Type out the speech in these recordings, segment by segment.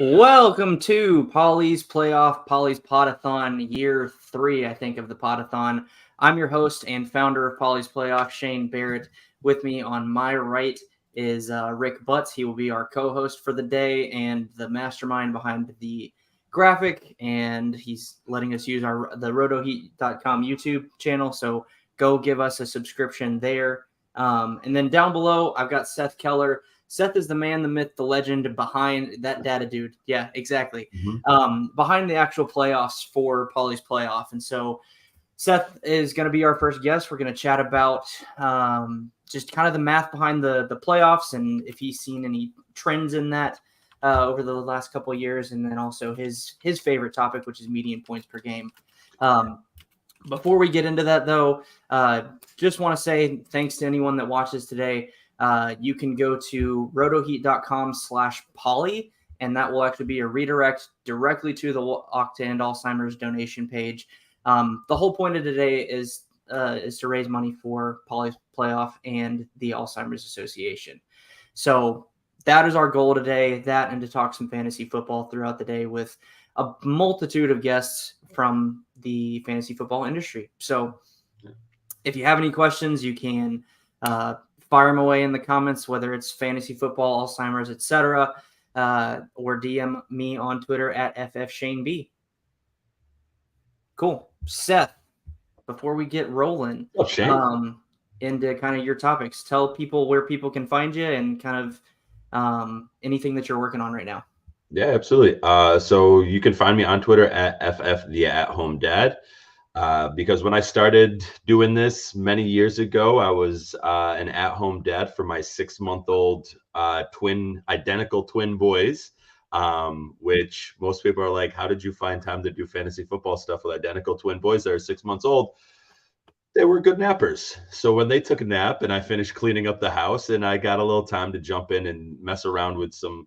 Welcome to Polly's Podathon, year 3, I think, of the Podathon. I'm your host and founder of Polly's Playoff, Shane Barrett. With me on my right is Rick Butts. He will be our co-host for the day and the mastermind behind the graphic, and he's letting us use the rotoheat.com YouTube channel, so go give us a subscription there. And then down below, I've got Seth Keller. Seth is the man, the myth, the legend behind that data dude. Yeah, exactly. Behind the actual playoffs for Polly's Playoff. And so Seth is going to be our first guest. We're going to chat about just kind of the math behind the playoffs and if he's seen any trends in that over the last couple of years. And then also his favorite topic, which is median points per game. Before we get into that, though, just want to say thanks to anyone that watches today. You can go to rotoheat.com/poly, and that will actually be a redirect directly to the Octa and Alzheimer'S donation page. The whole point of today is to raise money for Polly's Playoff and the Alzheimer'S Association. So that is our goal today, that and to talk some fantasy football throughout the day with a multitude of guests from the fantasy football industry. So if you have any questions, you can fire them away in the comments, whether it's fantasy football, Alzheimer's, etc., or DM me on Twitter at FFShaneB. Cool. Seth, before we get rolling into kind of your topics, tell people where people can find you and kind of anything that you're working on right now. Yeah, absolutely. So you can find me on Twitter at FF the At Home Dad. Because when I started doing this many years ago, I was an at-home dad for my 6-month-old identical twin boys, which most people are like, how did you find time to do fantasy football stuff with identical twin boys that are 6 months old? They were good nappers. So when they took a nap and I finished cleaning up the house and I got a little time to jump in and mess around with some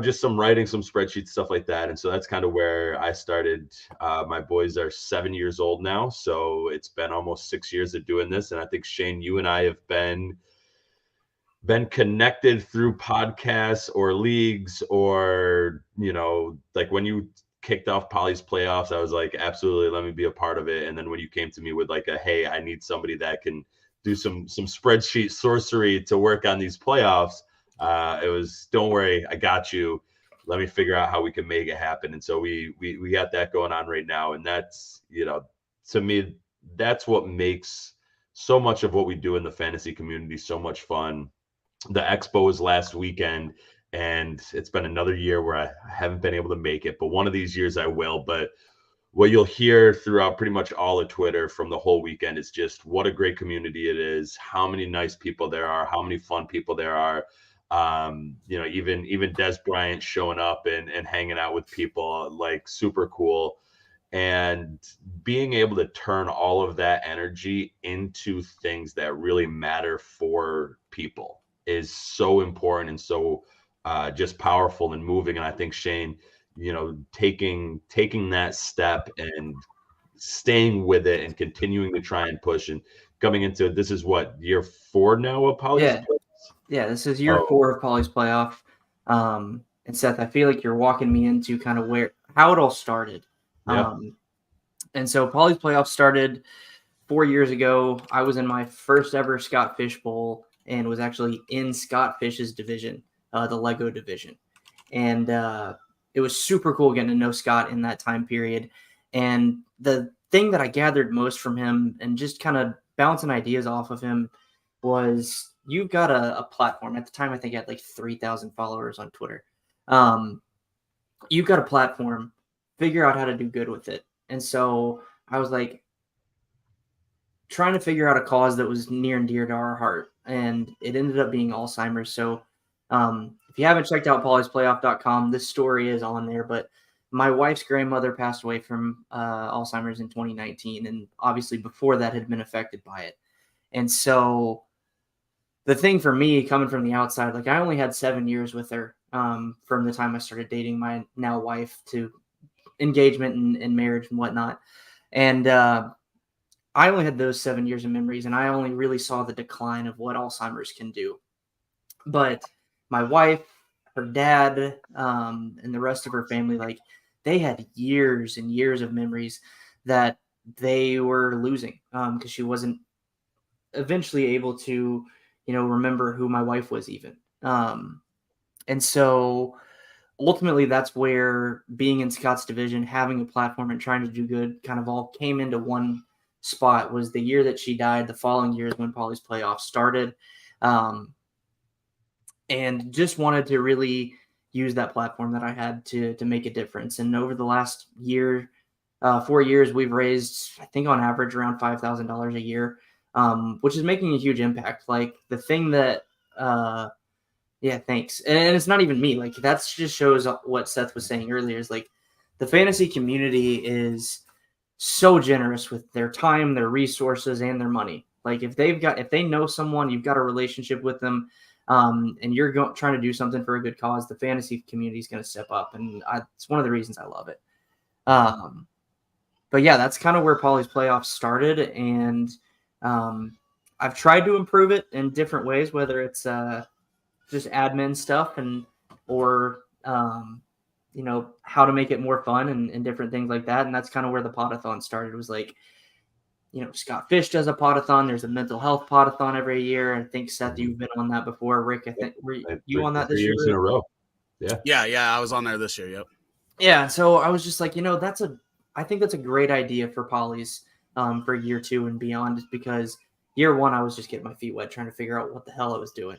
just some writing, some spreadsheets, stuff like that. And so that's kind of where I started. My boys are 7 years old now. So it's been almost 6 years of doing this. And I think, Shane, you and I have been connected through podcasts or leagues or, like when you kicked off Polly's Playoffs, I was like, absolutely, let me be a part of it. And then when you came to me with like hey, I need somebody that can do some spreadsheet sorcery to work on these playoffs. It was, don't worry, I got you. Let me figure out how we can make it happen. And so we got that going on right now. And that's, to me, that's what makes so much of what we do in the fantasy community so much fun. The expo was last weekend, and it's been another year where I haven't been able to make it, but one of these years I will. But what you'll hear throughout pretty much all of Twitter from the whole weekend is just what a great community it is, how many nice people there are, how many fun people there are. Even Des Bryant showing up and hanging out with people, like, super cool. And being able to turn all of that energy into things that really matter for people is so important and so just powerful and moving. And I think, Shane, taking that step and staying with it and continuing to try and push and coming into, this is what, year 4 now of Polly's? Yeah, this is year 4 of Polly's Playoff. And Seth, I feel like you're walking me into kind of how it all started. Yeah. And so Polly's Playoff started 4 years ago. I was in my first ever Scott Fish Bowl and was actually in Scott Fish's division, the Lego division. And it was super cool getting to know Scott in that time period. And the thing that I gathered most from him and just kind of bouncing ideas off of him was, you've got a platform. At the time, I think I had like 3,000 followers on Twitter. You've got a platform. Figure out how to do good with it. And so I was like trying to figure out a cause that was near and dear to our heart. And it ended up being Alzheimer's. So if you haven't checked out pollysplayoff.com, this story is on there. But my wife's grandmother passed away from Alzheimer's in 2019. And obviously before that had been affected by it. And so the thing for me, coming from the outside, like, I only had 7 years with her from the time I started dating my now wife to engagement and marriage and whatnot. And I only had those 7 years of memories, and I only really saw the decline of what Alzheimer's can do. But my wife her dad, and the rest of her family, like they had years and years of memories that they were losing because she wasn't eventually able to, remember who my wife was even. And so ultimately, that's where being in Scott's division, having a platform and trying to do good kind of all came into one spot. Was the year that she died. The following year is when Polly's playoffs started. And just wanted to really use that platform that I had to make a difference. And over the last year, 4 years, we've raised, I think, on average around $5,000 a year, which is making a huge impact. Like the thing that, yeah, thanks. And it's not even me. Like that just shows what Seth was saying earlier. Is like the fantasy community is so generous with their time, their resources, and their money. Like if they know someone, you've got a relationship with them, and you're trying to do something for a good cause, the fantasy community is going to step up, and it's one of the reasons I love it. But yeah, that's kind of where Polly's playoffs started, and I've tried to improve it in different ways, whether it's just admin stuff or how to make it more fun and different things like that. And that's kind of where the podathon started. It was like, Scott Fish does a podathon. There's a mental health podathon every year. I think Seth, you've been on that before. Rick, I think were you on that this year? 3 years in a row. Yeah. I was on there this year. Yep. Yeah. So I was just like, I think that's a great idea for Polly's for year 2 and beyond, just because year 1, I was just getting my feet wet trying to figure out what the hell I was doing.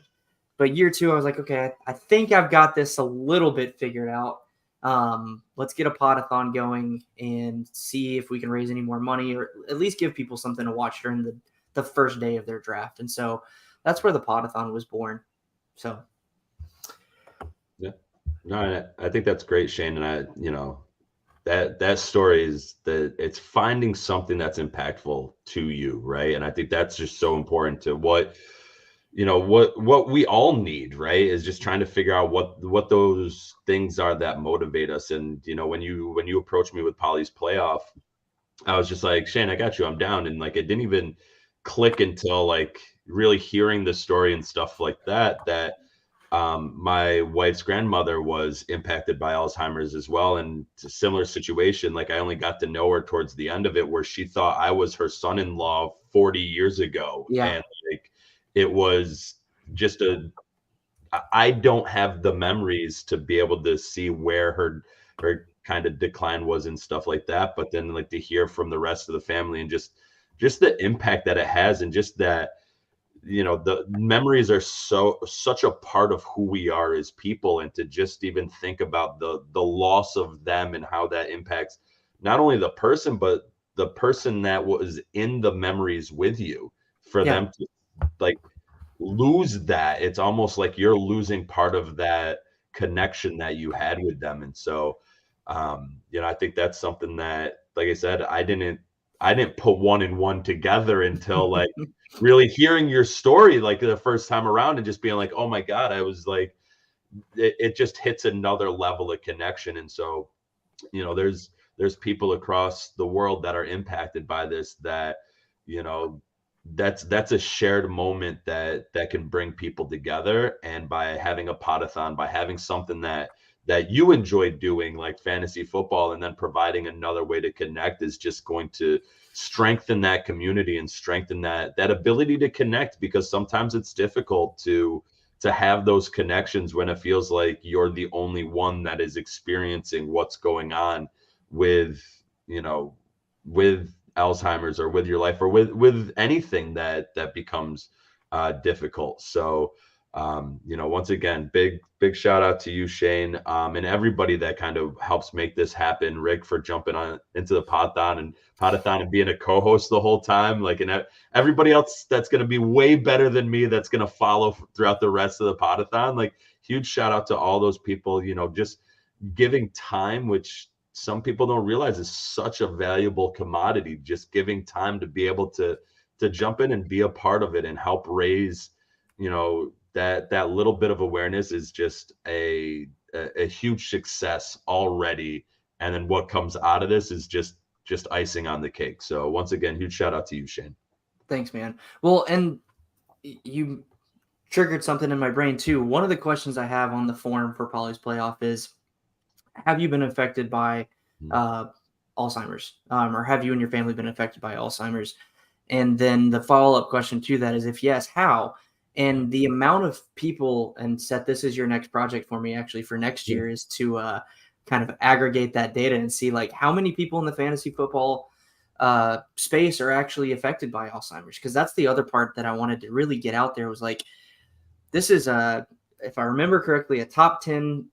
But year 2, I was like, okay, I think I've got this a little bit figured out. Let's get a podathon going and see if we can raise any more money, or at least give people something to watch during the first day of their draft. And so that's where the podathon was born. So. Yeah, no, I think that's great, Shane. And that story is that it's finding something that's impactful to you. Right. And I think that's just so important to what we all need, right, is just trying to figure out what those things are that motivate us. And when you approached me with Polly's playoff, I was just like, Shane, I got you, I'm down. And like it didn't even click until like really hearing the story and stuff like that my wife's grandmother was impacted by Alzheimer's as well, and it's a similar situation. Like I only got to know her towards the end of it, where she thought I was her son-in-law 40 years ago. Yeah. And like it was just I don't have the memories to be able to see where her kind of decline was and stuff like that. But then like to hear from the rest of the family and just the impact that it has, and just that, the memories are such a part of who we are as people. And to just even think about the loss of them and how that impacts not only the person, but the person that was in the memories with you, for them to like lose that, it's almost like you're losing part of that connection that you had with them. And so I think that's something that, like I said, I didn't put one and one together until like really hearing your story like the first time around, and just being like, oh my God, I was like, it just hits another level of connection. And so there's people across the world that are impacted by this, that that's a shared moment that can bring people together. And by having a podathon, by having something that you enjoy doing, like fantasy football, and then providing another way to connect, is just going to strengthen that community and strengthen that ability to connect, because sometimes it's difficult to have those connections when it feels like you're the only one that is experiencing what's going on with Alzheimer's, or with your life, or with anything that becomes difficult. So once again, big shout out to you, Shane, and everybody that kind of helps make this happen. Rick, for jumping on into the podathon and being a co-host the whole time, like, and everybody else that's going to be way better than me, that's going to follow throughout the rest of the podathon. Like, huge shout out to all those people, just giving time, which some people don't realize is such a valuable commodity. Just giving time to be able to jump in and be a part of it and help raise, that little bit of awareness is just a huge success already. And then what comes out of this is just icing on the cake. So once again, huge shout out to you, Shane. Thanks, man. Well, and you triggered something in my brain too. One of the questions I have on the form for Polly's Playoff is, have you been affected by Alzheimer's? Or have you and your family been affected by Alzheimer's? And then the follow-up question to that is, if yes, how? And the amount of people, and Seth, this is your next project for me actually for next year, is to kind of aggregate that data and see like how many people in the fantasy football space are actually affected by Alzheimer's. Because that's the other part that I wanted to really get out there was like, this is if I remember correctly, a top 10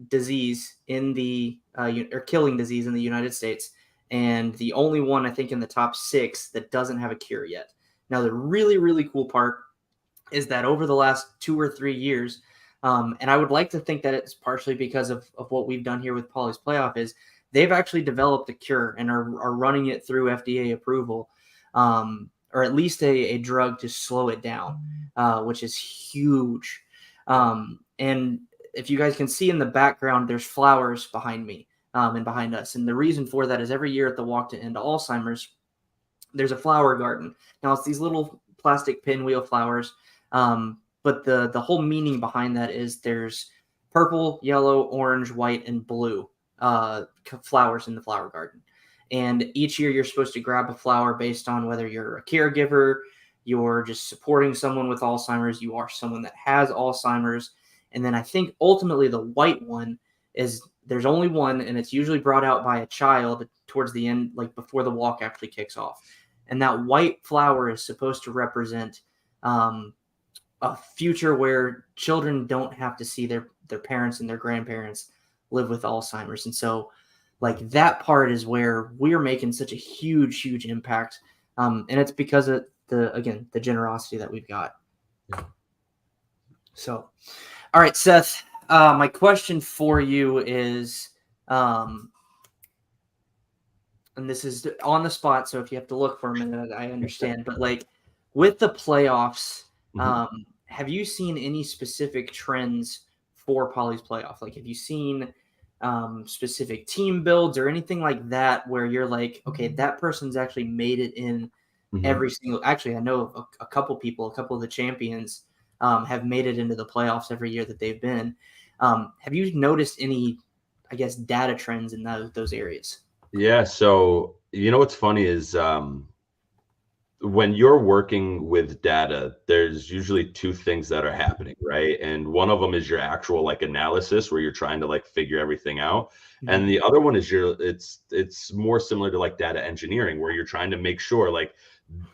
disease in the or killing disease in the United States, and the only one I think in the top 6 that doesn't have a cure yet. Now, the really, really cool part is that over the last 2 or 3 years, and I would like to think that it's partially because of what we've done here with Polly's Playoff, is they've actually developed a cure and are running it through FDA approval, or at least a drug to slow it down, which is huge. And if you guys can see in the background, there's flowers behind me and behind us. And the reason for that is every year at the Walk to End Alzheimer's, there's a flower garden. Now, it's these little plastic pinwheel flowers, but the whole meaning behind that is there's purple, yellow, orange, white, and blue flowers in the flower garden. And each year you're supposed to grab a flower based on whether you're a caregiver, you're just supporting someone with Alzheimer's, you are someone that has Alzheimer's. And then I think ultimately the white one is, there's only one, and it's usually brought out by a child towards the end, like before the walk actually kicks off. And that white flower is supposed to represent a future where children don't have to see their parents and their grandparents live with Alzheimer's. And so like that part is where we're making such a huge, huge impact. And it's because of the generosity that we've got. So, all right, Seth, my question for you is, and this is on the spot, so if you have to look for a minute, I understand. But like with the playoffs, have you seen any specific trends for Polly's Playoff? Like, have you seen specific team builds or anything like that where you're like, okay, that person's actually made it in every single? Actually, I know a couple of the champions have made it into the playoffs every year that they've been. Have you noticed any, I guess, data trends in those areas? Yeah. So, you know, what's funny is when you're working with data, there's usually two things that are happening, right? And one of them is your actual like analysis where you're trying to like figure everything out. And the other one is it's more similar to like data engineering, where you're trying to make sure like,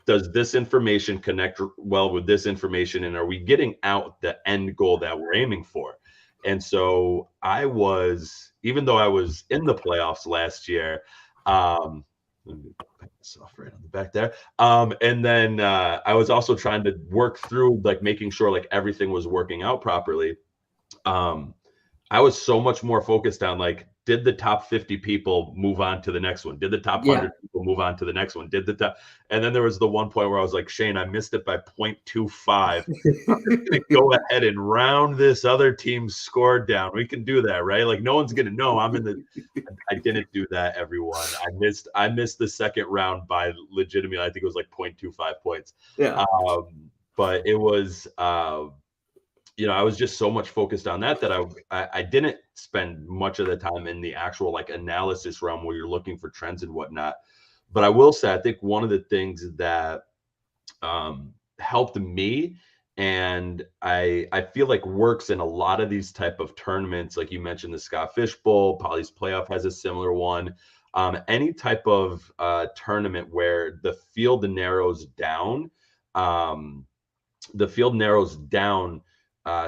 does this information connect well with this information? And are we getting out the end goal that we're aiming for? And so even though I was in the playoffs last year, let me put myself right on the back there. And then I was also trying to work through like making sure like everything was working out properly. I was so much more focused on like, did the top 50 people move on to the next one? Did the top 100 people move on to the next one? And then there was the one point where I was like, Shane, I missed it by 0.25. I'm going to go ahead and round this other team's score down. We can do that, right? Like no one's going to know I didn't do that, everyone. I missed the second round by legitimately, I think it was like 0.25 points. Yeah. But it was, you know, I was just so much focused on that I didn't spend much of the time in the actual like analysis realm where you're looking for trends and whatnot. But I will say, I think one of the things that helped me, and I feel like works in a lot of these type of tournaments, like you mentioned the Scott Fish Bowl, Polly's Playoff has a similar one. Any type of tournament where the field narrows down,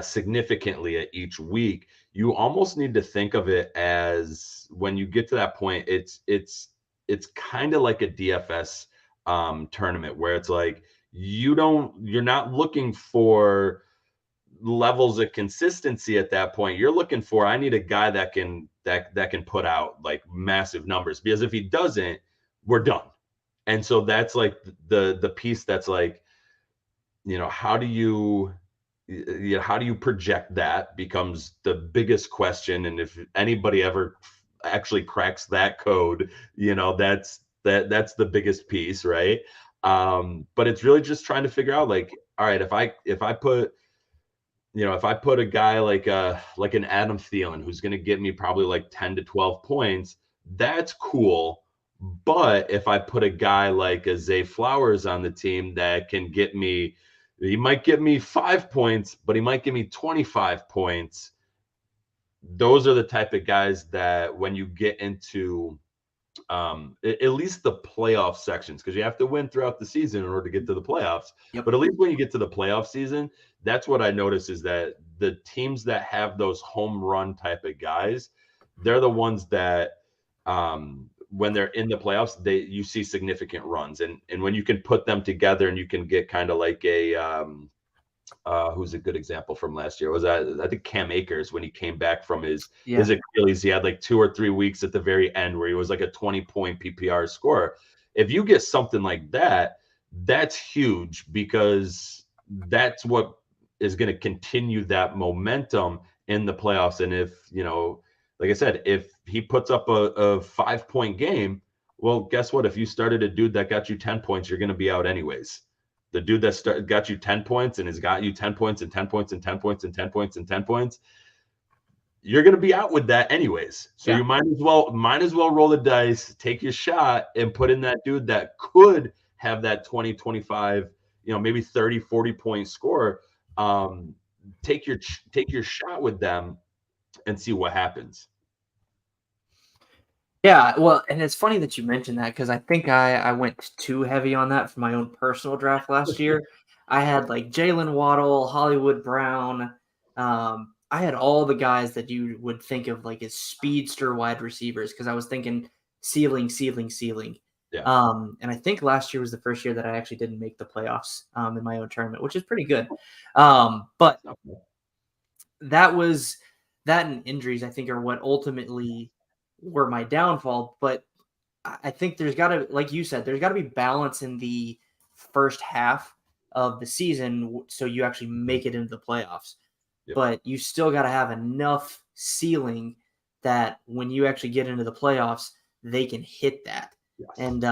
significantly at each week, you almost need to think of it as, when you get to that point, it's kind of like a DFS tournament where it's like you're not looking for levels of consistency at that point. You're looking for, I need a guy that can put out like massive numbers, because if he doesn't, we're done. And so that's like the piece that's like, you know, how do you project that becomes the biggest question. And if anybody ever actually cracks that code, you know, that's the biggest piece, right? But it's really just trying to figure out like, all right, if I put a guy like an Adam Thielen who's going to get me probably like 10 to 12 points, that's cool. But if I put a guy like a Zay Flowers on the team that can get me, he might get me 5 points, but he might give me 25 points. Those are the type of guys that when you get into at least the playoff sections, because you have to win throughout the season in order to get to the playoffs. Yep. But at least when you get to the playoff season, that's what I notice is that the teams that have those home run type of guys, they're the ones that when they're in the playoffs, you see significant runs. And when you can put them together and you can get kind of like a who's a good example from last year? Was that, I think, Cam Akers, when he came back from his Achilles, he had like 2 or 3 weeks at the very end where he was like a 20-point PPR scorer. If you get something like that, that's huge, because that's what is going to continue that momentum in the playoffs. And if, like I said, if he puts up a 5-point game, well, guess what? If you started a dude that got you 10 points, you're going to be out anyways. The dude that got you 10 points and has got you 10 points and 10 points and 10 points and 10 points and 10 points, you're going to be out with that anyways. So you might as well roll the dice, take your shot, and put in that dude that could have that 20, 25, maybe 30, 40 point score. Take your shot with them and see what happens. Yeah, well, and it's funny that you mentioned that, because I think I went too heavy on that for my own personal draft last year. I had like Jalen Waddle, Hollywood Brown. I had all the guys that you would think of like as speedster wide receivers, because I was thinking ceiling. Yeah. And I think last year was the first year that I actually didn't make the playoffs in my own tournament, which is pretty good. But that and injuries, I think, are what ultimately were my downfall. But I think there's got to, like you said, there's got to be balance in the first half of the season so you actually make it into the playoffs. Yep. But you still got to have enough ceiling that when you actually get into the playoffs, they can hit that. Yes. And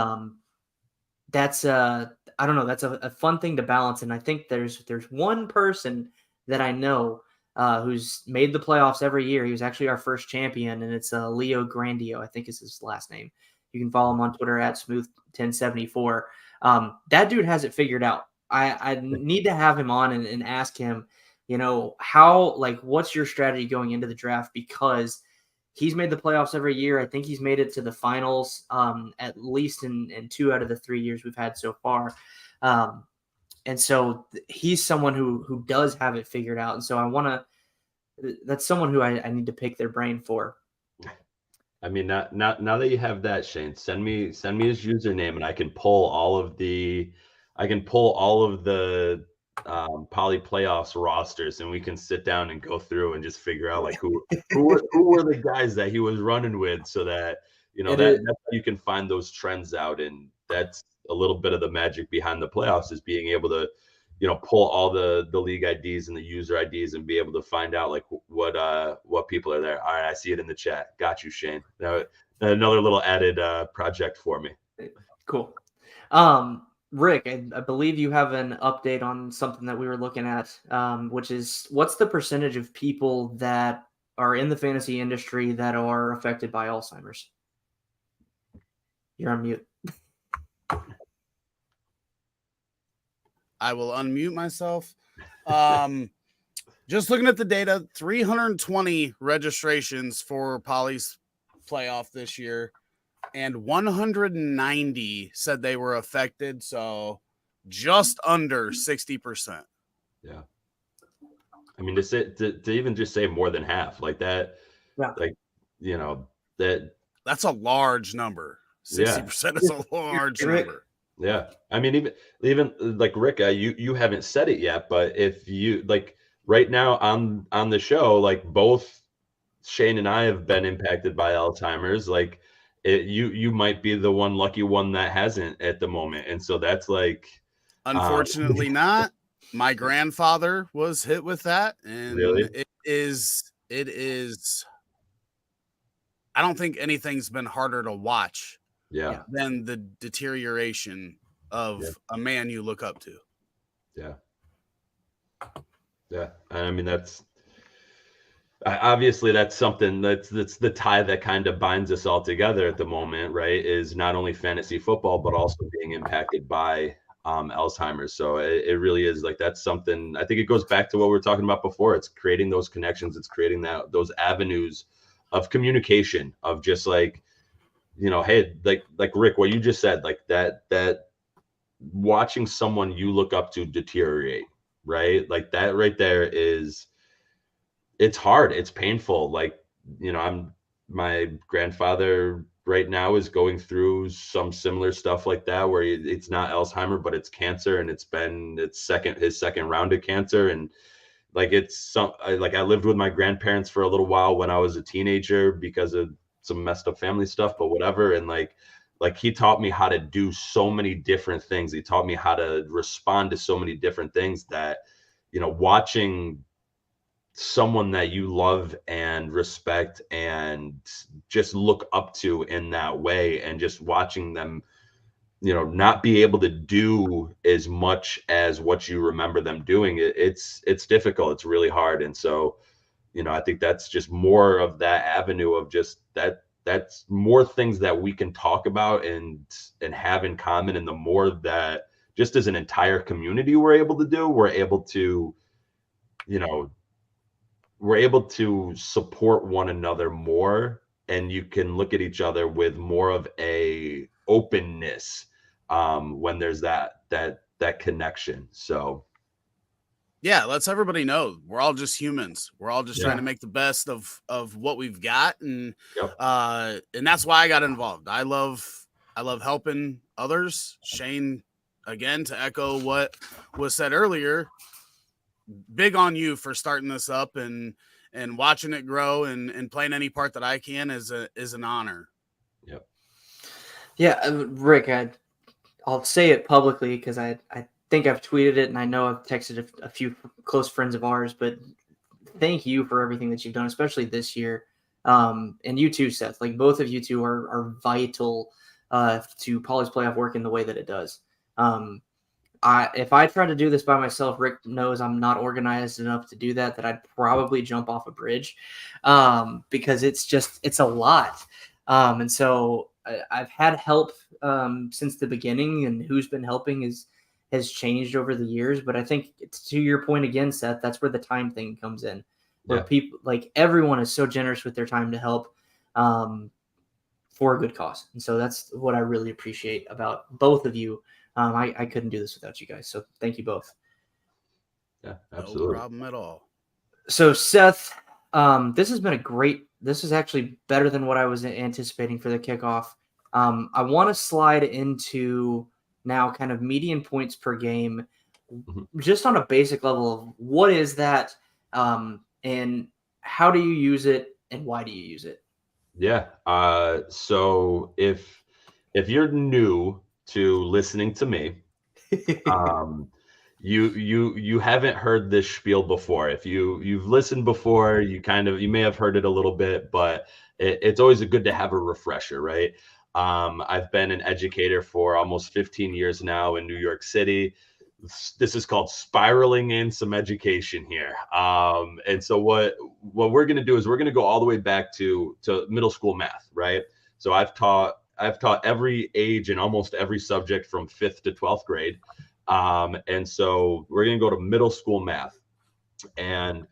that's I don't know, that's a fun thing to balance. And I think there's one person that I know who's made the playoffs every year. He was actually our first champion, and it's Leo Grandio, I think is his last name. You can follow him on Twitter at Smooth1074. That dude has it figured out. I need to have him on and ask him, what's your strategy going into the draft? Because he's made the playoffs every year. I think he's made it to the finals at least in 2 out of the 3 years we've had so far. And so he's someone who does have it figured out. And so that's someone who I need to pick their brain for. I mean, now that you have that, Shane, send me his username, and I can pull all of the Poly playoffs rosters, and we can sit down and go through and just figure out like who were the guys that he was running with, so that that's how you can find those trends out. And that's a little bit of the magic behind the playoffs, is being able to pull all the league IDs and the user IDs and be able to find out like what people are there. All right, I see it in the chat. Got you, Shane. Now another little added project for me. Cool. Rick, I believe you have an update on something that we were looking at, which is, what's the percentage of people that are in the fantasy industry that are affected by Alzheimer's? You're on mute. I will unmute myself. Just looking at the data, 320 registrations for Poly's playoff this year, and 190 said they were affected. So just under 60%. Yeah. I mean, to even just say more than half like that, that's a large number. 60% is a large number. Yeah. I mean, even like Rick, you haven't said it yet, but if you like right now on the show, like both Shane and I have been impacted by Alzheimer's. Like you might be the one lucky one that hasn't at the moment. And so that's like, unfortunately not. My grandfather was hit with that, and really? it is, I don't think anything's been harder to watch than the deterioration of a man you look up to. Yeah. Yeah. I mean, obviously that's something that's the tie that kind of binds us all together at the moment, right? Is not only fantasy football, but also being impacted by Alzheimer's. So it really is like, that's something, I think it goes back to what we were talking about before. It's creating those connections. It's creating those avenues of communication, of just like, hey, like Rick, what you just said, like that watching someone you look up to deteriorate, right? Like that right there it's hard. It's painful. Like, my grandfather right now is going through some similar stuff like that, where it's not Alzheimer, but it's cancer, and his second round of cancer. And like, I lived with my grandparents for a little while when I was a teenager because of some messed up family stuff, but whatever. And like he taught me how to do so many different things. He taught me how to respond to so many different things that, watching someone that you love and respect and just look up to in that way, and just watching them, not be able to do as much as what you remember them doing, it's difficult. It's really hard. And so, I think that's just more of that avenue of just that's more things that we can talk about and have in common. And the more that, just as an entire community, we're able to do, you know we're able to support one another more, and you can look at each other with more of a openness when there's that connection. So Yeah, lets everybody know we're all just humans. We're all just trying to make the best of what we've got, and yep. And that's why I got involved. I love helping others. Shane, again, to echo what was said earlier, big on you for starting this up and watching it grow, and playing any part that I can is an honor. Yep. Yeah, Rick, I'll say it publicly because I think I've tweeted it, and I know I've texted a few close friends of ours, but thank you for everything that you've done, especially this year. And you too, Seth. Like, both of you two are vital to Poly's playoff work in the way that it does. If I try to do this by myself, Rick knows I'm not organized enough to do that I'd probably jump off a bridge because it's a lot. And so I've had help since the beginning, and who's been helping has changed over the years. But I think, to your point again, Seth, that's where the time thing comes in, where people, like, everyone is so generous with their time to help for a good cause. And so that's what I really appreciate about both of you. I couldn't do this without you guys. So thank you both. Yeah, absolutely. No problem at all. So Seth, this has been this is actually better than what I was anticipating for the kickoff. I want to slide into now kind of median points per game, just on a basic level of what is that, and how do you use it, and why do you use it? Yeah. So if you're new to listening to me, you haven't heard this spiel before. If you've listened before, you may have heard it a little bit, but it's always good to have a refresher, right? I've been an educator for almost 15 years now in New York City. This is called spiraling in some education here. And so what we're going to do is we're going to go all the way back to middle school math, right? So I've taught every age and almost every subject from 5th to 12th grade. And so we're going to go to middle school math. And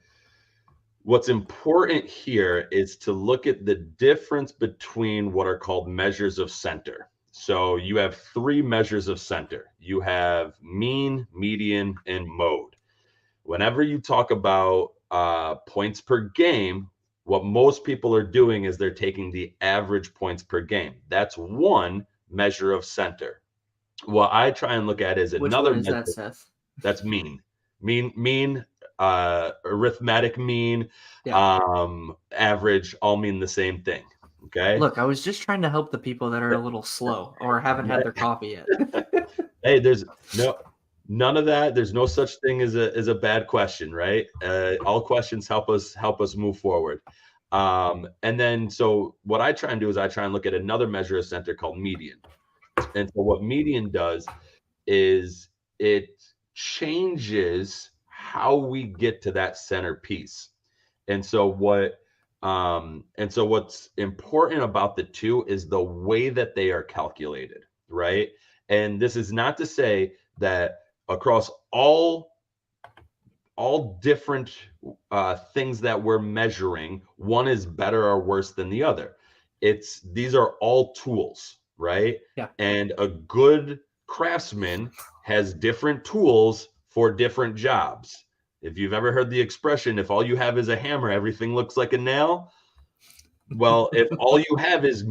what's important here is to look at the difference between what are called measures of center. So you have 3 measures of center. You have mean, median, and mode. Whenever you talk about points per game, what most people are doing is they're taking the average points per game. That's one measure of center. What I try and look at is another Which one is measure. that, Seth? That's mean, arithmetic mean, average, all mean the same thing. Okay. Look, I was just trying to help the people that are a little slow or haven't had their coffee yet. Hey, there's none of that. There's no such thing as a bad question, right? All questions help us move forward. And then, so what I try and do is I try and look at another measure of center called median. And so what median does is it changes how we get to that centerpiece. And so what's important about the two is the way that they are calculated, right? And this is not to say that across all different things that we're measuring, one is better or worse than the other. These are all tools, right? Yeah. And a good craftsman has different tools for different jobs. If you've ever heard the expression, if all you have is a hammer, everything looks like a nail. Well, if all you have is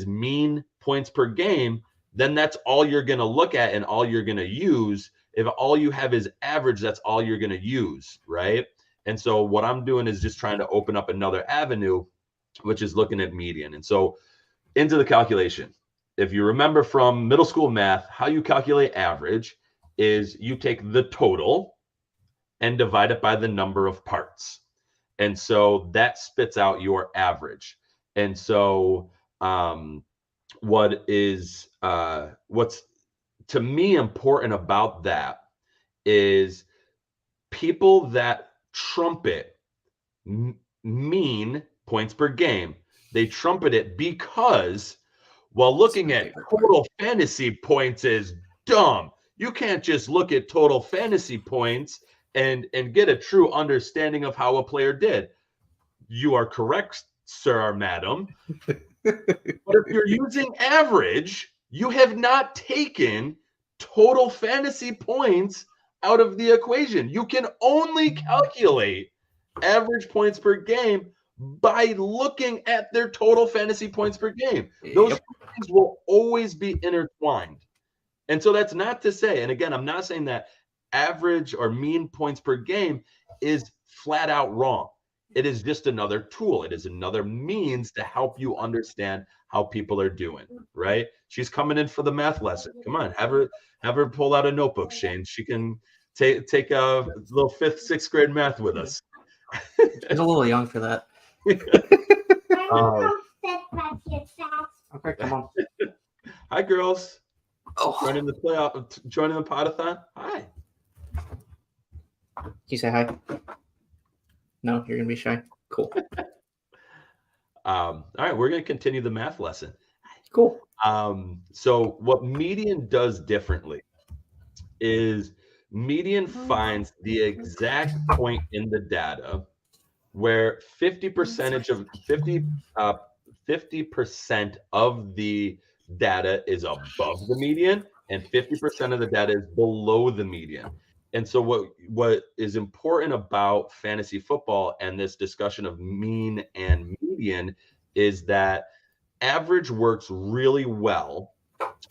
mean points per game, then that's all you're going to look at and all you're going to use. If all you have is average, that's all you're going to use, right? And so what I'm doing is just trying to open up another avenue, which is looking at median. And so into the calculation. If you remember from middle school math, how you calculate average is you take the total and divide it by the number of parts. And so that spits out your average. And so what's to me important about that is people that trumpet mean points per game. They trumpet it because while looking at total fantasy points is dumb. You can't just look at total fantasy points and get a true understanding of how a player did. You are correct, sir or madam. But if you're using average, you have not taken total fantasy points out of the equation. You can only calculate average points per game by looking at their total fantasy points per game. Those things will always be intertwined. And so that's not to say, and again, I'm not saying that average or mean points per game is flat out wrong. It is just another tool. It is another means to help you understand how people are doing, right? She's coming in for the math lesson. Come on, have her pull out a notebook, Shane. She can take a little 5th, 6th grade math with us. She's a little young for that. Okay, come on. Hi, girls. Oh, Joining the podathon. Hi. Can you say hi? No, you're gonna be shy. Cool. All right, we're gonna continue the math lesson. Cool. So what median does differently is median finds the exact point in the data where 50% of the data is above the median and 50% of the data is below the median. And so what is important about fantasy football and this discussion of mean and median is that average works really well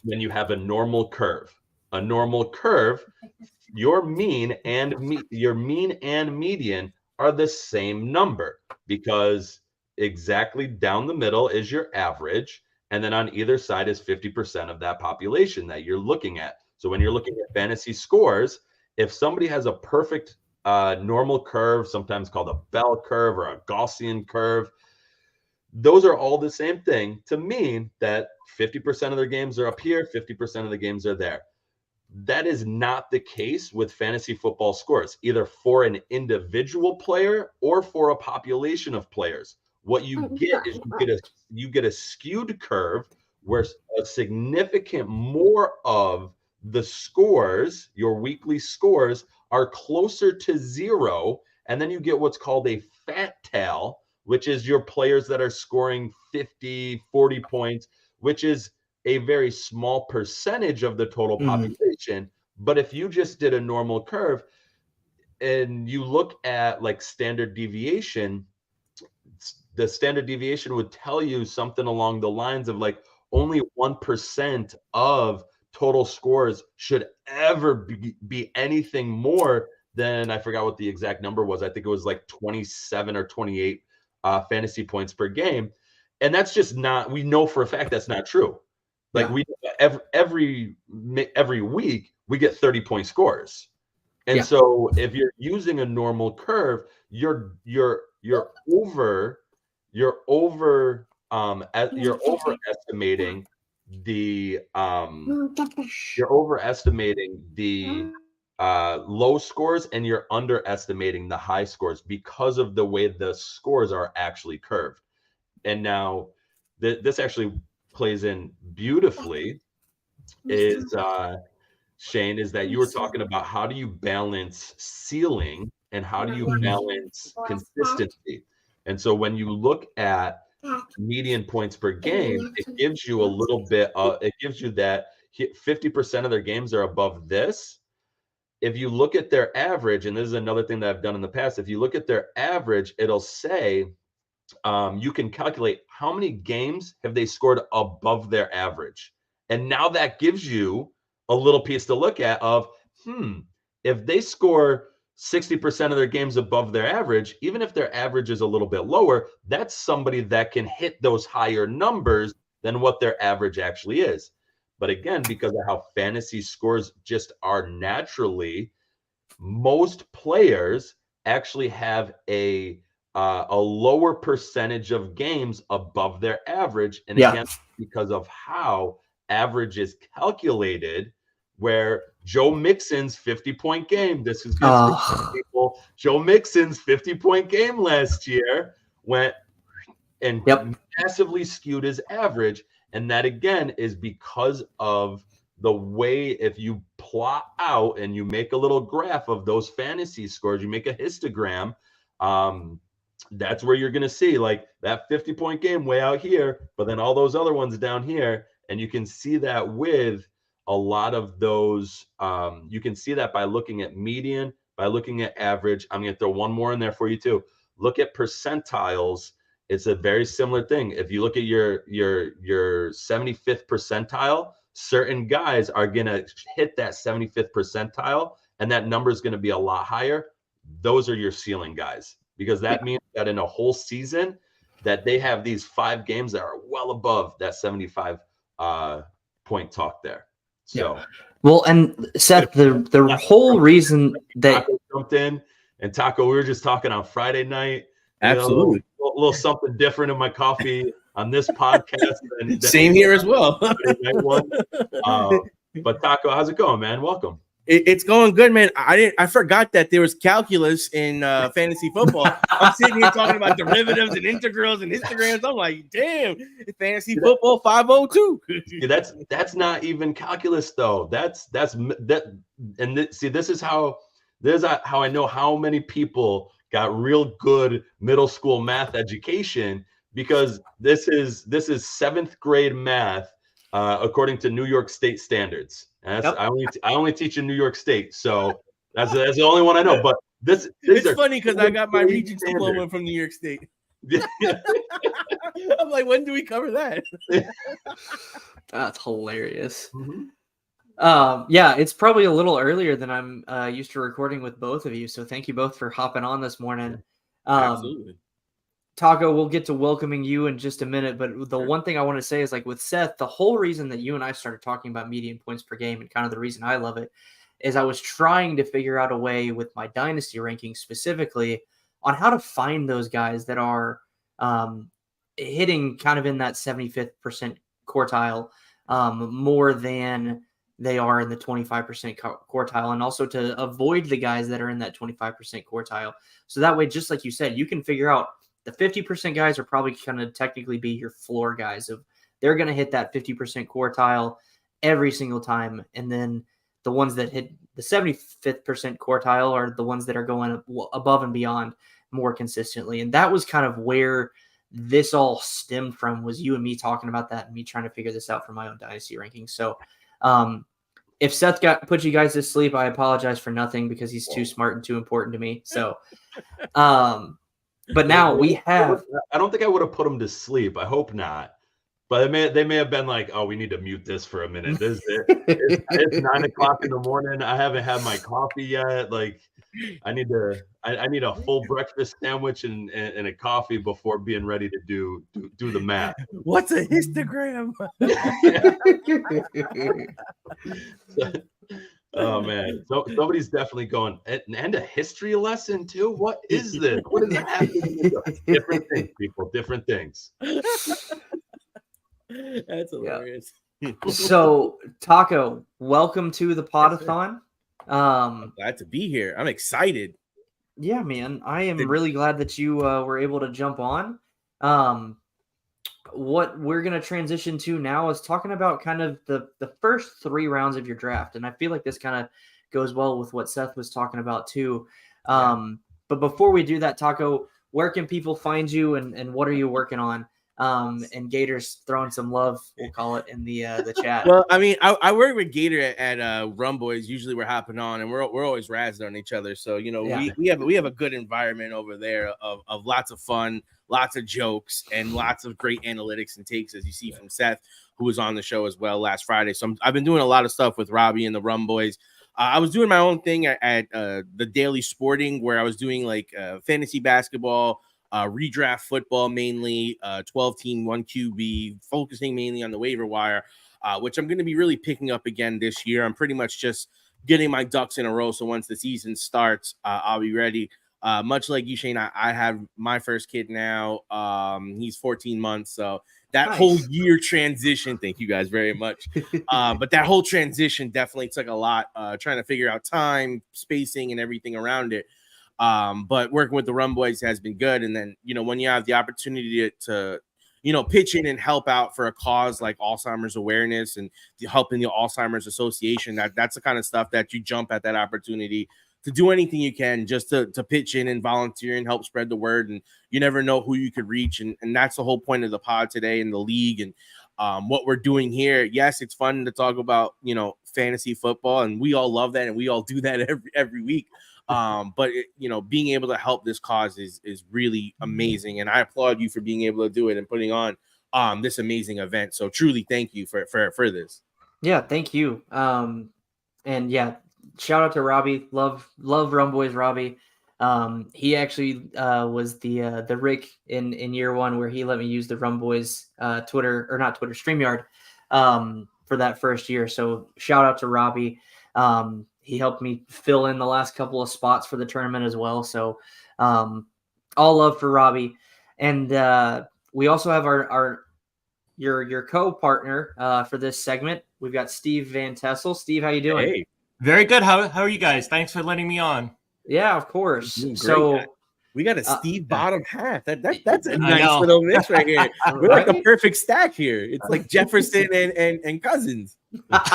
when you have a normal curve. A normal curve, your mean and median are the same number because exactly down the middle is your average, and then on either side is 50% of that population that you're looking at. So when you're looking at fantasy scores, if somebody has a perfect normal curve, sometimes called a bell curve or a Gaussian curve, those are all the same thing to mean that 50% of their games are up here, 50% of the games are there. That is not the case with fantasy football scores, either for an individual player or for a population of players. What you get is you get a skewed curve where a significant more of the scores, your weekly scores, are closer to 0, and then you get what's called a fat tail, which is your players that are scoring 50, 40 points, which is a very small percentage of the total population. But if you just did a normal curve and you look at like standard deviation, the standard deviation would tell you something along the lines of like only 1% of total scores should ever be anything more than, I forgot what the exact number was. I think it was like 27 or 28 fantasy points per game. And that's just not, we know for a fact that's not true. Like we every week we get 30-point scores. And so if you're using a normal curve, you're overestimating the low scores and you're underestimating the high scores because of the way the scores are actually curved. And now this actually plays in beautifully is Shane, is that you were talking about how do you balance ceiling and how do you balance consistency. And so when you look at median points per game, it gives you a little bit of, it gives you that 50% of their games are above this. If you look at their average, and this is another thing that I've done in the past, if you look at their average, it'll say you can calculate how many games have they scored above their average. And now that gives you a little piece to look at of, if they score 60% of their games above their average, even if their average is a little bit lower, that's somebody that can hit those higher numbers than what their average actually is. But again, because of how fantasy scores just are naturally, most players actually have a lower percentage of games above their average. And again, because of how average is calculated, where Joe Mixon's 50-point game, this is good for people. Joe Mixon's 50-point game last year went and massively skewed his average. And that, again, is because of the way, if you plot out and you make a little graph of those fantasy scores, you make a histogram, that's where you're going to see like that 50-point game way out here, but then all those other ones down here. And you can see that with a lot of those. You can see that by looking at median, by looking at average. I'm going to throw one more in there for you too. Look at percentiles. It's a very similar thing. If you look at your 75th percentile, certain guys are going to hit that 75th percentile, and that number is going to be a lot higher. Those are your ceiling guys, because that means that in a whole season that they have these 5 games that are well above that 75 point talk there. So, well, and Seth, the whole reason that Taco jumped in, and Taco, we were just talking on Friday night. Absolutely. A little something different in my coffee on this podcast. Same here as well. But Taco, how's it going, man? Welcome. It's going good, man. I forgot that there was calculus in fantasy football. I'm sitting here talking about derivatives and integrals and histograms. I'm like, damn, fantasy football 502. That's not even calculus though. This is how I know how many people got real good middle school math education, because this is 7th grade math according to New York State standards. And I only teach in New York State, so that's the only one I know. But it's funny because I got my Regents diploma from New York State. I'm like, when do we cover that? That's hilarious. Mm-hmm. It's probably a little earlier than I'm used to recording with both of you. So thank you both for hopping on this morning. Absolutely. Taco, we'll get to welcoming you in just a minute, but the one thing I want to say is, like with Seth, the whole reason that you and I started talking about median points per game, and kind of the reason I love it, is I was trying to figure out a way with my dynasty rankings specifically on how to find those guys that are hitting kind of in that 75th percent quartile more than they are in the 25% quartile, and also to avoid the guys that are in that 25% quartile. So that way, just like you said, you can figure out the 50% guys are probably going to technically be your floor guys. They're going to hit that 50% quartile every single time. And then the ones that hit the 75th percent quartile are the ones that are going above and beyond more consistently. And that was kind of where this all stemmed from, was you and me talking about that and me trying to figure this out for my own dynasty rankings. So if Seth put you guys to sleep, I apologize for nothing, because he's too smart and too important to me. So, but now we have. I don't think I would have put him to sleep. I hope not. But they may have been like, "Oh, we need to mute this for a minute. It's 9 o'clock in the morning. I haven't had my coffee yet. Like, I need a full breakfast sandwich and a coffee before being ready to do the math." What's a histogram? Oh man, so somebody's definitely going, and a history lesson too. What is this? What is happening? Different things, people. Different things. That's hilarious. So, Taco, welcome to the Podathon. Um, Glad to be here. I'm excited. yeah, man, I am really glad that you were able to jump on. What we're going to transition to now is talking about kind of the first 3 rounds of your draft. And I feel like this kind of goes well with what Seth was talking about too. But before we do that, Taco, where can people find you and what are you working on? And Gator's throwing some love, we'll call it, in the chat. Well, I mean, I work with Gator at Rum Boys. Usually we're hopping on and we're always razzing on each other. So, you know, we have a good environment over there of lots of fun, lots of jokes, and lots of great analytics and takes, as you see from Seth, who was on the show as well last Friday. So I've been doing a lot of stuff with Robbie and the Rum Boys. I was doing my own thing at the Daily Sporting, where I was doing like fantasy basketball, redraft football, mainly 12-team, 1 QB, focusing mainly on the waiver wire, which I'm going to be really picking up again this year. I'm pretty much just getting my ducks in a row. So once the season starts, I'll be ready. Much like you, Shane, I have my first kid now. He's 14 months. So that whole year transition, thank you guys very much. But that whole transition definitely took a lot, trying to figure out time, spacing, and everything around it. But working with the Rum Boys has been good. And then, you know, when you have the opportunity to you know, pitch in and help out for a cause like Alzheimer's awareness and helping the Alzheimer's Association, that's the kind of stuff that you jump at that opportunity to do anything you can just to pitch in and volunteer and help spread the word. And you never know who you could reach. And that's the whole point of the pod today and the league and what we're doing here. Yes, it's fun to talk about, you know, fantasy football, and we all love that. And we all do that every week. But you know, being able to help this cause is really amazing. And I applaud you for being able to do it and putting on this amazing event. So truly thank you for this. Yeah, thank you. And yeah, shout out to Robbie. Love Rum Boys Robbie. He actually was the Rick in year one, where he let me use the Rum Boys StreamYard for that first year. So shout out to Robbie. He helped me fill in the last couple of spots for the tournament as well. So all love for Robbie. And we also have your co-partner for this segment. We've got Steve Van Tessel. Steve, how you doing? Hey, very good. How are you guys? Thanks for letting me on. Yeah, of course. So we got a Steve bottom half. That's a nice little mix right here. We're like a perfect stack here. It's like Jefferson and Cousins. That's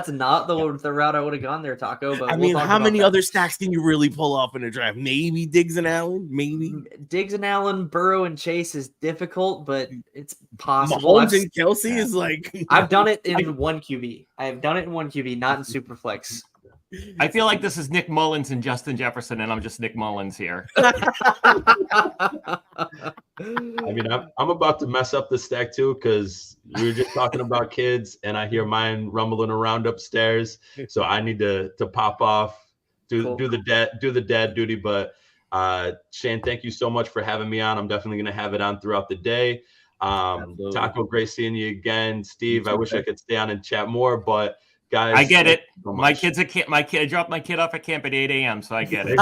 not the route I would have gone there, Taco. But I mean, how many other stacks can you really pull off in a draft? Maybe Diggs and Allen. Maybe Diggs and Allen, Burrow and Chase is difficult, but it's possible. Mahomes and Kelsey is like I've done it in one QB. I have done it in one QB, not in Superflex. I feel like this is Nick Mullins and Justin Jefferson, and I'm just Nick Mullins here. I mean, I'm about to mess up the stack too, because we were just talking about kids, and I hear mine rumbling around upstairs. So I need to pop off, do the dad duty. But Shane, thank you so much for having me on. I'm definitely gonna have it on throughout the day. Taco, great seeing you again. Steve, I wish I could stay on and chat more, but guys, I get it. My kid's I dropped my kid off at camp at 8 a.m., so I get it.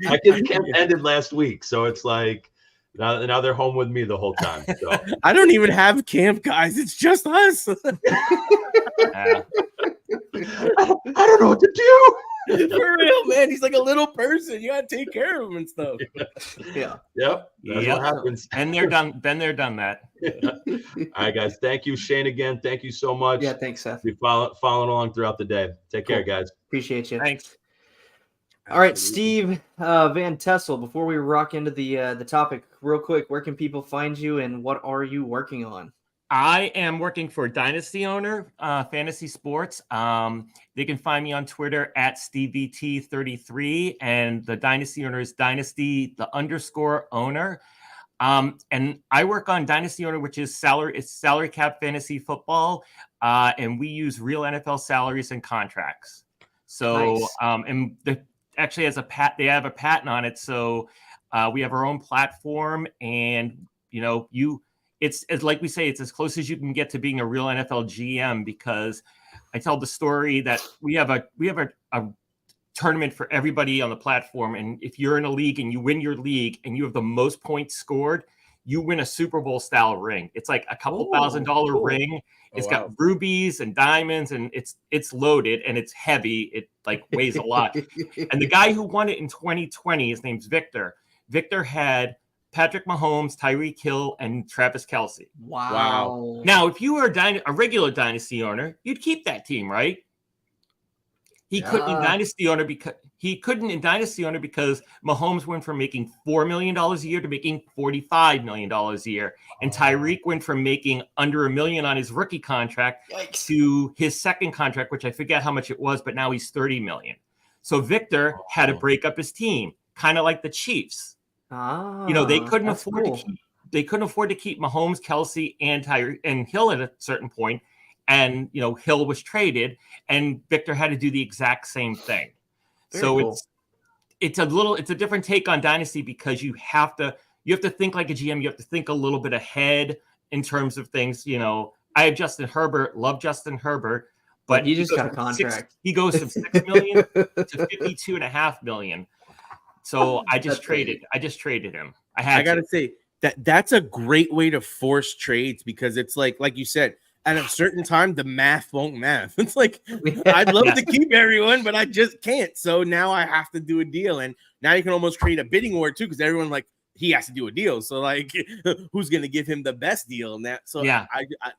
My kid's camp ended last week, so it's like now they're home with me the whole time. So I don't even have camp, guys. It's just us. I don't know what to do. For real, man. He's like a little person. You gotta take care of him and stuff. Yeah. Yep. That's what happens. And they're done. Then they're done that. All right, guys. Thank you, Shane. Again, thank you so much. Yeah, thanks, Seth. Be following along throughout the day. Take care, guys. Appreciate you. Thanks. All right, Steve Van Tessel. Before we rock into the topic, real quick, where can people find you, and what are you working on? I am working for Dynasty Owner Fantasy Sports. They can find me on Twitter at SteveVT33, and the Dynasty Owner is Dynasty_owner. And I work on Dynasty Owner, which is salary cap fantasy football, and we use real NFL salaries and contracts. So, nice. And actually they have a patent on it. So we have our own platform, and you know, it's like we say, it's as close as you can get to being a real NFL GM, because I tell the story that we have a tournament for everybody on the platform. And if you're in a league and you win your league and you have the most points scored, you win a Super Bowl style ring. It's like a couple Ooh, $1,000 cool. ring. It's Oh, got wow. rubies and diamonds, and it's loaded and it's heavy. It like weighs a lot. And the guy who won it in 2020, his name's Victor. Victor had Patrick Mahomes, Tyreek Hill, and Travis Kelce. Wow. Now, if you were a regular dynasty owner, you'd keep that team, right? He couldn't in dynasty owner because Mahomes went from making $4 million a year to making $45 million a year, and Tyreek went from making under $1 million on his rookie contract to his second contract, which I forget how much it was, but now he's $30 million. So Victor had to break up his team, kind of like the Chiefs. They couldn't afford to keep. They couldn't afford to keep Mahomes, Kelce, and Tyreek and Hill at a certain point. And Hill was traded, and Victor had to do the exact same thing. Very cool. It's a different take on dynasty because you have to think like a GM. You have to think a little bit ahead in terms of things. I have Justin Herbert, love Justin Herbert, but he just got a contract. He goes from $6 million to $52.5 million. So I just traded him. I gotta say that's a great way to force trades because it's like you said, at a certain time the math won't math. It's like I'd love to keep everyone, but I just can't. So now I have to do a deal, and now you can almost create a bidding war too because everyone he has to do a deal. So who's gonna give him the best deal? And I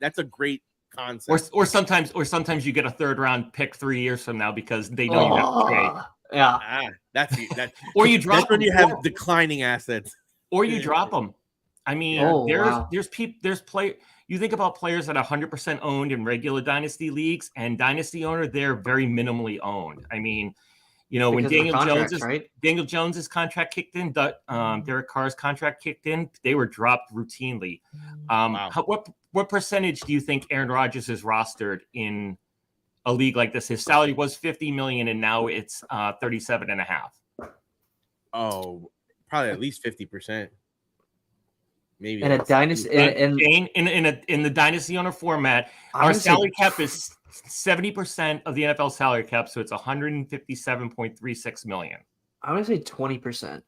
that's a great concept. Or sometimes you get a third round pick 3 years from now because they know you have to trade. Yeah, that's or you drop that's when you have declining assets, or you drop them. I mean, there's play. You think about players that are 100% owned in regular dynasty leagues and dynasty owner, they're very minimally owned. I mean, when Daniel Jones's contract kicked in, Derek Carr's contract kicked in, they were dropped routinely. What percentage do you think Aaron Rodgers is rostered in a league like this? His salary was $50 million, and now it's 37.5. Oh, probably at least 50%. Maybe in a dynasty in the dynasty owner format, our salary cap is 70% of the NFL salary cap, so it's $157.36 million. I'm gonna say 20%.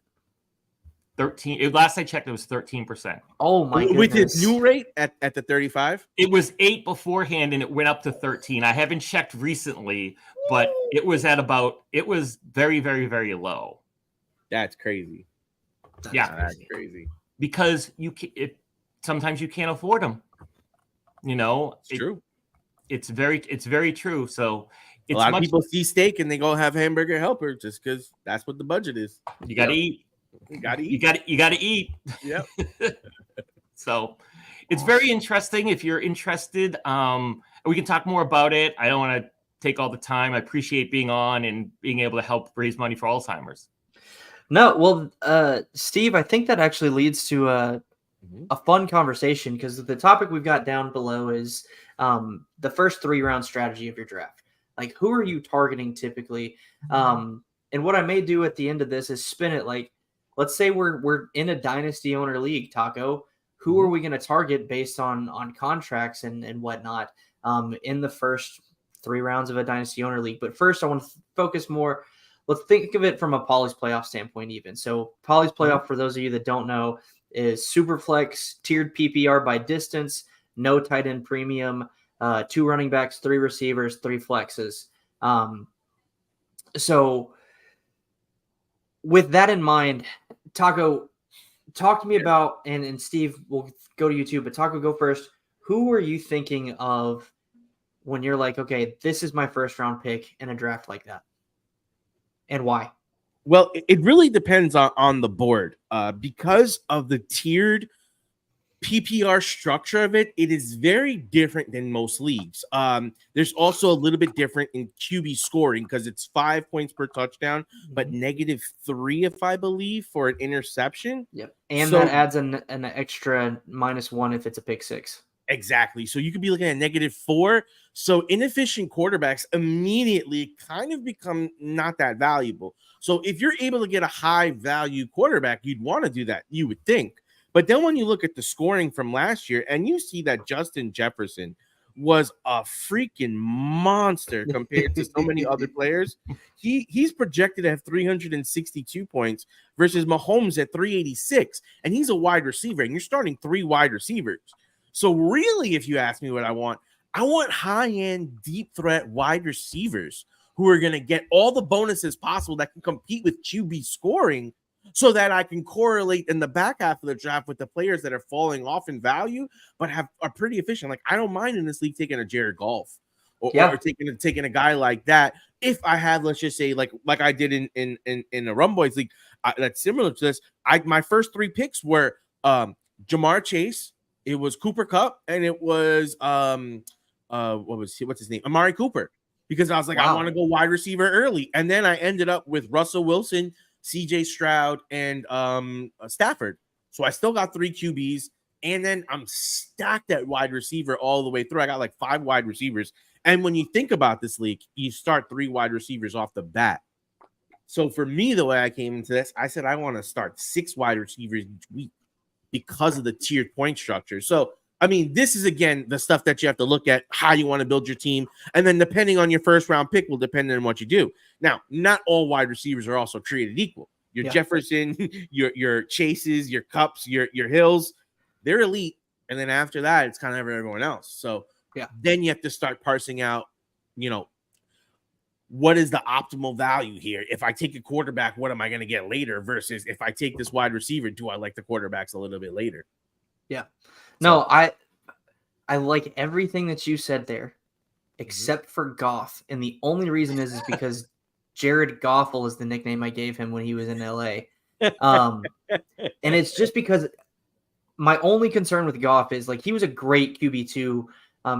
13. Last I checked, it was 13%. Oh my goodness! With his new rate at the 35, it was 8 beforehand, and it went up to 13. I haven't checked recently, but it was very, very, very low. That's crazy. That's crazy. Because sometimes you can't afford them. It's true. It's very true. So a lot of people see steak and they go have hamburger helper just because that's what the budget is. You got to eat. You got to eat. You got to eat. Yep. So it's very interesting. If you're interested, we can talk more about it. I don't want to take all the time. I appreciate being on and being able to help raise money for Alzheimer's. No, well, Steve, I think that actually leads to a fun conversation because the topic we've got down below is the first 3-round strategy of your draft. Like, who are you targeting typically? And what I may do at the end of this is spin it like, let's say we're in a dynasty owner league, Taco. Who are we going to target based on contracts and whatnot in the first 3 rounds of a dynasty owner league? But first, I want to focus more. Let's think of it from a Polly's playoff standpoint even. So Polly's playoff, for those of you that don't know, is super flex, tiered PPR by distance, no tight end premium, 2 running backs, 3 receivers, 3 flexes. So with that in mind, Taco, talk to me about, and Steve, we'll go to you too, but Taco, go first. Who are you thinking of when you're like, okay, this is my first round pick in a draft like that? And why? Well, it really depends on the board. Because of the tiered PPR structure of it, it is very different than most leagues. There's also a little bit different in QB scoring because it's 5 points per touchdown, but -3, if I believe, for an interception. Yep. And that adds an extra -1 if it's a pick 6. Exactly. So you could be looking at -4. So inefficient quarterbacks immediately kind of become not that valuable. So if you're able to get a high value quarterback, you'd want to do that, you would think. But then when you look at the scoring from last year and you see that Justin Jefferson was a freaking monster compared to so many other players. He's projected to have 362 points versus Mahomes at 386, and he's a wide receiver, and you're starting 3 wide receivers. So really, if you ask me what I want high-end, deep threat wide receivers who are going to get all the bonuses possible that can compete with QB scoring, so that I can correlate in the back half of the draft with the players that are falling off in value, but are pretty efficient. Like, I don't mind in this league taking a Jared Goff or taking a guy like that. If I have, let's just say, like I did in the Rum Boys league, that's similar to this. My first 3 picks were Jamar Chase, it was Cooper Kupp, and it was what's his name, Amari Cooper, because I was like, I want to go wide receiver early, and then I ended up with Russell Wilson, CJ Stroud, and Stafford. So I still got 3 QBs, and then I'm stacked at wide receiver all the way through. I got like 5 wide receivers. And when you think about this league, you start 3 wide receivers off the bat. So for me, the way I came into this, I said I want to start 6 wide receivers each week because of the tiered point structure. So I mean, this is, again, the stuff that you have to look at, how you want to build your team. And then depending on your first round pick will depend on what you do. Now, not all wide receivers are also created equal. Your Jefferson, your Chases, your Cups, your Hills, they're elite. And then after that, it's kind of everyone else. So then you have to start parsing out, what is the optimal value here? If I take a quarterback, what am I going to get later? Versus if I take this wide receiver, do I like the quarterbacks a little bit later? Yeah. No, I like everything that you said there, except for Goff. And the only reason is because Jared Goffle is the nickname I gave him when he was in LA. And it's just because my only concern with Goff is, like, he was a great QB2,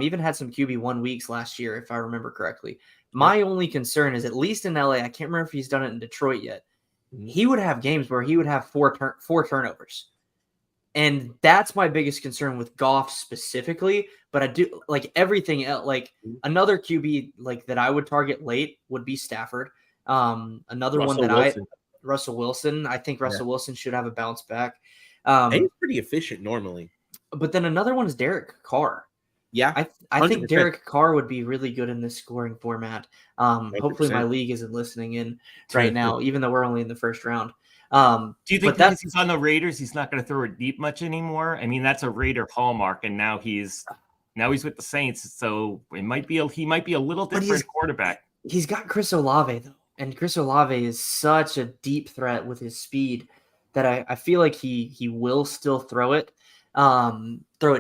even had some QB1 weeks last year, if I remember correctly. My only concern is, at least in LA, I can't remember if he's done it in Detroit yet, he would have games where he would have 4 turnovers. And that's my biggest concern with Goff specifically. But I do like everything else. Like, another QB like that I would target late would be Stafford. Another Russell one that Wilson. Russell Wilson. I think Russell Wilson should have a bounce back. He's pretty efficient normally. But then another one is Derek Carr. Yeah, I think Derek Carr would be really good in this scoring format. Hopefully my league isn't listening in right now, even though we're only in the first round. Do you think because he's on the Raiders, he's not going to throw it deep much anymore? I mean, that's a Raider hallmark, and now he's with the Saints, so he might be a little different quarterback. He's got Chris Olave though, and Chris Olave is such a deep threat with his speed that I feel like he will still throw it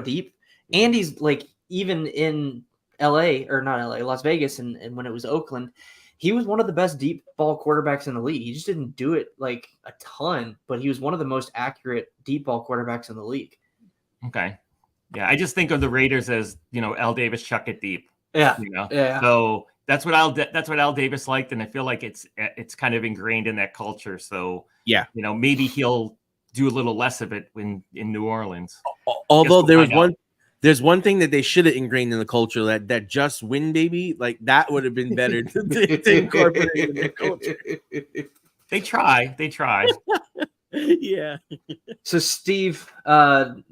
deep, and he's like, even in Las Vegas, and when it was Oakland, he was one of the best deep ball quarterbacks in the league. He just didn't do it like a ton, but he was one of the most accurate deep ball quarterbacks in the league. Okay. Yeah. I just think of the Raiders as, Al Davis, chuck it deep. Yeah. Yeah. So that's what Al Davis liked. And I feel like it's kind of ingrained in that culture. So maybe he'll do a little less of it in New Orleans. Although there's one thing that they should have ingrained in the culture, that just win, baby. Like, that would have been better to incorporate in the culture. They try. Yeah. So Steve, I'm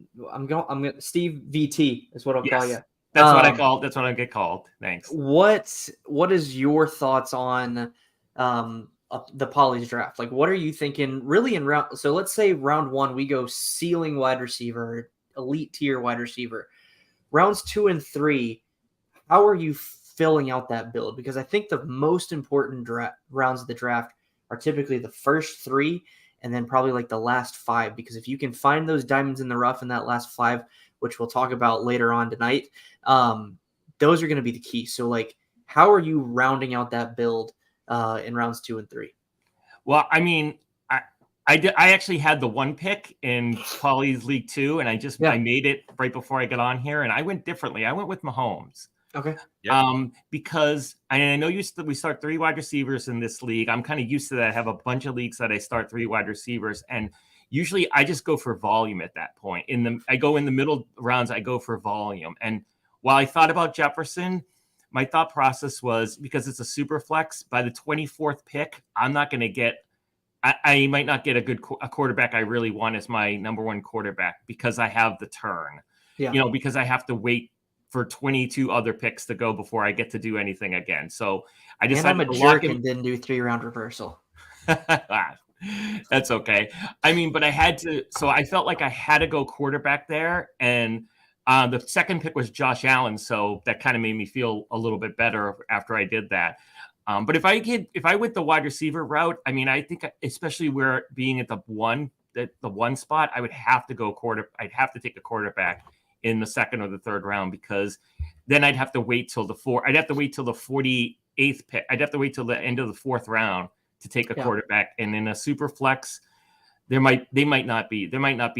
going Steve VT is what I'll call you. That's what I get called. Thanks. What is your thoughts on the Polly's draft? Like, what are you thinking really in round? So let's say round 1, we go ceiling wide receiver, elite tier wide receiver. Rounds 2 and 3, how are you filling out that build? Because I think the most important rounds of the draft are typically the first 3 and then probably like the last 5. Because if you can find those diamonds in the rough in that last 5, which we'll talk about later on tonight, those are going to be the key. So, like, how are you rounding out that build in rounds 2 and 3? Well, I mean, I actually had the 1 pick in Polly's League 2, and I made it right before I got on here, and I went differently. I went with Mahomes. Okay. Because I know we start 3 wide receivers in this league. I'm kind of used to that. I have a bunch of leagues that I start 3 wide receivers, and usually I just go for volume at that point. I go in the middle rounds, I go for volume. And while I thought about Jefferson, my thought process was, because it's a super flex, by the 24th pick, I'm not going to get I might not get a quarterback I really want as my number 1 quarterback, because I have the turn, because I have to wait for 22 other picks to go before I get to do anything again. So I And decided I'm a to lock jerk in. and didn't do 3-round reversal. That's okay. I mean, but I had to. So I felt like I had to go quarterback there, and the second pick was Josh Allen. So that kind of made me feel a little bit better after I did that. But if I went the wide receiver route, I mean, I think especially where being at the one spot, I would have to go I'd have to take a quarterback in the second or the third round, because then I'd have to wait till I'd have to wait till the 48th pick. I'd have to wait till the end of the fourth round to take a quarterback. And in a super flex, there might not be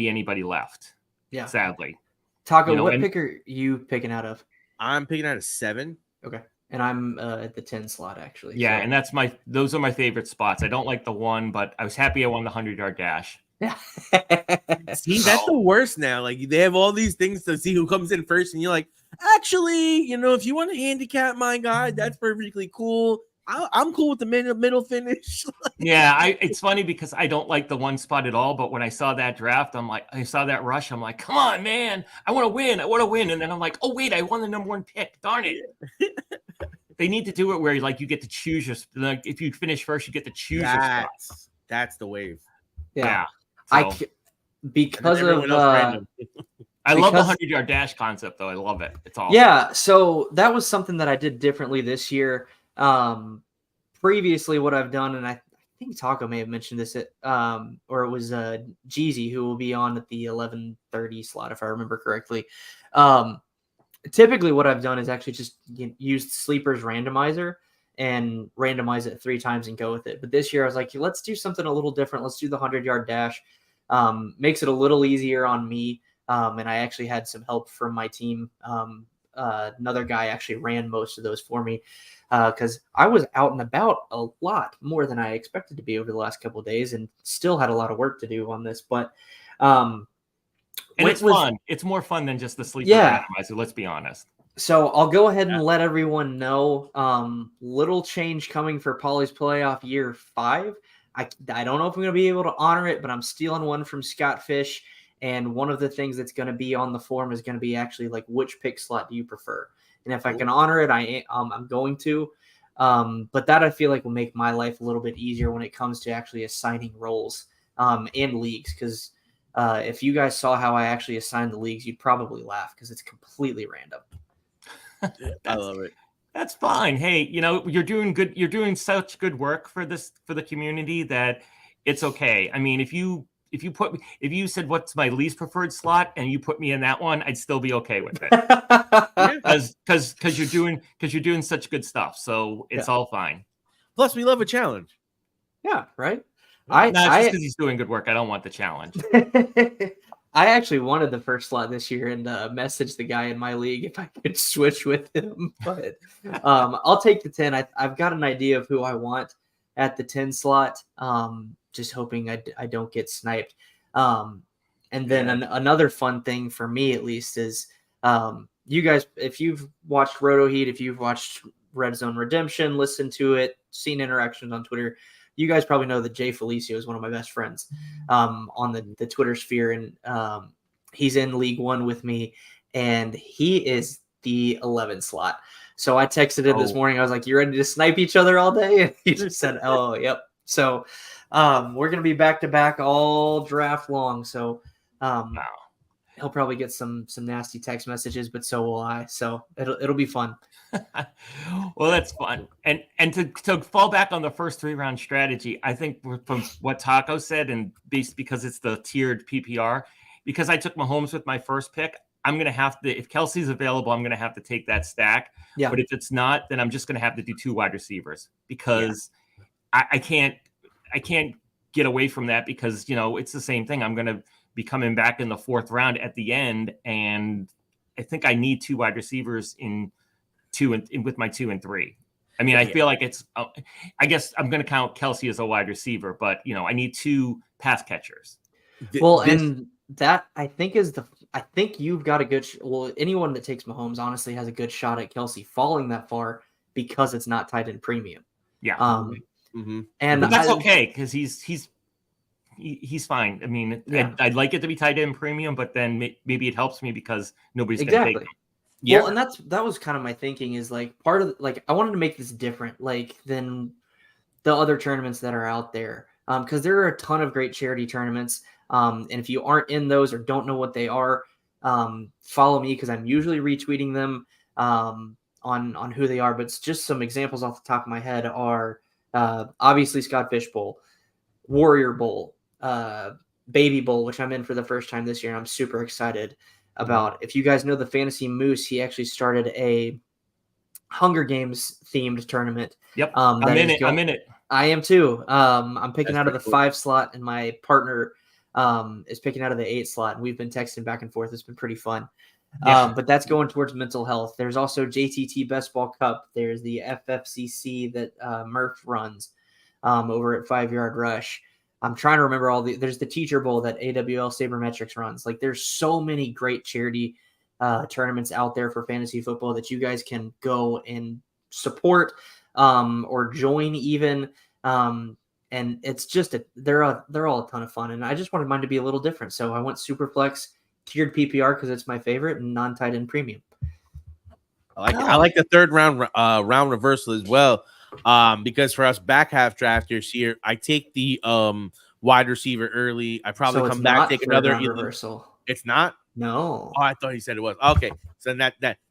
anybody left. Yeah. Sadly. Taco, what pick are you picking out of? I'm picking out a 7. Okay. And I'm at the 10 slot, actually. Yeah, so. and those are my favorite spots. I don't like the 1, but I was happy I won the 100-yard dash. Yeah. See, that's the worst now. Like, they have all these things to see who comes in first, and you're like, actually, if you want to handicap my guy, that's perfectly cool. I'm cool with the middle finish. Yeah, it's funny because I don't like the 1 spot at all. But when I saw that draft, I saw that rush. I'm like, come on, man, I want to win. And then I'm like, oh wait, I won the number 1 pick. Darn it. They need to do it where you get to choose if you finish first, you get to choose your spot. That's the wave. Yeah. So, because of I love the 100-yard dash concept, though. I love it. It's awesome. Yeah, so that was something that I did differently this year. Previously, what I've done, and I think Taco may have mentioned this, or it was Jeezy, who will be on at the 11:30 slot, if I remember correctly. Typically, what I've done is actually just used Sleeper's randomizer and randomize it 3 times and go with it. But this year, I was like, let's do something a little different. Let's do the 100-yard dash. Makes it a little easier on me. And I actually had some help from my team. Another guy actually ran most of those for me because I was out and about a lot more than I expected to be over the last couple of days, and still had a lot of work to do on this. But and it's fun. It's more fun than just the sleeper randomizer. Let's be honest. So I'll go ahead and let everyone know. Little change coming for Poly's playoff year 5. I don't know if I'm going to be able to honor it, but I'm stealing one from Scott Fish. And one of the things that's going to be on the form is going to be actually like, which pick slot do you prefer? And if I can honor it, I'm going to. But that I feel like will make my life a little bit easier when it comes to actually assigning roles and leagues. Because if you guys saw how I actually assigned the leagues, you'd probably laugh because it's completely random. I love it. That's fine. Hey, you're doing good. You're doing such good work for the community that it's okay. I mean, if you said what's my least preferred slot and you put me in that one, I'd still be okay with it. Because you're doing such good stuff. So it's all fine. Plus, we love a challenge. Yeah, right. Not just because he's doing good work. I don't want the challenge. I actually wanted the first slot this year and messaged the guy in my league if I could switch with him. But I'll take the 10. I've got an idea of who I want at the 10 slot. Just hoping I don't get sniped. And then another fun thing for me, at least, is you guys, if you've watched Roto Heat, if you've watched Red Zone Redemption, listened to it, seen interactions on Twitter, you guys probably know that Jay Felicio is one of my best friends on the Twitter sphere. And he's in League One with me, and he is the 11 slot. So I texted him this morning. I was like, you ready to snipe each other all day? And he just said, oh, yep. So we're going to be back-to-back all draft long. So he'll probably get some nasty text messages, but so will I. So it'll be fun. Well, that's fun. And to fall back on the first 3-round strategy, I think from what Taco said, and because it's the tiered PPR, because I took Mahomes with my first pick, I'm going to have to, if Kelsey's available, I'm going to have to take that stack. Yeah. But if it's not, then I'm just going to have to do 2 wide receivers because I can't get away from that because, it's the same thing. I'm going to be coming back in the 4th round at the end. And I think I need 2 wide receivers with my 2 and 3. I mean, I feel like it's, I guess I'm going to count Kelsey as a wide receiver, but I need 2 pass catchers. Well, and that I think I think you've got a good, anyone that takes Mahomes honestly has a good shot at Kelsey falling that far because it's not tight end premium. Yeah. And but that's okay because he's fine. I mean, I'd like it to be tight end premium, but then maybe it helps me because nobody's going to take him. Yeah. Well, and that was kind of my thinking is like part of like I wanted to make this different like than the other tournaments that are out there because there are a ton of great charity tournaments. And if you aren't in those or don't know what they are, follow me because I'm usually retweeting them on who they are. But it's just some examples off the top of my head are obviously Scott Fish Bowl, Warrior Bowl, Baby Bowl, which I'm in for the first time this year. And I'm super excited about. If you guys know the Fantasy Moose, he actually started a Hunger Games themed tournament. Yep. I'm in it. I am too. I'm picking That's out of the pretty cool. 5 slot, and my partner is picking out of the 8 slot. And we've been texting back and forth. It's been pretty fun. Yeah. But that's going towards mental health. There's also JTT Best Ball Cup. There's the FFCC that Murph runs over at 5 Yard Rush. I'm trying to remember there's the Teacher Bowl that AWL Sabermetrics runs. Like there's so many great charity tournaments out there for fantasy football that you guys can go and support or join even. And it's just they're all a ton of fun. And I just wanted mine to be a little different. So I went Superflex tiered PPR because it's my favorite and non-tight end premium. I like the third round reversal as well. Because for us back half drafters here, I take the wide receiver early. I probably So come it's back, not take third another round reversal. It's not. No. Oh, I thought he said it was. Okay, so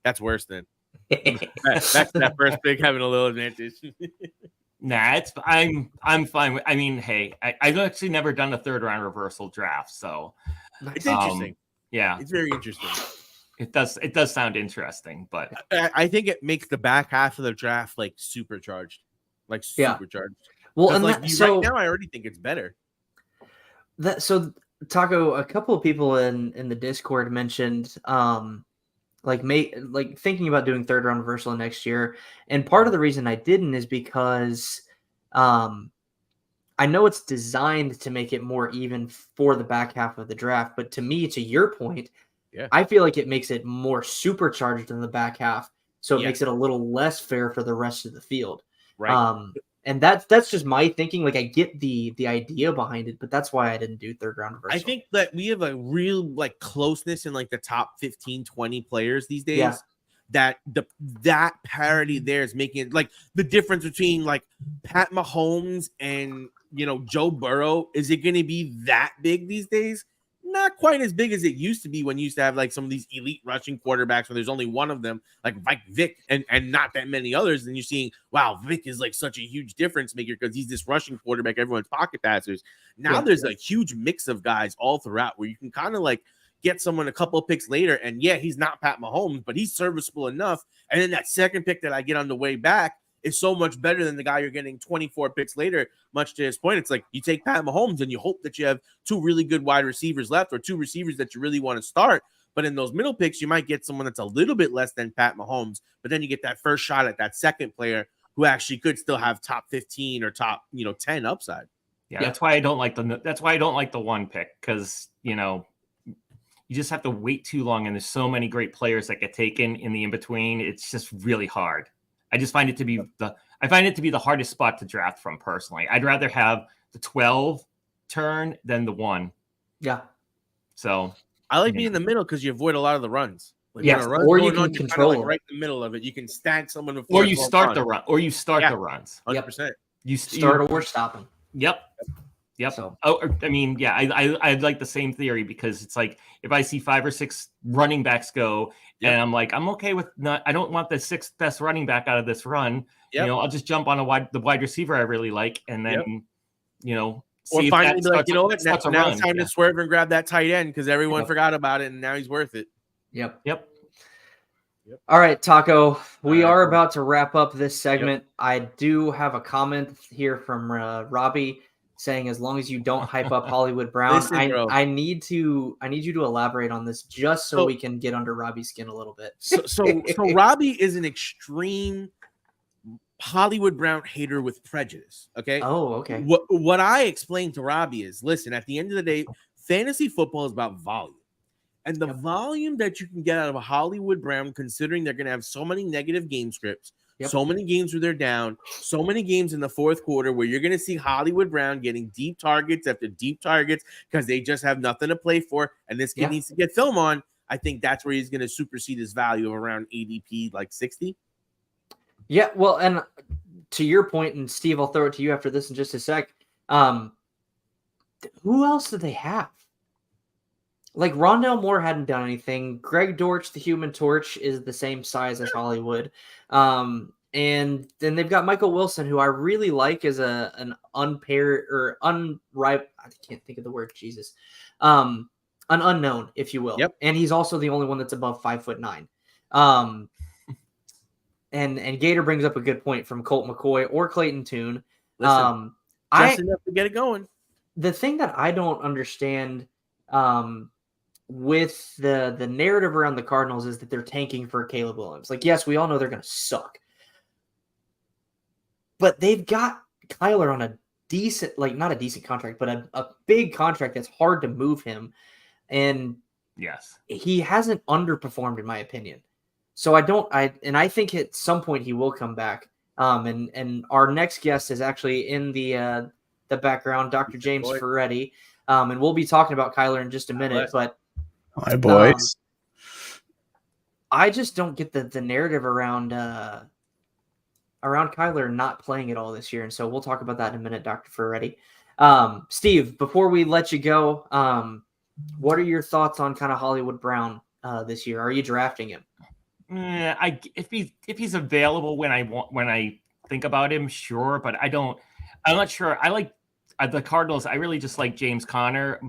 that's worse then. That's that first pick having a little advantage. Nah, I'm fine with. I mean, hey, I've actually never done a third round reversal draft, so It's interesting. Yeah, It's very interesting. it does sound interesting, but I think it makes the back half of the draft like supercharged, Yeah. supercharged. Well, 'Cause, and like right now, I already think it's better. Taco, a couple of people in the Discord mentioned thinking about doing third round reversal next year. And part of the reason I didn't is because I know it's designed to make it more even for the back half of the draft. But to me, to your point, Yeah. I feel like it makes it more supercharged in the back half. So it Yeah. makes it a little less fair for the rest of the field. Right. And that's just my thinking. Like I get the idea behind it, but that's why I didn't do third round reversal. I think that we have a real like closeness in like the top 15, 20 players these days. Yeah. That parity there is making it like the difference between like Pat Mahomes and Joe Burrow. Is it going to be that big these days? Not quite as big as it used to be when you used to have like some of these elite rushing quarterbacks where there's only one of them, like Vic, and not that many others. And you're seeing, wow, Vic is like such a huge difference maker because he's this rushing quarterback, everyone's pocket passers. Now there's a huge mix of guys all throughout where you can kind of like get someone a couple of picks later, and yeah, he's not Pat Mahomes, but he's serviceable enough. And then that second pick that I get on the way back is so much better than the guy you're getting 24 picks later. Much to his point, it's like you take Pat Mahomes and you hope that you have 2 really good wide receivers left or 2 receivers that you really want to start. But in those middle picks, you might get someone that's a little bit less than Pat Mahomes, but then you get that first shot at that second player who actually could still have top 15 or top 10 upside. Yeah, that's why I don't like the one pick, because you just have to wait too long, and there's so many great players that get taken in the in between. It's just really hard. I just find it to be the hardest spot to draft from personally. I'd rather have the 12 turn than the 1. Yeah. So I like being in the middle because you avoid a lot of the runs. Like yes, or you can control right in the middle of it. You can stack someone before, or you start the run, or you start the runs. 100%. You start or stop them. Yep. So. I mean, yeah, I like the same theory because it's like if I see 5 or 6 running backs go, and I'm like, I'm okay with not. I don't want the 6th best running back out of this run. I'll just jump on the wide receiver I really like, and then or finally be like, now it's time to swerve and grab that tight end because everyone forgot about it, and now he's worth it. Yep. All right, Taco, we are about to wrap up this segment. I do have a comment here from Robbie saying, as long as you don't hype up Hollywood Brown, Listen, I need you to elaborate on this just so we can get under Robbie's skin a little bit. So Robbie is an extreme Hollywood Brown hater with prejudice. Okay. Oh, okay. What I explained to Robbie is, listen, at the end of the day, fantasy football is about volume. And the volume that you can get out of a Hollywood Brown, considering they're going to have so many negative game scripts, so many games where they're down, so many games in the fourth quarter where you're going to see Hollywood Brown getting deep targets after deep targets because they just have nothing to play for, and this kid needs to get film on. I think that's where he's going to supersede his value of around ADP, like 60. Yeah, well, and to your point, and Steve, I'll throw it to you after this in just a sec. Who else do they have? Like Rondell Moore hadn't done anything. Greg Dortch, the Human Torch, is the same size as Hollywood. And then they've got Michael Wilson, who I really like as an unpaired or unripe. I can't think of the word. Jesus, an unknown, if you will. Yep. And he's also the only one that's above 5'9". And Gator brings up a good point from Colt McCoy or Clayton Tune. Listen, just enough to get it going. The thing that I don't understand with the narrative around the Cardinals is that they're tanking for Caleb Williams. Like, yes, we all know they're going to suck. But they've got Kyler on a decent, like not a decent contract, but a big contract that's hard to move him. And yes, he hasn't underperformed in my opinion. So I think at some point he will come back. And our next guest is actually in the background, Dr. James Ferretti. And we'll be talking about Kyler in just a minute, but hi boys. I just don't get the narrative around Kyler not playing at all this year. And so we'll talk about that in a minute, Dr. Ferretti. Steve, before we let you go, what are your thoughts on kind of Hollywood Brown this year? Are you drafting him? If he's available when I think about him, sure, but I'm not sure. I like the Cardinals. I really just like James Conner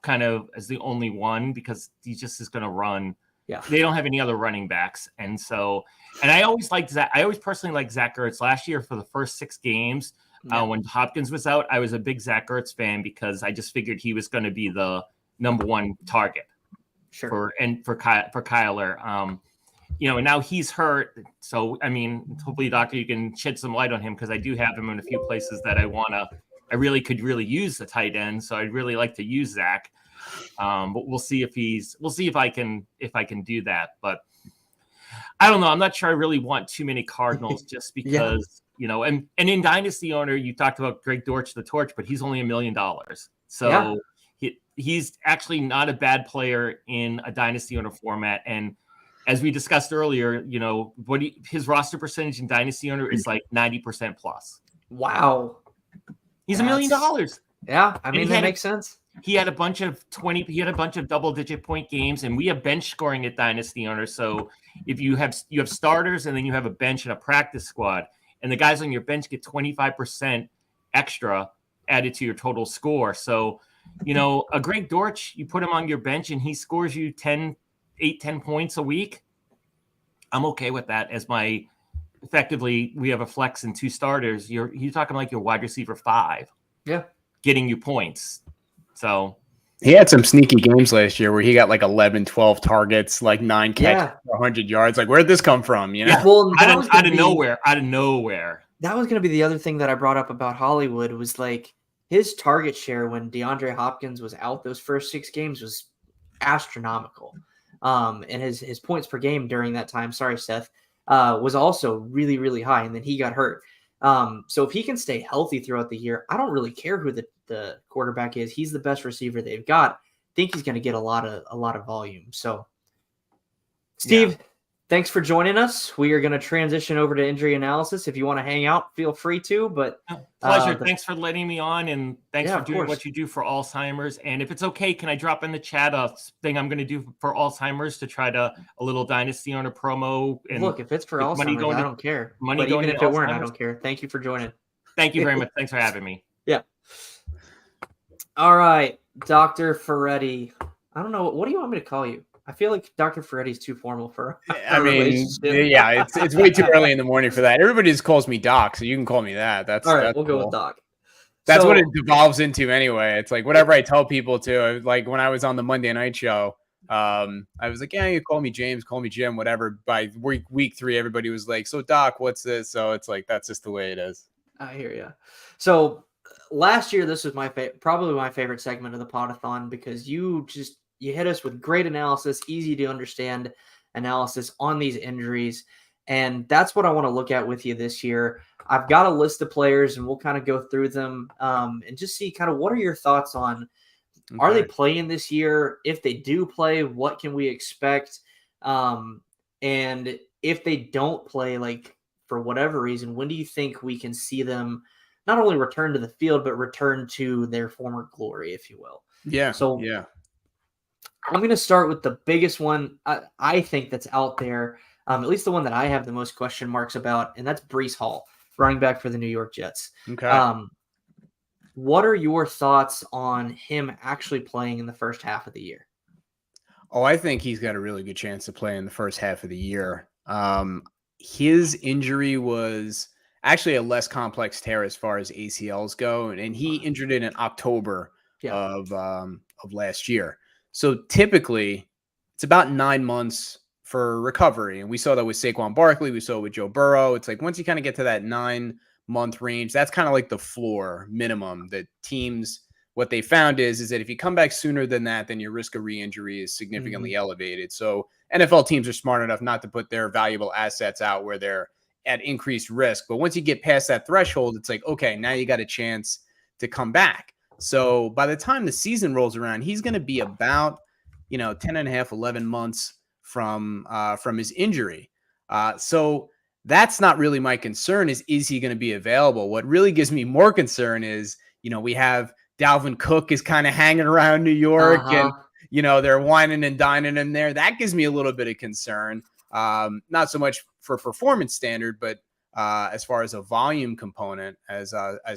kind of as the only one because he just is going to run. Yeah. They don't have any other running backs. And I always liked Zach. I always personally liked Zach Ertz last year for the first 6 games. When Hopkins was out, I was a big Zach Ertz fan because I just figured he was going to be the number 1 target for Kyler. And now he's hurt. So, I mean, hopefully, Doctor, you can shed some light on him because I do have him in a few places that I really could use the tight end. So I'd really like to use Zach. But we'll see if I can do that. But I don't know. I'm not sure I really want too many Cardinals just because, and in Dynasty Owner, you talked about Greg Dortch, the Torch, but he's only $1 million. So he's actually not a bad player in a Dynasty Owner format. And as we discussed earlier, his roster percentage in Dynasty Owner is like 90% plus. Wow. He's $1 million. Yeah. I mean, that makes sense. He had a bunch of double-digit point games, and we have bench scoring at Dynasty Owner. So if you have starters and then you have a bench and a practice squad, and the guys on your bench get 25% extra added to your total score. So, a Greg Dortch, you put him on your bench and he scores you 10 points a week. I'm okay with that as effectively we have a flex and 2 starters. You're talking like your wide receiver 5. Yeah. Getting you points. So he had some sneaky games last year where he got like 11, 12 targets, like 9 catches for 100 yards. Like, where'd this come from? Yeah. Well, out of nowhere. That was going to be the other thing that I brought up about Hollywood was like his target share when DeAndre Hopkins was out those first 6 games was astronomical. And his points per game during that time, sorry, Seth, was also really, really high. And then he got hurt. So if he can stay healthy throughout the year, I don't really care who the quarterback is. He's the best receiver they've got. I think he's going to get a lot of volume. So, Steve, thanks for joining us. We are going to transition over to injury analysis. If you want to hang out, feel free to. But pleasure. Thanks for letting me on, and thanks for doing what you do for Alzheimer's. And if it's okay, can I drop in the chat a thing I'm going to do for Alzheimer's to try a little Dynasty Owner promo? And look, if it's for Alzheimer's, I don't care. Money but going even if it weren't, I don't care. Thank you for joining. Thank you very much. Thanks for having me. Yeah. All right, Dr. Ferretti. I don't know. What do you want me to call you? I feel like Dr. Ferretti's too formal for it's way too early in the morning for that. Everybody just calls me Doc, so you can call me that. That's all right. That's we'll go with Doc. That's what it devolves into anyway. It's like whatever I tell people to. Like when I was on the Monday night show, I was like, yeah, you call me James, call me Jim, whatever. By week 3, everybody was like, so Doc, what's this? So it's like that's just the way it is. I hear you. So last year, this was probably my favorite segment of the Podathon because you hit us with great analysis, easy to understand analysis on these injuries. And that's what I want to look at with you this year. I've got a list of players and we'll kind of go through them and just see kind of what are your thoughts on Are they Okay. playing this year? If they do play, what can we expect? And if they don't play, like for whatever reason, when do you think we can see them not only return to the field, but return to their former glory, if you will? Yeah. So Yeah. I'm going to start with the biggest one I think that's out there, at least the one that I have the most question marks about, and that's Breece Hall, running back for the New York Jets. Okay. What are your thoughts on him actually playing in the first half of the year? Oh, I think he's got a really good chance to play in the first half of the year. His injury was actually a less complex tear as far as ACLs go, and he injured it in October Yeah. of last year. So typically, it's about 9 months for recovery, and we saw that with Saquon Barkley. We saw it with Joe Burrow. It's like once you kind of get to that 9-month range, that's kind of like the floor minimum that teams. What they found is that if you come back sooner than that, then your risk of re-injury is significantly elevated. So NFL teams are smart enough not to put their valuable assets out where they're at increased risk. But once you get past that threshold, it's like, okay, now you got a chance to come back. So by the time the season rolls around, he's going to be about, 10 and a half, 11 months from his injury. So that's not really my concern is he going to be available? What really gives me more concern is, we have Dalvin Cook is kind of hanging around New York and, they're whining and dining him there. That gives me a little bit of concern. Not so much for performance standard, but as far as a volume component, as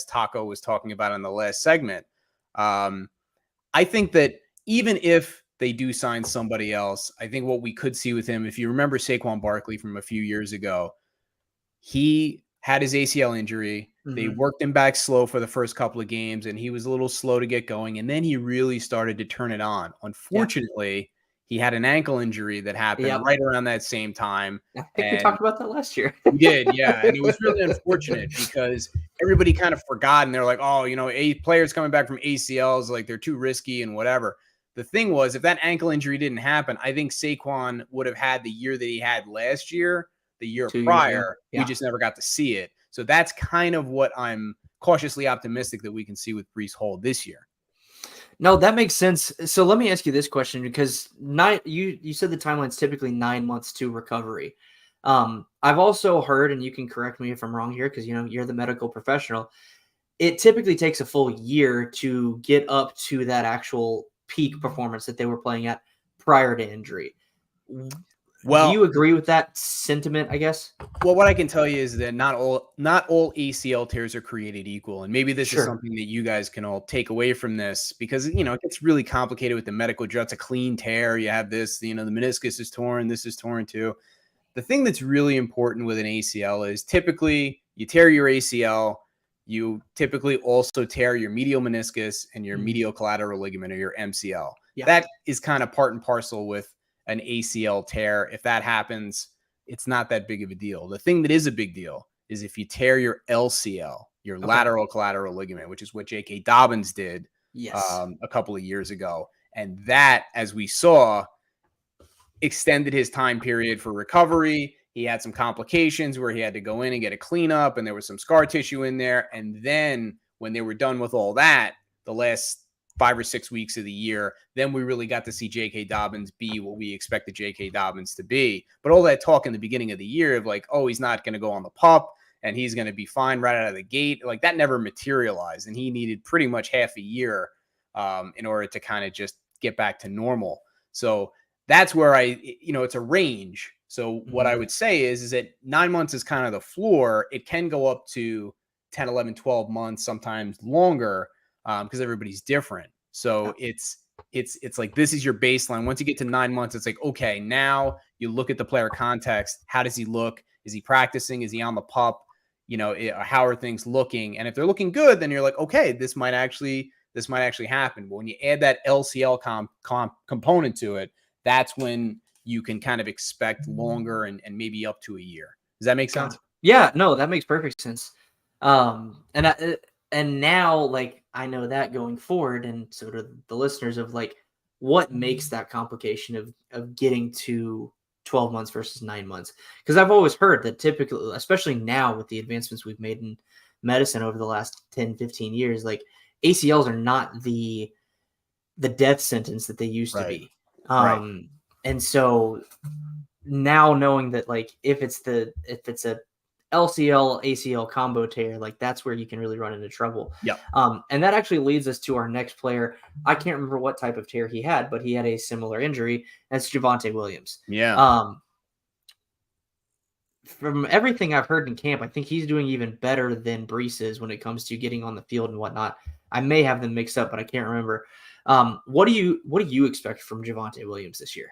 Taco was talking about in the last segment. I think that even if they do sign somebody else, I think what we could see with him, if you remember Saquon Barkley from a few years ago, he had his ACL injury. They worked him back slow for the first couple of games, and he was a little slow to get going. And then he really started to turn it on. Unfortunately, he had an ankle injury that happened right around that same time. I think we talked about that last year. We did, yeah. And it was really unfortunate because everybody kind of forgot, and they're like, oh, players coming back from ACLs, like they're too risky and whatever. The thing was, if that ankle injury didn't happen, I think Saquon would have had the year that he had last year, the year prior. We just never got to see it. So that's kind of what I'm cautiously optimistic that we can see with Breece Hall this year. No, that makes sense. So let me ask you this question, because you said the timeline's typically 9 months to recovery. I've also heard, and you can correct me if I'm wrong here, because you're the medical professional. It typically takes a full year to get up to that actual peak performance that they were playing at prior to injury. Well, do you agree with that sentiment, I guess? Well, what I can tell you is that not all ACL tears are created equal. And maybe this is something that you guys can all take away from this, because, it gets really complicated with the medical drill. It's a clean tear. You have this, the meniscus is torn. This is torn too. The thing that's really important with an ACL is typically you tear your ACL. You typically also tear your medial meniscus and your medial collateral ligament, or your MCL. Yeah. That is kind of part and parcel with an ACL tear. If that happens, it's not that big of a deal. The thing that is a big deal is if you tear your LCL, your lateral collateral ligament, which is what J.K. Dobbins did a couple of years ago. And that, as we saw, extended his time period for recovery. He had some complications where he had to go in and get a cleanup, and there was some scar tissue in there. And then when they were done with all that, the last 5 or 6 weeks of the year, then we really got to see J.K. Dobbins be what we expected J.K. Dobbins to be. But all that talk in the beginning of the year of like, oh, he's not going to go on the pup and he's going to be fine right out of the gate, like that never materialized. And he needed pretty much half a year in order to kind of just get back to normal. So that's where it's a range. So what I would say is that 9 months is kind of the floor. It can go up to 10, 11, 12 months, sometimes longer, because everybody's different. So it's like, this is your baseline. Once you get to 9 months, it's like, okay, now you look at the player context. How does he look? Is he practicing? Is he on the pup? How are things looking? And if they're looking good, then you're like, okay, this might actually happen. But when you add that LCL component to it, that's when you can kind of expect longer and maybe up to a year. Does that make sense? Yeah, no, that makes perfect sense. And now, like, I know that going forward, and so do the listeners, of like what makes that complication of getting to 12 months versus 9 months. Because I've always heard that typically, especially now with the advancements we've made in medicine over the last 10, 15 years, like ACLs are not the the death sentence that they used to Right. be. And so now knowing that, like, if it's a LCL ACL combo tear, like that's where you can really run into trouble. Yeah. And that actually leads us to our next player. I can't remember what type of tear he had, but he had a similar injury. That's Javonte Williams. Yeah. From everything I've heard in camp, I think he's doing even better than Brees is when it comes to getting on the field and whatnot. I may have them mixed up, but I can't remember. What do you expect from Javonte Williams this year?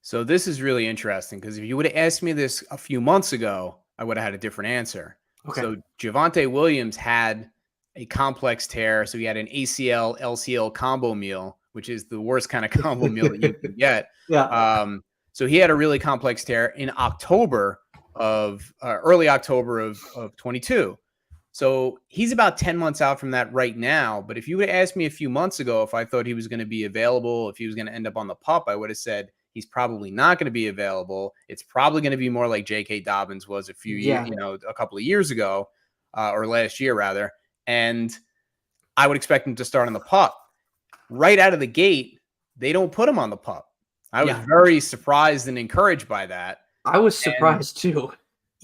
So this is really interesting because if you would have asked me this a few months ago, I would have had a different answer. Okay. So Javonte Williams had a complex tear. So he had an ACL, LCL combo meal, which is the worst kind of combo meal that you can get. Yeah. So he had a really complex tear in October of early October of 22. So he's about 10 months out from that right now. But if you would have asked me a few months ago if I thought he was going to be available, if he was going to end up on the PUP, I would have said he's probably not going to be available. It's probably going to be more like J.K. Dobbins was a few years, a couple of years ago, or last year rather. And I would expect him to start on the PUP. Right out of the gate, they don't put him on the PUP. I was very surprised and encouraged by that. I was surprised too.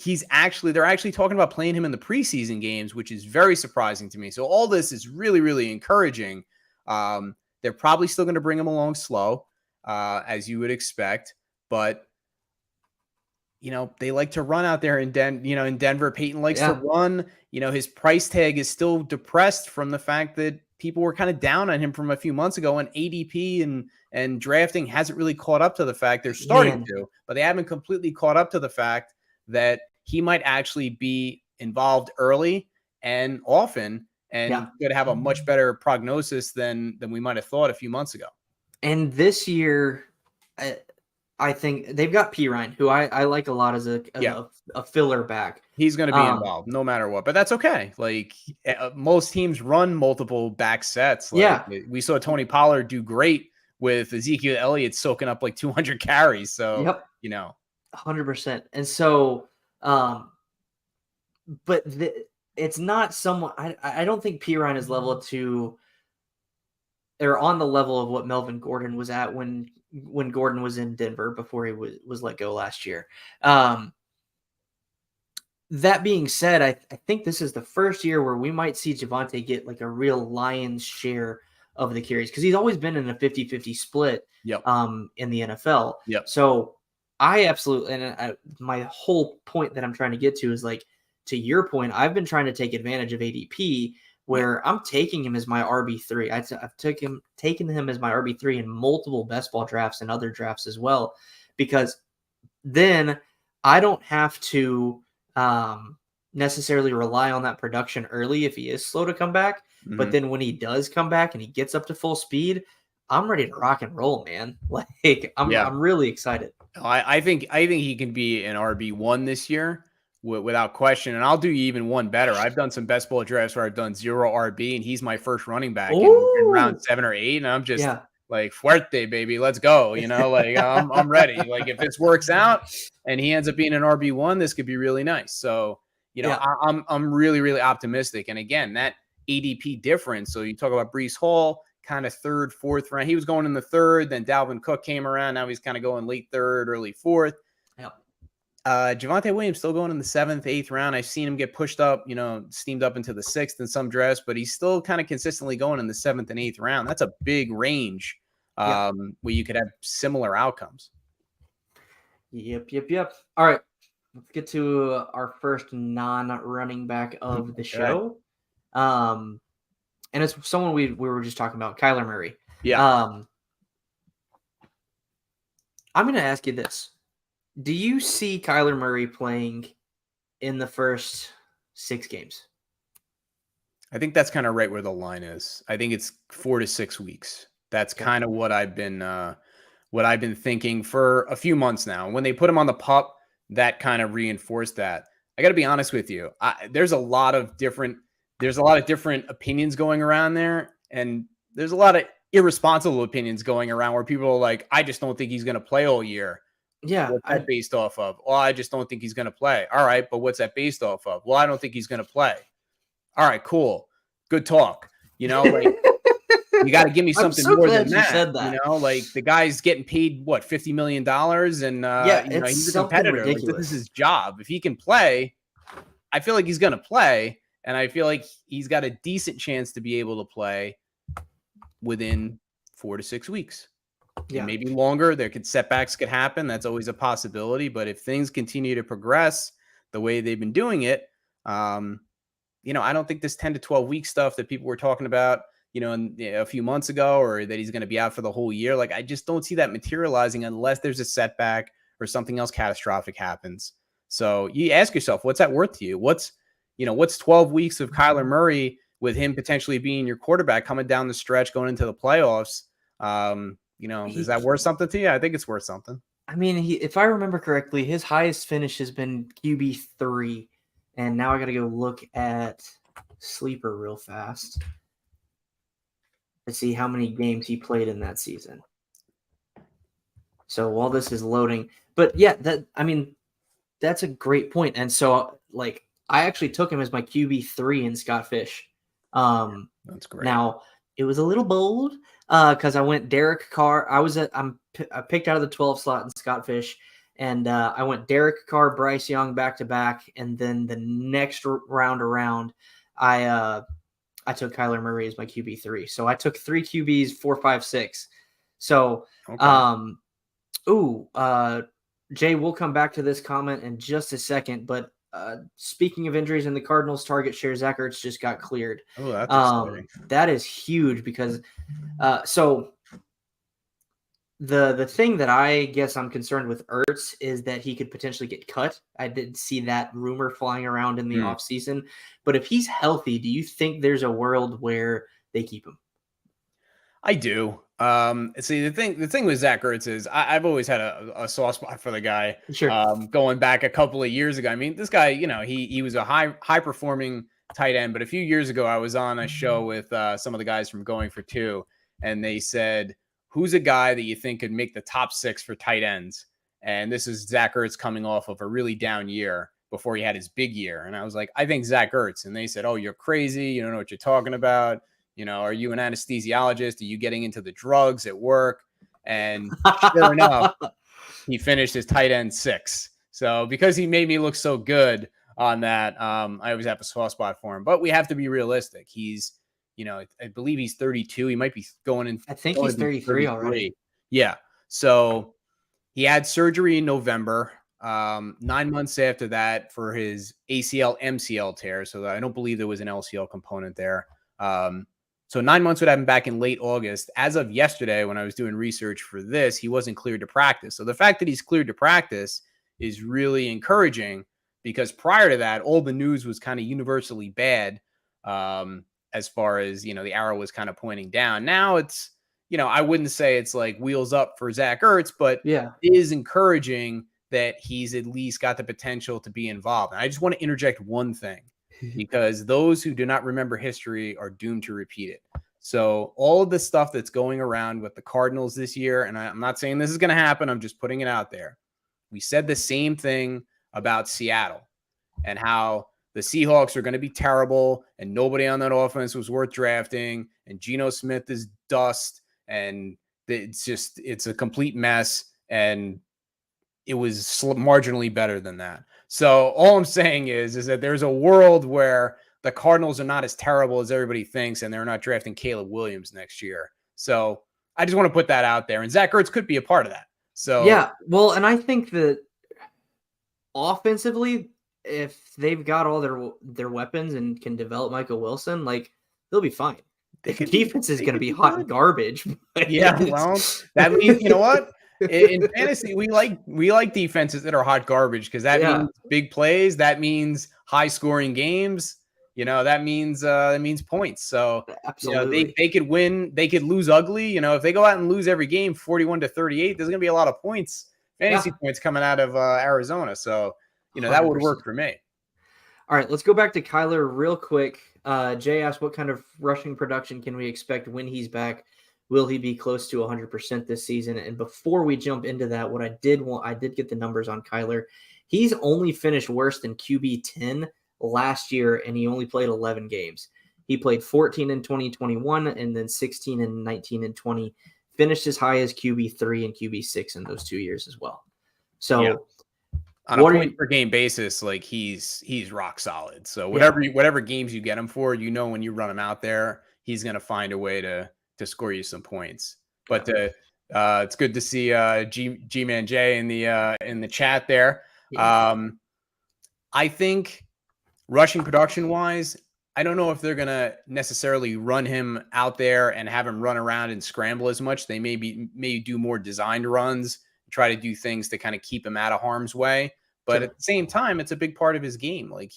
They're actually talking about playing him in the preseason games, which is very surprising to me. So all this is really, really encouraging. They're probably still going to bring him along slow, as you would expect, but they like to run out there in Denver. Peyton likes to run. His price tag is still depressed from the fact that people were kind of down on him from a few months ago, and ADP and drafting hasn't really caught up to the fact they're starting to, but they haven't completely caught up to the fact that he might actually be involved early and often and could have a much better prognosis than we might have thought a few months ago. And this year, I think they've got Pirine, who I like a lot as a filler back. He's going to be involved no matter what, but that's okay. Like most teams run multiple back sets. We saw Tony Pollard do great with Ezekiel Elliott soaking up like 200 carries. So, 100%. And so, but it's not someone, I don't think Pirine is level to, or on the level of what Melvin Gordon was at when Gordon was in Denver before he was let go last year. That being said, I think this is the first year where we might see Javonte get like a real lion's share of the carries, because he's always been in a 50-50 split in the NFL. So I absolutely, and my whole point that I'm trying to get to is, like, to your point, I've been trying to take advantage of ADP, where I'm taking him as my RB3. I've taken him as my RB3 in multiple best ball drafts and other drafts as well, because then I don't have to necessarily rely on that production early if he is slow to come back. But then when he does come back and he gets up to full speed, I'm ready to rock and roll, man. Like I'm really excited. I think he can be an RB1 this year without question. And I'll do even one better. I've done some best ball drafts where I've done 0 RB, and he's my first running back in round 7 or 8. And I'm just like, fuerte, baby, let's go. Like I'm ready. Like if this works out and he ends up being an RB1, this could be really nice. So, I'm really, really optimistic. And again, that ADP difference. So you talk about Brees Hall, kind of 3rd, 4th round. He was going in the 3rd. Then Dalvin Cook came around. Now he's kind of going late 3rd, early 4th. Javonte Williams still going in the 7th, 8th round. I've seen him get pushed up, steamed up into the 6th in some drafts, but he's still kind of consistently going in the 7th and 8th round. That's a big range where you could have similar outcomes. Yep. All right. Let's get to our first non-running back of the show. And it's someone we were just talking about, Kyler Murray. I'm going to ask you this. Do you see Kyler Murray playing in the first 6 games? I think that's kind of right where the line is. I think it's 4 to 6 weeks. That's kind of what I've been thinking for a few months now. When they put him on the PUP, that kind of reinforced that. I got to be honest with you. There's a lot of different opinions going around there, and there's a lot of irresponsible opinions going around where people are like, I just don't think he's going to play all year. What's that based off of? Well, I just don't think he's going to play. All right, but what's that based off of? Well, I don't think he's going to play. All right, cool. Good talk. Like You got to give me I'm something so more glad than you that. said that. You know, like the guy's getting paid what, $50 million, and Yeah, you know, it's he's a something competitor. Like, this ridiculous. is his job. If he can play, I feel like he's going to play, and I feel like he's got a decent chance to be able to play within 4 to 6 weeks. Yeah. Maybe longer. Setbacks could happen. That's always a possibility. But if things continue to progress the way they've been doing it, you know, I don't think this 10 to 12 week stuff that people were talking about, you know, a few months ago, or that he's going to be out for the whole year. Like, I just don't see that materializing unless there's a setback or something else catastrophic happens. So you ask yourself, what's that worth to you? What's 12 weeks of Kyler Murray with him potentially being your quarterback coming down the stretch, going into the playoffs? You know, is that worth something to you? I think it's worth something. I mean, if I remember correctly, his highest finish has been QB3. And now I got to go look at Sleeper real fast to see how many games he played in that season. So while this is loading, but yeah, that's a great point. And so, like, I actually took him as my QB3 in Scott Fish. That's great. Now, it was a little bold because I went Derek Carr. I picked out of the 12 slot in Scott Fish. And I went Derek Carr, Bryce Young back to back, and then the next round around, I took Kyler Murray as my QB3. So I took 3 QBs, 4, 5, 6. So, Jay, we'll come back to this comment in just a second. But speaking of injuries in the Cardinals, target share, Zach Ertz just got cleared. Oh, that's exciting. That is huge because The thing that I guess I'm concerned with Ertz is that he could potentially get cut. I did see that rumor flying around in the offseason. But if he's healthy, do you think there's a world where they keep him? I do. See, the thing with Zach Ertz is I've always had a soft spot for the guy. Sure. Going back a couple of years ago. I mean, this guy, you know, he was a high performing tight end. But a few years ago, I was on a show with some of the guys from Going for Two, and they said, who's a guy that you think could make the top 6 for tight ends? And this is Zach Ertz coming off of a really down year before he had his big year. And I was like, I think Zach Ertz. And they said, oh, you're crazy. You don't know what you're talking about. You know, are you an anesthesiologist? Are you getting into the drugs at work? And sure enough, he finished his tight end 6. So because he made me look so good on that, I always have a soft spot for him. But we have to be realistic. He's, you know, I believe he's 32. He might be going in. I think he's 33 already. Yeah. So he had surgery in November. 9 months after that for his ACL MCL tear. So I don't believe there was an LCL component there. So 9 months would have him back in late August. As of yesterday, when I was doing research for this, he wasn't cleared to practice. So the fact that he's cleared to practice is really encouraging because prior to that, all the news was kind of universally bad. As far as, you know, the arrow was kind of pointing down. Now it's, you know, I wouldn't say it's like wheels up for Zach Ertz, but yeah, it is encouraging that he's at least got the potential to be involved. And I just want to interject one thing because those who do not remember history are doomed to repeat it. So all of the stuff that's going around with the Cardinals this year, and I'm not saying this is going to happen, I'm just putting it out there. We said the same thing about Seattle and how the Seahawks are going to be terrible and nobody on that offense was worth drafting. And Geno Smith is dust. And it's a complete mess. And it was marginally better than that. So all I'm saying is that there's a world where the Cardinals are not as terrible as everybody thinks. And they're not drafting Caleb Williams next year. So I just want to put that out there. And Zach Ertz could be a part of that. So yeah, well, and I think that offensively, if they've got all their weapons and can develop Michael Wilson, like they'll be fine. The defense is going to be hot garbage. Yeah, well, that means, you know what? In fantasy, we like defenses that are hot garbage because that means big plays. That means high scoring games. You know, that means points. So absolutely, you know, they could win, they could lose ugly. You know, if they go out and lose every game 41-38, there's going to be a lot of points, fantasy points coming out of Arizona. So you know, 100%. That would work for me. All right, let's go back to Kyler real quick. Jay asked, what kind of rushing production can we expect when he's back? Will he be close to 100% this season? And before we jump into that, what I did get the numbers on Kyler. He's only finished worse than QB 10 last year, and he only played 11 games. He played 14 in 2021 and then 16 and 19 and 20. Finished as high as QB3 and QB6 in those 2 years as well. So Yeah. On a point per game basis, like he's rock solid. So whatever games you get him for, when you run him out there, he's going to find a way to score you some points. But it's good to see G-Man J in the chat there. Yeah. I think rushing production wise, I don't know if they're going to necessarily run him out there and have him run around and scramble as much. They may do more designed runs, try to do things to kind of keep him out of harm's way. But at the same time, it's a big part of his game. Like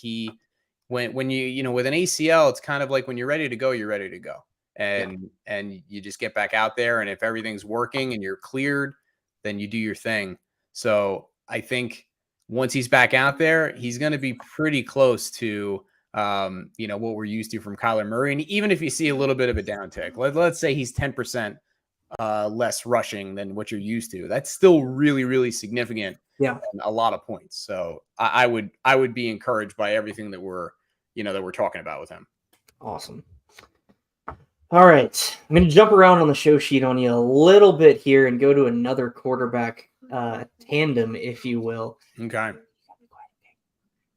when you with an ACL, it's kind of like when you're ready to go, you're ready to go. And you just get back out there. And if everything's working and you're cleared, then you do your thing. So I think once he's back out there, he's going to be pretty close to what we're used to from Kyler Murray. And even if you see a little bit of a downtick, let's say he's 10% less rushing than what you're used to. That's still really, really significant. Yeah. And a lot of points. So I would be encouraged by everything that we're talking about with him. Awesome. All right. I'm going to jump around on the show sheet on you a little bit here and go to another quarterback tandem, if you will. Okay.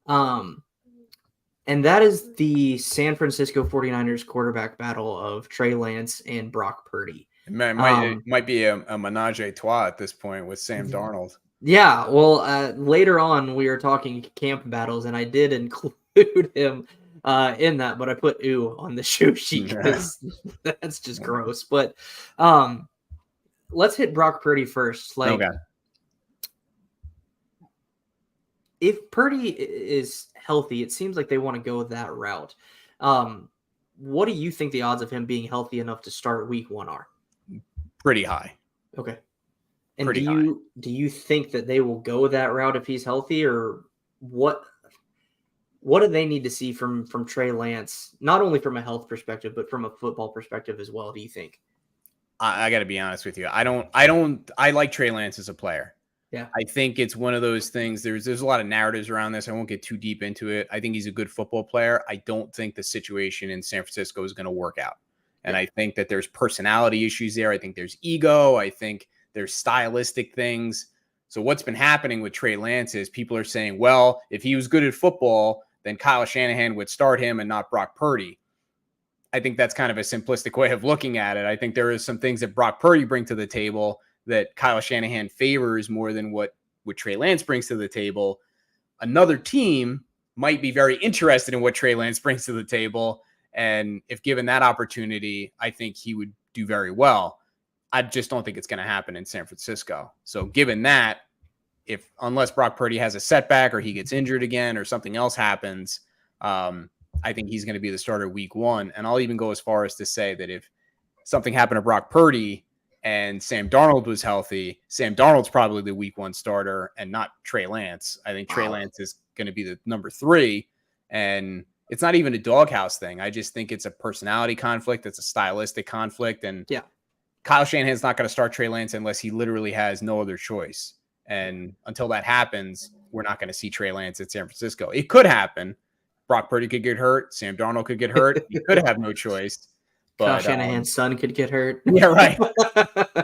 And that is the San Francisco 49ers quarterback battle of Trey Lance and Brock Purdy. It might be a menage a trois at this point with Sam Darnold. Yeah, well, later on we were talking camp battles, and I did include him in that, but I put "ooh" on the show sheet because that's just gross. But let's hit Brock Purdy first. Okay. If Purdy is healthy, it seems like they want to go that route. What do you think the odds of him being healthy enough to start week 1 are? Pretty high. Okay. And do you think that they will go that route if he's healthy, or what do they need to see from Trey Lance, not only from a health perspective, but from a football perspective as well, do you think? I got to be honest with you. I like Trey Lance as a player. Yeah. I think it's one of those things. There's a lot of narratives around this. I won't get too deep into it. I think he's a good football player. I don't think the situation in San Francisco is going to work out. And I think that there's personality issues there. I think there's ego. I think there's stylistic things. So what's been happening with Trey Lance is people are saying, well, if he was good at football, then Kyle Shanahan would start him and not Brock Purdy. I think that's kind of a simplistic way of looking at it. I think there is some things that Brock Purdy brings to the table that Kyle Shanahan favors more than what Trey Lance brings to the table. Another team might be very interested in what Trey Lance brings to the table. And if given that opportunity, I think he would do very well. I just don't think it's going to happen in San Francisco. So given that, unless Brock Purdy has a setback or he gets injured again or something else happens, I think he's going to be the starter week 1. And I'll even go as far as to say that if something happened to Brock Purdy and Sam Darnold was healthy, Sam Darnold's probably the week 1 starter and not Trey Lance. I think Trey Lance is going to be the number 3. And it's not even a doghouse thing. I just think it's a personality conflict. It's a stylistic conflict. And Kyle Shanahan's not going to start Trey Lance unless he literally has no other choice. And until that happens, we're not going to see Trey Lance at San Francisco. It could happen. Brock Purdy could get hurt. Sam Darnold could get hurt. He could have no choice. But Kyle Shanahan's son could get hurt. Yeah, right.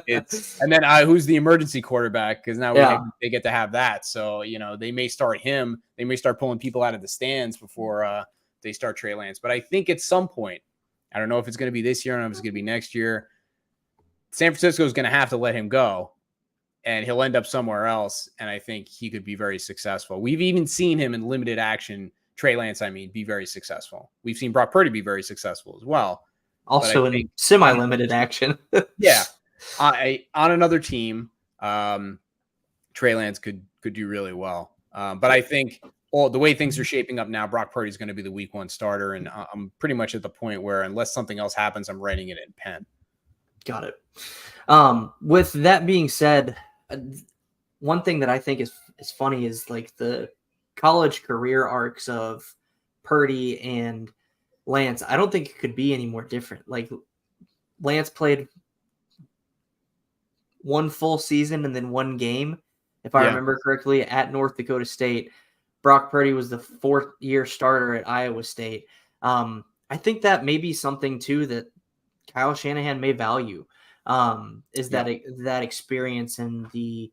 And then who's the emergency quarterback? Because now they get to have that. So, they may start him. They may start pulling people out of the stands before they start Trey Lance. But I think at some point, I don't know if it's going to be this year. I don't know if it's going to be next year. San Francisco is going to have to let him go. And he'll end up somewhere else. And I think he could be very successful. We've even seen him in limited action, Trey Lance, be very successful. We've seen Brock Purdy be very successful as well. Also in semi-limited action. Yeah. On another team, Trey Lance could do really well. But I think the way things are shaping up now, Brock Purdy is going to be the week 1 starter. And I'm pretty much at the point where unless something else happens, I'm writing it in pen. Got it. With that being said, one thing that I think is funny is like the college career arcs of Purdy and Lance. I don't think it could be any more different. Like Lance played 1 full season and then 1 game, if I remember correctly, at North Dakota State. Brock Purdy was the 4th-year starter at Iowa State. I think that may be something too that Kyle Shanahan may value, is that experience and the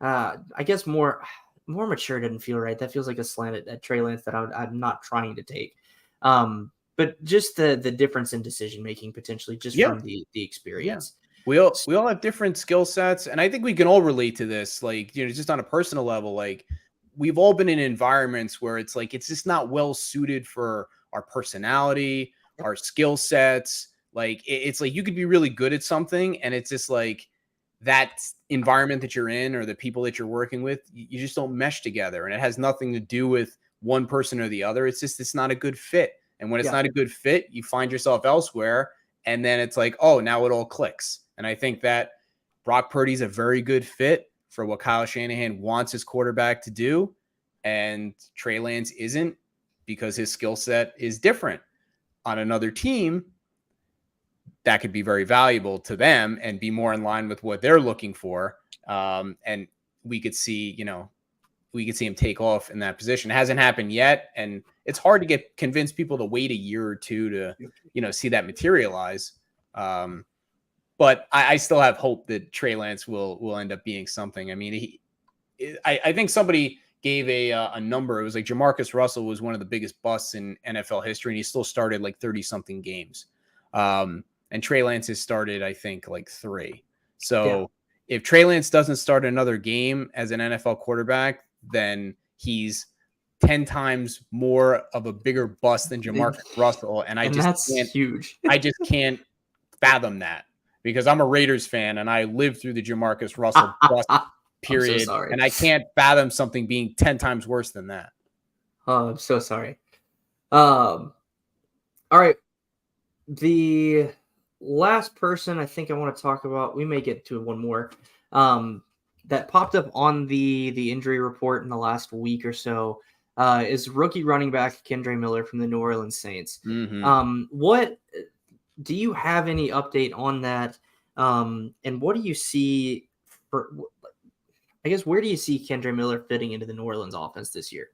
I guess more mature didn't feel right. That feels like a slant at Trey Lance that I'm not trying to take. But just the difference in decision making potentially just from the experience. We all have different skill sets, and I think we can all relate to this. Like, just on a personal level, like we've all been in environments where it's like it's just not well suited for our personality, our skill sets. Like it's like you could be really good at something, and it's just like that environment that you're in or the people that you're working with, you just don't mesh together, and it has nothing to do with one person or the other. It's not a good fit, and when it's not a good fit, you find yourself elsewhere, and then it's like, oh, now it all clicks. And I think that Brock Purdy's a very good fit for what Kyle Shanahan wants his quarterback to do. And Trey Lance isn't, because his skill set is different. On another team, that could be very valuable to them and be more in line with what they're looking for. And we could see him take off in that position. It hasn't happened yet. And it's hard to convince people to wait a year or two to, see that materialize. But I still have hope that Trey Lance will end up being something. I mean, I think somebody gave a number. It was like Jamarcus Russell was one of the biggest busts in NFL history, and he still started like 30-something games. And Trey Lance has started, I think, like 3. So if Trey Lance doesn't start another game as an NFL quarterback, then he's 10 times more of a bigger bust than Jamarcus Russell. And that's huge. I just can't fathom that, because I'm a Raiders fan and I lived through the Jamarcus Russell bust period. So and I can't fathom something being 10 times worse than that. Oh, I'm so sorry. All right. The last person I think I want to talk about, we may get to one more, that popped up on the injury report in the last week or so, is rookie running back Kendre Miller from the New Orleans Saints. Mm-hmm. What do you have any update on that? And what do you see for, I guess, where do you see Kendre Miller fitting into the New Orleans offense this year?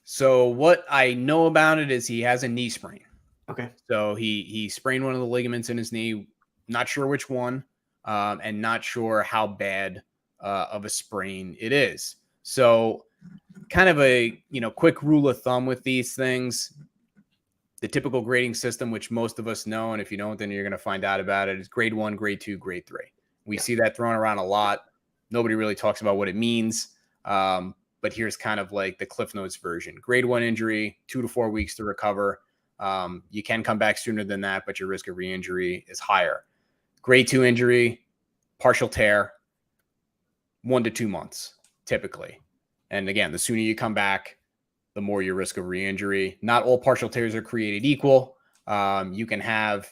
So what I know about it is he has a knee sprain. Okay. So he sprained one of the ligaments in his knee, not sure which one, and not sure how bad of a sprain it is. So kind of a, quick rule of thumb with these things. The typical grading system, which most of us know, and if you don't, then you're going to find out about it, is grade 1, grade 2, grade 3. We see that thrown around a lot. Nobody really talks about what it means. But here's kind of like the Cliff Notes version. Grade 1 injury, 2 to 4 weeks to recover. You can come back sooner than that, but your risk of re-injury is higher. Grade 2 injury, partial tear, 1 to 2 months, typically. And again, the sooner you come back, the more your risk of re-injury. Not all partial tears are created equal. You can have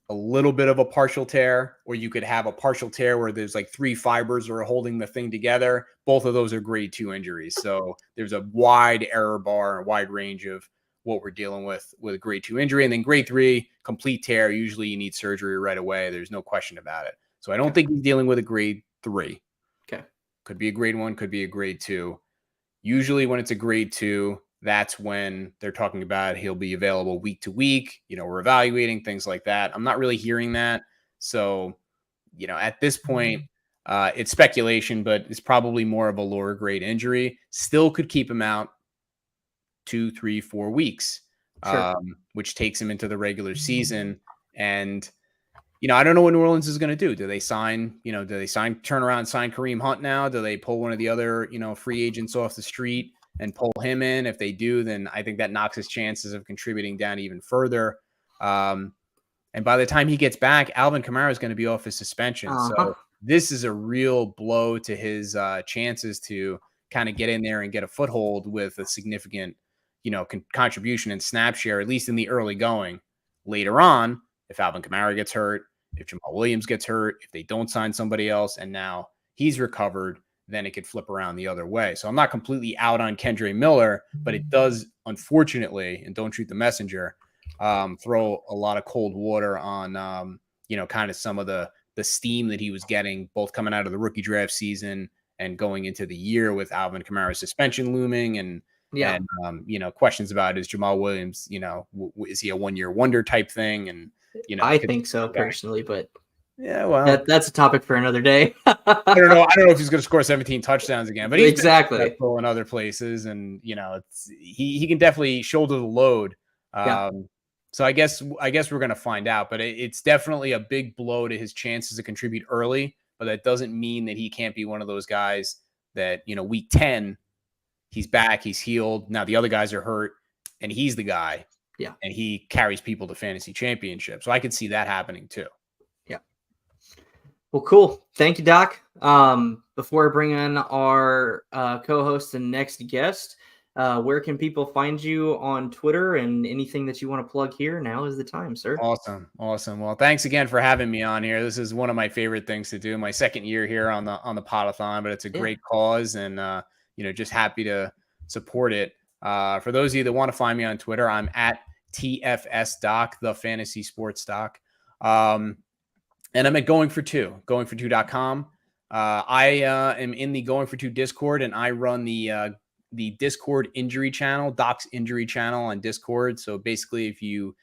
a little bit of a partial tear, or you could have a partial tear where there's like 3 fibers are holding the thing together. Both of those are grade 2 injuries. So there's a wide error bar, a wide range of what we're dealing with grade 2 injury. And then grade 3, complete tear. Usually you need surgery right away. There's no question about it. So I don't think he's dealing with a grade 3. Okay. Could be a grade 1, could be a grade 2. Usually when it's a grade 2, that's when they're talking about he'll be available week to week. We're evaluating things like that. I'm not really hearing that. So, at this point, it's speculation, but it's probably more of a lower grade injury. Still could keep him out 2, 3, 4 weeks, which takes him into the regular season. And, I don't know what New Orleans is going to do. Do they sign, turn around and sign Kareem Hunt now? Do they pull one of the other, free agents off the street and pull him in? If they do, then I think that knocks his chances of contributing down even further. And by the time he gets back, Alvin Kamara is going to be off his suspension. So this is a real blow to his chances to kind of get in there and get a foothold with a significant, contribution and snap share, at least in the early going. Later on, if Alvin Kamara gets hurt, if Jamal Williams gets hurt, if they don't sign somebody else, and now he's recovered, then it could flip around the other way. So I'm not completely out on Kendre Miller, but it does, unfortunately, and don't shoot the messenger, throw a lot of cold water on, kind of some of the steam that he was getting, both coming out of the rookie draft season and going into the year with Alvin Kamara's suspension looming. And, Yeah. And, questions about is Jamal Williams, is he a 1-year wonder type thing? And, I think so personally, but yeah, well, that's a topic for another day. I don't know if he's going to score 17 touchdowns again, but he's exactly in other places, and he can definitely shoulder the load. So I guess we're going to find out, but it's definitely a big blow to his chances to contribute early. But that doesn't mean that he can't be one of those guys that week 10 he's back, he's healed. Now the other guys are hurt, and he's the guy. Yeah, and he carries people to fantasy championship. So I could see that happening too. Yeah. Well, cool. Thank you, Doc. Before I bring in our co-host and next guest, where can people find you on Twitter and anything that you want to plug here? Now is the time, sir. Awesome. Well, thanks again for having me on here. This is one of my favorite things to do. My second year here on the Podathon, but it's a great cause, and just happy to support it. For those of you that want to find me on Twitter, I'm at TFSDoc, the fantasy sports doc. And I'm at goingfor2.com. I am in the Going for Two Discord, and I run the Discord injury channel, Doc's injury channel on Discord. So basically, if you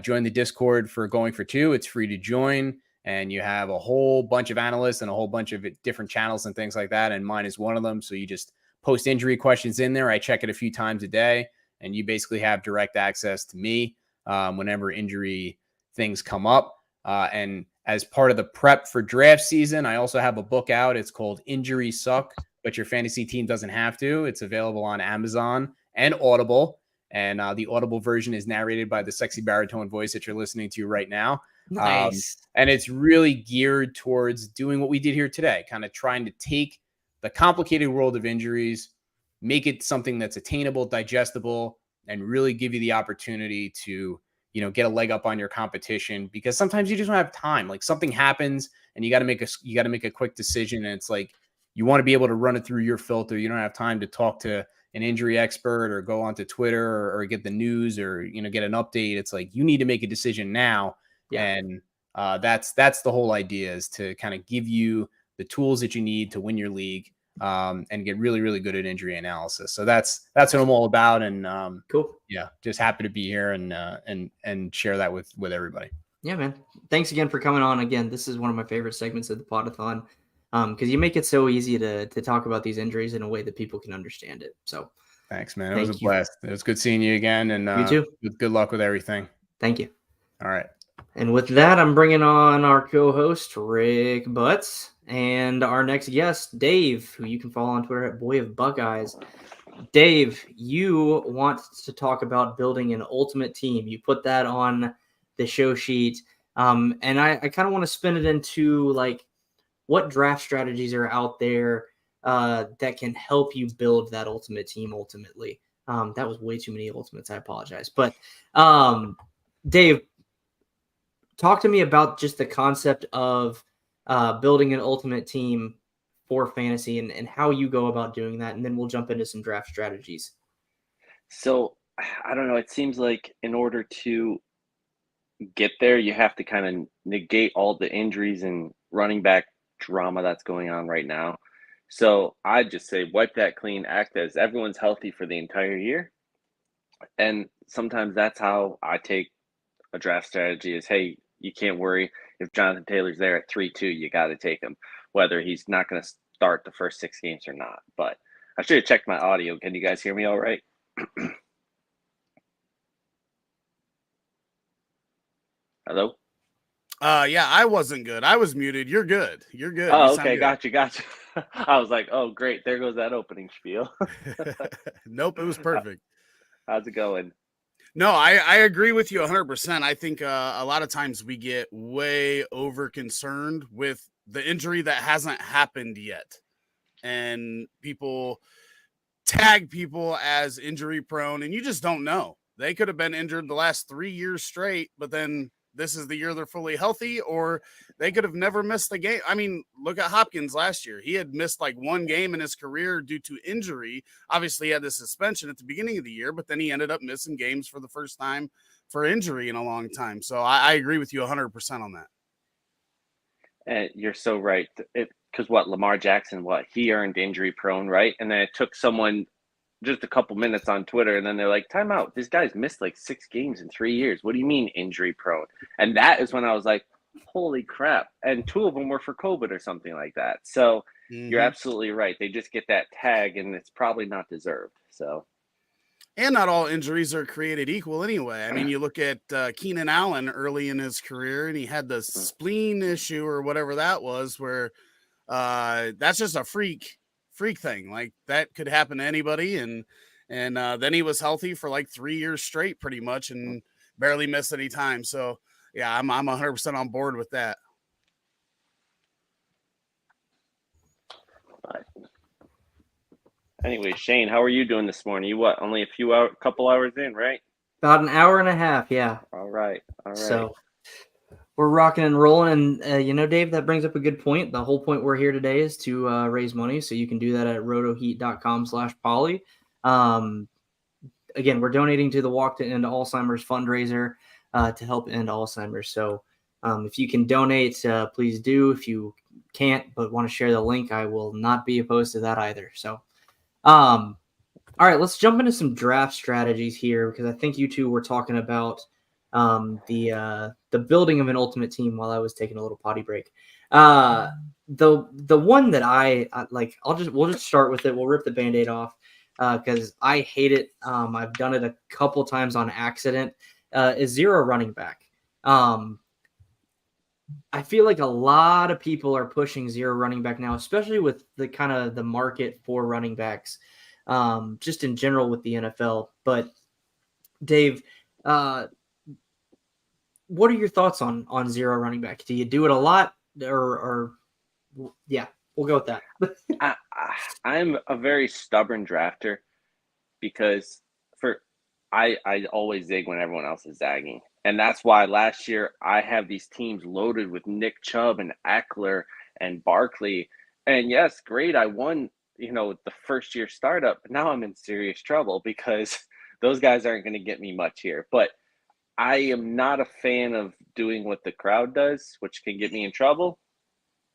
join the Discord for Going for Two, it's free to join, and you have a whole bunch of analysts and a whole bunch of different channels and things like that. And mine is one of them. So you just post injury questions in there. I check it a few times a day, and you basically have direct access to me whenever injury things come up. And as part of the prep for draft season, I also have a book out. It's called Injuries Suck, but your fantasy team doesn't have to. It's available on Amazon and Audible. And the Audible version is narrated by the sexy baritone voice that you're listening to right now. Nice. And it's really geared towards doing what we did here today, kind of trying to take the complicated world of injuries, make it something that's attainable, digestible, and really give you the opportunity to get a leg up on your competition, because sometimes you just don't have time. Like something happens and you got to make a quick decision. And it's like, you want to be able to run it through your filter. You don't have time to talk to an injury expert or go onto Twitter or get the news or, get an update. It's like, you need to make a decision now. Yeah. And that's the whole idea, is to kind of give you the tools that you need to win your league and get really, really good at injury analysis. So that's what I'm all about. And cool. Yeah, just happy to be here and share that with everybody. Yeah, man. Thanks again for coming on. Again, this is one of my favorite segments of the Podathon, because you make it so easy to talk about these injuries in a way that people can understand it. So thanks, man. It was a blast. It was good seeing you again, and you too. Good luck with everything. Thank you. All right. And with that, I'm bringing on our co-host, Rick Butts, and our next guest, Dave, who you can follow on Twitter at Boy of Buckeyes. Dave, you want to talk about building an ultimate team. You put that on the show sheet. And I kind of want to spin it into like what draft strategies are out there that can help you build that ultimate team ultimately. That was way too many ultimates. I apologize. But Dave, talk to me about just the concept of building an ultimate team for fantasy and how you go about doing that. And then we'll jump into some draft strategies. So I don't know. It seems like in order to get there, you have to kind of negate all the injuries and running back drama that's going on right now. So I just say wipe that clean, act as everyone's healthy for the entire year. And sometimes that's how I take a draft strategy is, hey, you can't worry. If Jonathan Taylor's there at 3-2, you got to take him, whether he's not going to start the first 6 games or not. But I should have checked my audio. Can you guys hear me all right? Hello? Yeah, I wasn't good. I was muted. You're good. You're good. Oh, okay. Gotcha. I was like, oh, great. There goes that opening spiel. Nope, it was perfect. How's it going? No, I agree with you 100%. I think a lot of times we get way over concerned with the injury that hasn't happened yet. And people tag people as injury prone, and you just don't know. They could have been injured the last 3 years straight, but then this is the year they're fully healthy, or they could have never missed a game. I mean, look at Hopkins last year. He had missed like one game in his career due to injury. Obviously, he had the suspension at the beginning of the year, but then he ended up missing games for the first time for injury in a long time. So I agree with you 100% on that. And you're so right. Because Lamar Jackson, he earned injury prone, right? And then it took someone just a couple minutes on Twitter, and then they're like, "Time out! This guy's missed like 6 games in 3 years. What do you mean injury prone?" And that is when I was like, "Holy crap!" And 2 of them were for COVID or something like that. So you're absolutely right. They just get that tag, and it's probably not deserved. So. And not all injuries are created equal anyway. I mean, you look at Keenan Allen early in his career, and he had the spleen issue or whatever that was, where that's just a freak thing. Like that could happen to anybody. And then he was healthy for like 3 years straight, pretty much, and barely missed any time. So yeah, I'm 100% on board with that. Anyway, Shane, how are you doing this morning? You what? Only a couple hours in, right? About an hour and a half, yeah. All right. So we're rocking and rolling, and Dave, that brings up a good point. The whole point we're here today is to raise money, so you can do that at rotoheat.com/poly. Again, we're donating to the Walk to End Alzheimer's fundraiser to help end Alzheimer's. So if you can donate, please do. If you can't but want to share the link, I will not be opposed to that either. So. All right, let's jump into some draft strategies here, because I think you two were talking about the building of an ultimate team while I was taking a little potty break. The one that I like, we'll just start with it. We'll rip the Band-Aid off because I hate it. I've done it a couple times on accident. Is zero running back. I feel like a lot of people are pushing zero running back now, especially with the kind of the market for running backs, just in general with the NFL. But Dave, what are your thoughts on zero running back? Do you do it a lot, or yeah, we'll go with that. I'm a very stubborn drafter because I always zig when everyone else is zagging. And that's why last year I have these teams loaded with Nick Chubb and Eckler and Barkley. And yes, great, I won, the first year startup. But now I'm in serious trouble because those guys aren't going to get me much here. But I am not a fan of doing what the crowd does, which can get me in trouble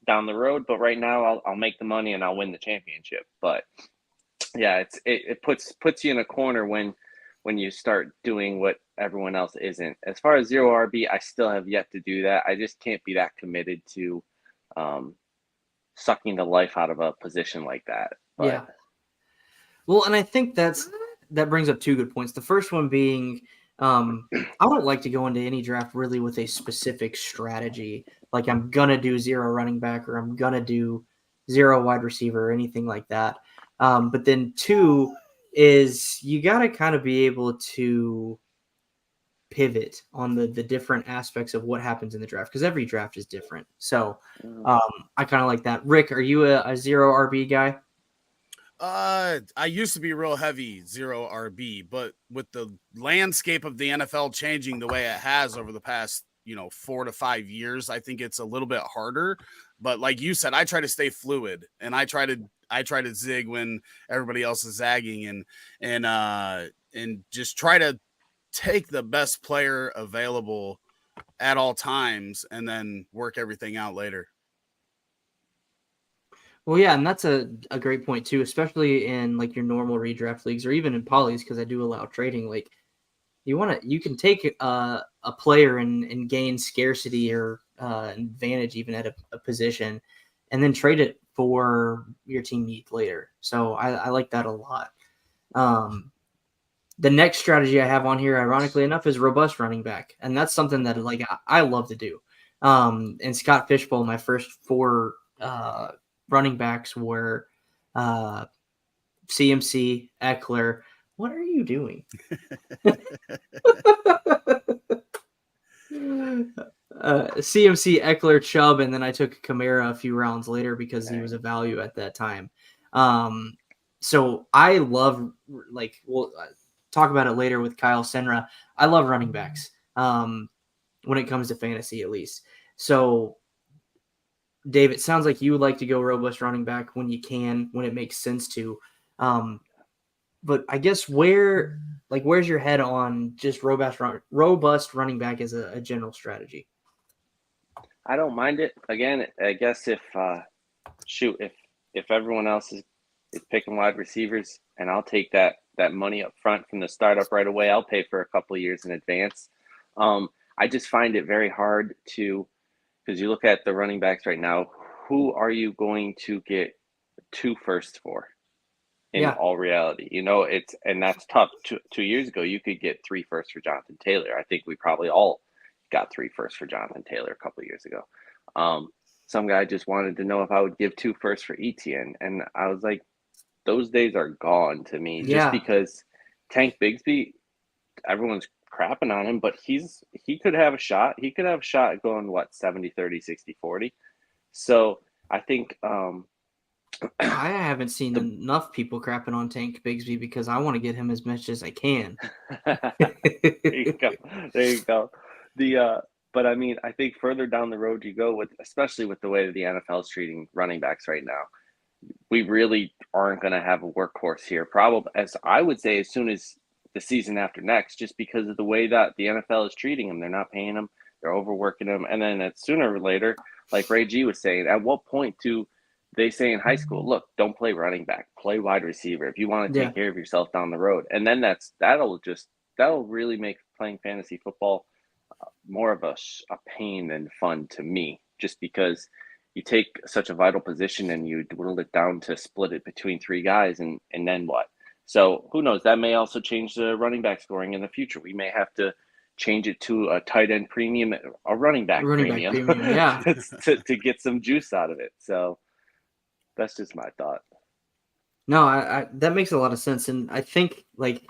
down the road. But right now I'll make the money and I'll win the championship. But yeah, it puts you in a corner when you start doing what everyone else isn't. As far as zero RB, I still have yet to do that. I just can't be that committed to sucking the life out of a position like that. But, yeah. Well, and I think that brings up 2 good points. The first one being, I don't like to go into any draft really with a specific strategy. Like I'm going to do zero running back or I'm going to do zero wide receiver or anything like that. But then 2 is you got to kind of be able to pivot on the different aspects of what happens in the draft, because every draft is different. So I kind of like that. Rick, are you a zero RB guy? I used to be real heavy zero RB, but with the landscape of the NFL changing the way it has over the past 4 to 5 years, I think it's a little bit harder. But like you said, I try to stay fluid, and I try to zig when everybody else is zagging, and just try to take the best player available at all times and then work everything out later. Well, yeah, and that's a great point too, especially in like your normal redraft leagues or even in polys, because I do allow trading. Like you can take a player and gain scarcity or advantage even at a position, and then trade it for your team need later. So I like that a lot. The next strategy I have on here, ironically enough, is robust running back, and that's something that like I love to do. In Scott Fishbowl, my first 4 running backs were CMC, Eckler. What are you doing? CMC, Eckler, Chubb, and then I took Kamara a few rounds later because he was a value at that time. So I love, like, we'll talk about it later with Kyle Senra. I love running backs when it comes to fantasy, at least. So, Dave, it sounds like you would like to go robust running back when you can, when it makes sense to. But I guess where's your head on just robust running back as a general strategy? I don't mind it. Again, I guess if everyone else is is picking wide receivers, and I'll take that money up front from the startup right away. I'll pay for a couple of years in advance. I just find it very hard to, because you look at the running backs right now, who are you going to get 2 firsts for? In all reality, and that's tough. 2 years ago, you could get 3 firsts for Jonathan Taylor. I think we probably all got 3 firsts for Jonathan Taylor a couple of years ago. Some guy just wanted to know if I would give 2 firsts for Etienne, and I was like, those days are gone to me. Just because Tank Bigsby, everyone's crapping on him, but he could have a shot. He could have a shot at going 70-30, 60-40. So I think I haven't seen enough people crapping on Tank Bigsby because I want to get him as much as I can. There you go. But I mean, I think further down the road you go, especially with the way that the NFL is treating running backs right now, we really aren't going to have a workhorse here. Probably, as I would say, as soon as the season after next, just because of the way that the NFL is treating them. They're not paying them, they're overworking them, and then sooner or later, like Ray G was saying, at what point do they say in high school, look, don't play running back, play wide receiver if you want to take care of yourself down the road. And then that'll really make playing fantasy football more of a pain than fun to me, just because you take such a vital position and you whittle it down to split it between 3 guys, and then what? So who knows? That may also change the running back scoring in the future. We may have to change it to a tight end premium, a running back premium to get some juice out of it. So that's just my thought. No, I that makes a lot of sense. And I think, like,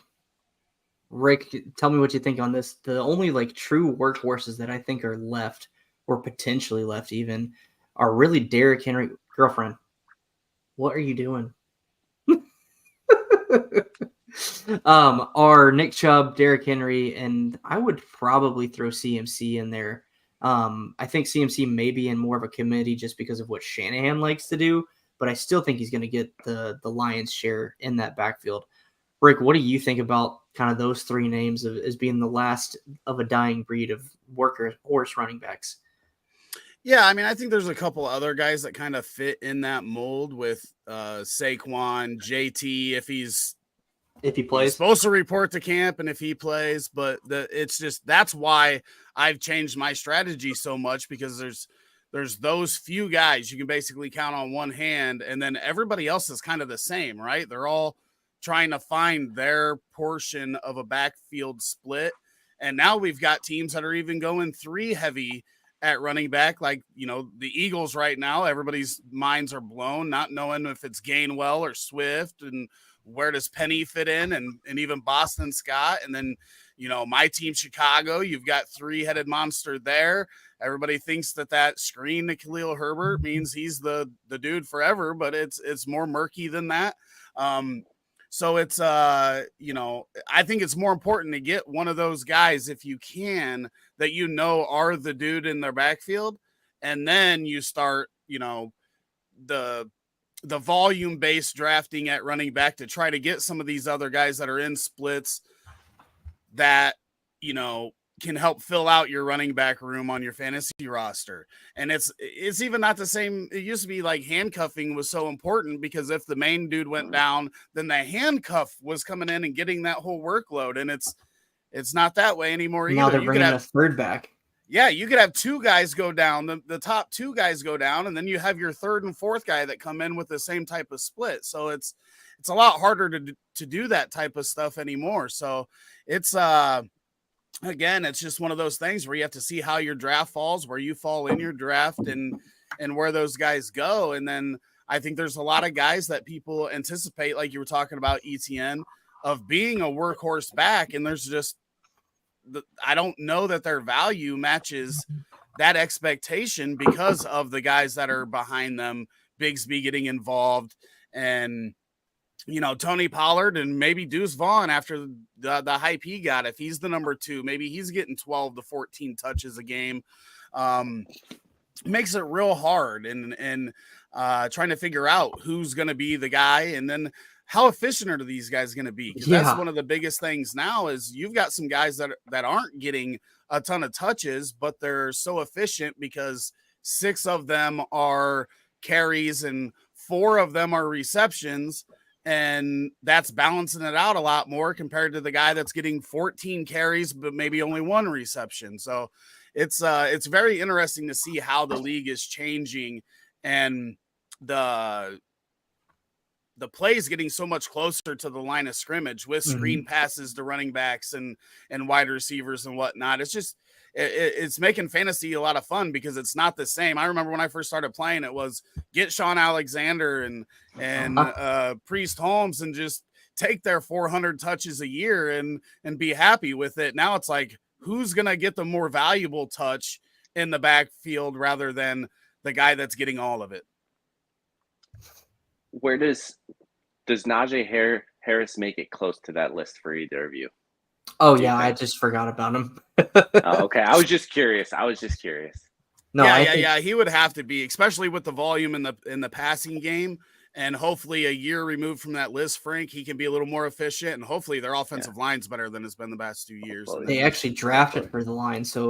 Rick, tell me what you think on this. The only true workhorses that I think are left, or potentially left even, are really Derrick Henry. Girlfriend, what are you doing? Are Nick Chubb, Derrick Henry, and I would probably throw CMC in there. I think CMC may be in more of a committee just because of what Shanahan likes to do, but I still think he's going to get the lion's share in that backfield. Rick, what do you think about kind of those 3 names as being the last of a dying breed of workhorse running backs? Yeah, I mean, I think there's a couple other guys that kind of fit in that mold with Saquon, JT, if he plays. He's supposed to report to camp and if he plays, but it's just that's why I've changed my strategy so much, because there's those few guys you can basically count on one hand, and then everybody else is kind of the same, right? They're all trying to find their portion of a backfield split. And now we've got teams that are even going 3 heavy at running back, like, the Eagles right now. Everybody's minds are blown, not knowing if it's Gainwell or Swift, and where does Penny fit in, and even Boston Scott. And then, my team, Chicago, you've got 3-headed monster there. Everybody thinks that screen to Khalil Herbert means he's the dude forever, but it's more murky than that. So it's, I think it's more important to get one of those guys, if you can, that are the dude in their backfield. And then you start, the volume-based drafting at running back to try to get some of these other guys that are in splits that, can help fill out your running back room on your fantasy roster. And it's even not the same. It used to be like handcuffing was so important, because if the main dude went down, then the handcuff was coming in and getting that whole workload. And it's not that way anymore either. Now they're bringing a third back. Yeah, you could have 2 guys go down, the top 2 guys go down, and then you have your 3rd and 4th guy that come in with the same type of split. So it's a lot harder to do that type of stuff anymore. So it's again, it's just one of those things where you have to see how your draft falls, where you fall in your draft, and where those guys go. And then I think there's a lot of guys that people anticipate, like you were talking about Etienne, of being a workhorse back, and there's just I don't know that their value matches that expectation because of the guys that are behind them, Bigsby getting involved, and Tony Pollard, and maybe Deuce Vaughn after the hype he got. If he's the number 2, maybe he's getting 12 to 14 touches a game. Makes it real hard, and trying to figure out who's going to be the guy, and then how efficient are these guys going to be? Because that's one of the biggest things now is you've got some guys that aren't getting a ton of touches, but they're so efficient because 6 of them are carries and 4 of them are receptions, and that's balancing it out a lot more compared to the guy that's getting 14 carries but maybe only 1 reception. So it's very interesting to see how the league is changing, and the plays getting so much closer to the line of scrimmage with screen passes to running backs and wide receivers and whatnot. It's just, it's making fantasy a lot of fun because it's not the same. I remember when I first started playing, it was get Sean Alexander and Priest Holmes and just take their 400 touches a year and be happy with it. Now it's like, who's going to get the more valuable touch in the backfield rather than the guy that's getting all of it? Where does Najee Harris make it close to that list for either of you? Oh yeah, I just forgot about him. Oh, okay, I was just curious. No, yeah, he would have to be, especially with the volume in the passing game, and hopefully a year removed from that list, Frank, he can be a little more efficient, and hopefully their offensive line's better than it's been the past 2 years. They actually drafted for the line, so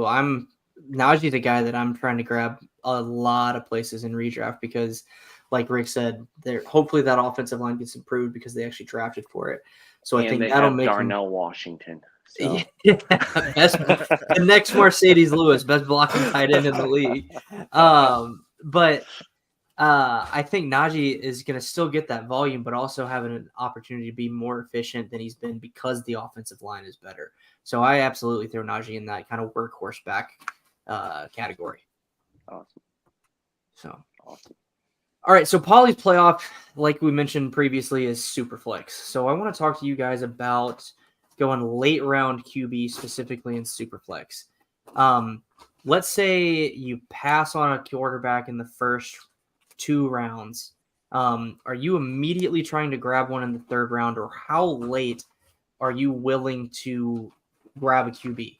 Najee's a guy that I'm trying to grab a lot of places in redraft because, like Rick said, hopefully that offensive line gets improved because they actually drafted for it. So I think that'll make Darnell Washington. So. Yeah, the next Mercedes Lewis, best blocking tight end in the league. But I think Najee is going to still get that volume, but also having an opportunity to be more efficient than he's been because the offensive line is better. So I absolutely throw Najee in that kind of workhorse back category. Awesome. So awesome. All right, so Pauly's playoff, like we mentioned previously, is Superflex. So I want to talk to you guys about going late round QB, specifically in Superflex. Let's say you pass on a quarterback in the first 2 rounds. Are you immediately trying to grab one in the 3rd round, or how late are you willing to grab a QB?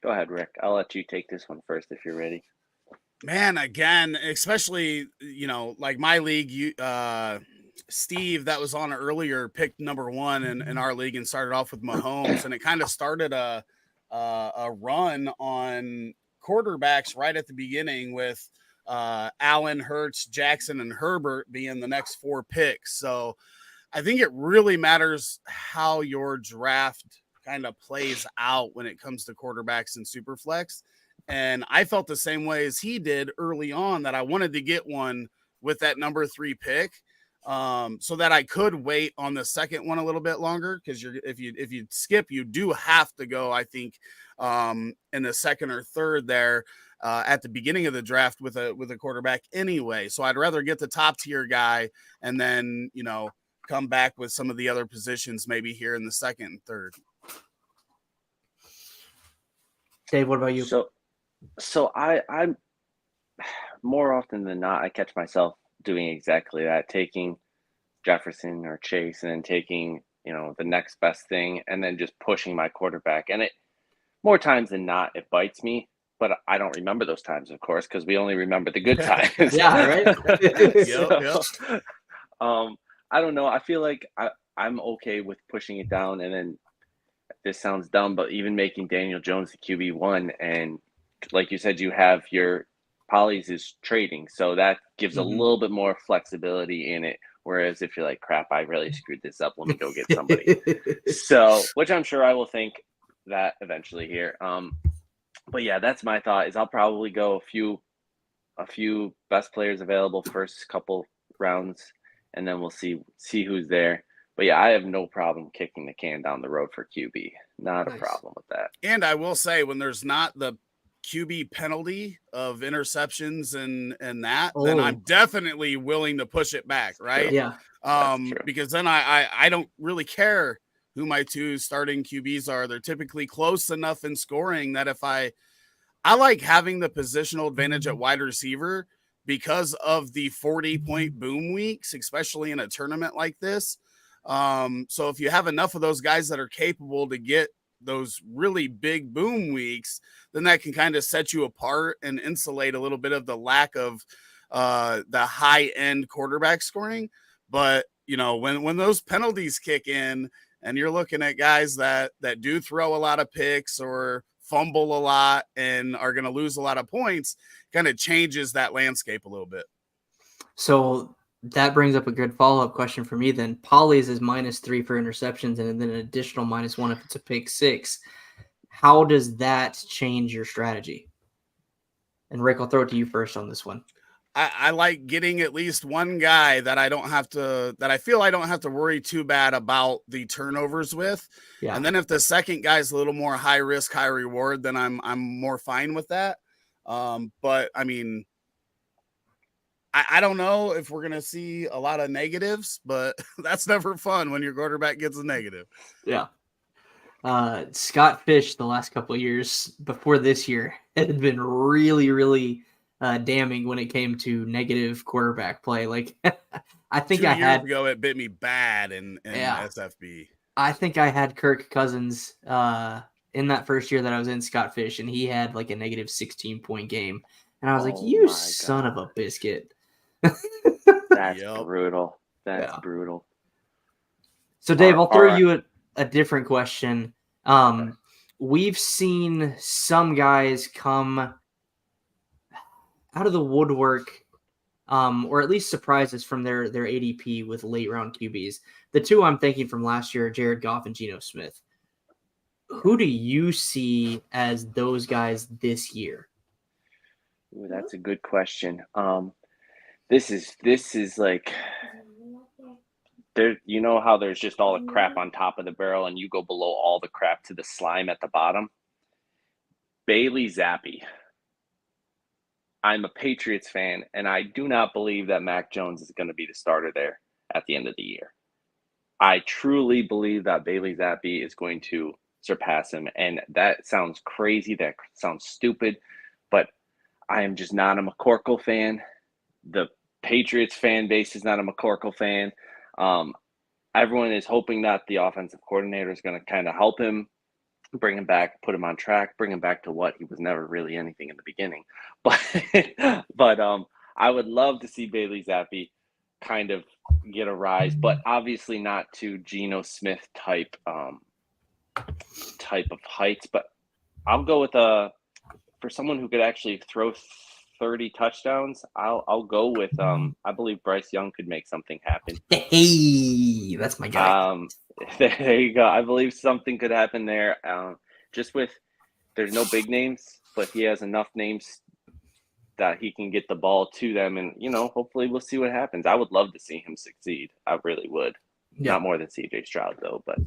Go ahead, Rick. I'll let you take this one first if you're ready. Man, again, especially, like my league, Steve, that was on earlier, picked number 1 in our league and started off with Mahomes, and it kind of started a run on quarterbacks right at the beginning with Allen, Hurts, Jackson, and Herbert being the next 4 picks. So I think it really matters how your draft kind of plays out when it comes to quarterbacks in Superflex. And I felt the same way as he did early on, that I wanted to get one with that number 3 pick, so that I could wait on the second one a little bit longer. Because if you skip, you do have to go, I think, in the 2nd or 3rd there at the beginning of the draft with a quarterback anyway. So I'd rather get the top tier guy and then come back with some of the other positions maybe here in the 2nd and 3rd. Dave, what about you? So I'm more often than not, I catch myself doing exactly that, taking Jefferson or Chase and then taking, the next best thing and then just pushing my quarterback. And it more times than not, it bites me, but I don't remember those times, of course, because we only remember the good times. Yeah, right. Yep. I don't know. I feel like I'm okay with pushing it down, and then this sounds dumb, but even making Daniel Jones the QB1, and like you said, you have your Polly's is trading, so that gives a little bit more flexibility in it. Whereas if you're like, crap, I really screwed this up, let me go get somebody. So, which I'm sure I will think that eventually here. But yeah, that's my thought. Is I'll probably go a few best players available first couple rounds, and then we'll see who's there. But yeah, I have no problem kicking the can down the road for QB. Not a problem with that. And I will say, when there's not the QB penalty of interceptions and that, then I'm definitely willing to push it back, right? Yeah. Because then I don't really care who my 2 starting QBs are. They're typically close enough in scoring that if I like having the positional advantage at wide receiver because of the 40-point boom weeks, especially in a tournament like this. So if you have enough of those guys that are capable to get those really big boom weeks, then that can kind of set you apart and insulate a little bit of the lack of the high end quarterback scoring. But when those penalties kick in and you're looking at guys that do throw a lot of picks or fumble a lot and are going to lose a lot of points, kind of changes that landscape a little bit. So that brings up a good follow-up question for me then. Polly's is -3 for interceptions and then an additional -1 if it's a pick six. How does that change your strategy? And Rick, I'll throw it to you first on this one. I like getting at least one guy that I feel I don't have to worry too bad about the turnovers with. Yeah. And then if the second guy's a little more high risk, high reward, then I'm more fine with that. But I mean, I don't know if we're gonna see a lot of negatives, but that's never fun when your quarterback gets a negative. Yeah. Scott Fish the last couple of years before this year, it had been really, really damning when it came to negative quarterback play. Like I think 2 I years had ago it bit me bad in SFB. I think I had Kirk Cousins in that first year that I was in Scott Fish, and he had like a negative 16-point game. And I was like, you son of a biscuit. That's brutal. That's brutal. So Dave, I'll throw you a different question. We've seen some guys come out of the woodwork, or at least surprise us from their ADP with late round QBs. The two I'm thinking from last year are Jared Goff and Geno Smith. Who do you see as those guys this year? Ooh, that's a good question. This is like there. You know how there's just all the crap on top of the barrel, and you go below all the crap to the slime at the bottom. Bailey Zappi. I'm a Patriots fan, and I do not believe that Mac Jones is going to be the starter there at the end of the year. I truly believe that Bailey Zappi is going to surpass him, and that sounds crazy. That sounds stupid, but I am just not a McCorkle fan. The Patriots fan base is not a McCorkle fan. Everyone is hoping that the offensive coordinator is going to kind of help him, bring him back, put him on track, bring him back to what he was never really anything in the beginning. But I would love to see Bailey Zappi kind of get a rise, but obviously not to Geno Smith type of heights. But I'll go with for someone who could actually throw 30 touchdowns. I'll go with I believe Bryce Young could make something happen. Hey, that's my guy. There you go. I believe something could happen there. Just with there's no big names, but he has enough names that he can get the ball to them, and hopefully we'll see what happens. I would love to see him succeed. I really would. Yeah. Not more than CJ Stroud though, but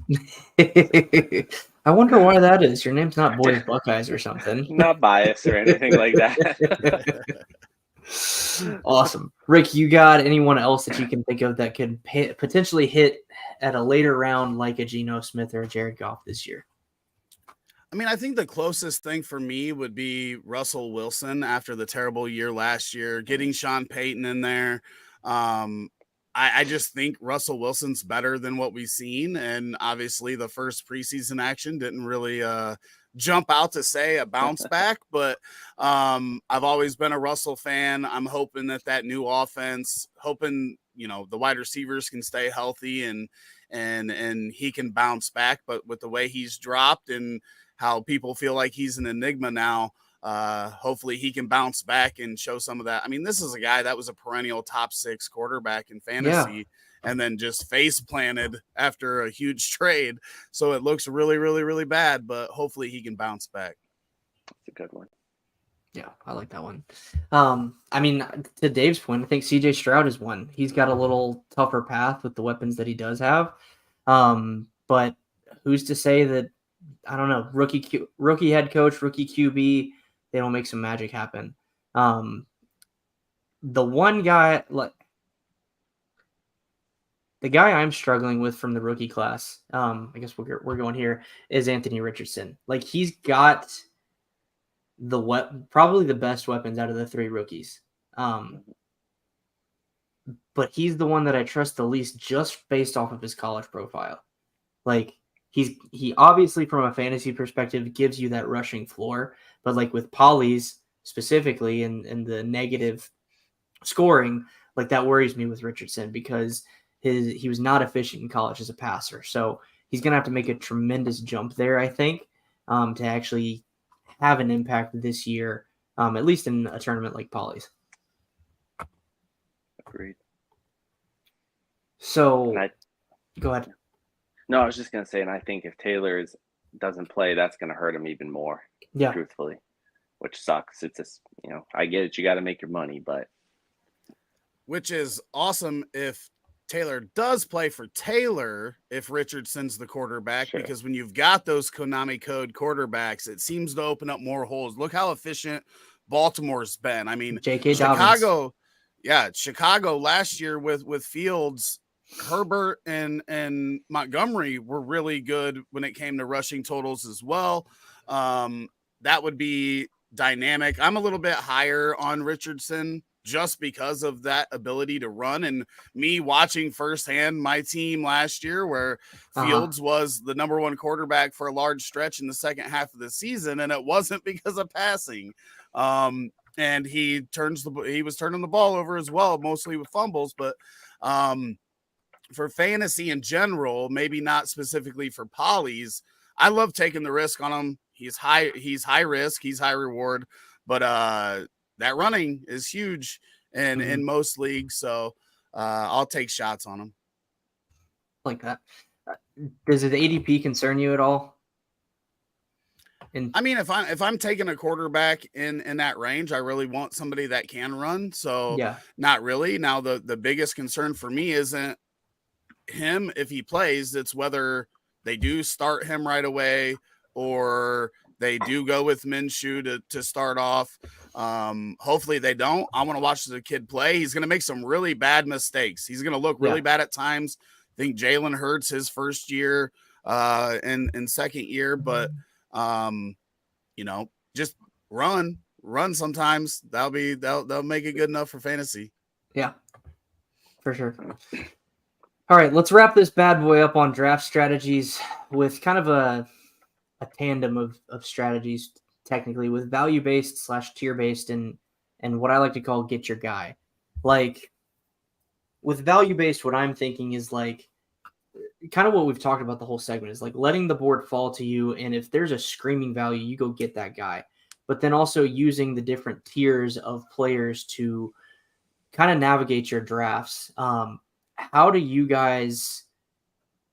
I wonder why that is. Your name's not Boys Buckeyes or something. Not biased or anything like that. Awesome. Rick, you got anyone else that you can think of that could potentially hit at a later round like a Geno Smith or a Jared Goff this year? I mean, I think the closest thing for me would be Russell Wilson after the terrible year last year, getting Sean Payton in there. I just think Russell Wilson's better than what we've seen. And obviously the first preseason action didn't really jump out to say a bounce back, but I've always been a Russell fan. I'm hoping that new offense, the wide receivers can stay healthy and he can bounce back. But with the way he's dropped and how people feel like he's an enigma now, hopefully he can bounce back and show some of that. I mean, this is a guy that was a perennial top 6 quarterback in fantasy and then just face planted after a huge trade. So it looks really, really, really bad, but hopefully he can bounce back. That's a good one. Yeah, I like that one. I mean, to Dave's point, I think CJ Stroud is one. He's got a little tougher path with the weapons that he does have. But who's to say that, I don't know, rookie head coach, rookie QB, they don't make some magic happen. The one guy, the guy I'm struggling with from the rookie class, I guess we're going here, is Anthony Richardson. Like, he's got probably the best weapons out of the 3 rookies. But he's the one that I trust the least just based off of his college profile. Like, he obviously from a fantasy perspective gives you that rushing floor, but like with Polly's specifically and the negative scoring, like that worries me with Richardson because he was not efficient in college as a passer. So he's going to have to make a tremendous jump there, I think, to actually have an impact this year, at least in a tournament like Polly's. Agreed. So And go ahead. No, I was just gonna say, and I think if Taylor doesn't play, that's gonna hurt him even more. Yeah. Truthfully, which sucks. It's just, I get it. You got to make your money, but Which is awesome if Taylor does play for Taylor, if Richardson's the quarterback, Sure. because when you've got those Konami code quarterbacks, it seems to open up more holes. Look how efficient Baltimore's been. I mean, J.K. Chicago, Chicago last year with Fields, Herbert and Montgomery were really good when it came to rushing totals as well. That would be dynamic. I'm a little bit higher on Richardson just because of that ability to run, and me watching firsthand my team last year where Fields was the number one quarterback for a large stretch in the second half of the season, and it wasn't because of passing. And he was turning the ball over as well, mostly with fumbles, but for fantasy in general, maybe not specifically for polys, I love taking the risk on him. He's high risk, he's high reward, but that running is huge in most leagues. So I'll take shots on him. Like that. Does the ADP concern you at all? I mean, if I'm taking a quarterback in that range, I really want somebody that can run. So yeah, not really. Now the biggest concern for me isn't him if he plays, it's whether they do start him right away or they do go with Minshew to start off. Hopefully they don't. I want to watch the kid play. He's going to make some really bad mistakes. He's going to look really bad at times. I think Jalen Hurts his first year in second year, but just run sometimes. That'll make it good enough for fantasy. Yeah, for sure. All right, let's wrap this bad boy up on draft strategies with kind of a tandem of strategies, technically, with value-based / tier-based and what I like to call get your guy. Like, with value-based, what I'm thinking is like kind of what we've talked about the whole segment is like letting the board fall to you, and if there's a screaming value, you go get that guy. But then also using the different tiers of players to kind of navigate your drafts. How do you guys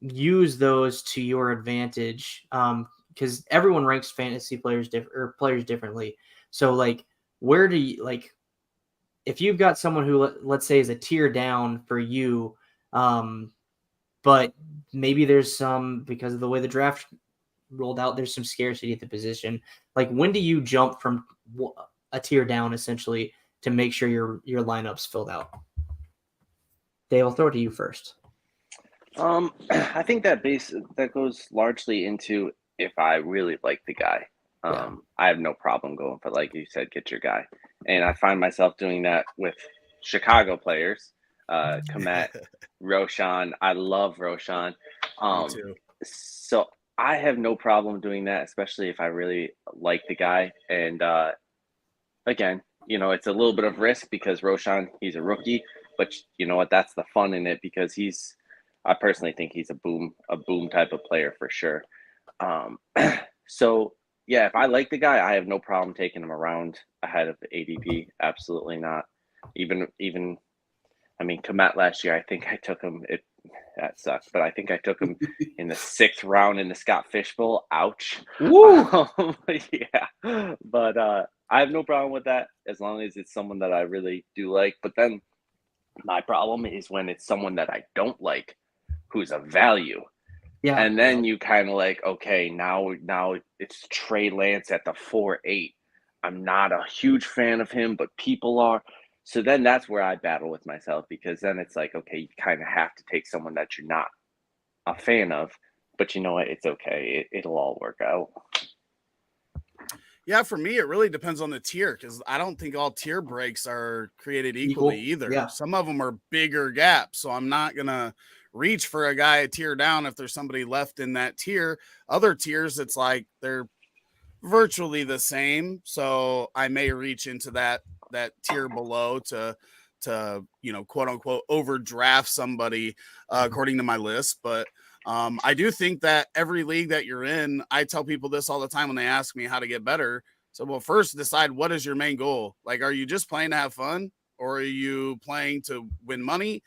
use those to your advantage? Because everyone ranks fantasy players differently. So like, where do you like, if you've got someone who let's say is a tier down for you, but maybe there's some, because of the way the draft rolled out, there's some scarcity at the position. Like, when do you jump from a tier down essentially to make sure your lineup's filled out? Dave, I'll throw it to you first. I think that goes largely into if I really like the guy. I have no problem going for, like you said, get your guy. And I find myself doing that with Chicago players, Komet, Roshan. I love Roshan. Me too. So I have no problem doing that, especially if I really like the guy. And again, it's a little bit of risk because Roshan, he's a rookie, but you know what? That's the fun in it because I personally think he's a boom type of player for sure. So yeah, if I like the guy, I have no problem taking him around ahead of the ADP. Absolutely not. Even I mean, Komet last year, I think I took him. That sucks, but I think I took him in the 6th round in the Scott Fish Bowl. Ouch. Woo! Yeah, but I have no problem with that as long as it's someone that I really do like. But then my problem is when it's someone that I don't like, who's a value. Yeah. And then you kind of like, okay, now it's Trey Lance at the 4.8. I'm not a huge fan of him, but people are. So then that's where I battle with myself, because then it's like, okay, you kind of have to take someone that you're not a fan of, but you know what? It's okay. It'll all work out. Yeah, for me, it really depends on the tier, because I don't think all tier breaks are created equally either. Yeah. Some of them are bigger gaps, so I'm not going to reach for a guy a tier down if there's somebody left in that tier. Other tiers, it's like they're virtually the same, so I may reach into that tier below to quote unquote overdraft somebody according to my list. But I do think that every league that you're in, I tell people this all the time when they ask me how to get better. So, well, first decide what is your main goal. Like, are you just playing to have fun, or are you playing to win money?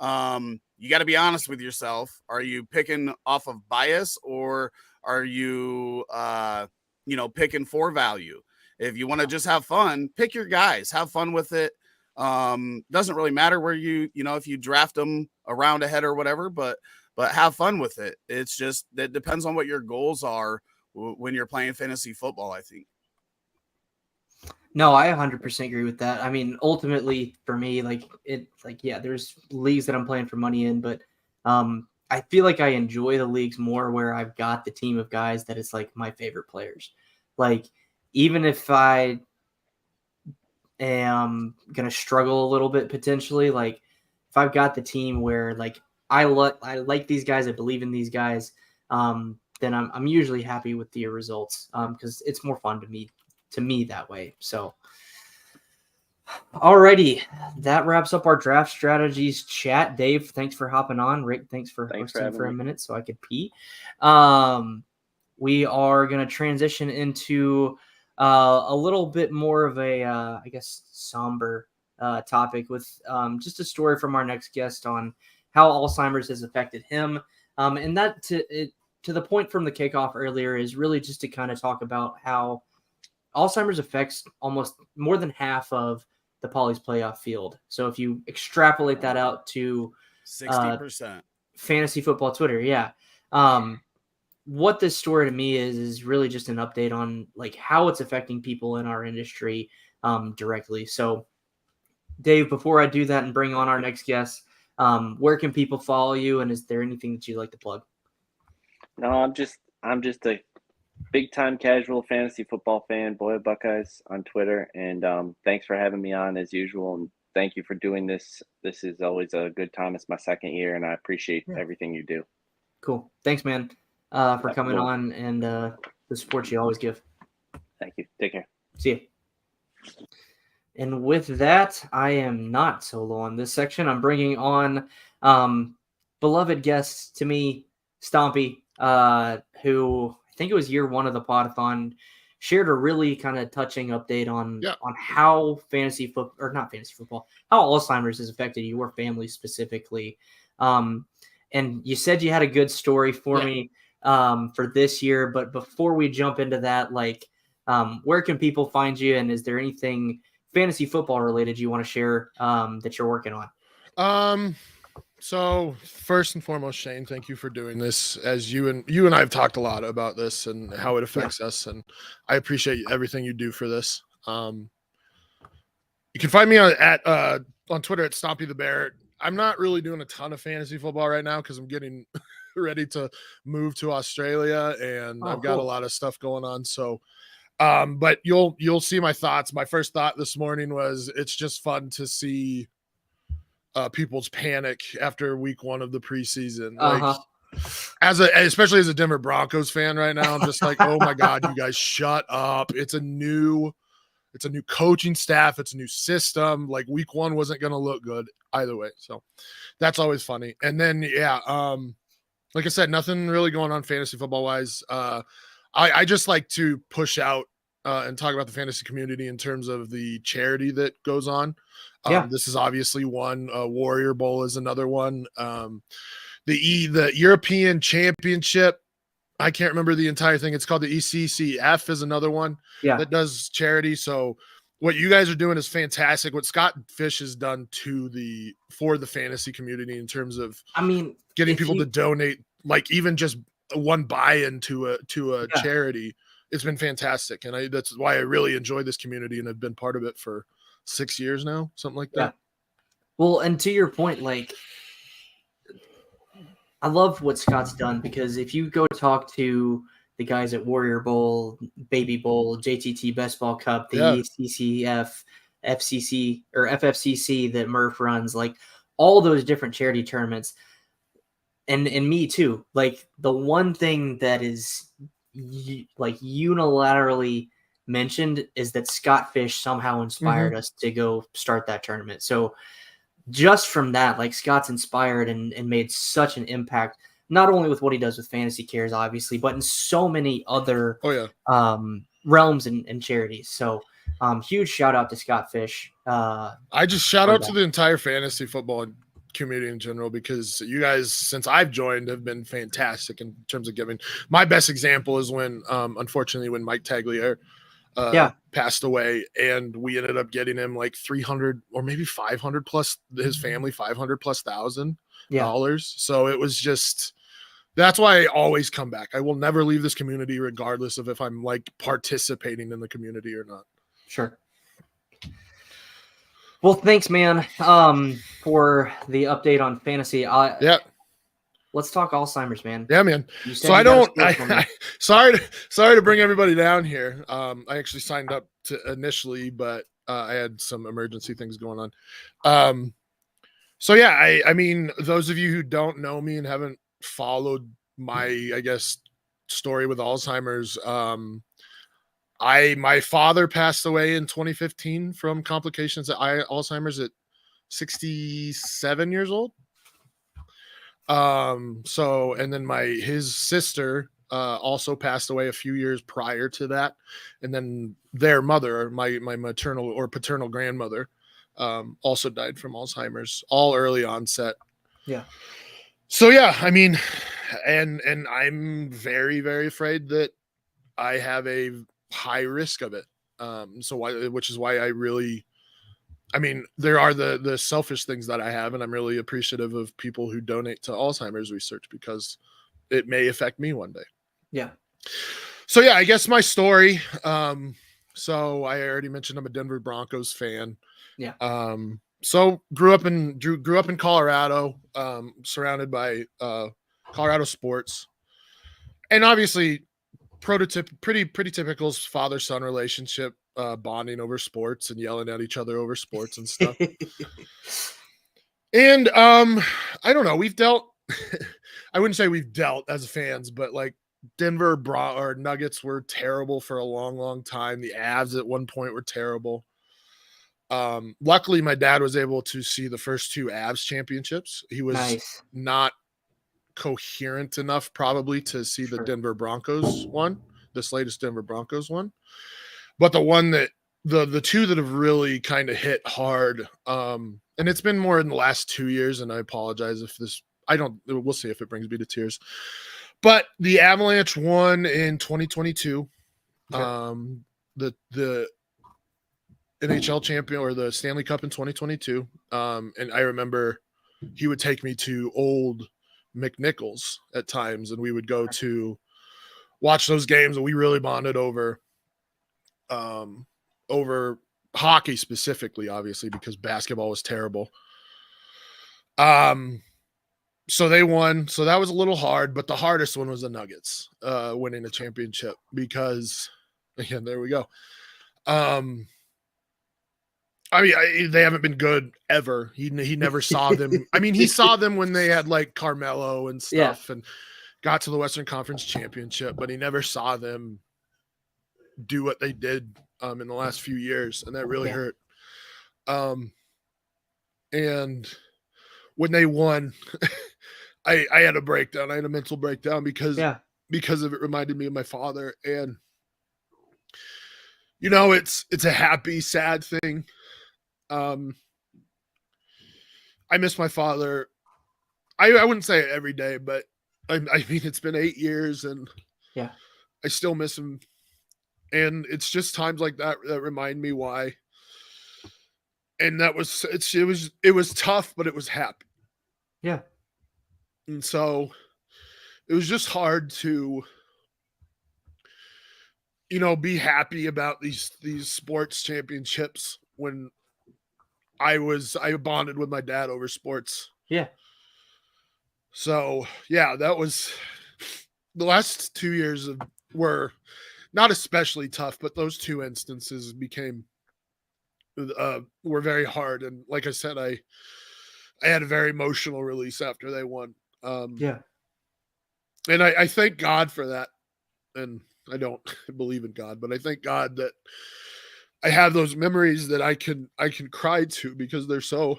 You got to be honest with yourself. Are you picking off of bias, or are you, picking for value? If you want to just have fun, pick your guys, have fun with it. Doesn't really matter where if you draft them a round ahead or whatever, but have fun with it. It's just, it depends on what your goals are when you're playing fantasy football, I think. No, I 100% agree with that. I mean, ultimately for me, there's leagues that I'm playing for money in, but I feel like I enjoy the leagues more where I've got the team of guys that it's like my favorite players. Like, even if I am going to struggle a little bit potentially, like if I've got the team where like I like these guys, I believe in these guys, then I'm usually happy with the results because it's more fun to me that way. So, alrighty, that wraps up our draft strategies chat. Dave, thanks for hopping on. Rick, thanks for hosting for a minute so I could pee. We are going to transition into a little bit more of a, somber topic with just a story from our next guest on how Alzheimer's has affected him. And that to the point from the kickoff earlier is really just to kind of talk about how Alzheimer's affects almost more than half of the Poly's playoff field. So if you extrapolate that out to 60%, fantasy football Twitter, yeah. What this story to me is really just an update on like how it's affecting people in our industry directly. So, Dave, before I do that and bring on our next guest, where can people follow you, and is there anything that you'd like to plug? No, I'm just a big time casual fantasy football fan, Boy Buckeyes on Twitter, and thanks for having me on as usual, and thank you for doing this. This is always a good time. It's my second year, and I appreciate everything you do. Cool. Thanks, man, for coming on and the support you always give. Thank you. Take care. See you. And with that, I am not solo on this section. I'm bringing on beloved guest to me, Stompy, who I think it was year one of the Podathon, shared a really kind of touching update on how how Alzheimer's has affected your family specifically. And you said you had a good story for me for this year, but before we jump into that, where can people find you, and is there anything fantasy football related you want to share that you're working on? So first and foremost, Shane, thank you for doing this. As you and I have talked a lot about this and how it affects us, and I appreciate everything you do for this. You can find me on Twitter at Stompy the Bear. I'm not really doing a ton of fantasy football right now because I'm getting ready to move to Australia, and I've got a lot of stuff going on. So, but you'll see my thoughts. My first thought this morning was it's just fun to see people's panic after week one of the preseason. Especially as a Denver Broncos fan right now, I'm just like, oh my God, you guys shut up. It's a new coaching staff. It's a new system. Like week one wasn't going to look good either way. So that's always funny. And then, like I said, nothing really going on fantasy football wise. I just like to push out and talk about the fantasy community in terms of the charity that goes on. This is obviously one. Warrior Bowl is another one. The European Championship, I can't remember the entire thing. It's called the ECCF is another one that does charity. So what you guys are doing is fantastic. What Scott Fish has done for the fantasy community in terms of, getting people to donate, like even just one buy-in to a charity, it's been fantastic. And that's why I really enjoy this community and have been part of it for 6 years now, something like that. Well, and to your point, like, I love what Scott's done, because if you go talk to the guys at Warrior Bowl, Baby Bowl, JTT Best Ball Cup, the ECCF, FCC or FFCC that Murph runs, like all those different charity tournaments, and me too. Like the one thing that is like unilaterally mentioned is that Scott Fish somehow inspired us to go start that tournament. So just from that, like Scott's inspired and made such an impact, not only with what he does with Fantasy Cares, obviously, but in so many other realms and charities. So Huge shout out to Scott Fish. I just shout out to the entire fantasy football community in general, because you guys, since I've joined, have been fantastic in terms of giving. My best example is when, unfortunately, when Mike Tagliere passed away, and we ended up getting him like 300 or maybe 500 plus, his family $500,000+. So it was just, that's why I always come back. I will never leave this community, regardless of if I'm like participating in the community or not. Sure. Well, thanks, man, for the update on fantasy. Let's talk Alzheimer's, man. Yeah, man. So sorry to bring everybody down here. I actually signed up to initially, but I had some emergency things going on. So yeah, I mean, those of you who don't know me and haven't followed my, I guess, story with Alzheimer's, my father passed away in 2015 from complications of Alzheimer's at 67 years old. So, and then his sister also passed away a few years prior to that, and then their mother, my maternal or paternal grandmother, also died from Alzheimer's, all early onset. Yeah. So yeah, I mean, and I'm very, very afraid that I have a high risk of it. Which is why I mean, there are the selfish things that I have, and I'm really appreciative of people who donate to Alzheimer's research, because it may affect me one day. Yeah. So yeah, I guess my story. So I already mentioned I'm a Denver Broncos fan. Yeah. So grew up in Colorado, surrounded by Colorado sports, and obviously pretty typical father-son relationship, bonding over sports and yelling at each other over sports and stuff. And I don't know, we've dealt I wouldn't say we've dealt as fans, but like Denver Nuggets were terrible for a long time. The Avs at one point were terrible. Luckily my dad was able to see the first two Avs championships. He was not coherent enough probably to see the Denver Broncos one, this latest Denver Broncos one. But the one that the two that have really kind of hit hard, and it's been more in the last 2 years, and I apologize if we'll see if it brings me to tears. But the Avalanche won in 2022. The NHL champion, or the Stanley Cup, in 2022. And I remember he would take me to old McNichols at times, and we would go to watch those games, and we really bonded over hockey specifically, obviously, because basketball was terrible. So they won. So that was a little hard, but the hardest one was the Nuggets winning a championship, because again, there we go. I mean, they haven't been good ever. He never saw them. I mean, he saw them when they had like Carmelo and stuff, and got to the Western Conference Championship, but he never saw them do what they did in the last few years, and that really hurt. And when they won, I had a breakdown. I had a mental breakdown because of it reminded me of my father. And you know, it's a happy, sad thing. I miss my father. I wouldn't say it every day, but I mean, it's been 8 years, and I still miss him. And it's just times like that that remind me why. And it was tough, but it was happy. Yeah. And so it was just hard to, you know, be happy about these sports championships when I bonded with my dad over sports. Yeah. So yeah, that was the last 2 years were not especially tough, but those two instances were very hard. And like I said, I had a very emotional release after they won. And I thank God for that. And I don't believe in God, but I thank God that I have those memories that I can cry to, because they're so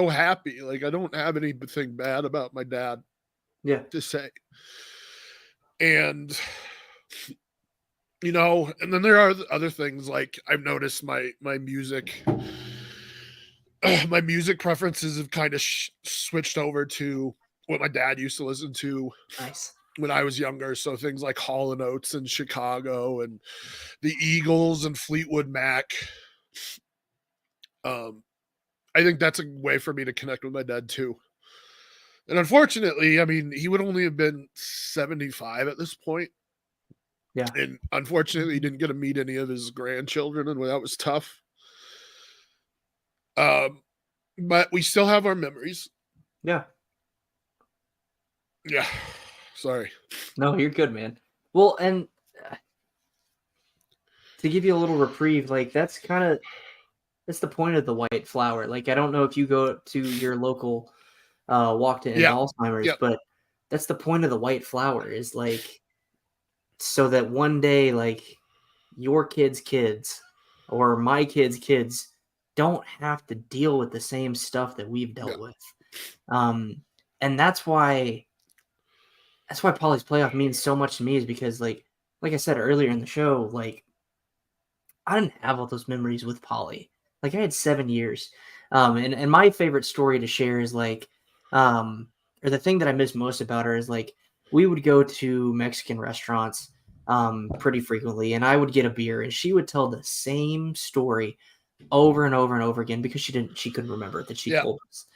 happy. Like, I don't have anything bad about my dad to say. And you know, and then there are other things like I've noticed my music my music preferences have kind of switched over to what my dad used to listen to Nice. when I was younger. So things like Hall and Oates and Chicago and the Eagles and Fleetwood Mac. I think that's a way for me to connect with my dad too. And unfortunately, I mean, he would only have been 75 at this point. Yeah. And unfortunately, he didn't get to meet any of his grandchildren, and that was tough. But we still have our memories. Yeah. Yeah. Sorry. No, you're good, man. Well, and to give you a little reprieve, like that's the point of the white flower. Like I don't know if you go to your local walk to end Alzheimer's, but that's the point of the white flower is like so that one day like your kids or my kids don't have to deal with the same stuff that we've dealt with. And that's why Polly's playoff means so much to me is because like I said earlier in the show, like I didn't have all those memories with Polly. Like I had 7 years. And my favorite story to share is like, or the thing that I miss most about her is like, we would go to Mexican restaurants pretty frequently and I would get a beer and she would tell the same story over and over and over again because she couldn't remember that she told us.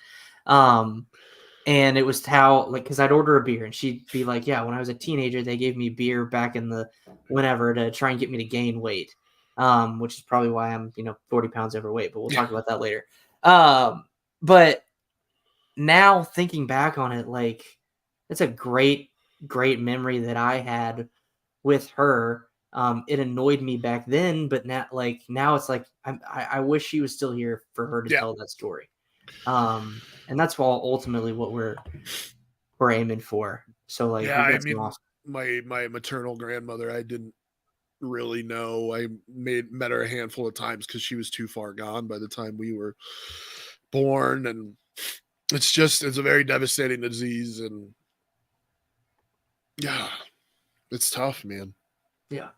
And it was how, like, because I'd order a beer and she'd be like, yeah, when I was a teenager, they gave me beer back in the whenever to try and get me to gain weight, which is probably why I'm, 40 pounds overweight, but we'll talk about that later. But now thinking back on it, like, it's a great, great memory that I had with her. It annoyed me back then, but now it's like, I wish she was still here for her to tell that story. And that's ultimately what we're aiming for. So like, I mean, awesome. my maternal grandmother, I didn't really know. I met her a handful of times because she was too far gone by the time we were born, and it's a very devastating disease, and yeah, it's tough, man. Yeah.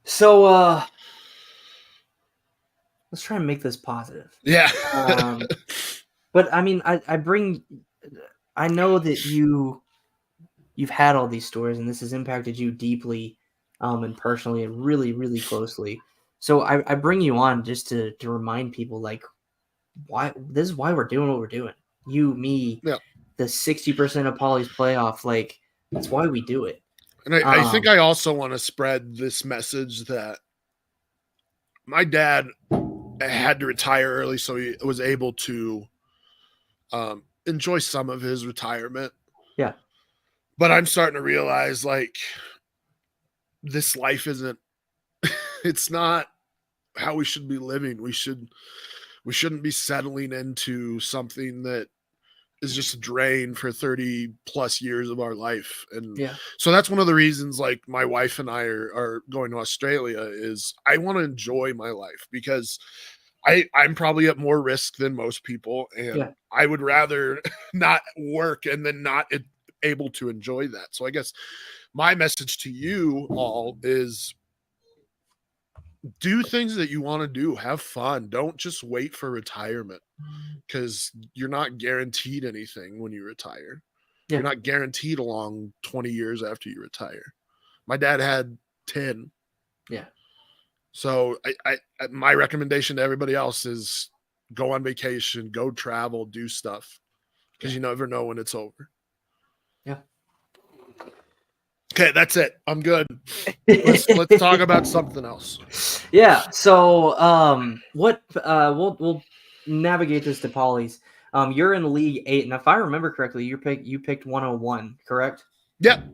So let's try and make this positive. Yeah. But I mean, I know that you've had all these stories and this has impacted you deeply and personally and really, really closely. So I bring you on just to remind people like this is why we're doing what we're doing. You, me, the 60% of Polly's playoff, like that's why we do it. And I think I also want to spread this message that my dad had to retire early, so he was able to enjoy some of his retirement. Yeah. But I'm starting to realize like this life isn't it's not how we should be living. We shouldn't be settling into something that is just a drain for 30 plus years of our life. And so that's one of the reasons like my wife and I are going to Australia is I want to enjoy my life because I'm probably at more risk than most people. And I would rather not work and then not able to enjoy that. So I guess my message to you all is do things that you want to do. Have fun. Don't just wait for retirement because you're not guaranteed anything when you retire. Yeah. You're not guaranteed a long 20 years after you retire. My dad had 10. Yeah. So I my recommendation to everybody else is go on vacation, go travel, do stuff because you never know when it's over. Yeah. Okay, that's it. I'm good. Let's talk about something else. Yeah. So, we'll navigate this to Polly's. You're in League 8, and if I remember correctly, you picked 101, correct? Yep.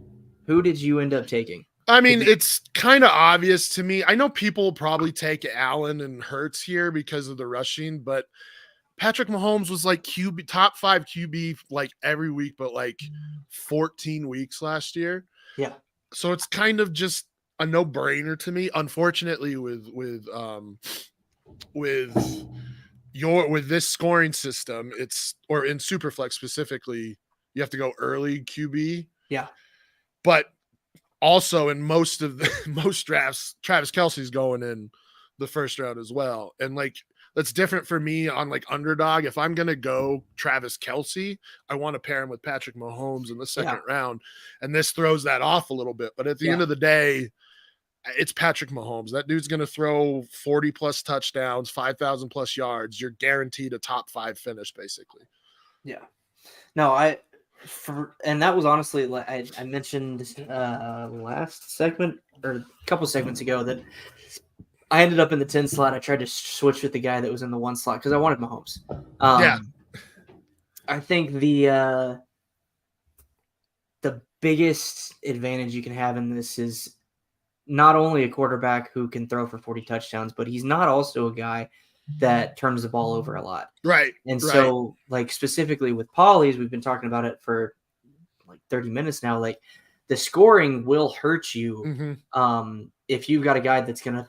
Who did you end up taking? I mean, it's kind of obvious to me. I know people will probably take Allen and Hurts here because of the rushing, but Patrick Mahomes was like top 5 QB like every week, but like 14 weeks last year. Yeah. So it's kind of just a no-brainer to me. Unfortunately, with this scoring system, or in Superflex specifically, you have to go early QB. Yeah. But also in most drafts, Travis Kelce's going in the first round as well. And like, that's different for me on like underdog. If I'm going to go Travis Kelce, I want to pair him with Patrick Mahomes in the second round. And this throws that off a little bit. But at the end of the day, it's Patrick Mahomes. That dude's going to throw 40 plus touchdowns, 5,000 plus yards. You're guaranteed a top 5 finish, basically. Yeah. No, and that was honestly, I mentioned last segment or a couple segments ago that I ended up in the 10 slot. I tried to switch with the guy that was in the 1 slot because I wanted Mahomes. I think the biggest advantage you can have in this is not only a quarterback who can throw for 40 touchdowns, but he's not also a guy that turns the ball over a lot. Right. And so, like, specifically with Polly's, we've been talking about it for like 30 minutes now. Like, the scoring will hurt you if you've got a guy that's going to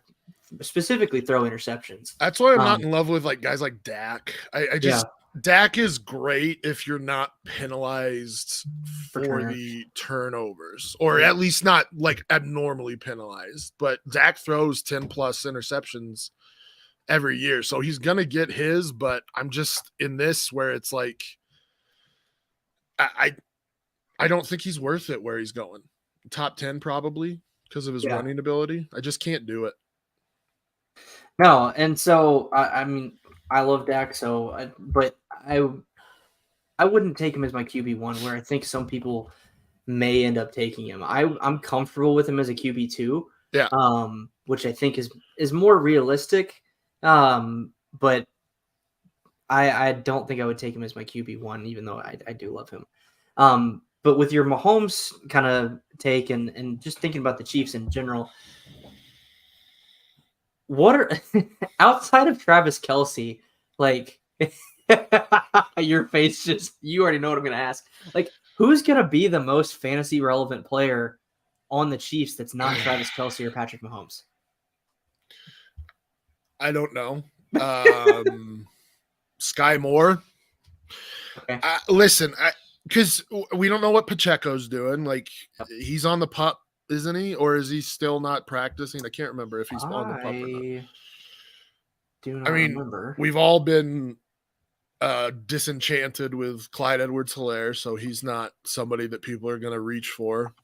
specifically throw interceptions. That's why I'm not in love with like guys like Dak. I just Dak is great if you're not penalized for the turnovers, or at least not like abnormally penalized. But Dak throws 10 plus interceptions every year, so he's gonna get his. But I'm just in this where it's like I don't think he's worth it where he's going. Top 10 probably because of his running ability. I just can't do it. No, and so I mean, I love Dak, but I wouldn't take him as my QB1, where I think some people may end up taking him. I'm comfortable with him as a QB2, which I think is more realistic. But I don't think I would take him as my QB1, even though I do love him. But with your Mahomes kind of take and just thinking about the Chiefs in general, what are outside of Travis Kelce, like your face just, you already know what I'm going to ask. Like, who's going to be the most fantasy relevant player on the Chiefs that's not Travis Kelce or Patrick Mahomes? I don't know. Sky Moore. Okay. Listen, because we don't know what Pacheco's doing. Like, he's on the pup, isn't he? Or is he still not practicing? I can't remember if he's on the pup or not. Do not remember. We've all been disenchanted with Clyde Edwards-Helaire, so he's not somebody that people are going to reach for.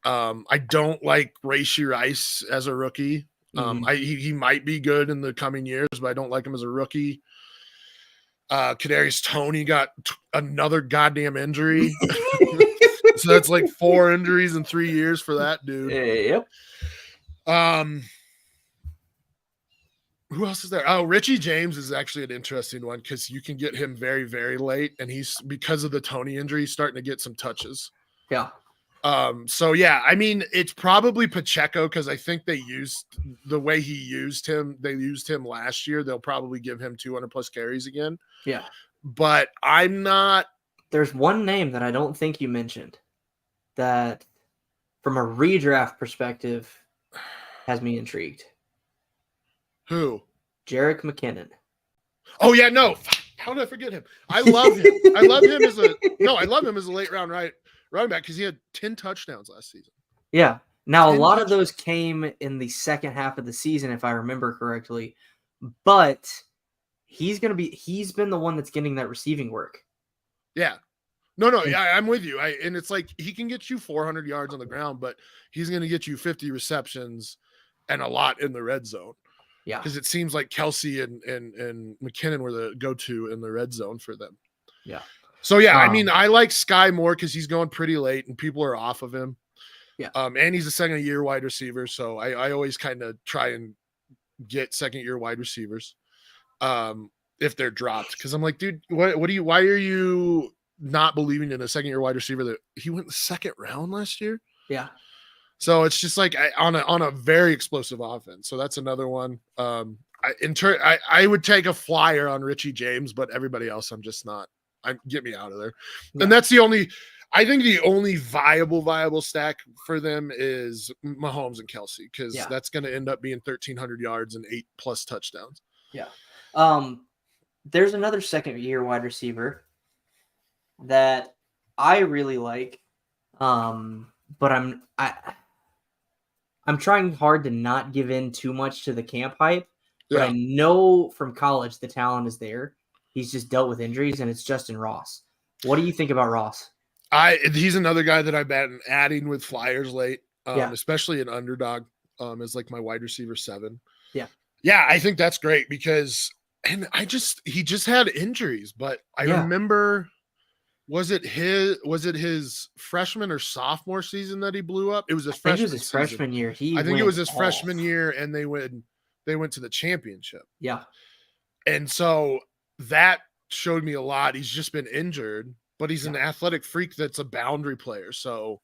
I don't like Rashee Rice as a rookie. He might be good in the coming years, but I don't like him as a rookie. Kadarius Toney got another goddamn injury. So that's like 4 injuries in 3 years for that dude. Yep. Who else is there? Oh, Richie James is actually an interesting one because you can get him very, very late, and he's, because of the Toney injury, he's starting to get some touches. Yeah. So yeah, I mean, it's probably Pacheco because I think they used the way he used him. They used him last year. They'll probably give him 200 plus carries again. Yeah. But I'm not. There's one name that I don't think you mentioned that, from a redraft perspective, has me intrigued. Who? Jerick McKinnon. Oh yeah, no. How did I forget him? I love him. I love him as a late round running back because he had 10 touchdowns last season. Yeah. Now, a lot of those came in the second half of the season, if I remember correctly. But he's been the one that's getting that receiving work. Yeah. No, I'm with you. And it's like he can get you 400 yards on the ground, but he's going to get you 50 receptions and a lot in the red zone. Yeah. Because it seems like Kelce and McKinnon were the go-to in the red zone for them. Yeah. So, yeah, I mean, I like Sky more because he's going pretty late and people are off of him. Yeah. And he's a second-year wide receiver, so I always kind of try and get second-year wide receivers if they're dropped. Because I'm like, dude, why are you not believing in a second-year wide receiver that he went the second round last year? Yeah. So it's just like on a very explosive offense. So that's another one. I would take a flyer on Richie James, but everybody else I'm just not. Get me out of there. Yeah. And that's the only viable stack for them is Mahomes and Kelce, because that's going to end up being 1,300 yards and 8+ touchdowns. Yeah. There's another second-year wide receiver that I really like. but I'm trying hard to not give in too much to the camp hype. But I know from college the talent is there. He's just dealt with injuries, and it's Justin Ross. What do you think about Ross? He's another guy that I've been adding with Flyers late, Yeah. especially an underdog, as like my wide receiver 7. Yeah, I think that's great because, and he just had injuries, but I remember, was it his freshman or sophomore season that he blew up? It was his freshman year. I think it was his freshman year, and they went to the championship. Yeah, and so that showed me a lot. He's just been injured, but he's an athletic freak that's a boundary player. So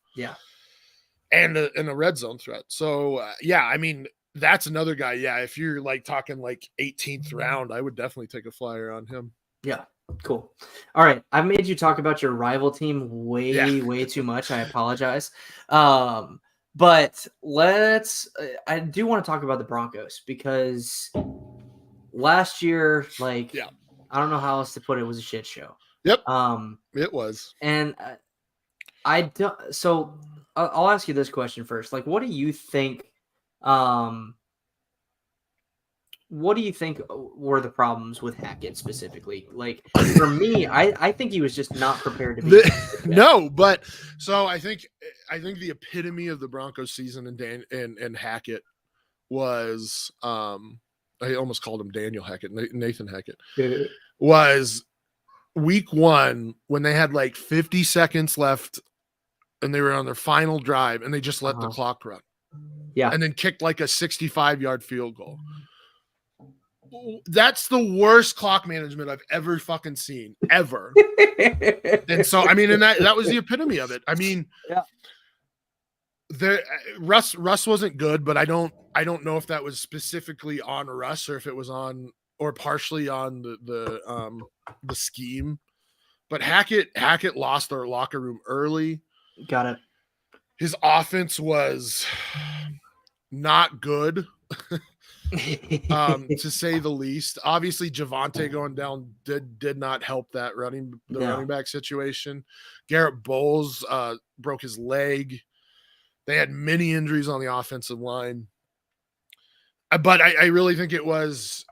and a red zone threat. So I mean, that's another guy. Yeah, if you're like talking like 18th round, I would definitely take a flyer on him. Yeah, cool. All right, I've made you talk about your rival team way too much. I apologize. But I do want to talk about the Broncos because last year, I don't know how else to put it, was a shit show. Yep. It was. And so I'll ask you this question first. Like, what do you think were the problems with Hackett specifically? Like, for me, I think he was just not prepared to be. No, but so I think the epitome of the Broncos season and Hackett was I almost called him Daniel Hackett, Nathan Hackett, was week 1 when they had like 50 seconds left and they were on their final drive and they just let the clock run. Yeah. And then kicked like a 65-yard field goal. That's the worst clock management I've ever fucking seen, ever. And so, I mean, and that was the epitome of it. I mean, Russ wasn't good, but I don't know if that was specifically on Russ or if it was on or partially on the scheme. But Hackett lost their locker room early. Got it. His offense was not good. To say the least. Obviously, Javonte going down did not help that running back situation. Garrett Bowles broke his leg. They had many injuries on the offensive line. But I really think it was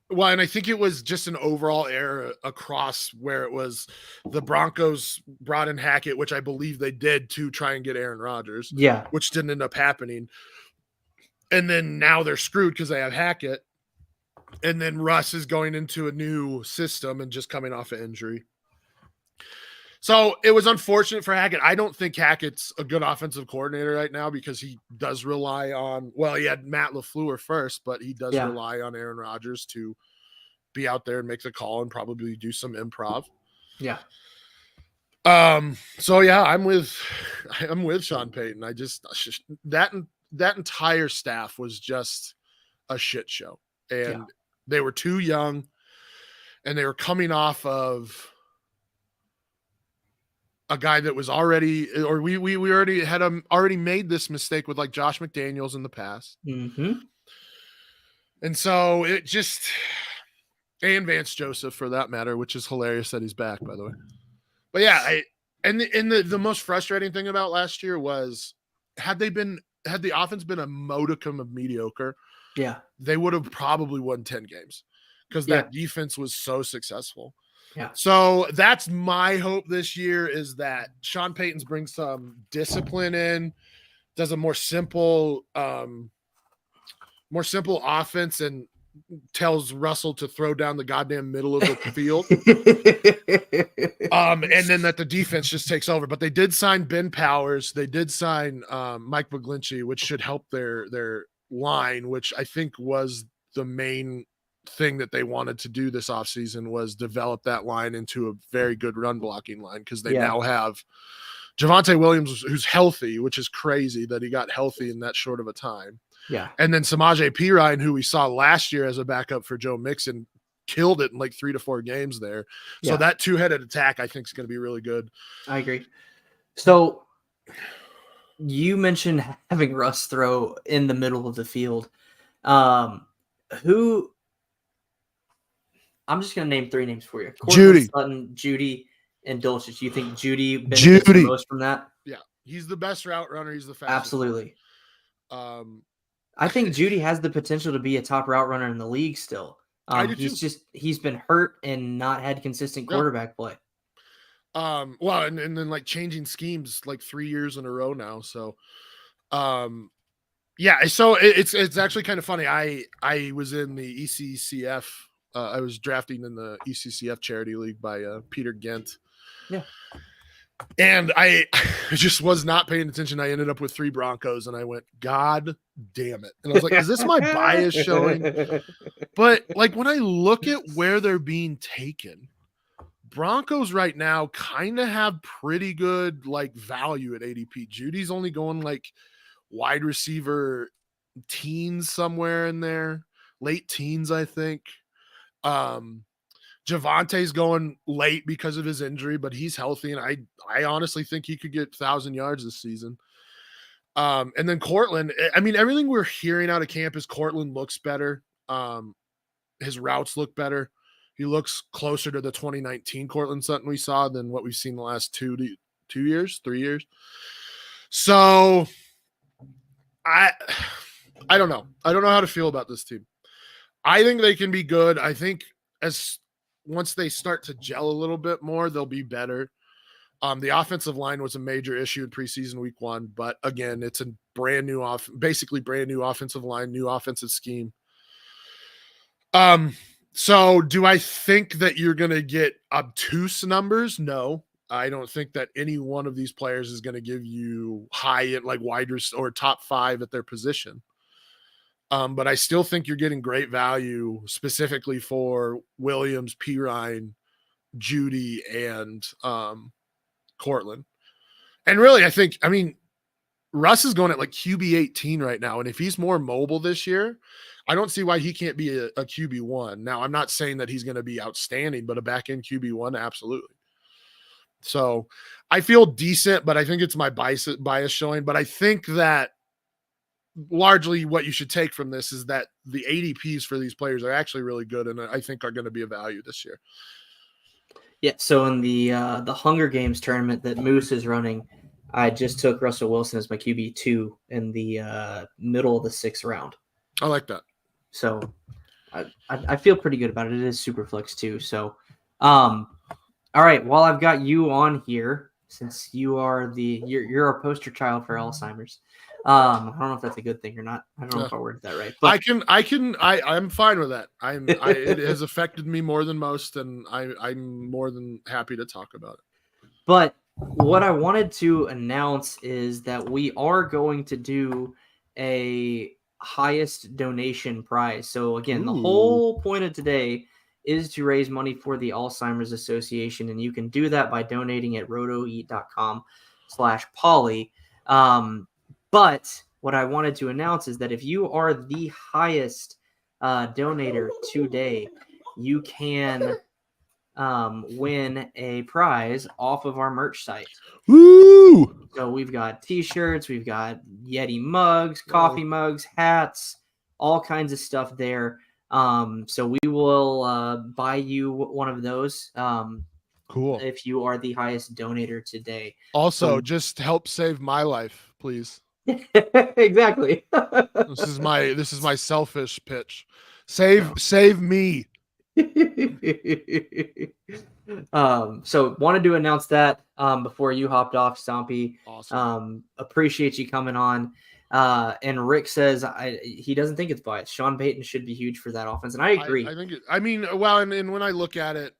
and I think it was just an overall error across where it was the Broncos brought in Hackett, which I believe they did to try and get Aaron Rodgers. Yeah. Which didn't end up happening. And then now they're screwed because they have Hackett. And then Russ is going into a new system and just coming off an injury. So it was unfortunate for Hackett. I don't think Hackett's a good offensive coordinator right now because he does rely on, he had Matt LaFleur first, but he does rely on Aaron Rodgers to be out there and make the call and probably do some improv. Yeah. So yeah, I'm with Sean Payton. I just that entire staff was just a shit show. And they were too young and they were coming off of a guy that was already, or we already had already made this mistake with like Josh McDaniels in the past. Mm-hmm. And so it just, and Vance Joseph for that matter, which is hilarious that he's back, by the way. But yeah, the most frustrating thing about last year was had the offense been a modicum of mediocre, they would have probably won 10 games because that defense was so successful. Yeah. So that's my hope this year is that Sean Payton's brings some discipline in, does a more simple offense and tells Russell to throw down the goddamn middle of the field. And then that the defense just takes over. But they did sign Ben Powers. They did sign Mike McGlinchey, which should help their line, which I think was the main thing that they wanted to do this offseason was develop that line into a very good run blocking line because they now have Javonte Williams, who's healthy, which is crazy that he got healthy in that short of a time. Yeah. And then Samaje Perine, who we saw last year as a backup for Joe Mixon, killed it in like 3 to 4 games there. So that two-headed attack, I think, is going to be really good. I agree. So you mentioned having Russ throw in the middle of the field. Who – I'm just going to name 3 names for you. Judy. Sutton, Judy, and Dulcich. You think Judy benefits the most from that? Yeah. He's the best route runner. He's the fastest. Absolutely. I think Judy has the potential to be a top route runner in the league still. He's been hurt and not had consistent quarterback play. Well, and then like changing schemes like 3 years in a row now. So, yeah. So it's actually kind of funny. I was in the ECCF. I was drafting in the ECCF charity league by Peter Gent. Yeah. And I just was not paying attention. I ended up with 3 Broncos, and I went, God damn it. And I was like, is this my bias showing? But like when I look at where they're being taken, Broncos right now kind of have pretty good like value at ADP. Judy's only going like wide receiver teens somewhere in there, late teens, I think. Javante's going late because of his injury, but he's healthy, and I honestly think he could get 1,000 yards this season. And then Cortland, I mean, everything we're hearing out of camp is Cortland looks better. His routes look better. He looks closer to the 2019 Cortland Sutton we saw than what we've seen the last 3 years. So I don't know. I don't know how to feel about this team. I think they can be good. I think once they start to gel a little bit more, they'll be better. The offensive line was a major issue in preseason week 1, but again, it's a basically brand new offensive line, new offensive scheme. So do I think that you're going to get obtuse numbers? No, I don't think that any one of these players is going to give you high at like wide or top 5 at their position. But I still think you're getting great value specifically for Williams, Pirine, Judy, and Cortland. And really, I mean, Russ is going at like QB 18 right now. And if he's more mobile this year, I don't see why he can't be a QB 1. Now, I'm not saying that he's going to be outstanding, but a back-end QB 1, absolutely. So I feel decent, but I think it's my bias showing. But I think that largely what you should take from this is that the ADPs for these players are actually really good, and I think are going to be a value this year. Yeah. So in the Hunger Games tournament that Moose is running, I just took Russell Wilson as my QB2 in the middle of the 6th round. I like that. So I feel pretty good about it. It is super flex too. So, all right. While I've got you on here, since you are you're a poster child for Alzheimer's. I don't know if that's a good thing or not. I don't know if I worded that right. But I'm fine with that. It has affected me more than most, and I'm more than happy to talk about it. But what I wanted to announce is that we are going to do a highest donation prize. So again, the whole point of today is to raise money for the Alzheimer's Association, and you can do that by donating at rotoeat.com/Polly. But what I wanted to announce is that if you are the highest donator today, you can win a prize off of our merch site. Woo! So we've got t-shirts, we've got Yeti mugs, coffee mugs, hats, all kinds of stuff there. So we will buy you one of those. Cool. If you are the highest donator today. Also, just help save my life, please. Exactly. This is my selfish pitch. Save me. So wanted to announce that before you hopped off, Stompy. Awesome. Appreciate you coming on. And Rick says he doesn't think it's biased. Sean Payton should be huge for that offense, and I agree. And when I look at it,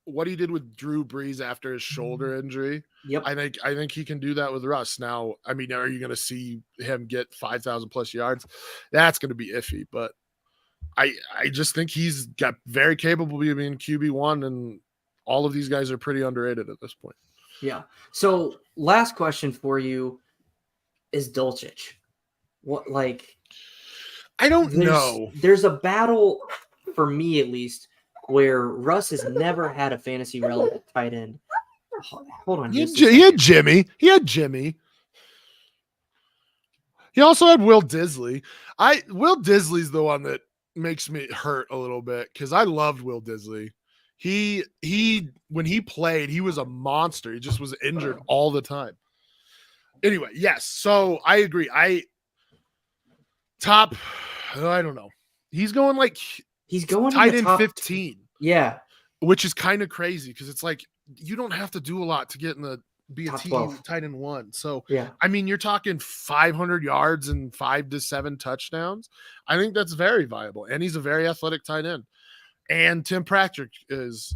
what he did with Drew Brees after his shoulder injury, yep. I think he can do that with Russ. Now, I mean, are you going to see him get 5,000 plus yards? That's going to be iffy, but I just think he's got very capable of being QB1, and all of these guys are pretty underrated at this point. Yeah. So last question for you is Dulcich. What, like, I don't know. There's a battle for me, at least, where Russ has never had a fantasy relevant tight end. Hold on. He had Jimmy. He also had Will Disley. Will Disley's the one that makes me hurt a little bit because I loved Will Disley. He when he played, he was a monster. He just was injured all the time. Anyway, yes. So I agree. I don't know. He's going like He's going in tight the end top 15, Yeah, which is kind of crazy because it's like you don't have to do a lot to get in the be a Top team 12. tight end 1. So yeah. I mean, you're talking 500 yards and 5 to 7 touchdowns. I think that's very viable, and he's a very athletic tight end. And Tim Patrick is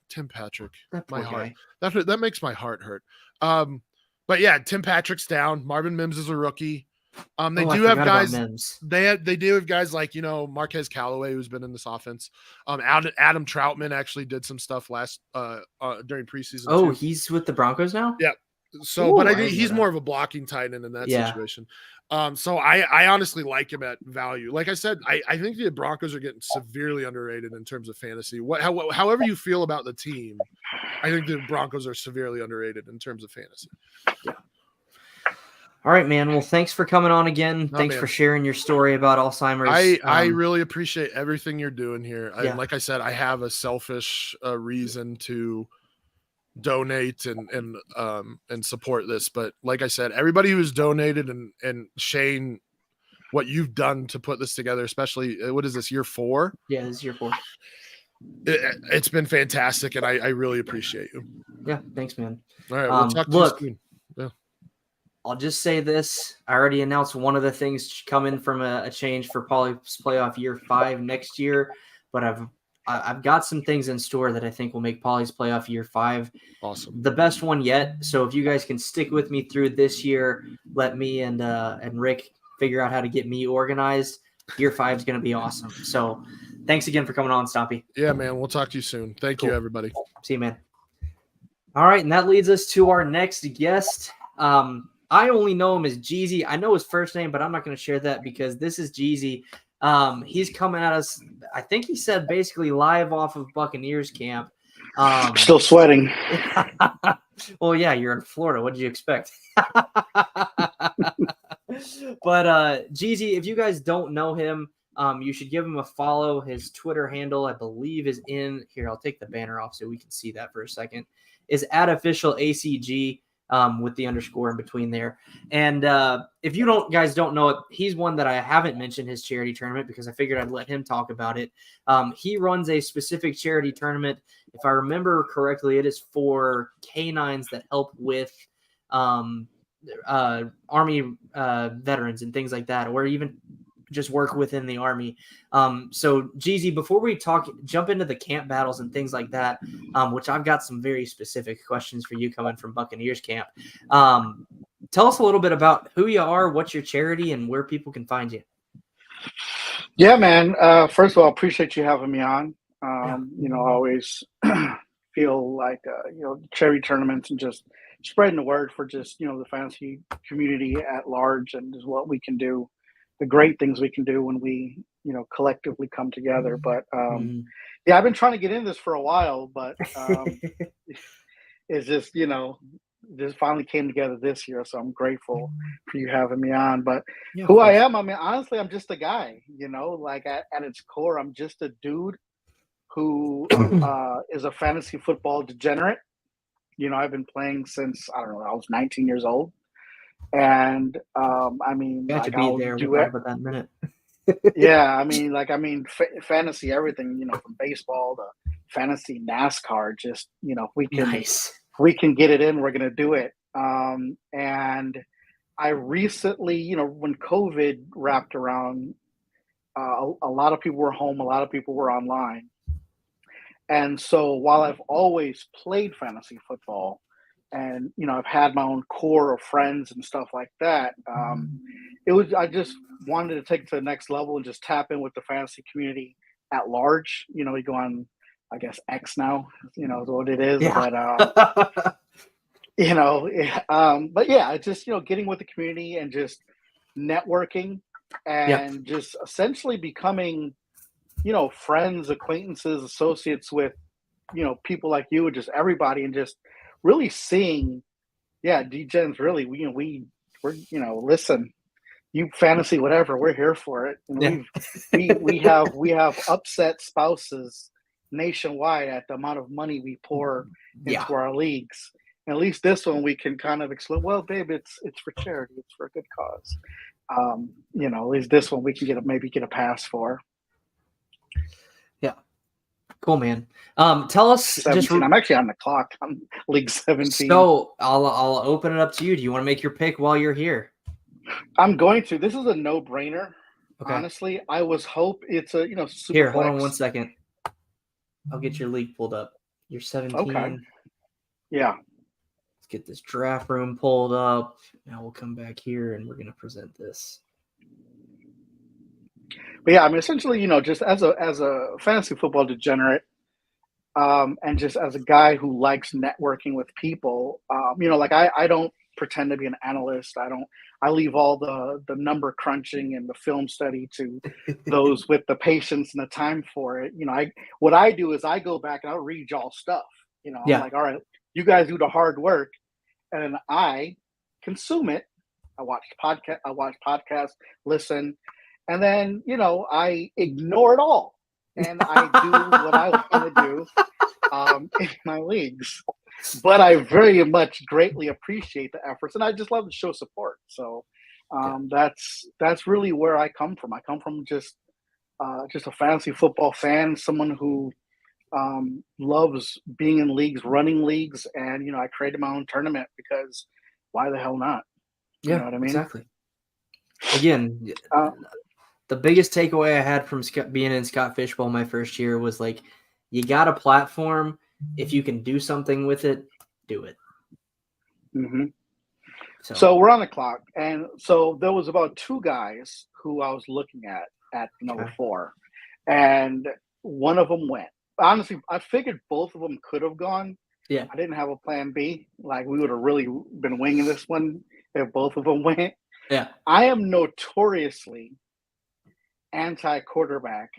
Tim Patrick. That My poor heart. guy. That makes my heart hurt. But yeah, Tim Patrick's down. Marvin Mims is a rookie. They I do have forgot about guys. Mims. They do have guys like Marquez Callaway, who's been in this offense. Adam Troutman actually did some stuff last during preseason. Oh, too. he's with the Broncos now? Yeah. So, Ooh, but I I think didn't know he's that. more of a blocking tight end in that Yeah. situation. So I honestly like him at value. Like I said, I think the Broncos are getting severely underrated in terms of fantasy. However you feel about the team, I think the Broncos are severely underrated in terms of fantasy. Yeah. All right, man. Well, thanks for coming on again. No, Thanks man. for sharing your story about Alzheimer's. I really appreciate everything you're doing here. Yeah. Like I said, I have a selfish reason to donate and support this, but like I said, everybody who's donated and Shane, what you've done to put this together, especially what is this, year 4? Yeah, this is year 4. It's been fantastic, and I really appreciate you. Yeah, thanks, man. All right, we'll talk to look, you soon. Yeah. I'll just say this. I already announced one of the things coming from a change for Poly's playoff year 5 next year, but I've got some things in store that I think will make Poly's playoff year 5 awesome, the best one yet. So if you guys can stick with me through this year, let me and Rick figure out how to get me organized. Year 5 is going to be awesome. So thanks again for coming on, Stompy. Yeah, man. We'll talk to you soon. Thank you, everybody. See you, man. All right, and that leads us to our next guest. I only know him as Jeezy. I know his first name, but I'm not going to share that because this is Jeezy. He's coming at us, I think he said basically live off of Buccaneers camp. I'm still sweating. Well, yeah, you're in Florida. What did you expect? But Jeezy, if you guys don't know him, you should give him a follow. His Twitter handle, I believe, is in here. I'll take the banner off so we can see that for a second. Is @officialACG. With the underscore in between there. And if you guys don't know it, he's one that I haven't mentioned his charity tournament because I figured I'd let him talk about it. He runs a specific charity tournament. If I remember correctly, it is for canines that help with Army veterans and things like that, or even just work within the Army. So Jeezy, before we jump into the camp battles and things like that, which I've got some very specific questions for you coming from Buccaneers camp. Tell us a little bit about who you are, what's your charity, and where people can find you. Yeah, man. First of all, appreciate you having me on. I always feel like, charity tournaments and just spreading the word for just, the fantasy community at large and just what we can do. The great things we can do when we, collectively come together. But yeah, I've been trying to get in this for a while, but it's just, this finally came together this year. So I'm grateful for you having me on. But who I am, I mean, honestly, I'm just a guy, like at its core, I'm just a dude who is a fantasy football degenerate. I've been playing since, I was 19 years old. And I mean, got to be there. We'll talk about that in a minute. Yeah, fantasy, everything, from baseball to fantasy NASCAR. Just we can get it in. We're gonna do it. And I recently, when COVID wrapped around, a lot of people were home. A lot of people were online. And so while I've always played fantasy football, and I've had my own core of friends and stuff like that. I just wanted to take it to the next level and just tap in with the fantasy community at large. We go on, I guess, X now. Is what it is. Yeah. But but yeah, just getting with the community and just networking and just essentially becoming, friends, acquaintances, associates with, people like you and just everybody, and just really seeing, D-Gens, really, we're, listen, you fantasy, whatever, we're here for it. And we have upset spouses nationwide at the amount of money we pour into our leagues. At least this one we can kind of explain. Well, babe, it's for charity. It's for a good cause. At least this one we can maybe get a pass for. Yeah, cool, man. Tell us 17. I'm actually on the clock. I'm League 17. So I'll open it up to you. Do you want to make your pick while you're here? I'm going to. This is a no-brainer. Okay. Honestly, I hope it's a super Here, hold flex. on 1 second. I'll get your league pulled up. You're 17. Okay. Yeah. Let's get this draft room pulled up. Now we'll come back here and we're going to present this. But yeah, I mean, essentially, just as a fantasy football degenerate, and just as a guy who likes networking with people, I don't pretend to be an analyst. I leave all the number crunching and the film study to those with the patience and the time for it. What I do is I go back and I'll read y'all stuff. I'm like, all right, you guys do the hard work, and then I consume it. I watch podcasts, listen, and then I ignore it all, and I do what I want to do in my leagues. But I very much greatly appreciate the efforts, and I just love to show support. So that's really where I come from. I come from just a fantasy football fan, someone who loves being in leagues, running leagues, and I created my own tournament because why the hell not? You know what I mean? Exactly. Again, the biggest takeaway I had from being in Scott Fishbowl my first year was like, you got a platform. If you can do something with it, do it. Mm-hmm. So we're on the clock. And so there was about 2 guys who I was looking at number 4. And one of them went. Honestly, I figured both of them could have gone. Yeah. I didn't have a plan B. Like, we would have really been winging this one if both of them went. Yeah. I am notoriously anti-quarterback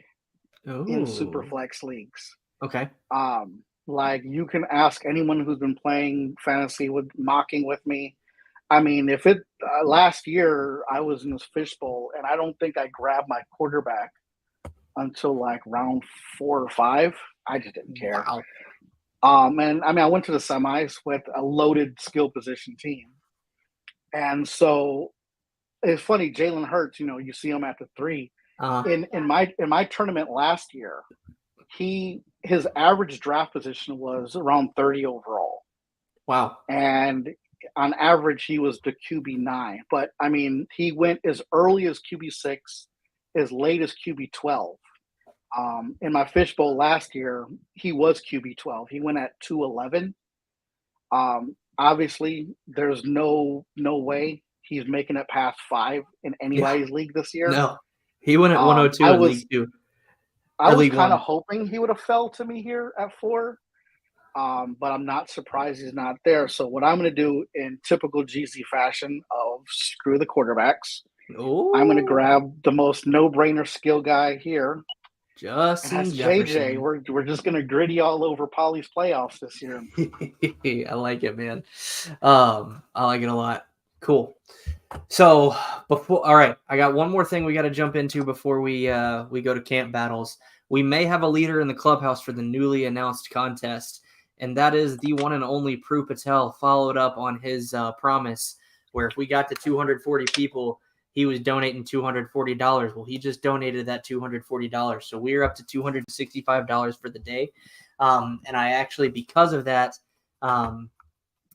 in Superflex leagues. Okay. Like, you can ask anyone who's been playing fantasy mocking with me. I mean, if it last year I was in this fishbowl and I don't think I grabbed my quarterback until like round 4 or 5. I just didn't care. Wow. And I mean, I went to the semis with a loaded skill position team. And so it's funny, Jalen Hurts, you see him at the 3. In my tournament last year, his average draft position was around 30 overall. Wow. And on average, he was the QB9. But, I mean, he went as early as QB6, as late as QB12. In my fishbowl last year, he was QB12. He went at 211. Obviously, there's no way he's making it past 5 in anybody's league this year. No. He went at 102 in League 2. I was kind of hoping he would have fell to me here at 4, but I'm not surprised he's not there. So what I'm going to do in typical GZ fashion of screw the quarterbacks, I'm going to grab the most no-brainer skill guy here. Justin JJ. We're just going to gritty all over Poly's playoffs this year. I like it, man. I like it a lot. Cool. So all right, I got one more thing we got to jump into before we go to camp battles. We may have a leader in the clubhouse for the newly announced contest, and that is the one and only Prue Patel, followed up on his promise, where if we got to 240 people, he was donating $240. Well, he just donated that $240, so we're up to $265 for the day. And I actually, because of that,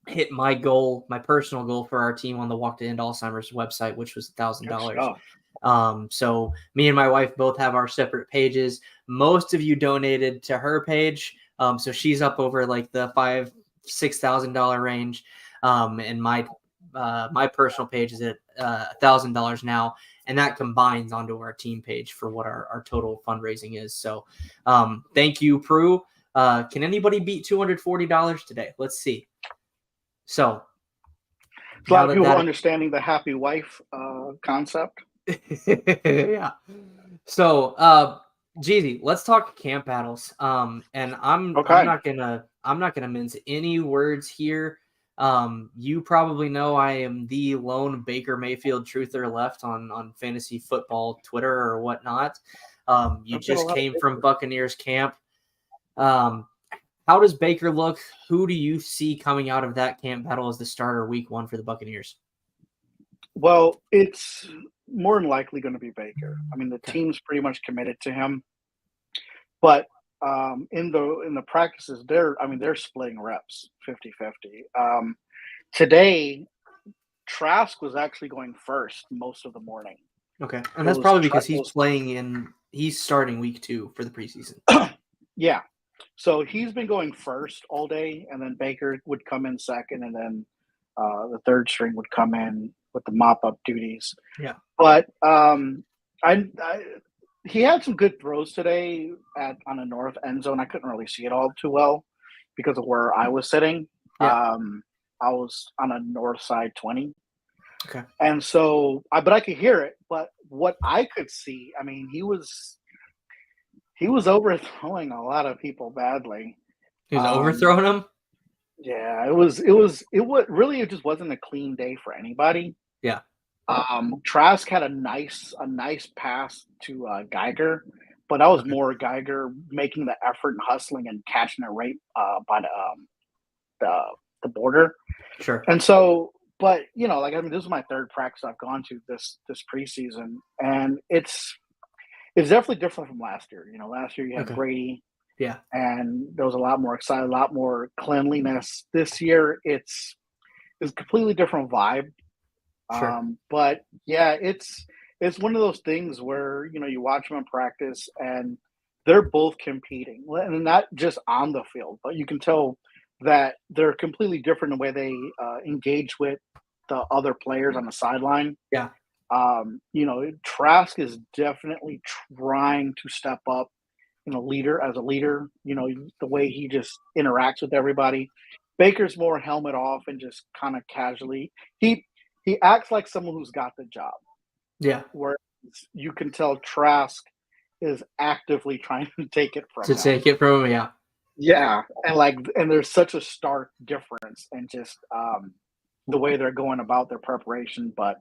hit my goal, my personal goal for our team on the Walk to End Alzheimer's website, which was $1,000. So me and my wife both have our separate pages. Most of you donated to her page. So she's up over like the $5,000-$6,000 range. And my personal page is at $1,000 now. And that combines onto our team page for what our total fundraising is. So thank you, Prue. Can anybody beat $240 today? Let's see. So a lot of people understanding the happy wife concept. Yeah. So Jeezy, let's talk camp battles. And I'm not gonna mince any words here. You probably know I am the lone Baker Mayfield truther left on fantasy football Twitter or whatnot. You just came from Buccaneers camp. how does Baker look? Who do you see coming out of that camp battle as the starter week 1 for the Buccaneers? Well, it's more than likely going to be Baker. I mean, the team's pretty much committed to him, but in the practices, they're splitting reps 50-50. Today, Trask was actually going first most of the morning. Okay, and that's probably because he's starting week 2 for the preseason. Yeah, so he's been going first all day, and then Baker would come in second, and then the third string would come in with the mop-up duties. Yeah. But he had some good throws today on a north end zone. I couldn't really see it all too well because of where I was sitting. Yeah. I was on a north side 20. Okay. And so, but I could hear it. But what I could see, I mean, he was overthrowing a lot of people badly. He was overthrowing them? Yeah, it just wasn't a clean day for anybody. Yeah. Trask had a nice pass to Geiger, but that was more Geiger making the effort and hustling and catching it right by the border. Sure. And so, but this is my third practice I've gone to this preseason, and it's definitely different from last year. Last year you had Brady. Yeah. And there was a lot more excitement, a lot more cleanliness. This year it's a completely different vibe. Sure. But yeah, it's one of those things where, you watch them in practice and they're both competing, and not just on the field, but you can tell that they're completely different in the way they engage with the other players on the sideline. Yeah. Trask is definitely trying to step up as a leader, the way he just interacts with everybody. Baker's more helmet off and just kind of casually. He acts like someone who's got the job. Yeah. Where you can tell Trask is actively trying to take it from him. Yeah. Yeah. And there's such a stark difference in just the way they're going about their preparation. But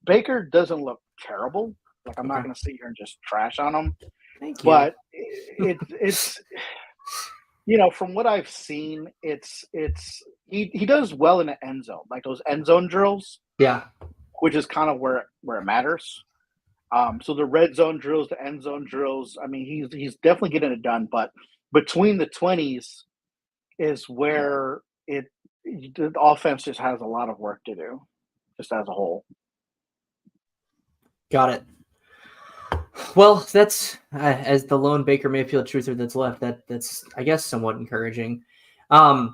Baker doesn't look terrible. I'm not going to sit here and just trash on him. Thank you. But it's from what I've seen, he does well in the end zone, like those end zone drills. Yeah. Which is kind of where it matters. So the red zone drills, the end zone drills, I mean, he's definitely getting it done. But between the 20s is where the offense just has a lot of work to do, just as a whole. Got it. Well, that's as the lone Baker Mayfield truther that's left. That's I guess somewhat encouraging. I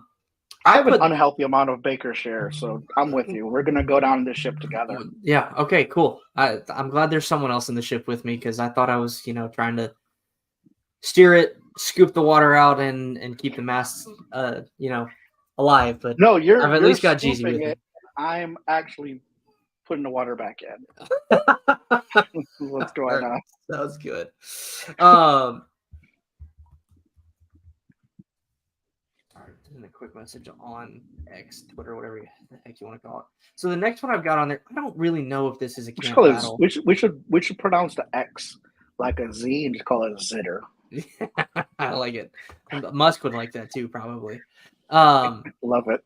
have an unhealthy amount of Baker share, so I'm with you. We're gonna go down this ship together. Yeah. Okay. Cool. I'm glad there's someone else in the ship with me because I thought I was, trying to steer it, scoop the water out, and keep the masts, alive. But no, I've at least got Jeezy with me. I'm actually putting the water back in. What's going on? That was good. A quick message on X, Twitter, whatever the heck you want to call it. So the next one I've got on there, I don't really know if this is a camp battle. We should pronounce the X like a Z and just call it a zitter. I like it. Musk would like that too, probably. Love it.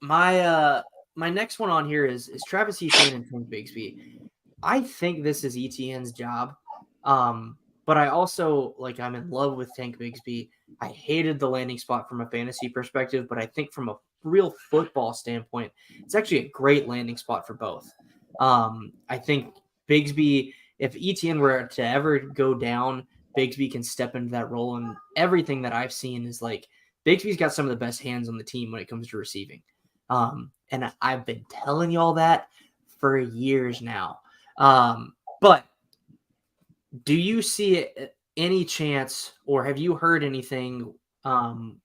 My next one on here is Travis Etienne and Tank Bigsby. I think this is Etienne's job. But I also, I'm in love with Tank Bigsby. I hated the landing spot from a fantasy perspective, but I think from a real football standpoint, it's actually a great landing spot for both. I think Bigsby, if Etienne were to ever go down, Bigsby can step into that role. And everything that I've seen is Bigsby's got some of the best hands on the team when it comes to receiving. And I've been telling you all that for years now. But do you see any chance, or have you heard anything from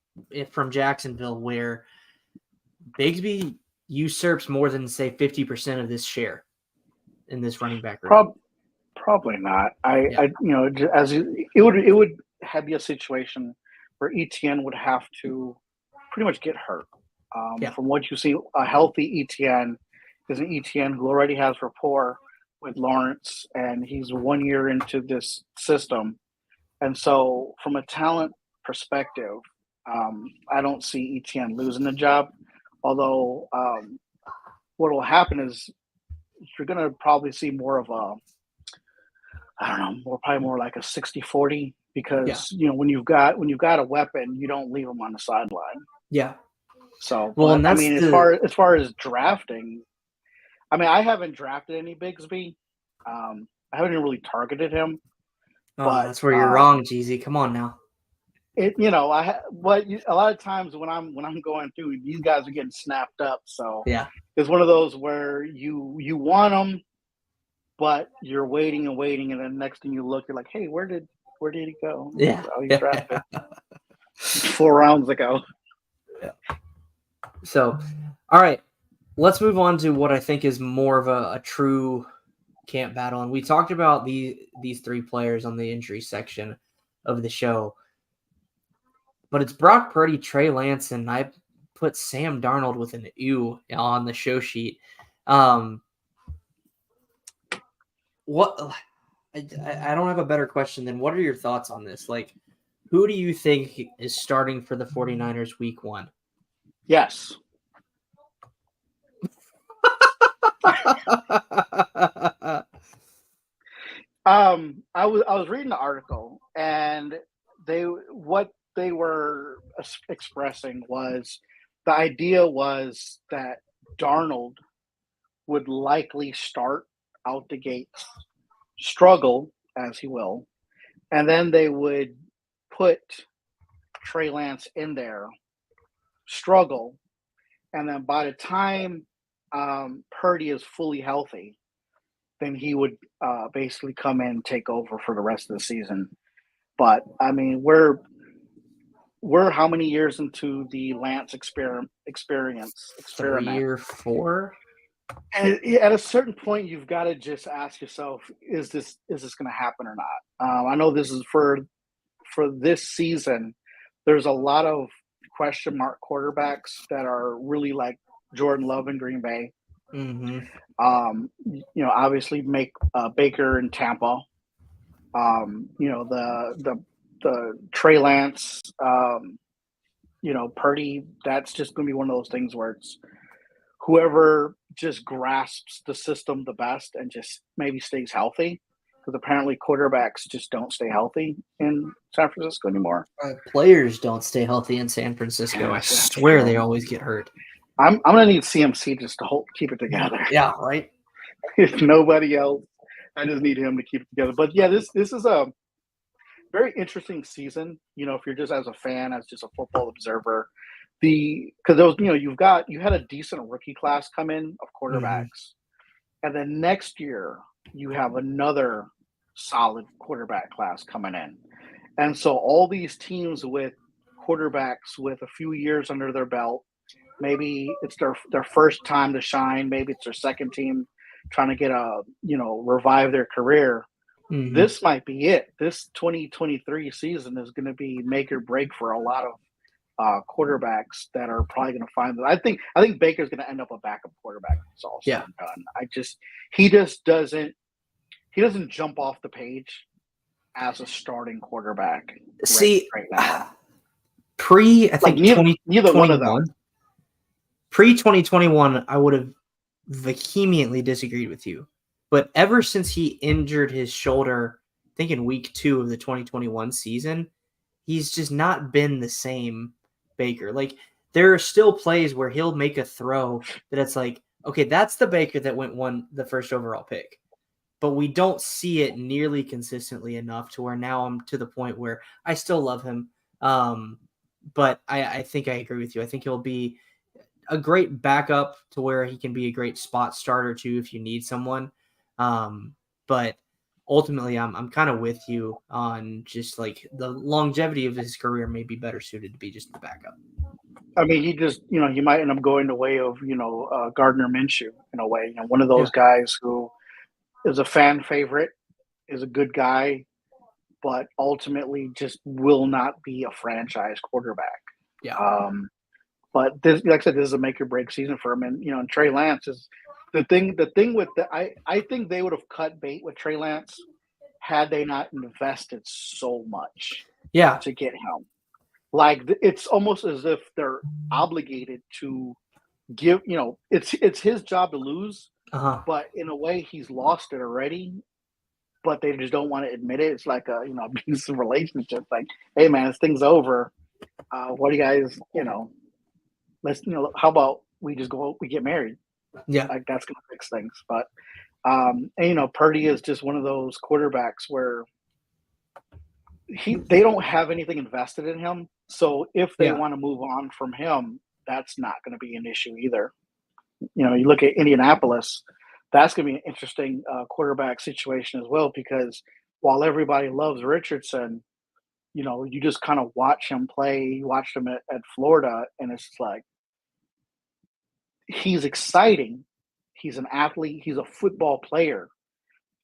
Jacksonville where Bigsby usurps more than, say, 50% of this share in this running back room? Probably not. It would have be a situation where Etienne would have to pretty much get hurt. From what you see, a healthy Etienne is an Etienne who already has rapport with Lawrence, and he's 1 year into this system. And so from a talent perspective, I don't see Etienne losing the job. Although what will happen is you're going to probably see more of a, I don't know, probably more like a 60-40 because when you've got a weapon, you don't leave them on the sideline. Yeah. So, well, and that's as far as drafting, I mean, I haven't drafted any Bigsby. I haven't even really targeted him. But that's where you're wrong, Jeezy. Come on now. But a lot of times when I'm going through, these guys are getting snapped up. So yeah, it's one of those where you want them, but you're waiting, and then next thing you look, you're like, hey, where did he go? Yeah, He drafted 4 rounds ago. Yeah. So, all right, let's move on to what I think is more of a true camp battle. And we talked about these 3 players on the injury section of the show. But it's Brock Purdy, Trey Lance, and I put Sam Darnold with an U on the show sheet. What I don't have a better question than what are your thoughts on this? Like, who do you think is starting for the 49ers week 1? Yes. I was reading the article, and what they were expressing was the idea was that Darnold would likely start out the gates, struggle as he will, and then they would put Trey Lance in there, struggle, and then by the time Purdy is fully healthy, then he would basically come in and take over for the rest of the season. But I mean, we're how many years into the Lance experiment? 3 or 4. And at a certain point, you've got to just ask yourself: Is this going to happen or not? I know this is for this season. There's a lot of question mark quarterbacks that are really like Jordan Love in Green Bay. Mm-hmm. Obviously make Baker in Tampa. The Trey Lance, Purdy. That's just going to be one of those things where it's whoever just grasps the system the best and just maybe stays healthy. Because apparently quarterbacks just don't stay healthy in San Francisco anymore. Players don't stay healthy in San Francisco. I swear they always get hurt. I'm gonna need CMC just to keep it together. Yeah, right. If nobody else, I just need him to keep it together. But yeah, this is a very interesting season. If you're just as a fan, as just a football observer, because there was you had a decent rookie class come in of quarterbacks, and then next year you have another solid quarterback class coming in, and so all these teams with quarterbacks with a few years under their belt. Maybe it's their first time to shine. Maybe it's their second team trying to get revive their career. Mm-hmm. This might be it. This 2023 season is going to be make or break for a lot of quarterbacks that are probably going to find them. I think Baker's going to end up a backup quarterback. It's all said and done. He doesn't jump off the page as a starting quarterback. See, right now. I think neither one of them. Pre-2021, I would have vehemently disagreed with you. But ever since he injured his shoulder, I think in week 2 of the 2021 season, he's just not been the same Baker. Like, there are still plays where he'll make a throw that it's like, okay, that's the Baker that won the first overall pick. But we don't see it nearly consistently enough to where now I'm to the point where I still love him. But I think I agree with you. I think he'll be a great backup to where he can be a great spot starter too if you need someone. But ultimately, I'm kind of with you on just like the longevity of his career may be better suited to be just the backup. I mean, he just, he might end up going the way of, Gardner Minshew in a way. One of those guys who is a fan favorite, is a good guy, but ultimately just will not be a franchise quarterback. Yeah. But this, like I said, this is a make or break season for him. And, Trey Lance is the thing with I think they would have cut bait with Trey Lance had they not invested so much to get him. Like it's almost as if they're obligated to give. It's his job to lose, but in a way, he's lost it already. But they just don't want to admit it. It's like a abusive relationship. Like, hey man, this thing's over. What do you guys? Let's how about we just we get married? Yeah, like that's gonna fix things. But and Purdy is just one of those quarterbacks where they don't have anything invested in him. So if they want to move on from him, that's not going to be an issue either. You look at Indianapolis, that's going to be an interesting quarterback situation as well, because while everybody loves Richardson, you just kind of watch him play. You watched him at Florida, and it's like he's exciting. He's an athlete. He's a football player.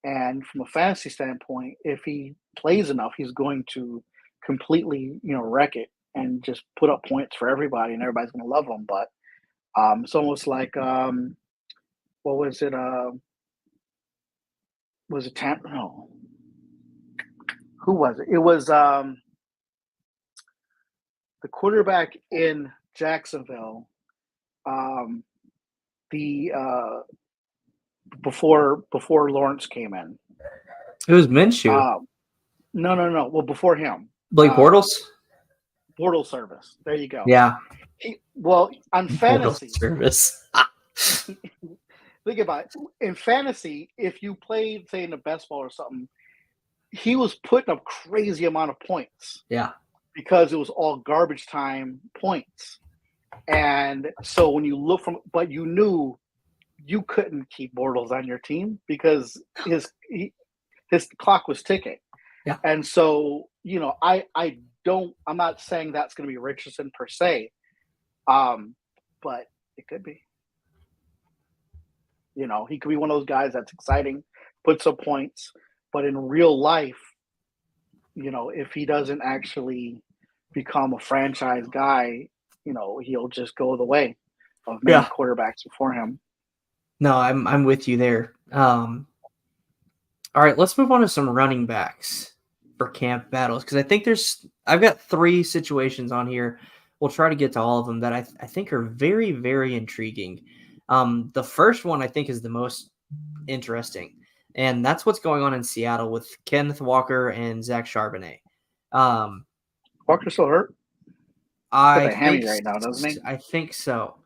And from a fantasy standpoint, if he plays enough, he's going to completely, wreck it and just put up points for everybody, and everybody's going to love him. But it's almost like what was it? Was it Tampa? No. Who was it? It was the quarterback in Jacksonville. Before Lawrence came in. It was Minshew. No. Well, before him. Blake Bortles? Bortles service. There you go. Yeah. On fantasy. Bortles service. Think about it. In fantasy, if you played, say, in the best ball or something, he was putting up crazy amount of points. Yeah. Because it was all garbage time points. And so when you look but you knew you couldn't keep Bortles on your team because his clock was ticking. Yeah. And so, I'm not saying that's going to be Richardson per se. But it could be. He could be one of those guys that's exciting, puts up points, but in real life, if he doesn't actually become a franchise guy, he'll just go the way of many quarterbacks before him. No, I'm with you there. All right, let's move on to some running backs for camp battles, because I think I've got 3 situations on here. We'll try to get to all of them that I think are very, very intriguing. The first one I think is the most interesting, and that's what's going on in Seattle with Kenneth Walker and Zach Charbonnet. Walker's still hurt? I hammy right now, doesn't he? I think so.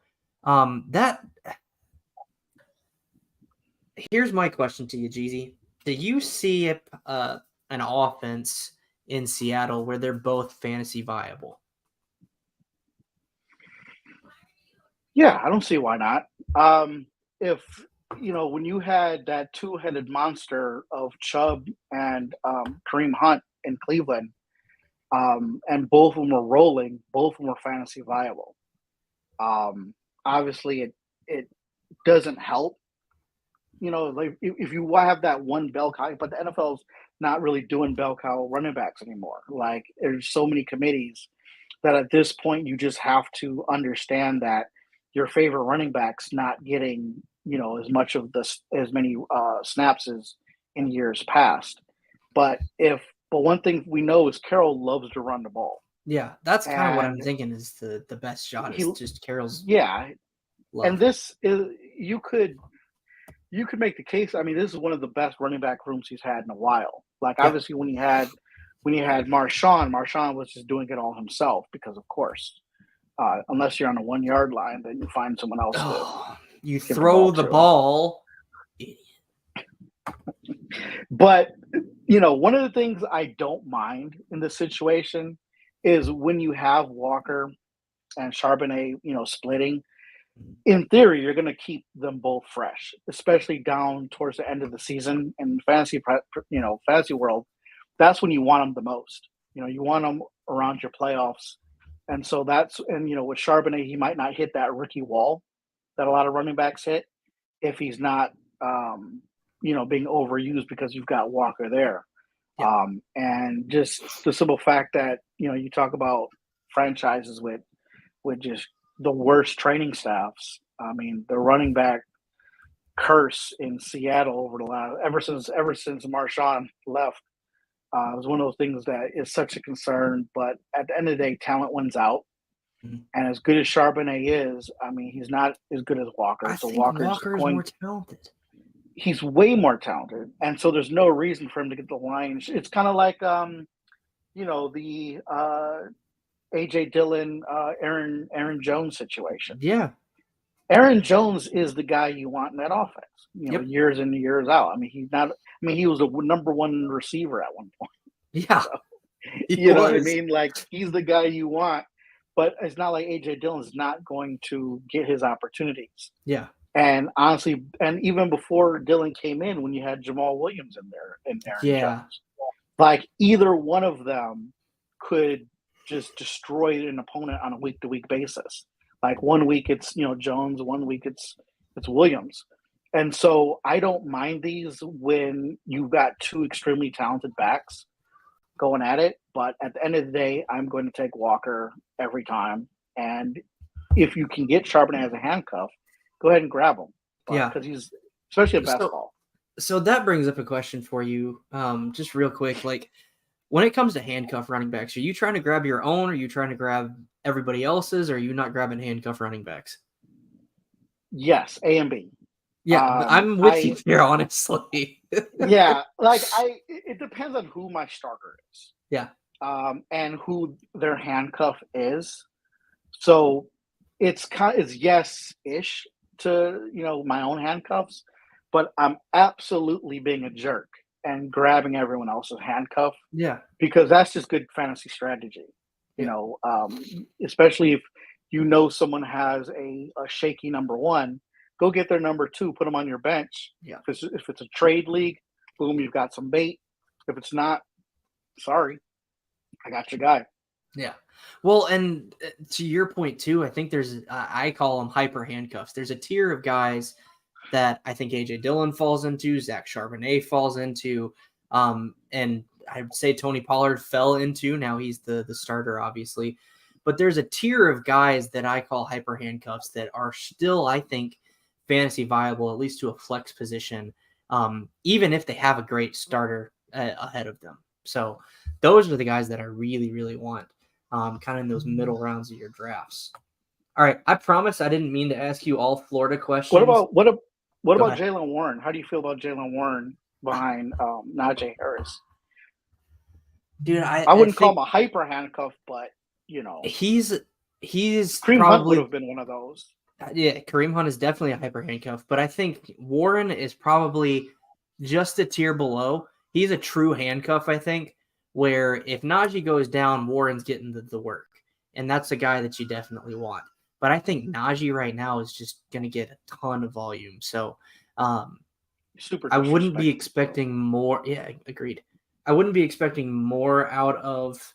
Here's my question to you, Jeezy. Do you see an offense in Seattle where they're both fantasy viable? Yeah, I don't see why not. If when you had that 2-headed monster of Chubb and Kareem Hunt in Cleveland, and both of them were rolling, both of them were fantasy viable. Obviously, it doesn't help. Like if you have that one bell cow, but the NFL's not really doing bell cow running backs anymore. Like there's so many committees that at this point you just have to understand that your favorite running back's not getting as much of as many snaps as in years past. But one thing we know is Carroll loves to run the ball. Yeah, that's kind of what I'm thinking is the best shot is just Carroll's. Yeah, love. And this is you could make the case. I mean, this is one of the best running back rooms he's had in a while. Like obviously when he had Marshawn was just doing it all himself because of course, unless you're on the 1 yard line, then you find someone else. You throw the ball. But one of the things I don't mind in this situation is when you have Walker and Charbonnet, splitting. In theory, you're going to keep them both fresh, especially down towards the end of the season in fantasy world. That's when you want them the most. You want them around your playoffs, and so with Charbonnet, he might not hit that rookie wall that a lot of running backs hit if he's not, being overused because you've got Walker there. Yeah. And just the simple fact that you talk about franchises with just the worst training staffs. I mean, the running back curse in Seattle over the last ever since Marshawn left It was one of those things that is such a concern, but at the end of the day, talent wins out. Mhm. And as good as Charbonnet is, I mean, he's not as good as Walker. I So think Walker's Walker is more talented. He's way more talented, and so there's no reason for him to get the line. It's kind of like, you know, the AJ Dillon, Aaron Jones situation. Yeah. Aaron Jones is the guy you want in that offense. You know, Yep. years in and years out. I mean, he's not. I mean, he was the number one receiver at one point. Yeah. So, He you know what I was. mean? Like, he's the guy you want, but it's not like AJ Dillon's not going to get his opportunities. Yeah. And honestly, and even before Dillon came in, when you had Jamal Williams in there and Aaron Jones, like either one of them could just destroy an opponent on a week-to-week basis. Like one week it's, you know, Jones, one week it's Williams. And so I don't mind these when you've got two extremely talented backs going at it. But at the end of the day, I'm going to take Walker every time. And if you can get Charbonnet as a handcuff, go ahead and grab him. Yeah. Because he's, especially at best ball. So that brings up a question for you, just real quick. Like, when it comes to handcuff running backs, are you trying to grab your own? Or are you trying to grab everybody else's? Or are you not grabbing handcuff running backs? Yes, A and B. Yeah, I'm with you there, honestly. Yeah, like it depends on who my starter is. Yeah. And who their handcuff is. So it's yes-ish to, you know, my own handcuffs, but I'm absolutely being a jerk and grabbing everyone else's handcuff. Yeah. Because that's just good fantasy strategy. You know, especially if you know someone has a shaky number one, go get their number two, put them on your bench. Yeah. If it's a trade league, boom, you've got some bait. If it's not, sorry, I got your guy. Yeah. Well, and to your point too, I think there's, I call them hyper handcuffs. There's a tier of guys that I think AJ Dillon falls into, Zach Charbonnet falls into, and I'd say Tony Pollard fell into. Now he's the starter, obviously. But there's a tier of guys that I call hyper handcuffs that are still, I think, fantasy viable, at least to a flex position, even if they have a great starter ahead of them. So those are the guys that I really, really want, kind of in those middle rounds of your drafts. All right, I promise I didn't mean to ask you all Florida questions. What about Jaylen Warren? How do you feel about Jaylen Warren behind Najee Harris? Dude, I wouldn't call him a hyper handcuff, but you know, he's Kareem Hunt would have been one of those. Yeah, Kareem Hunt is definitely a hyper handcuff, but I think Warren is probably just a tier below. He's a true handcuff, I think, where if Najee goes down, Warren's getting the work, and that's a guy that you definitely want. But I think Najee right now is just going to get a ton of volume, so I wouldn't be expecting more. Yeah, agreed. I wouldn't be expecting more out of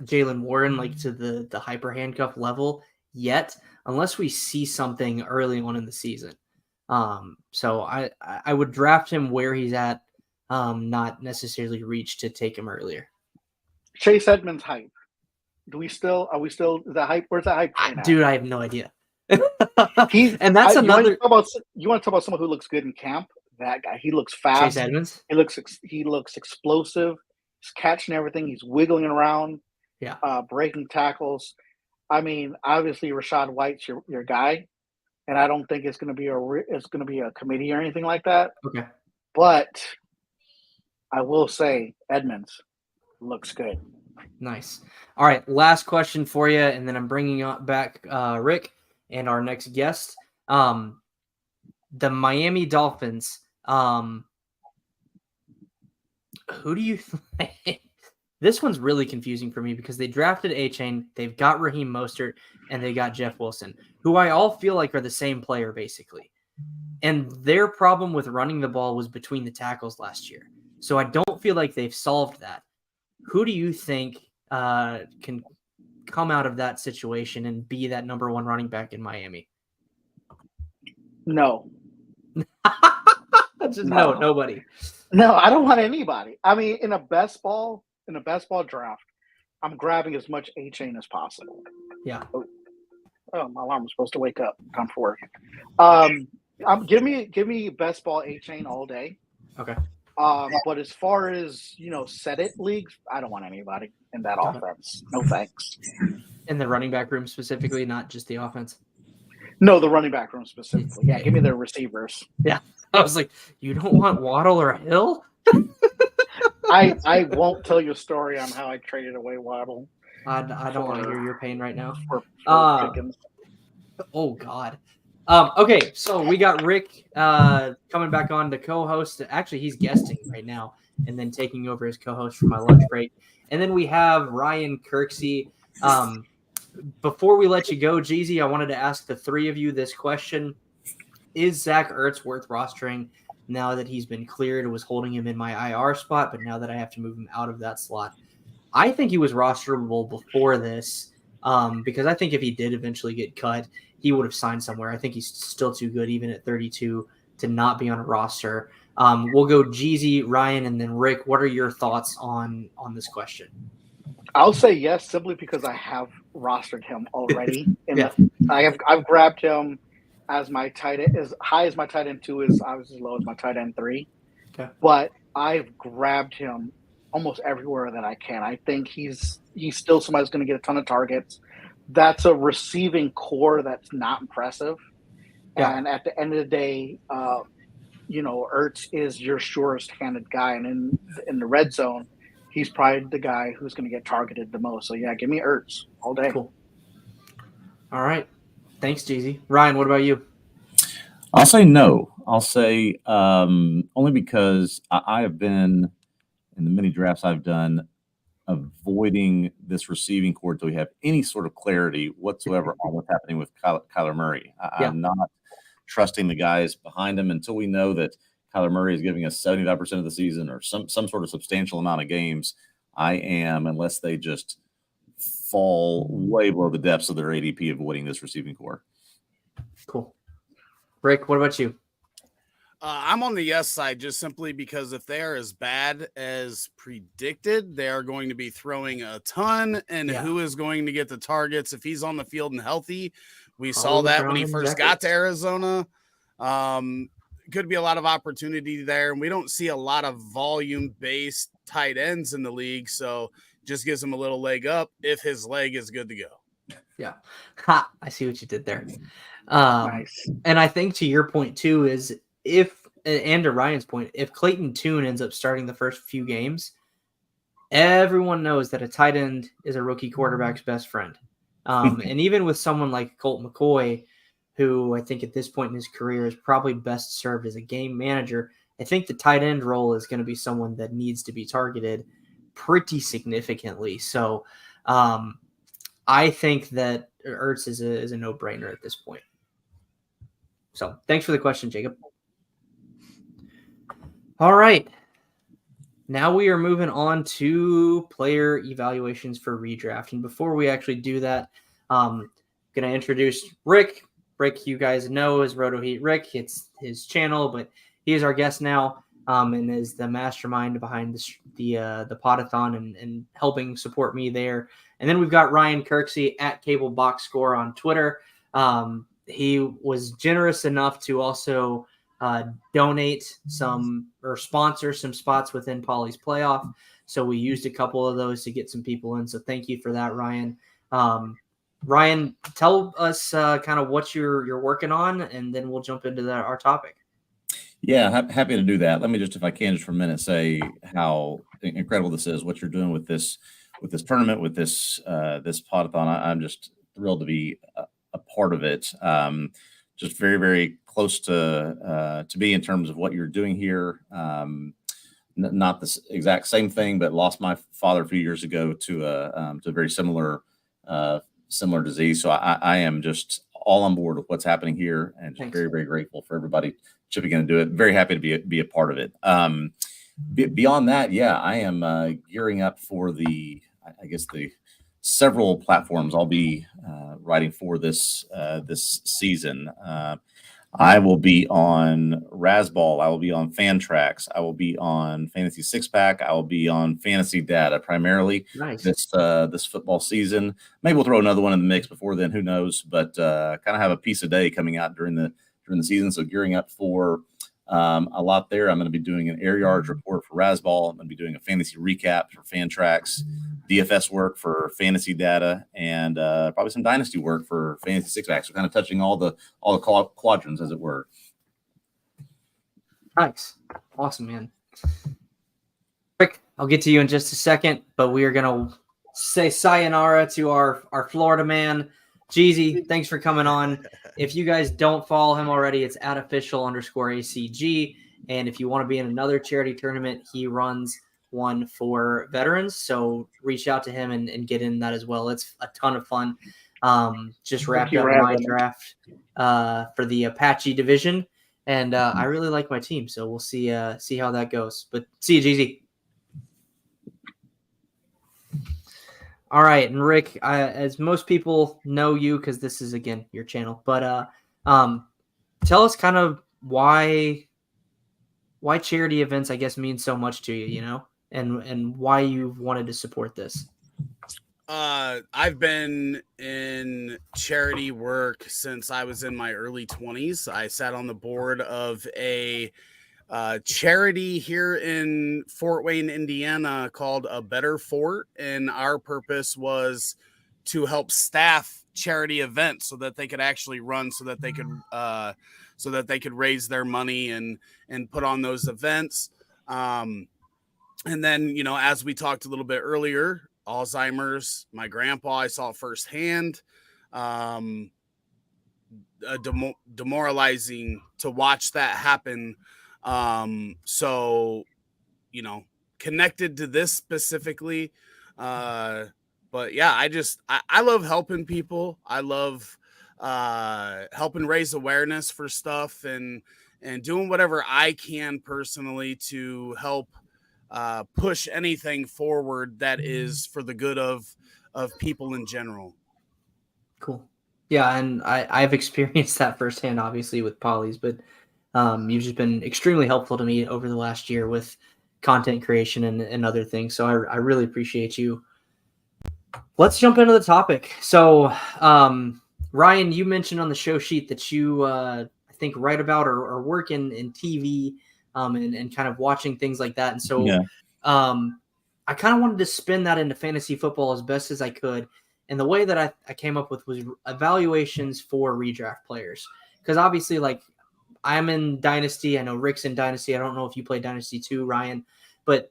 Jaylen Warren, like to the hyper handcuff level yet, unless we see something early on in the season. So I would draft him where he's at, not necessarily reach to take him earlier. Chase Edmonds hype. Are we still the hype? Where's the hype train at? Dude, I have no idea. And that's another. You want to talk about someone who looks good in camp? That guy. He looks fast. Chase Edmonds. He looks explosive. He's catching everything. He's wiggling around. Yeah. Breaking tackles. I mean, obviously Rachaad White's your guy, and I don't think it's going to be a committee or anything like that. Okay. But I will say Edmonds looks good. Nice. All right, last question for you, and then I'm bringing back Rick and our next guest. The Miami Dolphins. Who do you think? This one's really confusing for me because they drafted A-Chain, they've got Raheem Mostert, and they got Jeff Wilson, who I all feel like are the same player, basically. And their problem with running the ball was between the tackles last year. So I don't feel like they've solved that. Who do you think can come out of that situation and be that number one running back in Miami? No. No, nobody. No, I don't want anybody. I mean, in a best ball draft, I'm grabbing as much A-Chain as possible. Yeah. Oh, my alarm was supposed to wake up. Time for work. Give me best ball A-Chain all day. Okay. But as far as set it leagues, I don't want anybody in that offense. No thanks. In the running back room specifically, not just the offense. No, the running back room specifically. Yeah, give me their receivers. Yeah, I was like, you don't want Waddle or Hill? I won't tell you a story on how I traded away Waddle. I don't want to hear your pain right now. For Pickens. Oh God. Okay, so we got Rick coming back on to co-host. Actually, he's guesting right now and then taking over as co-host for my lunch break. And then we have Ryan Kirksey. Before we let you go, Jeezy, I wanted to ask the three of you this question. Is Zach Ertz worth rostering now that he's been cleared? It was holding him in my IR spot, but now that I have to move him out of that slot. I think he was rosterable before this because I think if he did eventually get cut, he would have signed somewhere. I think he's still too good, even at 32, to not be on a roster. We'll go Jeezy, Ryan, and then Rick. What are your thoughts on this question? I'll say yes, simply because I have rostered him already. I've grabbed him as my tight end, as high as my tight end 2 is, obviously as low as my tight end 3. Okay. But I've grabbed him almost everywhere that I can. I think he's still somebody who's going to get a ton of targets. That's a receiving core that's not impressive. Yeah. And at the end of the day, Ertz is your surest handed guy. And in the red zone, he's probably the guy who's going to get targeted the most. So, yeah, give me Ertz all day. Cool. All right. Thanks, Jeezy. Ryan, what about you? I'll say no. I'll say only because I have been, in the many drafts I've done, avoiding this receiving core until we have any sort of clarity whatsoever on what's happening with Kyler Murray. I'm not trusting the guys behind him until we know that Kyler Murray is giving us 75% of the season or some sort of substantial amount of games. I am, unless they just fall way below the depths of their ADP, avoiding this receiving core. Cool. Rick, what about you? I'm on the yes side just simply because if they are as bad as predicted, they are going to be throwing a ton. And who is going to get the targets if he's on the field and healthy? We saw that when he first got to Arizona. Could be a lot of opportunity there. And we don't see a lot of volume-based tight ends in the league. So just gives him a little leg up if his leg is good to go. Yeah. Ha, I see what you did there. Nice. And I think to your point too is and to Ryan's point, if Clayton Tune ends up starting the first few games, everyone knows that a tight end is a rookie quarterback's best friend. And even with someone like Colt McCoy, who I think at this point in his career is probably best served as a game manager, I think the tight end role is going to be someone that needs to be targeted pretty significantly. So I think that Ertz is a no-brainer at this point. So thanks for the question, Jacob. All right. Now we are moving on to player evaluations for redraft. And before we actually do that, I'm going to introduce Rick. Rick, you guys know, is Roto Heat Rick. It's his channel, but he is our guest now and is the mastermind behind the Podathon and helping support me there. And then we've got Ryan Kirksey at Cable Box Score on Twitter. He was generous enough to also donate some or sponsor some spots within Poly's playoff. So we used a couple of those to get some people in. So thank you for that, Ryan. Ryan, tell us kind of what you're working on, and then we'll jump into our topic. Yeah, happy to do that. Let me just, if I can, just for a minute, say how incredible this is, what you're doing with this tournament, with this Podathon. I'm just thrilled to be a part of it. Just very, very close to me in terms of what you're doing here. Not the exact same thing, but lost my father a few years ago to a very similar disease. So I am just all on board with what's happening here, and just very, very grateful for everybody chipping in and do it. Very happy to be a part of it. Beyond that, I am gearing up for the several platforms I'll be writing for this season. I will be on Razzball. I will be on Fantrax. I will be on Fantasy Six Pack. I will be on Fantasy Data primarily this football season. Maybe we'll throw another one in the mix before then. Who knows? But kind of have a piece a day coming out during the season. So gearing up for a lot there. I'm going to be doing an air yards report for Rasball. I'm going to be doing a fantasy recap for Fantrax, DFS work for fantasy data, and probably some dynasty work for fantasy six packs. So kind of touching all the quadrants, as it were. Nice. Awesome, man. Rick, I'll get to you in just a second, but we are going to say sayonara to our Florida man, Jeezy. Thanks for coming on. If you guys don't follow him already, it's @official_ACG. And if you want to be in another charity tournament, he runs one for veterans. So reach out to him and get in that as well. It's a ton of fun. Just wrapped up my draft for the Apache division. And I really like my team. So we'll see how that goes. But see you, Jeezy. All right, and Rick, as most people know you, because this is, again, your channel, but tell us kind of why charity events, I guess, mean so much to you, and why you've wanted to support this. I've been in charity work since I was in my early 20s. I sat on the board of a charity here in Fort Wayne, Indiana, called A Better Fort, and our purpose was to help staff charity events so that they could actually run, so that they could raise their money and put on those events. And then, as we talked a little bit earlier, Alzheimer's, my grandpa, I saw it firsthand. Demoralizing to watch that happen. So, connected to this specifically. But yeah, I love helping people. I love helping raise awareness for stuff and doing whatever I can personally to help push anything forward that is for the good of people in general. Cool. Yeah, and I've experienced that firsthand, obviously, with Polly's, but you've just been extremely helpful to me over the last year with content creation and other things. So I really appreciate you. Let's jump into the topic. So, Ryan, you mentioned on the show sheet that you, I think, write about or work in TV and kind of watching things like that. And so I kind of wanted to spin that into fantasy football as best as I could. And the way that I came up with was evaluations for redraft players. Because obviously, like, I'm in Dynasty. I know Rick's in Dynasty. I don't know if you play Dynasty too, Ryan. But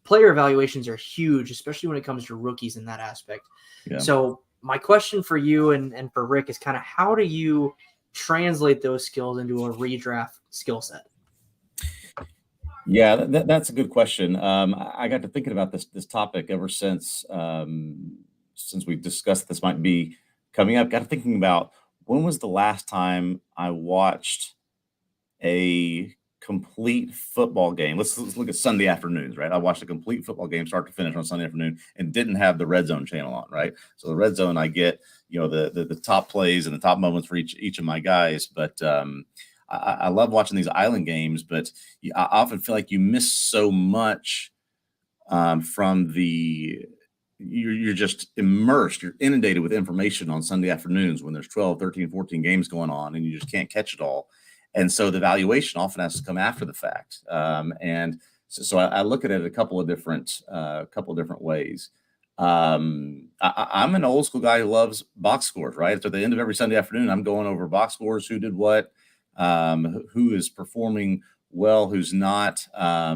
player evaluations are huge, especially when it comes to rookies in that aspect. Yeah. So my question for you and for Rick is kind of how do you translate those skills into a redraft skill set? Yeah, that's a good question. I got to thinking about this topic ever since we discussed this might be coming up. Got to thinking about when was the last time I watched a complete football game. Let's look at Sunday afternoons, right? I watched a complete football game start to finish on Sunday afternoon and didn't have the Red Zone channel on, right? So the Red Zone, I get, the top plays and the top moments for each of my guys. But I love watching these island games, but I often feel like you miss so much from you're just immersed. You're inundated with information on Sunday afternoons when there's 12, 13, 14 games going on and you just can't catch it all. And so the valuation often has to come after the fact. And so I look at it a couple of different ways. I'm an old school guy who loves box scores, right? So at the end of every Sunday afternoon, I'm going over box scores, who did what, who is performing well, who's not. I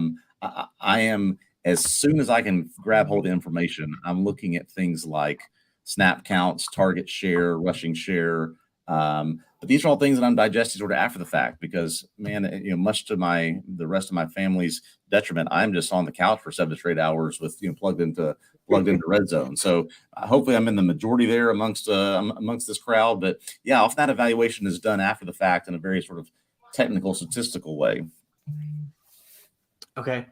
am, as soon as I can grab hold of the information, I'm looking at things like snap counts, target share, rushing share. But these are all things that I'm digesting sort of after the fact because, man, much to the rest of my family's detriment, I'm just on the couch for 7 straight hours with, plugged into Red Zone. So hopefully I'm in the majority there amongst this crowd. But yeah, often that evaluation is done after the fact in a very sort of technical, statistical way. Okay.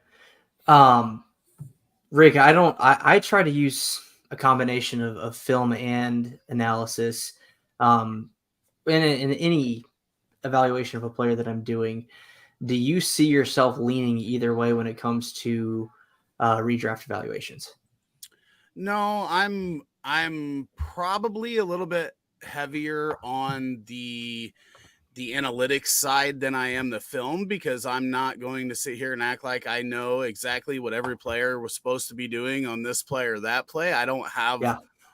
Rick, I try to use a combination of film and analysis. In any evaluation of a player that I'm doing, do you see yourself leaning either way when it comes to redraft evaluations? No, I'm probably a little bit heavier on the the analytics side than I am the film, because I'm not going to sit here and act like I know exactly what every player was supposed to be doing on this play or that play. I don't have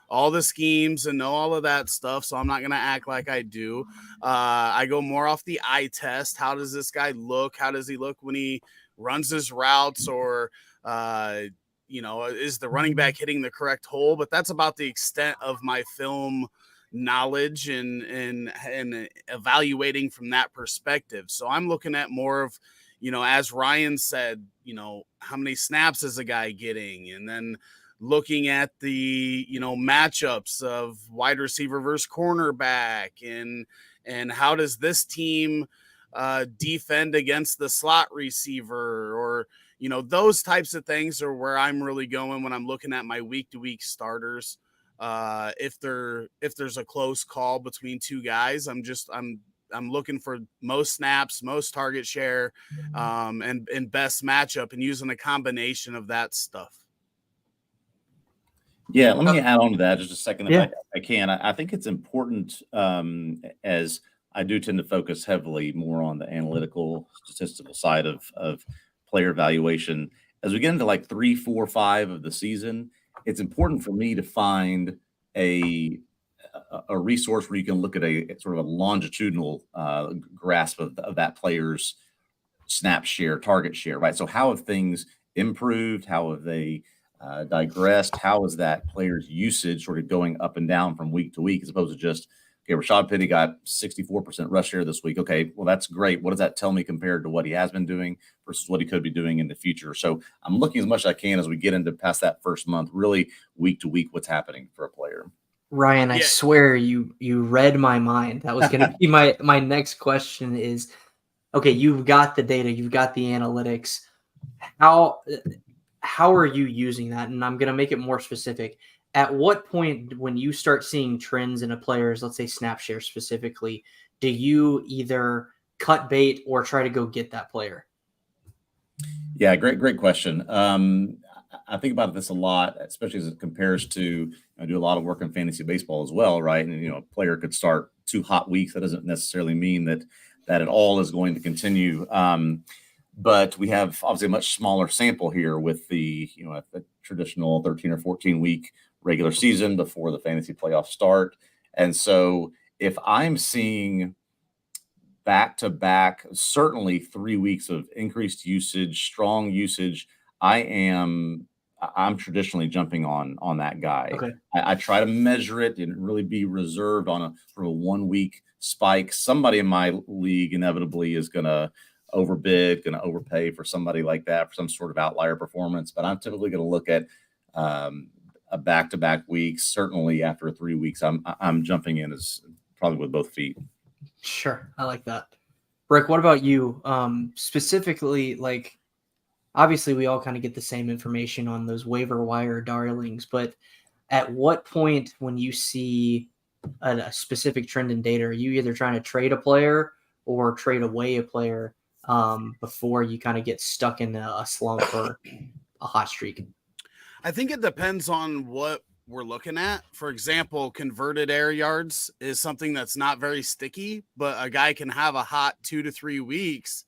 all the schemes and know all of that stuff, so I'm not going to act like I do. I go more off the eye test. How does this guy look? How does he look when he runs his routes, or is the running back hitting the correct hole? But that's about the extent of my film knowledge and evaluating from that perspective. So I'm looking at more of, as Ryan said, how many snaps is a guy getting, and then looking at the matchups of wide receiver versus cornerback, and how does this team defend against the slot receiver, or those types of things are where I'm really going when I'm looking at my week-to-week starters. If there's a close call between two guys, I'm looking for most snaps, most target share, and best matchup, and using a combination of that stuff. Yeah, let me add on to that just a second if I can. I think it's important, as I do tend to focus heavily more on the analytical, statistical side of player evaluation. As we get into like 3, 4, 5 of the season, it's important for me to find a resource where you can look at a sort of a longitudinal grasp of that player's snap share, target share, right? So how have things improved? How have they digressed? How is that player's usage sort of going up and down from week to week, as opposed to just, okay, Rashad Penny got 64% rush share this week. Okay, well, that's great. What does that tell me compared to what he has been doing versus what he could be doing in the future? So I'm looking as much as I can as we get into past that first month, really week to week, what's happening for a player. Ryan, I swear you read my mind. That was going to be my next question is, okay, you've got the data, you've got the analytics. How are you using that? And I'm going to make it more specific. At what point, when you start seeing trends in a player's, let's say snap share specifically, do you either cut bait or try to go get that player? Yeah, great question. I think about this a lot, especially as it compares to, I do a lot of work in fantasy baseball as well, right? And, a player could start 2 hot weeks. That doesn't necessarily mean that it all is going to continue. But we have obviously a much smaller sample here with the, the traditional 13 or 14 week regular season before the fantasy playoffs start. And so if I'm seeing back-to-back, certainly 3 weeks of increased usage, strong usage, I'm traditionally jumping on that guy. Okay. I try to measure it and really be reserved on a sort of 1 week spike. Somebody in my league inevitably is going to overbid, going to overpay for somebody like that, for some sort of outlier performance. But I'm typically going to look at a back-to-back week. Certainly after 3 weeks, I'm jumping in as probably with both feet. Sure. I like that. Rick, what about you? Specifically, like, obviously we all kind of get the same information on those waiver wire darlings, but at what point when you see a specific trend in data, are you either trying to trade a player or trade away a player before you kind of get stuck in a slump or a hot streak? I think it depends on what we're looking at. For example, converted air yards is something that's not very sticky, but a guy can have a hot 2 to 3 weeks,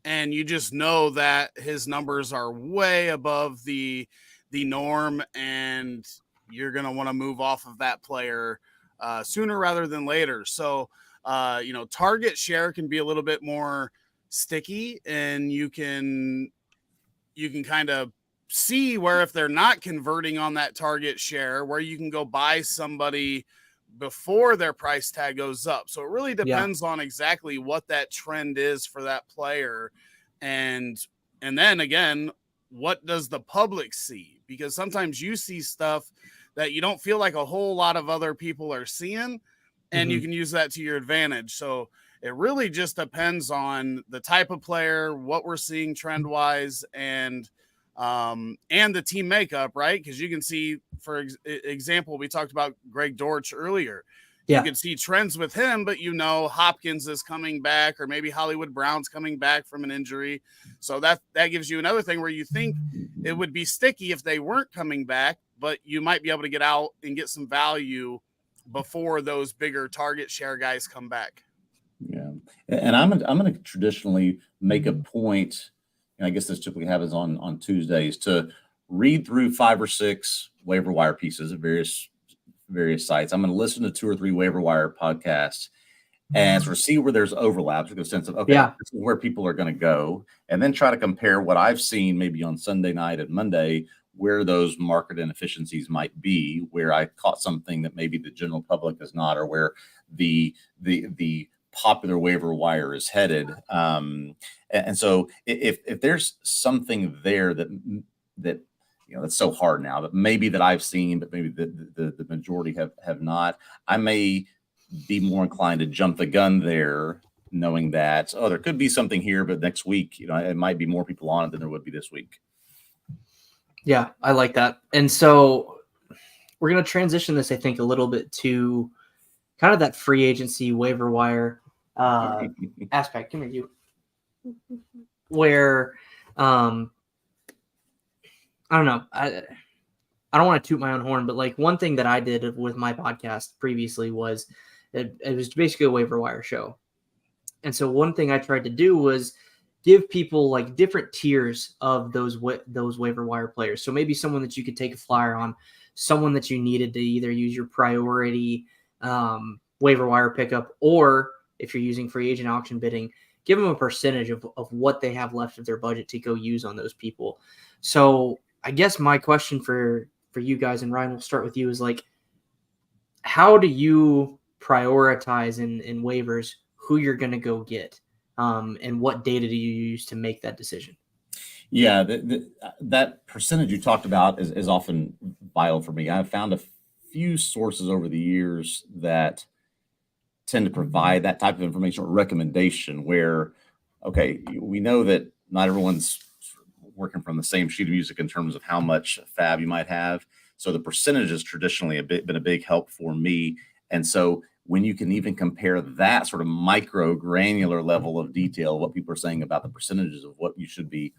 and you just know that his numbers are way above the norm, and you're going to want to move off of that player sooner rather than later. So, target share can be a little bit more sticky, and you can kind of see where, if they're not converting on that target share, where you can go buy somebody before their price tag goes up. So it really depends on exactly what that trend is for that player. And then again, what does the public see? Because sometimes you see stuff that you don't feel like a whole lot of other people are seeing, and you can use that to your advantage. So it really just depends on the type of player, what we're seeing trend wise, and the team makeup, right? Because you can see, for example, we talked about Greg Dortch earlier. You can see trends with him, but Hopkins is coming back, or maybe Hollywood Brown's coming back from an injury. So that gives you another thing where you think it would be sticky if they weren't coming back, but you might be able to get out and get some value before those bigger target share guys come back. Yeah. And I'm going to traditionally make a point, and I guess this typically happens on Tuesdays, to read through 5 or 6 waiver wire pieces at various sites. I'm going to listen to 2 or 3 waiver wire podcasts and sort of see where there's overlaps, with a sense of, okay, this is where people are going to go, and then try to compare what I've seen maybe on Sunday night and Monday, where those market inefficiencies might be, where I caught something that maybe the general public is not, or where the popular waiver wire is headed. And so if there's something there that that's so hard now, but maybe that I've seen, but maybe the majority have not, I may be more inclined to jump the gun there, knowing that, there could be something here, but next week, it might be more people on it than there would be this week. Yeah, I like that. And so we're going to transition this, I think, a little bit to kind of that free agency waiver wire aspect. Come here, you. Where, I don't know. I don't want to toot my own horn, but like one thing that I did with my podcast previously was it was basically a waiver wire show. And so one thing I tried to do was give people like different tiers of those waiver wire players. So maybe someone that you could take a flyer on, someone that you needed to either use your priority waiver wire pickup, or if you're using free agent auction bidding, give them a percentage of what they have left of their budget to go use on those people. So I guess my question for you guys, and Ryan, we'll start with you, is like, how do you prioritize in waivers who you're going to go get? And what data do you use to make that decision? Yeah, that percentage you talked about is often vital for me. I've found a few sources over the years that tend to provide that type of information or recommendation where, okay, we know that not everyone's working from the same sheet of music in terms of how much fab you might have. So the percentage has traditionally been a big help for me. And so when you can even compare that sort of micro granular level of detail, what people are saying about the percentages of what you should be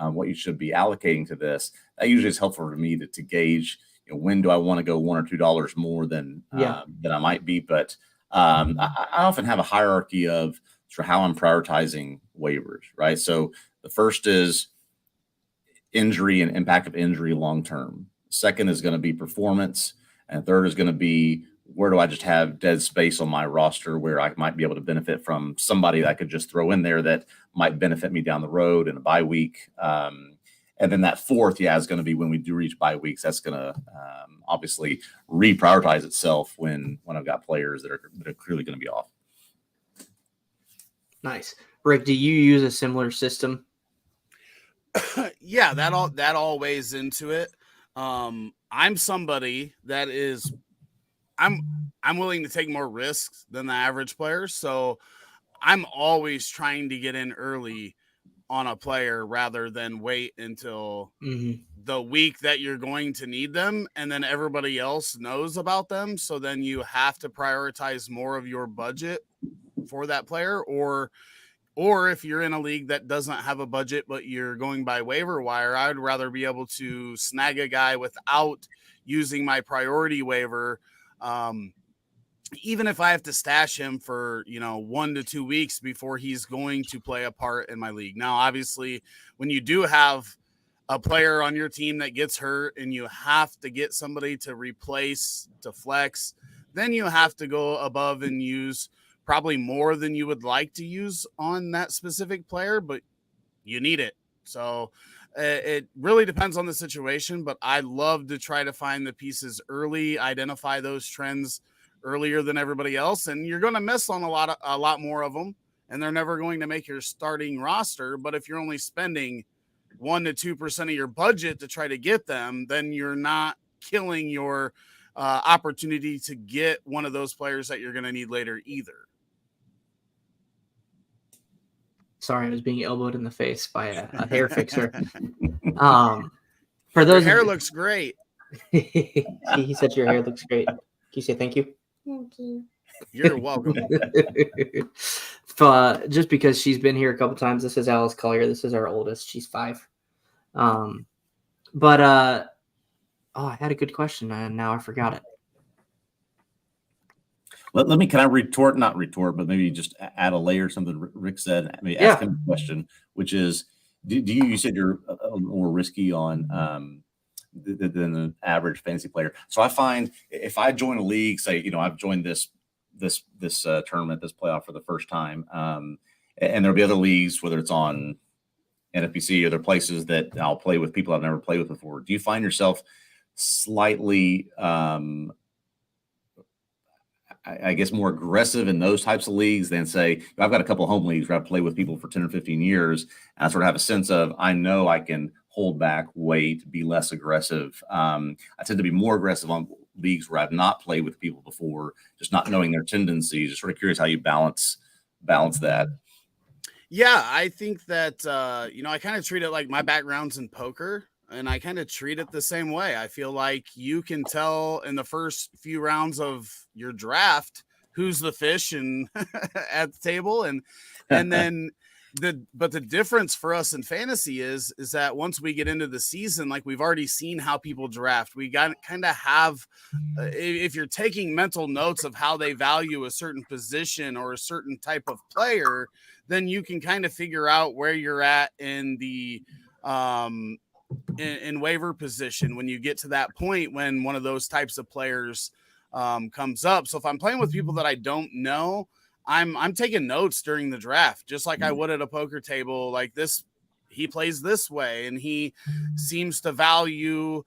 allocating to this, that usually is helpful for me to gauge, when do I want to go $1 or $2 more than I might be. But I often have a hierarchy of sort of how I'm prioritizing waivers, right? So the first is injury and impact of injury long-term. Second is going to be performance. And third is going to be, where do I just have dead space on my roster where I might be able to benefit from somebody that I could just throw in there that might benefit me down the road in a bye week. And then that fourth, is going to be when we do reach bye weeks. That's going to obviously reprioritize itself when I've got players that are clearly going to be off. Nice. Rick, do you use a similar system? Yeah, that all weighs into it. I'm somebody that is I'm willing to take more risks than the average player, so I'm always trying to get in early on a player rather than wait until the week that you're going to need them, and then everybody else knows about them. So then you have to prioritize more of your budget for that player, or if you're in a league that doesn't have a budget but you're going by waiver wire, I would rather be able to snag a guy without using my priority waiver. Even if I have to stash him for 1 to 2 weeks before he's going to play a part in my league. Now, obviously, when you do have a player on your team that gets hurt and you have to get somebody to replace, to flex, then you have to go above and use probably more than you would like to use on that specific player, but you need it. So it really depends on the situation, but I love to try to find the pieces early, identify those trends earlier than everybody else, and you're going to miss on a lot more of them, and they're never going to make your starting roster. But if you're only spending 1 to 2% of your budget to try to get them, then you're not killing your opportunity to get one of those players that you're going to need later either. Sorry, I was being elbowed in the face by a hair fixer. For those, your hair looks great. He said your hair looks great. Can you say thank you? Thank you. You're welcome. Just because she's been here a couple times. This is Alice Collier. This is our oldest. She's 5. I had a good question and now I forgot it. Let me, can I retort, not retort, but maybe just add a layer, something Rick said. I mean, ask him a question, which is, do you said you're a little more risky on than the average fantasy player. So I find if I join a league, say, I've joined this tournament, this playoff for the first time, and there'll be other leagues, whether it's on NFBC or other places that I'll play with people I've never played with before. Do you find yourself slightly, I guess, more aggressive in those types of leagues than, say, I've got a couple of home leagues where I play with people for 10 or 15 years, and I sort of have a sense of, I know I can hold back, wait, be less aggressive. I tend to be more aggressive on leagues where I've not played with people before, just not knowing their tendencies. Just sort of curious how you balance that. Yeah, I think that, I kind of treat it like my background's in poker, and I kind of treat it the same way. I feel like you can tell in the first few rounds of your draft who's the fish and at the table, and then but the difference for us in fantasy is that once we get into the season, like, we've already seen how people draft. We got kind of have, if you're taking mental notes of how they value a certain position or a certain type of player, then you can kind of figure out where you're at in the in waiver position when you get to that point when one of those types of players comes up. So if I'm playing with people that I don't know, I'm taking notes during the draft, just like I would at a poker table. Like, this, he plays this way, and he seems to value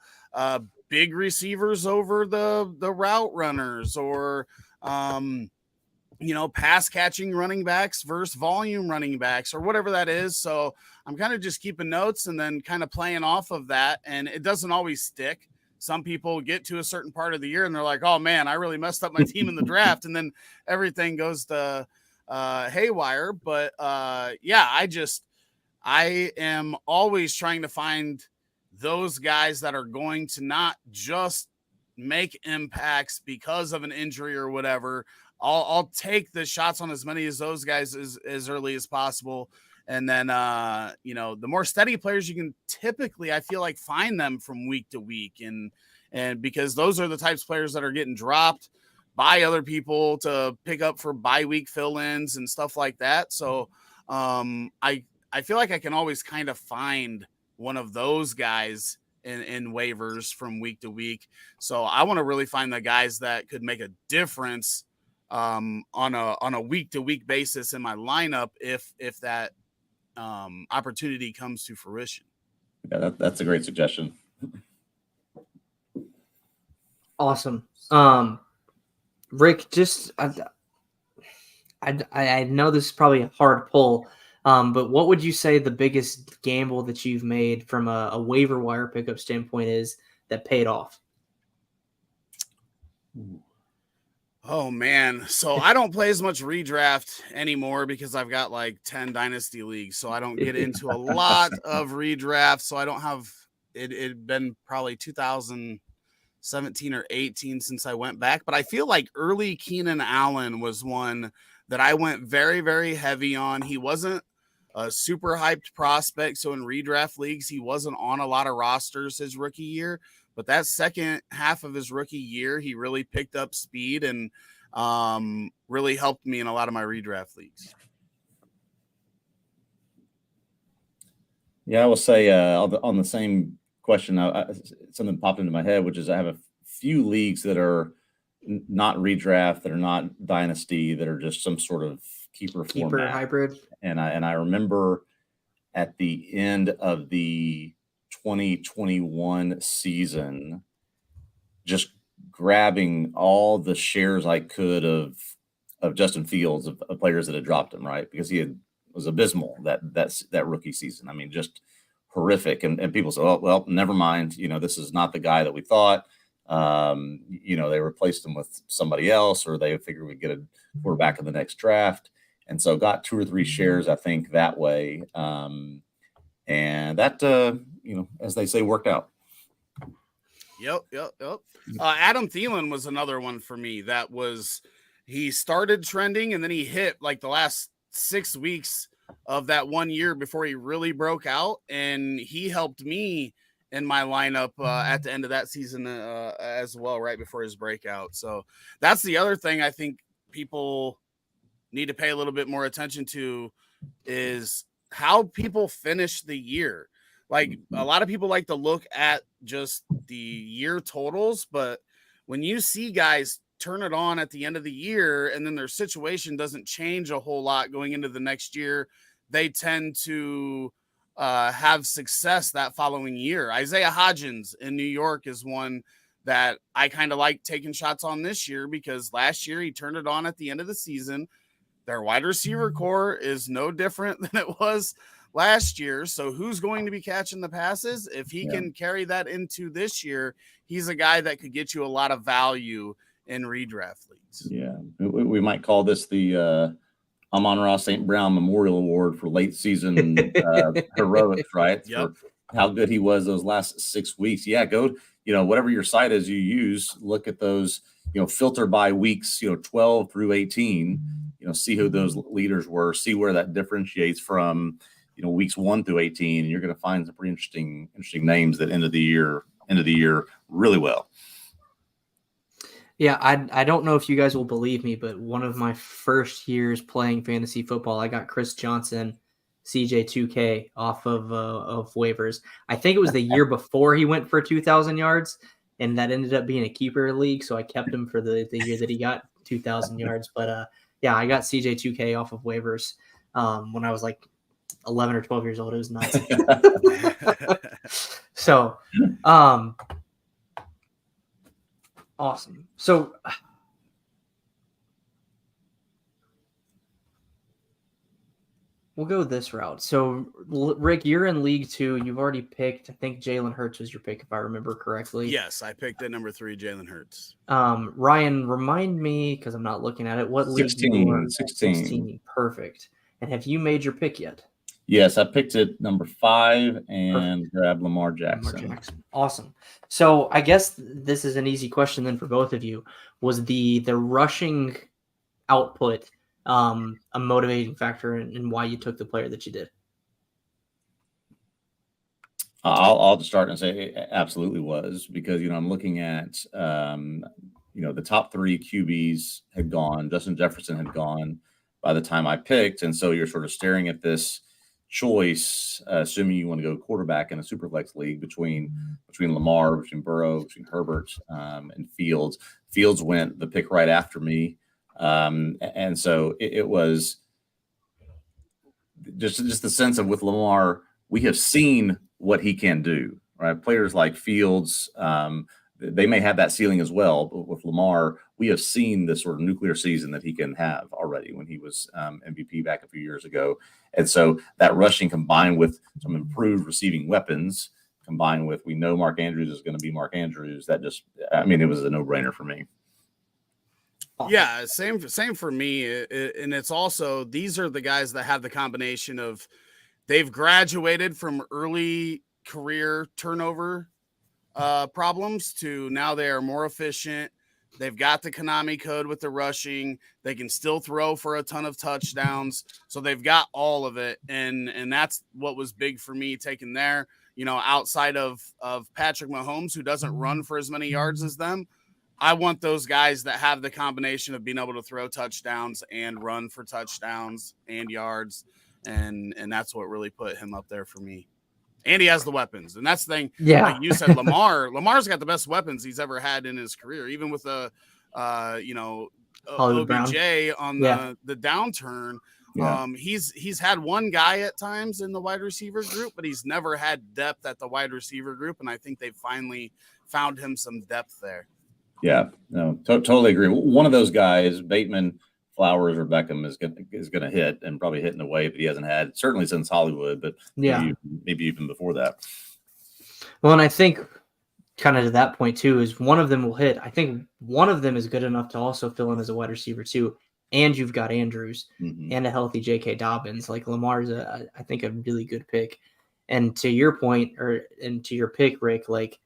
big receivers over the route runners, or pass catching running backs versus volume running backs, or whatever that is. So I'm kind of just keeping notes and then kind of playing off of that. And it doesn't always stick. Some people get to a certain part of the year and they're like, oh man, I really messed up my team in the draft. And then everything goes to haywire. But I am always trying to find those guys that are going to not just make impacts because of an injury or whatever. I'll take the shots on as many as those guys as early as possible. And then, the more steady players you can typically, I feel like, find them from week to week. And because those are the types of players that are getting dropped by other people to pick up for bye week fill-ins and stuff like that. So I feel like I can always kind of find one of those guys in waivers from week to week. So I want to really find the guys that could make a difference on a week to week basis in my lineup if that opportunity comes to fruition. Yeah, that's a great suggestion. Awesome. Rick, just I know this is probably a hard pull, but what would you say the biggest gamble that you've made from a waiver wire pickup standpoint is that paid off? Oh man. So I don't play as much redraft anymore because I've got like 10 dynasty leagues. So I don't get into a lot of redraft. So I don't have it'd been probably 2017 or 18 since I went back. But I feel like early Keenan Allen was one that I went very, very heavy on. He wasn't a super hyped prospect. So in redraft leagues, he wasn't on a lot of rosters his rookie year. But that second half of his rookie year, he really picked up speed and really helped me in a lot of my redraft leagues. Yeah, I will say on the same question, something popped into my head, which is I have a few leagues that are not redraft, that are not dynasty, that are just some sort of keeper format hybrid. And I remember at the end of the 2021 season, just grabbing all the shares I could of Justin Fields, of players that had dropped him, right? Because he was abysmal that rookie season. I mean, just horrific. And people said, oh, well, never mind. This is not the guy that we thought. They replaced him with somebody else, or they figured we'd get a quarterback in the next draft. And so got 2 or 3 shares, I think, that way. And that, as they say, worked out. Yep. Adam Thielen was another one for me. He started trending and then he hit like the last 6 weeks of that 1 year before he really broke out. And he helped me in my lineup at the end of that season as well, right before his breakout. So that's the other thing I think people need to pay a little bit more attention to is how people finish the year. Like a lot of people like to look at just the year totals, but when you see guys turn it on at the end of the year and then their situation doesn't change a whole lot going into the next year, they tend to have success that following year. Isaiah Hodgins in New York is one that I kind of like taking shots on this year, because last year he turned it on at the end of the season. Their wide receiver core is no different than it was last year. So who's going to be catching the passes? If he can carry that into this year, he's a guy that could get you a lot of value in redraft leagues. Yeah. We might call this the Amon-Ra St. Brown Memorial Award for late season heroics, right? Yep. For how good he was those last 6 weeks. Yeah. Go, whatever your site is you use, look at those, filter by weeks, 12 through 18, see who those leaders were, see where that differentiates from, weeks 1 through 18. And you're going to find some pretty interesting names that end of the year really well. Yeah, I don't know if you guys will believe me, but one of my first years playing fantasy football, I got Chris Johnson, CJ2K off of waivers. I think it was the year before he went for 2,000 yards, and that ended up being a keeper league, so I kept him for the year that he got 2,000 yards. But yeah, I got CJ2K off of waivers when I was like 11 or 12 years old. It was nuts. So, awesome. So we'll go this route. So Rick, you're in League 2. You've already picked, I think Jalen Hurts was your pick, if I remember correctly. Yes, I picked at number 3, Jalen Hurts. Ryan, remind me, because I'm not looking at it, what league you were? 16. Perfect. And have you made your pick yet? Yes, I picked it number 5 and grabbed Lamar Jackson. Awesome. So I guess this is an easy question then for both of you. Was the rushing output a motivating factor in why you took the player that you did? I'll just start and say it absolutely was, because I'm looking at the top 3 QBs had gone. Justin Jefferson had gone by the time I picked, and so you're sort of staring at this choice, assuming you want to go quarterback in a superflex league between Lamar, between Burrow, between Herbert, and Fields. Fields went the pick right after me, and so it was just the sense of, with Lamar, we have seen what he can do. Right, players like Fields, they may have that ceiling as well, but with Lamar, we have seen this sort of nuclear season that he can have already when he was MVP back a few years ago. And so that rushing, combined with some improved receiving weapons, combined with, we know Mark Andrews is going to be Mark Andrews, it was a no-brainer for me. Yeah, same for me. And it's also, these are the guys that have the combination of, they've graduated from early career turnover problems to now they are more efficient. They've got the Konami code with the rushing. They can still throw for a ton of touchdowns. So they've got all of it. And that's what was big for me taking there, outside of Patrick Mahomes, who doesn't run for as many yards as them. I want those guys that have the combination of being able to throw touchdowns and run for touchdowns and yards. And that's what really put him up there for me. And he has the weapons. And that's the thing. Yeah. Like you said, Lamar's got the best weapons he's ever had in his career, even with OBJ on the downturn. Yeah. He's had one guy at times in the wide receiver group, but he's never had depth at the wide receiver group. And I think they finally found him some depth there. Yeah, no, totally agree. One of those guys, Bateman, Flowers, or Beckham, is going to hit, and probably hit in a way that he hasn't had certainly since Hollywood, but maybe even before that. Well, and I think kind of to that point too is one of them will hit. I think one of them is good enough to also fill in as a wide receiver too, and you've got Andrews and a healthy J.K. Dobbins. Like Lamar's, I think, a really good pick. And to your point, and to your pick, Rick, like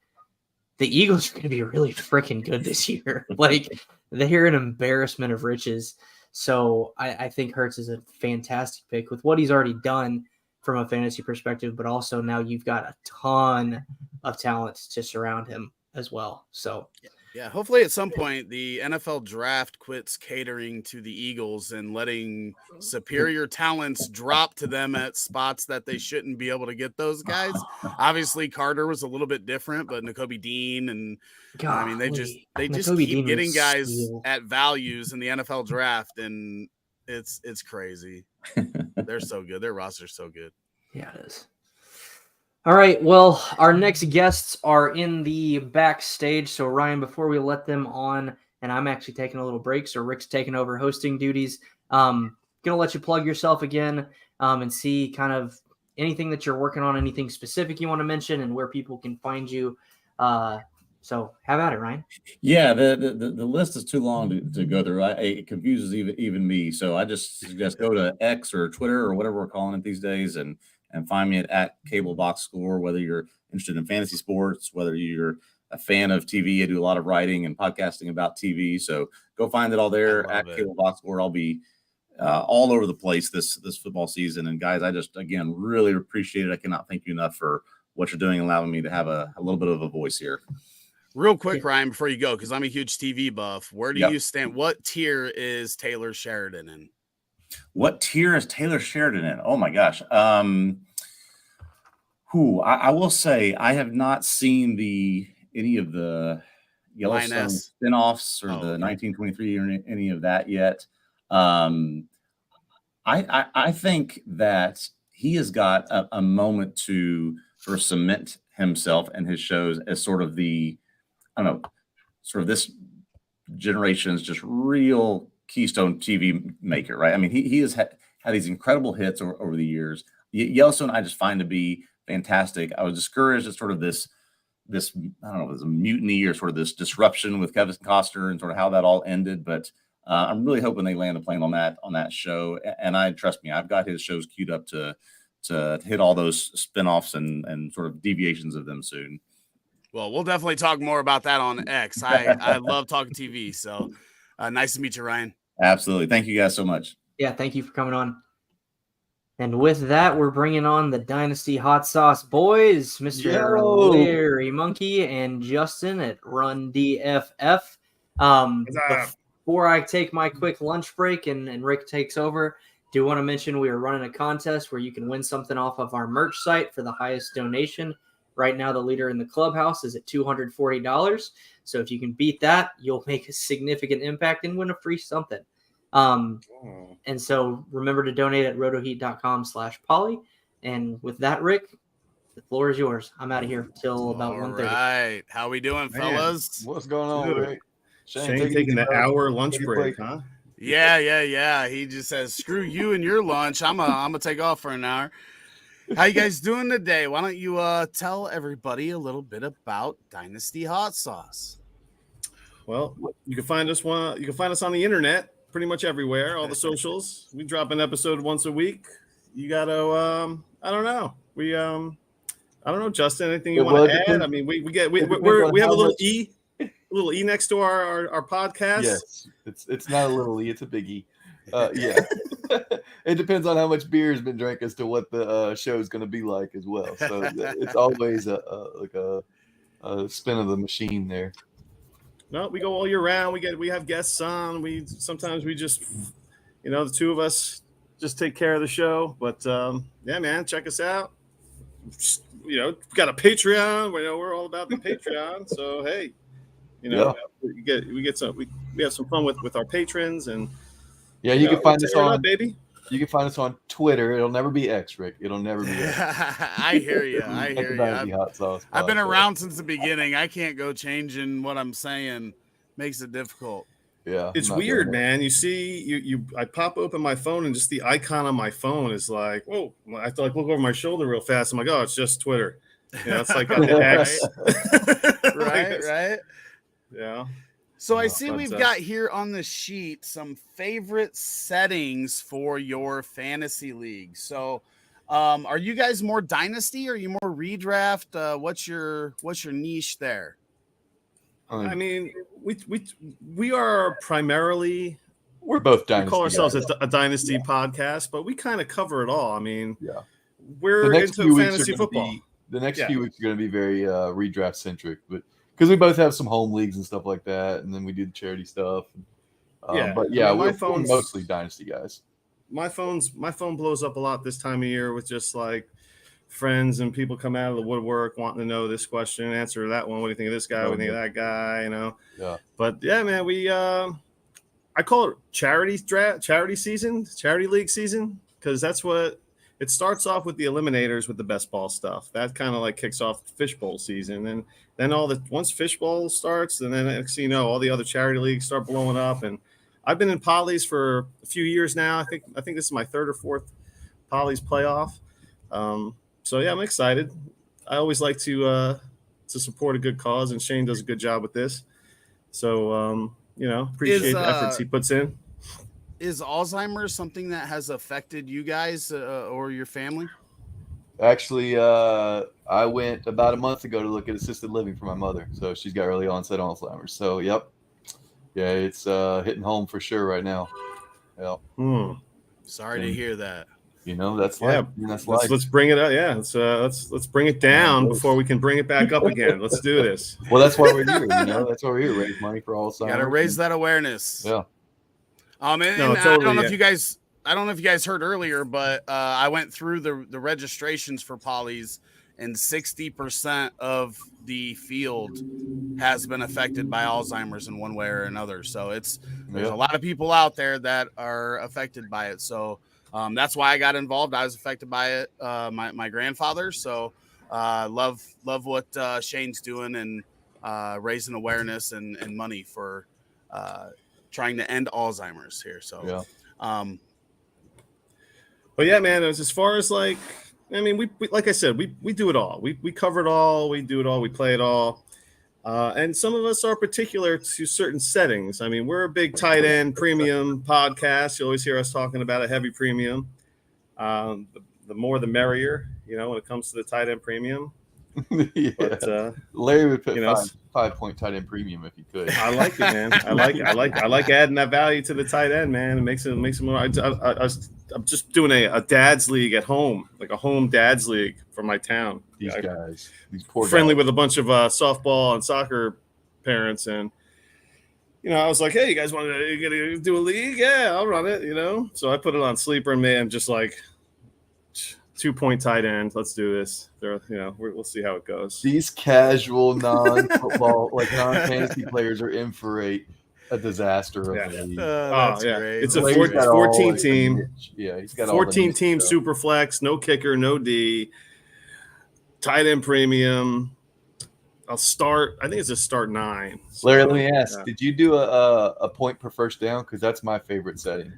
the Eagles are going to be really freaking good this year. Like they're an embarrassment of riches. So I think Hurts is a fantastic pick with what he's already done from a fantasy perspective, but also now you've got a ton of talent to surround him as well. So Yeah, hopefully at some point the NFL draft quits catering to the Eagles and letting superior talents drop to them at spots that they shouldn't be able to get those guys. Obviously, Carter was a little bit different, but Nakobe Dean and I mean they just Nakobe keep Dean getting was guys steel. at values in the NFL draft, and it's crazy. They're so good. Their roster's so good. Yeah, it is. All right. Well, our next guests are in the backstage. So, Ryan, before we let them on, and I'm actually taking a little break, so Rick's taking over hosting duties. Gonna let you plug yourself again and see kind of anything that you're working on, anything specific you want to mention, and where people can find you. So, have at it, Ryan. Yeah, the list is too long to go through. It confuses even me. So I just suggest go to X or Twitter or whatever we're calling it these days, and find me at Cable Box Score. Whether you're interested in fantasy sports, whether you're a fan of TV, I do a lot of writing and podcasting about TV. So go find it all there at Cable Box Score. I'll be all over the place this football season. And guys, I just again really appreciate it. I cannot thank you enough for what you're doing, allowing me to have a little bit of a voice here. Real quick, Ryan, before you go, because I'm a huge TV buff, where do you stand? What tier is Taylor Sheridan in? What tier is Taylor Sheridan in? Oh my gosh. I will say I have not seen any of the Yellowstone spinoffs or the 1923 or any of that yet. I think that he has got a moment to sort of cement himself and his shows as sort of this generation's just real keystone TV maker, right? I mean, he has had these incredible hits over the years. Yellowstone, I just find to be fantastic. I was discouraged at sort of this I don't know, it was a mutiny or sort of this disruption with Kevin Costner and sort of how that all ended. But I'm really hoping they land a plane on that show. And trust me, I've got his shows queued up to hit all those spinoffs and sort of deviations of them soon. Well, we'll definitely talk more about that on X. I love talking TV. So nice to meet you, Ryan. Absolutely. Thank you guys so much. Yeah, thank you for coming on. And with that, we're bringing on the Dynasty Hot Sauce boys, Mr. Larry Monkey and Justin at Run DFF. Before I take my quick lunch break and Rick takes over, do want to mention we are running a contest where you can win something off of our merch site for the highest donation. Right now, the leader in the clubhouse is at $240. So if you can beat that, you'll make a significant impact and win a free something. And so remember to donate at rotoheat.com/poly. And with that, Rick, the floor is yours. I'm out of here till about 1:30. All right. How we doing, fellas? What's going on, Rick? Shane taking the hour lunch break, huh? Yeah. He just says, screw you and your lunch. I'm gonna take off for an hour. How you guys doing today? Why don't you tell everybody a little bit about Dynasty Hot Sauce? Well, you can find us on the internet, pretty much everywhere, all the socials. We drop an episode once a week. You gotta I don't know. I don't know, Justin, anything you want to add? I mean, we have a little E next to our podcast. Yes. It's not a little E, it's a big E. Yeah. It depends on how much beer has been drank as to what the show is going to be like as well. So it's always a spin of the machine there. No, we go all year round. We have guests on. Sometimes we just, the two of us just take care of the show. But yeah, man, check us out. We got a Patreon. We're all about the Patreon. So hey, we have some fun with our patrons and. Yeah, you can find us on baby. You can find us on Twitter. It'll never be X, Rick. It'll never be X. I hear you. I've been around since the beginning. I can't go changing what I'm saying. Makes it difficult. Yeah, it's weird, man. You see, I pop open my phone and just the icon on my phone is like, whoa! I have to look over my shoulder real fast. I'm like, oh, it's just Twitter. It's like the X. right. Yeah. So I see we've got here on the sheet some favorite settings for your fantasy league. So are you guys more dynasty or are you more redraft? What's your niche there? I mean, we are primarily we're both dynasty. We call ourselves a dynasty podcast, but we kind of cover it all. I mean, we're into fantasy football. The next few weeks are going to be very redraft centric, but because we both have some home leagues and stuff like that, and then we do the charity stuff. But yeah, my we're phone's mostly dynasty guys. My phone blows up a lot this time of year with just like friends and people come out of the woodwork wanting to know this question, answer that one. What do you think of this guy? What do you think of that guy? You know. Yeah. But yeah, man, I call it charity league season, because that's what it starts off with, the eliminators with the best ball stuff. That kind of like kicks off fishbowl season, and then once fishbowl starts, and then next thing you know, all the other charity leagues start blowing up. And I've been in Polly's for a few years now. I think this is my third or fourth Polly's playoff. So yeah, I'm excited. I always like to support a good cause, and Shane does a good job with this. So appreciate the efforts he puts in. Is Alzheimer's something that has affected you guys or your family? Actually, I went about a month ago to look at assisted living for my mother. So she's got early onset Alzheimer's. So, yep. Yeah, it's hitting home for sure right now. Yeah. Sorry to hear that. That's life. That's life. Let's bring it up. Yeah, let's bring it down before we can bring it back up again. Let's do this. Well, that's why we're here. That's why we're here. Raise money for Alzheimer's. Got to raise that awareness. Yeah. I don't know if you guys heard earlier, but I went through the registrations for Polly's, and 60% of the field has been affected by Alzheimer's in one way or another. So there's a lot of people out there that are affected by it. So that's why I got involved. I was affected by it. My grandfather. So love what Shane's doing, and raising awareness and money for trying to end Alzheimer's here. So, but yeah, man, as far as like, I mean, we like I said, we do it all. We cover it all. We do it all. We play it all. And some of us are particular to certain settings. I mean, we're a big tight end premium podcast. You always hear us talking about a heavy premium. The more the merrier, when it comes to the tight end premium. Yeah. But, Larry would put 5-point tight end premium if he could. I like it, man. I like adding that value to the tight end, man. It makes it more. I'm just doing a dad's league at home, like a home dad's league for my town. These guys, these poor friendly guys. with a bunch of softball and soccer parents, and I was like, hey, you guys want to do a league? Yeah, I'll run it. So I put it on Sleeper, and man, just like 2-point tight end. Let's do this. We'll see how it goes. These casual non-football, like non-fantasy players are in for a disaster of a league. That's great. It's a 14 team. Yeah, he's got 14 team super flex, no kicker, no D, tight end premium. I think it's a start 9. So, Larry, let me ask: did you do a point per first down? Because that's my favorite setting.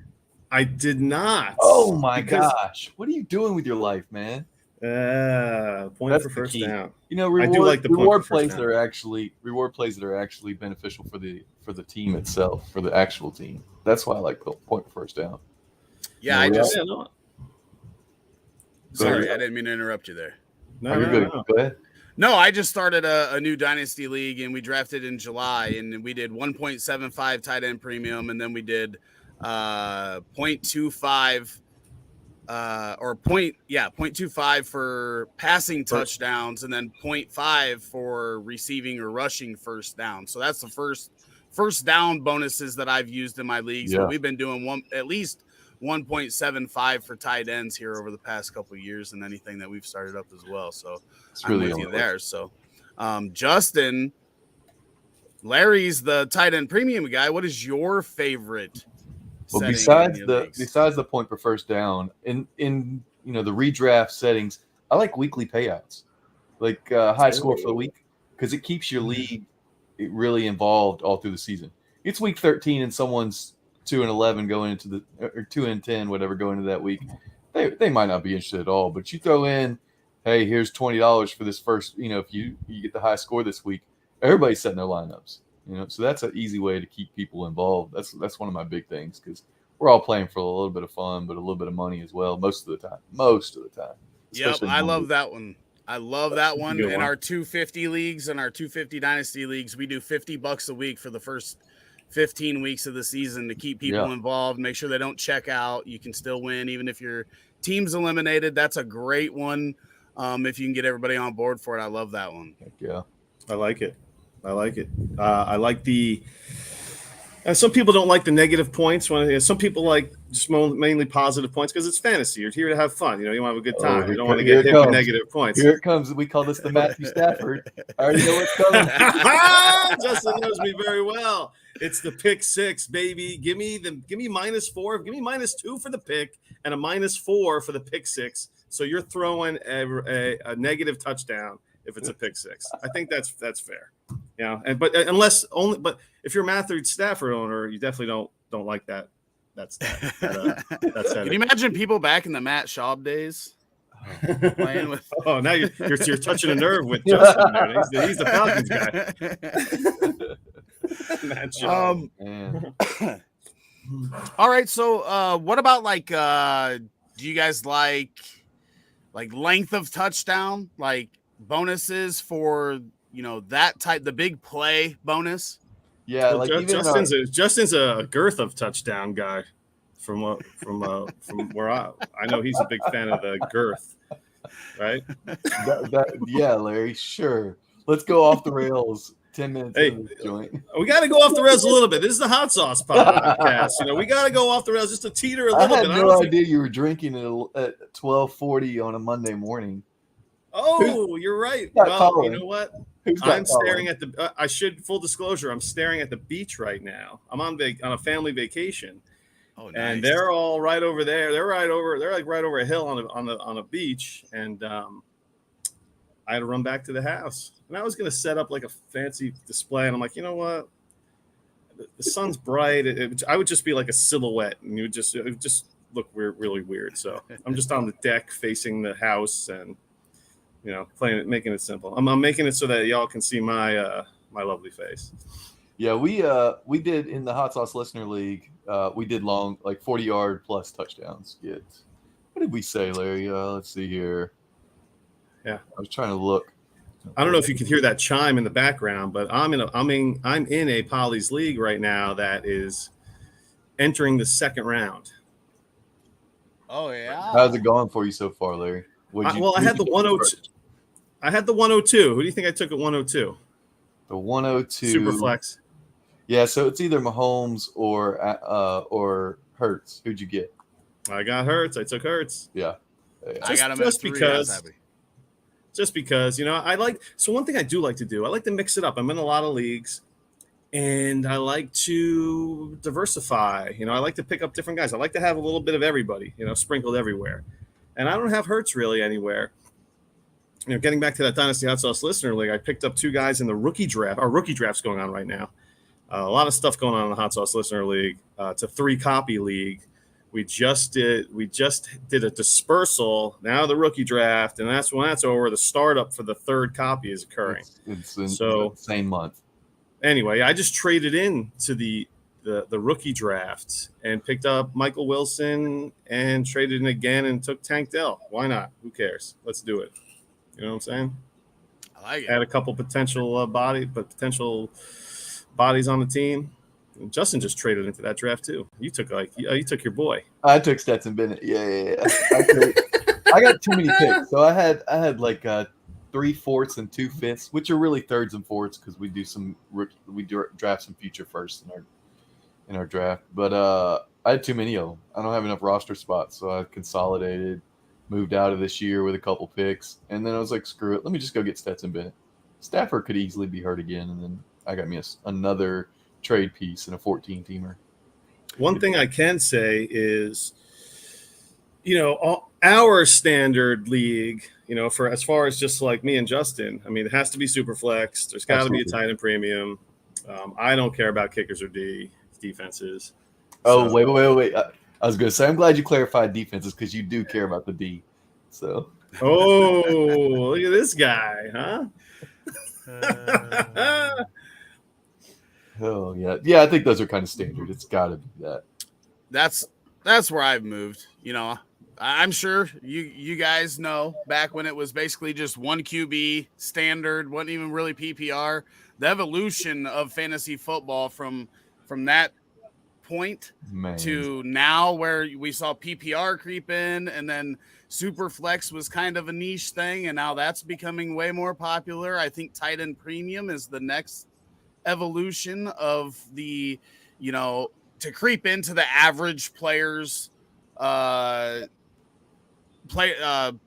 I did not. Oh my gosh! What are you doing with your life, man? Point for first down. Reward, I do like the reward plays that are actually beneficial for the team itself, for the actual team. That's why I like point for first down. Yeah, Sorry, I didn't mean to interrupt you there. No, you're good. Go ahead. No, I just started a new dynasty league, and we drafted in July, and we did 1.75 tight end premium, and then we did 0.25 0.25 for passing touchdowns, and then 0.5 for receiving or rushing first down. So that's the first down bonuses that I've used in my leagues. Yeah. We've been doing at least 1.75 for tight ends here over the past couple of years, and anything that we've started up as well. So it's really with you there. So Justin, Larry's the tight end premium guy. What is your favorite? Well, besides the point per first down, in the redraft settings, I like weekly payouts, like high score for the week, because it keeps your league really involved all through the season. It's week 13 and someone's 2-11 going into or 2-10, whatever, going into that week. They might not be interested at all, but you throw in, hey, here's $20 for this first. If you get the high score this week, everybody's setting their lineups. So that's an easy way to keep people involved. That's one of my big things, because we're all playing for a little bit of fun, but a little bit of money as well most of the time. Yep, I love that one. In our 250 leagues and our 250 dynasty leagues, we do $50 a week for the first 15 weeks of the season to keep people involved, make sure they don't check out. You can still win even if your team's eliminated. That's a great one. If you can get everybody on board for it. I love that one. Heck yeah. I like it. I like it. I like the. Some people don't like the negative points. Some people like just mainly positive points because it's fantasy. You're here to have fun. You want to have a good time. You don't want to get hit with negative points. Here it comes. We call this the Matthew Stafford. I already know what's coming. Justin knows me very well. It's the pick six, baby. Give me -4. Give me -2 for the pick and a -4 for the pick six. So you're throwing a negative touchdown if it's a pick six. I think that's fair. But if you're a Matthew Stafford owner, you definitely don't like that. That's Can you imagine people back in the Matt Schaub days playing with? Oh, now you're touching a nerve with Justin. There. He's the Falcons guy. Matt Schaub. All right. So, what about do you guys like length of touchdown, like bonuses for that type, the big play bonus? Yeah, well, Justin's a girth of touchdown guy from where I know he's a big fan of the girth, right? Yeah, Larry, sure. Let's go off the rails. 10 minutes in this joint. We got to go off the rails a little bit. This is the hot sauce podcast. We got to go off the rails just to teeter a little bit. I had no idea you were drinking at 12:40 on a Monday morning. Oh, you're right. Well, you know what? I'm staring at full disclosure, I'm staring at the beach right now. I'm on a family vacation. Oh, nice. And they're all right over there. They're right over a hill on a beach. And I had to run back to the house. And I was going to set up like a fancy display. And I'm like, you know what? The sun's bright. I would just be like a silhouette, and it would just look really weird. So I'm just on the deck facing the house and making it simple. I'm making it so that y'all can see my lovely face. Yeah, we did in the Hot Sauce Listener League. We did long, like 40-yard plus touchdowns. What did we say, Larry? Let's see here. Yeah, I was trying to look. I don't know if you can hear that chime in the background, but I'm in a Polly's league right now that is entering the second round. Oh yeah. How's it going for you so far, Larry? I had the 102. I had the 102. Who do you think I took at 102? The 102 super flex. Yeah, so it's either Mahomes or Hurts. Who'd you get? I got Hurts. I took Hurts. Yeah. I got him just because I like. So one thing I do like to do, I like to mix it up. I'm in a lot of leagues, and I like to diversify. I like to pick up different guys. I like to have a little bit of everybody, sprinkled everywhere. And I don't have Hurts really anywhere. Getting back to that Dynasty Hot Sauce Listener League, I picked up 2 guys in the rookie draft. Our rookie draft's going on right now. A lot of stuff going on in the Hot Sauce Listener League. It's a 3-copy league. We just did a dispersal. Now the rookie draft, and when that's over, the startup for the 3rd copy is occurring. It's in the same month. Anyway, I just traded in to the rookie draft and picked up Michael Wilson and traded in again and took Tank Dell. Why not? Who cares? Let's do it. You know what I'm saying? I like it. Had a couple potential bodies on the team. And Justin just traded into that draft too. You took your boy. I took Stetson Bennett. Yeah. I got too many picks, so I had like 3 fourths and 2 fifths, which are really thirds and fourths because we draft some future firsts in our draft. But I had too many of them. I don't have enough roster spots, so I consolidated. Moved out of this year with a couple picks, and then I was like, screw it, let me just go get Stetson Bennett. Stafford could easily be hurt again, and then I got me another trade piece in a 14-teamer. One thing I can say is, our standard league, for as far as just like me and Justin, I mean, it has to be super flex. There's got to be a tight end premium. I don't care about kickers or defenses. Oh, so. Wait. I was going to say, I'm glad you clarified defenses because you do care about the D. So. Oh, look at this guy, huh? Oh, yeah. Yeah, I think those are kind of standard. It's got to be that. That's where I've moved. I'm sure you guys know back when it was basically just 1 QB standard, wasn't even really PPR. The evolution of fantasy football from that point to now where we saw PPR creep in, and then super flex was kind of a niche thing, and now that's becoming way more popular. I think tight end premium is the next evolution of the, to creep into the average players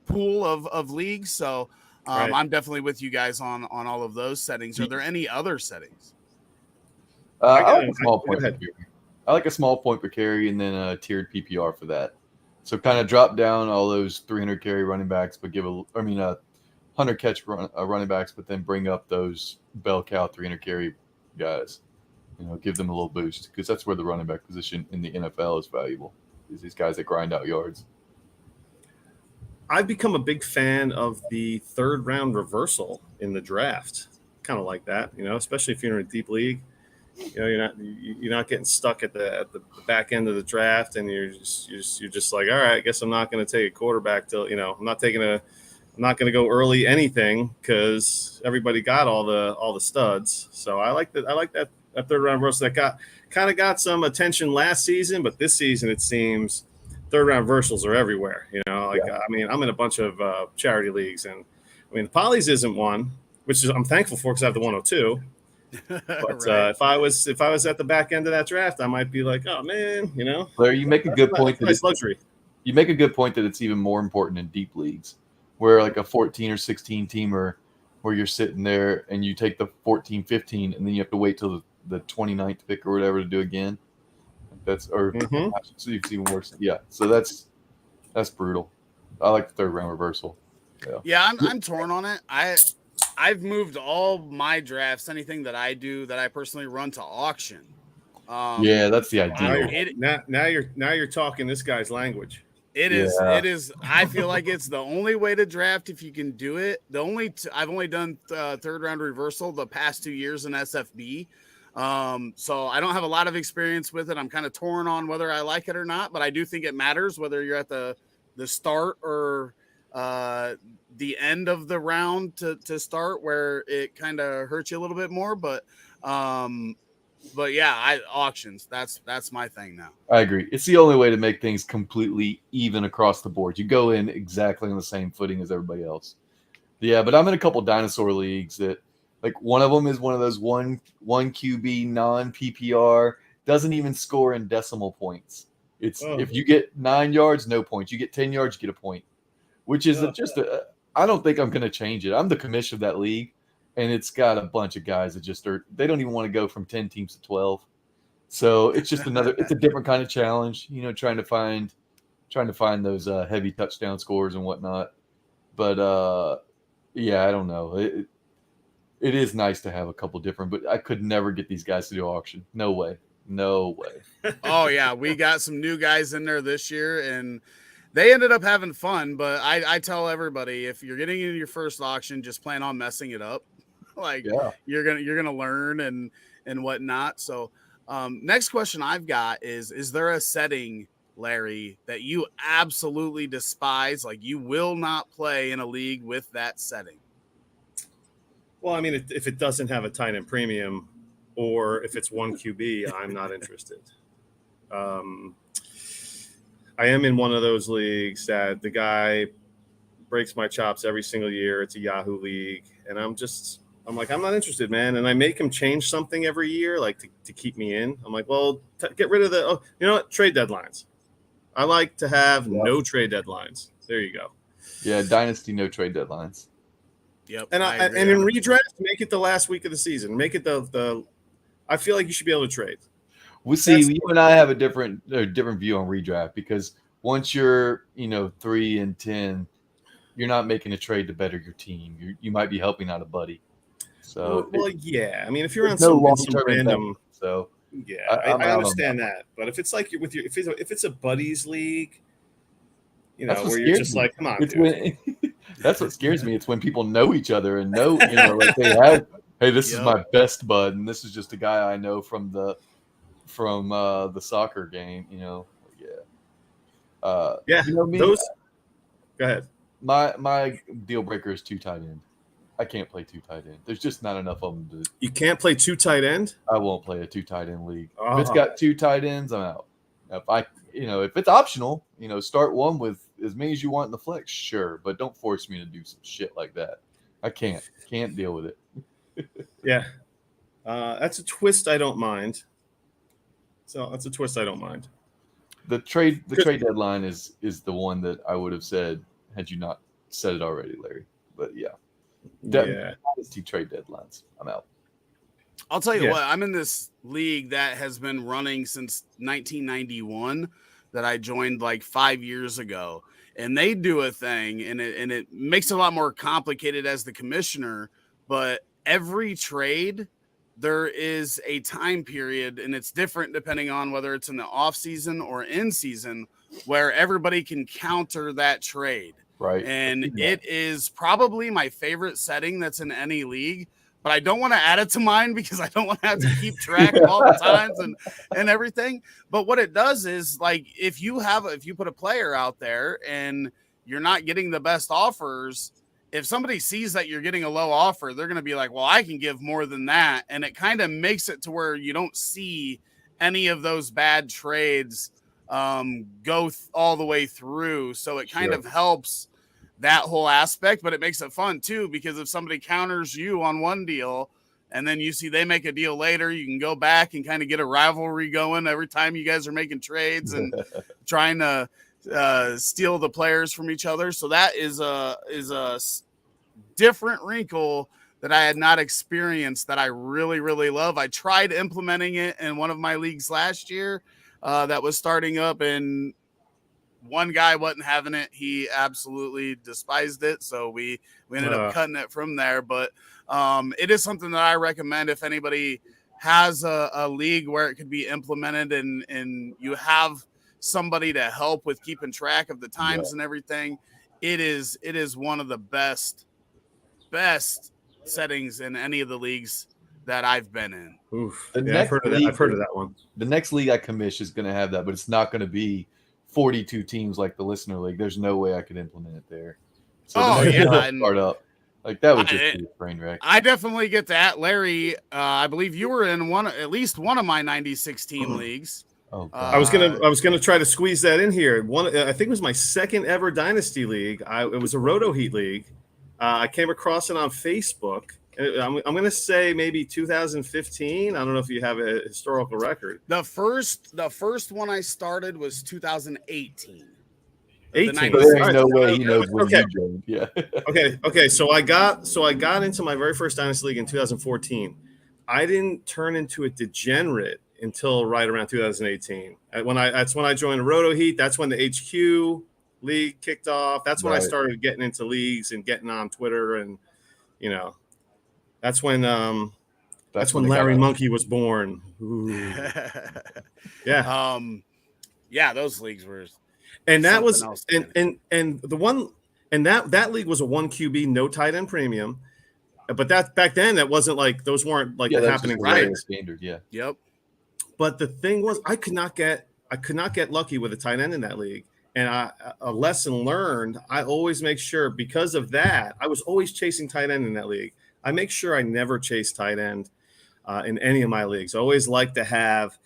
pool of leagues. So Right. I'm definitely with you guys on all of those settings. Are there any other settings? I like a small point. I like a small point per carry and then a tiered PPR for that. So kind of drop down all those 300 carry running backs, but 100 catch running backs, but then bring up those bell cow 300 carry guys. Give them a little boost because that's where the running back position in the NFL is valuable. Is these guys that grind out yards. I've become a big fan of the third round reversal in the draft. Kind of like that, especially if you're in a deep league. You're not getting stuck at the back end of the draft, and you're just like, all right, I guess I'm not going to take a quarterback till I'm not going to go early anything because everybody got all the studs. So I like that third round reversal that got some attention last season, but this season it seems third round reversals are everywhere. I'm in a bunch of charity leagues, and the Polys isn't one, which is I'm thankful for because I have the 102. But Right. if I was at the back end of that draft, I might be like, oh man, Larry, you make a good point. Nice luxury. You make a good point that it's even more important in deep leagues, where like a 14 or 16 teamer, where you're sitting there and you take the 14, 15, and then you have to wait till the 29th pick or whatever to do again. It's even worse. Yeah, so that's brutal. I like the third round reversal. Yeah, I'm torn on it. I've moved all my drafts, anything that I do that I personally run, to auction. Yeah, that's the ideal. Now you're talking this guy's language. It is. I feel like it's the only way to draft if you can do it. I've only done third round reversal the past 2 years in SFB. So I don't have a lot of experience with it. I'm kind of torn on whether I like it or not, but I do think it matters whether you're at the start or the end of the round to start, where it kind of hurts you a little bit more. But yeah, auctions. That's my thing now. I agree. It's the only way to make things completely even across the board. You go in exactly on the same footing as everybody else. Yeah, but I'm in a couple dinosaur leagues that, like, one of them is one of those one QB non PPR, doesn't even score in decimal points. It's if you get 9 yards, no points. You get 10 yards, you get a point, which is I don't think I'm going to change it. I'm the commissioner of that league, and it's got a bunch of guys that they don't even want to go from 10 teams to 12. So it's just it's a different kind of challenge, trying to find those heavy touchdown scores and whatnot. But yeah, I don't know. It is nice to have a couple different, but I could never get these guys to do auction. No way. Oh yeah, we got some new guys in there this year, and they ended up having fun. But I tell everybody, if you're getting into your first auction, just plan on messing it up. You're gonna learn and whatnot. So next question I've got is there a setting, Larry, that you absolutely despise? Like, you will not play in a league with that setting? Well, if it doesn't have a tight end premium, or if it's one QB, I'm not interested. I am in one of those leagues that the guy breaks my chops every single year. It's a Yahoo league, and I'm like, I'm not interested, man. And I make him change something every year, like to keep me in. I'm like, well, get rid of trade deadlines. I like to have no trade deadlines. There you go. Yeah, Dynasty, no trade deadlines. Yep. And in redraft, make it the last week of the season. Make it the I feel like you should be able to trade. We see you and I have a different view on redraft, because once you're 3-10, you're not making a trade to better your team. You might be helping out a buddy. So yeah. If you're on some random, so yeah, I understand that. But if it's like if it's a buddies league, where you're just like, come on, dude. That's what scares me. It's when people know each other and know, like they have, hey, this is my best bud, and this is just a guy I know from the soccer game, Those. Go ahead. My deal breaker is 2 tight end. I can't play 2 tight end. There's just not enough of them to. You can't play 2 tight end? I won't play a 2 tight end league. If it's got 2 tight ends, I'm out. If it's optional, start one with as many as you want in the flex, sure, but don't force me to do some shit like that. I can't deal with it. Yeah. That's a twist I don't mind. So that's a twist I don't mind. The trade deadline is the one that I would have said had you not said it already, Larry. But yeah. Dynasty trade deadlines. I'm out. I'll tell you what, I'm in this league that has been running since 1991 that I joined like 5 years ago. And they do a thing, and it makes it a lot more complicated as the commissioner, but every trade, there is a time period, and it's different depending on whether it's in the off season or in season, where everybody can counter that trade. Right. And it is probably my favorite setting that's in any league, but I don't want to add it to mine because I don't want to have to keep track of all the times and everything. But what it does is, like, if you put a player out there and you're not getting the best offers, if somebody sees that you're getting a low offer, they're going to be like, well, I can give more than that. And it kind of makes it to where you don't see any of those bad trades go all the way through. So it kind of helps that whole aspect, but it makes it fun too, because if somebody counters you on one deal and then you see they make a deal later, you can go back and kind of get a rivalry going every time you guys are making trades and trying to steal the players from each other. So that is a different wrinkle that I had not experienced that I really, really love. I tried implementing it in one of my leagues last year that was starting up, and one guy wasn't having it. He absolutely despised it. So we ended up cutting it from there. But it is something that I recommend if anybody has a league where it could be implemented and you have somebody to help with keeping track of the times and everything. It is one of the best settings in any of the leagues that I've been in. Oof. I've heard of that one. The next league I commission is going to have that, but it's not going to be 42 teams like the listener league. There's no way I could implement it there. So start up. Like that would just be a train wreck. I definitely get that. Larry, I believe you were in at least one of my 96 team leagues. Oh, I was gonna try to squeeze that in here. I think it was my second ever dynasty league. It was a Roto Heat league. I came across it on Facebook. I'm going to say maybe 2015. I don't know if you have a historical record. The first one I started was 2018. 18. There's no way he knows when you joined. Yeah. Okay. So I got into my very first dynasty league in 2014. I didn't turn into a degenerate until right around 2018. That's when I joined Roto Heat. That's when the HQ league kicked off. That's when I started getting into leagues and getting on Twitter, and that's when Larry Monkey was born. Yeah, those leagues were, and that was and the one, and that league was a 1 QB no tight end premium, but that back then that wasn't like those weren't like happening right standard. Yep. But the thing was, I could not get lucky with a tight end in that league. And a lesson learned, I always make sure, because of that, I was always chasing tight end in that league. I make sure I never chase tight end in any of my leagues. I always like to have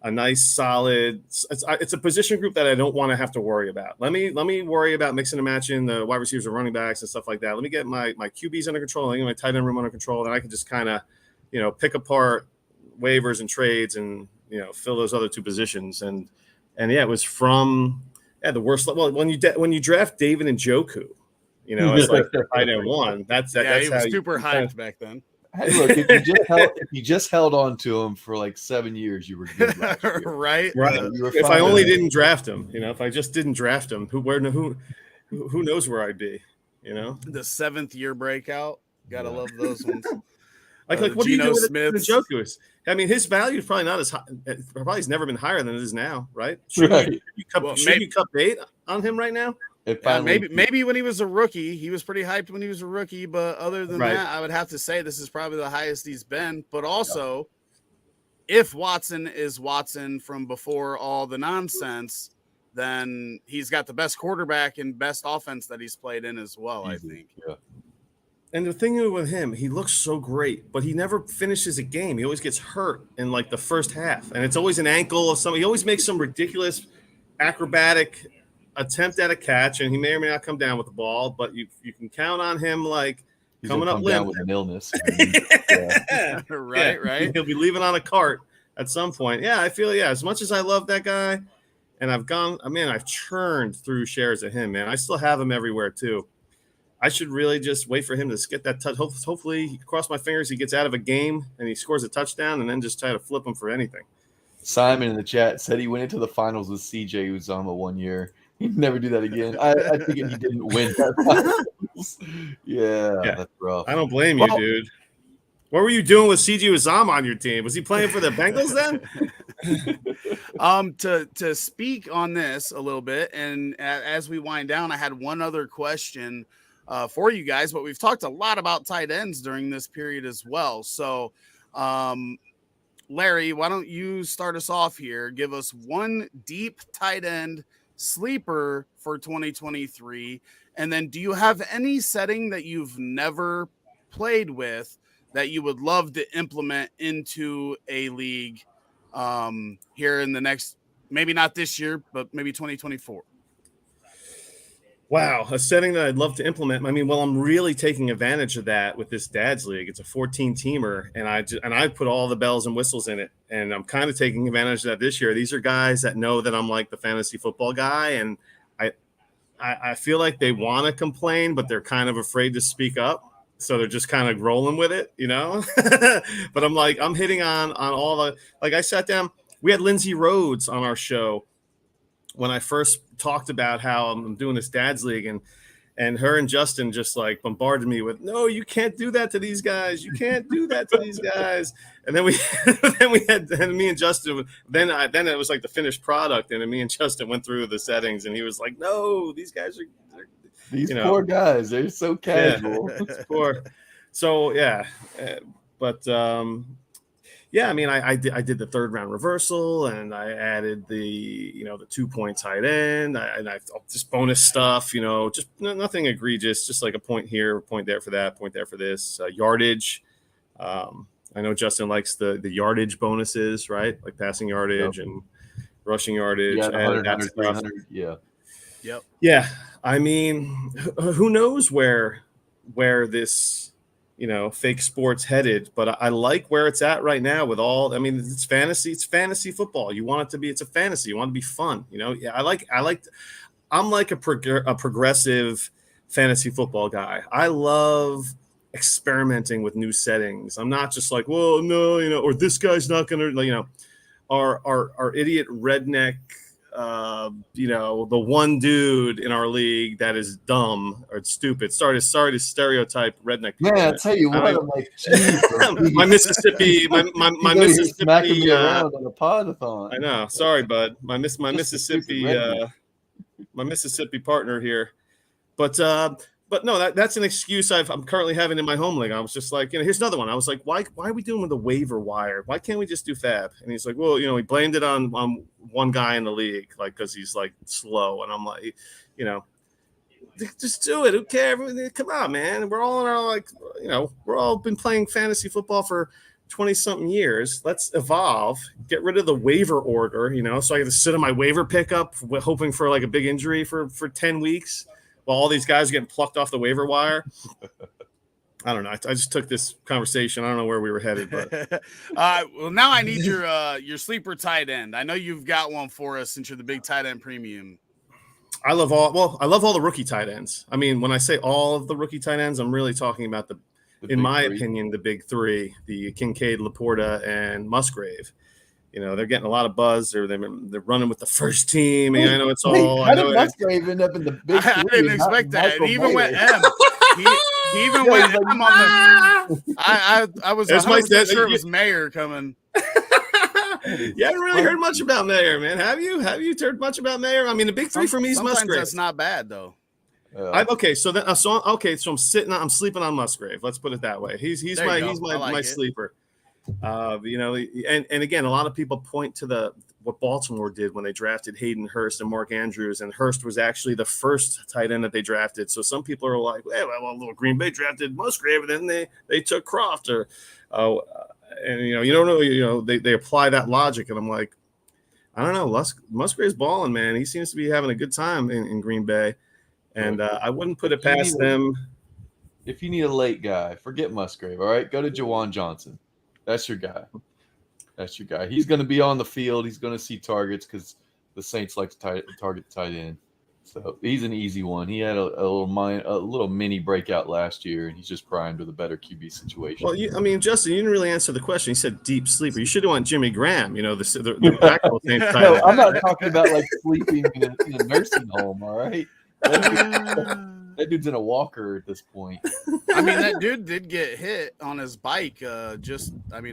a nice, solid. It's a position group that I don't want to have to worry about. Let me worry about mixing and matching the wide receivers and running backs and stuff like that. Let me get my QBs under control. Let me get my tight end room under control. Then I can just kind of, pick apart waivers and trades and fill those other two positions. And it was from the worst. Well, when you draft David and Njoku, it's like tight end one. That's he was how super hyped back then. Hey, look, if you just held on to him for like 7 years, you were good. Right. If I only didn't draft him, if I just didn't draft him, who knows where I'd be? The 7th year breakout. Gotta love those ones. Like what do you do with Njoku? I mean, his value is probably not as high. Probably has never been higher than it is now, right? Should you cut bait on him right now? Maybe when he was a rookie, he was pretty hyped when he was a rookie. But other than that, I would have to say this is probably the highest he's been. But also, if Watson is Watson from before all the nonsense, then he's got the best quarterback and best offense that he's played in as well, I think. Yeah. And the thing with him, he looks so great, but he never finishes a game. He always gets hurt in like the first half, and it's always an ankle or something. He always makes some ridiculous acrobatic attempt at a catch, and he may or may not come down with the ball, but you can count on him like He's coming gonna up come down limp. with an illness. Right. He'll be leaving on a cart at some point. Yeah, I feel as much as I love that guy, and I've churned through shares of him, man. I still have him everywhere too. I should really just wait for him to get that touch. Hopefully, cross my fingers, he gets out of a game and he scores a touchdown, and then just try to flip him for anything. Simon in the chat said he went into the finals with CJ Uzama 1 year. He'd never do that again. I think he didn't win that finals. Yeah, that's rough. I don't blame you, dude. What were you doing with CJ Uzama on your team? Was he playing for the Bengals then? To speak on this a little bit, and as we wind down, I had one other question for you guys, but we've talked a lot about tight ends during this period as well. So, Larry, why don't you start us off here? Give us one deep tight end sleeper for 2023, and then do you have any setting that you've never played with that you would love to implement into a league here in the next, maybe not this year, but maybe 2024? Wow, a setting that I'd love to implement. I mean, well, I'm really taking advantage of that with this dad's league. It's a 14-teamer, and I put all the bells and whistles in it, and I'm kind of taking advantage of that this year. These are guys that know that I'm like the fantasy football guy, and I feel like they want to complain, but they're kind of afraid to speak up. So they're just kind of rolling with it, But I'm hitting on all the, like I sat down, we had Lindsay Rhodes on our show when I first talked about how I'm doing this dad's league, and her and Justin just like bombarded me with, no, you can't do that to these guys. You can't do that to these guys. And then me and Justin, then it was like the finished product. And then me and Justin went through the settings, and he was like, no, these guys are these poor guys, they're so casual. Yeah, poor. So yeah, yeah, I mean, I did the third round reversal, and I added the 2-point tight end, and I just bonus stuff, just nothing egregious, just like a point here, a point there for that, point there for this, yardage. I know Justin likes the yardage bonuses, right? Like passing yardage and rushing yardage. Yeah, 100, 300, yeah. Yep. Yeah, I mean, who knows where this fake sports headed, but I like where it's at right now with all, I mean, it's fantasy football. You want it to be, it's a fantasy. You want it to be fun, Yeah, I'm like a progressive fantasy football guy. I love experimenting with new settings. I'm not just like, well, no, or this guy's not going to, our idiot redneck, the one dude in our league that is dumb or stupid. Sorry to stereotype redneck. Man, I tell you what, I'm like, geez, my Mississippi, my Mississippi, smacking me around on a podathon. I know. Sorry, bud. My Mississippi, my Mississippi partner here, but no, that's an excuse I'm currently having in my home league. I was just like, here's another one. I was like, why are we doing with the waiver wire? Why can't we just do fab? And he's like, well, he blamed it on one guy in the league, like, because he's like slow. And I'm like, just do it. Who cares? Come on, man. We're all in our we're all been playing fantasy football for 20 something years. Let's evolve. Get rid of the waiver order. So I get to sit on my waiver pickup, hoping for like a big injury for 10 weeks. While all these guys are getting plucked off the waiver wire. I don't know. I just took this conversation. I don't know where we were headed, but well, now I need your sleeper tight end. I know you've got one for us since you're the big tight end premium. I love all the rookie tight ends. I mean, when I say all of the rookie tight ends, I'm really talking about in my opinion, the big three, the Kincaid, Laporta, and Musgrave. They're getting a lot of buzz. They're running with the first team. And I know it's all. How did Musgrave end up in the big three? I didn't expect that. He even went M. He even went M on the. I was 100% sure it was Mayer coming. You haven't really heard much about Mayer, man. Have you? Have you heard much about Mayer? I mean, the big three for me is Musgrave. That's not bad though. Okay, so I'm sleeping on Musgrave. Let's put it that way. He's my sleeper. And again, a lot of people point to what Baltimore did when they drafted Hayden Hurst and Mark Andrews, and Hurst was actually the first tight end that they drafted. So some people are like, well, little Green Bay drafted Musgrave, and then they took Croft, or and you don't know, they apply that logic, and I'm like, I don't know, Musgrave's balling, man. He seems to be having a good time in Green Bay, and I wouldn't put it past them. if you need a late guy, forget Musgrave. All right, go to Jawan Johnson. That's your guy. That's your guy. He's going to be on the field. He's going to see targets because the Saints like to target tight end. So he's an easy one. He had a little mini breakout last year, and he's just primed with a better QB situation. Well, Justin, you didn't really answer the question. You said deep sleeper. You should have went Jimmy Graham. The backball Saints tight No, end. I'm not talking about like sleeping in a nursing home. All right, that dude's in a walker at this point. I mean, that dude did get hit on his bike a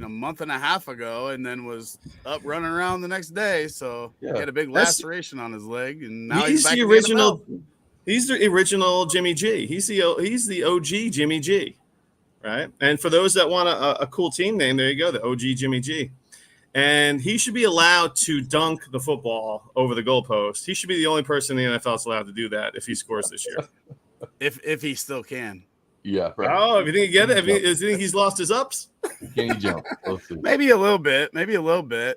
month and a half ago, and then was up running around the next day. So he had a big laceration on his leg, and now he's back the in original. NFL. He's the original Jimmy G. He's the OG Jimmy G, right? And for those that want a cool team name, there you go, the OG Jimmy G. And he should be allowed to dunk the football over the goalpost. He should be the only person in the NFL that's allowed to do that if he scores this year. If he still can. Yeah. Right. Oh, if you think he get it, if you think he's lost his ups, can he jump? Maybe a little bit.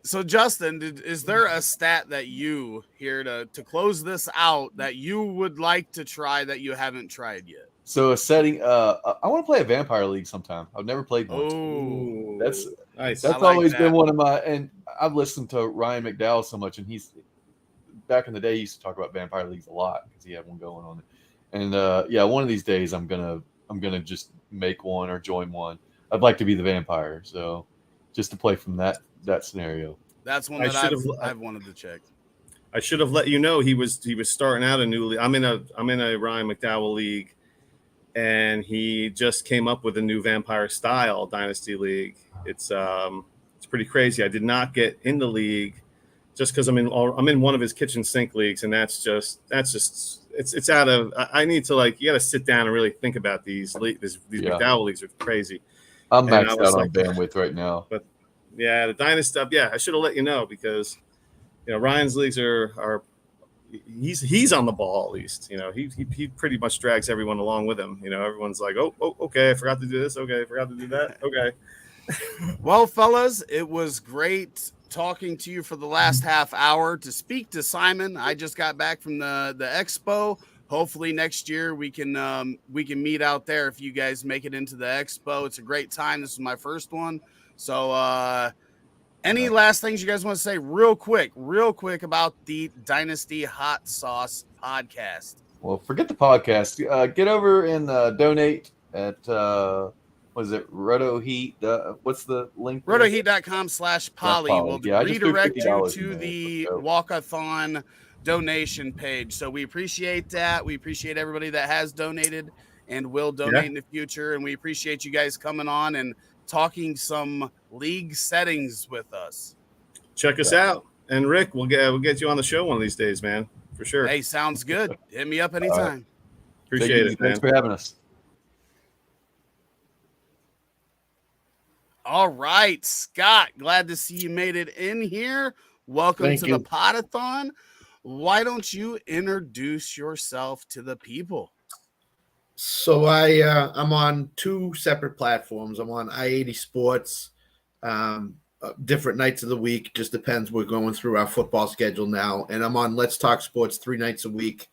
So, Justin, is there a stat that you here to close this out that you would like to try that you haven't tried yet? So a setting. I want to play a vampire league sometime. I've never played one. Oh, that's nice. That's always been one of my. And I've listened to Ryan McDowell so much, and he's back in the day he used to talk about vampire leagues a lot because he had one going on. And one of these days I'm gonna just make one or join one. I'd like to be the vampire, so just to play from that scenario. That's one that I've wanted to check. I should have let you know he was starting out a new league. I'm in a Ryan McDowell league, and he just came up with a new vampire style dynasty league. It's pretty crazy. I did not get in the league just because I'm in one of his kitchen sink leagues, and that's just it's out of. I need to you got to sit down and really think about these McDowell leagues are crazy. I'm maxed out on bandwidth right now. But yeah, the dynasty stuff. Yeah, I should have let you know because Ryan's leagues are he's on the ball at least. He pretty much drags everyone along with him. Everyone's like, oh, okay, I forgot to do this. Okay, I forgot to do that. Okay. Well, fellas, it was great talking to you for the last half hour. To speak to Simon, I just got back from the expo. Hopefully next year we can meet out there if you guys make it into the expo. It's a great time. This is my first one. So any last things you guys want to say real quick about the Dynasty Hot Sauce podcast? Well, forget the podcast. Get over and donate at what is it? Roto Heat. What's the link? Rotoheat.com/Polly will redirect you to the walkathon donation page. So we appreciate that. We appreciate everybody that has donated and will donate in the future. And we appreciate you guys coming on and talking some league settings with us. Check us out. And Rick, we'll get you on the show one of these days, man. For sure. Hey, sounds good. Hit me up anytime. Appreciate it, man. Thanks for having us. All right, Scott, glad to see you made it in here. Welcome to the Podathon. Why don't you introduce yourself to the people? So I'm on two separate platforms. I'm on I-80 Sports, different nights of the week. Just depends. We're going through our football schedule now. And I'm on Let's Talk Sports 3 nights a week.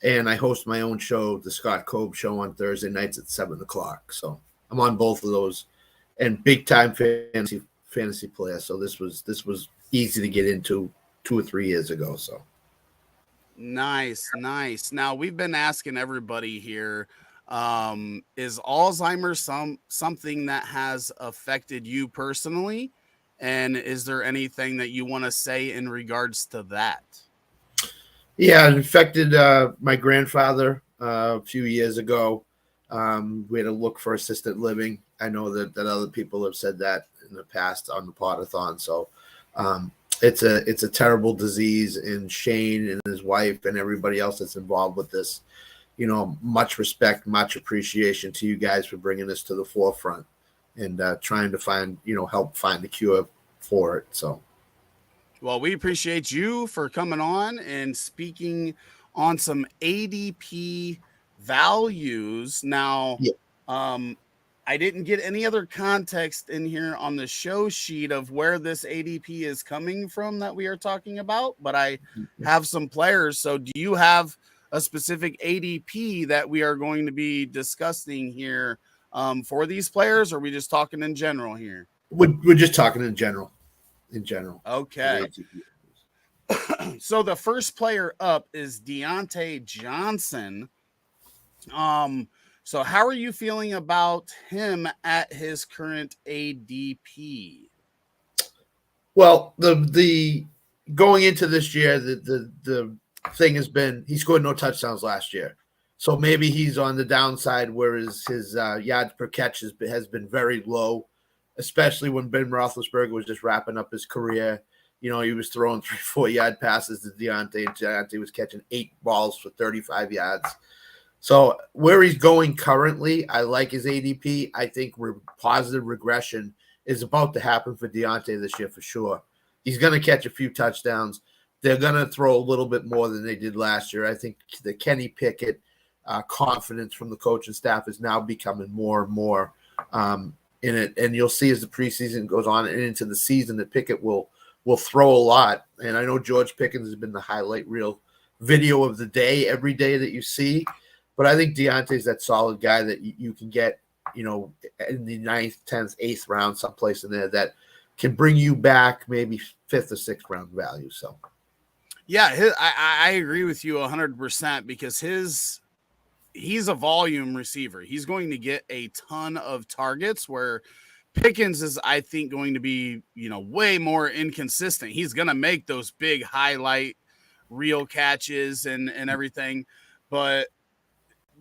And I host my own show, the Scott Cobe Show, on Thursday nights at 7:00. So I'm on both of those. And big time fantasy player. So this was easy to get into 2 or 3 years ago. So nice. Now we've been asking everybody here, is Alzheimer's something that has affected you personally? And is there anything that you want to say in regards to that? Yeah, it infected my grandfather a few years ago. We had to look for assisted living. I know that other people have said that in the past on the Podathon. So it's a terrible disease, and Shane and his wife and everybody else that's involved with this, much respect, much appreciation to you guys for bringing this to the forefront and trying to find, help find the cure for it. So, well, we appreciate you for coming on and speaking on some ADP values. Now, I didn't get any other context in here on the show sheet of where this ADP is coming from that we are talking about, but I have some players. So do you have a specific ADP that we are going to be discussing here for these players, or are we just talking in general here? We're just talking in general. In general. Okay. So the first player up is Deontay Johnson. So how are you feeling about him at his current ADP? Well, the going into this year, the thing has been he scored no touchdowns last year, so maybe he's on the downside, whereas his yards per catch has been very low, especially when Ben Roethlisberger was just wrapping up his career. You know, he was throwing 3-4 yard passes to Deontay, and Deontay was catching 8 balls for 35 yards. So where he's going currently, I like his ADP. I think positive regression is about to happen for Deontay this year for sure. He's going to catch a few touchdowns. They're going to throw a little bit more than they did last year. I think the Kenny Pickett confidence from the coaching staff is now becoming more and more in it. And you'll see as the preseason goes on and into the season that Pickett will throw a lot. And I know George Pickens has been the highlight reel video of the day every day that you see. But I think Deontay's that solid guy that you can get, you know, in the 9th, 10th, 8th round, someplace in there that can bring you back maybe 5th or 6th round value. So, yeah, I agree with you 100% because he's a volume receiver. He's going to get a ton of targets where Pickens is, I think, going to be, you know, way more inconsistent. He's going to make those big highlight reel catches and everything, but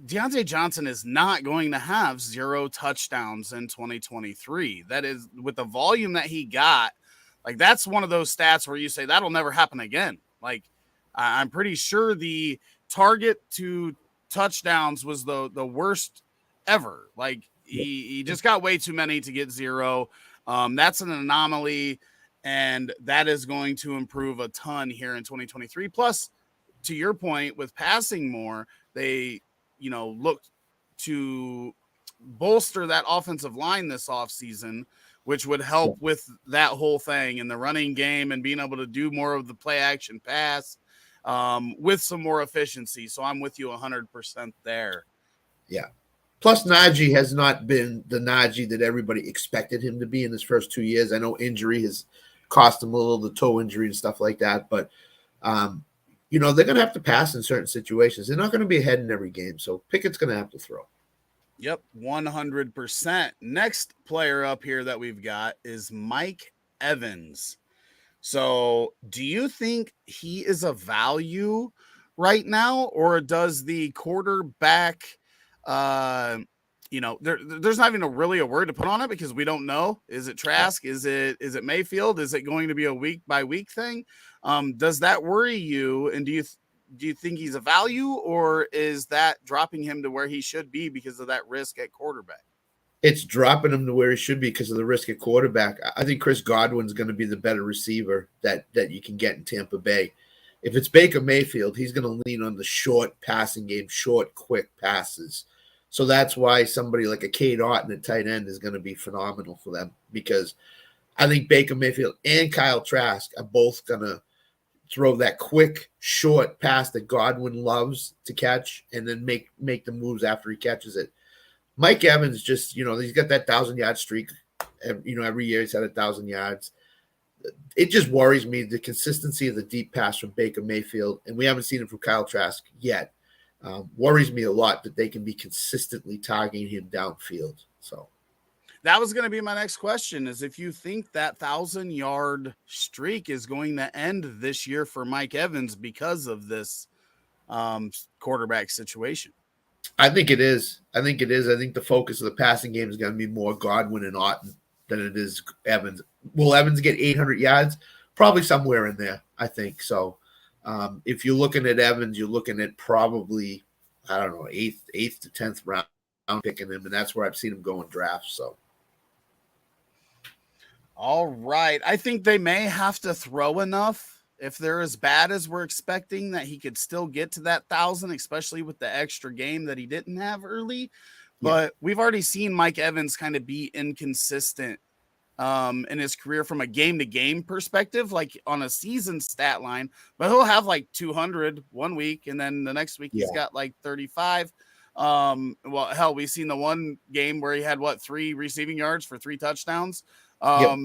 Deontay Johnson is not going to have 0 touchdowns in 2023. That is with the volume that he got. Like, that's one of those stats where you say that'll never happen again. Like, I'm pretty sure the target to touchdowns was the worst ever. Like, he just got way too many to get 0. That's an anomaly, and that is going to improve a ton here in 2023. Plus, to your point, with passing more, they look to bolster that offensive line this offseason, which would help with that whole thing in the running game and being able to do more of the play action pass with some more efficiency. So I'm with you 100% there. Yeah. Plus, Najee has not been the Najee that everybody expected him to be in his first 2 years. I know injury has cost him a little, the toe injury and stuff like that, but they're going to have to pass in certain situations. They're not going to be ahead in every game. So Pickett's going to have to throw. Yep, 100%. Next player up here that we've got is Mike Evans. So do you think he is a value right now, or does the quarterback, there's not even really a word to put on it because we don't know. Is it Trask? Is it Mayfield? Is it going to be a week by week thing? Does that worry you? And do you think he's a value, or is that dropping him to where he should be because of that risk at quarterback? It's dropping him to where he should be because of the risk at quarterback. I think Chris Godwin's going to be the better receiver that you can get in Tampa Bay. If it's Baker Mayfield, he's going to lean on the short passing game, short, quick passes. So that's why somebody like a Cade Otton at tight end is going to be phenomenal for them, because I think Baker Mayfield and Kyle Trask are both going to throw that quick, short pass that Godwin loves to catch and then make the moves after he catches it. Mike Evans just, he's got that 1,000-yard streak. Every year he's had 1,000 yards. It just worries me, the consistency of the deep pass from Baker Mayfield, and we haven't seen it from Kyle Trask yet. Worries me a lot that they can be consistently targeting him downfield. So that was going to be my next question, is if you think that 1,000-yard streak is going to end this year for Mike Evans because of this quarterback situation. I think it is. I think the focus of the passing game is going to be more Godwin and Otton than it is Evans. Will Evans get 800 yards? Probably somewhere in there, I think. So if you're looking at Evans, you're looking at probably, I don't know, 8th to 10th round picking him, and that's where I've seen him go in drafts. So. All right. I think they may have to throw enough if they're as bad as we're expecting that he could still get to that 1,000, especially with the extra game that he didn't have early. But we've already seen Mike Evans kind of be inconsistent in his career from a game-to-game perspective, like on a season stat line, but he'll have like 200 one week, and then the next week he's got like 35. Well, hell, we've seen the one game where he had 3 receiving yards for 3 touchdowns.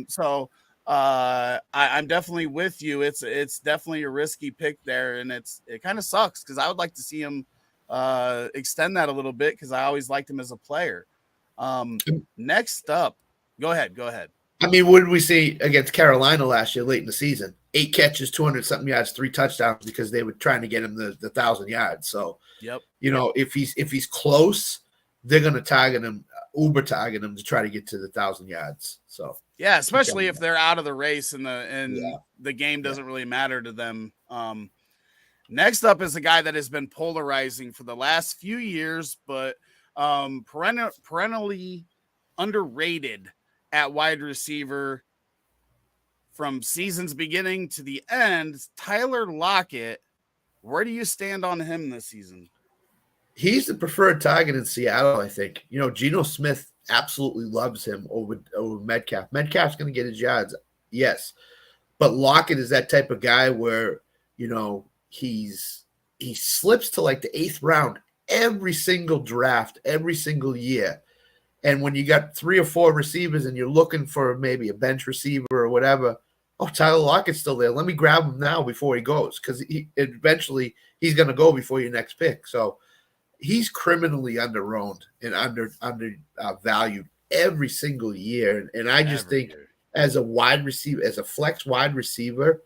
So I'm definitely with you. It's definitely a risky pick there, and it kind of sucks because I would like to see him extend that a little bit because I always liked him as a player. Next up, go ahead. I mean, what did we see against Carolina last year, late in the season? 8 catches, 200-something yards, 3 touchdowns because they were trying to get him the 1,000 yards. So, if he's close, they're going to target him, uber target him to try to get to the 1,000 yards. So, yeah, especially if they're out of the race and the game doesn't really matter to them. Next up is a guy that has been polarizing for the last few years, but perennially underrated at wide receiver from season's beginning to the end. Tyler Lockett. Where do you stand on him this season? He's the preferred target in Seattle, I think. Geno Smith absolutely loves him over Metcalf. Metcalf's going to get his yards, yes. But Lockett is that type of guy where, he slips to like the 8th round every single draft, every single year. And when you got 3 or 4 receivers and you're looking for maybe a bench receiver or whatever, Tyler Lockett's still there. Let me grab him now before he goes, because eventually he's going to go before your next pick. So he's criminally underowned and undervalued every single year. And I just think as a wide receiver, as a flex wide receiver,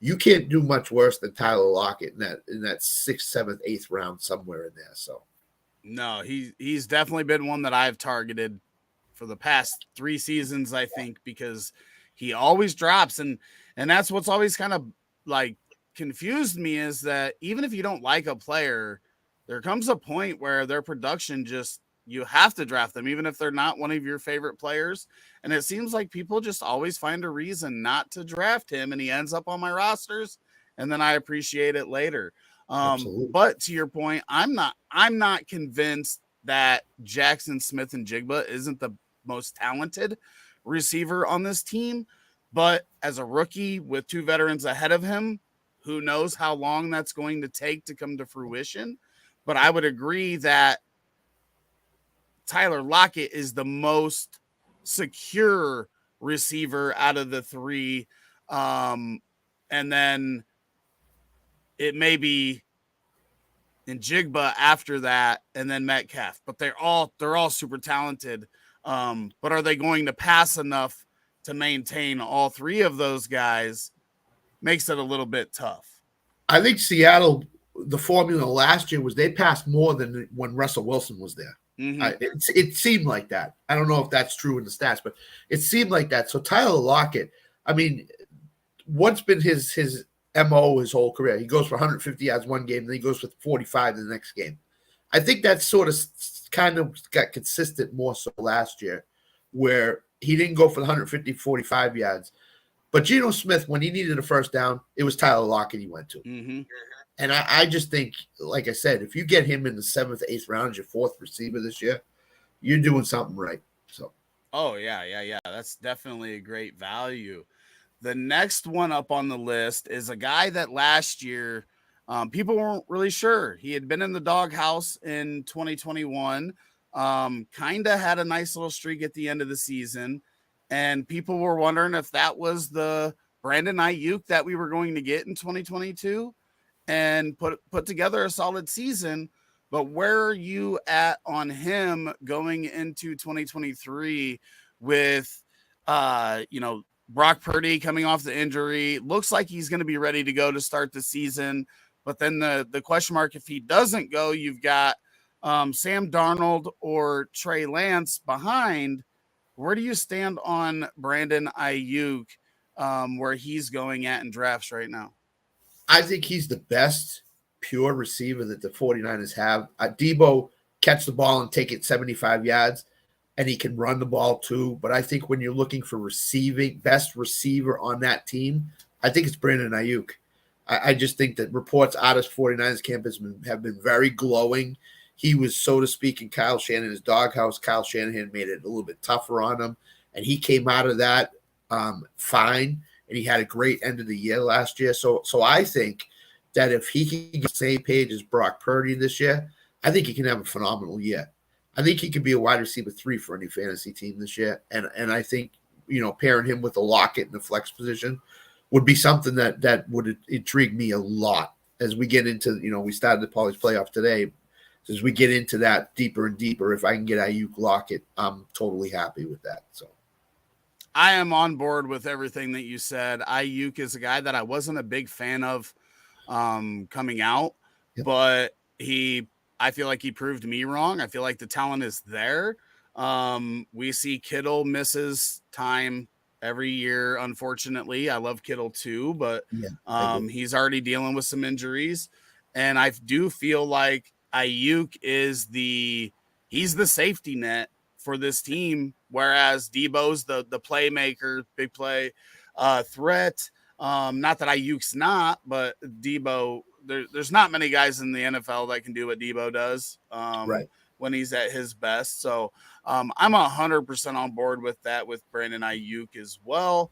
you can't do much worse than Tyler Lockett in that 6th, 7th, 8th round, somewhere in there. So. No, he's definitely been one that I've targeted for the past 3 seasons, I think, because he always drops. And that's what's always kind of like confused me, is that even if you don't like a player, there comes a point where their production you have to draft them, even if they're not one of your favorite players. And it seems like people just always find a reason not to draft him, and he ends up on my rosters, and then I appreciate it later. But to your point, I'm not convinced that Jackson Smith-Njigba isn't the most talented receiver on this team. But as a rookie with 2 veterans ahead of him, who knows how long that's going to take to come to fruition. But I would agree that Tyler Lockett is the most secure receiver out of the 3. And then it may be Njigba after that, and then Metcalf. But they're all super talented. But are they going to pass enough to maintain all 3 of those guys? Makes it a little bit tough. I think Seattle, the formula last year was they passed more than when Russell Wilson was there. Mm-hmm. It seemed like that. I don't know if that's true in the stats, but it seemed like that. So Tyler Lockett, I mean, what's been his MO his whole career? He goes for 150 yards one game, then he goes for 45 the next game. I think that sort of kind of got consistent more so last year, where he didn't go for the 150, 45 yards. But Geno Smith, when he needed a first down, it was Tyler Lockett he went to. Mm-hmm. And I just think, like I said, if you get him in the 7th, 8th round as your 4th receiver this year, you're doing something right. So, oh yeah. That's definitely a great value. The next one up on the list is a guy that last year people weren't really sure. He had been in the doghouse in 2021, kind of had a nice little streak at the end of the season, and people were wondering if that was the Brandon Ayuk that we were going to get in 2022 and put together a solid season. But where are you at on him going into 2023 with, Brock Purdy coming off the injury? Looks like he's going to be ready to go to start the season. But then the question mark, if he doesn't go, you've got Sam Darnold or Trey Lance behind. Where do you stand on Brandon Ayuk, where he's going at in drafts right now? I think he's the best pure receiver that the 49ers have. Debo catch the ball and take it 75 yards, and he can run the ball too. But I think when you're looking for best receiver on that team, I think it's Brandon Ayuk. I just think that reports out of 49ers camp have been very glowing. He was, so to speak, in Kyle Shanahan's doghouse. Kyle Shanahan made it a little bit tougher on him. and he came out of that fine, and he had a great end of the year last year. So I think that if he can get the same page as Brock Purdy this year, I think he can have a phenomenal year. I think he could be a wide receiver 3 for any fantasy team this year, and I think pairing him with a Lockett in the flex position would be something that would intrigue me a lot as we get into we started the Pauly's playoff today. As we get into that deeper and deeper, if I can get Ayuk Lockett, I'm totally happy with that. So I am on board with everything that you said. Ayuk is a guy that I wasn't a big fan of coming out, but I feel like he proved me wrong. I feel like the talent is there. We see Kittle misses time every year, unfortunately. I love Kittle too, but he's already dealing with some injuries. And I do feel like Ayuk is he's the safety net for this team, whereas Debo's the playmaker, big play threat. Not that Ayuk's not, but Debo, there's not many guys in the NFL that can do what Debo does when he's at his best. So I'm 100% on board with that with Brandon Ayuk as well.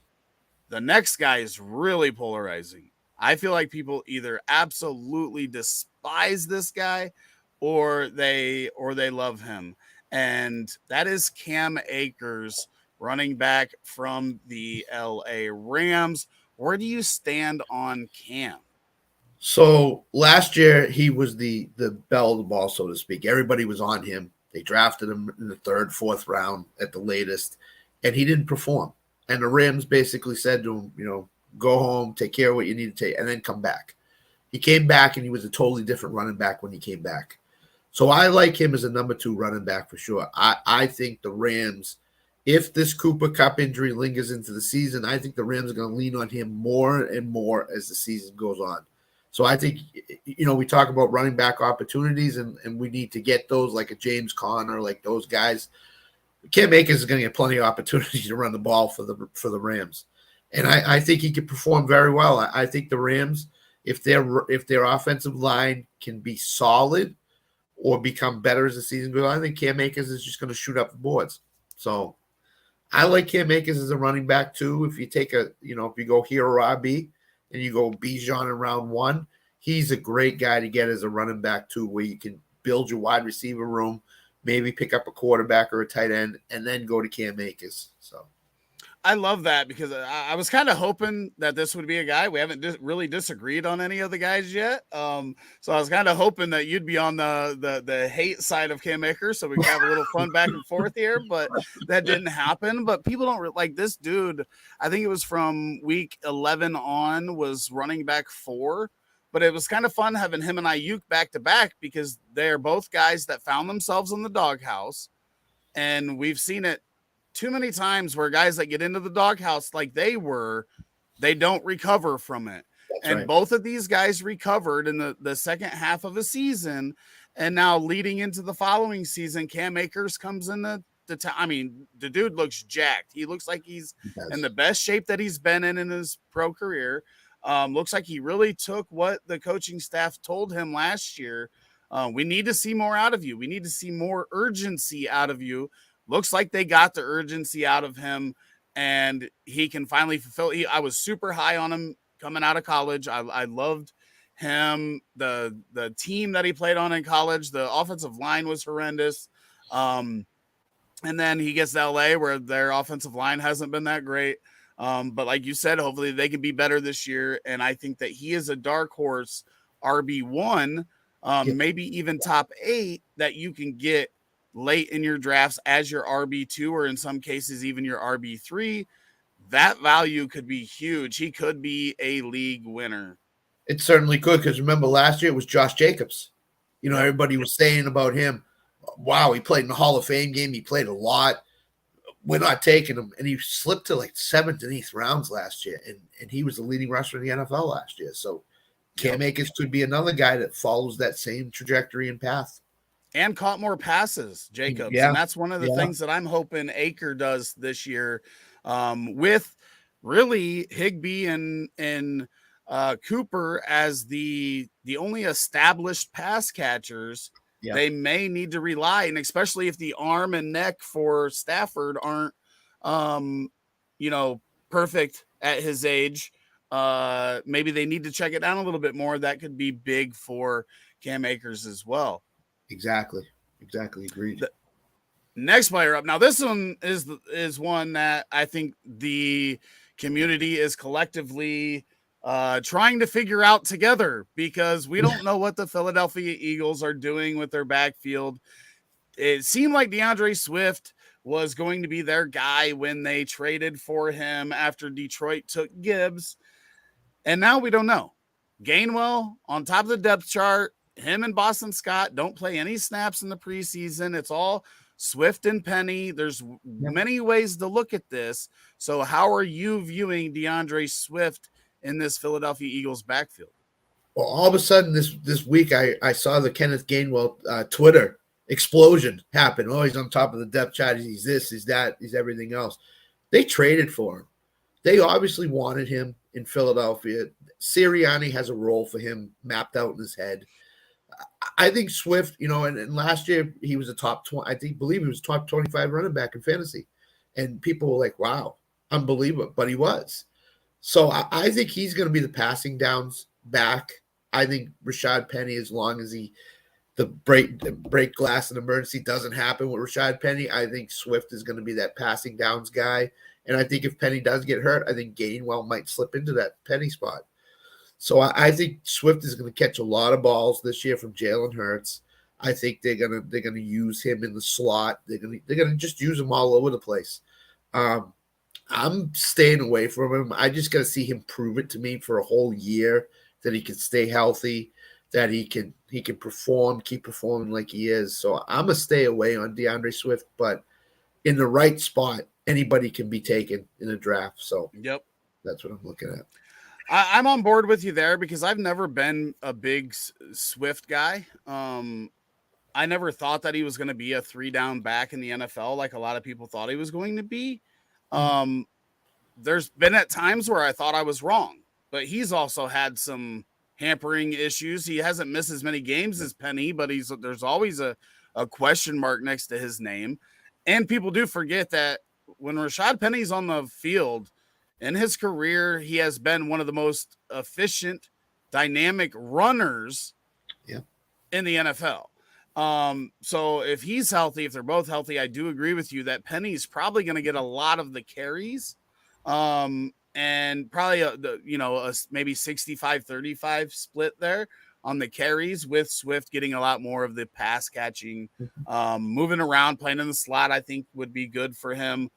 The next guy is really polarizing. I feel like people either absolutely despise this guy or they love him. And that is Cam Akers, running back from the LA Rams. Where do you stand on Cam? So last year he was the belle of the ball, so to speak. Everybody was on him. They drafted him in the 3rd, 4th round at the latest, and he didn't perform. And the Rams basically said to him, go home, take care of what you need to take, and then come back. He came back, and he was a totally different running back when he came back. So I like him as a number 2 running back for sure. I think the Rams, if this Cooper Kupp injury lingers into the season, I think the Rams are going to lean on him more and more as the season goes on. So I think, we talk about running back opportunities, and we need to get those like a James Conner, like those guys. Cam Akers is going to get plenty of opportunities to run the ball for the Rams. And I think he could perform very well. I think the Rams, if their offensive line can be solid or become better as the season goes on, I think Cam Akers is just going to shoot up the boards. So I like Cam Akers as a running back too. If you take if you go here or RB and you go Bijan in round 1, he's a great guy to get as a running back too, where you can build your wide receiver room, maybe pick up a quarterback or a tight end, and then go to Cam Akers. So I love that because I was kind of hoping that this would be a guy. We haven't really disagreed on any of the guys yet. So I was kind of hoping that you'd be on the hate side of Cam Akers so we could have a little fun back and forth here, but that didn't happen. But people don't like this dude. I think it was from week 11 on was running back 4. But it was kind of fun having him and Ayuk back to back because they're both guys that found themselves in the doghouse. And we've seen it too many times where guys that get into the doghouse like they don't recover from it. And both of these guys recovered in the second half of a season. And now leading into the following season, Cam Akers comes in the dude looks jacked. He looks like he's in the best shape that he's been in his pro career. Looks like he really took what the coaching staff told him last year. We need to see more out of you. We need to see more urgency out of you. Looks like they got the urgency out of him, and he can finally fulfill. I was super high on him coming out of college. I loved him. The team that he played on in college, the offensive line was horrendous. And then he gets to LA where their offensive line hasn't been that great. But like you said, hopefully they can be better this year. And I think that he is a dark horse RB1, maybe even top 8 that you can get late in your drafts as your RB2, or in some cases, even your RB3. That value could be huge. He could be a league winner. It certainly could. Because remember last year it was Josh Jacobs. Everybody was saying about him, wow, he played in the Hall of Fame game. He played a lot. We're not taking him. And he slipped to like 7th and 8th rounds last year. And he was the leading rusher in the NFL last year. So Cam Akers could be another guy that follows that same trajectory and path. And caught more passes, Jacobs. And that's one of the things that I'm hoping Aker does this year, with really Higbee and Cooper as the only established pass catchers. They may need to rely, and especially if the arm and neck for Stafford aren't perfect at his age. Maybe they need to check it down a little bit more. That could be big for Cam Akers as well. Exactly. Agreed. Next player up. Now, this one is one that I think the community is collectively trying to figure out together, because we don't know what the Philadelphia Eagles are doing with their backfield. It seemed like DeAndre Swift was going to be their guy when they traded for him after Detroit took Gibbs. And now we don't know. Gainwell on top of the depth chart. Him and Boston Scott don't play any snaps in the preseason. It's all Swift and Penny. There's many ways to look at this. So how are you viewing DeAndre Swift in this Philadelphia Eagles backfield? Well, all of a sudden this week, I saw the Kenneth Gainwell Twitter explosion happen. Oh, he's on top of the depth chart. He's this, he's that, he's everything else. They traded for him. They obviously wanted him in Philadelphia. Sirianni has a role for him mapped out in his head. I think Swift, and last year he was a top 20, believe he was top 25 running back in fantasy. And people were like, wow, unbelievable. But he was. So I think he's going to be the passing downs back. I think Rashad Penny, as long as the break glass and emergency doesn't happen with Rashad Penny, I think Swift is going to be that passing downs guy. And I think if Penny does get hurt, I think Gainwell might slip into that Penny spot. So I think Swift is going to catch a lot of balls this year from Jalen Hurts. I think they're gonna use him in the slot. They're gonna just use him all over the place. I'm staying away from him. I just got to see him prove it to me for a whole year that he can stay healthy, that he can perform, keep performing like he is. So I'm gonna stay away on DeAndre Swift, but in the right spot, anybody can be taken in a draft. So yep, that's what I'm looking at. I'm on board with you there, because I've never been a big Swift guy. I never thought that he was going to be a 3-down back in the NFL like a lot of people thought he was going to be. There's been at times where I thought I was wrong, but he's also had some hampering issues. He hasn't missed as many games as Penny, but there's always a question mark next to his name. And people do forget that when Rashad Penny's on the field, in his career, he has been one of the most efficient, dynamic runners in the NFL. So if he's healthy, if they're both healthy, I do agree with you that Penny's probably going to get a lot of the carries, and probably a maybe 65-35 split there on the carries, with Swift getting a lot more of the pass catching, moving around, playing in the slot. I think would be good for him.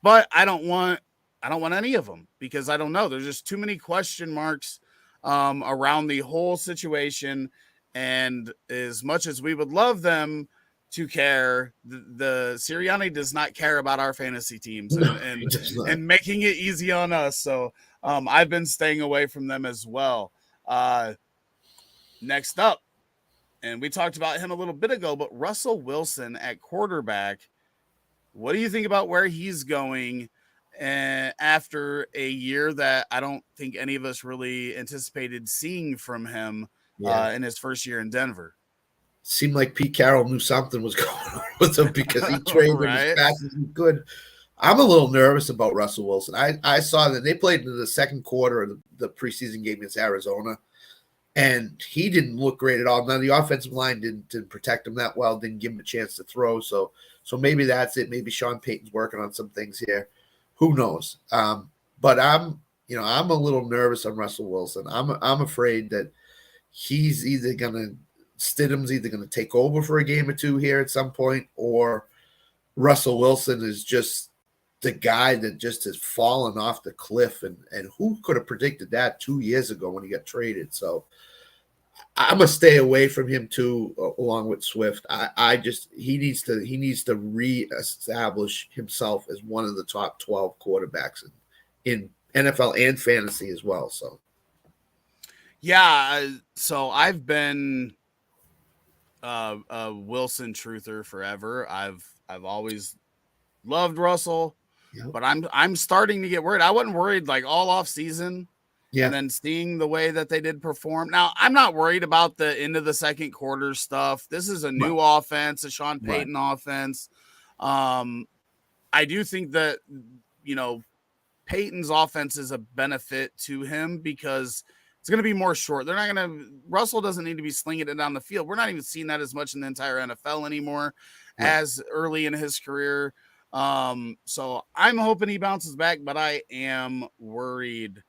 But I don't want any of them, because I don't know. There's just too many question marks around the whole situation. And as much as we would love them to care, the Sirianni does not care about our fantasy teams and making it easy on us. So I've been staying away from them as well. Next up, and we talked about him a little bit ago, but Russell Wilson at quarterback. What do you think about where he's going after a year that I don't think any of us really anticipated seeing from him in his first year in Denver? Seemed like Pete Carroll knew something was going on with him, because he trained him as fast as he could. I'm a little nervous about Russell Wilson. I saw that they played in the second quarter of the preseason game against Arizona, and he didn't look great at all. Now, the offensive line didn't protect him that well, didn't give him a chance to throw. So maybe that's it. Maybe Sean Payton's working on some things here. Who knows? But I'm a little nervous on Russell Wilson. I'm afraid that Stidham's either going to take over for a game or two here at some point, or Russell Wilson is just the guy that just has fallen off the cliff. And who could have predicted that 2 years ago when he got traded? So I'm gonna stay away from him too, along with Swift. He needs to reestablish himself as one of the top 12 quarterbacks in NFL and fantasy as well. So I've been a Wilson truther forever. I've always loved Russell, but I'm starting to get worried. I wasn't worried like all off season. And then seeing the way that they did perform. Now, I'm not worried about the end of the second quarter stuff. This is a new offense, a Sean Payton offense. I do think that, Peyton's offense is a benefit to him because it's going to be more short. Russell doesn't need to be slinging it down the field. We're not even seeing that as much in the entire NFL anymore as early in his career. So I'm hoping he bounces back, but I am worried.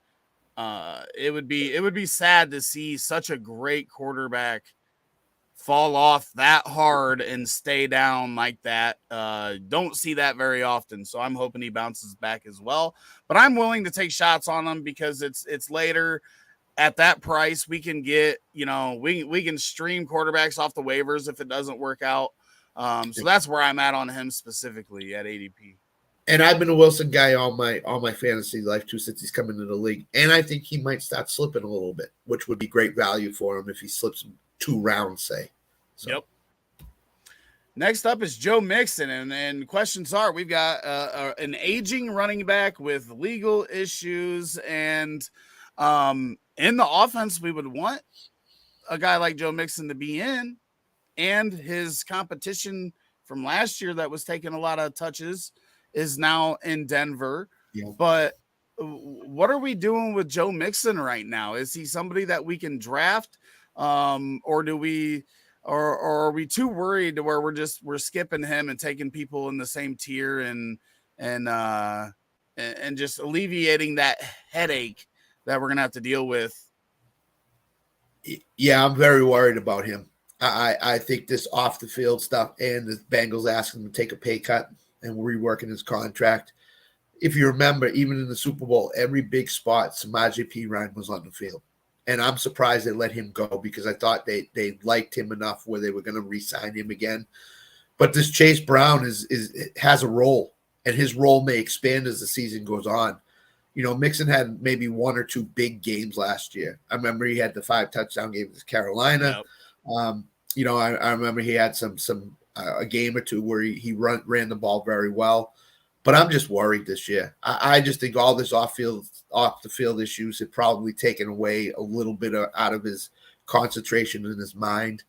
It would be sad to see such a great quarterback fall off that hard and stay down like that. Don't see that very often. So I'm hoping he bounces back as well. But I'm willing to take shots on him because it's later. At that price, we can get, we can stream quarterbacks off the waivers if it doesn't work out. So that's where I'm at on him specifically at ADP. And I've been a Wilson guy all my fantasy life too since he's come into the league. And I think he might start slipping a little bit, which would be great value for him if he slips 2 rounds, say. So. Yep. Next up is Joe Mixon, and questions are: we've got an aging running back with legal issues, and in the offense, we would want a guy like Joe Mixon to be in, and his competition from last year that was taking a lot of touches is now in Denver. Yeah. But what are we doing with Joe Mixon right now? Is he somebody that we can draft, or do we? Or are we too worried to where we're skipping him and taking people in the same tier and just alleviating that headache that we're gonna have to deal with? Yeah, I'm very worried about him. I think this off the field stuff and the Bengals asking him to take a pay cut and reworking his contract. If you remember, even in the Super Bowl, every big spot, Samaje Perine was on the field. And I'm surprised they let him go because I thought they liked him enough where they were going to re-sign him again. But this Chase Brown has a role, and his role may expand as the season goes on. Mixon had maybe 1 or 2 big games last year. I remember he had the 5 touchdown game with Carolina. Yep. I remember he had a game or 2 where he ran the ball very well. But I'm just worried this year. I just think all this off the field issues have probably taken away a little bit out of his concentration in his mind.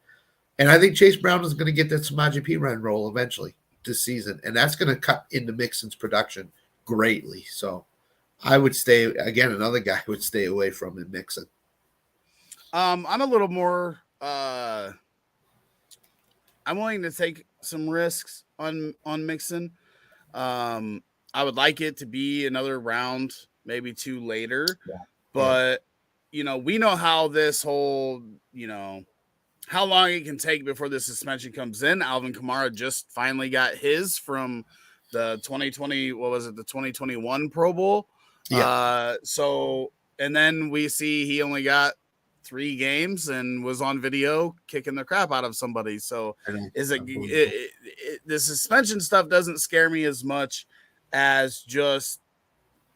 And I think Chase Brown is going to get that Samaje Perine role eventually this season. And that's going to cut into Mixon's production greatly. So I would stay, again, another guy would stay away from him, Mixon. I'm a little more, I'm willing to take some risks on Mixon. I would like it to be another round, maybe 2 later, but we know how this whole, how long it can take before the suspension comes in. Alvin Kamara just finally got his from the 2021 Pro Bowl. Yeah. And then we see he only got 3 games and was on video kicking the crap out of somebody. So the suspension stuff doesn't scare me as much as just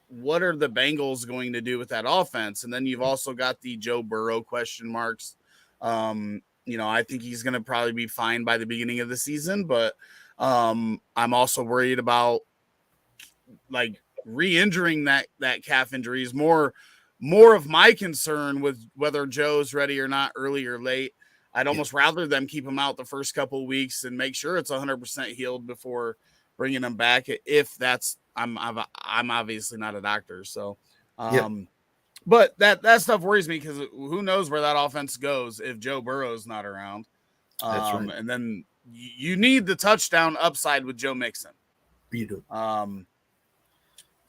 what are the Bengals going to do with that offense? And then you've also got the Joe Burrow question marks. I think he's going to probably be fine by the beginning of the season, but I'm also worried about like re-injuring that calf injury is more of my concern with whether Joe's ready or not, early or late. I'd almost rather them keep him out the first couple of weeks and make sure it's 100% healed before bringing him back. If that's, I'm obviously not a doctor. So, but that stuff worries me because who knows where that offense goes if Joe Burrow's not around. That's right. And then you need the touchdown upside with Joe Mixon. You do.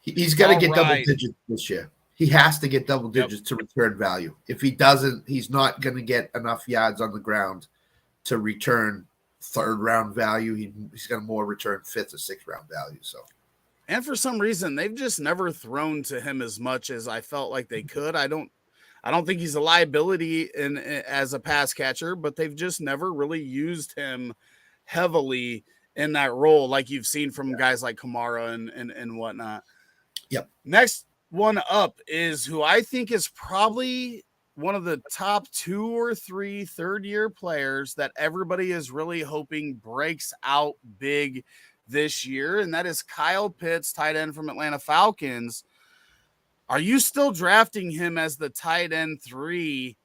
He's got to get double digits this year. He has to get double digits to return value. If he doesn't, he's not going to get enough yards on the ground to return 3rd round value. He's going to more return 5th or 6th round value. So, and for some reason, they've just never thrown to him as much as I felt like they could. I don't think he's a liability as a pass catcher, but they've just never really used him heavily in that role, like you've seen from guys like Kamara and whatnot. Yep. Next one up is who I think is probably one of the top 2 or 3 third-year players that everybody is really hoping breaks out big this year, and that is Kyle Pitts, tight end from Atlanta Falcons. Are you still drafting him as the tight end 3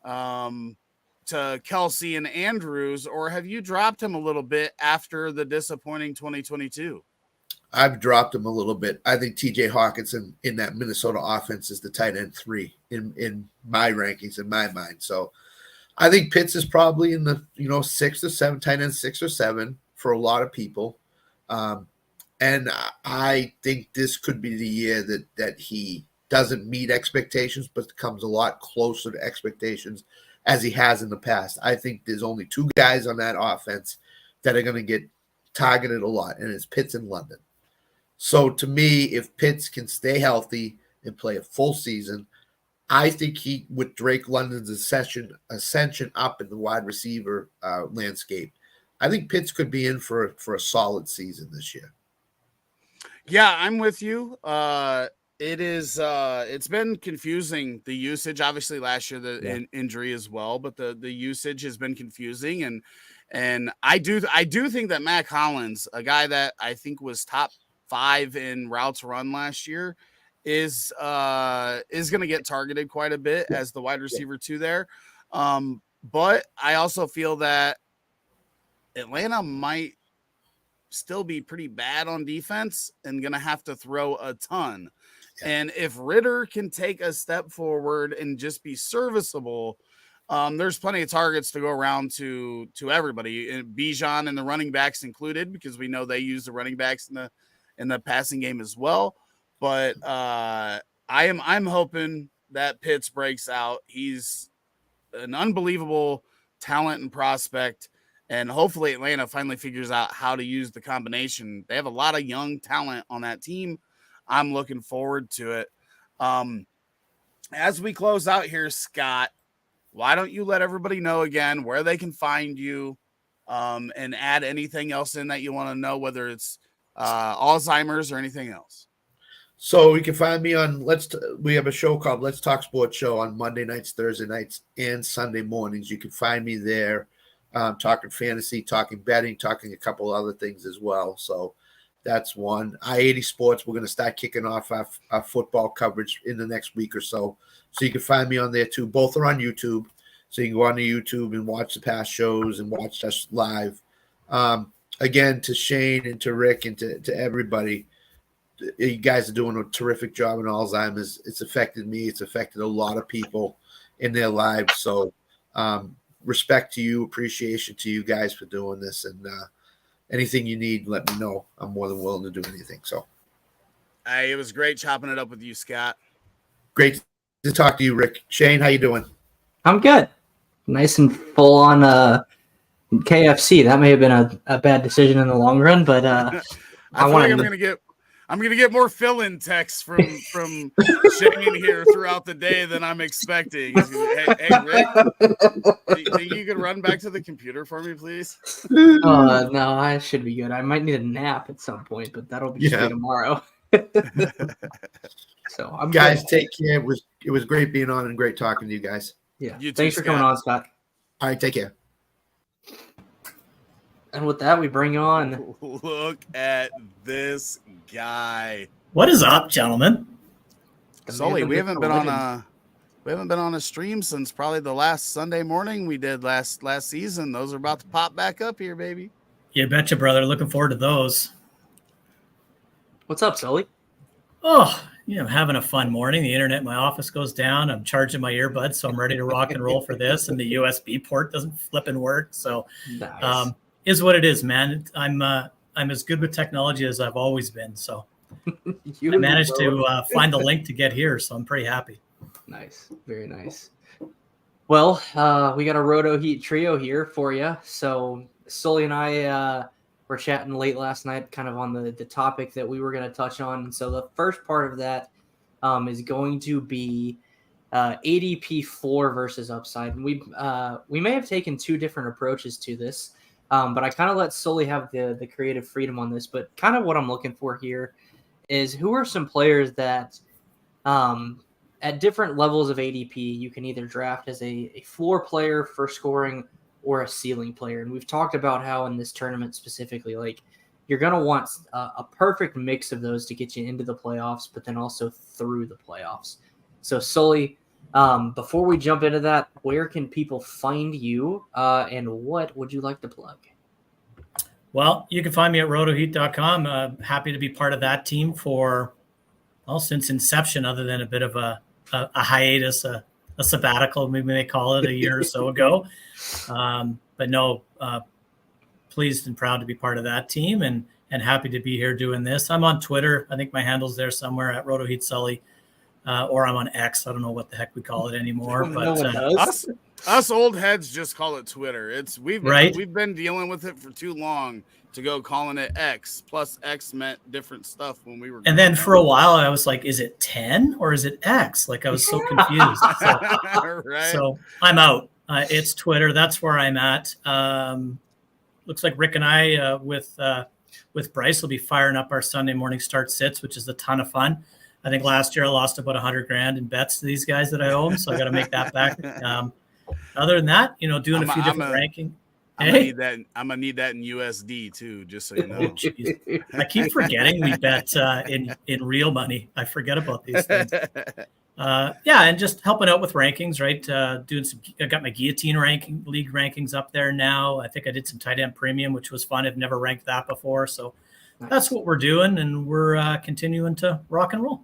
to Kelsey and Andrews, or have you dropped him a little bit after the disappointing 2022? I've dropped him a little bit. I think TJ Hawkinson in that Minnesota offense is the tight end 3 in my rankings, in my mind. So I think Pitts is probably in the 6 or 7, tight end 6 or 7 for a lot of people. And I think this could be the year that he doesn't meet expectations, but comes a lot closer to expectations as he has in the past. I think there's only 2 guys on that offense that are going to get targeted a lot, and it's Pitts and London. So to me, if Pitts can stay healthy and play a full season, I think he, with Drake London's ascension up in the wide receiver landscape, I think Pitts could be in for a solid season this year. Yeah, I'm with you. It's been confusing, the usage. Obviously, last year the injury as well, but the usage has been confusing, and I do think that Mac Hollins, a guy that I think was top 5 in routes run last year, is going to get targeted quite a bit as the wide receiver 2 there. But I also feel that Atlanta might still be pretty bad on defense and going to have to throw a ton. Yeah. And if Ritter can take a step forward and just be serviceable, there's plenty of targets to go around to everybody, and Bijan and the running backs included, because we know they use the running backs in the passing game as well. But I'm hoping that Pitts breaks out. He's an unbelievable talent and prospect. And hopefully Atlanta finally figures out how to use the combination. They have a lot of young talent on that team. I'm looking forward to it. As we close out here, Scott, why don't you let everybody know again where they can find you, and add anything else in that you want to know, whether it's Alzheimer's or anything else. So you can find me on we have a show called Let's Talk Sports Show on Monday nights, Thursday nights, and Sunday mornings. You can find me there. Talking fantasy, talking betting, talking a couple other things as well. So that's one. I-80 Sports, we're going to start kicking off our football coverage in the next week or so. So you can find me on there too. Both are on YouTube. So you can go on to YouTube and watch the past shows and watch us live. Again, to Shane and to Rick and to everybody, you guys are doing a terrific job in Alzheimer's. It's affected me. It's affected a lot of people in their lives. So, respect to you, appreciation to you guys for doing this, and anything you need, let me know. I'm more than willing to do anything. So, it was great chopping it up with you, Scott. Great to talk to you, Rick. Shane, how you doing? I'm good. Nice and full on KFC. That may have been a bad decision in the long run, but I'm gonna get more fill-in texts from Shane here throughout the day than I'm expecting. Hey Rick, do you think you could run back to the computer for me, please? No, I should be good. I might need a nap at some point, but that'll be tomorrow. So guys, take care. It was great being on and great talking to you guys. Yeah, thanks for coming on, Scott. All right, take care. And with that, we bring on. Look at this guy. What is up, gentlemen? Sully, we haven't been on a stream since probably the last Sunday morning we did last season. Those are about to pop back up here, baby. You betcha, brother. Looking forward to those. What's up, Sully? Oh, having a fun morning. The internet in my office goes down. I'm charging my earbuds, so I'm ready to rock and roll for this. And the USB port doesn't flip and work. So, nice. Is what it is, man. I'm as good with technology as I've always been. So I managed to find the link to get here, so I'm pretty happy. Nice, very nice. Well, we got a Roto Heat trio here for you. So Sully and I were chatting late last night, kind of on the topic that we were going to touch on. So the first part of that is going to be ADP floor versus upside, and we may have taken two different approaches to this. But I kind of let Sully have the creative freedom on this. But kind of what I'm looking for here is who are some players that at different levels of ADP you can either draft as a floor player for scoring or a ceiling player. And we've talked about how in this tournament specifically, like you're going to want a perfect mix of those to get you into the playoffs, but then also through the playoffs. So Sully, before we jump into that, where can people find you and what would you like to plug? Well, you can find me at rotoheat.com. Happy to be part of that team for, well, since inception, other than a bit of a hiatus, a sabbatical, maybe they call it, a year or so ago. But no, pleased and proud to be part of that team and happy to be here doing this. I'm on Twitter. I think my handle's there somewhere at RotoHeatSully, or I'm on X. I don't know what the heck we call it anymore. But us old heads just call it Twitter. We've been dealing with it for too long to go calling it X. Plus X meant different stuff when we were. And then for a while I was like, is it 10 or is it X? Like I was so confused. So I'm out. It's Twitter. That's where I'm at. Looks like Rick and I with Bryce will be firing up our Sunday morning start sits, which is a ton of fun. I think last year I lost about $100,000 in bets to these guys that I own, so I got to make that back. Other than that, doing a few different ranking. I'm gonna need that in USD too, just so you know. I keep forgetting we bet in real money. I forget about these things. And just helping out with rankings, right? I got my guillotine league rankings up there now. I think I did some tight end premium, which was fun. I've never ranked that before, so that's what we're doing, and we're continuing to rock and roll.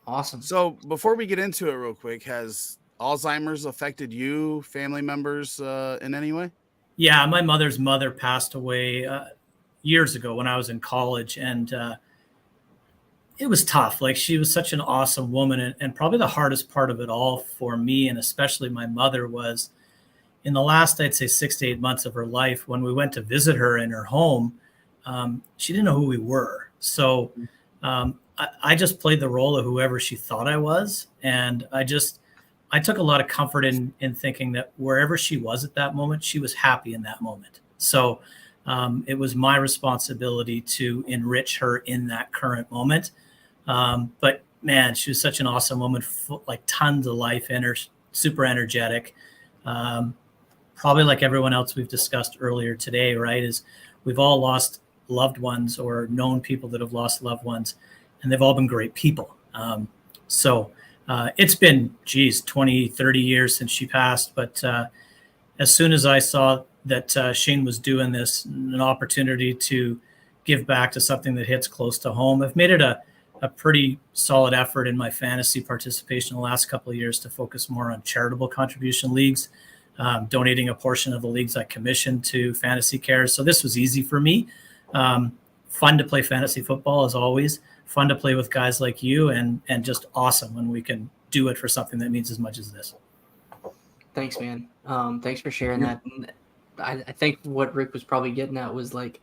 Awesome. So before we get into it, real quick, has Alzheimer's affected you, family members, in any way? Yeah, my mother's mother passed away years ago when I was in college, and it was tough. Like, she was such an awesome woman, and probably the hardest part of it all for me, and especially my mother, was in the last, I'd say, 6 to 8 months of her life, when we went to visit her in her home, she didn't know who we were. So I just played the role of whoever she thought I was. And I took a lot of comfort in thinking that wherever she was at that moment, she was happy in that moment. So it was my responsibility to enrich her in that current moment. But man, she was such an awesome woman, like tons of life in her, super energetic. Probably like everyone else we've discussed earlier today, right, is we've all lost loved ones or known people that have lost loved ones, and they've all been great people. It's been, 20, 30 years since she passed. But as soon as I saw that Shane was doing this, an opportunity to give back to something that hits close to home, I've made it a pretty solid effort in my fantasy participation the last couple of years to focus more on charitable contribution leagues, donating a portion of the leagues I commissioned to Fantasy Cares. So this was easy for me. Fun to play fantasy football, as always. Fun to play with guys like you, and just awesome when we can do it for something that means as much as this. Thanks, man. Thanks for sharing that. And I think what Rick was probably getting at was like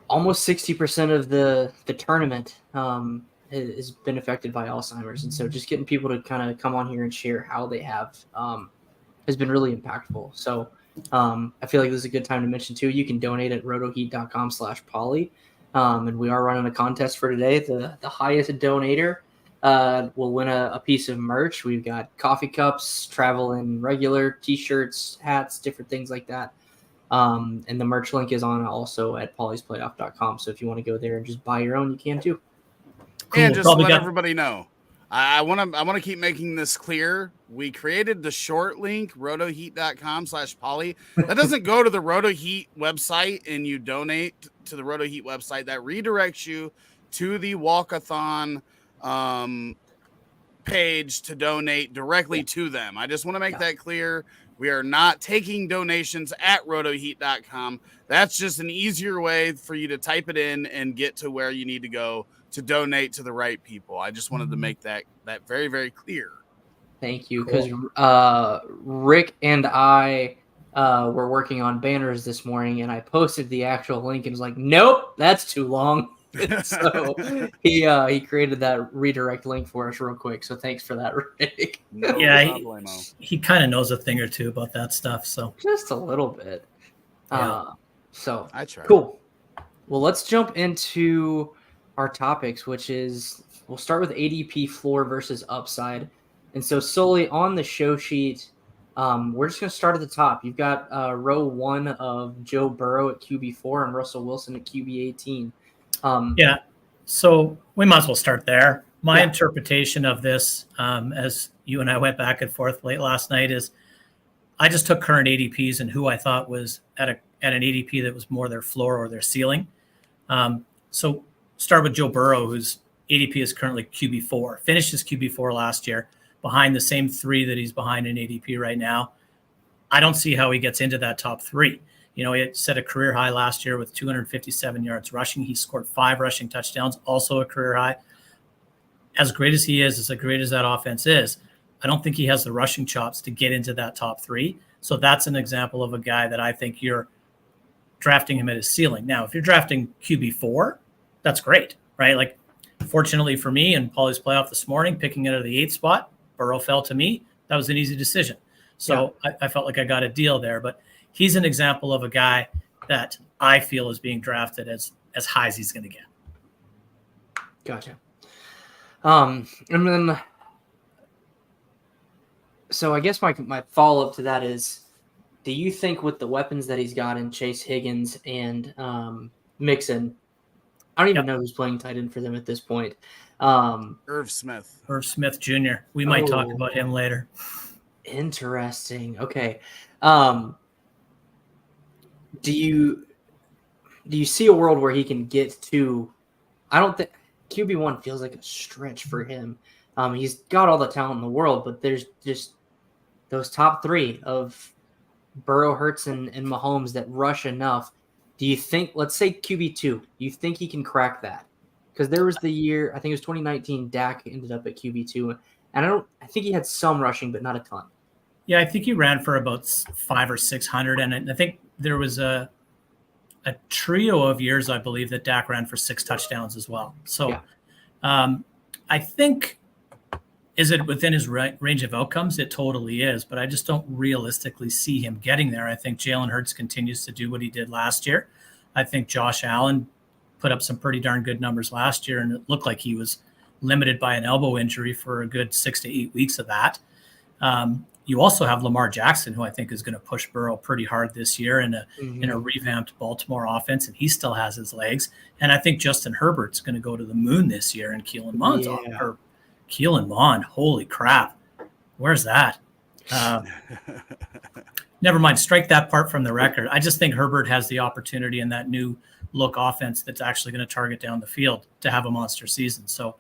almost 60% of the tournament has been affected by Alzheimer's. And so just getting people to kind of come on here and share how they have has been really impactful. So I feel like this is a good time to mention too, you can donate at rotoheat.com/poly. And we are running a contest for today. The highest donator will win a piece of merch. We've got coffee cups, travel and regular t-shirts, hats, different things like that. And the merch link is on also at polysplayoff.com. So if you want to go there and just buy your own, you can too. Cool. And just let everybody know, I want to keep making this clear. We created the short link, rotoheat.com/poly. That doesn't go to the RotoHeat website and you donate to the RotoHeat website. That redirects you to the walkathon page to donate directly to them. I just want to make that clear. We are not taking donations at rotoheat.com. That's just an easier way for you to type it in and get to where you need to go to donate to the right people. I just wanted to make that very, very clear. Thank you. Because Rick and I were working on banners this morning, and I posted the actual link and was like, nope, that's too long. So he created that redirect link for us real quick. So thanks for that, Rick. He kind of knows a thing or two about that stuff. So just a little bit. So I try. Cool. Well, let's jump into our topics, which is we'll start with ADP floor versus upside. And so solely on the show sheet, we're just going to start at the top. You've got row 1 of Joe Burrow at QB4 and Russell Wilson at QB18. So we might as well start there. My interpretation of this, as you and I went back and forth late last night, is I just took current ADPs and who I thought was at at an ADP that was more their floor or their ceiling. So start with Joe Burrow, whose ADP is currently QB4, finished his QB4 last year, behind the same 3 that he's behind in ADP right now. I don't see how he gets into that top 3. He had set a career high last year with 257 yards rushing. He scored 5 rushing touchdowns, also a career high. As great as he is, as great as that offense is, I don't think he has the rushing chops to get into that top 3. So that's an example of a guy that I think you're drafting him at his ceiling. Now, if you're drafting QB4, that's great, right? Like, fortunately for me in Pauly's playoff this morning, picking it out of the 8th spot, Burrow fell to me. That was an easy decision. So I felt like I got a deal there. But he's an example of a guy that I feel is being drafted as high as he's going to get. Gotcha. And then, so I guess my follow-up to that is, do you think with the weapons that he's got in Chase Higgins and Mixon, I don't even know who's playing tight end for them at this point. Irv Smith Jr. We might talk about him later. Interesting. Okay. Do you see a world where he can get to? I don't think QB1 feels like a stretch for him. He's got all the talent in the world, but there's just those top 3 of Burrow, Hurts, and Mahomes that rush enough. Do you think, let's say QB2, do you think he can crack that? Because there was the year, I think it was 2019, Dak ended up at QB2, and I think he had some rushing, but not a ton. Yeah, I think he ran for about 500 or 600, and I think there was a trio of years, I believe, that Dak ran for 6 touchdowns as well. So I think, is it within his range of outcomes? It totally is, but I just don't realistically see him getting there. I think Jalen Hurts continues to do what he did last year. I think Josh Allen put up some pretty darn good numbers last year, and it looked like he was limited by an elbow injury for a good 6 to 8 weeks of that. You also have Lamar Jackson, who I think is going to push Burrow pretty hard this year in a revamped Baltimore offense, and he still has his legs. And I think Justin Herbert's going to go to the moon this year, and Keelan Mond, holy crap, where's that? Never mind, strike that part from the record. I just think Herbert has the opportunity in that new look offense that's actually going to target down the field to have a monster season. So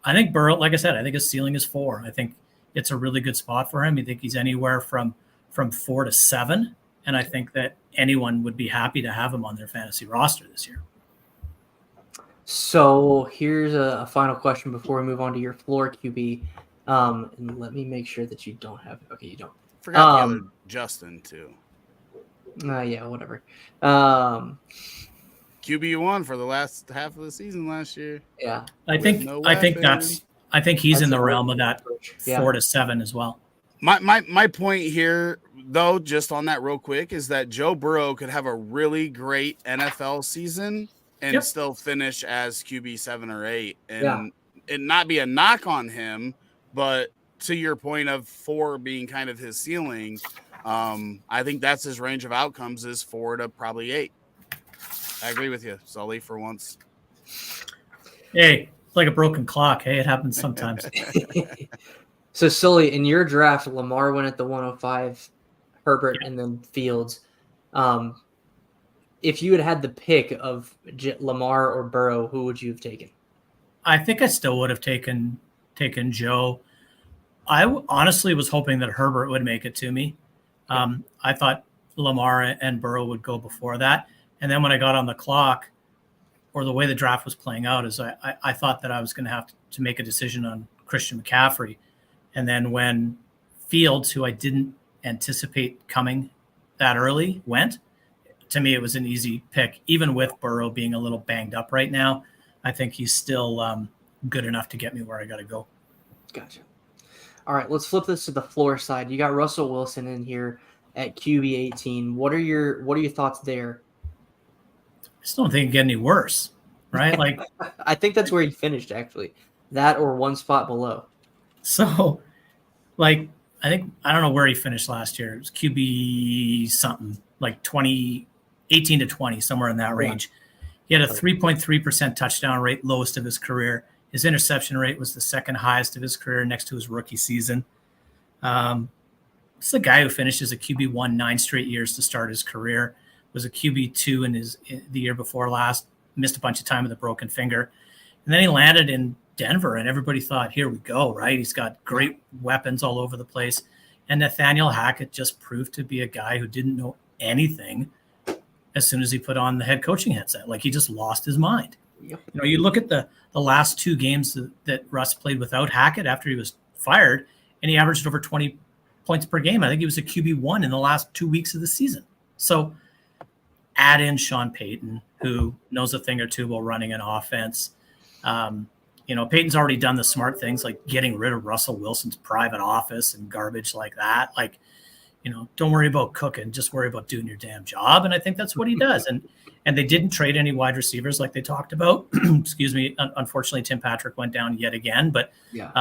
I think Burrow, like I said, I think his ceiling is 4. I think it's a really good spot for him. I think he's anywhere from 4 to 7, and I think that anyone would be happy to have him on their fantasy roster this year. So here's a final question before we move on to your floor QB. And let me make sure that you don't have. Okay, you don't. Forgot the other Justin too. Yeah, whatever. QB1 for the last half of the season last year. Yeah, I think he's in the realm of that 4 to 7 as well. My point here, though, just on that real quick, is that Joe Burrow could have a really great NFL season and still finish as QB7 or 8, and it not be a knock on him, but to your point of 4 being kind of his ceiling, I think that's his range of outcomes is 4 to probably 8. I agree with you, Sully, for once. Hey, it's like a broken clock. Hey, it happens sometimes. So, Sully, in your draft, Lamar went at the 105, Herbert, and then Fields. If you had the pick of Lamar or Burrow, who would you have taken? I think I still would have taken Joe. I honestly was hoping that Herbert would make it to me. I thought Lamar and Burrow would go before that. And then when I got on the clock, or the way the draft was playing out, is I thought that I was going to have to make a decision on Christian McCaffrey. And then when Fields, who I didn't anticipate coming that early, went, to me it was an easy pick. Even with Burrow being a little banged up right now, I think he's still good enough to get me where I got to go. Gotcha. All right, let's flip this to the floor side. You got Russell Wilson in here at QB 18. What are your thoughts there? I just don't think it can get any worse, right? Like, I think that's where he finished, actually. That or one spot below. So, like, I don't know where he finished last year. It was QB something, like 18 to 20, somewhere in that range. He had a 3.3% touchdown rate, lowest of his career. His interception rate was the second highest of his career, next to his rookie season. This is a guy who finished as a QB1 9 straight years to start his career, was a QB2 in the year before last, missed a bunch of time with a broken finger. And then he landed in Denver, and everybody thought, here we go, right? He's got great weapons all over the place. And Nathaniel Hackett just proved to be a guy who didn't know anything as soon as he put on the head coaching headset. Like, he just lost his mind. Yep. You know, you look at the last 2 games that Russ played without Hackett after he was fired, and he averaged over 20 points per game. I think he was a QB1 in the last 2 weeks of the season. So add in Sean Payton, who knows a thing or two while running an offense. You know, Payton's already done the smart things like getting rid of Russell Wilson's private office and garbage like that. Like, you know, don't worry about cooking, just worry about doing your damn job. And I think that's what he does. And they didn't trade any wide receivers like they talked about. Excuse me. Unfortunately, Tim Patrick went down yet again, but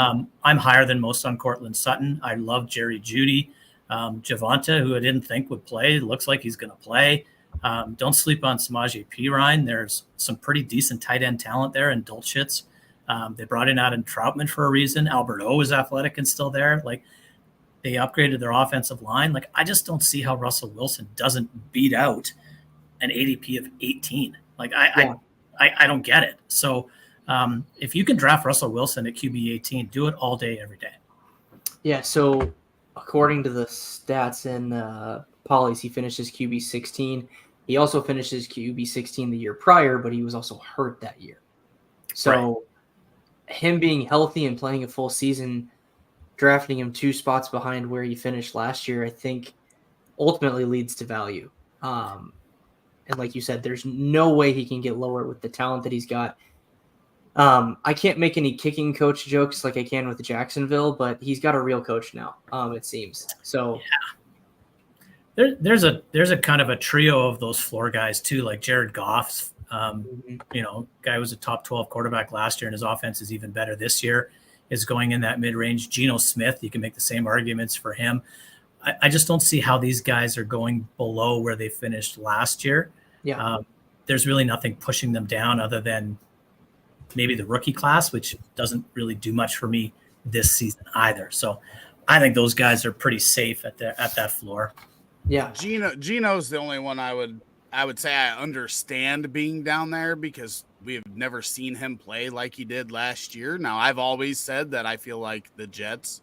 I'm higher than most on Cortland Sutton. I love Jerry Jeudy. Javonte, who I didn't think would play, looks like he's going to play. Don't sleep on Samaje Perine. There's some pretty decent tight end talent there in Dulcich. They brought in Adam Troutman for a reason. Albert O is athletic and still there. Like, they upgraded their offensive line. Like, I just don't see how Russell Wilson doesn't beat out an ADP of 18. Like, I don't get it. So if you can draft Russell Wilson at QB 18, do it all day, every day. Yeah. So according to the stats in Polly's, he finishes QB 16. He also finishes QB 16 the year prior, but he was also hurt that year. So him being healthy and playing a full season, drafting him 2 spots behind where he finished last year, I think ultimately leads to value. And like you said, there's no way he can get lower with the talent that he's got. I can't make any kicking coach jokes like I can with Jacksonville, but he's got a real coach now, it seems. So there's a kind of a trio of those floor guys too, like Jared Goff's. You know, guy was a top 12 quarterback last year, and his offense is even better this year, is going in that mid-range. Geno Smith, you can make the same arguments for him. I just don't see how these guys are going below where they finished last year. Yeah. There's really nothing pushing them down other than maybe the rookie class, which doesn't really do much for me this season either. So I think those guys are pretty safe at that floor. Yeah. Geno's the only one I would say I understand being down there, because we have never seen him play like he did last year. Now, I've always said that I feel like the Jets,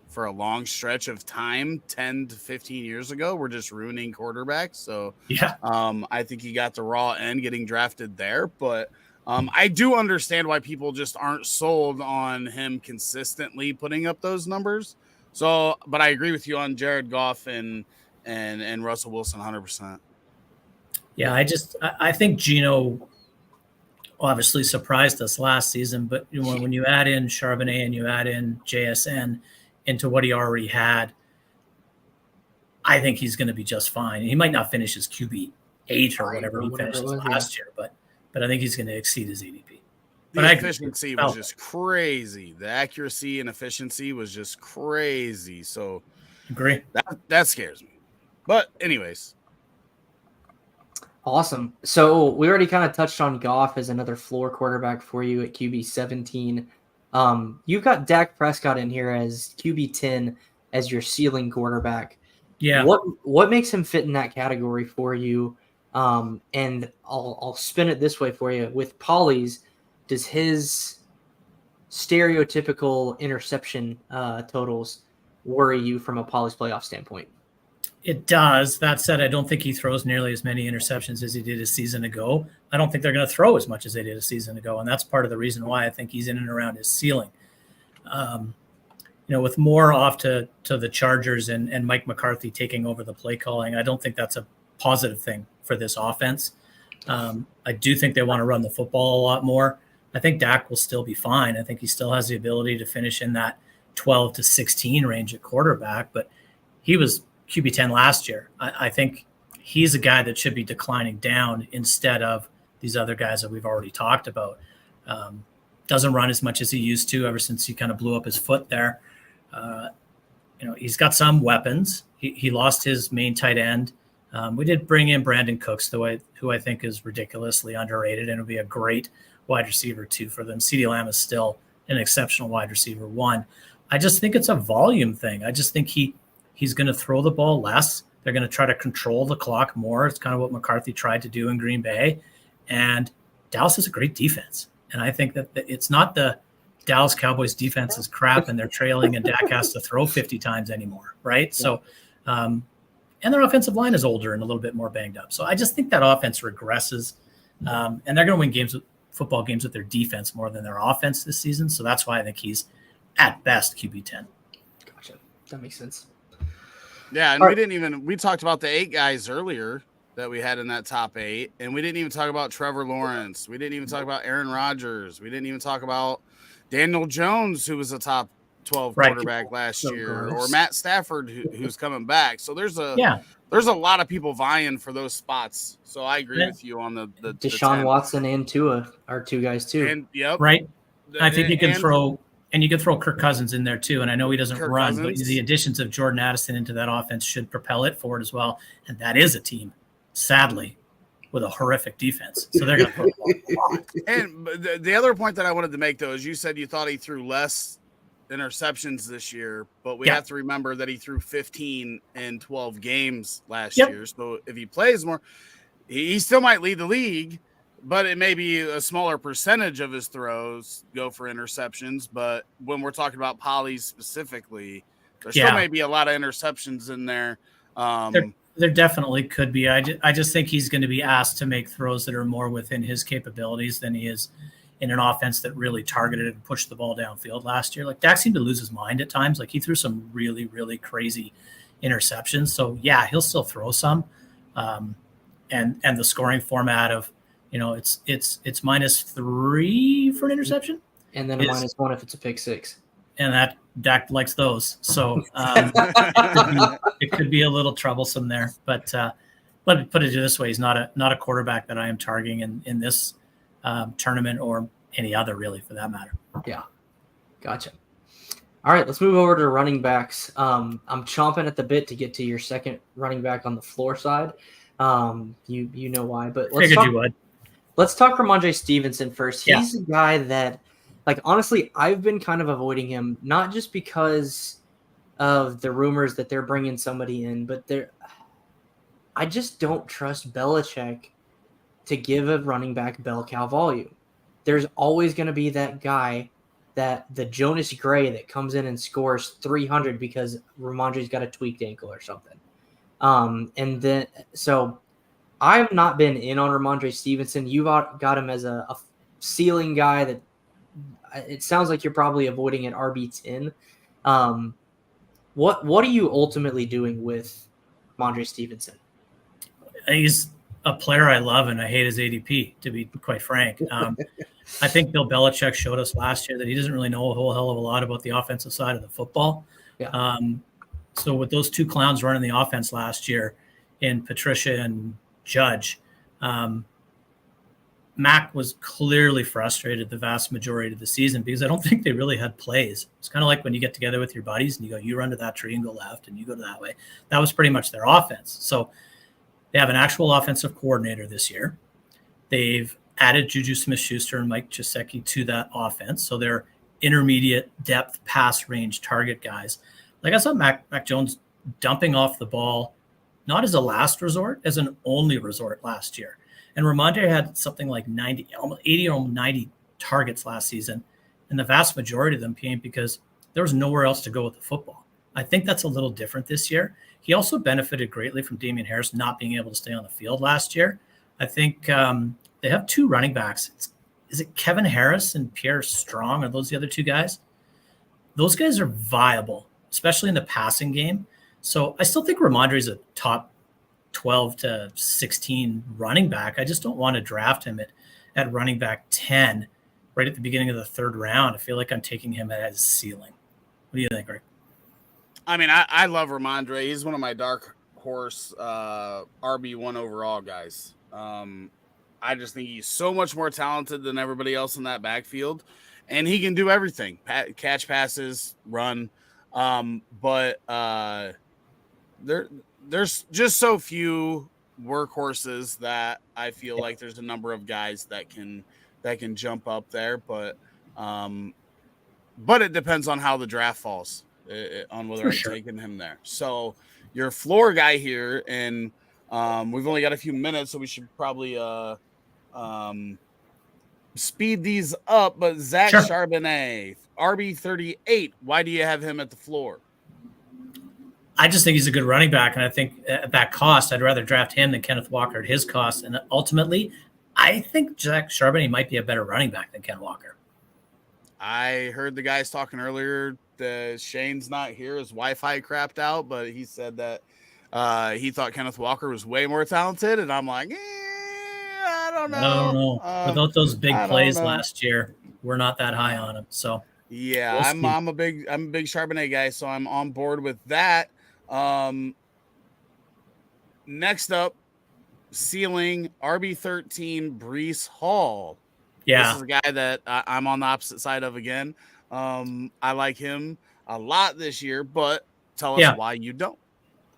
for a long stretch of time, 10 to 15 years ago, were just ruining quarterbacks. So yeah, I think he got the raw end getting drafted there. But I do understand why people just aren't sold on him consistently putting up those numbers. So, but I agree with you on Jared Goff and Russell Wilson 100%. Yeah, I think Geno obviously surprised us last season, but when you add in Charbonnet and you add in JSN into what he already had, I think he's going to be just fine. He might not finish his QB 8 or whatever he finished last year, but I think he's going to exceed his ADP. But the efficiency was just crazy. The accuracy and efficiency was just crazy. So agree. That scares me. But anyways. Awesome. So we already kind of touched on Goff as another floor quarterback for you at QB 17. You've got Dak Prescott in here as QB 10 as your ceiling quarterback. Yeah. What makes him fit in that category for you? And I'll spin it this way for you. With Polly's, does his stereotypical interception totals worry you from a Polly's playoff standpoint? It does. That said, I don't think he throws nearly as many interceptions as he did a season ago. I don't think they're going to throw as much as they did a season ago, and that's part of the reason why I think he's in and around his ceiling. With more off to the Chargers and Mike McCarthy taking over the play calling, I don't think that's a positive thing for this offense. I do think they want to run the football a lot more. I think Dak will still be fine. I think he still has the ability to finish in that 12 to 16 range at quarterback, but he was QB 10 last year. I think he's a guy that should be declining down instead of these other guys that we've already talked about. Doesn't run as much as he used to ever since he kind of blew up his foot there. He's got some weapons. He lost his main tight end. We did bring in Brandon Cooks, who I think is ridiculously underrated and will be a great wide receiver too for them. CeeDee Lamb is still an exceptional wide receiver 1. I just think it's a volume thing. I just think he's going to throw the ball less. They're going to try to control the clock more. It's kind of what McCarthy tried to do in Green Bay. And Dallas is a great defense. And I think that it's not the Dallas Cowboys defense is crap and they're trailing and Dak has to throw 50 times anymore, right? So, and their offensive line is older and a little bit more banged up. So I just think that offense regresses. And they're going to win football games with their defense more than their offense this season. So that's why I think he's at best QB 10. Gotcha. That makes sense. Yeah, and we talked about the 8 guys earlier that we had in that top 8, and we didn't even talk about Trevor Lawrence. We didn't even talk about Aaron Rodgers. We didn't even talk about Daniel Jones, who was a top 12 quarterback last year, or Matt Stafford, who's coming back. So there's a lot of people vying for those spots. So I agree with you on the Deshaun Watson and Tua are 2 guys too. And right. I think you can throw Kirk Cousins in there too. And I know he doesn't run, but the additions of Jordan Addison into that offense should propel it forward as well. And that is a team, sadly, with a horrific defense. So they're going to throw a lot. And the other point that I wanted to make, though, is you said you thought he threw less interceptions this year, but we have to remember that he threw 15 in 12 games last year. So if he plays more, he still might lead the league, but it may be a smaller percentage of his throws go for interceptions. But when we're talking about Polys specifically, there still may be a lot of interceptions in there. There definitely could be. I just think he's going to be asked to make throws that are more within his capabilities than he is in an offense that really targeted and pushed the ball downfield last year. Like Dak seemed to lose his mind at times. Like he threw some really, really crazy interceptions. So yeah, he'll still throw some. And the scoring format of, it's -3 for an interception. And then -1 if it's a pick 6. And that Dak likes those. So it could be a little troublesome there. But let me put it this way: he's not a quarterback that I am targeting in this tournament or any other, really, for that matter. Yeah, gotcha. All right, let's move over to running backs. I'm chomping at the bit to get to your second running back on the floor side. You know why, but let's talk Ramondre Stevenson first. He's a guy that, honestly, I've been kind of avoiding him, not just because of the rumors that they're bringing somebody in, but I just don't trust Belichick to give a running back bell cow volume. There's always going to be that guy, the Jonas Gray that comes in and scores 300 because Ramondre's got a tweaked ankle or something. And then, so I've not been in on Ramondre Stevenson. You've got him as a ceiling guy that it sounds like you're probably avoiding at RB10. What are you ultimately doing with Ramondre Stevenson? He's a player I love, and I hate his ADP, to be quite frank. I think Bill Belichick showed us last year that he doesn't really know a whole hell of a lot about the offensive side of the football. Yeah. So with those 2 clowns running the offense last year in Patricia and Judge, Mac was clearly frustrated the vast majority of the season because I don't think they really had plays. It's kind of like when you get together with your buddies and you go, you run to that tree and go left and you go to that way. That was pretty much their offense. So they have an actual offensive coordinator this year. They've added Juju Smith-Schuster and Mike Gesicki to that offense. So they're intermediate depth pass range target guys. Like I saw Mac Jones dumping off the ball, not as a last resort, as an only resort last year. And Ramondre had something like 80 or 90 targets last season. And the vast majority of them came because there was nowhere else to go with the football. I think that's a little different this year. He also benefited greatly from Damian Harris not being able to stay on the field last year. I think they have 2 running backs. Is it Kevin Harris and Pierre Strong? Are those the other 2 guys? Those guys are viable, especially in the passing game. So I still think Ramondre is a top 12 to 16 running back. I just don't want to draft him at running back 10 right at the beginning of the 3rd round. I feel like I'm taking him at his ceiling. What do you think, Rick? I mean, I love Ramondre. He's one of my dark horse RB1 overall guys. I just think he's so much more talented than everybody else in that backfield, and he can do everything: catch passes, run. But there's just so few workhorses that I feel like there's a number of guys that can jump up there. But it depends on how the draft falls on whether I'm taking him there. So your floor guy here, and we've only got a few minutes, so we should probably speed these up. But Zach Charbonnet, RB38, why do you have him at the floor? I just think he's a good running back, and I think at that cost, I'd rather draft him than Kenneth Walker at his cost. And ultimately, I think Zach Charbonnet might be a better running back than Ken Walker. I heard the guys talking earlier. Shane's not here; his Wi-Fi crapped out, but he said that he thought Kenneth Walker was way more talented, and I'm like, I don't know. I don't know. Without those big plays last year, we're not that high on him. So yeah, I'm a big Charbonnet guy, so I'm on board with that. Next up, ceiling RB13 Breece Hall. Yeah, this is a guy that I'm on the opposite side of again. I like him a lot this year, but tell us why you don't.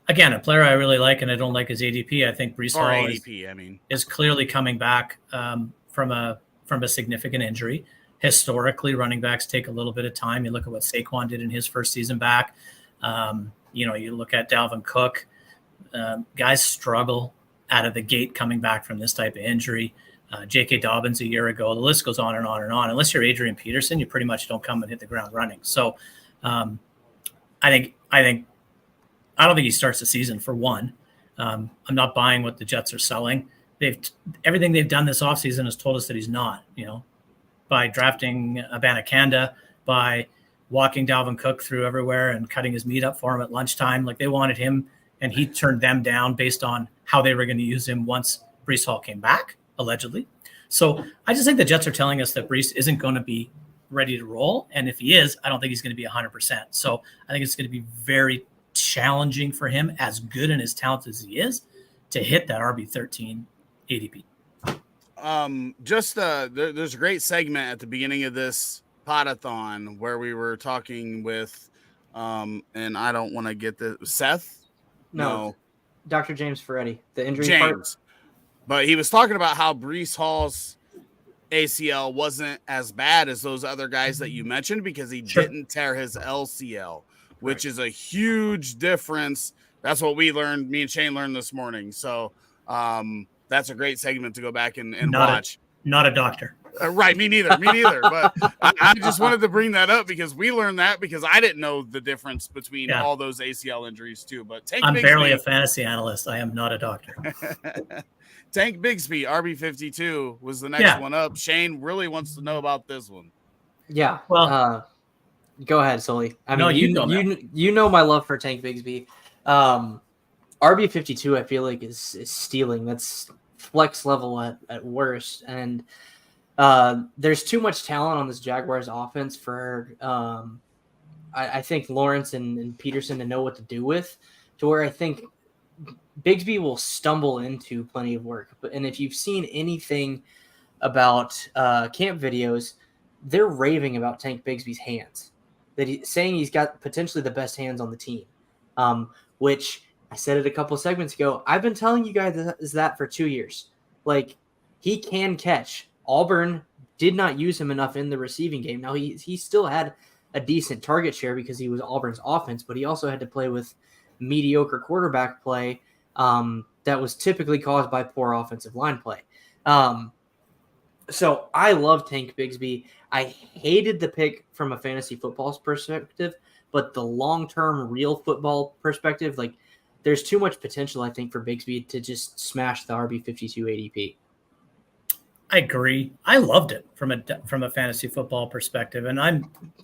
Again, a player I really like, and I don't like his ADP. I think Breece Hall ADP, is clearly coming back from a significant injury. Historically, running backs take a little bit of time. You look at what Saquon did in his first season back. You look at Dalvin Cook. Guys struggle out of the gate coming back from this type of injury. J.K. Dobbins a year ago. The list goes on and on and on. Unless you're Adrian Peterson, you pretty much don't come and hit the ground running. So I don't think he starts the season for one. I'm not buying what the Jets are selling. Everything they've done this offseason has told us that he's not, by drafting Abanikanda, by walking Dalvin Cook through everywhere and cutting his meat up for him at lunchtime. Like, they wanted him, and he turned them down based on how they were going to use him once Breece Hall came back, allegedly. So I just think the Jets are telling us that Breece isn't going to be ready to roll. And if he is, I don't think he's going to be 100%. So I think it's going to be very challenging for him, as good and as talented as he is, to hit that RB13 ADP. There's a great segment at the beginning of this podathon where we were talking with, and I don't want to get the Seth. No, Dr. James Ferretti, the injury James. But he was talking about how Breece Hall's ACL wasn't as bad as those other guys that you mentioned because he didn't tear his LCL, which is a huge difference. That's what we learned. Me and Shane learned this morning. So that's a great segment to go back and watch. Not a doctor. Right. Me neither. But I just wanted to bring that up because we learned that because I didn't know the difference between all those ACL injuries too. But I'm barely a fantasy analyst. I am not a doctor. Tank Bigsby, RB52, was the next one up. Shane really wants to know about this one. Yeah. Well, go ahead, Sully. I mean, you know my love for Tank Bigsby. RB52, I feel like is stealing. That's flex level at worst, and there's too much talent on this Jaguars offense for I think Lawrence and Peterson to know what to do with, to where I think Bigsby will stumble into plenty of work. And if you've seen anything about camp videos, they're raving about Tank Bigsby's hands, saying he's got potentially the best hands on the team, which I said it a couple of segments ago. I've been telling you guys that for 2 years. Like, he can catch. Auburn did not use him enough in the receiving game. Now, he still had a decent target share because he was Auburn's offense, but he also had to play with mediocre quarterback play that was typically caused by poor offensive line play. So I love Tank Bigsby. I hated the pick from a fantasy football perspective, but the long-term real football perspective, like, there's too much potential, I think, for Bigsby to just smash the RB52 ADP. I agree. I loved it from a fantasy football perspective, and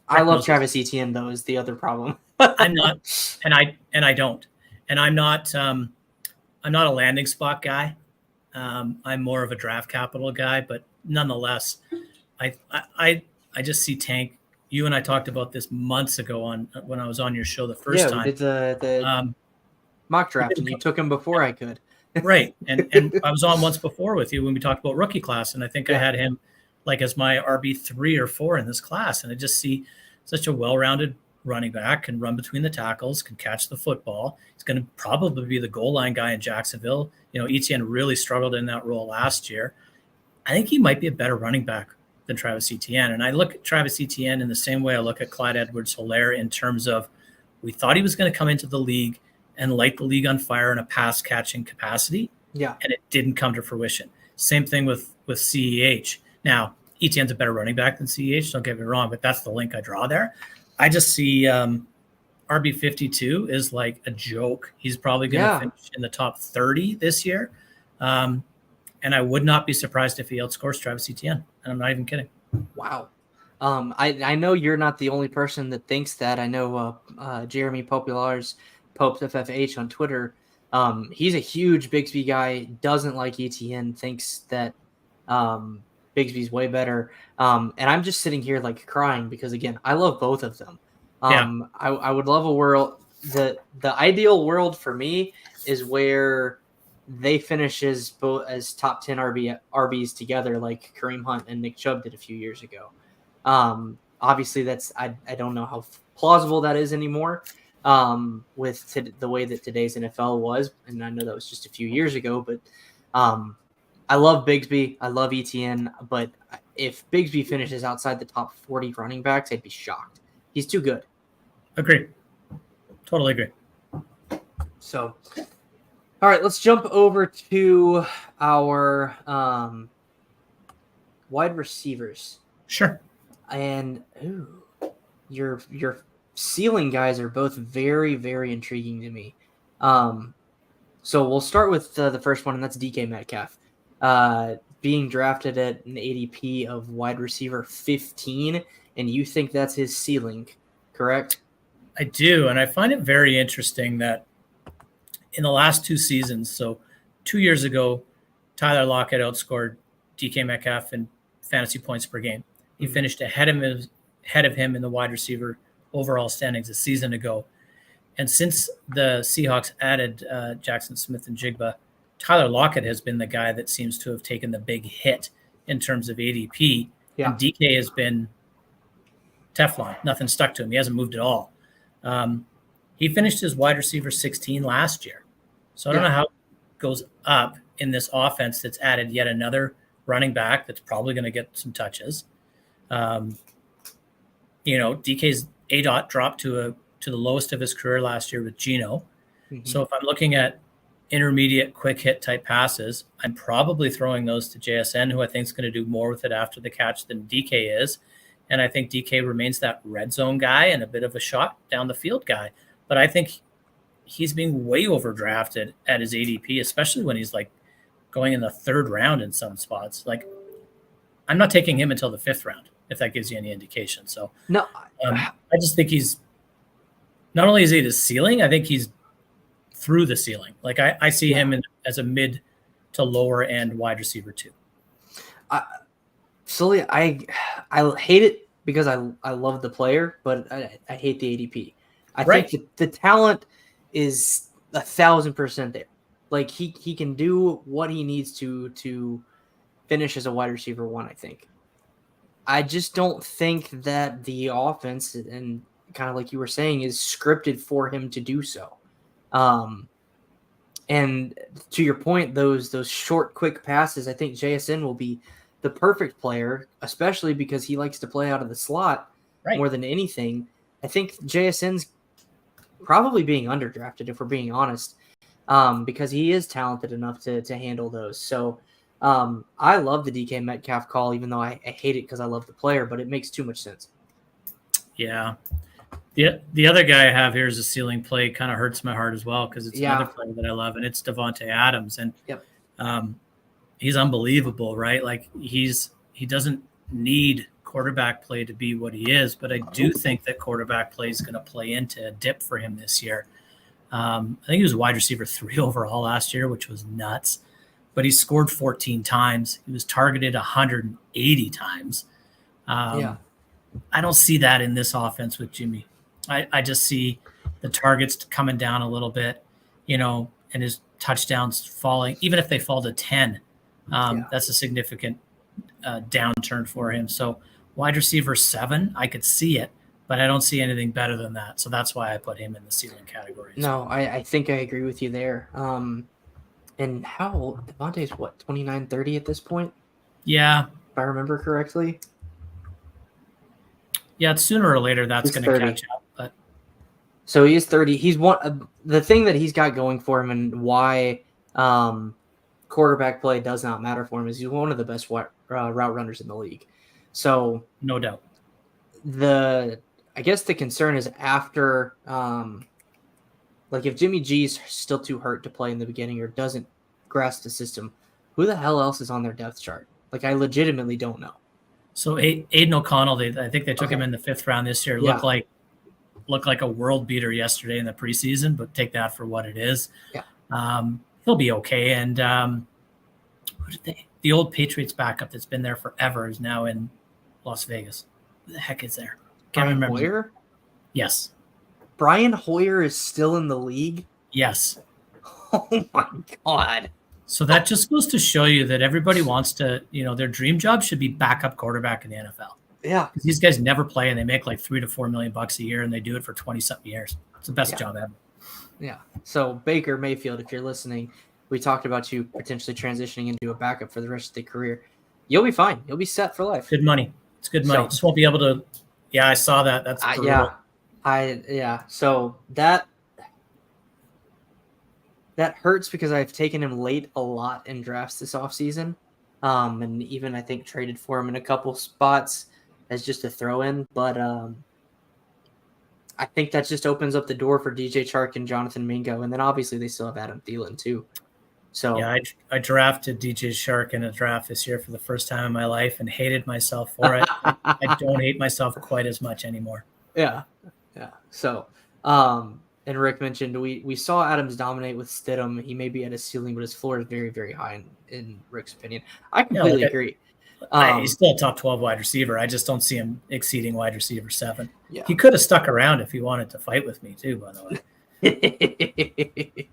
I love Travis Etienne, though, is the other problem. I'm not, and I don't, and I'm not a landing spot guy. I'm more of a draft capital guy, but nonetheless, I just see Tank. You and I talked about this months ago when I was on your show the first time. We did the mock draft, and you took him before I could. Right, and I was on once before with you when we talked about rookie class, and I think I had him like as my RB3 or 4 in this class, and I just see such a well-rounded running back, can run between the tackles, can catch the football. He's going to probably be the goal line guy in Jacksonville. Etienne really struggled in that role last year. I think he might be a better running back than Travis Etienne, and I look at Travis Etienne in the same way I look at Clyde Edwards-Helaire in terms of we thought he was going to come into the league and light the league on fire in a pass catching capacity. Yeah. And it didn't come to fruition. Same thing with CEH. Now, Etienne's a better running back than CEH, don't get me wrong, but that's the link I draw there. I just see RB52 is like a joke. He's probably going to finish in the top 30 this year. And I would not be surprised if he outscores Travis Etienne. And I'm not even kidding. Wow. I know you're not the only person that thinks that. I know Jeremy Populars, Pope FFH on Twitter. He's a huge Bigsby guy, doesn't like Etienne, thinks that Bigsby's way better. And I'm just sitting here like crying because, again, I love both of them. I would love a world. The ideal world for me is where they finish as top 10 RBs together, like Kareem Hunt and Nick Chubb did a few years ago. Obviously, that's I don't know how plausible that is anymore with the way that today's NFL was, and I know that was just a few years ago. But I love Bigsby, I love Etienne, but if Bigsby finishes outside the top 40 running backs, I'd be shocked. He's too good. Agreed. Totally agree. So, all right, let's jump over to our wide receivers. Sure. And your ceiling guys are both very, very intriguing to me. So we'll start with the first one, and that's DK Metcalf. Being drafted at an ADP of wide receiver 15, and you think that's his ceiling, correct? I do, and I find it very interesting that in the last 2 seasons, so 2 years ago, Tyler Lockett outscored DK Metcalf in fantasy points per game. He finished ahead of him in the wide receiver overall standings a season ago. And since the Seahawks added Jackson Smith and Jigba, Tyler Lockett has been the guy that seems to have taken the big hit in terms of ADP. Yeah. And DK has been Teflon. Nothing stuck to him. He hasn't moved at all. He finished as wide receiver 16 last year. So I don't know how it goes up in this offense that's added yet another running back that's probably going to get some touches. DK's ADOT dropped to the lowest of his career last year with Geno. Mm-hmm. So if I'm looking at intermediate quick hit type passes, I'm probably throwing those to JSN, who I think is going to do more with it after the catch than DK is. And I think DK remains that red zone guy and a bit of a shot down the field guy. But I think he's being way overdrafted at his ADP, especially when he's like going in the 3rd round in some spots. Like, I'm not taking him until the 5th round, if that gives you any indication. So no, I just think he's not only is he the ceiling, I think he's through the ceiling. Like I see him as a mid to lower end wide receiver 2. Slowly, I hate it because I love the player, but I hate the ADP. I think the talent is 1,000% there. Like he can do what he needs to finish as a wide receiver 1, I think. I just don't think that the offense, and kind of like you were saying, is scripted for him to do so. And to your point, those short, quick passes, I think JSN will be the perfect player, especially because he likes to play out of the slot more than anything. I think JSN's probably being underdrafted, if we're being honest, because he is talented enough to handle those. So I love the DK Metcalf call, even though I hate it because I love the player, but it makes too much sense. Yeah. The other guy I have here is a ceiling play. Kind of hurts my heart as well because it's another player that I love, and it's Devontae Adams. And he's unbelievable, right? Like he doesn't need quarterback play to be what he is, but I do think that quarterback play is going to play into a dip for him this year. I think he was wide receiver 3 overall last year, which was nuts. But he scored 14 times. He was targeted 180 times. I don't see that in this offense with Jimmy. I just see the targets coming down a little bit, and his touchdowns falling. Even if they fall to 10, that's a significant downturn for him. So wide receiver 7, I could see it, but I don't see anything better than that. So that's why I put him in the ceiling category. No, I think I agree with you there. And how old? Devontae's what, 29, 30 at this point? Yeah. If I remember correctly. Yeah, it's sooner or later that's going to catch up. But So he is 30. He's the thing that he's got going for him, and why quarterback play does not matter for him, is he's one of the best route runners in the league. So no doubt. I guess the concern is after, like if Jimmy G's still too hurt to play in the beginning or doesn't grasp the system, who the hell else is on their depth chart? Like I legitimately don't know. So Aiden O'Connell, I think they took him in the 5th round this year. Looked like a world beater yesterday in the preseason, but take that for what it is. Yeah. He'll be okay. And the old Patriots backup that's been there forever is now in Las Vegas. Who the heck is there? Can't remember. Hoyer? Yes. Brian Hoyer is still in the league? Yes. Oh my God. So that just goes to show you that everybody wants to, their dream job should be backup quarterback in the NFL. Yeah. These guys never play and they make like $3 to $4 million a year and they do it for 20-something years. It's the best job ever. Yeah. So Baker Mayfield, if you're listening, we talked about you potentially transitioning into a backup for the rest of the career. You'll be fine. You'll be set for life. Good money. It's good money. Just won't be able to. Yeah, I saw that. That's brutal. So that hurts because I've taken him late a lot in drafts this offseason. And even I think traded for him in a couple spots as just a throw in. But I think that just opens up the door for DJ Chark and Jonathan Mingo. And then obviously they still have Adam Thielen too. So yeah, I drafted DJ Chark in a draft this year for the first time in my life and hated myself for it. I don't hate myself quite as much anymore. Yeah. So, and Rick mentioned we saw Adams dominate with Stidham. He may be at his ceiling, but his floor is very, very high in Rick's opinion. I completely agree. He's still a top 12 wide receiver. I just don't see him exceeding wide receiver 7. Yeah. He could have stuck around if he wanted to fight with me too, by the way.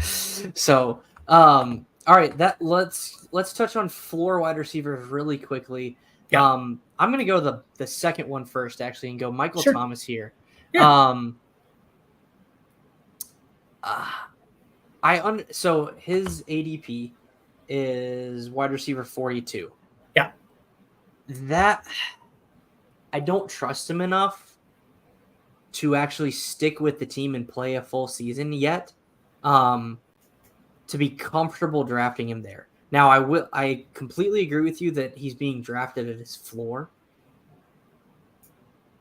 So, all right, let's touch on floor wide receivers really quickly. Yeah. I'm going to go the second one first, actually, and go Michael Thomas here. Yeah. So his ADP is wide receiver 42. Yeah. That I don't trust him enough to actually stick with the team and play a full season yet. To be comfortable drafting him there. Now, I completely agree with you that he's being drafted at his floor.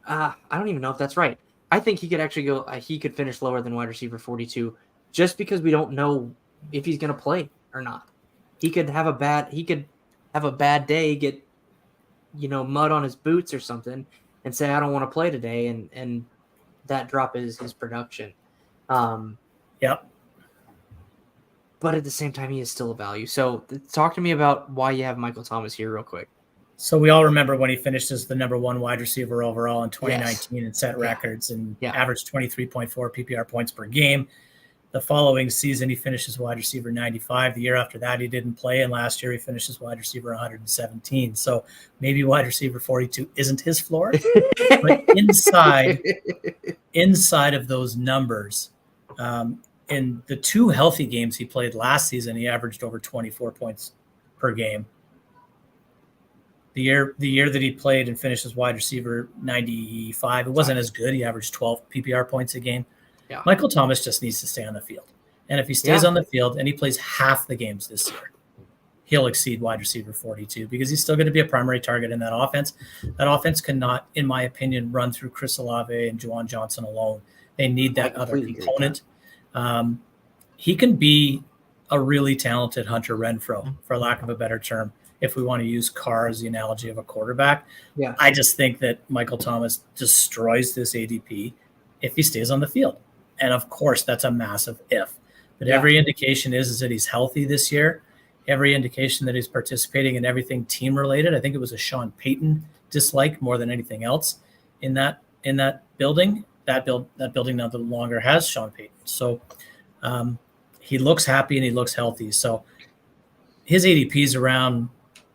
I don't even know if that's right. I think he could actually he could finish lower than wide receiver 42 just because we don't know if he's going to play or not. He could have a bad day, get, mud on his boots or something and say, I don't want to play today. And that drop is his production. Yep. But at the same time, he is still a value. So talk to me about why you have Michael Thomas here real quick. So we all remember when he finished as the number 1 wide receiver overall in 2019 and set records and averaged 23.4 PPR points per game. The following season, he finishes wide receiver 95. The year after that, he didn't play. And last year, he finishes wide receiver 117. So maybe wide receiver 42 isn't his floor. But inside of those numbers, in the 2 healthy games he played last season, he averaged over 24 points per game. The year that he played and finished as wide receiver 95, it wasn't as good. He averaged 12 PPR points a game. Yeah. Michael Thomas just needs to stay on the field. And if he stays on the field and he plays half the games this year, he'll exceed wide receiver 42 because he's still going to be a primary target in that offense. That offense cannot, in my opinion, run through Chris Olave and Juwan Johnson alone. They need that other component. He can be a really talented Hunter Renfrow, for lack of a better term, if we want to use Carr as the analogy of a quarterback. Yeah. I just think that Michael Thomas destroys this ADP if he stays on the field. And of course, that's a massive if. But every indication is that he's healthy this year. Every indication that he's participating in everything team related. I think it was a Sean Payton dislike more than anything else in that building. That building now no longer has Sean Payton. So he looks happy and he looks healthy. So his ADP is around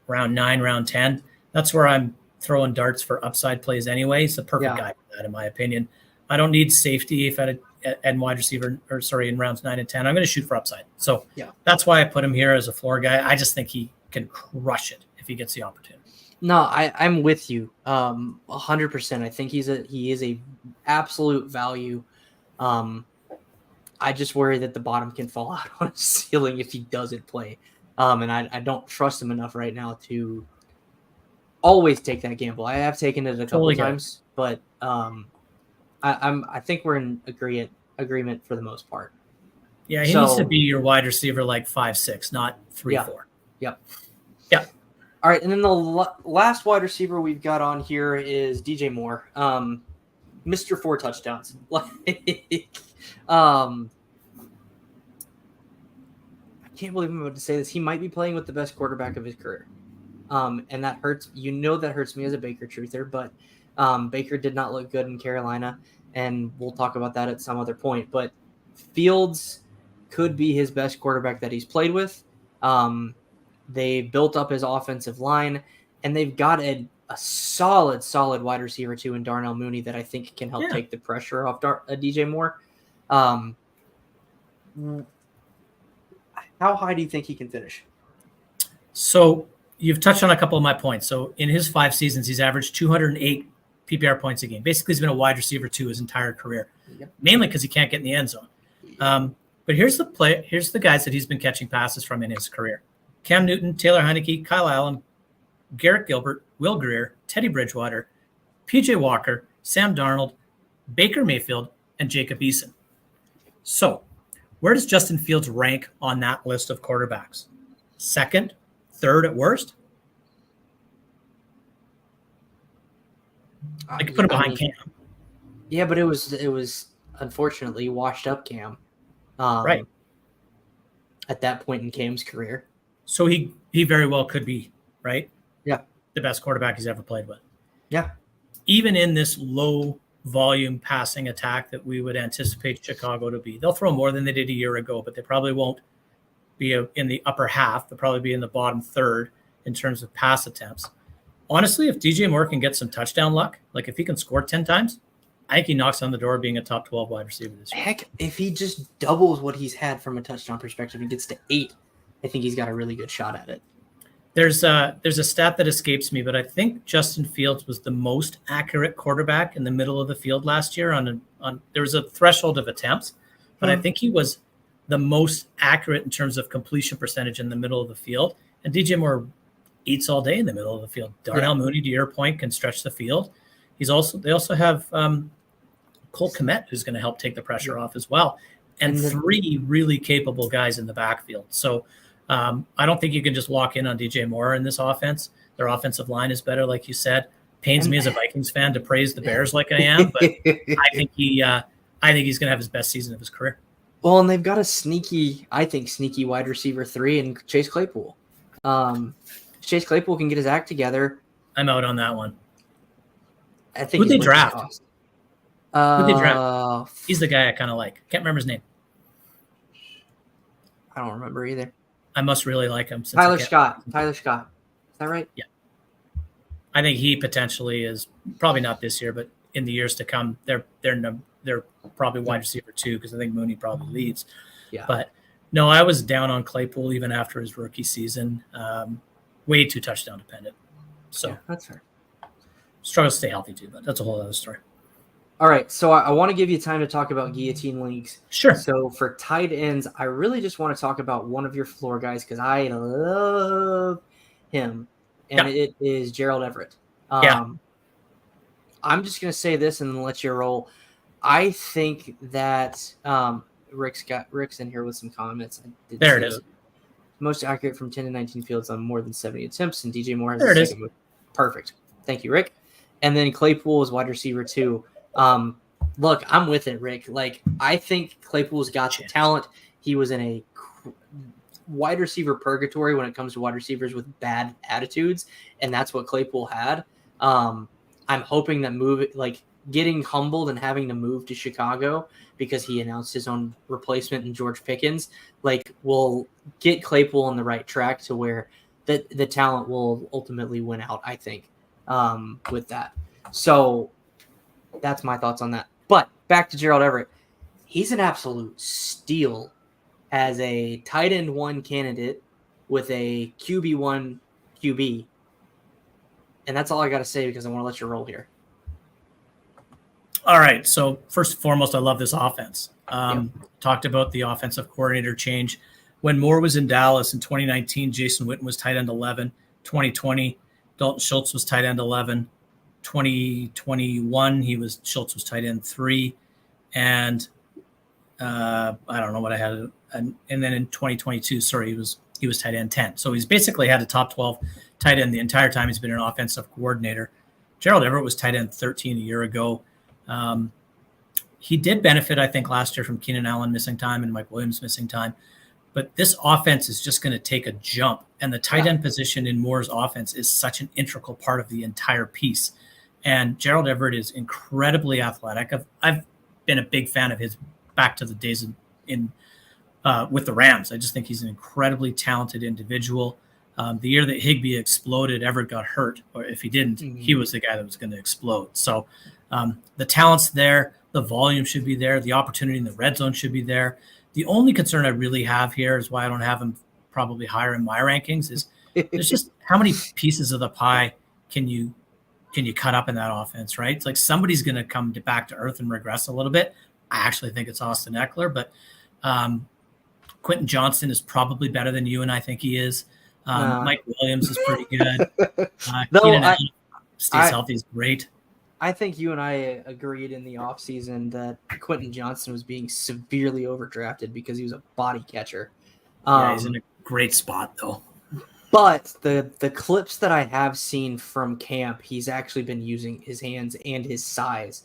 9, round 10. That's where I'm throwing darts for upside plays anyway. He's the perfect guy for that, in my opinion. I don't need safety if at wide receiver, in rounds 9 and 10. I'm going to shoot for upside. So that's why I put him here as a floor guy. I just think he can crush it if he gets the opportunity. No, I'm with you 100%. I think he is a absolute value. I just worry that the bottom can fall out on his ceiling if he doesn't play. And I don't trust him enough right now to always take that gamble. I have taken it a couple times, but I think we're in agreement for the most part. Yeah, he needs to be your wide receiver like 5'6", not 3'4". Yep. Yeah. All right, and then the last wide receiver we've got on here is DJ Moore, Mr. 4 touchdowns. I can't believe I'm about to say this. He might be playing with the best quarterback of his career, and that hurts. That hurts me as a Baker truther, but Baker did not look good in Carolina, and we'll talk about that at some other point. But Fields could be his best quarterback that he's played with. They built up his offensive line, and they've got a solid wide receiver too in Darnell Mooney that I think can help take the pressure off DJ Moore. How high do you think he can finish? So you've touched on a couple of my points. So in his 5 seasons, he's averaged 208 PPR points a game. Basically, he's been a wide receiver 2 his entire career, mainly because he can't get in the end zone. But here's the guys that he's been catching passes from in his career: Cam Newton, Taylor Heineke, Kyle Allen, Garrett Gilbert, Will Grier, Teddy Bridgewater, PJ Walker, Sam Darnold, Baker Mayfield, and Jacob Eason. So where does Justin Fields rank on that list of quarterbacks? Second, third at worst? I could put him behind Cam. Yeah, but it was unfortunately washed up Cam. Right. At that point in Cam's career. So he very well could be, right? Yeah. The best quarterback he's ever played with. Yeah. Even in this low volume passing attack that we would anticipate Chicago to be. They'll throw more than they did a year ago, but they probably won't be in the upper half. They'll probably be in the bottom third in terms of pass attempts. Honestly, if DJ Moore can get some touchdown luck, like if he can score 10 times, I think he knocks on the door of being a top 12 wide receiver this year. Heck, if he just doubles what he's had from a touchdown perspective and gets to 8, I think he's got a really good shot at it. There's a stat that escapes me, but I think Justin Fields was the most accurate quarterback in the middle of the field last year. There was a threshold of attempts, but I think he was the most accurate in terms of completion percentage in the middle of the field. And DJ Moore eats all day in the middle of the field. Darnell Mooney, to your point, can stretch the field. They also have Cole Kmet, who's going to help take the pressure off as well, and 3 really capable guys in the backfield. So I don't think you can just walk in on DJ Moore in this offense. Their offensive line is better, like you said. Pains me as a Vikings fan to praise the Bears like I am, but I think he's going to have his best season of his career. Well, and they've got a sneaky wide receiver 3 in Chase Claypool. Chase Claypool can get his act together. I'm out on that one. I think who'd they draft? Who'd they draft? He's the guy I kind of like. Can't remember his name. I don't remember either. I must really like him. Tyler Scott. Is that right? Yeah. I think he potentially is probably not this year, but in the years to come, they're probably wide receiver 2 because I think Mooney probably leads. Yeah. But no, I was down on Claypool even after his rookie season. Way too touchdown dependent. So that's fair. Struggles to stay healthy too, but that's a whole other story. All right, so I want to give you time to talk about guillotine leagues. Sure. So for tight ends, I really just want to talk about one of your floor guys because I love him, and it is Gerald Everett. I'm just going to say this and then let you roll. I think that Rick's in here with some comments. There it is. Most accurate from 10 to 19 fields on more than 70 attempts, and DJ Moore has there the second. Perfect. Thank you, Rick. And then Claypool is wide receiver 2. Look, I'm with it, Rick. Like, I think Claypool's got the talent. He was in a wide receiver purgatory when it comes to wide receivers with bad attitudes, and that's what Claypool had. I'm hoping that getting humbled and having to move to Chicago because he announced his own replacement in George Pickens, will get Claypool on the right track to where the talent will ultimately win out, I think, with that. So that's my thoughts on that. But back to Gerald Everett. He's an absolute steal as a tight end 1 candidate with a QB1 QB. And that's all I got to say because I want to let you roll here. All right. So first and foremost, I love this offense. Talked about the offensive coordinator change. When Moore was in Dallas in 2019, Jason Witten was tight end 11. 2020, Dalton Schultz was tight end 11. 2021, Schultz was tight end 3. And I don't know what I had. And then in 2022, he was tight end 10. So he's basically had a top 12 tight end the entire time he's been an offensive coordinator. Gerald Everett was tight end 13 a year ago. He did benefit, I think, last year from Keenan Allen missing time and Mike Williams missing time. But this offense is just going to take a jump. And the tight end position in Moore's offense is such an integral part of the entire piece. And Gerald Everett is incredibly athletic. I've been a big fan of his back to the days with the Rams. I just think he's an incredibly talented individual. The year that Higbee exploded, Everett got hurt. Or if he didn't, he was the guy that was going to explode. So the talent's there. The volume should be there. The opportunity in the red zone should be there. The only concern I really have here is why I don't have him probably higher in my rankings is there's just how many pieces of the pie can you cut up in that offense, right? It's like somebody's going to come back to earth and regress a little bit. I actually think it's Austin Eckler, but Quentin Johnston is probably better than you and I think he is. Mike Williams is pretty good. Stays healthy is great. I think you and I agreed in the offseason that Quentin Johnston was being severely overdrafted because he was a body catcher. He's in a great spot, though. But the clips that I have seen from camp, he's actually been using his hands and his size,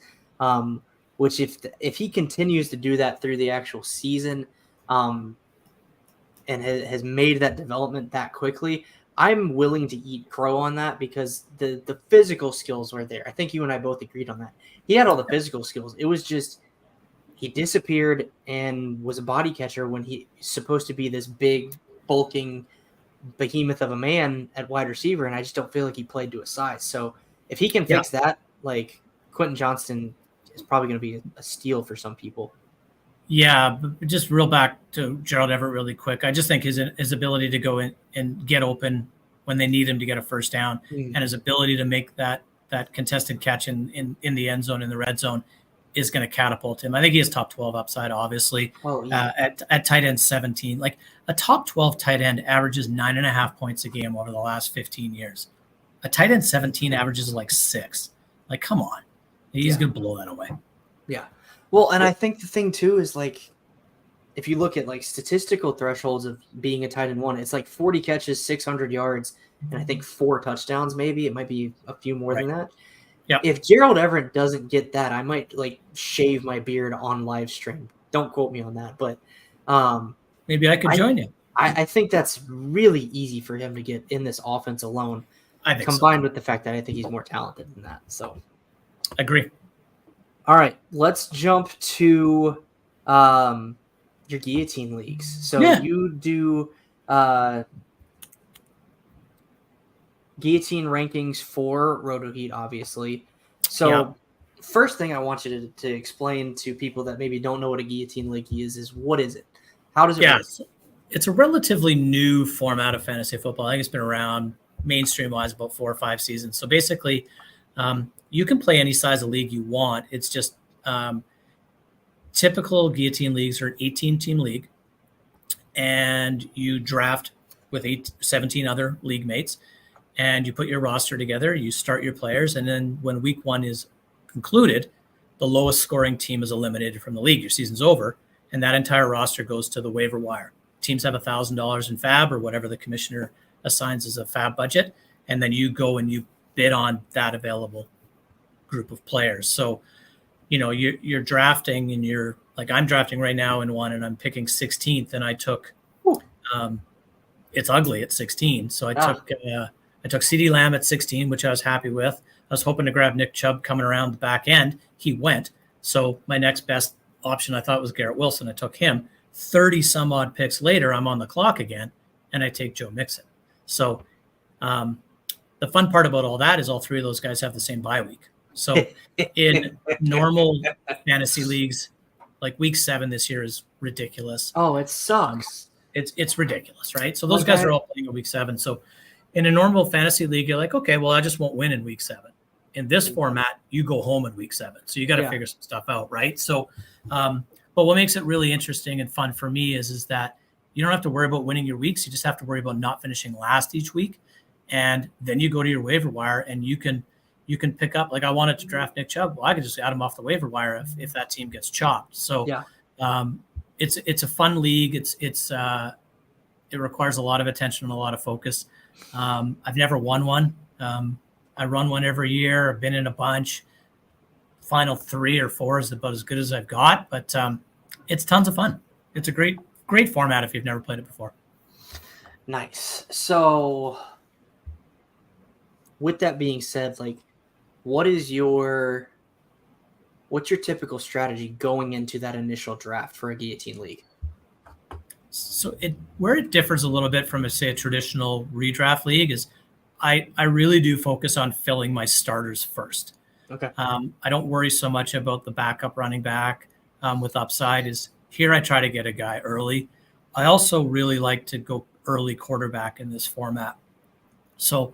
which if he continues to do that through the actual season and has made that development that quickly, I'm willing to eat crow on that because the physical skills were there. I think you and I both agreed on that. He had all the physical skills. It was just he disappeared and was a body catcher when he's supposed to be this big, bulking behemoth of a man at wide receiver, and I just don't feel like he played to his size. So if he can fix that, like Quentin Johnston is probably going to be a steal for some people. Yeah, but just real back to Gerald Everett really quick. I just think his ability to go in and get open when they need him to get a first down and his ability to make that contested catch in the end zone, in the red zone, is going to catapult him. I think he has top 12 upside, obviously. At tight end 17. Like a top 12 tight end averages 9.5 points a game over the last 15 years. A tight end 17 averages like 6. Like, come on. He's going to blow that away. Yeah. Well, and I think the thing too is like, if you look at like statistical thresholds of being a tight end 1, it's like 40 catches, 600 yards, and I think 4 touchdowns. Maybe it might be a few more than that. Yeah. If Gerald Everett doesn't get that, I might like shave my beard on live stream. Don't quote me on that, but maybe I could join you. I think that's really easy for him to get in this offense alone. I think combined with the fact that I think he's more talented than that. So, agree. All right, let's jump to your guillotine leagues. So you do guillotine rankings for Roto Heat, obviously. So first thing I want you to explain to people that maybe don't know what a guillotine league is what is it? How does it work? It's a relatively new format of fantasy football. I think it's been around mainstream-wise about 4 or 5 seasons. So basically, you can play any size of league you want. It's just typical guillotine leagues are an 18-team league, and you draft with 17 other league mates, and you put your roster together, you start your players, and then when week 1 is concluded, the lowest scoring team is eliminated from the league. Your season's over, and that entire roster goes to the waiver wire. Teams have $1,000 in fab or whatever the commissioner assigns as a fab budget, and then you go and you bid on that available group of players. So, you're drafting, and you're like, I'm drafting right now in one, and I'm picking 16th, and I took it's ugly at 16. So I took CeeDee Lamb at 16, which I was happy with. I was hoping to grab Nick Chubb coming around the back end. He went. So my next best option I thought was Garrett Wilson. I took him. 30 some odd picks later, I'm on the clock again, and I take Joe Mixon. So the fun part about all that is all 3 of those guys have the same bye week. So in normal fantasy leagues, like week 7 this year is ridiculous. Oh, it sucks. It's ridiculous, right? So those guys are all playing in week 7. So in a normal fantasy league, you're like, okay, well, I just won't win in week 7. In this format, you go home in week 7. So you got to figure some stuff out, right? So, but what makes it really interesting and fun for me is that you don't have to worry about winning your weeks. You just have to worry about not finishing last each week. And then you go to your waiver wire and you can pick up, like I wanted to draft Nick Chubb. Well, I could just add him off the waiver wire if that team gets chopped. So it's a fun league. It requires a lot of attention and a lot of focus. I've never won one. I run one every year. I've been in a bunch. Final 3 or 4 is about as good as I've got, but it's tons of fun. It's a great format if you've never played it before. Nice. So with that being said, like, what's your typical strategy going into that initial draft for a guillotine league? So where it differs a little bit from, say, a traditional redraft league is I really do focus on filling my starters first. Okay. I don't worry so much about the backup running back with upside. Is here I try to get a guy early. I also really like to go early quarterback in this format. So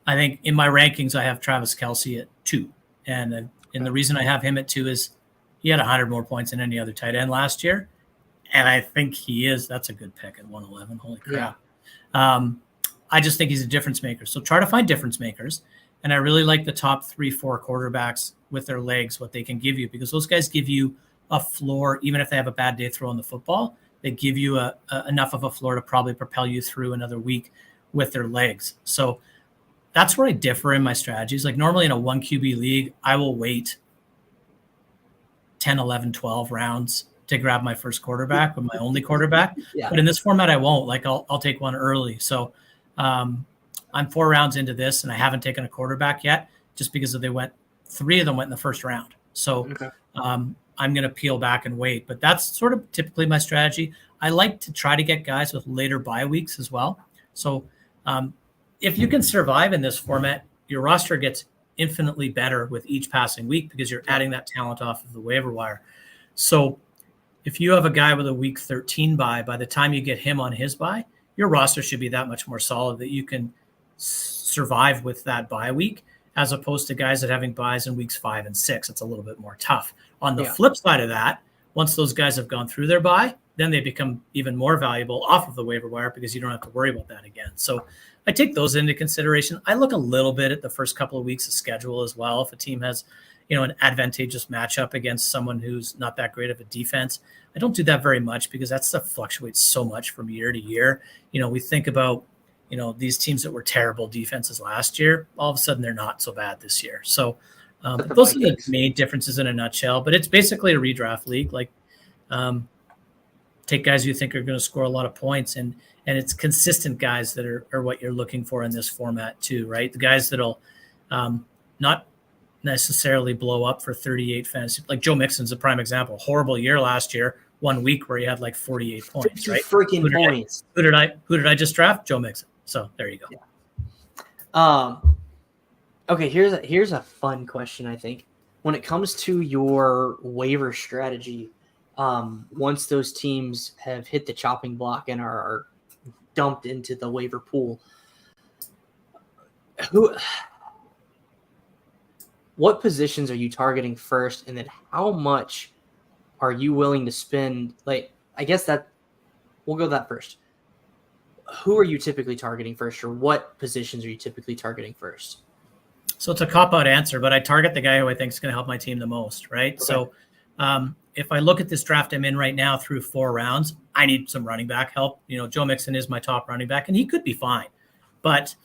I think in my rankings, I have Travis Kelce at 2. And the reason I have him at 2 is he had 100 more points than any other tight end last year. And I think that's a good pick at 111. Holy crap. Yeah. I just think he's a difference maker. So try to find difference makers. And I really like the top 3-4 quarterbacks with their legs, what they can give you, because those guys give you a floor. Even if they have a bad day throwing the football, they give you enough of a floor to probably propel you through another week with their legs. So that's where I differ in my strategies. Like normally in a 1 QB league, I will wait 10, 11, 12 rounds to grab my first quarterback with my only quarterback. Yeah. But in this format, I won't. Like I'll take one early. So I'm 4 rounds into this and I haven't taken a quarterback yet just because 3 of them went in the first round. So I'm going to peel back and wait. But that's sort of typically my strategy. I like to try to get guys with later bye weeks as well. So if you can survive in this format, your roster gets infinitely better with each passing week because you're adding that talent off of the waiver wire. So if you have a guy with a week 13 bye, by the time you get him on his bye, your roster should be that much more solid that you can survive with that bye week, as opposed to guys that having buys in weeks 5 and 6. It's a little bit more tough. On the flip side of that, once those guys have gone through their bye, then they become even more valuable off of the waiver wire because you don't have to worry about that again. So I take those into consideration. I look a little bit at the first couple of weeks of schedule as well. If a team has, an advantageous matchup against someone who's not that great of a defense, I don't do that very much because that stuff fluctuates so much from year to year. We think about, these teams that were terrible defenses last year, all of a sudden they're not so bad this year. So those are the main differences in a nutshell, but it's basically a redraft league. Like take guys you think are going to score a lot of points and it's consistent guys that are what you're looking for in this format too, right? The guys that'll not necessarily blow up for 38 fantasy. Like Joe Mixon's a prime example. Horrible year last year, 1 week where he had like 48 points, right? Freaking points. Who did I just draft? Joe Mixon. So there you go. Yeah. Okay, here's a fun question, I think. When it comes to your waiver strategy, once those teams have hit the chopping block and are dumped into the waiver pool, what positions are you targeting first, and then how much are you willing to spend? Like, I guess that we'll go that first. Who are you typically targeting first, or what positions are you typically targeting first? So it's a cop-out answer, but I target the guy who I think is going to help my team the most, right? Okay. So if I look at this draft I'm in right now through 4 rounds, I need some running back help. Joe Mixon is my top running back, and he could be fine. But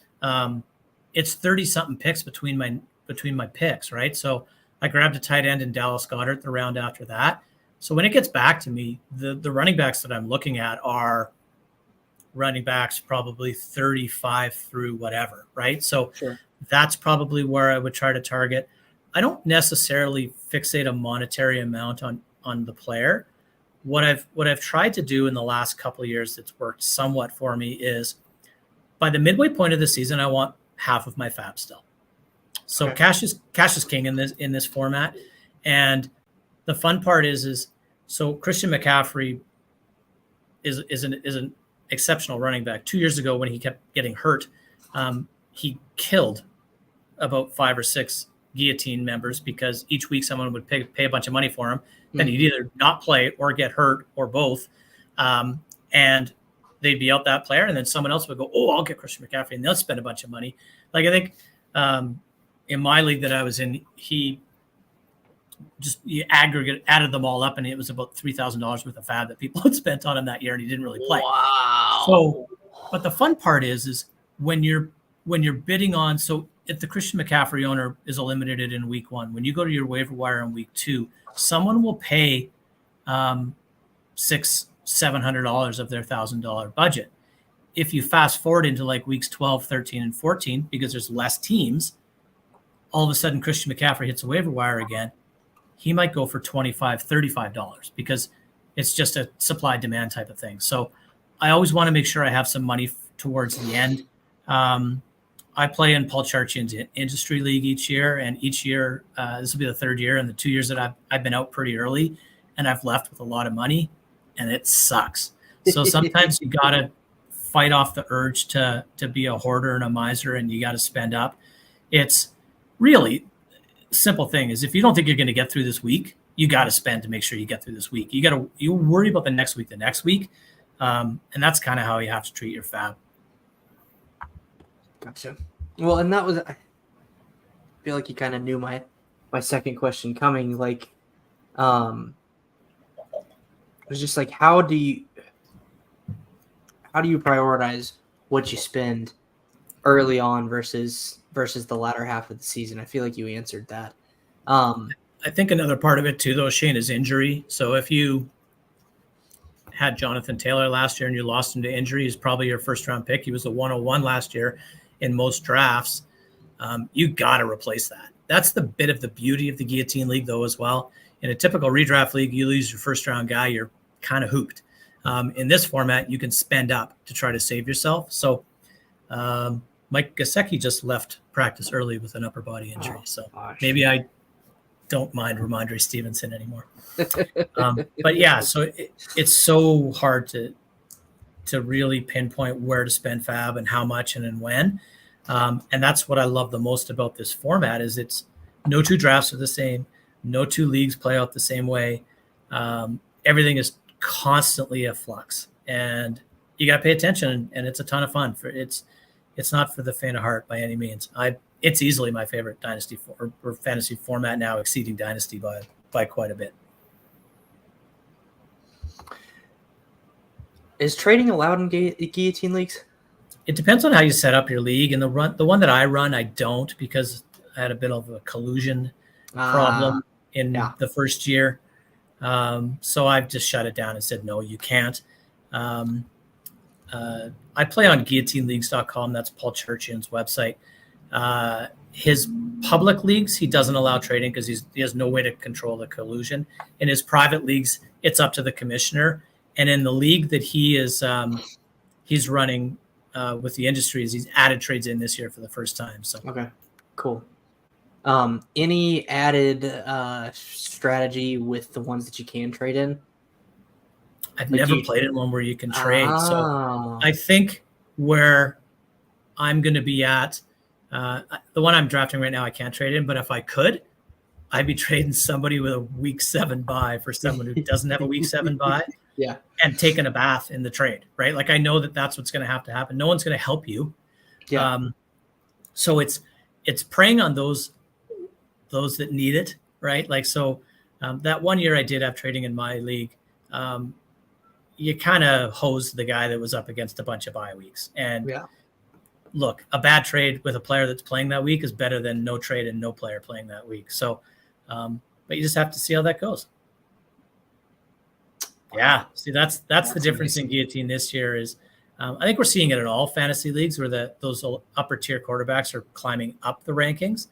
it's 30-something picks between my picks, right? So I grabbed a tight end in Dallas Goedert the round after that. So when it gets back to me, the running backs that I'm looking at are running backs probably 35 through whatever, right? So that's probably where I would try to target. I don't necessarily fixate a monetary amount on the player. What I've tried to do in the last couple of years that's worked somewhat for me is by the midway point of the season, I want half of my fab still. So cash is king in this format. And the fun part is so Christian McCaffrey is an exceptional running back. 2 years ago when he kept getting hurt, he killed about 5 or 6 guillotine members because each week someone would pay a bunch of money for him. Then he'd either not play or get hurt or both. And they'd be out that player. And then someone else would go, oh, I'll get Christian McCaffrey. And they'll spend a bunch of money. Like I think in my league that I was in, he added them all up. And it was about $3,000 worth of fab that people had spent on him that year. And he didn't really play. Wow. So, but the fun part is when you're bidding on, so if the Christian McCaffrey owner is eliminated in week 1, when you go to your waiver wire in week 2, someone will pay $600-700 of their $1,000 budget. If you fast forward into like weeks 12, 13, and 14, because there's less teams, all of a sudden Christian McCaffrey hits a waiver wire again. He might go for $25, $35 because it's just a supply demand type of thing. So I always want to make sure I have some money towards the end. I play in Paul Charchian's industry league each year, and each year, this will be the 3rd year, and the 2 years that I've been out pretty early, and I've left with a lot of money, and it sucks. So sometimes you got to fight off the urge to be a hoarder and a miser, and you got to spend up. It's really simple thing is if you don't think you're going to get through this week, you got to spend to make sure you get through this week. You worry about the next week, and that's kind of how you have to treat your fab. Gotcha. Well, and that was, I feel like you kind of knew my second question coming. Like, it was just like, how do you prioritize what you spend early on versus the latter half of the season? I feel like you answered that. I think another part of it too, though, Shane, is injury. So if you had Jonathan Taylor last year and you lost him to injury, he's probably your first round pick. He was a 101 last year in most drafts. You got to replace that. That's the bit of the beauty of the guillotine league, though, as well. In a typical redraft league, you lose your first round guy, you're kind of hooped. In this format, you can spend up to try to save yourself. So Mike Gesicki just left practice early with an upper body injury. Maybe I don't mind Ramondre Stevenson anymore. But yeah, so it's so hard to really pinpoint where to spend fab and how much and when. And that's what I love the most about this format is it's no 2 drafts are the same. No 2 leagues play out the same way. Everything is constantly a flux, and you got to pay attention. And it's a ton of fun. It's not for the faint of heart by any means. It's easily my favorite dynasty or fantasy format now, exceeding dynasty by quite a bit. Is trading allowed in guillotine leagues? It depends on how you set up your league. And the one that I run, I don't, because I had a bit of a collusion problem in the first year. So I've just shut it down and said, no, you can't. I play on guillotineleagues.com. That's Paul Charchian's website. His public leagues, he doesn't allow trading because he has no way to control the collusion. In his private leagues, it's up to the commissioner. And in the league that he's running with the industries, he's added trades in this year for the first time. So okay, cool. Any added strategy with the ones that you can trade in? I've never played in one where you can trade. So I think where I'm going to be at, the one I'm drafting right now, I can't trade in, but if I could, I'd be trading somebody with a week 7 bye for someone who doesn't have a week 7 bye. Yeah. And taking a bath in the trade, right? Like I know that's what's going to have to happen. No one's going to help you. Yeah. So it's preying on those that need it, right? Like, so that 1 year I did have trading in my league. You kind of hosed the guy that was up against a bunch of bye weeks. And look, a bad trade with a player that's playing that week is better than no trade and no player playing that week. So, but you just have to see how that goes. Yeah. See, that's the difference in guillotine this year is I think we're seeing it in all fantasy leagues where those upper tier quarterbacks are climbing up the rankings.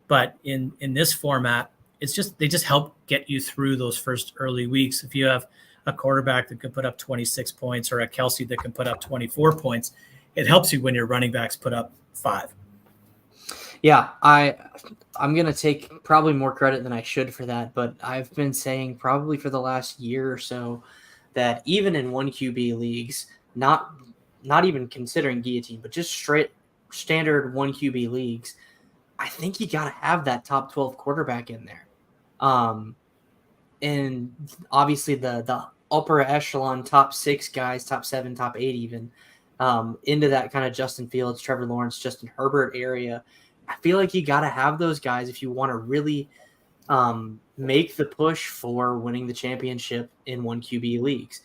But in this format, they just help get you through those first early weeks. If you have a quarterback that can put up 26 points or a Kelsey that can put up 24 points, it helps you when your running backs put up 5. Yeah, I'm going to take probably more credit than I should for that, but I've been saying probably for the last year or so that even in 1 QB leagues, not even considering guillotine, but just straight standard 1 QB leagues, I think you got to have that top 12 quarterback in there. And obviously the upper echelon top 6 guys, top 7, top 8 even, into that kind of Justin Fields, Trevor Lawrence, Justin Herbert area. I feel like you got to have those guys if you want to really make the push for winning the championship in 1 QB leagues.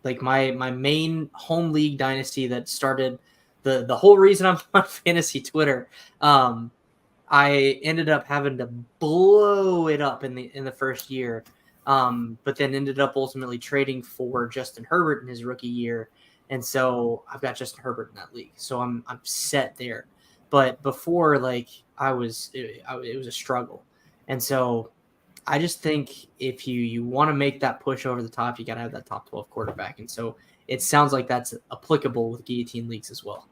Like my main home league dynasty that started the whole reason I'm on fantasy Twitter. I ended up having to blow it up in the first year, but then ended up ultimately trading for Justin Herbert in his rookie year, and so I've got Justin Herbert in that league, so I'm set there. But before, like it was a struggle, and so I just think if you want to make that push over the top, you got to have that top 12 quarterback, and so it sounds like that's applicable with guillotine leagues as well.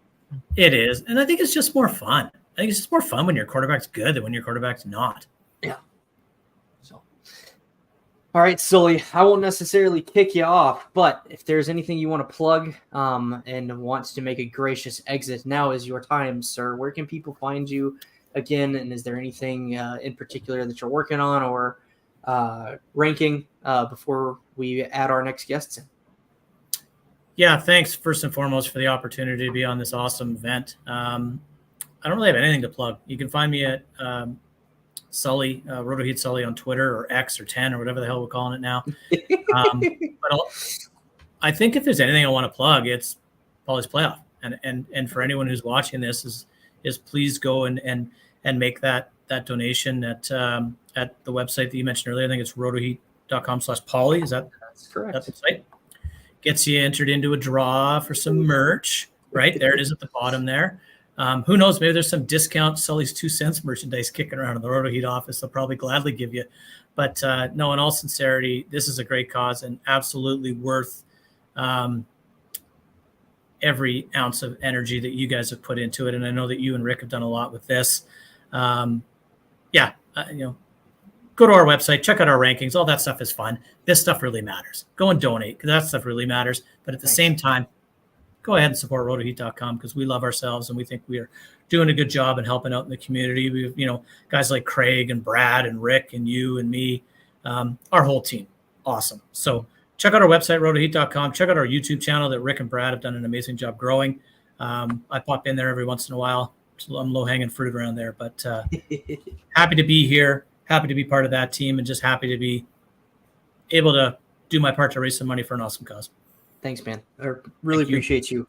It is, and I think it's just more fun. I think it's just more fun when your quarterback's good than when your quarterback's not. Yeah. So, all right, Sully, I won't necessarily kick you off, but if there's anything you want to plug and wants to make a gracious exit, now is your time, sir. Where can people find you again? And is there anything in particular that you're working on or ranking before we add our next guests in? Yeah, thanks first and foremost for the opportunity to be on this awesome event. I don't really have anything to plug. You can find me at Sully, RotoHeat Sully on Twitter or X or 10 or whatever the hell we're calling it now. But I think if there's anything I want to plug, it's Pauly's Playoff. And for anyone who's watching this is please go and make that donation at the website that you mentioned earlier. I think it's rotoheat.com/Pauly. That's correct. That's the site. Gets you entered into a draw for some merch. Right there it is at the bottom there. Who knows? Maybe there's some discount Sully's 2 cents merchandise kicking around in the RotoHeat office. They'll probably gladly give you. But no, in all sincerity, this is a great cause and absolutely worth every ounce of energy that you guys have put into it. And I know that you and Rick have done a lot with this. Go to our website, check out our rankings. All that stuff is fun. This stuff really matters. Go and donate because that stuff really matters. But at the same time, go ahead and support rotoheat.com because we love ourselves and we think we are doing a good job and helping out in the community. We've, guys like Craig and Brad and Rick and you and me, our whole team. Awesome. So check out our website, rotoheat.com. Check out our YouTube channel that Rick and Brad have done an amazing job growing. I pop in there every once in a while. So I'm low-hanging fruit around there, but happy to be here, happy to be part of that team, and just happy to be able to do my part to raise some money for an awesome cause. Thanks, man. I really appreciate you.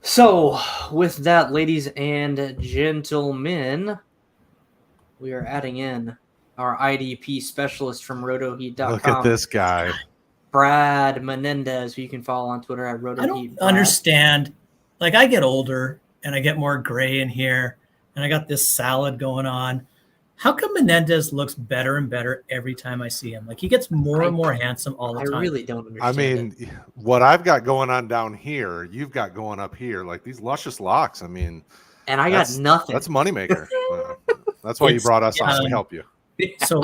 So, with that, ladies and gentlemen, we are adding in our IDP specialist from RotoHeat.com. Look at this guy. Brad Menendez, who you can follow on Twitter at RotoHeat. I don't understand. Like, I get older, and I get more gray in here, and I got this salad going on. How come Menendez looks better and better every time I see him? Like he gets more and more handsome all the time. I really don't understand. I mean, what I've got going on down here, you've got going up here. Like these luscious locks. I mean, and I got nothing. That's a moneymaker. That's why you brought us on to help you. So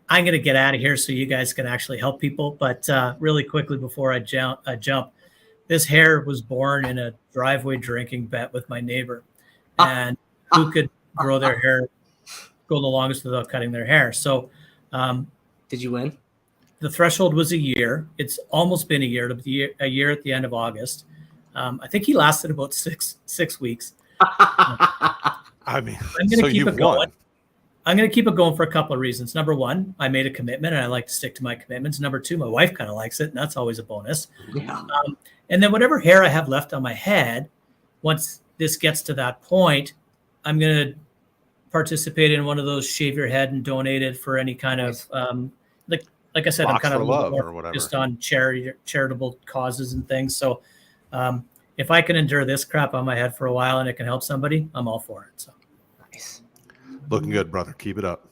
I'm going to get out of here so you guys can actually help people. But really quickly before I jump, this hair was born in a driveway drinking bet with my neighbor, and who could grow their hair. Go the longest without cutting their hair. So did you win? The threshold was a year. It's almost been a year at the end of August. I think he lasted about six weeks. I mean, I'm going to keep it going. I'm going to keep it going for a couple of reasons. Number one, I made a commitment and I like to stick to my commitments. Number two, my wife kind of likes it, and that's always a bonus. Yeah. And then whatever hair I have left on my head, once this gets to that point, I'm going to participate in one of those shave your head and donate it for any kind of like I said, I'm kind of more just on charitable causes and things. So if I can endure this crap on my head for a while and it can help somebody, I'm all for it. So nice. Looking good, brother. Keep it up.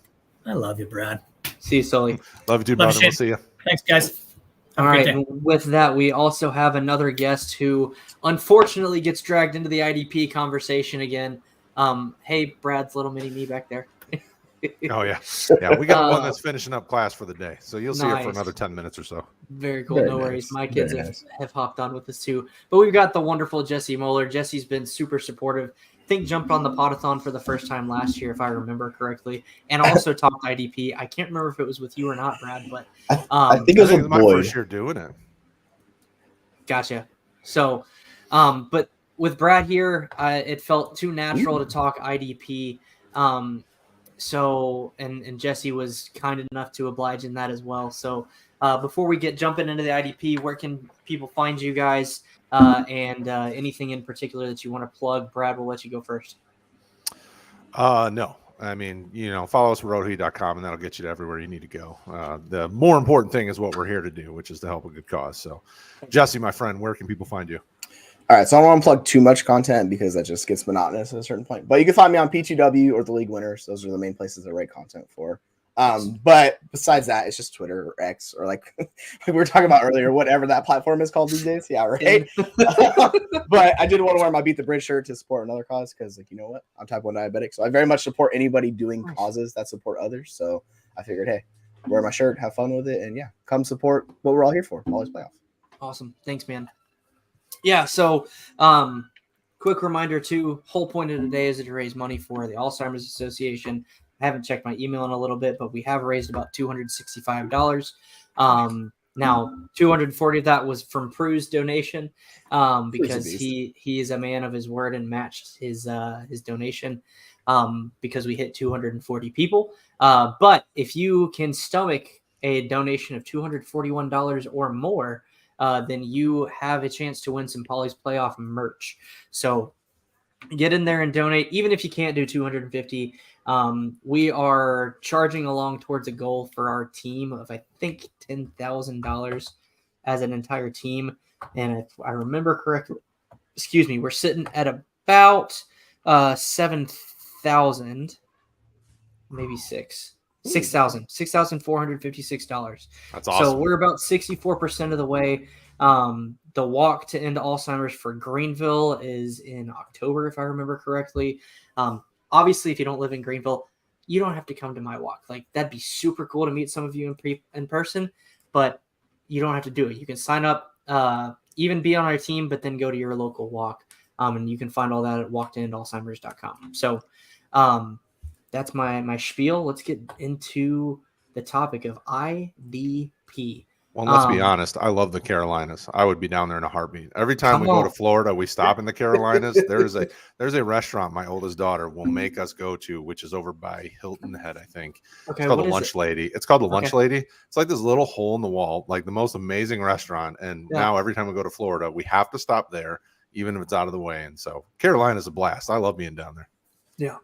I love you, Brad. See you, Sully. Love you too, brother. We'll see you. Thanks, guys. All right. With that, we also have another guest who unfortunately gets dragged into the IDP conversation again. Hey, Brad's little mini me back there. Oh yeah. We got one that's finishing up class for the day, so you'll see her for another 10 minutes or so. Very cool. No worries. My kids have hopped on with us too. But we've got the wonderful Jesse Moeller. Jesse's been super supportive think jumped on the Podathon for the first time last year, if I remember correctly, and also talked IDP. I can't remember if it was with you or not, Brad, but I think it was with my Boyd. first year doing it. Gotcha. So, but with Brad here, it felt too natural to talk IDP. So, and Jesse was kind enough to oblige in that as well. So, before we get jumping into the IDP, where can people find you guys? And anything in particular that you want to plug? Brad, we'll let you go first. No. I mean, follow us at roadheat.com and that'll get you to everywhere you need to go. The more important thing is what we're here to do, which is to help a good cause. So, Jesse, my friend, where can people find you? All right, so I don't want to plug too much content because that just gets monotonous at a certain point. But you can find me on PTW or the League Winners. Those are the main places I write content for. But besides that, it's just Twitter or X or like we were talking about earlier, whatever that platform is called these days. Yeah, right. But I did want to wear my Beat the Bridge shirt to support another cause because, like, you know what? I'm type 1 diabetic, so I very much support anybody doing causes that support others. So I figured, hey, wear my shirt, have fun with it, and yeah, come support what we're all here for. Always playoff. Awesome. Thanks, man. Yeah, so quick reminder too, whole point of today is to raise money for the Alzheimer'S Association. I haven't checked my email in a little bit, but we have raised about $265. Now 240 of that was from Prue's donation because he is a man of his word and matched his donation because we hit 240 people. But if you can stomach a donation of $241 or more, then you have a chance to win some Polly's Playoff merch. So get in there and donate, even if you can't do 250. We are charging along towards a goal for our team of, I think, $10,000 as an entire team. And if I remember correctly, we're sitting at about 7,000, maybe $6,456. That's awesome. So we're about 64% of the way. The walk to end Alzheimer's for Greenville is in October, if I remember correctly. Obviously, if you don't live in Greenville, you don't have to come to my walk. Like, that'd be super cool to meet some of you in person, but you don't have to do it. You can sign up, even be on our team, but then go to your local walk. And you can find all that at walktoendalzheimers.com. So that's my spiel. Let's get into the topic of IDP. Well, let's be honest. I love the Carolinas. I would be down there in a heartbeat. Every time we go to Florida, we stop in the Carolinas. There's a restaurant my oldest daughter will make us go to, which is over by Hilton Head, I think. Okay, it's called the Lunch Lady. It's called the Lunch Lady. It's like this little hole in the wall, like the most amazing restaurant. And now every time we go to Florida, we have to stop there, even if it's out of the way. And so Carolina's a blast. I love being down there. Yeah.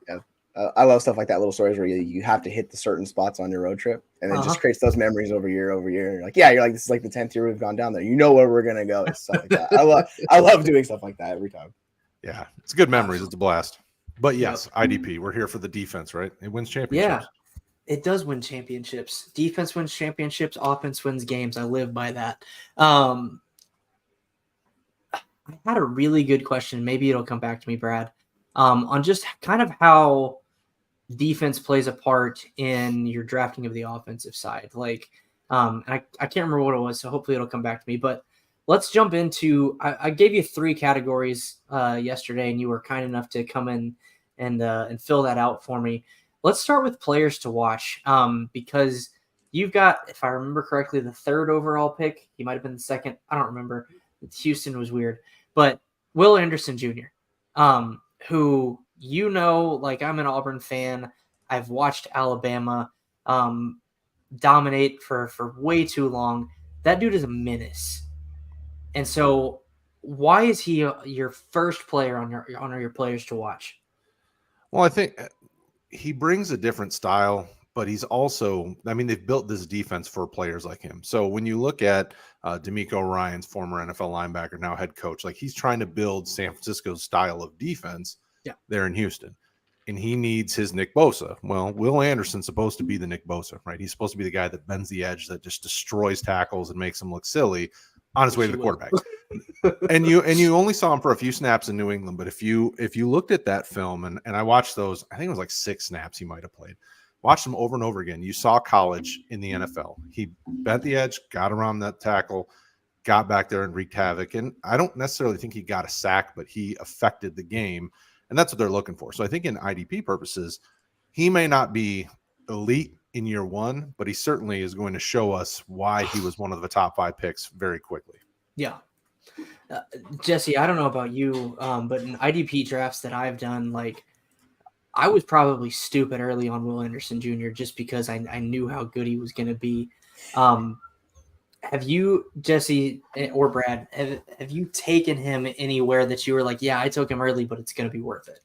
I love stuff like that, little stories where you have to hit the certain spots on your road trip, and it just creates those memories over year. You're like, this is like the 10th year we've gone down there. You know where we're gonna go. It's stuff like that. I love doing stuff like that every time. Yeah, it's good memories. It's a blast. But yes, IDP. We're here for the defense, right? It wins championships. Yeah, it does win championships. Defense wins championships. Offense wins games. I live by that. I had a really good question. Maybe it'll come back to me, Brad, on just kind of how defense plays a part in your drafting of the offensive side. Like, and I can't remember what it was, so hopefully it'll come back to me. But let's jump into. I gave you 3 categories yesterday, and you were kind enough to come in and fill that out for me. Let's start with players to watch, because you've got, if I remember correctly, the 3rd overall pick. He might have been the 2nd. I don't remember. Houston was weird, but Will Anderson Jr., who, like, I'm an Auburn fan. I've watched Alabama dominate for way too long. That dude is a menace. And so why is he your first player on your players to watch? Well, I think he brings a different style, but he's also, they've built this defense for players like him. So when you look at D'Amico Ryan's former NFL linebacker, now head coach, like, he's trying to build San Francisco's style of defense there in Houston. And he needs his Nick Bosa. Well, Will Anderson's supposed to be the Nick Bosa, right? He's supposed to be the guy that bends the edge, that just destroys tackles and makes them look silly on his way to the quarterback. and you only saw him for a few snaps in New England, but if you looked at that film, and I watched those, I think it was like 6 snaps he might have played. Watched them over and over again. You saw college in the NFL. He bent the edge, got around that tackle, got back there and wreaked havoc. And I don't necessarily think he got a sack, but he affected the game. And that's what they're looking for. So I think in IDP purposes, he may not be elite in year one, but he certainly is going to show us why he was one of the top 5 picks very quickly. Yeah. Jesse, I don't know about you, but in IDP drafts that I've done, like, I was probably stupid early on Will Anderson Jr. just because I knew how good he was going to be. Have you, Jesse or Brad, have you taken him anywhere that you were like, yeah, I took him early, but it's going to be worth it?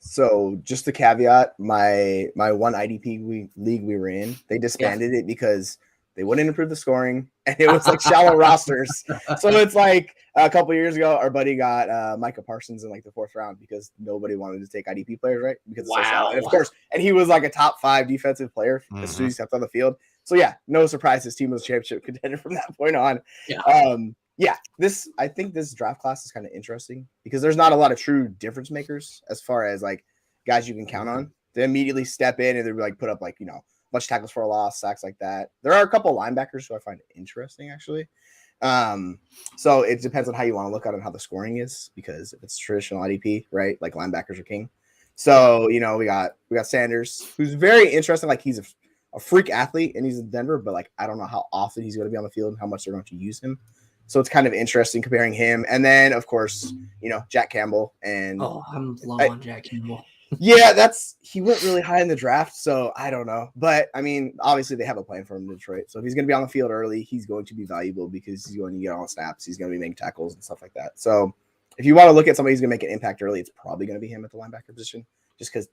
So just the caveat, my one IDP league we were in, they disbanded it because they wouldn't improve the scoring, and it was like shallow rosters. So it's like a couple years ago, our buddy got Micah Parsons in like the 4th round because nobody wanted to take IDP players, right? Because it's so shallow. And of course, and he was like a top 5 defensive player as soon as he stepped on the field. So yeah, no surprise, his team was a championship contender from that point on. Yeah. I think this draft class is kind of interesting because there's not a lot of true difference makers as far as like guys you can count on. They immediately step in and they like put up like, a bunch of tackles for a loss, sacks like that. There are a couple linebackers who I find interesting actually. So it depends on how you want to look at it and how the scoring is, because if it's traditional IDP, right? Like linebackers are king. So, we got Sanders, who's very interesting. Like he's a freak athlete and he's in Denver, but like, I don't know how often he's going to be on the field and how much they're going to use him. So it's kind of interesting comparing him. And then of course, Jack Campbell and I'm low on Jack Campbell. Yeah, he went really high in the draft, so I don't know. But I mean, obviously they have a plan for him in Detroit. So if he's going to be on the field early, he's going to be valuable because he's going to get on snaps. He's going to be making tackles and stuff like that. So if you want to look at somebody who's going to make an impact early, it's probably going to be him at the linebacker position, just because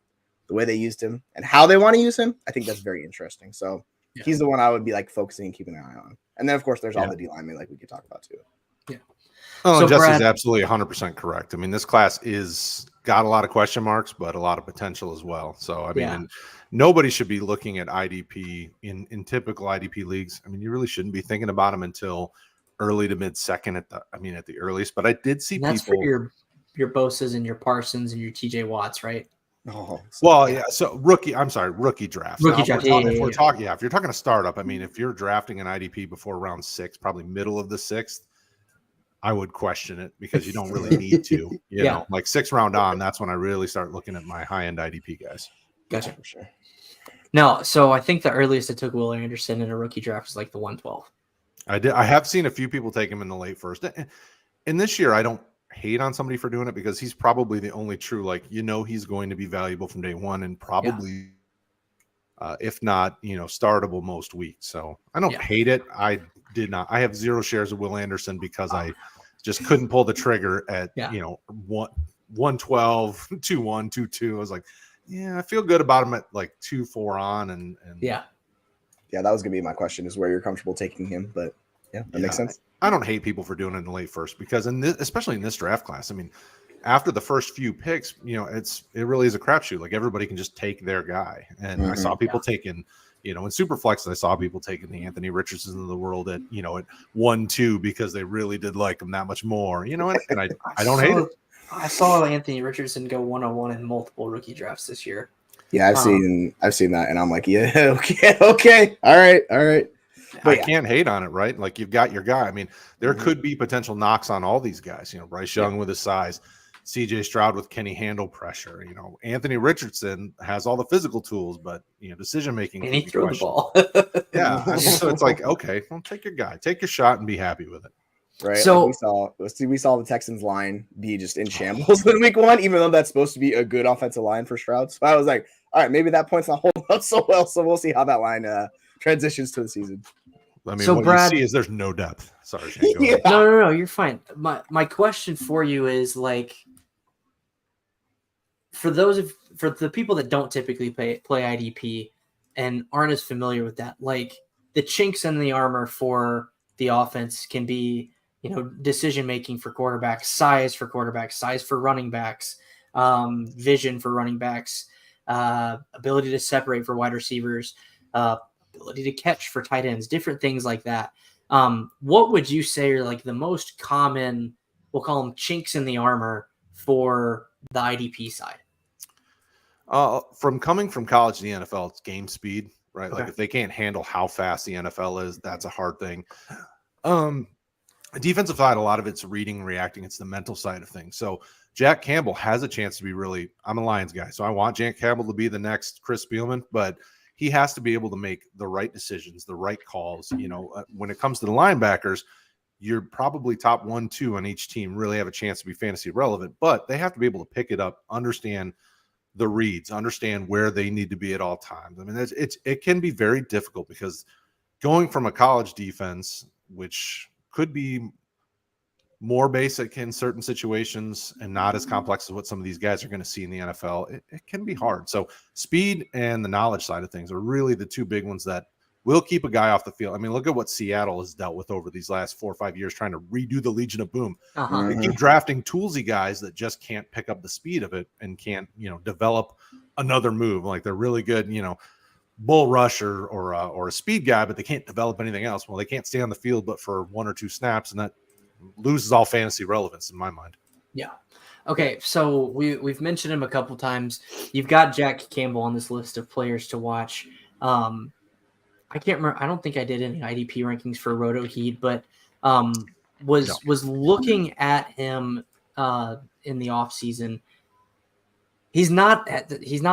the way they used him and how they want to use him, I think that's very interesting. So he's the one I would be like focusing and keeping an eye on. And then of course there's all the D linemen like we could talk about too. Yeah. Oh, so Jesse's absolutely 100% correct. I mean, this class is got a lot of question marks, but a lot of potential as well. So, I mean, and nobody should be looking at IDP in typical IDP leagues. I mean, you really shouldn't be thinking about them until early to mid second at the earliest. But I did see that's people for your Bosa's and your Parsons and your TJ Watts, right? Oh, well, yeah. So rookie draft. If we're talking, if you're talking a startup, I mean, if you're drafting an IDP before round 6, probably middle of the 6th, I would question it because you don't really need to, you know, like 6th round on. That's when I really start looking at my high end IDP guys. Gotcha. For sure. No, so I think the earliest I took Will Anderson in a rookie draft was like the 112. I have seen a few people take him in the late first. And this year, I don't hate on somebody for doing it because he's probably the only true, like, he's going to be valuable from day one and probably, if not, startable most weeks. So I don't hate it. I have 0 shares of Will Anderson because I just couldn't pull the trigger at, 112, 2-1, 2-2. I was like, I feel good about him at like 2-4 on. And yeah, that was going to be my question, is where you're comfortable taking him. But that makes sense. I don't hate people for doing it in the late first because especially in this draft class, I mean, after the first few picks, it really is a crapshoot. Like everybody can just take their guy. And I saw people taking, in Superflex, I saw people taking the Anthony Richardson of the world at, at 1-2 because they really did like him that much more, and I don't hate it. I saw Anthony Richardson go 101 in multiple rookie drafts this year. Yeah, I've seen that, and I'm like, okay, all right. But I can't hate on it, right? Like you've got your guy. I mean, there could be potential knocks on all these guys. Bryce Young with his size, CJ Stroud with Kenny Handle pressure. Anthony Richardson has all the physical tools, but decision making. And he threw the ball. So it's like, okay, well, take your guy, take your shot, and be happy with it. Right. So we saw the Texans line be just in shambles in week 1, even though that's supposed to be a good offensive line for Stroud. So I was like, all right, maybe that point's not holding up so well. So we'll see how that line transitions to the season. I mean, so what Brad, you see is there's no depth. Sorry, Shane, No, you're fine. My question for you is like, for the people that don't typically play IDP and aren't as familiar with that, like the chinks in the armor for the offense can be, decision making for quarterbacks, size for running backs, vision for running backs, ability to separate for wide receivers, ability to catch for tight ends, different things like that. What would you say are like the most common, we'll call them chinks in the armor for the IDP side? From coming from college to the NFL, it's game speed, right? Okay. Like if they can't handle how fast the NFL is, that's a hard thing. Defensive side, a lot of it's reading and reacting. It's the mental side of things. So Jack Campbell has a chance to be really, I'm a Lions guy, so I want Jack Campbell to be the next Chris Spielman, but he has to be able to make the right decisions, the right calls. When it comes to the linebackers, you're probably top 1, 2 on each team really have a chance to be fantasy relevant, but they have to be able to pick it up, understand the reads, understand where they need to be at all times. I mean, it can be very difficult because going from a college defense, which could be more basic in certain situations and not as complex as what some of these guys are going to see in the NFL, it can be hard. So speed and the knowledge side of things are really the two big ones that will keep a guy off the field. I mean, look at what Seattle has dealt with over these last 4 or 5 years trying to redo the Legion of Boom. They keep drafting toolsy guys that just can't pick up the speed of it and can't, develop another move. Like they're really good, bull rush or a speed guy, but they can't develop anything else. Well, they can't stay on the field but for 1 or 2 snaps, and that loses all fantasy relevance in my mind. Yeah. Okay, so we've mentioned him a couple times. You've got Jack Campbell on this list of players to watch. I can't remember. I don't think I did any IDP rankings for Roto Heat, but was looking at him in the offseason. He's not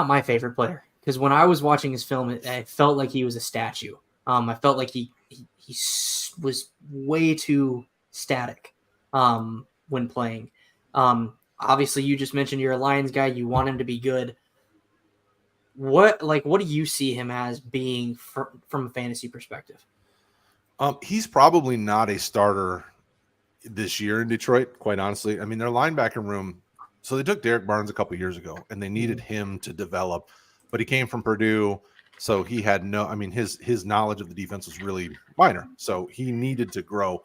my favorite player because when I was watching his film, I felt like he was a statue. I felt like he was way too static when playing. Obviously, you just mentioned you're a Lions guy. You want him to be good. What do you see him as being from a fantasy perspective? He's probably not a starter this year in Detroit, quite honestly. I mean, their linebacker room, so they took Derek Barnes a couple years ago, and they needed him to develop, but he came from Purdue, so he had his knowledge of the defense was really minor, so he needed to grow.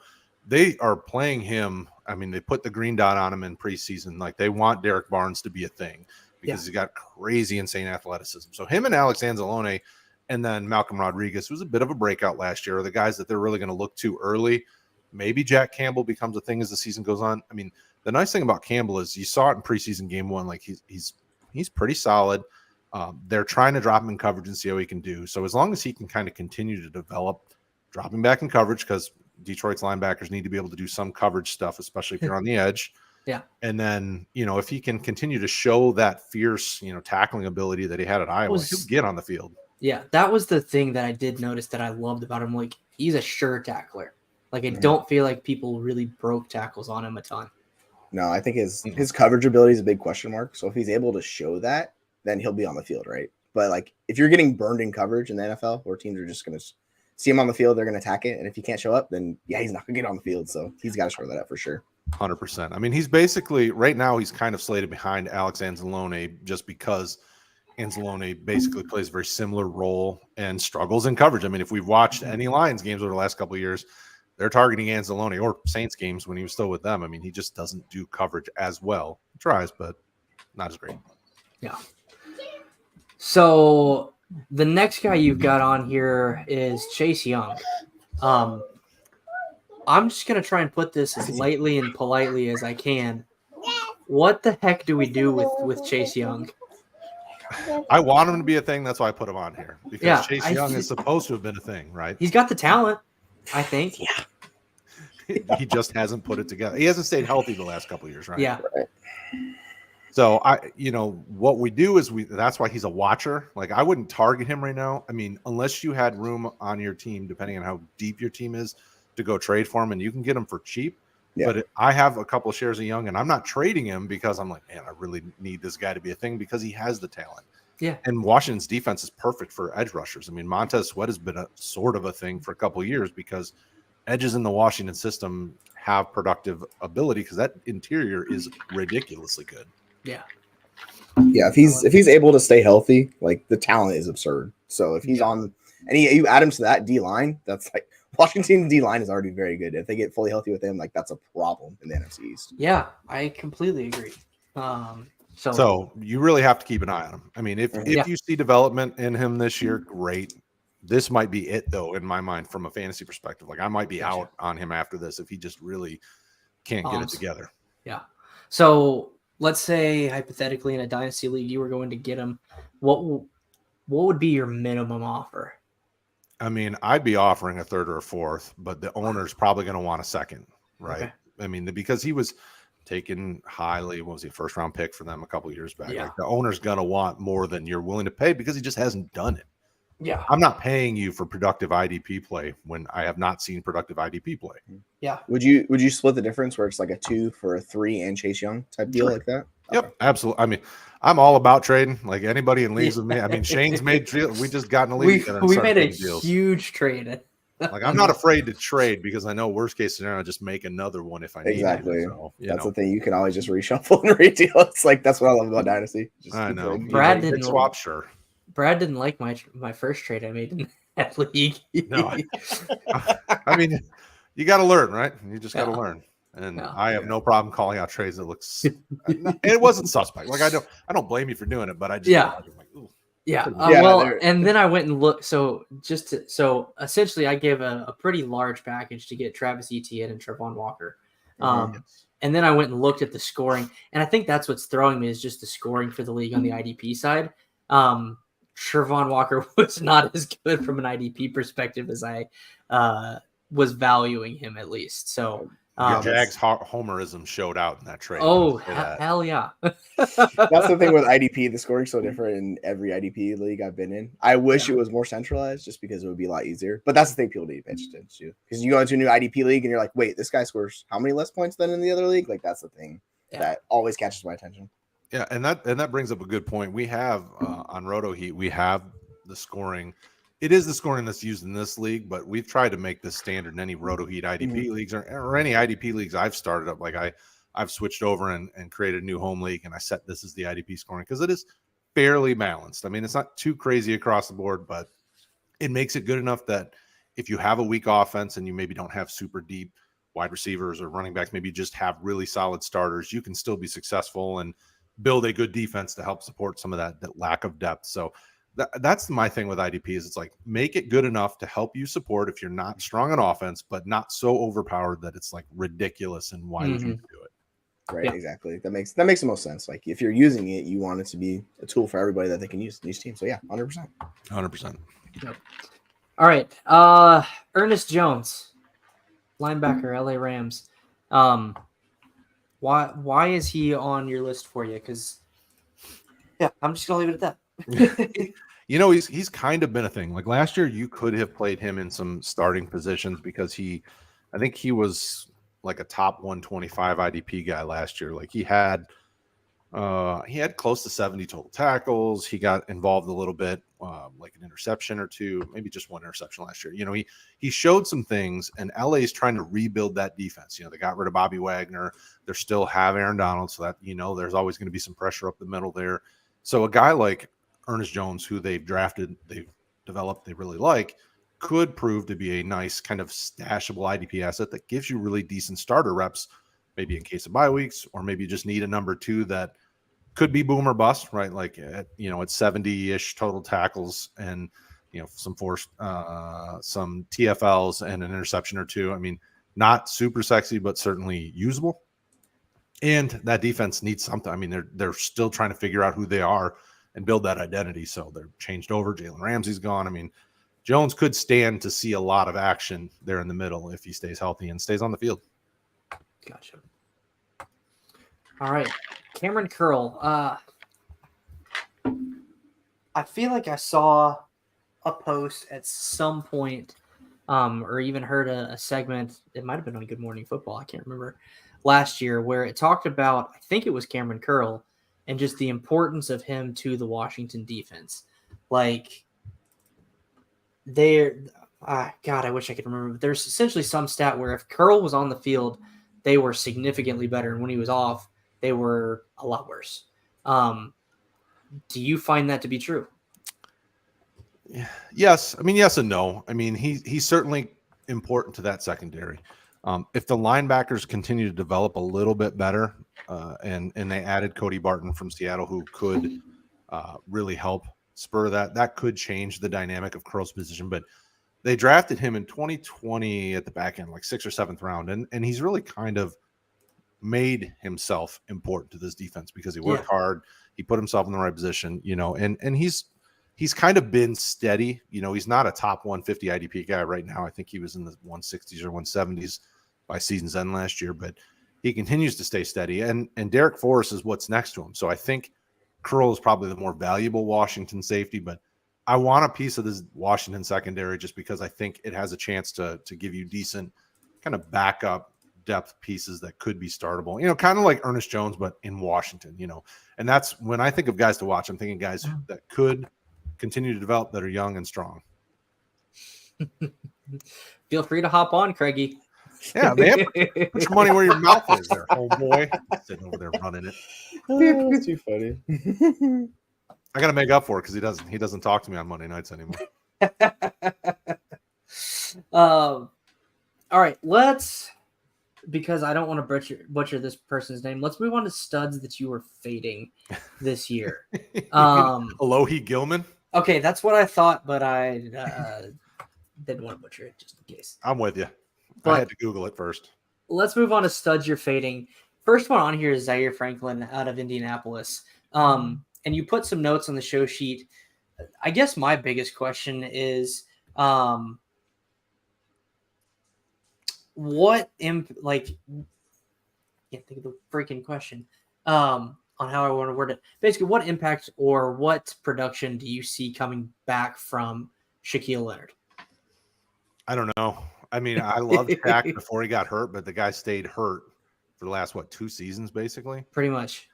They are playing him. I mean, they put the green dot on him in preseason. Like they want Derek Barnes to be a thing because he's got crazy, insane athleticism. So him and Alex Anzalone and then Malcolm Rodriguez, who was a bit of a breakout last year, are the guys that they're really going to look to early. Maybe Jack Campbell becomes a thing as the season goes on. I mean, the nice thing about Campbell is you saw it in preseason game 1. Like he's pretty solid. They're trying to drop him in coverage and see how he can do. So as long as he can kind of continue to develop, dropping back in coverage, because Detroit's linebackers need to be able to do some coverage stuff, especially if you're on the edge. Yeah. And then, if he can continue to show that fierce, tackling ability that he had at Iowa, he'll get on the field. Yeah, that was the thing that I did notice that I loved about him. Like, he's a sure tackler. Like, I don't feel like people really broke tackles on him a ton. No, I think his coverage ability is a big question mark. So if he's able to show that, then he'll be on the field, right? But, like, if you're getting burned in coverage in the NFL, where teams are just going to see him on the field, they're going to attack it. And if he can't show up, then, he's not going to get on the field. So he's got to show that up for sure. 100%. I mean, he's basically right now he's kind of slated behind Alex Anzalone just because Anzalone basically plays a very similar role and struggles in coverage. I mean, if we've watched any Lions games over the last couple of years, they're targeting Anzalone, or Saints games when he was still with them. I mean, he just doesn't do coverage as well. He tries, but not as great. Yeah. So the next guy you've got on here is Chase Young. I'm just going to try and put this as lightly and politely as I can. What the heck do we do with Chase Young? I want him to be a thing. That's why I put him on here. Because Chase Young is supposed to have been a thing, right? He's got the talent, I think. He just hasn't put it together. He hasn't stayed healthy the last couple of years, right? Yeah. So what we do is that's why he's a watcher. Like I wouldn't target him right now. I mean, unless you had room on your team, depending on how deep your team is, to go trade for him, and you can get him for cheap. Yeah. But I have a couple of shares of Young, and I'm not trading him because I'm like, man, I really need this guy to be a thing because he has the talent. Yeah. And Washington's defense is perfect for edge rushers. I mean, Montez Sweat has been a sort of a thing for a couple of years because edges in the Washington system have productive ability because that interior is ridiculously good. Yeah. Yeah, if he's able to stay healthy, like the talent is absurd. So if he's on, and you add him to that D line, that's like Washington's D line is already very good. If they get fully healthy with him, like that's a problem in the NFC East. Yeah, I completely agree. So you really have to keep an eye on him. I mean, if you see development in him this year, great. This might be it, though, in my mind, from a fantasy perspective. Like I might be out on him after this if he just really can't get it together. Yeah. So let's say hypothetically in a dynasty league you were going to get him. What would be your minimum offer? I mean, I'd be offering a third or a fourth, but the owner's probably going to want a second, right? Okay. I mean, because he was taken highly. What was he, first round pick for them a couple years back? Yeah. Like the owner's gonna want more than you're willing to pay because he just hasn't done it. Yeah. I'm not paying you for productive IDP play when I have not seen productive IDP play. Yeah. Would you split the difference where it's like a 2 for a 3 and Chase Young type deal like that? Yep, absolutely. I mean, I'm all about trading. Like anybody in leagues with me. I mean, Shane's made we just got in a league together and we started made a making deals. huge trade. Like I'm not afraid to trade because I know worst case scenario, I'll just make another one if I need Exactly. to. So, that's the thing. You can always just reshuffle and redeal. It's like that's what I love about Dynasty. Just I know. Brad didn't swap, sure. Brad didn't like my first trade I made in that league. No, I mean, you got to learn, right? You just got to learn. And I have no problem calling out trades that looks. It wasn't suspect. Like I don't blame you for doing it, but I just like, ooh. Well, and then I went and looked. So essentially, I gave a pretty large package to get Travis Etienne and Trevon Walker. And then I went and looked at the scoring, and I think that's what's throwing me is just the scoring for the league on the IDP side. Trevon Walker was not as good from an IDP perspective as I was valuing him at least. So. Jags homerism showed out in that trade. Oh, hell yeah. That's the thing with IDP. The scoring's so different in every IDP league I've been in. I wish it was more centralized just because it would be a lot easier. But that's the thing people need to pay attention to. Because you go into a new IDP league and you're like, wait, this guy scores how many less points than in the other league? Like, that's the thing that always catches my attention. Yeah, and that brings up a good point. We have on Roto Heat, we have the scoring. It is the scoring that's used in this league, but we've tried to make this standard in any Roto Heat IDP leagues or any IDP leagues I've started up. Like I've switched over and created a new home league, and I set this as the IDP scoring because it is fairly balanced. I mean, it's not too crazy across the board, but it makes it good enough that if you have a weak offense and you maybe don't have super deep wide receivers or running backs, maybe you just have really solid starters, you can still be successful and build a good defense to help support some of that lack of depth. So that's my thing with IDP is it's like make it good enough to help you support if you're not strong on offense, but not so overpowered that it's like ridiculous. And why would you do it? Right, exactly. That makes the most sense. Like if you're using it, you want it to be a tool for everybody that they can use in each team. So yeah, 100%. 100%. Yep. All right. Ernest Jones, linebacker, LA Rams. Why is he on your list for you? Because I'm just gonna leave it at that. You know, he's kind of been a thing. Like last year, you could have played him in some starting positions because I think he was like a top 125 IDP guy last year. Like he had close to 70 total tackles. He got involved a little bit, like an interception or two, maybe just one interception last year. You know, he showed some things, and LA is trying to rebuild that defense. You know, they got rid of Bobby Wagner. They still have Aaron Donald, so that, you know, there's always going to be some pressure up the middle there. So a guy like Ernest Jones, who they've drafted, they've developed, they really like, could prove to be a nice kind of stashable IDP asset that gives you really decent starter reps, maybe in case of bye weeks, or maybe you just need a number two that could be boom or bust, right? Like at 70-ish total tackles and, you know, some TFLs and an interception or two. I mean, not super sexy, but certainly usable. And that defense needs something. I mean, they're still trying to figure out who they are and build that identity. So they're changed over. Jalen Ramsey's gone. I mean, Jones could stand to see a lot of action there in the middle if he stays healthy and stays on the field. Gotcha. All right. Cameron Curl. I feel like I saw a post at some point or even heard a segment. It might have been on Good Morning Football. I can't remember. Last year where it talked about, I think it was Cameron Curl, and just the importance of him to the Washington defense. Like, God, I wish I could remember. But there's essentially some stat where if Curl was on the field, they were significantly better. And when he was off, they were a lot worse. Do you find that to be true? Yes. I mean, yes and no. I mean, he's certainly important to that secondary. If the linebackers continue to develop a little bit better, and they added Cody Barton from Seattle, who could really help spur that could change the dynamic of Curl's position. But they drafted him in 2020 at the back end, like 6th or 7th round. And he's really kind of made himself important to this defense because he worked hard. He put himself in the right position, you know, and he's kind of been steady. You know, he's not a top 150 IDP guy right now. I think he was in the 160s or 170s by season's end last year, but he continues to stay steady. And Derek Forrest is what's next to him. So I think Curl is probably the more valuable Washington safety, but I want a piece of this Washington secondary just because I think it has a chance to give you decent kind of backup depth pieces that could be startable, kind of like Ernest Jones, but in Washington, and that's when I think of guys to watch, I'm thinking guys that could continue to develop that are young and strong. Feel free to hop on, Craigie. Yeah, man. Put your money where your mouth is there, homeboy. Sitting over there running it. Oh, that's too funny. I got to make up for it because he doesn't talk to me on Monday nights anymore. All right, because I don't want to butcher this person's name. Let's move on to studs that you were fading this year. Alohi Gilman. Okay, that's what I thought, but I didn't want to butcher it just in case. I'm with you. But I had to Google it first. Let's move on to studs you're fading. First one on here is Zaire Franklin out of Indianapolis. And you put some notes on the show sheet. I guess my biggest question is, can't think of the freaking question on how I want to word it. Basically, what impact or what production do you see coming back from Shaquille Leonard? I don't know. I mean, I loved Shaq before he got hurt, but the guy stayed hurt for the last 2 seasons, basically. Pretty much.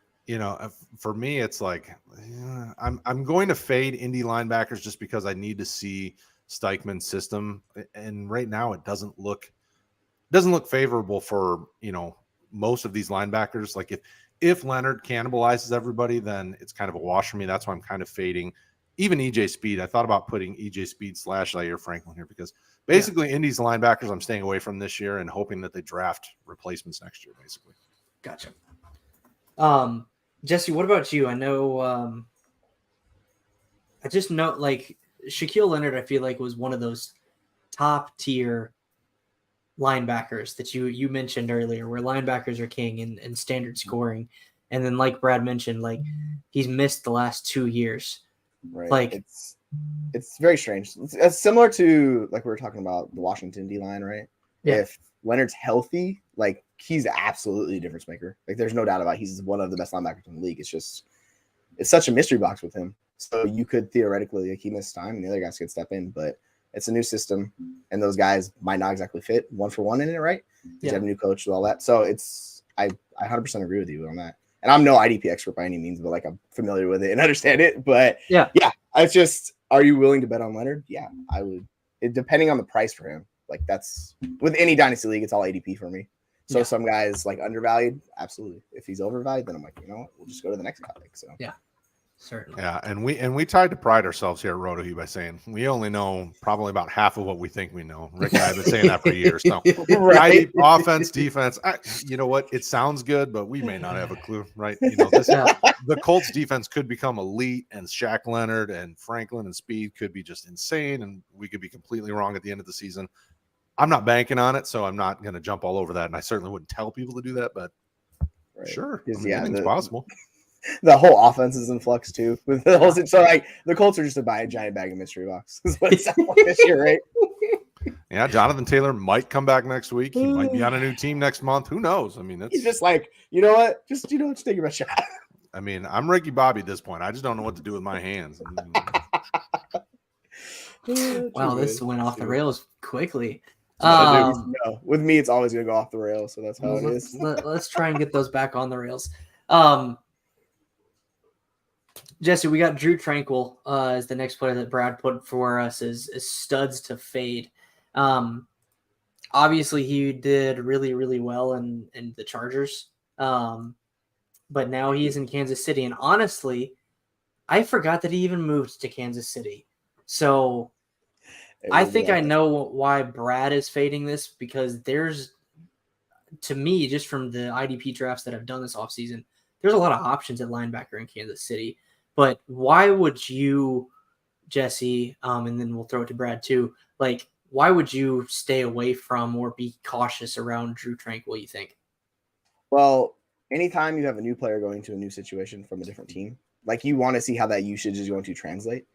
For me, it's like I'm going to fade Indy linebackers just because I need to see Steichmann's system, and right now it doesn't look favorable for most of these linebackers. Like if Leonard cannibalizes everybody, then it's kind of a wash for me. That's why I'm kind of fading even EJ Speed. I thought about putting EJ Speed / Zaire Franklin here because basically Indy's linebackers I'm staying away from this year and hoping that they draft replacements next year. Basically, gotcha. Jesse, what about you? I know. I just know like Shaquille Leonard. I feel like was one of those top tier linebackers that you mentioned earlier, where linebackers are king in standard scoring, and then like Brad mentioned, like he's missed the last 2 years. Right. Like it's very strange. It's similar to like we were talking about the Washington D line, right? Yeah. If Leonard's healthy, like he's absolutely a difference maker. Like there's no doubt about it. He's one of the best linebackers in the league. It's such a mystery box with him. So you could theoretically like he missed time and the other guys could step in, but it's a new system and those guys might not exactly fit 1-for-1 in it, right? You have a new coach with all that. So I 100% agree with you on that. And I'm no IDP expert by any means, but like I'm familiar with it and understand it. But yeah, it's just, are you willing to bet on Leonard? Yeah, I would. Depending on the price for him, like that's with any dynasty league, it's all ADP for me. So some guys like undervalued, absolutely. If he's overvalued, then I'm like, we'll just go to the next guy. So certainly. Yeah, and we tried to pride ourselves here at RotoHue by saying we only know probably about half of what we think we know. Rick and I have been saying that for years. So right. Offense, defense, you know what? It sounds good, but we may not have a clue, right? The Colts defense could become elite, and Shaq Leonard and Franklin and Speed could be just insane, and we could be completely wrong at the end of the season. I'm not banking on it, so I'm not going to jump all over that, and I certainly wouldn't tell people to do that, but sure, anything's possible. The whole offense is in flux too. With the whole so like the Colts are just a giant bag of mystery box. Is what it sounds like this year, right? Yeah, Jonathan Taylor might come back next week. He might be on a new team next month. Who knows? I mean, he's just like, you know what? Just take your best shot. I mean, I'm Ricky Bobby at this point. I just don't know what to do with my hands. Wow, this went off the rails quickly. With me, it's always gonna go off the rails, so that's how it is. Let's try and get those back on the rails. Jesse, we got Drew Tranquil as the next player that Brad put for us as studs to fade. Obviously, he did really, really well in the Chargers, but now he's in Kansas City. And honestly, I forgot that he even moved to Kansas City. So I think I know why Brad is fading this, because there's, to me, just from the IDP drafts that I've done this offseason, there's a lot of options at linebacker in Kansas City. But why would you, Jesse, and then we'll throw it to Brad too, like, why would you stay away from or be cautious around Drew Tranquil, you think? Well, anytime you have a new player going to a new situation from a different team, like you want to see how that usage is going to translate.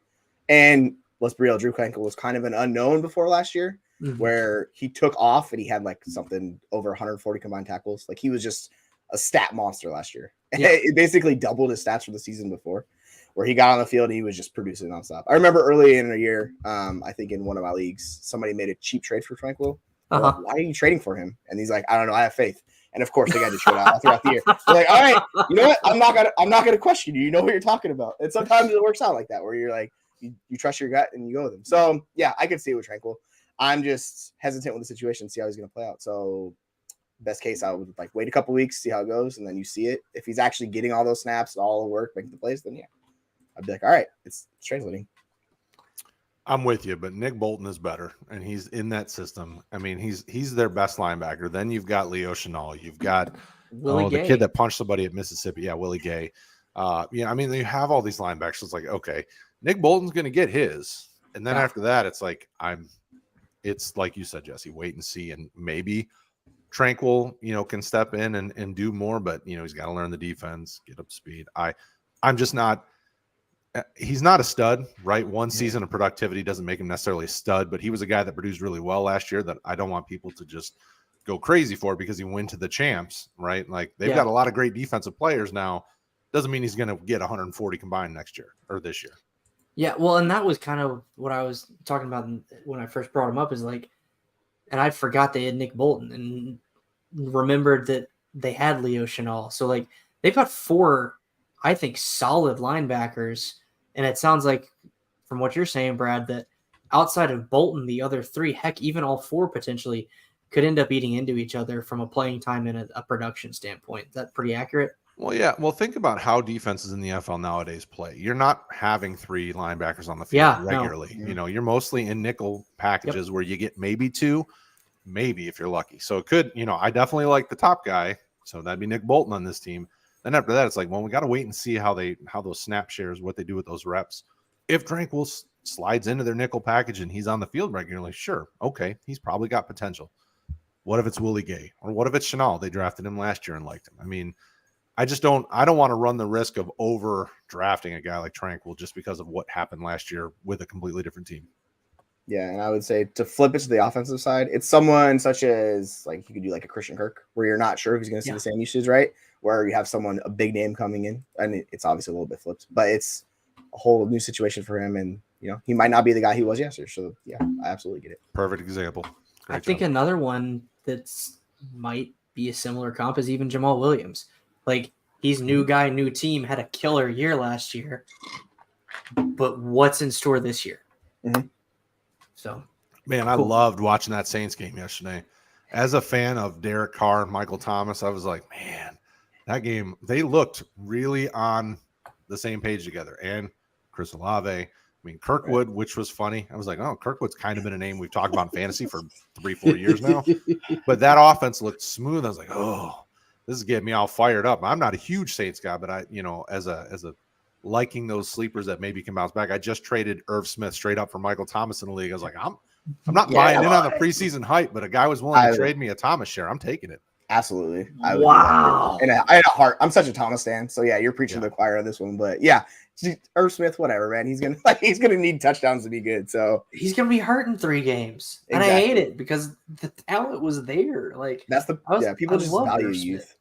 And let's be real, Drew Tranquil was kind of an unknown before last year. where he took off and he had like something over 140 combined tackles. Like he was just a stat monster last year. Yeah. It basically doubled his stats from the season before, where he got on the field and he was just producing nonstop. I remember early in the year, I think in one of my leagues, somebody made a cheap trade for Tranquil. Like, why are you trading for him? And he's like, I don't know, I have faith. And of course, they got to trade out throughout the year. They're like, all right, you know what? I'm not gonna question you. You know what you're talking about. And sometimes it works out like that, where you're like, you trust your gut and you go with him. So yeah, I could see it with Tranquil. I'm just hesitant with the situation, see how he's gonna play out. So best case, I would like wait a couple weeks, see how it goes, and then you see it. If he's actually getting all those snaps, all the work, making the plays, then yeah, I'd be like, all right, it's translating. I'm with you, but Nick Bolton is better, and he's in that system. I mean, he's their best linebacker. Then you've got Leo Chenal. You've got the kid that punched somebody at Mississippi. Yeah, Willie Gay. I mean, you have all these linebackers. It's like, okay, Nick Bolton's going to get his, and then after that, it's like it's like you said, Jesse, wait and see, and maybe Tranquil, can step in and do more, but he's got to learn the defense, get up to speed. I'm just not. He's not a stud, right? One season of productivity doesn't make him necessarily a stud, but he was a guy that produced really well last year that I don't want people to just go crazy for because he went to the champs, right? Like they've got a lot of great defensive players now. Doesn't mean he's going to get 140 combined next year or this year. Yeah, well, and that was kind of what I was talking about when I first brought him up is like, and I forgot they had Nick Bolton and remembered that they had Leo Chenal. So like they've got 4, I think, solid linebackers. And it sounds like from what you're saying, Brad, that outside of Bolton, the other 3, heck, even all 4 potentially could end up eating into each other from a playing time and a production standpoint. Is that pretty accurate? Well, yeah. Well, think about how defenses in the NFL nowadays play. You're not having 3 linebackers on the field regularly. No. You're mostly in nickel packages where you get maybe 2, maybe if you're lucky. So it could, I definitely like the top guy. So that'd be Nick Bolton on this team. Then after that, it's like, well, we got to wait and see how those snap shares, what they do with those reps. If Tranquil slides into their nickel package and he's on the field regularly, sure, okay, he's probably got potential. What if it's Willie Gay or what if it's Chenal? They drafted him last year and liked him. I mean, I don't want to run the risk of over drafting a guy like Tranquil just because of what happened last year with a completely different team. Yeah, and I would say to flip it to the offensive side, it's someone such as like you could do like a Christian Kirk, where you're not sure if he's going to see the same usage, right? Where you have someone, a big name coming in, and it's obviously a little bit flipped, but it's a whole new situation for him, and he might not be the guy he was yesterday. So yeah, I absolutely get it. Perfect example. I think another one that's might be a similar comp is even Jamal Williams. Like he's new guy, new team, had a killer year last year, but what's in store this year? So, man, I loved watching that Saints game yesterday. As a fan of Derek Carr and Michael Thomas, I was like, man, that game, they looked really on the same page together. And Chris Olave, I mean, Kirkwood, which was funny. I was like, oh, Kirkwood's kind of been a name we've talked about in fantasy for 3-4 years now. But that offense looked smooth. I was like, oh, this is getting me all fired up. I'm not a huge Saints guy, but I, as a liking those sleepers that maybe can bounce back. I just traded Irv Smith straight up for Michael Thomas in the league. I was like, I'm not buying in on the preseason hype, but a guy was willing to trade me a Thomas share. I'm taking it. Absolutely. Wow. And I had a heart. I'm such a Thomas fan. So yeah, you're preaching to the choir on this one. But yeah, Irv Smith, whatever, man. He's gonna need touchdowns to be good. So he's gonna be hurt in 3 games. And I hate it because the talent was there. Like that's people just value youth.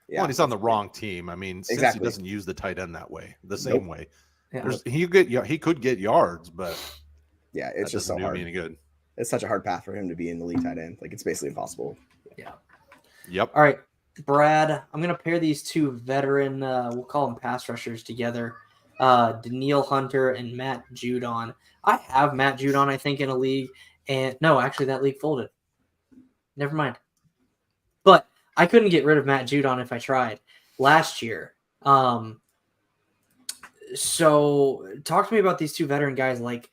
Yeah, well, he's on the wrong team. I mean, since he doesn't use the tight end that way, the same way. Yeah. He could get yards, but yeah, it's just so hard. Any good. It's such a hard path for him to be in the league tight end. Like it's basically impossible. Yeah. Yep. All right, Brad, I'm gonna pair these 2 veteran, we'll call them pass rushers together. Daniil Hunter and Matt Judon. I have Matt Judon, I think, in a league, and no, actually, that league folded. Never mind. But I couldn't get rid of Matt Judon if I tried last year. So talk to me about these 2 veteran guys. Like,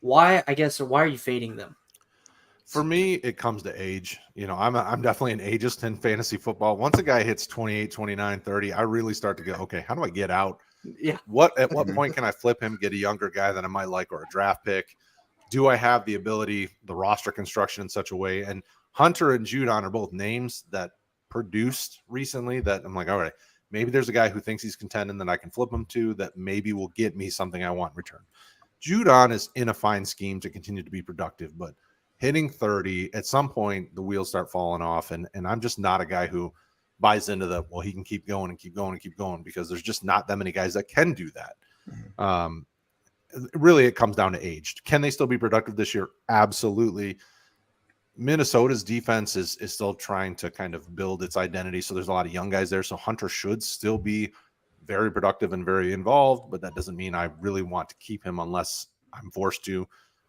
why are you fading them? For me, it comes to age. I'm definitely an ageist in fantasy football. Once a guy hits 28, 29, 30, I really start to go, okay, how do I get out? Yeah. At what point can I flip him, get a younger guy that I might like or a draft pick? Do I have the ability, the roster construction in such a way? And Hunter and Judon are both names that produced recently that I'm like, all right, maybe there's a guy who thinks he's contending that I can flip him to that maybe will get me something I want in return. Judon is in a fine scheme to continue to be productive, but hitting 30, at some point the wheels start falling off. And I'm just not a guy who buys into the, well, he can keep going and keep going and keep going, because there's just not that many guys that can do that. Really, it comes down to age. Can they still be productive this year? Absolutely. Minnesota's defense is still trying to kind of build its identity. So there's a lot of young guys there. So Hunter should still be very productive and very involved, but that doesn't mean I really want to keep him unless I'm forced to,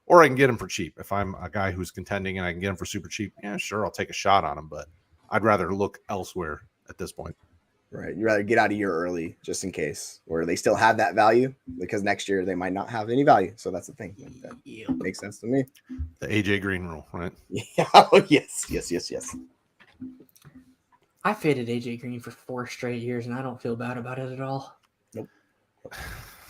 or I can get him for cheap. If I'm a guy who's contending and I can get him for super cheap, yeah, sure, I'll take a shot on him, but I'd rather look elsewhere at this point. Right. You'd rather get out a year early just in case, where they still have that value, because next year they might not have any value. So that's the thing. That makes sense to me. The AJ Green rule, right? Yeah. Oh, yes. I faded AJ Green for 4 straight years, and I don't feel bad about it at all. Nope.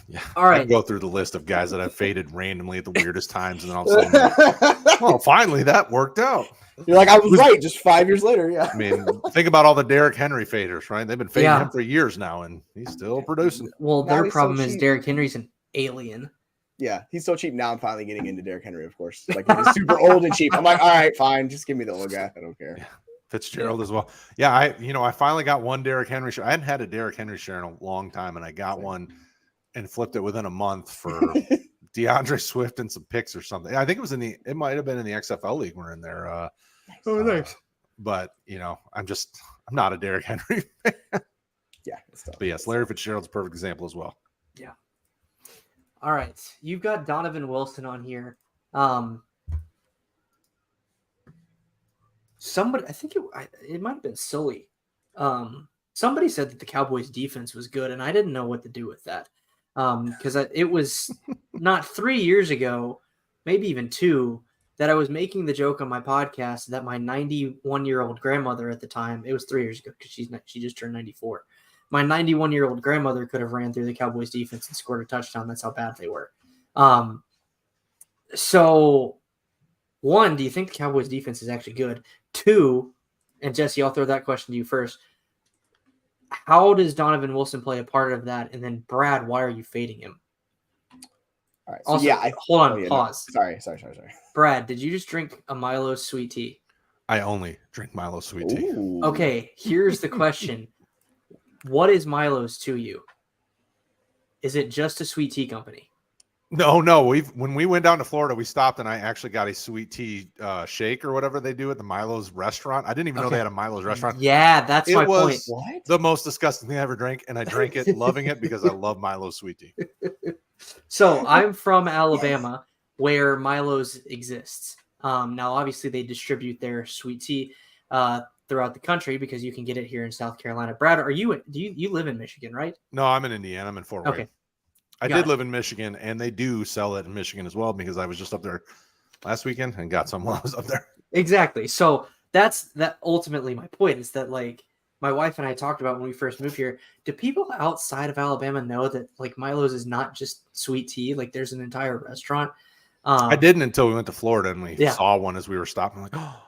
Yeah. All right. I go through the list of guys that I've faded randomly at the weirdest times, and then all of a sudden, well, finally that worked out. You're like, I was right just 5 years later. Yeah. I mean, think about all the Derrick Henry faders, right? They've been fading him for years now, and he's still producing. Well, their problem is Derrick Henry's an alien. Yeah, he's so cheap now. I'm finally getting into Derrick Henry, of course. Like, he's super old and cheap. I'm like, all right, fine, just give me the old guy. I don't care. Yeah. Fitzgerald as well. Yeah, I finally got one Derrick Henry share. I hadn't had a Derrick Henry share in a long time, and I got one and flipped it within a month for DeAndre Swift and some picks or something. I think it might have been in the XFL league we're in there. Nice. But I'm not a Derrick Henry fan. Yeah. But yes, Larry Fitzgerald's a perfect example as well. Yeah. All right. You've got Donovan Wilson on here. Somebody, I think it might have been Sully. Somebody said that the Cowboys defense was good, and I didn't know what to do with that. Because it was not 3 years ago, maybe even 2, that I was making the joke on my podcast that my 91-year-old grandmother at the time, it was 3 years ago because she just turned 94. My 91-year-old grandmother could have ran through the Cowboys defense and scored a touchdown. That's how bad they were. So, 1, do you think the Cowboys defense is actually good? 2, and Jesse, I'll throw that question to you first. How does Donovan Wilson play a part of that? And then Brad, why are you fading him? All right. So Also, hold on, pause. No. Sorry. Brad, did you just drink a Milo sweet tea? I only drink Milo sweet tea. Ooh. Okay, here's the question. What is Milo's to you? Is it just a sweet tea company? No. When we went down to Florida, we stopped and I actually got a sweet tea shake or whatever they do at the Milo's restaurant. I didn't even know they had a Milo's restaurant. Yeah, that's my point. What? The most disgusting thing I ever drank, and I drank it loving it because I love Milo's sweet tea. So I'm from Alabama, where Milo's exists. Now, obviously, they distribute their sweet tea throughout the country because you can get it here in South Carolina. Brad, do you live in Michigan, right? No, I'm in Indiana. I'm in Fort Wayne. Okay. I did live in Michigan, and they do sell it in Michigan as well because I was just up there last weekend and got some while I was up there. Exactly. So that's ultimately my point is that, like, my wife and I talked about when we first moved here. Do people outside of Alabama know that, like, Milo's is not just sweet tea? Like, there's an entire restaurant. I didn't until we went to Florida and we saw one as we were stopping. I'm like, oh.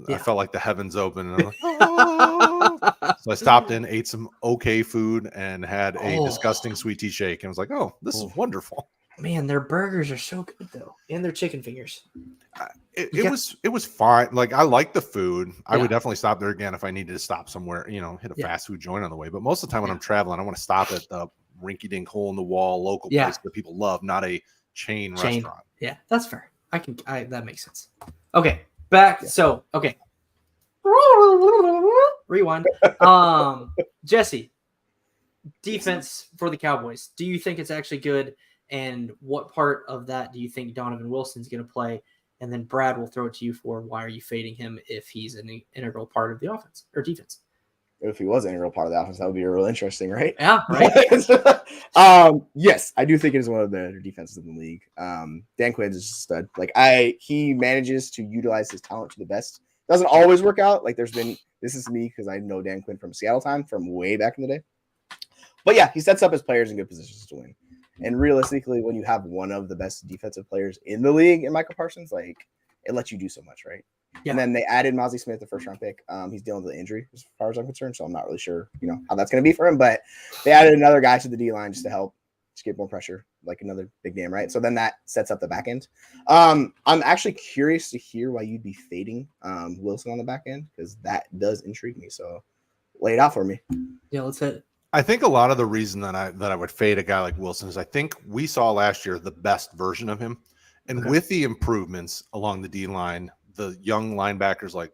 I felt like the heavens open, and I'm like, oh. So I stopped in, ate some okay food, and had a disgusting sweet tea shake, and was like, oh, this is wonderful. Man, their burgers are so good though, and their chicken fingers. It was fine. Like, I like the food. I would definitely stop there again if I needed to stop somewhere. Hit a fast food joint on the way. But most of the time when I'm traveling, I want to stop at the rinky-dink hole in the wall local place that people love, not a chain restaurant. Yeah, that's fair. That makes sense. Okay. Back. So, okay. Rewind. Jesse, defense for the Cowboys. Do you think it's actually good? And what part of that do you think Donovan Wilson's going to play? And then Brad will throw it to you for why are you fading him if he's an integral part of the offense or defense? If he was an integral part of the offense, that would be real interesting, right? Yeah, right. Yes, I do think it is one of the better defenses in the league. Dan Quinn's is just a stud. Like, he manages to utilize his talent to the best. Doesn't always work out. Like, this is me because I know Dan Quinn from Seattle time, from way back in the day. But yeah, he sets up his players in good positions to win. And realistically, when you have one of the best defensive players in the league in Michael Parsons, like, it lets you do so much, right? Yeah. And then they added Mozzie Smith, the first-round pick. He's dealing with an injury as far as I'm concerned, so I'm not really sure, how that's going to be for him. But they added another guy to the D-line just to help, just get more pressure. like another big name, right? So then that sets up the back end. I'm actually curious to hear why you'd be fading Wilson on the back end, because that does intrigue me. So lay it out for me. Yeah, let's hit it. I think a lot of the reason that I would fade a guy like Wilson is I think we saw last year the best version of him. And with the improvements along the D line, the young linebackers like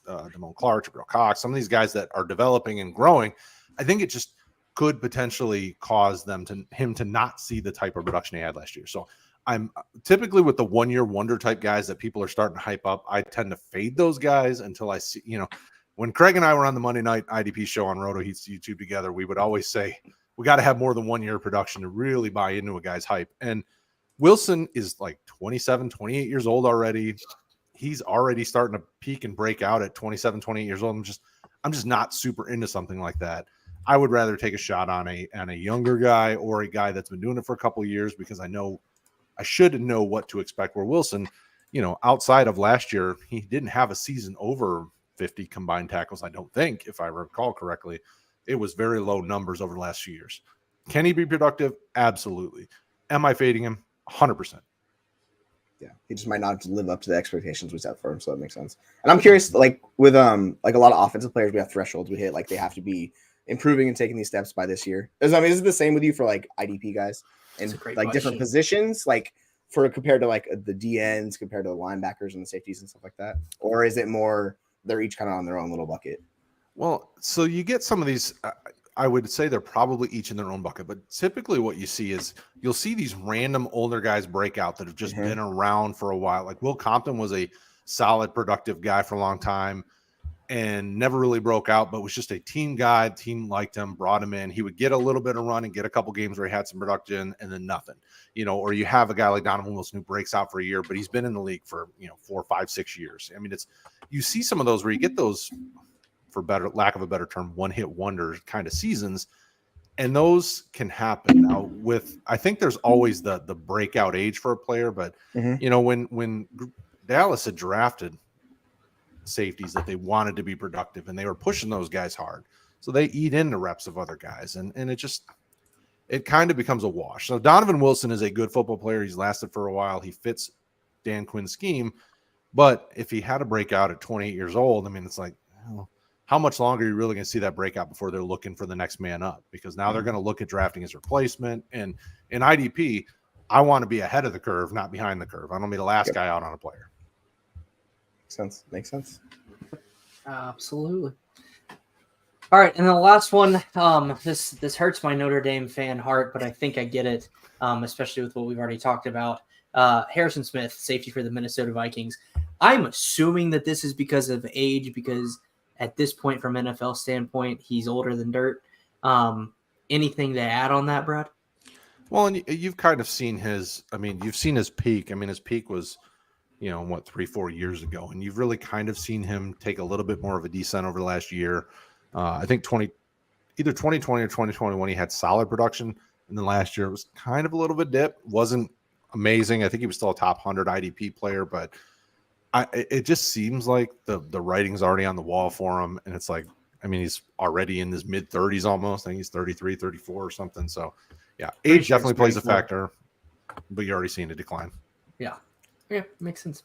Damone Clark, Jabril Cox, some of these guys that are developing and growing, I think it just could potentially cause him to not see the type of production he had last year. So I'm typically with the 1 year wonder type guys that people are starting to hype up, I tend to fade those guys until I see, when Craig and I were on the Monday night IDP show on Roto Heat's YouTube together, we would always say, we got to have more than 1 year production to really buy into a guy's hype. And Wilson is like 27, 28 years old already. He's already starting to peak and break out at 27, 28 years old. I'm just not super into something like that. I would rather take a shot on a younger guy or a guy that's been doing it for a couple of years, because I should know what to expect. Where Wilson, outside of last year, he didn't have a season over 50 combined tackles, I don't think, if I recall correctly. It was very low numbers over the last few years. Can he be productive? Absolutely. Am I fading him? 100%. Yeah, he just might not live up to the expectations we set for him, so that makes sense. And I'm curious, like with like a lot of offensive players, we have thresholds we hit, like they have to be improving and taking these steps by this year. Is it the same with you for like IDP guys and like different positions, like compared to like the DNs, compared to the linebackers and the safeties and stuff like that? Or is it more they're each kind of on their own little bucket? Well, so you get some of these, I would say they're probably each in their own bucket, but typically what you see is you'll see these random older guys break out that have just been around for a while. Like Will Compton was a solid, productive guy for a long time and never really broke out, but was just a team guy. Team liked him, brought him in. He would get a little bit of run and get a couple games where he had some production and then nothing, or you have a guy like Donovan Wilson who breaks out for a year, but he's been in the league for, 4, 5, 6 years. I mean, you see some of those where you get those, for lack of a better term, one-hit wonder kind of seasons, and those can happen. Now, I think there's always the breakout age for a player, but when Dallas had drafted safeties that they wanted to be productive, and they were pushing those guys hard, so they eat into reps of other guys, and it kind of becomes a wash. So Donovan Wilson is a good football player. He's lasted for a while. He fits Dan Quinn's scheme, but if he had a breakout at 28 years old, I mean, it's like, how much longer are you really going to see that breakout before they're looking for the next man up? Because now they're going to look at drafting his replacement. And in IDP, I want to be ahead of the curve, not behind the curve. I don't want to be the last guy out on a player. Makes sense. Absolutely. All right, and the last one. This hurts my Notre Dame fan heart, but I think I get it, especially with what we've already talked about. Harrison Smith, safety for the Minnesota Vikings. I'm assuming that this is because of age, because at this point, from NFL standpoint, he's older than dirt. Anything to add on that, Brad? Well, and you've kind of seen you've seen his peak. I mean, his peak was, 3-4 years ago, and you've really kind of seen him take a little bit more of a descent over the last year. I think either 2020 or 2021, he had solid production, and then last year it was kind of a little bit dip. Wasn't amazing. I think he was still a top 100 IDP player, but it just seems like the writing's already on the wall for him. And it's like, I mean, he's already in his mid 30s almost. I think he's 33, 34 or something. So yeah, age definitely plays a factor, but you're already seeing a decline. Yeah. Makes sense.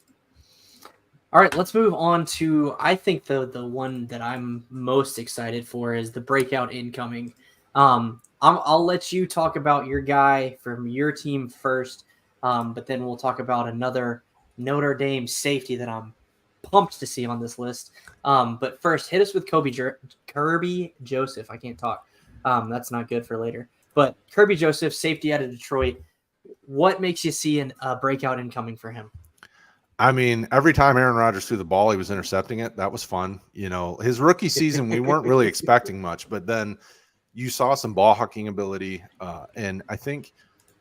All right, let's move on to, I think the one that I'm most excited for is the breakout incoming. I'll let you talk about your guy from your team first, but then we'll talk about another Notre Dame safety that I'm pumped to see on this list. But first, hit us with Kirby Joseph. I can't talk. That's not good for later. But Kirby Joseph, safety out of Detroit. What makes you see a breakout incoming for him? I mean, every time Aaron Rodgers threw the ball, he was intercepting it. That was fun. His rookie season, we weren't really expecting much, but then you saw some ball hawking ability. And I think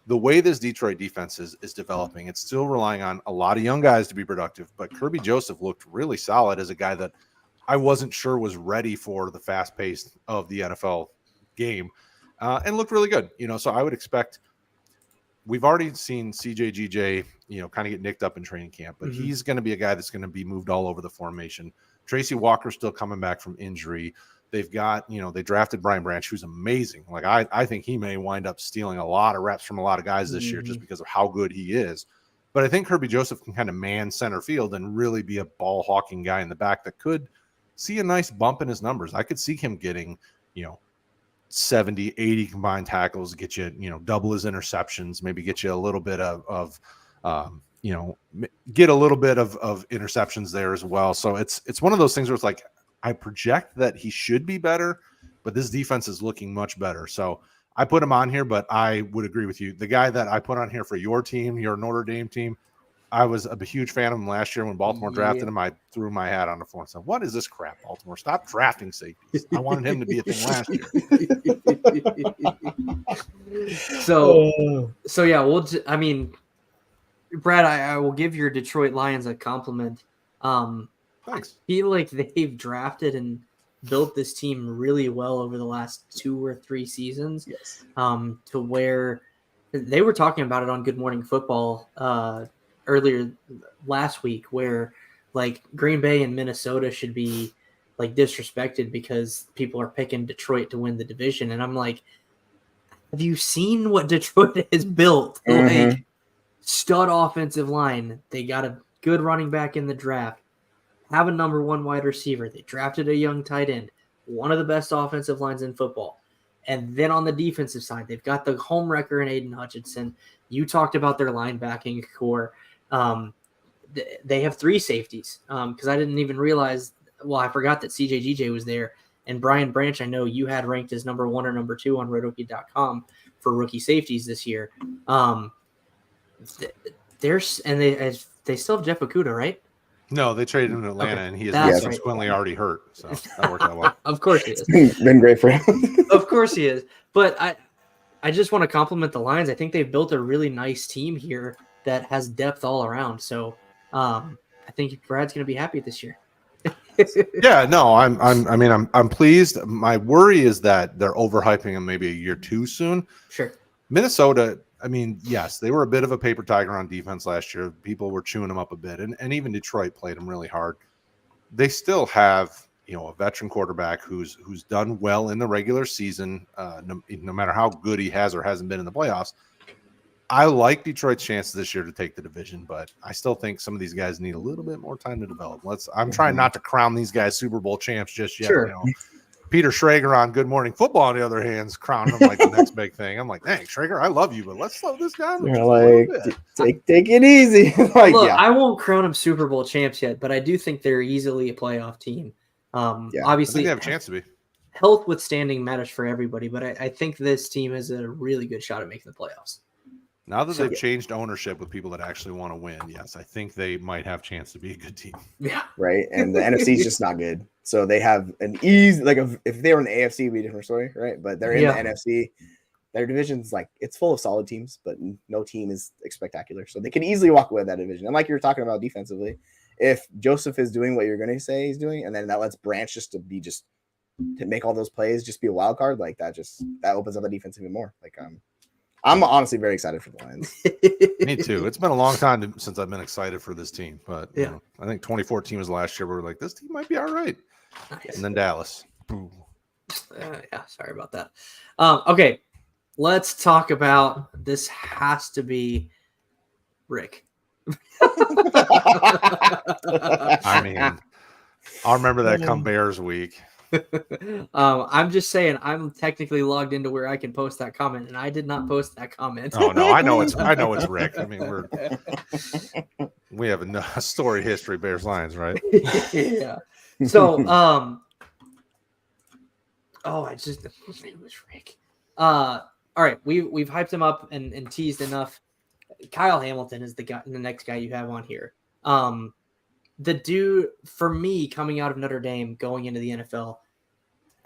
the way this Detroit defense is developing, it's still relying on a lot of young guys to be productive. But Kirby Joseph looked really solid as a guy that I wasn't sure was ready for the fast pace of the NFL game, and looked really good. So I would expect. We've already seen CJ, kind of get nicked up in training camp, but he's going to be a guy that's going to be moved all over the formation. Tracy Walker's still coming back from injury. They've got, they drafted Brian Branch, who's amazing. Like I think he may wind up stealing a lot of reps from a lot of guys this year just because of how good he is. But I think Kirby Joseph can kind of man center field and really be a ball hawking guy in the back that could see a nice bump in his numbers. I could see him getting, 70, 80 combined tackles, get you, double his interceptions, maybe get you a little bit get a little bit of interceptions there as well. So it's one of those things where it's like, I project that he should be better, but this defense is looking much better. So I put him on here, but I would agree with you. The guy that I put on here for your team, your Notre Dame team, I was a huge fan of him last year when Baltimore drafted him. I threw my hat on the floor and said, "What is this crap, Baltimore? Stop drafting safeties." I wanted him to be a thing last year. So yeah, Brad, I will give your Detroit Lions a compliment. Thanks. I feel like they've drafted and built this team really well over the last 2 or 3 seasons. Yes. To where they were talking about it on Good Morning Football earlier last week, where like Green Bay and Minnesota should be like disrespected because people are picking Detroit to win the division. And I'm like, have you seen what Detroit has built? Like stud offensive line. They got a good running back in the draft. Have a number 1 wide receiver. They drafted a young tight end, one of the best offensive lines in football. And then on the defensive side, they've got the home wrecker in Aiden Hutchinson. You talked about their linebacking core. They have 3 safeties because I didn't even realize. Well, I forgot that CJGJ was there. And Brian Branch, I know you had ranked as number 1 or number 2 on RotoKey.com for rookie safeties this year. They still have Jeff Okudah, right? No, they traded him to Atlanta, and he is subsequently already hurt. So that worked out well. Of course he is. Been great for him. Of course he is. But I just want to compliment the Lions. I think they've built a really nice team here that has depth all around. So I think Brad's going to be happy this year. Yeah, no, I'm pleased. My worry is that they're overhyping him maybe a year too soon. Sure. Minnesota, yes, they were a bit of a paper tiger on defense last year. People were chewing them up a bit, and even Detroit played them really hard. They still have, a veteran quarterback who's done well in the regular season, no matter how good he has or hasn't been in the playoffs. I like Detroit's chances this year to take the division, but I still think some of these guys need a little bit more time to develop. I'm trying not to crown these guys Super Bowl champs just yet. Sure. Peter Schrager on Good Morning Football, on the other hand, is crowning him like the next big thing. I'm like, dang, Schrager, I love you, but let's slow this down. You're like, take it easy. Look, I won't crown them Super Bowl champs yet, but I do think they're easily a playoff team. Obviously, I think they have a chance to be. Health withstanding matters for everybody, but I think this team has a really good shot at making the playoffs. Now that they've changed ownership with people that actually want to win, yes, I think they might have a chance to be a good team. Yeah. Right. And the NFC is just not good. So they have an easy, if they were in the AFC, it'd be a different story, right? But they're in the NFC. Their division's it's full of solid teams, but no team is spectacular. So they can easily walk away with that division. And like you were talking about defensively, if Joseph is doing what you're going to say he's doing, and then that lets Branch to make all those plays, just be a wild card, that opens up the defense even more. I'm honestly very excited for the Lions. Me too. It's been a long time since I've been excited for this team, but I think 2014 was the last year where we were like, this team might be all right. Nice. And then Dallas. Sorry about that. Okay, let's talk about this. Has to be Rick. I'll remember that come Bears week. I'm just saying I'm technically logged into where I can post that comment, and I did not post that comment. Oh no, I know it's Rick. We have a story history Bears Lions, right? Yeah. So his name was Rick. All right, we've hyped him up and teased enough. Kyle Hamilton is the next guy you have on here. The dude, for me, coming out of Notre Dame, going into the NFL,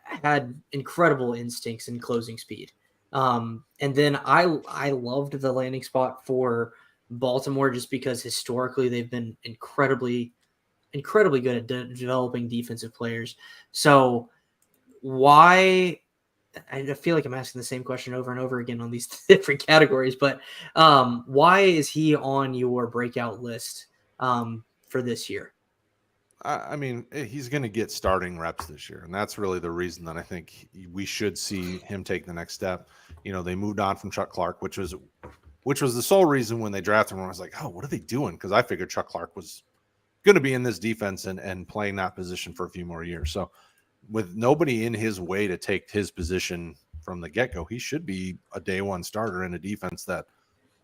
had incredible instincts and closing speed. And then I loved the landing spot for Baltimore just because historically they've been incredibly good at developing defensive players. So why – I feel like I'm asking the same question over and over again on these different categories, but why is he on your breakout list for this year? I mean, he's going to get starting reps this year, and that's really the reason that I think we should see him take the next step. You know, they moved on from Chuck Clark, which was the sole reason when they drafted him. I was like, oh, what are they doing? Because I figured Chuck Clark was going to be in this defense and playing that position for a few more years. So with nobody in his way to take his position from the get-go, he should be a day one starter in a defense that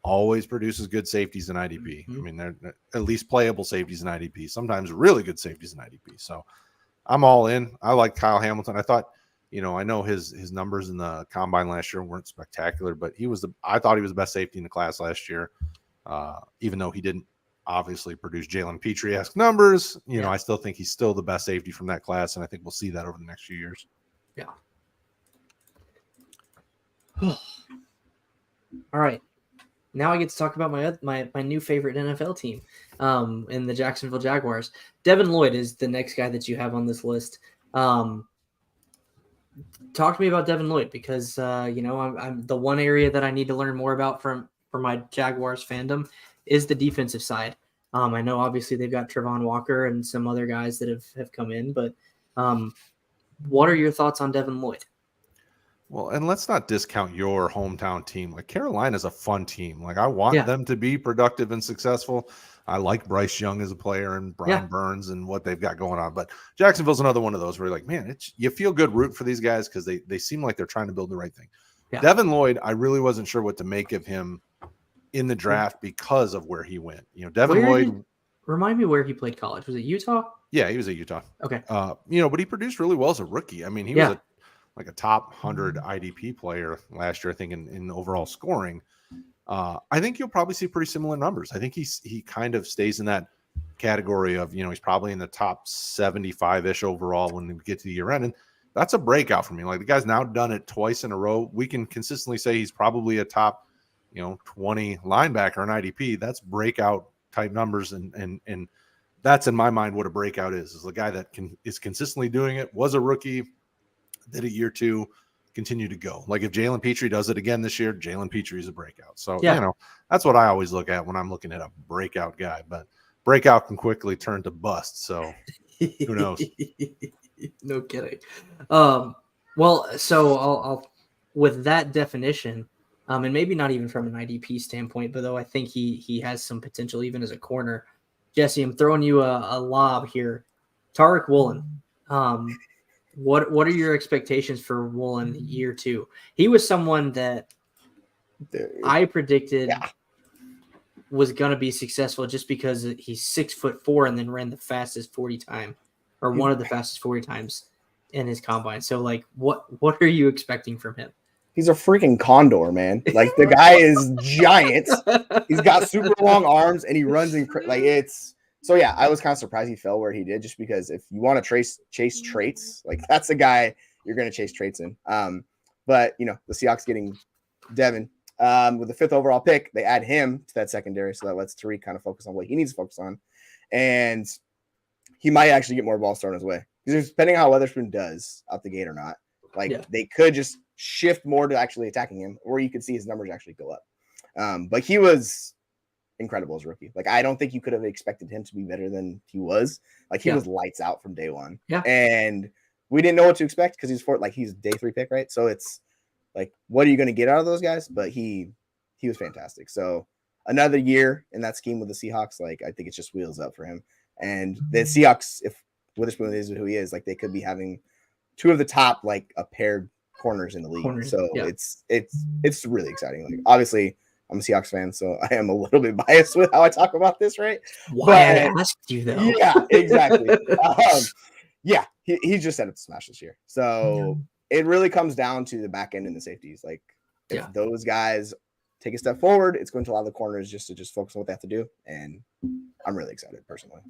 always produces good safeties in IDP. I mean, they're at least playable safeties in IDP, sometimes really good safeties in IDP. So I'm all in. I like Kyle Hamilton. I thought, you know, I know his numbers in the combine last year weren't spectacular, but I thought he was the best safety in the class last year. Even though he didn't obviously produce Jalen Petrie-esque numbers, you know, I still think he's still the best safety from that class. And I think we'll see that over the next few years. Yeah. All right. Now I get to talk about my new favorite NFL team in the Jacksonville Jaguars. Devin Lloyd is the next guy that you have on this list. Talk to me about Devin Lloyd because, you know, I'm the one area that I need to learn more about for my Jaguars fandom is the defensive side. I know obviously they've got Trevon Walker and some other guys that have come in, but what are your thoughts on Devin Lloyd? Well, and let's not discount your hometown team. Like Carolina's a fun team. Like I want them to be productive and successful. I like Bryce Young as a player and Brian Burns and what they've got going on. But Jacksonville's another one of those where you're like, man, you feel good rooting for these guys because they seem like they're trying to build the right thing. Yeah. Devin Lloyd, I really wasn't sure what to make of him in the draft because of where he went. You know, Devin Lloyd. Remind me where he played college. Was it Utah? Yeah, he was at Utah. Okay. You know, but he produced really well as a rookie. I mean, he was like a top 100 IDP player last year, I think, in overall scoring. I think you'll probably see pretty similar numbers. I think he kind of stays in that category of, you know, he's probably in the top 75-ish overall when we get to the year end. And that's a breakout for me. Like the guy's now done it twice in a row. We can consistently say he's probably a top, you know, 20 linebacker in IDP. That's breakout type numbers. And that's in my mind what a breakout is the guy that is consistently doing it, was a rookie, did it year two, continue to go. Like if Jalen Petrie does it again this year, Jalen Petrie is a breakout. So, you know, that's what I always look at when I'm looking at a breakout guy. But breakout can quickly turn to bust. So who knows? No kidding. Well, so I'll with that definition, and maybe not even from an IDP standpoint, but though I think he has some potential even as a corner. Jesse, I'm throwing you a lob here. Tariq Woolen. What are your expectations for Woolen year two? He was someone that I predicted was going to be successful just because he's 6'4" and then ran the fastest 40 time or one of the fastest 40 times in his combine. So like, what are you expecting from him? He's a freaking condor, man. Like the guy is giant. He's got super long arms and he runs So yeah, I was kind of surprised he fell where he did, just because if you want to chase traits, like that's the guy you're going to chase traits in. But you know, the Seahawks getting Devin with the 5th overall pick, they add him to that secondary, so that lets Tariq kind of focus on what he needs to focus on, and he might actually get more balls thrown his way. Because depending on how Weatherspoon does out the gate or not, they could just shift more to actually attacking him, or you could see his numbers actually go up. But he was incredible as a rookie. Like I don't think you could have expected him to be better than he was. Like he was lights out from day one. Yeah. And we didn't know what to expect because he's day 3 pick, right? So it's like, what are you going to get out of those guys? But he was fantastic. So another year in that scheme with the Seahawks, like I think it's just wheels up for him. And the Seahawks, if Witherspoon is who he is, like they could be having 2 of the top like a paired corners in the league. So it's really exciting. Like obviously I'm a Seahawks fan, so I am a little bit biased with how I talk about this, right? Why I asked you though. Yeah, exactly. He just set up to smash this year. So it really comes down to the back end and the safeties. Like if those guys take a step forward, it's going to allow the corners just to focus on what they have to do. And I'm really excited personally.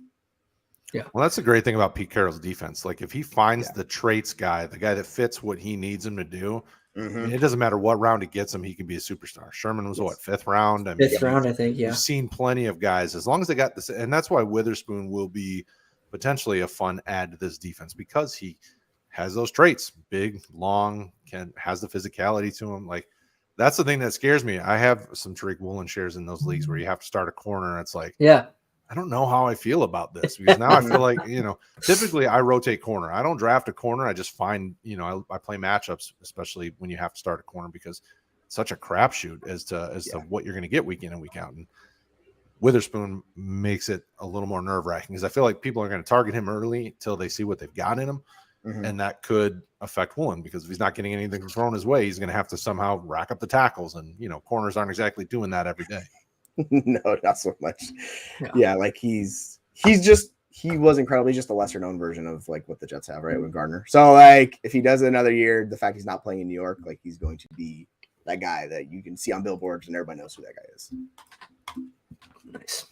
Yeah. Well, that's the great thing about Pete Carroll's defense. Like if he finds the traits guy, the guy that fits what he needs him to do, it doesn't matter what round he gets him, he can be a superstar. Sherman was 5th round? I mean, 5th round, I think. Yeah. You've seen plenty of guys, as long as they got this, and that's why Witherspoon will be potentially a fun add to this defense because he has those traits, big, long, has the physicality to him. Like that's the thing that scares me. I have some Tariq Woolen shares in those leagues where you have to start a corner. And it's like, I don't know how I feel about this, because now I feel like, typically I rotate corner. I don't draft a corner. I just find, I play matchups, especially when you have to start a corner, because it's such a crapshoot as to what you're going to get week in and week out. And Witherspoon makes it a little more nerve wracking, because I feel like people are going to target him early till they see what they've got in him. Mhm. And that could affect Woolen, because if he's not getting anything thrown his way, he's going to have to somehow rack up the tackles. And, corners aren't exactly doing that every day. No, not so much. Yeah, like he was incredibly just a lesser known version of like what the Jets have, right, with Gardner. So like if he does it another year, the fact he's not playing in New York, like he's going to be that guy that you can see on billboards and everybody knows who that guy is. Nice.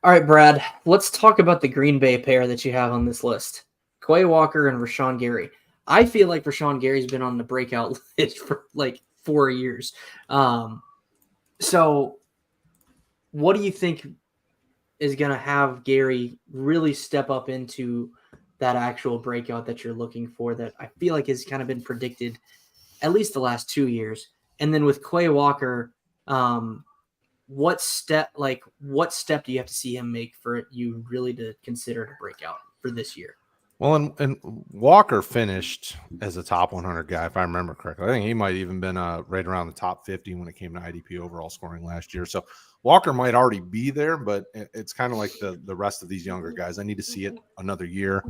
All right, Brad, let's talk about the Green Bay pair that you have on this list. Quay Walker and Rashawn Gary. I feel like Rashawn Gary's been on the breakout list for like 4 years. So what do you think is going to have Gary really step up into that actual breakout that you're looking for, that I feel like has kind of been predicted at least the last 2 years? And then with Quay Walker, what step do you have to see him make for you really to consider a breakout for this year? Well, and Walker finished as a top 100 guy, if I remember correctly. I think he might even been right around the top 50 when it came to IDP overall scoring last year. So Walker might already be there, but it's kind of like the rest of these younger guys. I need to see it another year.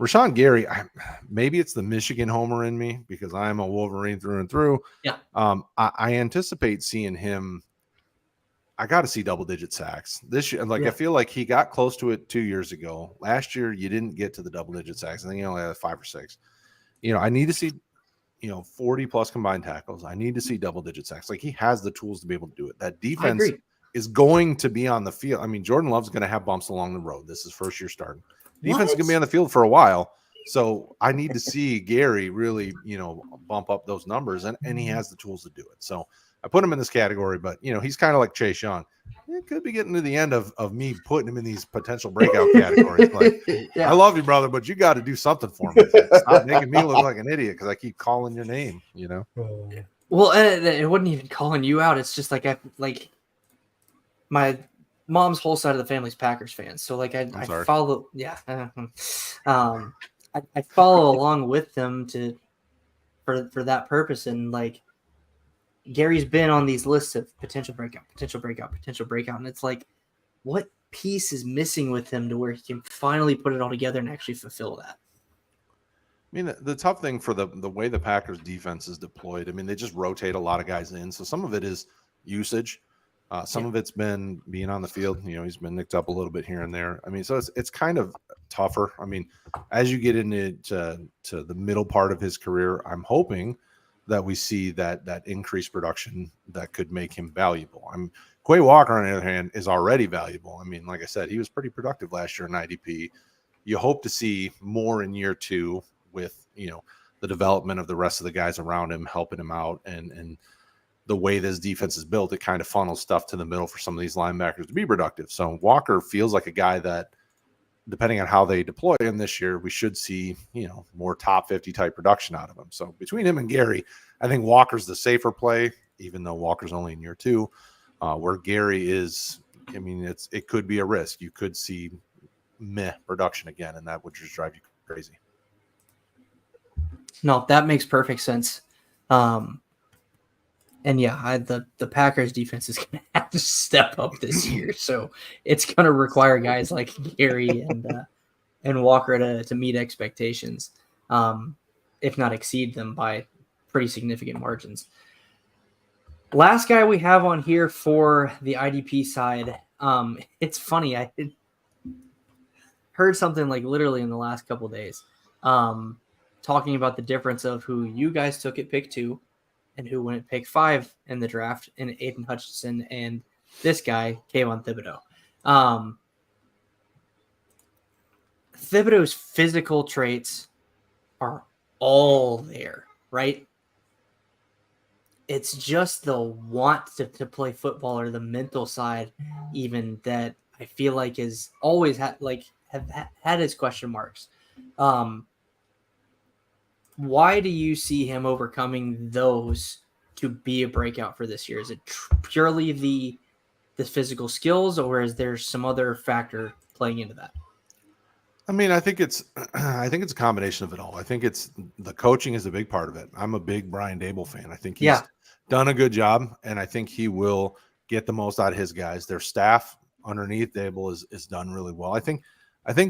Rashawn Gary, maybe it's the Michigan homer in me, because I'm a Wolverine through and through. Yeah. I anticipate seeing him. I got to see double-digit sacks this year. I feel like he got close to it 2 years ago. Last year, you didn't get to the double-digit sacks. I think he only had 5 or 6. I need to see, 40-plus combined tackles. I need to see double-digit sacks. Like, he has the tools to be able to do it. That defense is going to be on the field. I mean, Jordan Love's going to have bumps along the road. This is first year starting. Defense is going to be on the field for a while. So I need to see Gary really, bump up those numbers, and he has the tools to do it. So I put him in this category, but he's kind of like Chase Young. It could be getting to the end of me putting him in these potential breakout categories. Like, I love you, brother, but you got to do something for me. Stop making me look like an idiot because I keep calling your name. Well, it wasn't even calling you out. It's just like my mom's whole side of the family's Packers fans, so like I follow. Yeah, I follow along with them for that purpose, and like Gary's been on these lists of potential breakout, and it's like, what piece is missing with him to where he can finally put it all together and actually fulfill that? I mean, the tough thing for the way the Packers defense is deployed, I mean, they just rotate a lot of guys in. So some of it is usage. Some of it's been being on the field. He's been nicked up a little bit here and there. I mean, so it's kind of tougher. I mean, as you get into to the middle part of his career, I'm hoping that we see that increased production that could make him valuable. Quay Walker, on the other hand, is already valuable. I mean, like I said, he was pretty productive last year in IDP. You hope to see more in year 2 with, the development of the rest of the guys around him, helping him out, and the way this defense is built, it kind of funnels stuff to the middle for some of these linebackers to be productive. So Walker feels like a guy that, depending on how they deploy him this year, we should see, more top 50 type production out of him. So between him and Gary, I think Walker's the safer play, even though Walker's only in year 2, where Gary is, I mean, it could be a risk. You could see meh production again, and that would just drive you crazy. No, that makes perfect sense. And yeah, the Packers defense is going to have to step up this year. So it's going to require guys like Gary and Walker to meet expectations, if not exceed them by pretty significant margins. Last guy we have on here for the IDP side. It's funny. I heard something like literally in the last couple of days, talking about the difference of who you guys took at pick 2 and who went at pick 5 in the draft, and Aiden Hutchinson and this guy, Kayvon Thibodeau. Thibodeau's physical traits are all there, right? It's just the want to play football, or the mental side even, that I feel like is always have had its question marks. Why do you see him overcoming those to be a breakout for this year? Is it purely the the physical skills, or is there some other factor playing into that? I mean, I think it's a combination of it all. I think it's the coaching is a big part of it. I'm a big Brian Dable fan. I think he's done a good job, and I think he will get the most out of his guys. Their staff underneath Dable is done really well. I think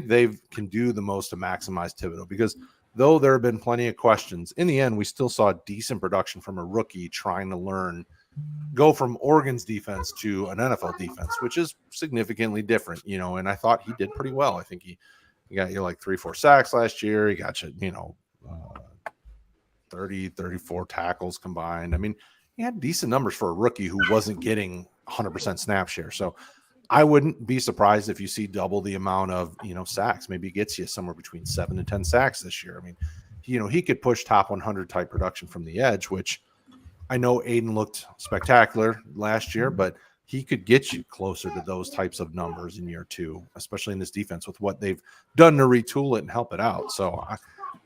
they can do the most to maximize Thibodeau, because though there have been plenty of questions, in the end, we still saw decent production from a rookie trying to go from Oregon's defense to an NFL defense, which is significantly different, and I thought he did pretty well. I think he got you like 3-4 sacks last year. He got you, 30, 34 tackles combined. I mean, he had decent numbers for a rookie who wasn't getting 100% snap share. So I wouldn't be surprised if you see double the amount of, sacks. Maybe he gets you somewhere between 7 and 10 sacks this year. I mean, he could push top 100 type production from the edge, which I know Aiden looked spectacular last year, but he could get you closer to those types of numbers in year 2, especially in this defense with what they've done to retool it and help it out. So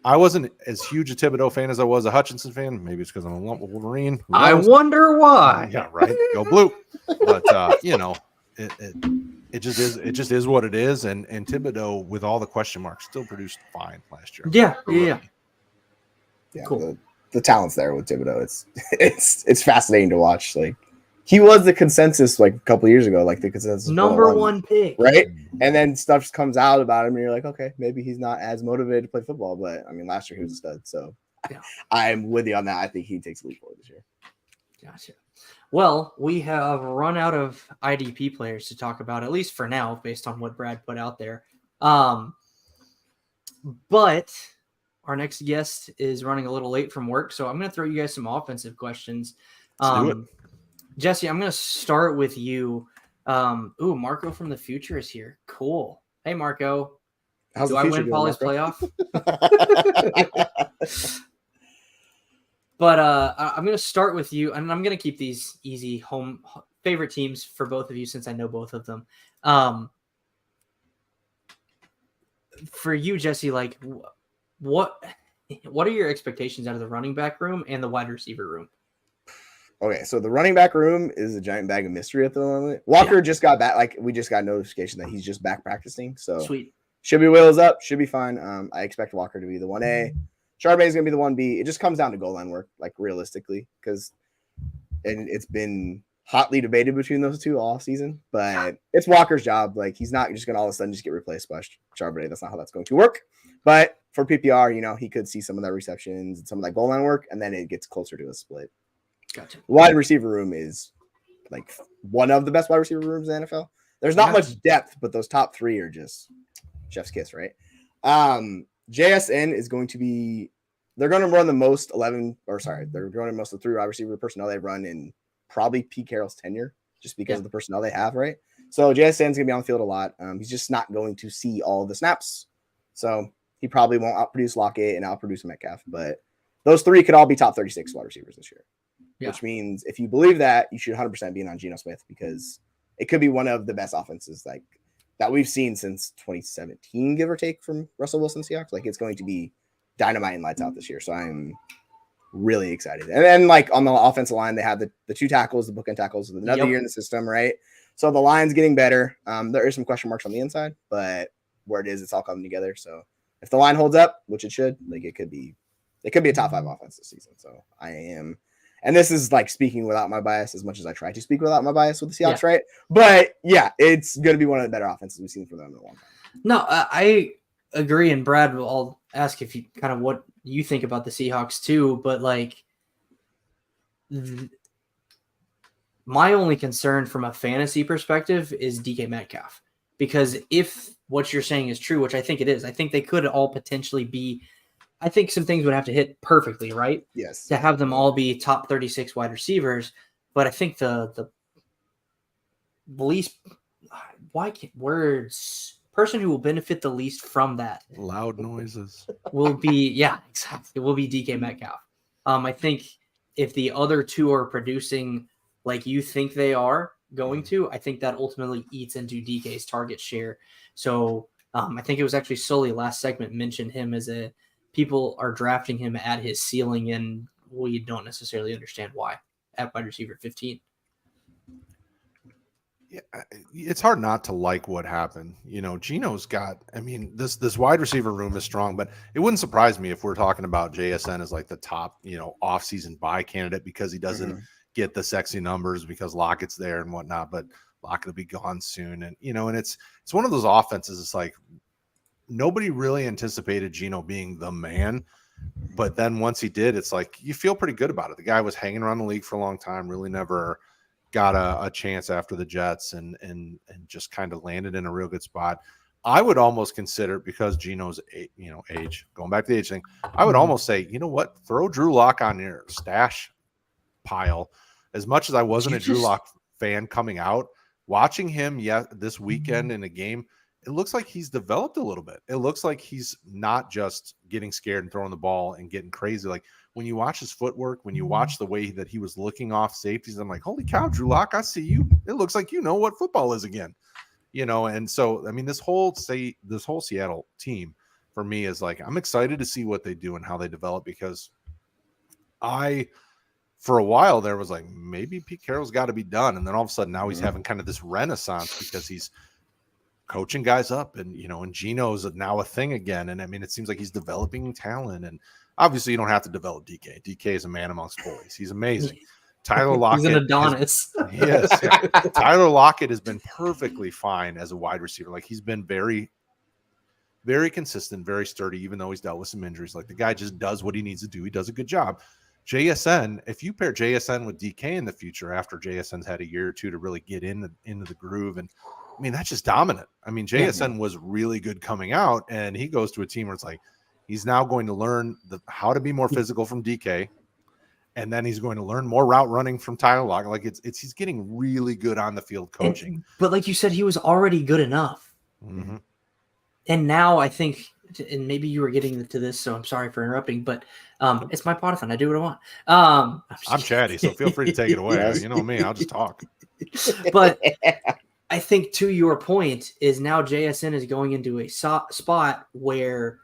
I wasn't as huge a Thibodeau fan as I was a Hutchinson fan. Maybe it's because I'm a Wolverine. I wonder why. Yeah, right. Go blue. But it just is what it is. And Thibodeau, with all the question marks, still produced fine last year. Yeah. Cool. The talent's there with Thibodeau. It's fascinating to watch. Like, he was the consensus like a couple years ago, like the consensus number one pick, right? And then stuff just comes out about him, and you're like, okay, maybe he's not as motivated to play football. But I mean, last year he was a stud, so I'm with you on that. I think he takes a leap forward this year. Gotcha. Well, we have run out of IDP players to talk about, at least for now, based on what Brad put out there. But our next guest is running a little late from work, so I'm going to throw you guys some offensive questions. Let's do it. Jesse, I'm going to start with you. Marco from the future is here. Cool. Hey, Marco. Do I win Paulie's playoff? But I'm going to start with you, and I'm going to keep these easy home favorite teams for both of you since I know both of them. For you, Jesse, like what are your expectations out of the running back room and the wide receiver room? Okay, so the running back room is a giant bag of mystery at the moment. Walker just got back. Like, we just got notification that he's just back practicing. So sweet. Should be wheels up. Should be fine. I expect Walker to be the 1A. Charbonnet is going to be the 1B. It just comes down to goal line work, like realistically, and it's been hotly debated between those two all season. But it's Walker's job. Like, he's not just going to all of a sudden just get replaced by Charbonnet. That's not how that's going to work. But for PPR, he could see some of that receptions and some of that goal line work, and then it gets closer to a split. Gotcha. The wide receiver room is like one of the best wide receiver rooms in the NFL. There's not much depth, but those top 3 are just chef's kiss, right? JSN is going to be, they're going to run the most they're going to run most of the 3 wide receiver personnel they run in probably Pete Carroll's tenure, just because of the personnel they have, right? So JSN's going to be on the field a lot. He's just not going to see all the snaps. So he probably won't outproduce Lockett and outproduce Metcalf, but those 3 could all be top 36 wide receivers this year. Which means if you believe that, you should 100% be in on Geno Smith, because it could be one of the best offenses like that we've seen since 2017, give or take, from Russell Wilson Seahawks. Like, it's going to be dynamite and lights out this year. So I'm really excited. And then, like, on the offensive line, they have the 2 tackles, the bookend tackles, with another year in the system, right? So the line's getting better. There is some question marks on the inside, but where it is, it's all coming together. So if the line holds up, which it should, like, it could be a top 5 offense this season. So I am. And this is like speaking without my bias, as much as I try to speak without my bias with the Seahawks, right? But it's going to be one of the better offenses we've seen from them in a long time. No, I agree. And Brad, I'll ask if you kind of what you think about the Seahawks too. But like, my only concern from a fantasy perspective is DK Metcalf, because if what you're saying is true, which I think it is, I think they could all potentially be. I think some things would have to hit perfectly, right? Yes. To have them all be top 36 wide receivers. But I think the least person who will benefit the least from that loud noises will be exactly. It will be DK Metcalf. I think if the other 2 are producing like you think they are going to, I think that ultimately eats into DK's target share. So I think it was actually Sully last segment mentioned him as people are drafting him at his ceiling, and we don't necessarily understand why at wide receiver 15. it's hard not to like what happened. You know, Gino's got, I mean, this wide receiver room is strong, but it wouldn't surprise me if we're talking about JSN as like the top, you know, off-season buy candidate because he doesn't get the sexy numbers because Lockett's there and whatnot, but Lockett will be gone soon. And, you know, and it's one of those offenses. It's like nobody really anticipated Gino being the man. But then once he did, it's like you feel pretty good about it. The guy was hanging around the league for a long time, really never got a chance after the Jets and just kind of landed in a real good spot. I would almost consider, because Gino's, you know, age, going back to the age thing, I would almost say, you know what, throw Drew Lock on your stash pile. As much as I wasn't a Drew Lock fan coming out, watching him this weekend in a game, it looks like he's developed a little bit. It looks like he's not just getting scared and throwing the ball and getting crazy. Like when you watch his footwork, when you watch the way that he was looking off safeties, I'm like, holy cow, Drew Lock, I see you. It looks like you know what football is again. You know, and so I mean, this whole Seattle team for me is like, I'm excited to see what they do and how they develop, because for a while there was like, maybe Pete Carroll's got to be done, and then all of a sudden now he's having kind of this renaissance because he's coaching guys up, and you know, and Gino's now a thing again. And I mean, it seems like he's developing talent, and obviously you don't have to develop DK. DK is a man amongst boys. He's amazing. Tyler Lockett, he's an Adonis. Yes. Tyler Lockett has been perfectly fine as a wide receiver. Like he's been very, very consistent, very sturdy, even though he's dealt with some injuries. Like the guy just does what he needs to do. He does a good job. JSN, if you pair JSN with DK in the future, after JSN's had a year or two to really get into the groove, and I mean, that's just dominant. I mean, JSN was really good coming out, and he goes to a team where it's like he's now going to learn how to be more physical from DK, and then he's going to learn more route running from Tyler Lockett. Like he's getting really good on the field coaching. But like you said, he was already good enough. Mm-hmm. And now I think, and maybe you were getting to this, so I'm sorry for interrupting, but it's my podathon. I do what I want. I'm chatty, so feel free to take it away. You know me, I'll just talk. But I think to your point is now JSN is going into a spot where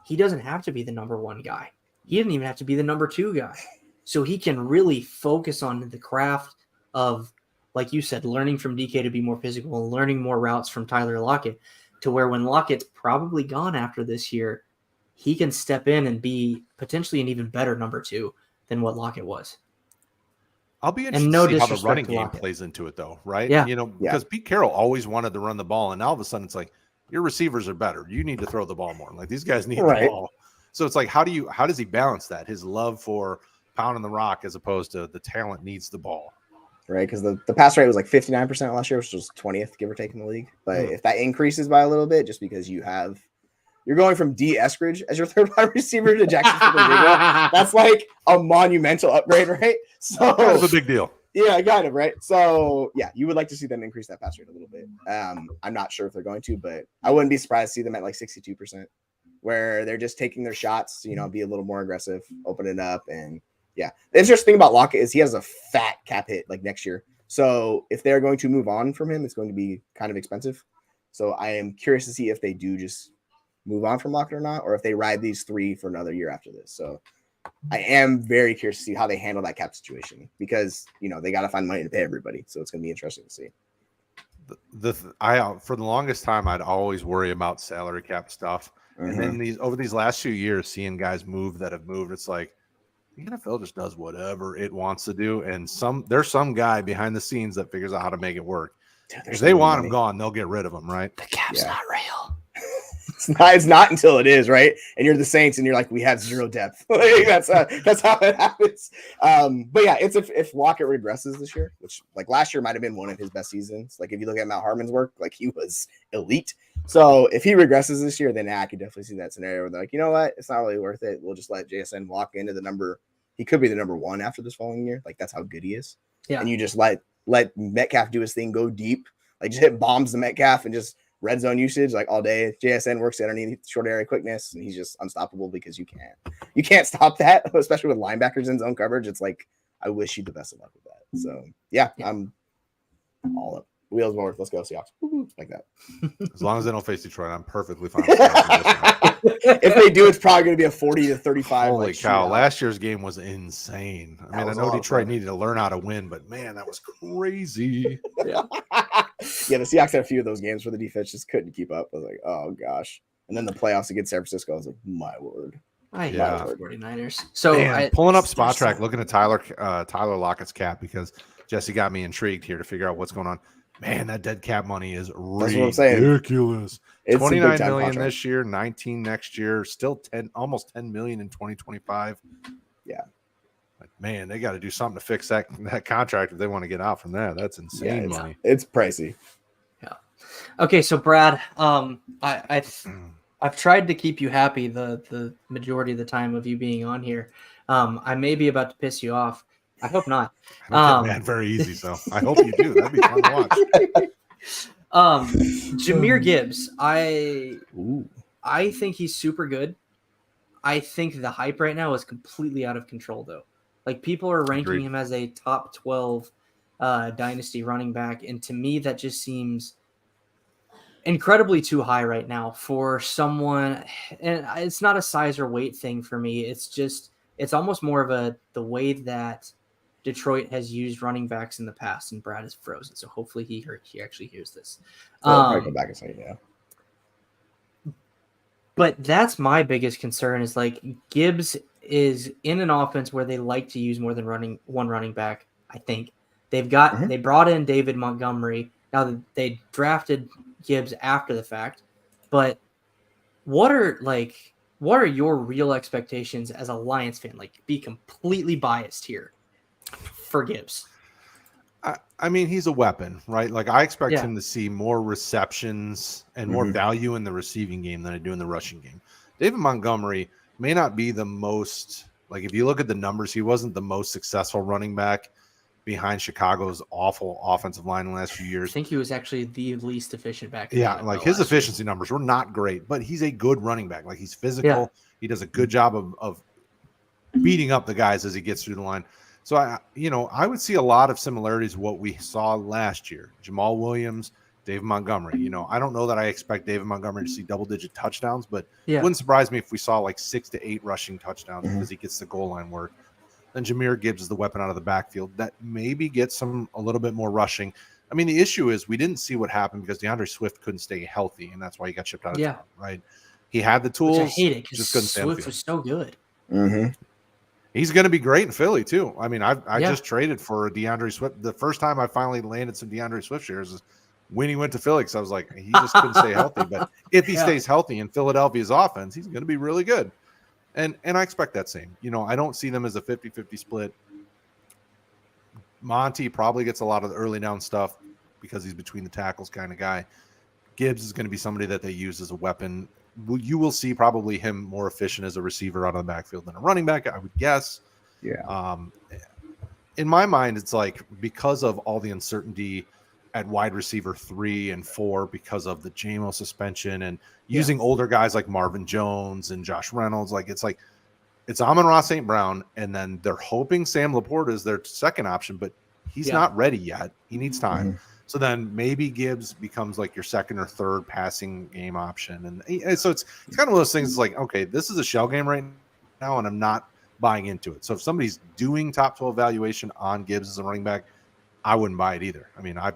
he doesn't have to be the number one guy. He didn't even have to be the number two guy. So he can really focus on the craft of, like you said, learning from DK to be more physical and learning more routes from Tyler Lockett, to where when Lockett's probably gone after this year, he can step in and be potentially an even better number two than what Lockett was. I'll be interested to see how the running game plays into it, though, right? Yeah. You know, because Pete Carroll always wanted to run the ball, and now all of a sudden it's like, your receivers are better. You need to throw the ball more. Like these guys need the ball. So it's like, how does he balance that? His love for pounding the rock as opposed to the talent needs the ball. Right, because the pass rate was like 59% last year, which was 20th, give or take, in the league. But if that increases by a little bit, just because you're going from D. Eskridge as your third wide receiver to Jackson Smith-Njigba, that's like a monumental upgrade, right? So that's a big deal. Yeah, kind of, right? So yeah, you would like to see them increase that pass rate a little bit. I'm not sure if they're going to, but I wouldn't be surprised to see them at like 62%, where they're just taking their shots, you know, be a little more aggressive, open it up. And yeah, the interesting thing about Lockett is he has a fat cap hit like next year. So if they're going to move on from him, it's going to be kind of expensive. So I am curious to see if they do just move on from Lockett or not, or if they ride these three for another year after this. So I am very curious to see how they handle that cap situation, because, you know, they got to find money to pay everybody. So it's going to be interesting to see. For the longest time, I'd always worry about salary cap stuff. And then over these last few years, seeing guys move that have moved, it's like the NFL just does whatever it wants to do. And there's some guy behind the scenes that figures out how to make it work. Dude, if they want him gone, they'll get rid of him, right? The cap's not real. It's not until it is, right? And you're the Saints, and you're like, we have zero depth. Like, that's how it happens. But yeah, it's if Lockett regresses this year, which like last year might have been one of his best seasons. Like if you look at Matt Harmon's work, like he was elite. So if he regresses this year, then I could definitely see that scenario where they're like, you know what, it's not really worth it. We'll just let JSN walk into the number. He could be the number one after this following year. Like that's how good he is. Yeah. And you just let Metcalf do his thing, go deep, like just hit bombs to Metcalf and just red zone usage like all day. JSN works underneath short area quickness, and he's just unstoppable because you can't stop that, especially with linebackers in zone coverage. It's like, I wish you the best of luck with that. So yeah. I'm all up. Wheels north. Let's go Seahawks. Like that. As long as they don't face Detroit, I'm perfectly fine with that. if they do, it's probably going to be a 40 to 35. Holy like, cow! shootout. Last year's game was insane. I mean, I was a know lot of Detroit fun. needed to learn how to win, but man, that was crazy. Yeah, the Seahawks had a few of those games where the defense just couldn't keep up. I was like, oh gosh. And then the playoffs against San Francisco, I was like, my word. I hate Yeah. the 49ers. So Man, pulling up Spot there's Track, so- looking at Tyler Lockett's cap because Jesse got me intrigued here to figure out what's going on. Man, that dead cap money is what I'm saying. ridiculous. It's a 29 big-time million contract. this year, 19 next year, still 10, almost 10 million in 2025. Yeah. Like, man, they got to do something to fix that contract if they want to get out from that. That's insane money. It's pricey. Okay, so Brad, I've tried to keep you happy the majority of the time of you being on here. I may be about to piss you off. I hope not. I don't get mad very easy, so I hope you do. That'd be fun to watch. Jahmyr Gibbs, I think he's super good. I think the hype right now is completely out of control, though. Like, people are ranking Agreed. him as a top 12 dynasty running back, and to me, that just seems incredibly too high right now for someone. And it's not a size or weight thing for me. It's almost more of the way that Detroit has used running backs in the past, and Brad is frozen. So hopefully he actually hears this. I'll probably come back and say, yeah. But that's my biggest concern is like Gibbs is in an offense where they like to use more than one running back. I think they brought in David Montgomery. Now they drafted Gibbs after the fact, but what are your real expectations as a Lions fan? Like, be completely biased here for Gibbs. I mean, he's a weapon, right? Like, I expect Yeah. him to see more receptions and more value in the receiving game than I do in the rushing game. David Montgomery may not be the most, like, if you look at the numbers, he wasn't the most successful running back behind Chicago's awful offensive line in the last few I years. think he was actually the least efficient back. in the Yeah, NFL like his last year. efficiency numbers were not great, but he's a good running back. Like, he's physical. Yeah. He does a good job of beating up the guys as he gets through the line. So I would see a lot of similarities to what we saw last year. Jamal Williams, David Montgomery. I don't know that I expect David Montgomery to see double-digit touchdowns, but Yeah. it wouldn't surprise me if we saw like 6 to 8 rushing touchdowns because he gets the goal line work. Then Jahmyr Gibbs is the weapon out of the backfield that maybe gets a little bit more rushing. I mean, the issue is we didn't see what happened because DeAndre Swift couldn't stay healthy, and that's why he got shipped out of town, right? He had the tools. Which I hate it because just couldn't stay on the Swift field. was so good. Mm-hmm. He's going to be great in Philly too. I mean, I Yeah. just traded for DeAndre Swift. The first time I finally landed some DeAndre Swift shares is when he went to Philly. Because I was like, he just couldn't stay healthy. But if he Yeah. stays healthy in Philadelphia's offense, he's going to be really good. And I expect that same. I don't see them as a 50-50 split. Monty probably gets a lot of the early down stuff because he's between the tackles kind of guy. Gibbs is going to be somebody that they use as a weapon. You will see probably him more efficient as a receiver out of the backfield than a running back, I would guess. Yeah. In my mind, it's like because of all the uncertainty at wide receiver 3 and 4 because of the JMO suspension and using older guys like Marvin Jones and Josh Reynolds, it's Amon-Ra St. Brown, and then they're hoping Sam Laporta is their second option, but he's not ready yet. He needs time. Mhm. So then maybe Gibbs becomes like your second or third passing game option. And so it's kind of one of those things like, okay, this is a shell game right now, and I'm not buying into it. So if somebody's doing top 12 valuation on Gibbs as a running back, I wouldn't buy it either. I mean, I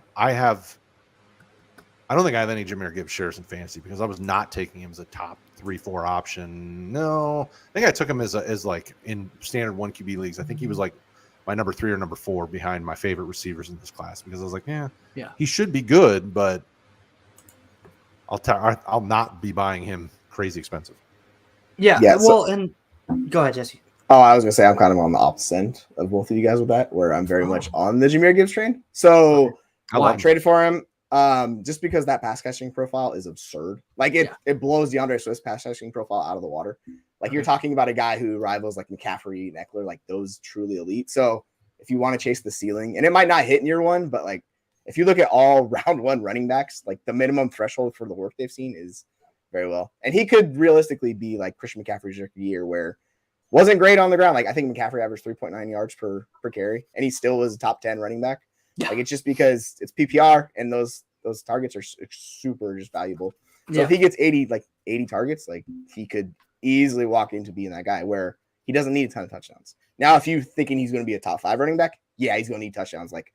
don't think I have any Jahmyr Gibbs shares in fantasy because I was not taking him as a top 3-4 option. No, I think I took him as like in standard 1 QB leagues. I think he was like my number 3 or number 4 behind my favorite receivers in this class because I was like, yeah, he should be good, but I'll not be buying him crazy expensive. Yeah. Well, and go ahead, Jesse. Oh, I was gonna say I'm kind of on the opposite end of both of you guys with that, where I'm very much on the Jahmyr Gibbs train. So I traded for him just because that pass catching profile is absurd. Like it blows DeAndre Swift's pass catching profile out of the water. Like you're talking about a guy who rivals like McCaffrey and Eckler, like those truly elite. So if you want to chase the ceiling, and it might not hit in year 1, but like if you look at all round 1 running backs, like the minimum threshold for the work they've seen is very well. And he could realistically be like Christian McCaffrey's rookie year where wasn't great on the ground. Like I think McCaffrey averaged 3.9 yards per carry, and he still was a top 10 running back. Like it's just because it's PPR and those targets are super just valuable. So if he gets 80 targets, like he could easily walk into being that guy where he doesn't need a ton of touchdowns. Now, if you're thinking he's going to be a top 5 running back, yeah, he's going to need touchdowns like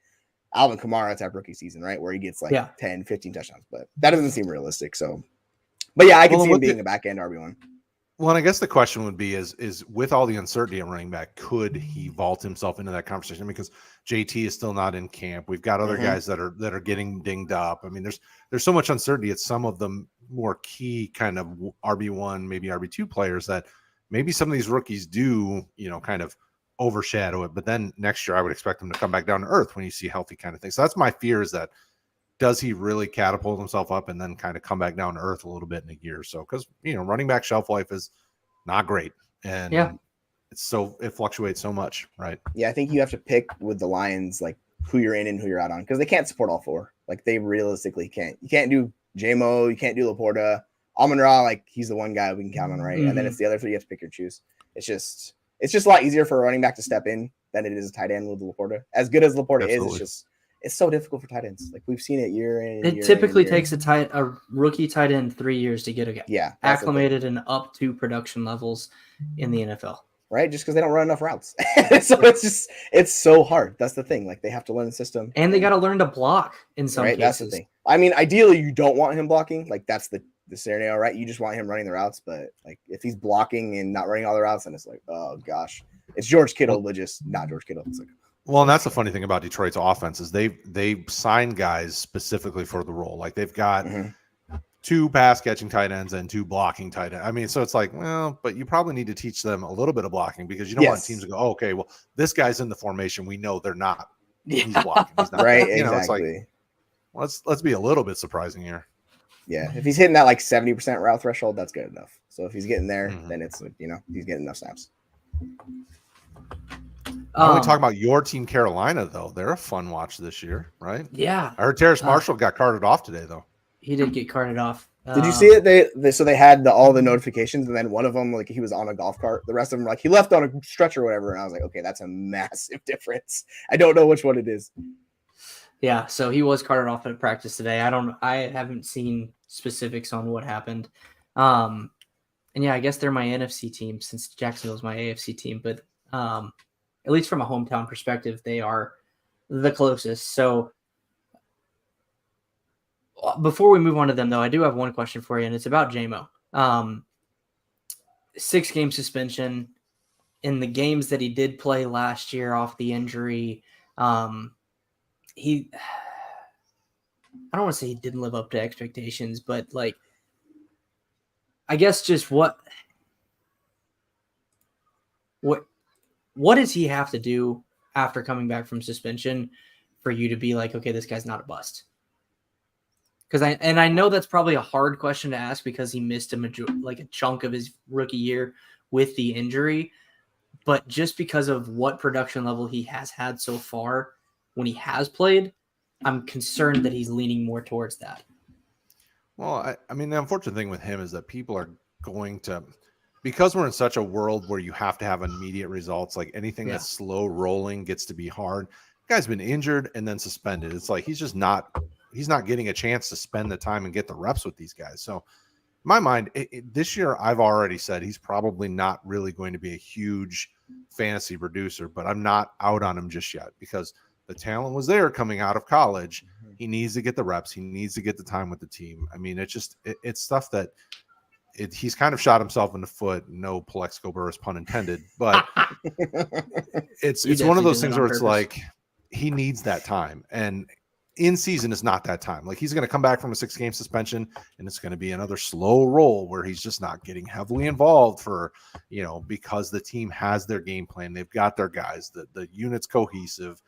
Alvin Kamara type rookie season, right? Where he gets 10, 15 touchdowns, but that doesn't seem realistic. So, but yeah, I can see him being a back end RB1. Well, and I guess the question would be is with all the uncertainty at running back, could he vault himself into that conversation? Because JT is still not in camp. We've got other guys that are getting dinged up. I mean, there's so much uncertainty at some of the more key kind of RB1, maybe RB2 players that maybe some of these rookies do, kind of overshadow it. But then next year I would expect them to come back down to earth when you see healthy kind of things. So that's my fear, is that does he really catapult himself up and then kind of come back down to earth a little bit in a year or so? Because, running back shelf life is not great. And it fluctuates so much, right? Yeah, I think you have to pick with the Lions, like who you're in and who you're out on, because they can't support all 4. Like they realistically can't. You can't do JMO, you can't do Laporta. Amon-Ra, like he's the one guy we can count on, right? And then it's the other 3 you have to pick or choose. It's just a lot easier for a running back to step in than it is a tight end with Laporta. As good as Laporta is, it's so difficult for tight ends. Like we've seen it year in. It typically takes a rookie tight end 3 years to get acclimated and up to production levels in the NFL. Right, just because they don't run enough routes, so it's so hard. That's the thing. Like they have to learn the system, and they got to learn to block in some cases. That's the thing. I mean, ideally, you don't want him blocking. Like that's the scenario, right? You just want him running the routes. But like if he's blocking and not running all the routes, then it's like, oh gosh, it's George Kittle, but just not George Kittle. It's like. Well, and that's the funny thing about Detroit's offense is they sign guys specifically for the role. Like they've got 2 pass catching tight ends and 2 blocking tight ends. I mean, so it's like, well, but you probably need to teach them a little bit of blocking because you don't want teams to go, oh, okay, well, this guy's in the formation. We know they're not. He's blocking. He's not. Right, exactly. It's like, well, let's be a little bit surprising here. Yeah, if he's hitting that like 70% route threshold, that's good enough. So if he's getting there, then it's he's getting enough snaps. I want to talk about your team, Carolina, though. They're a fun watch this year, right? Yeah. I heard Terrace Marshall got carted off today, though. He did get carted off. Did you see it? They had all the notifications, and then one of them, like he was on a golf cart. The rest of them, like he left on a stretcher or whatever. And I was like, okay, that's a massive difference. I don't know which one it is. Yeah, so he was carted off at practice today. I haven't seen specifics on what happened. And yeah, I guess they're my NFC team since Jacksonville's my AFC team, but at least from a hometown perspective, they are the closest. So before we move on to them, though, I do have one question for you, and it's about JMO. 6-game suspension in the games that he did play last year off the injury. I don't want to say he didn't live up to expectations, but like, I guess just what does he have to do after coming back from suspension for you to be like, okay, this guy's not a bust? Because I know that's probably a hard question to ask because he missed a chunk of his rookie year with the injury, but just because of what production level he has had so far when he has played, I'm concerned that he's leaning more towards that. Well, I mean, the unfortunate thing with him is that people are going to, because we're in such a world where you have to have immediate results, like anything that's slow rolling gets to be hard. The guy's been injured and then suspended. It's like he's not getting a chance to spend the time and get the reps with these guys. So in my mind, this year, I've already said he's probably not really going to be a huge fantasy producer, but I'm not out on him just yet because the talent was there coming out of college. He needs to get the reps. He needs to get the time with the team. I mean, it's stuff that he's kind of shot himself in the foot. No Plexico Burris pun intended, but it's one of those things where it's like he needs that time, and in season is not that time. Like he's going to come back from a 6-game suspension and it's going to be another slow roll where he's just not getting heavily involved for, because the team has their game plan. They've got their guys, the unit's cohesive,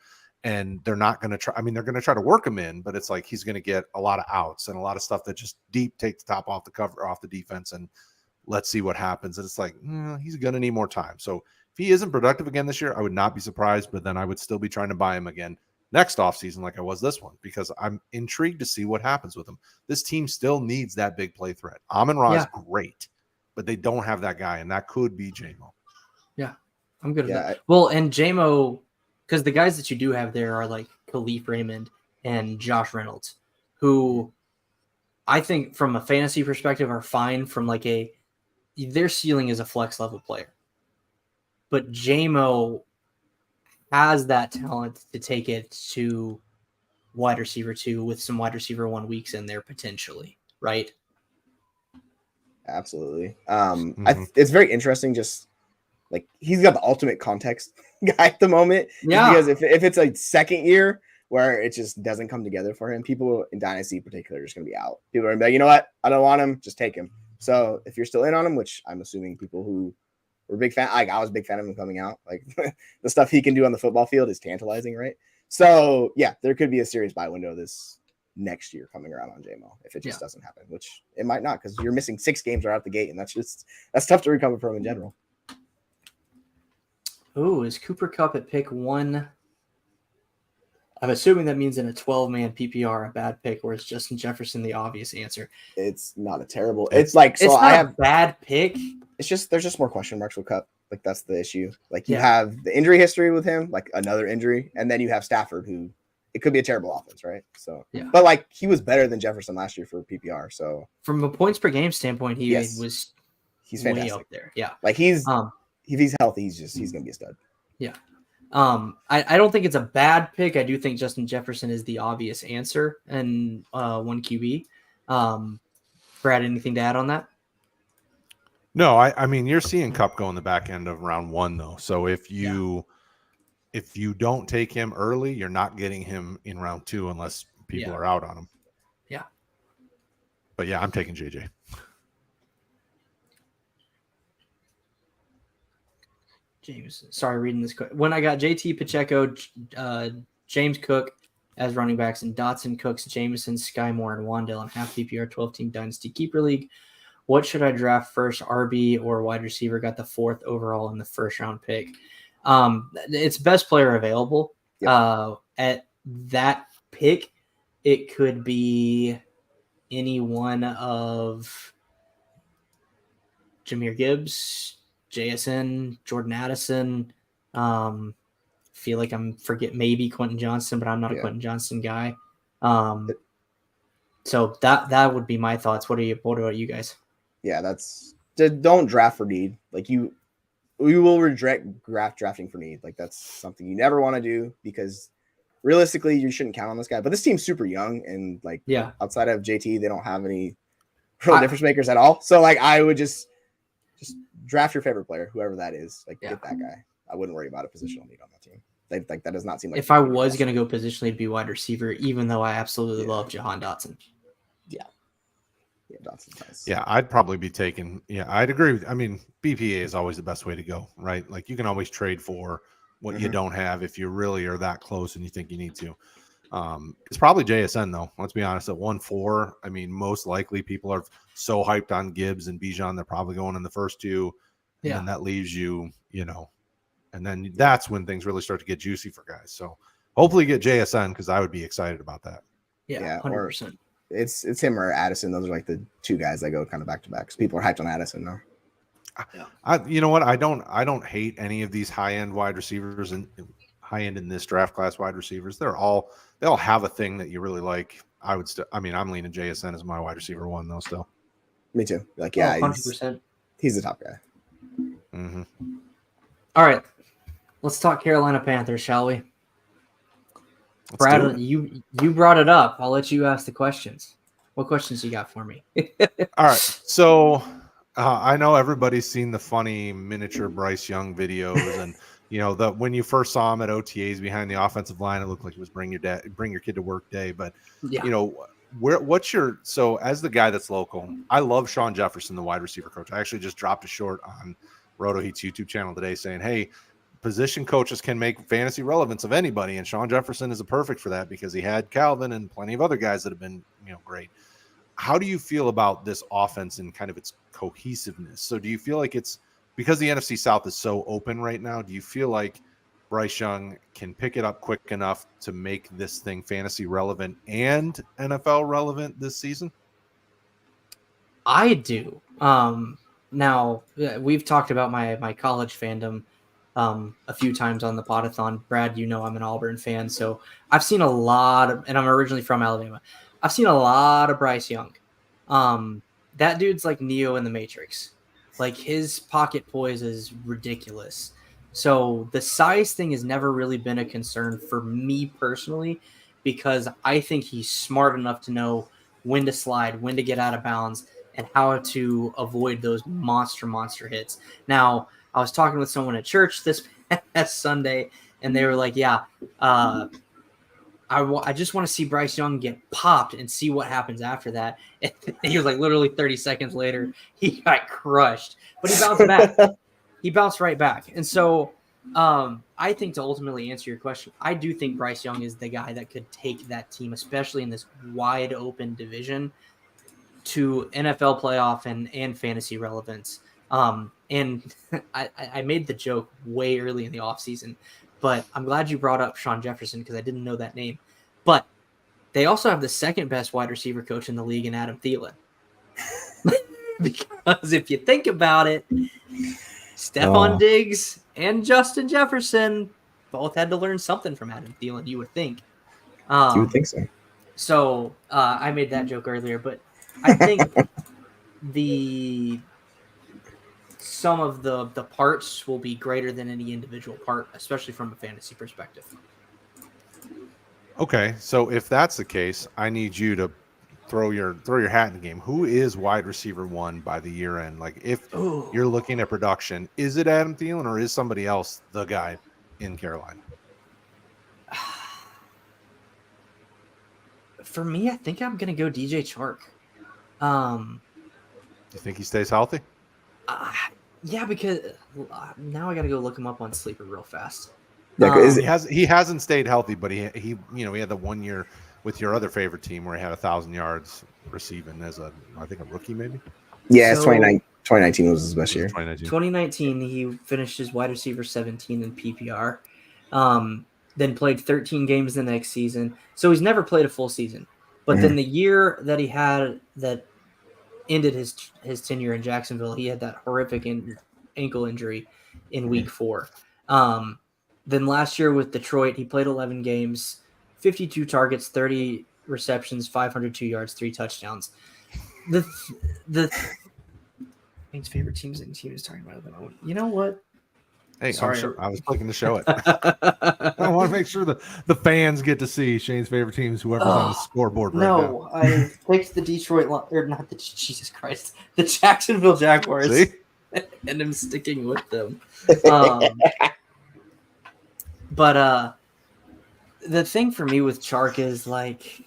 and they're not going to try. I mean, they're going to try to work him in, but it's like, he's going to get a lot of outs and a lot of stuff that just take the top off the cover, off the defense. And let's see what happens. And it's like, he's going to need more time. So if he isn't productive again this year, I would not be surprised, but then I would still be trying to buy him again next offseason like I was this one, because I'm intrigued to see what happens with him. This team still needs that big play threat. Amon-Ra is great, but they don't have that guy, and that could be JMO. Yeah, I'm good with that. Well, and JMO, because the guys that you do have there are like Khalif Raymond and Josh Reynolds, who I think from a fantasy perspective are fine from like their ceiling is a flex level player. But JMO has that talent to take it to wide receiver 2 with some wide receiver 1 weeks in there potentially, right? Absolutely. It's very interesting. Just like he's got the ultimate context guy at the moment. Yeah. Because if it's a second year where it just doesn't come together for him, people in Dynasty in particular are just going to be out. People are going to be like, you know what? I don't want him. Just take him. So if you're still in on him, which I'm assuming people who were big fan, like I was a big fan of him coming out, like the stuff he can do on the football field is tantalizing, right? So yeah, there could be a serious buy window this next year coming around on JMO if it just doesn't happen, which it might not, because you're missing 6 games right out the gate, and that's tough to recover from in general. Oh, is Cooper Kupp at pick 1? I'm assuming that means in a 12-man PPR, a bad pick, or is Justin Jefferson the obvious answer? It's not a terrible. It's like so. It's not I have a bad pick. It's just there's just more question marks with Kupp. Like that's the issue. Like you have the injury history with him, like another injury, and then you have Stafford, who it could be a terrible offense, right? So, but like he was better than Jefferson last year for PPR. So from a points per game standpoint, he's fantastic. way up there. Yeah, like if he's healthy, he's gonna be a stud. Yeah. I don't think it's a bad pick. I do think Justin Jefferson is the obvious answer and 1 QB. Brad, anything to add on that? No, I mean you're seeing Kupp go in the back end of round 1 though. So if you don't take him early, you're not getting him in round 2 unless people are out on him. Yeah. But yeah, I'm taking JJ. James, sorry, reading this quick. When I got JT Pacheco, James Cook as running backs, and Dotson, Cooks, Jameson, Sky Moore, and Wandale in half PPR 12-team Dynasty Keeper League, what should I draft first, RB or wide receiver? Got the 4th overall in the first round pick. It's best player available. At that pick, it could be any one of Jahmyr Gibbs, JSN, Jordan Addison. Feel like I'm maybe Quentin Johnston, but I'm not a Quentin Johnston guy. So that would be my thoughts. What about you guys? Yeah, don't draft for need. Like we will regret drafting for need. Like that's something you never want to do because realistically you shouldn't count on this guy. But this team's super young and like outside of JT, they don't have any real difference makers at all. So like I would just draft your favorite player, whoever that is. Like get that guy. I wouldn't worry about a positional need on that team. Like that does not seem like. If I was going to go positionally, it'd be wide receiver, even though I absolutely love Jahan Dotson. Yeah, Dotson's nice. Yeah, I'd probably be taking. Yeah, I'd agree. I mean, BPA is always the best way to go, right? Like you can always trade for what you don't have if you really are that close and you think you need to. It's probably JSN though. Let's be honest. At 1-4, I mean, most likely people are so hyped on Gibbs and Bijan, they're probably going in the first 2. And then that leaves you, and then that's when things really start to get juicy for guys. So hopefully get JSN because I would be excited about that. Yeah, 100%. It's him or Addison. Those are like the 2 guys that go kind of back to back. Because people are hyped on Addison now. You know what? I don't hate any of these high end wide receivers and high end in this draft class wide receivers. They all have a thing that you really like. I'm leaning JSN as my wide receiver 1 though. Still, me too. Like 100%. He's the top guy. Mm-hmm. All right, let's talk Carolina Panthers, shall we? Brad, you brought it up. I'll let you ask the questions. What questions you got for me? All right, so I know everybody's seen the funny miniature Bryce Young videos, and when you first saw him at OTAs behind the offensive line, it looked like it was bring your kid to work day. But so as the guy that's local, I love Sean Jefferson, the wide receiver coach. I actually just dropped a short on Roto Heat's YouTube channel today saying, hey, position coaches can make fantasy relevance of anybody, and Sean Jefferson is a perfect for that because he had Calvin and plenty of other guys that have been great. How do you feel about this offense and kind of its cohesiveness? So do you feel like it's because the NFC South is so open right now, do you feel like Bryce Young can pick it up quick enough to make this thing fantasy relevant and NFL relevant this season? I do. Now, we've talked about my college fandom a few times on the Podathon. Brad, I'm an Auburn fan, so I've seen a lot of, and I'm originally from Alabama. I've seen a lot of Bryce Young. That dude's like Neo in the Matrix. Like his pocket poise is ridiculous. So the size thing has never really been a concern for me personally, because I think he's smart enough to know when to slide, when to get out of bounds, and how to avoid those monster hits. Now, I was talking with someone at church this past Sunday, and they were like, yeah, I just want to see Bryce Young get popped and see what happens after that. And he was like, literally 30 seconds later, he got crushed. But he bounced back. He bounced right back. And so I think, to ultimately answer your question, I do think Bryce Young is the guy that could take that team, especially in this wide open division, to NFL playoff and fantasy relevance. And I made the joke way early in the offseason, but I'm glad you brought up Sean Jefferson, because I didn't know that name. But they also have the second best wide receiver coach in the league in Adam Thielen. Because if you think about it, Stephon Diggs and Justin Jefferson both had to learn something from Adam Thielen, you would think. You would think so. So I made that joke earlier, but I think some of the parts will be greater than any individual part, especially from a fantasy perspective. Okay, so if that's the case, I need you to throw your hat in the game. Who is wide receiver 1 by the year end? Like, if you're looking at production, is it Adam Thielen or is somebody else the guy in Carolina? For me, I think I'm gonna go DJ Chark. You think he stays healthy? Yeah, because now I got to go look him up on Sleeper real fast. Yeah, he hasn't stayed healthy, but he he had the 1 year with your other favorite team where he had 1,000 yards receiving as I think a rookie maybe. Yeah, 2019 was his best year. 2019, he finished as wide receiver 17 in PPR. Then played 13 games the next season. So he's never played a full season. But then the year that he had that ended his tenure in Jacksonville, he had that horrific ankle injury in week 4. Then last year with Detroit, he played 11 games, 52 targets, 30 receptions, 502 yards, 3 touchdowns. The favorite teams and team is talking about the moment. You know what? Hey, Sorry. I'm sure I was clicking to show it. I want to make sure the fans get to see Shane's favorite teams, whoever's on the scoreboard right now. No, I picked the Detroit, or not the, Jesus Christ, the Jacksonville Jaguars. See? And I'm sticking with them. But the thing for me with Chark is, like,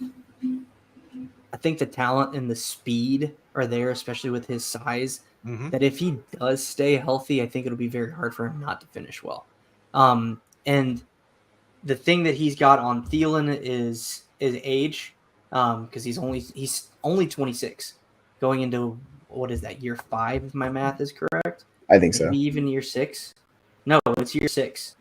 I think the talent and the speed are there, especially with his size. That if he does stay healthy, I think it'll be very hard for him not to finish well. And the thing that he's got on Thielen is age, because he's only 26, going into, what is that, year 5 if my math is correct? I think so. Maybe even year 6. No, it's year 6.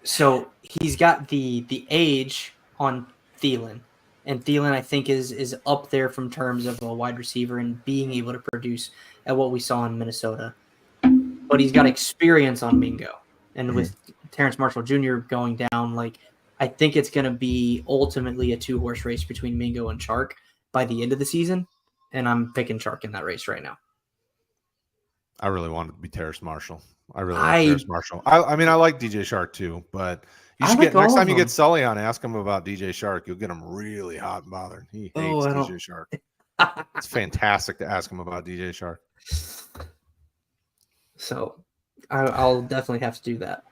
So he's got the age on Thielen. And Thielen, I think, is up there from terms of a wide receiver and being able to produce at what we saw in Minnesota. But he's got experience on Mingo. And with Terrence Marshall Jr. going down, like, I think it's going to be ultimately a 2-horse race between Mingo and Chark by the end of the season. And I'm picking Chark in that race right now. I really want it to be Terrace Marshall. I really like Terrace Marshall. I mean, I like DJ Shark too, but you should get next time you get Sully on, ask him about DJ Shark. You'll get him really hot and bothered. He hates DJ Shark. It's fantastic to ask him about DJ Shark. So I'll definitely have to do that.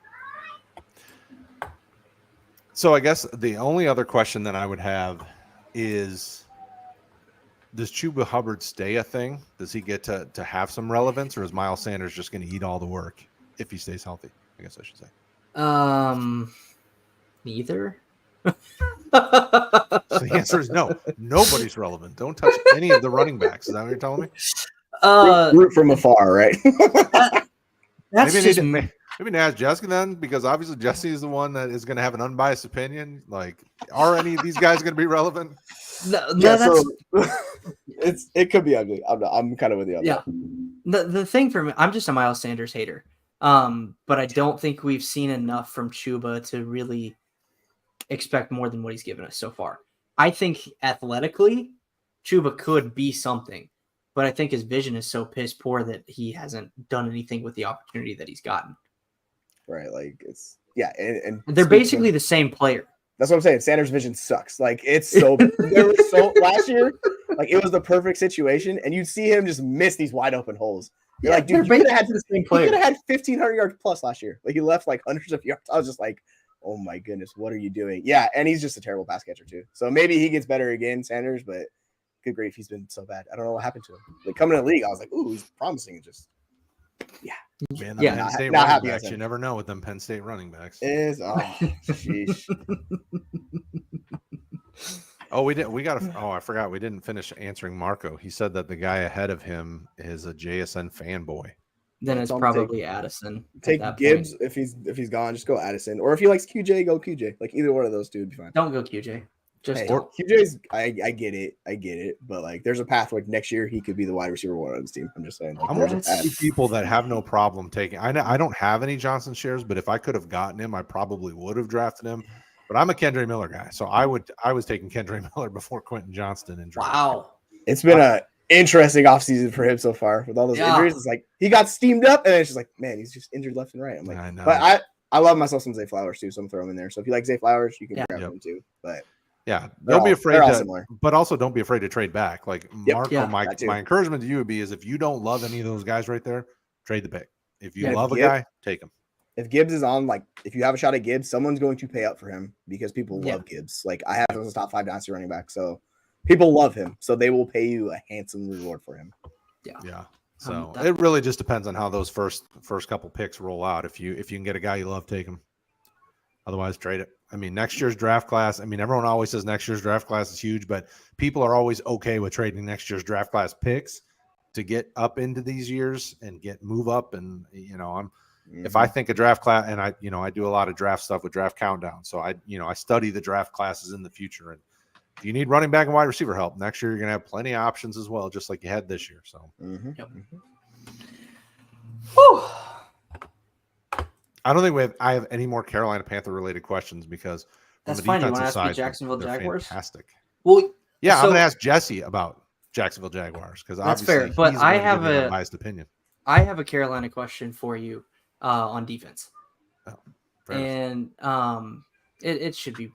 So I guess the only other question that I would have is, does Chuba Hubbard stay a thing? Does he get to have some relevance, or is Miles Sanders just going to eat all the work if he stays healthy? I guess I should say. Neither. So the answer is no. Nobody's relevant. Don't touch any of the running backs. Is that what you're telling me? Root from afar, right? Maybe ask Jessica then, because obviously Jesse is the one that is going to have an unbiased opinion. Like, are any of these guys going to be relevant? It could be ugly. I'm kind of with you on that. The thing for me, I'm just a Miles Sanders hater. But I don't think we've seen enough from Chuba to really expect more than what he's given us so far. I think athletically, Chuba could be something, but I think his vision is so piss poor that he hasn't done anything with the opportunity that he's gotten. Right. Like it's and they're basically the same player. That's what I'm saying. Sanders' vision sucks. Like it's so there was so last year, like it was the perfect situation, and you'd see him just miss these wide open holes. You're like, dude, you could have had the same he player. could have had 1,500 yards plus last year. Like he left like hundreds of yards. I was just like, oh my goodness, what are you doing? Yeah, and he's just a terrible pass catcher too. So maybe he gets better again, Sanders, but good grief, he's been so bad. I don't know what happened to him. Like coming in the league, I was like, ooh, he's promising. And just Man, the Penn State running backs, you never know with them Penn State running backs. Sheesh. I forgot we didn't finish answering Marco. He said that the guy ahead of him is a JSN fanboy. Then it's probably Addison. Take Gibbs if he's gone. Just go Addison, or if he likes QJ, go QJ. Like either one of those two would be fine. Don't go QJ. Just QJ's. I get it. But like, there's a path. Like next year, he could be the wide receiver one of this team. I'm just saying. Like, I'm one of the people that have no problem taking. I don't have any Johnson shares, but if I could have gotten him, I probably would have drafted him. But I'm a Kendre Miller guy, so I was taking Kendre Miller before Quentin Johnston. And wow, it's been a interesting offseason for him so far with all those injuries. It's like he got steamed up, and then it's just like, man, he's just injured left and right. I'm like, I know. But I love myself some Zay Flowers too, so I'm throwing him in there. So if you like Zay Flowers, you can grab him too. But yeah, don't be afraid to, but also don't be afraid to trade back. Like Marco, my encouragement to you would be is if you don't love any of those guys right there, trade the pick. If you love a guy, take him. If Gibbs is on, like if you have a shot at Gibbs, someone's going to pay up for him because people love Gibbs. Like I have him as a top 5 dynasty running back, so people love him, so they will pay you a handsome reward for him. Yeah. So it really just depends on how those first couple picks roll out. If you can get a guy you love, take him. Otherwise, trade it. I mean, next year's draft class. I mean, everyone always says next year's draft class is huge, but people are always okay with trading next year's draft class picks to get up into these years and move up. And if I think a draft class, and I do a lot of draft stuff with Draft Countdown, so I study the draft classes in the future. And if you need running back and wide receiver help next year, you're gonna have plenty of options as well, just like you had this year. So. I don't think I have any more Carolina Panther related questions because that's on the fine. You want to defensive ask me side, Jacksonville they're Jaguars? fantastic. Well, yeah, I'm going to ask Jesse about Jacksonville Jaguars because that's obviously fair. But I have a biased opinion. I have a Carolina question for you on defense, and it should be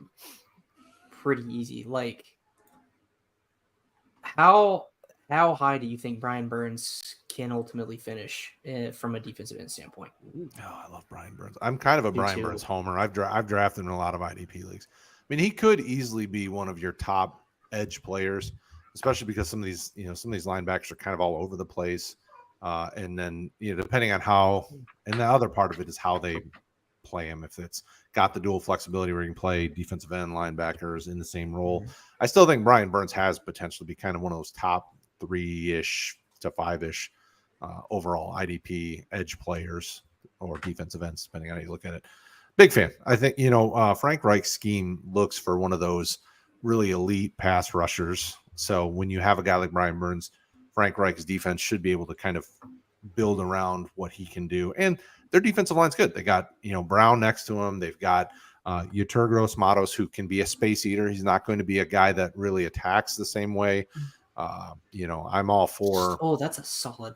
pretty easy. Like, how high do you think Brian Burns can ultimately finish from a defensive end standpoint? Oh, I love Brian Burns. I'm kind of a Brian Burns homer. I've drafted in a lot of IDP leagues. I mean, he could easily be one of your top edge players, especially because some of these linebackers are kind of all over the place. And then, depending on how, and the other part of it is how they play him. If it's got the dual flexibility where you can play defensive end linebackers in the same role. I still think Brian Burns has potential to be kind of one of those top 3-ish to 5-ish overall IDP edge players or defensive ends, depending on how you look at it. Big fan. I think, Frank Reich's scheme looks for one of those really elite pass rushers. So when you have a guy like Brian Burns, Frank Reich's defense should be able to kind of build around what he can do. And their defensive line's good. They got, Brown next to him. They've got Yeturgos Matos, who can be a space eater. He's not going to be a guy that really attacks the same way. I'm all for. Oh, that's a solid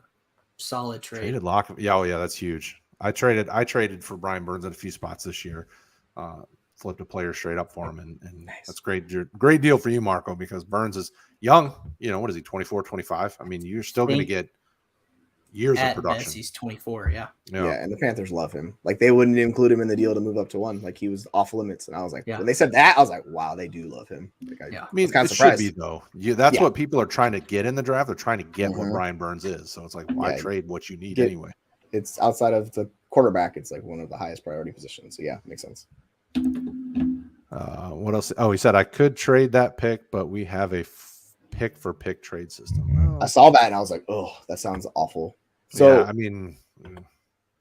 trade. Traded Lock. Yeah, that's huge. I traded for Brian Burns in a few spots this year. Flipped a player straight up for him, and nice. That's great deal for you, Marco, because Burns is young. What is he, 24, 25? I mean, you're still going to get years of production. Best, he's 24, yeah, and the Panthers love him. Like, they wouldn't include him in the deal to move up to 1. Like, he was off limits, and I was like, when they said that, I was like, wow, they do love him. Like, I mean, kind of surprised. Should be though. That's what people are trying to get in the draft. They're trying to get what Brian Burns is. So it's like, why trade what you need anyway? It's outside of the quarterback. It's like one of the highest priority positions. So makes sense. What else? Oh, he said I could trade that pick, but we have a pick for pick trade system. I saw that and I was like, oh, that sounds awful. So I mean,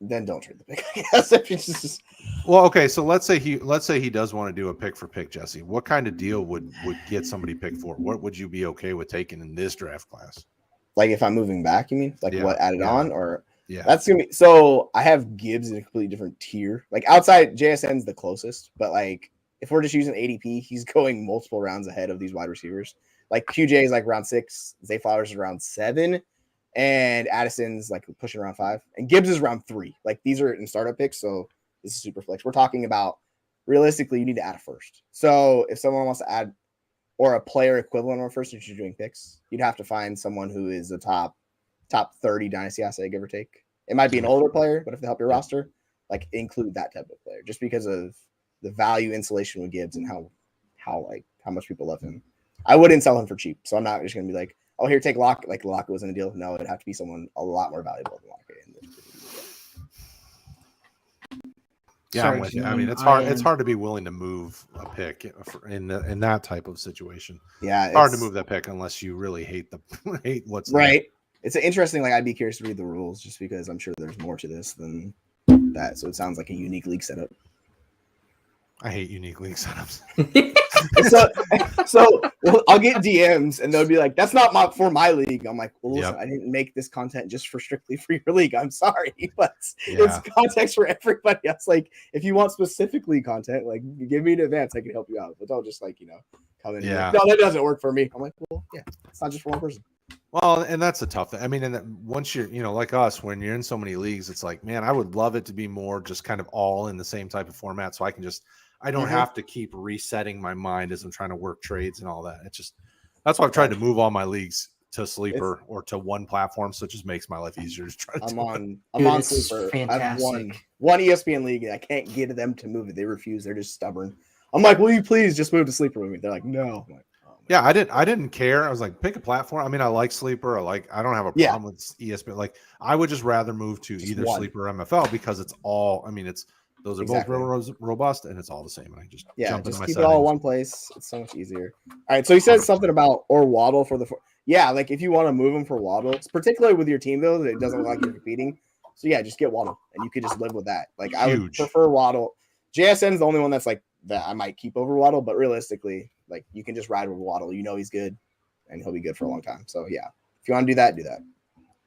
then don't trade the pick. I guess if it's just... Well, okay. So let's say he does want to do a pick for pick, Jesse. What kind of deal would get somebody picked for? What would you be okay with taking in this draft class? Like if I'm moving back, you mean? Like what added on or? Yeah, that's gonna be. So I have Gibbs in a completely different tier. Like outside JSN's the closest, but like if we're just using ADP, he's going multiple rounds ahead of these wide receivers. Like QJ is like round 6, Zay Flowers is around 7, and Addison's like pushing around 5, and Gibbs is around 3. Like these are in startup picks, so this is super flex. We're talking about realistically, you need to add a first. So if someone wants to add or a player equivalent of a first, if you're doing picks, you'd have to find someone who is a top 30 dynasty asset, give or take. It might be an older player, but if they help your roster, like include that type of player, just because of the value insulation with Gibbs and how much people love him. I wouldn't sell him for cheap, so I'm not just gonna be like, oh, here, take Lockett. Like Lockett wasn't a deal. No, it'd have to be someone a lot more valuable than Lockett. Yeah, I'm with you. I mean, it's hard. It's hard to be willing to move a pick in that type of situation. Yeah, it's hard to move that pick unless you really hate what's right. It's an interesting. Like, I'd be curious to read the rules just because I'm sure there's more to this than that. So it sounds like a unique league setup. I hate unique league setups. so I'll get DMs and they'll be like, "That's not for my league." I'm like, "Well, listen, I didn't make this content just strictly for your league. I'm sorry, but it's context for everybody else. Like, if you want specific league content, like give me an advance, I can help you out. But don't just like come in. Yeah. And like, no, that doesn't work for me. I'm like, well, yeah, it's not just for one person. Well, and that's a tough thing. I mean, and once you're, like us, when you're in so many leagues, it's like, man, I would love it to be more just kind of all in the same type of format, so I don't have to keep resetting my mind as I'm trying to work trades and all that. It's just, that's why I've tried to move all my leagues to Sleeper or to one platform, so it just makes my life easier to try to I'm on Sleeper. I have one ESPN league and I can't get them to move it. They refuse. They're just stubborn. I'm like, will you please just move to Sleeper with me? They're like, no. I'm like, yeah, I didn't care. I was like, pick a platform. I mean, I like Sleeper. I don't have a problem with ESPN. Like, I would just rather move to either Sleeper or MFL because it's all, I mean, those are both real robust and it's all the same. And I just jump into my keep settings. It all in one place. It's so much easier. All right. So he said something about Waddle for like if you want to move him for Waddle, it's particularly with your team though, that it doesn't look like you're competing. So yeah, just get Waddle and you could just live with that. Like I would prefer Waddle. JSN is the only one that's like that I might keep over Waddle, but realistically, like you can just ride with Waddle. He's good and he'll be good for a long time. So yeah, if you want to do that, do that.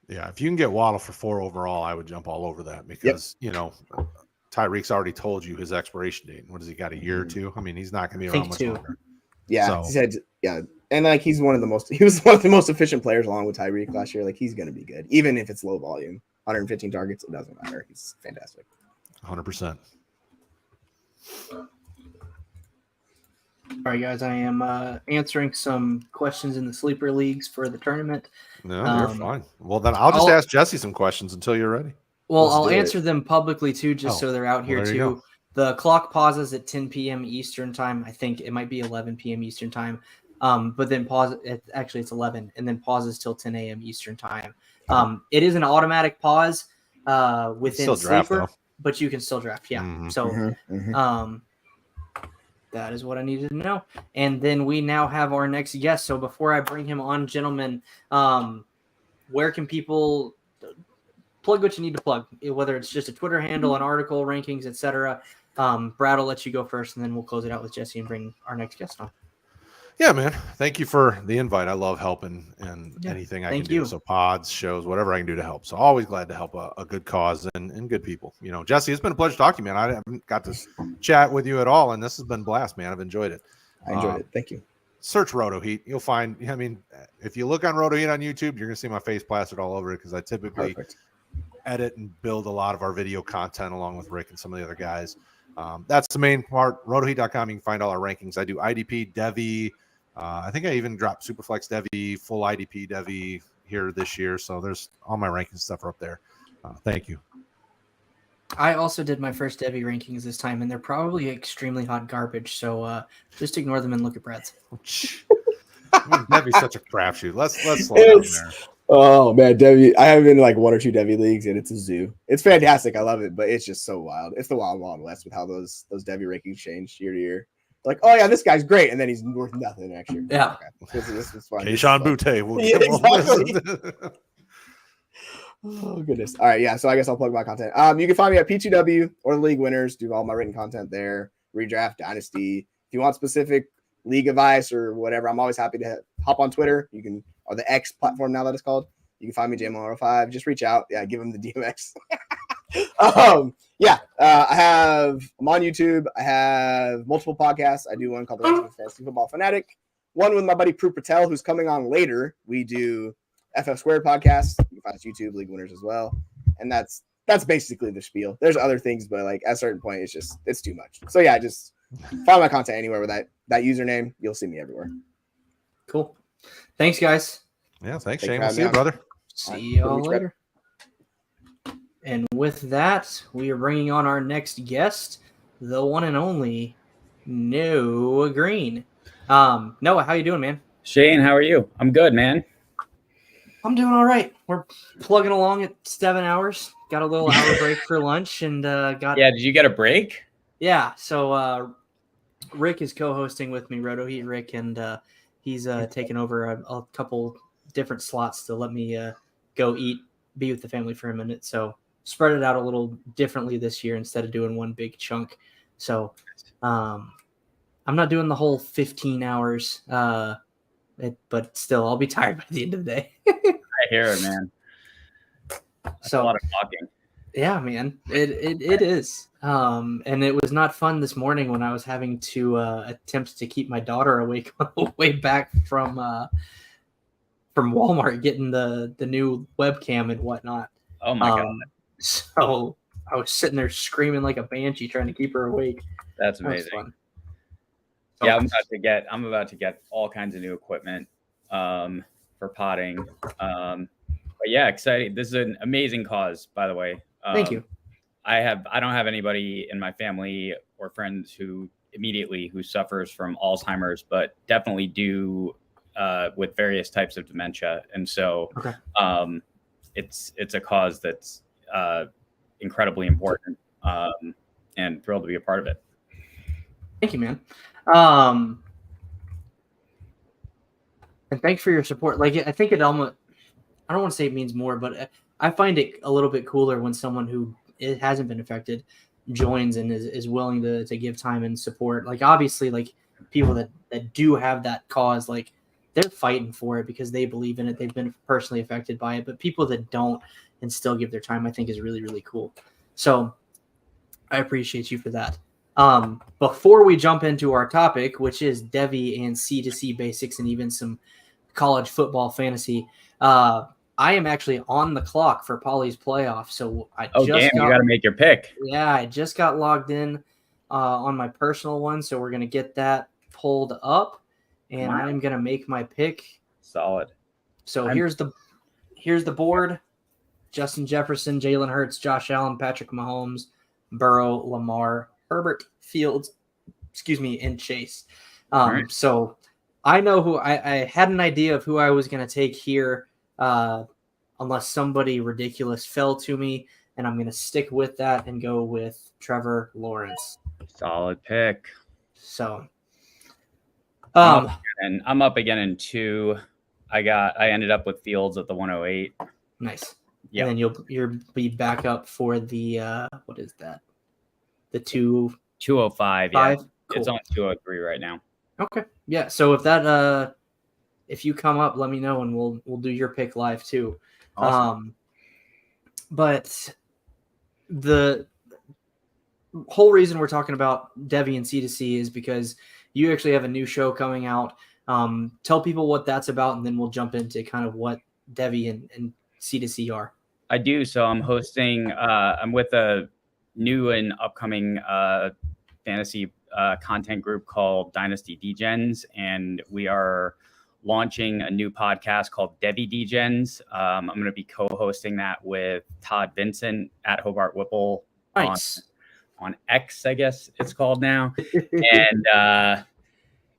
Yeah, if you can get Waddle for 4 overall, I would jump all over that because Tyreek's already told you his expiration date. What has he got, a year or two? I mean, he's not going to be around much longer. Yeah, he said, and like he was one of the most efficient players along with Tyreek last year. Like he's going to be good, even if it's low volume. 115 targets, it doesn't matter. He's fantastic. 100%. All right, guys, I am answering some questions in the Sleeper leagues for the tournament. No, you're fine. Well, then I'll just ask Jesse some questions until you're ready. Well, I'll answer them publicly too, just so they're out here too. The clock pauses at 10 p.m. Eastern time. I think it might be 11 p.m. Eastern time. But then it's 11 and then pauses till 10 a.m. Eastern time. It is an automatic pause within Sleeper, but you can still draft. Yeah. Mm-hmm. So that is what I needed to know. And then we now have our next guest. So before I bring him on, gentlemen, where can people plug what you need to plug, whether it's just a Twitter handle, an article, rankings, etc. Brad, I'll let you go first, and then we'll close it out with Jesse and bring our next guest on. Yeah, man. Thank you for the invite. I love helping and anything I can do. So pods, shows, whatever I can do to help. So always glad to help a good cause and good people. Jesse, it's been a pleasure talking, man. I haven't got to chat with you at all, and this has been a blast, man. I've enjoyed it. I enjoyed it. Thank you. Search Roto Heat. You'll find, I mean, if you look on Roto Heat on YouTube, you're going to see my face plastered all over it because I typically edit and build a lot of our video content along with Rick and some of the other guys. That's the main part. RotoHeat.com. You can find all our rankings. I do IDP, Devi. I think I even dropped Superflex Devi, full IDP Devi here this year. So there's all my rankings stuff are up there. Thank you. I also did my first Devi rankings this time, and they're probably extremely hot garbage. So just ignore them and look at Brad's. Devi's such a crapshoot. Let's slow down there. Oh man, Devi! I have been in like 1 or 2 Devi leagues, and it's a zoo. It's fantastic. I love it, but it's just so wild. It's the wild west with how those Devi rankings change year to year. Like, oh yeah, this guy's great, and then he's worth nothing next year. Yeah, okay. This is fun. Keyshawn Butte. Exactly. Oh goodness. All right, yeah. So I guess I'll plug my content. You can find me at P2W or the League Winners. Do all my written content there. Redraft, Dynasty. If you want specific league advice or whatever, I'm always happy to hop on Twitter. You can, or the X platform now that it's called. You can find me JML05. Just reach out. Yeah, give him the DMX. I'm on YouTube. I have multiple podcasts. I do one called the Fantasy Football Fanatic. one with my buddy Prue Patel, who's coming on later. We do FF Squared podcast. You can find us YouTube, League Winners as well. And that's basically the spiel. There's other things, but like at a certain point, it's too much. So yeah, just follow my content anywhere with that username. You'll see me everywhere. Cool. Thanks, guys. Yeah, thanks, Shane. We'll see you, brother. See y'all later. And with that, we are bringing on our next guest, the one and only Noah Green. Noah, how you doing, man? Shane, how are you? I'm good, man. I'm doing all right. We're plugging along at 7 hours. Got a little hour break for lunch, and got. Yeah, did you get a break? Yeah. So Rick is co-hosting with me, Roto Heat Rick, and he's taken over a couple different slots to let me go be with the family for a minute. So spread it out a little differently this year instead of doing one big chunk. So I'm not doing the whole 15 hours, but still I'll be tired by the end of the day. I hear it, man. That's a lot of talking. Yeah, man, it is. And it was not fun this morning when I was having to attempt to keep my daughter awake on the way back from Walmart getting the new webcam and whatnot. Oh my God. So I was sitting there screaming like a banshee trying to keep her awake. That's amazing. Yeah, I'm about to get all kinds of new equipment for potting. But yeah, exciting. This is an amazing cause, by the way. Thank you. I don't have anybody in my family or friends who suffers from Alzheimer's, but definitely do with various types of dementia. And so it's a cause that's incredibly important, and thrilled to be a part of it. Thank you, man. And thanks for your support. Like, I think it almost, I don't want to say it means more, but I find it a little bit cooler when someone who hasn't been affected joins and is willing to give time and support. Like, obviously, like people that do have that cause, like they're fighting for it because they believe in it. They've been personally affected by it, but people that don't and still give their time, I think is really, really cool. So I appreciate you for that. Before we jump into our topic, which is Devy and C2C basics and even some college football fantasy, I am actually on the clock for Poly's playoff. So you got to make your pick. Yeah, I just got logged in on my personal one. So we're going to get that pulled up and I'm going to make my pick. Solid. So here's the board. Justin Jefferson, Jalen Hurts, Josh Allen, Patrick Mahomes, Burrow, Lamar, Herbert, Fields, and Chase. Right. So I know who I had an idea of who I was going to take here, unless somebody ridiculous fell to me, and I'm going to stick with that and go with Trevor Lawrence. Solid pick. So I'm up again in 2. I ended up with Fields at the 108. Nice. Yeah. And then you'll be back up for the what is that? The 205. Yeah. Cool. It's on 203 right now. Okay. Yeah. So if that if you come up, let me know and we'll do your pick live too. Awesome. But the whole reason we're talking about Devy and C2C is because you actually have a new show coming out. Tell people what that's about, and then we'll jump into kind of what Devy and C2C are. I do. So I'm hosting, I'm with a new and upcoming fantasy content group called Dynasty Degens, and we are launching a new podcast called Devy Degens. I'm going to be co-hosting that with Todd Vincent at Hobart Whipple. Nice. On X, I guess it's called now. And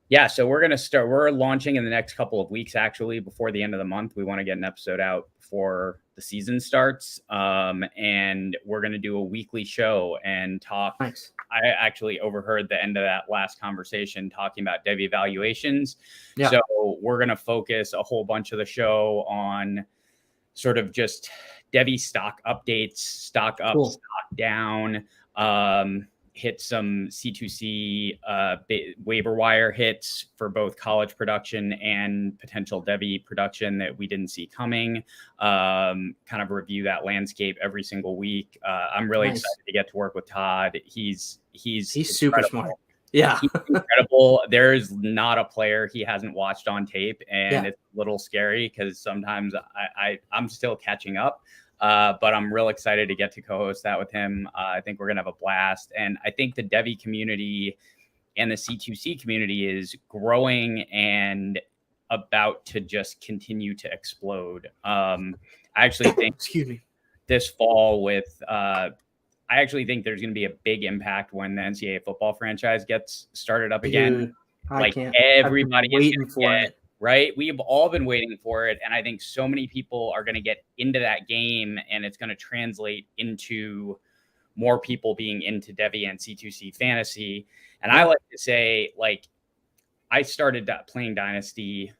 yeah, so we're launching in the next couple of weeks, actually, before the end of the month. We want to get an episode out before the season starts. And we're going to do a weekly show and talk. Nice. I actually overheard the end of that last conversation talking about Devy evaluations. Yeah. So we're going to focus a whole bunch of the show on sort of just Devy stock updates, stock up, Cool. stock down, hit some C2C waiver wire hits for both college production and potential Devy production that we didn't see coming. Kind of review that landscape every single week. I'm really Nice. excited to get to work with Todd. He's super smart. Yeah. He's incredible. There's not a player he hasn't watched on tape, and it's a little scary because sometimes I'm still catching up. But I'm real excited to get to co-host that with him. I think we're gonna have a blast, and I think the Devi community and the C2C community is growing and about to just continue to explode. I actually think this fall with I actually think there's going to be a big impact when the NCAA football franchise gets started up again. Dude, like I've everybody been is waiting gonna for get, it. right? We've all been waiting for it. And I think so many people are going to get into that game, and it's going to translate into more people being into Devi and C2C fantasy. And I like to say, like, I started playing Dynasty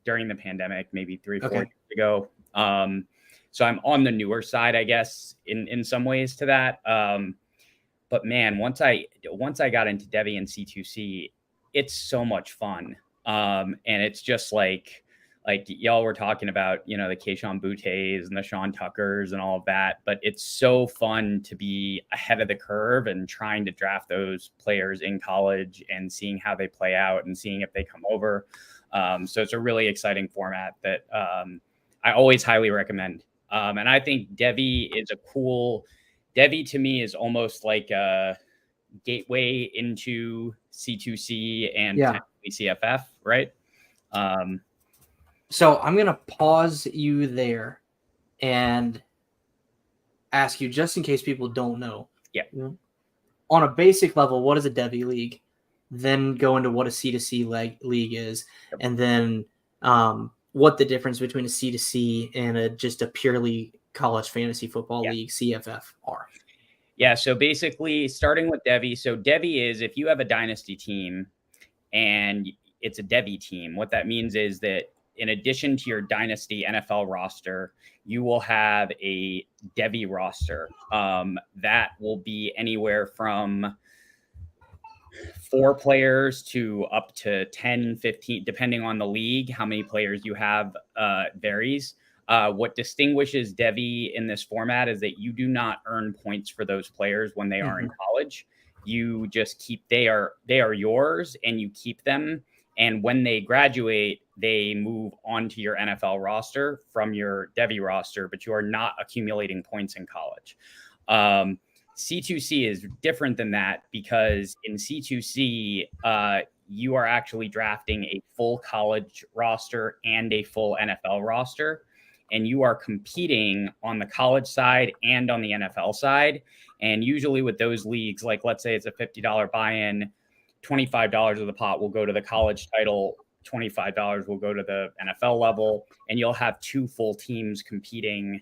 during the pandemic, maybe 3-4 years ago. So I'm on the newer side, I guess, in some ways to that. But man, once I got into Devi and C2C, it's so much fun. And it's just like y'all were talking about, you know, the Keishon Bouttes and the Sean Tuckers and all of that. But it's so fun to be ahead of the curve and trying to draft those players in college and seeing how they play out and seeing if they come over. So it's a really exciting format that I always highly recommend. And I think Devi is Devi to me is almost like a gateway into C2C and potentially CFF, right? So I'm going to pause you there and ask you, just in case people don't know. Yeah. On a basic level, what is a Devi league? Then go into what a C2C league is, and then what the difference between a C2C and just a purely college fantasy football league, CFF, are. Yeah, so basically starting with Devi. So Devi is if you have a dynasty team and it's a Devi team, what that means is that in addition to your dynasty NFL roster, you will have a Devi roster. That will be anywhere from 4 players to up to 10, 15, depending on the league. How many players you have varies. What distinguishes Devi in this format is that you do not earn points for those players when they are in college. You just they are yours, and you keep them. And when they graduate, they move onto your NFL roster from your Devi roster, but you are not accumulating points in college. C2C is different than that because in C2C, you are actually drafting a full college roster and a full NFL roster, and you are competing on the college side and on the NFL side. And usually with those leagues, like let's say it's a $50 buy-in, $25 of the pot will go to the college title, $25 will go to the NFL level, and you'll have 2 full teams competing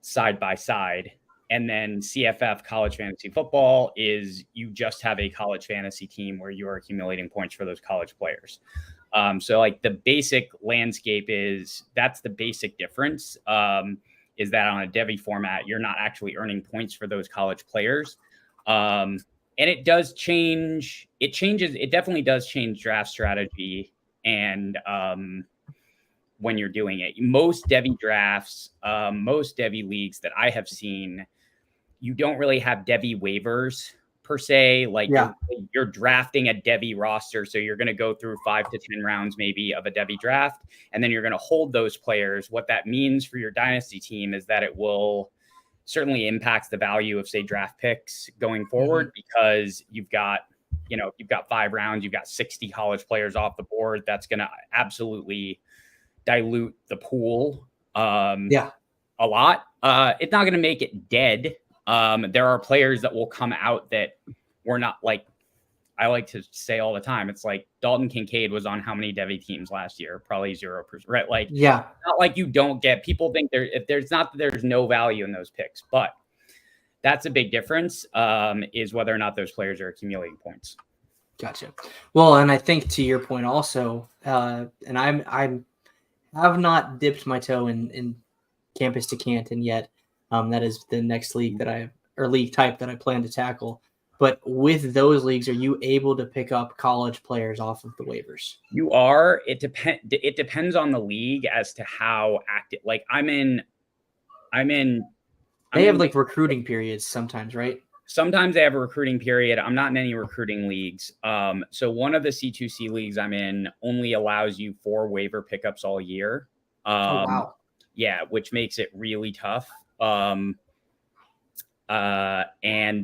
side by side. And then CFF, college fantasy football, is you just have a college fantasy team where you are accumulating points for those college players. So like the basic landscape that's the basic difference, is that on a Devi format, you're not actually earning points for those college players. And it does change. It definitely does change draft strategy. And when you're doing it, most Devi drafts, most Devi leagues that I have seen, you don't really have Devi waivers per se. Like you're drafting a Devi roster. So you're going to go through 5 to 10 rounds maybe of a Devi draft, and then you're going to hold those players. What that means for your dynasty team is that it will certainly impacts the value of, say, draft picks going forward, because you've got 5 rounds, you've got 60 college players off the board. That's going to absolutely dilute the pool a lot. It's not going to make it dead. There are players that will come out that were not, like I like to say all the time, it's like Dalton Kincaid was on how many Devi teams last year? Probably 0%. Right? Like, not like you don't get, people think there's no value in those picks, but that's a big difference, is whether or not those players are accumulating points. Gotcha. Well, and I think to your point also, and I have not dipped my toe in Campus to Canton yet. That is the next league league type that I plan to tackle. But with those leagues, are you able to pick up college players off of the waivers? You are. It depends on the league as to how active. Like I'm in. They have like recruiting periods sometimes, right? sometimes they have a recruiting period. I'm not in any recruiting leagues. So one of the C2C leagues I'm in only allows you 4 waiver pickups all year. Oh, wow. Yeah, which makes it really tough. And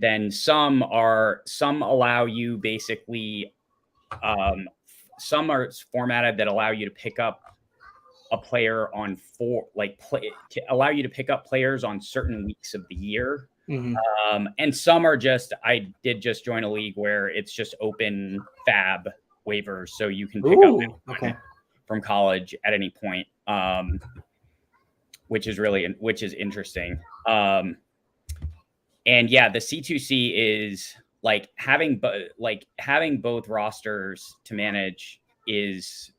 then some allow you basically, some are formatted that allow you to pick up a player on to allow you to pick up players on certain weeks of the year. And some are just, I did just join a league where it's just open fab waivers. So you can pick up anyone from college at any point, which is interesting. And yeah, the C2C is like having both rosters to manage is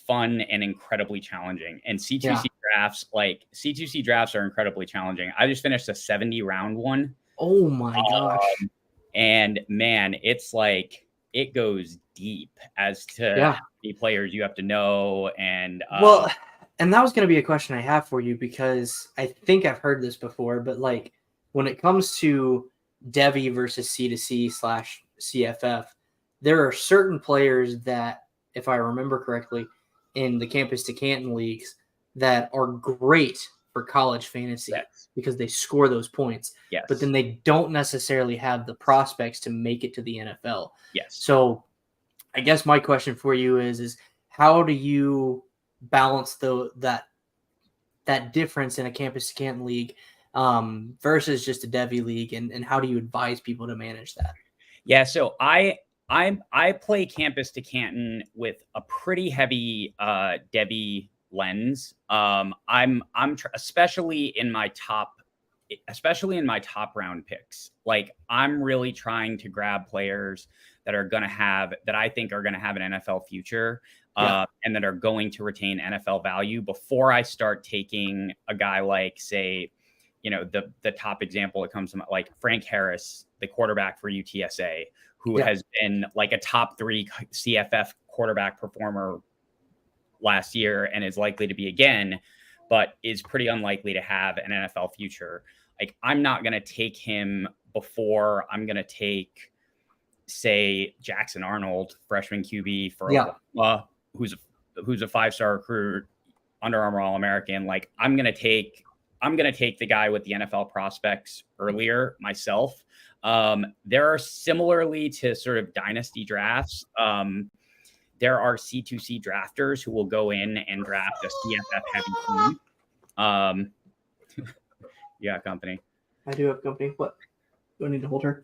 fun and incredibly challenging. And C2C drafts are incredibly challenging. I just finished a 70 round one. Oh my gosh. And man, it's like it goes deep as to how many players you have to know. And and that was going to be a question I have for you, because I think I've heard this before, but like when it comes to Devi versus C2C/CFF, there are certain players that, if I remember correctly, in the Campus to Canton leagues that are great for college fantasy because they score those points. But then they don't necessarily have the prospects to make it to the NFL. So I guess my question for you is how do you balance that difference in a Campus to Canton league versus just a Devi league, and how do you advise people to manage that? Yeah, so I play Campus to Canton with a pretty heavy Devi lens. Especially in my top round picks. Like I'm really trying to grab players that I think are going to have an NFL future, and that are going to retain NFL value before I start taking a guy like, say, the top example that comes to mind, like Frank Harris, the quarterback for UTSA, who has been like a top 3 CFF quarterback performer last year and is likely to be again, but is pretty unlikely to have an NFL future. Like I'm not going to take him before I'm going to take, say, Jackson Arnold, freshman QB for Oklahoma, who's a 5-star recruit, Under Armour All-American. Like I'm going to take the guy with the NFL prospects earlier myself. There are, similarly to sort of dynasty drafts, there are C2C drafters who will go in and draft a CFF heavy team. You got company? I do have company. What? Do I need to hold her?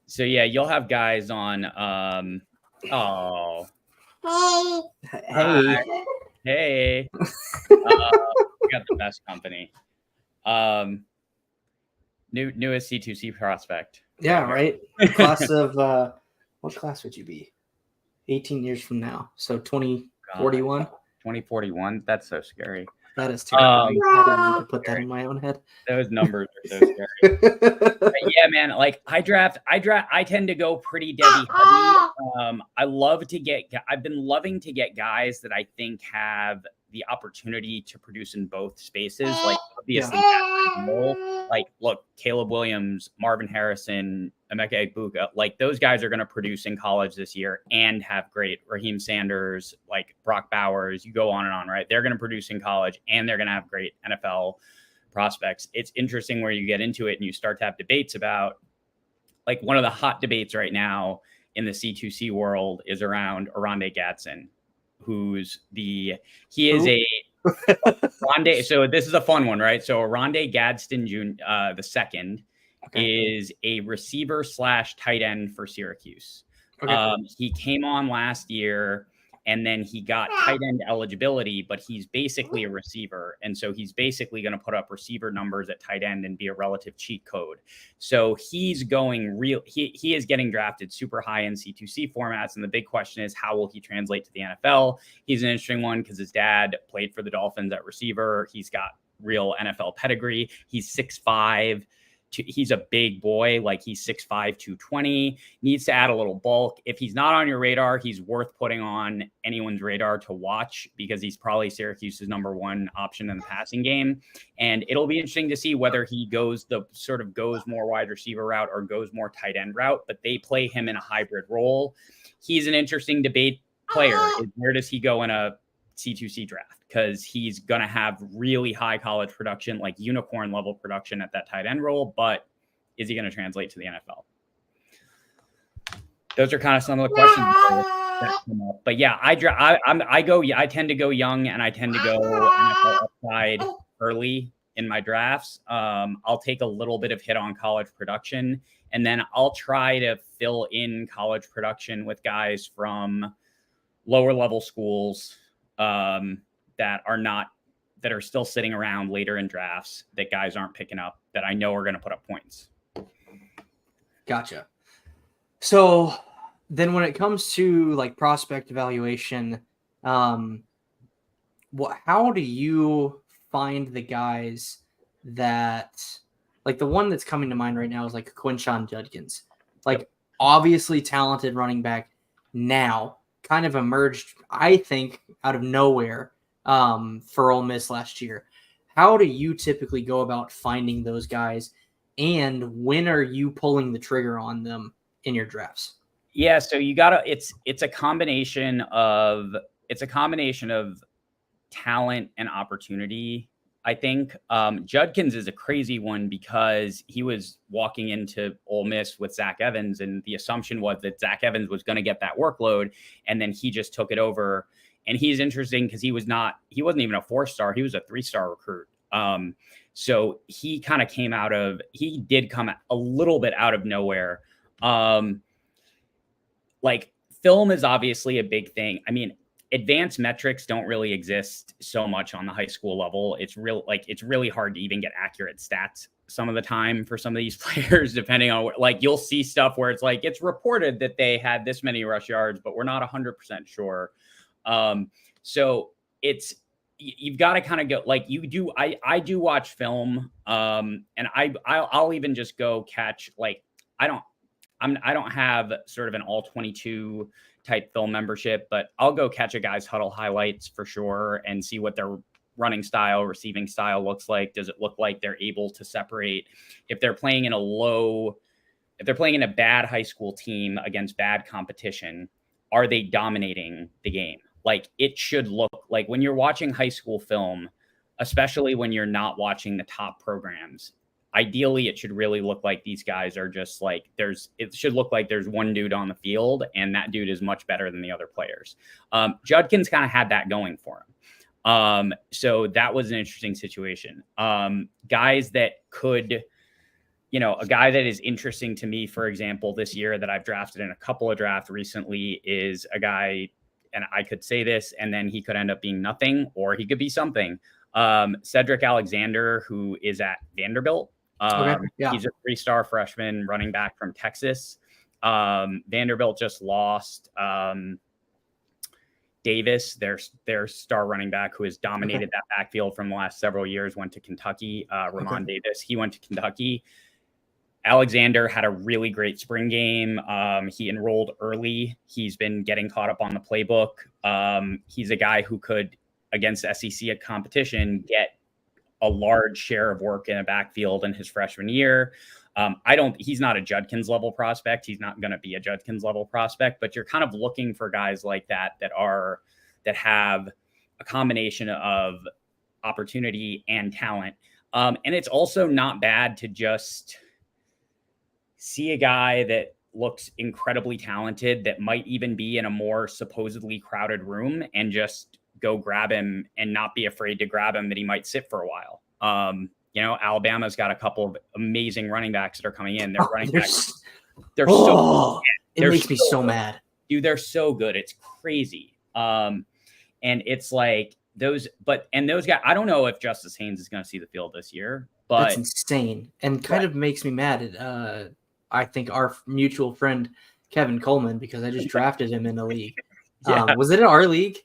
So yeah, you'll have guys on. Hey. We got the best company. Newest C2C prospect. Yeah, right. Class of what class would you be? 18 years from now. So 2041. 2041. That's so scary. That is terrifying. I didn't need to put that in my own head. Those numbers are so scary. But yeah, man. Like I tend to go pretty Devi heavy. I've been loving to get guys that I think have the opportunity to produce in both spaces. Like obviously, like look, Caleb Williams, Marvin Harrison, Emeka Egbuka, like those guys are going to produce in college this year and have great Raheem Sanders, like Brock Bowers, you go on and on, right? They're going to produce in college and they're going to have great NFL prospects. It's interesting where you get into it and you start to have debates about, like one of the hot debates right now in the C2C world is around Oronde Gadsden, Rondé. So this is a fun one, right? So Oronde Gadsden the second is a receiver / tight end for Syracuse. He came on last year and then he got tight end eligibility, but he's basically a receiver. And so he's basically going to put up receiver numbers at tight end and be a relative cheat code. So he's going he is getting drafted super high in C2C formats. And the big question is, how will he translate to the NFL? He's an interesting one because his dad played for the Dolphins at receiver. He's got real NFL pedigree. He's 6'5", he's a big boy, like he's 6'5", 220, needs to add a little bulk. If he's not on your radar, he's worth putting on anyone's radar to watch because he's probably Syracuse's number one option in the passing game. And it'll be interesting to see whether he goes more wide receiver route or goes more tight end route, but they play him in a hybrid role. He's an interesting debate player. Where does he go in a C2C draft? Because he's going to have really high college production, like unicorn level production at that tight end role. But is he going to translate to the NFL? Those are kind of some of the questions that come up. But yeah, I tend to go young, and I tend to go NFL upside early in my drafts. I'll take a little bit of hit on college production, and then I'll try to fill in college production with guys from lower level schools that are still sitting around later in drafts that guys aren't picking up that I know are going to put up points. Gotcha. So then when it comes to like prospect evaluation, how do you find the guys that, like, the one that's coming to mind right now is like Quinshon Judkins, like obviously talented running back, now kind of emerged, I think, out of nowhere for Ole Miss last year. How do you typically go about finding those guys, and when are you pulling the trigger on them in your drafts? Yeah, so you gotta. It's a combination of talent and opportunity. I think Judkins is a crazy one because he was walking into Ole Miss with Zach Evans, and the assumption was that Zach Evans was going to get that workload, and then he just took it over. And he's interesting because he wasn't even a 4-star; he was a 3-star recruit. So he kind of did come a little bit out of nowhere. Like, film is obviously a big thing. I mean, advanced metrics don't really exist so much on the high school level. It's really hard to even get accurate stats some of the time for some of these players, depending on you'll see stuff where it's like, it's reported that they had this many rush yards, but we're not 100% sure. So you've got to kind of go like you do. I do watch film. And I'll even just go catch, like, I don't have sort of an all 22 type film membership, but I'll go catch a guy's huddle highlights for sure and see what their running style, receiving style looks like. Does it look like they're able to separate? If they're playing in a bad high school team against bad competition, are they dominating the game? Like, it should look like when you're watching high school film, especially when you're not watching the top programs, ideally it should really look like these guys are just like, it should look like there's one dude on the field and that dude is much better than the other players. Judkins kind of had that going for him. So that was an interesting situation. Guys that could, a guy that is interesting to me, for example, this year that I've drafted in a couple of drafts recently is a guy, and I could say this and then he could end up being nothing, or he could be something. Cedric Alexander, who is at Vanderbilt. He's a 3-star freshman running back from Texas. Vanderbilt just lost Davis, their star running back, who has dominated that backfield from the last several years, went to Kentucky. Ramon Davis, he went to Kentucky. Alexander had a really great spring game. He enrolled early. He's been getting caught up on the playbook. He's a guy who could, against SEC competition, get a large share of work in a backfield in his freshman year. He's not a Judkins level prospect. He's not going to be a Judkins level prospect, but you're kind of looking for guys like that have a combination of opportunity and talent. And it's also not bad to just see a guy that looks incredibly talented that might even be in a more supposedly crowded room and just go grab him and not be afraid to grab him, that he might sit for a while. Alabama's got a couple of amazing running backs that are coming in. Their running backs, they're so good. It makes me so mad. Dude, they're so good. It's crazy. And it's like those guys, I don't know if Justice Haynes is going to see the field this year, but that's insane and kind of makes me mad. I think our mutual friend, Kevin Coleman, because I just drafted him in the league. Was it in our league?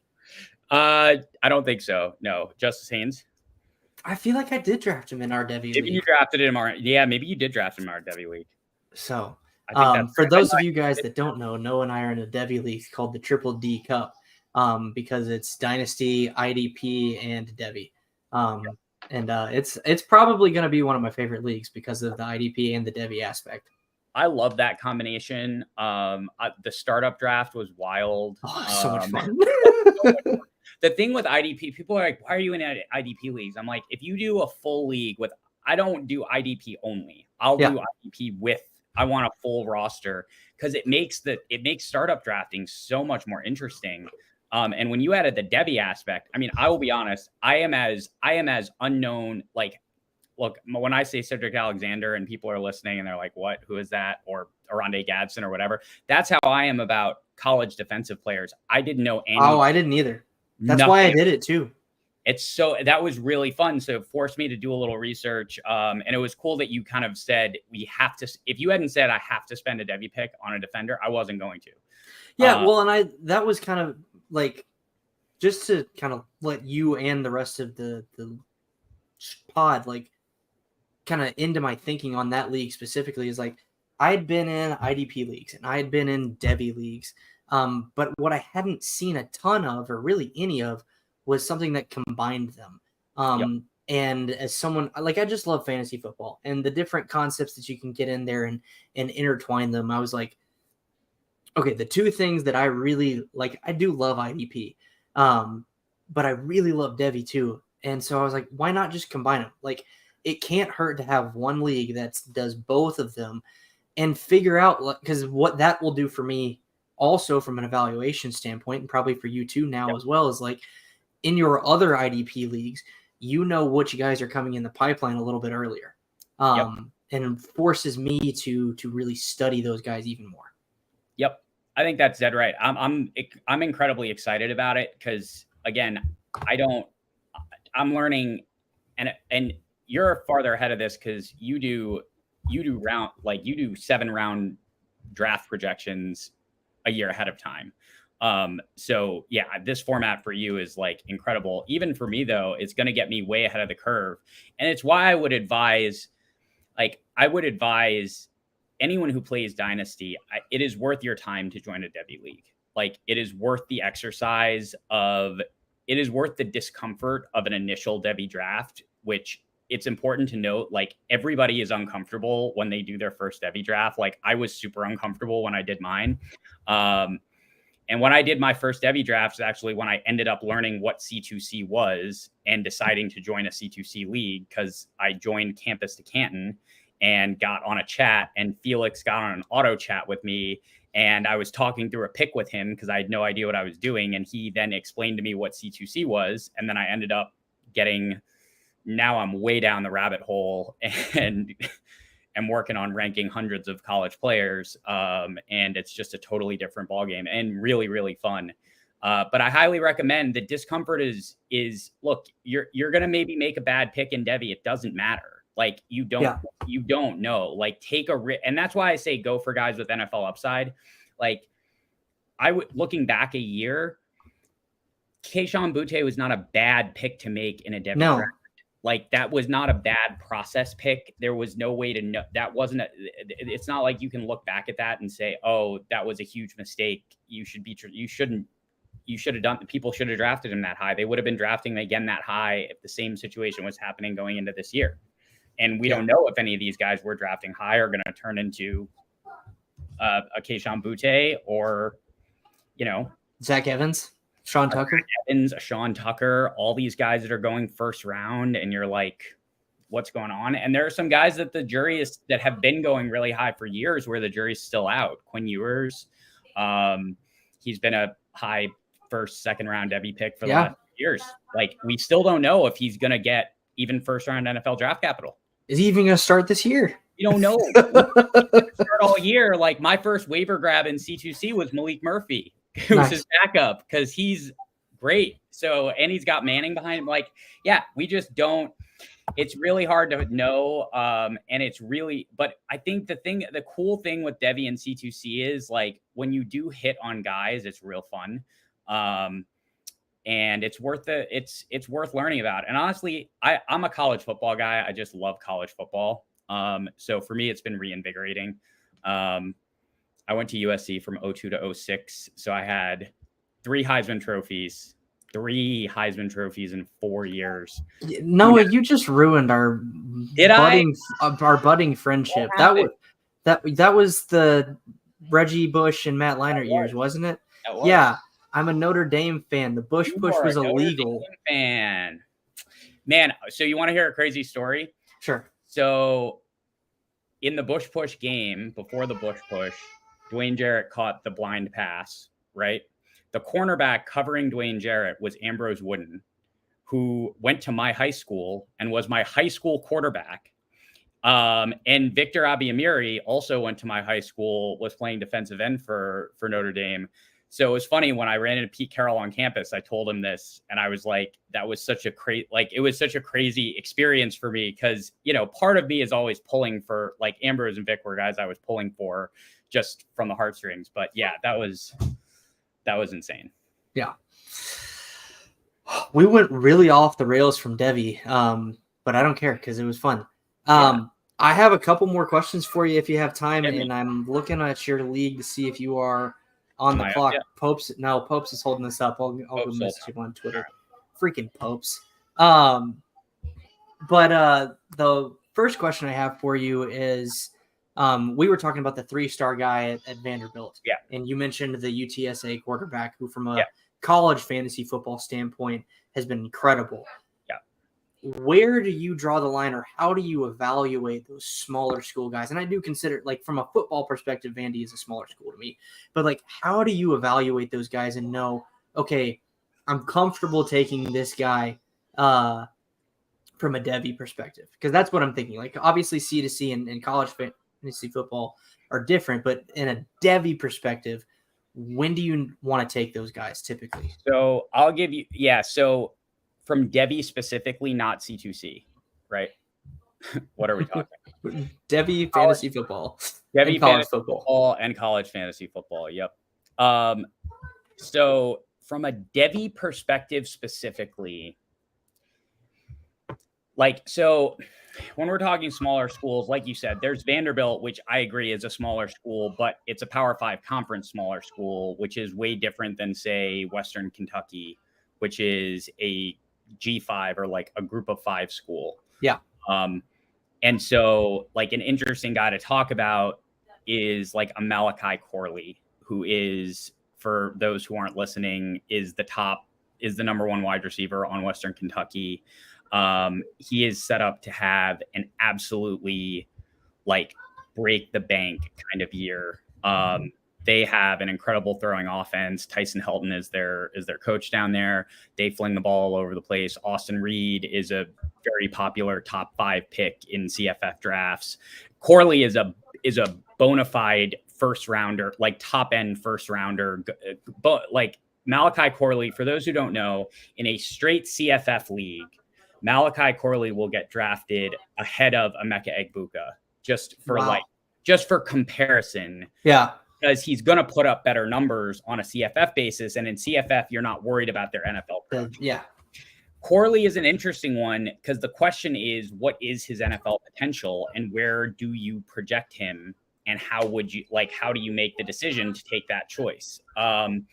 I don't think so. No, Justice Haynes. I feel like I did draft him in our Devi Maybe league. you drafted him. Maybe you did draft him in our Devi league. So, I think that's for right. those of you guys that don't know, Noah and I are in a Devi league called the Triple D Cup, because it's Dynasty, IDP, and Devi. It's probably going to be one of my favorite leagues because of the IDP and the Devi aspect. I love that combination. The startup draft was wild. Oh, so much fun. The thing with IDP, people are like, why are you in IDP leagues? I'm like, if you do a full league with, I don't do IDP only. I'll do IDP with, I want a full roster because it makes startup drafting so much more interesting. And when you added the Devi aspect, I mean, I will be honest, I am as unknown. Like, look, when I say Cedric Alexander and people are listening and they're like, what, who is that? Or Aronde Gadsden or whatever. That's how I am about college defensive players. I didn't know any. Oh, I didn't either. That's why I did it too. That was really fun. So it forced me to do a little research. And it was cool that you kind of said, if you hadn't said I have to spend a Devi pick on a defender, I wasn't going to. Yeah. That was kind of like, just to kind of let you and the rest of the pod, like, kind of into my thinking on that league specifically is like, I'd been in IDP leagues and I had been in Devi leagues. But what I hadn't seen a ton of, or really any of, was something that combined them. And as someone, like, I just love fantasy football and the different concepts that you can get in there and intertwine them. I was like, okay, the two things that I really like, I do love IDP, but I really love Devi too. And so I was like, why not just combine them? Like, it can't hurt to have one league that does both of them and figure out, because what that will do for me also from an evaluation standpoint, and probably for you too now as well, is like in your other IDP leagues, you know what you guys are coming in the pipeline a little bit earlier. And it forces me to really study those guys even more. Yep. I think that's dead right. I'm incredibly excited about it because, again, I'm learning, and you're farther ahead of this because you do 7-round draft projections a year ahead of time. So yeah, this format for you is like incredible. Even for me though, it's going to get me way ahead of the curve. And it's why I would advise anyone who plays Dynasty, it is worth your time to join a Devi league. Like, it is worth the exercise it is worth the discomfort of an initial Devi draft, which it's important to note, like, everybody is uncomfortable when they do their first Devi draft. Like, I was super uncomfortable when I did mine. And when I did my first Devi drafts, actually, when I ended up learning what C2C was and deciding to join a C2C league, because I joined Campus to Canton and got on a chat, and Felix got on an auto chat with me. And I was talking through a pick with him because I had no idea what I was doing. And he then explained to me what C2C was. And then I ended up now I'm way down the rabbit hole and I'm working on ranking hundreds of college players. And it's just a totally different ballgame and really, really fun. But I highly recommend. The discomfort is look, you're going to maybe make a bad pick in Devi. It doesn't matter. Like, you don't know, like, take a risk. And that's why I say go for guys with NFL upside. Like, looking back a year, Keyshawn Butte was not a bad pick to make in a Devi draft. Like, that was not a bad process pick. There was no way to know. That wasn't it's not like you can look back at that and say, oh, that was a huge mistake. People should have drafted him that high. They would have been drafting him again that high if the same situation was happening going into this year. And we don't know if any of these guys we're drafting high are going to turn into a Keyshawn Butte or, Zach Evans, Sean Tucker, all these guys that are going first round, and you're like, what's going on? And there are some guys that that have been going really high for years where the jury's still out. Quinn Ewers, he's been a high first, second round Devi pick for the last years. Like, we still don't know if he's going to get even first round NFL draft capital. Is he even going to start this year? You don't know. Start all year. Like, my first waiver grab in C2C was Malik Murphy, who's his backup, because he's great. So, and he's got Manning behind him. Like, yeah, we just don't. It's really hard to know. And it's really, but I think the cool thing with Devi and C2C is, like, when you do hit on guys, it's real fun. and it's worth it. It's worth learning about. And honestly, I'm a college football guy. I just love college football. So for me, it's been reinvigorating. I went to USC from 02 to 06. So I had 3 Heisman trophies in 4 years. Noah, you just ruined our budding friendship. That was the Reggie Bush and Matt Leinart years, wasn't it? Yeah. I'm a Notre Dame fan. The Bush push was illegal. Fan. Man, so you want to hear a crazy story? Sure. So in the Bush push game, before the Bush push, Dwayne Jarrett caught the blind pass, right? The cornerback covering Dwayne Jarrett was Ambrose Wooden, who went to my high school and was my high school quarterback. And Victor Abiamiri also went to my high school, was playing defensive end for Notre Dame. So it was funny when I ran into Pete Carroll on campus, I told him this, and I was like, that was such a it was such a crazy experience for me. Cause part of me is always pulling for, like, Ambrose and Vic were guys I was pulling for just from the heartstrings. But yeah, that was insane. Yeah. We went really off the rails from Devi. But I don't care because it was fun. I have a couple more questions for you if you have time, and I'm looking at your league to see if you are on the clock. Yeah. Popes is holding this up. I'll go message him on Twitter. Freaking Popes. But the first question I have for you is, we were talking about the 3-star guy at Vanderbilt. Yeah. And you mentioned the UTSA quarterback who, from a college fantasy football standpoint, has been incredible. Where do you draw the line, or how do you evaluate those smaller school guys? And I do consider, like, from a football perspective, Vandy is a smaller school to me. But, like, how do you evaluate those guys and know, okay, I'm comfortable taking this guy from a Devi perspective? Because that's what I'm thinking. Like, obviously, C2C and college fantasy football are different, but in a Devi perspective, when do you want to take those guys typically? So I'll give you, so from Devi specifically, not C2C, right? What are we talking? Devi fantasy football. Devi fantasy football and college fantasy football. Yep. So from a Devi perspective specifically, so when we're talking smaller schools, like you said, there's Vanderbilt, which I agree is a smaller school, but it's a Power 5 conference smaller school, which is way different than, say, Western Kentucky, which is a G5 or like a group of 5 school. Yeah. And so, like, an interesting guy to talk about is like a Malachi Corley, who is, for those who aren't listening, is the number 1 wide receiver on Western Kentucky. He is set up to have an absolutely, like, break the bank kind of year. They have an incredible throwing offense. Tyson Helton is their coach down there. They fling the ball all over the place. Austin Reed is a very popular top 5 pick in CFF drafts. Corley is a bona fide first rounder, like top end first rounder. But like Malachi Corley, for those who don't know, in a straight CFF league, Malachi Corley will get drafted ahead of Emeka Egbuka, just for comparison. Yeah. Because he's going to put up better numbers on a CFF basis. And in CFF, you're not worried about their NFL production. Yeah. Corley is an interesting one because the question is, what is his NFL potential and where do you project him? And how do you make the decision to take that choice? And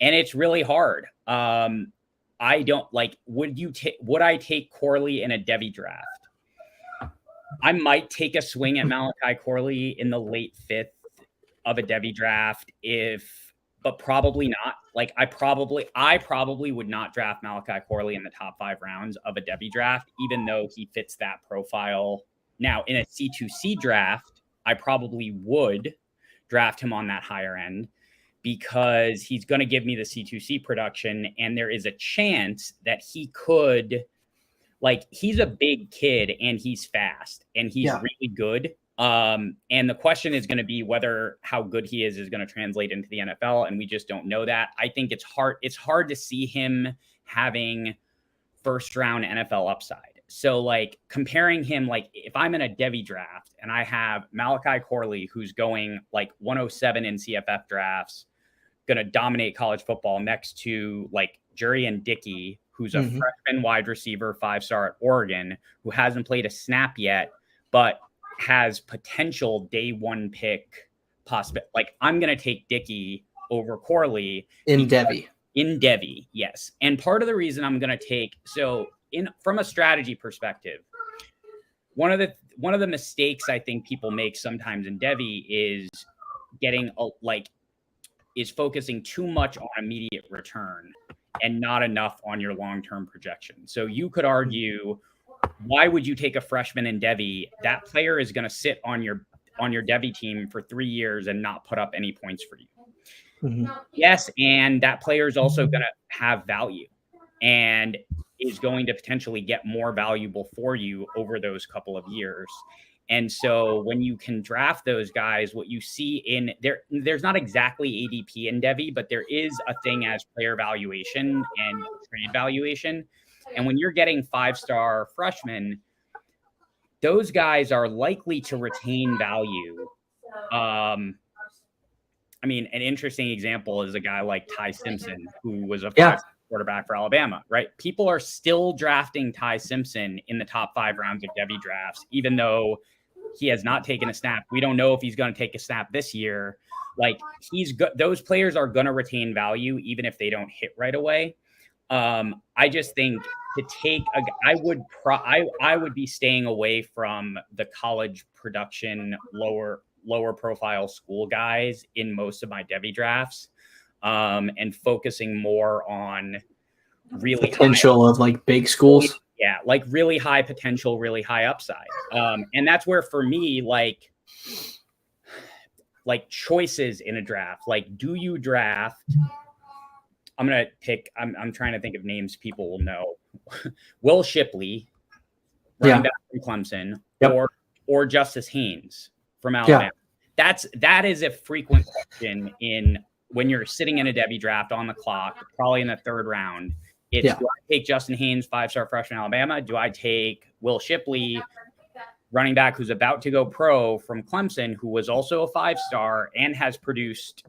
it's really hard. I don't would I take Corley in a Devi draft? I might take a swing at Malachi Corley in the late 5th of a Devi draft, but probably not. Like, I probably would not draft Malachi Corley in the top 5 rounds of a Devi draft, even though he fits that profile. Now, in a C2C draft, I probably would draft him on that higher end because he's going to give me the C2C production, and there is a chance that he could, like, he's a big kid and he's fast and he's really good. And the question is going to be whether how good he is going to translate into the NFL. And we just don't know that. I think it's hard to see him having first round NFL upside. So, like, comparing him, like, if I'm in a Devi draft and I have Malachi Corley, who's going like 107 in CFF drafts, going to dominate college football next to, like, Jurian Dickey, who's a freshman wide receiver, 5-star at Oregon, who hasn't played a snap yet, but has potential day 1 pick possible. Like, I'm going to take Dickey over Corley in Devi. In Devi, yes. And part of the reason I'm going to take, from a strategy perspective, one of the mistakes I think people make sometimes in Devi is is focusing too much on immediate return and not enough on your long-term projection. So you could argue, why would you take a freshman in Devi? That player is going to sit on your Devi team for 3 years and not put up any points for you. Yes, and that player is also going to have value and is going to potentially get more valuable for you over those couple of years. And so when you can draft those guys, what you see there's not exactly ADP in Devi, but there is a thing as player valuation and trade valuation. And when you're getting 5-star freshmen, those guys are likely to retain value. I mean, an interesting example is a guy like Ty Simpson, who was a 5-star quarterback for Alabama, right? People are still drafting Ty Simpson in the top 5 rounds of Devi drafts, even though he has not taken a snap. We don't know if he's going to take a snap this year. Like, those players are going to retain value, even if they don't hit right away. I just think to take I would be staying away from the college production, lower profile school guys in most of my Devi drafts, and focusing more on really potential of like big schools. Yeah, like really high potential, really high upside. And that's where for me, like choices in a draft, like, do you draft? I'm going to pick, I'm trying to think of names people will know. Will Shipley, running back from Clemson, or Justice Haynes from Alabama. That is a frequent question when you're sitting in a Devi draft on the clock, probably in the 3rd round. It's, do I take Justin Haynes, 5-star freshman Alabama? Do I take Will Shipley, running back who's about to go pro from Clemson, who was also a 5-star and has produced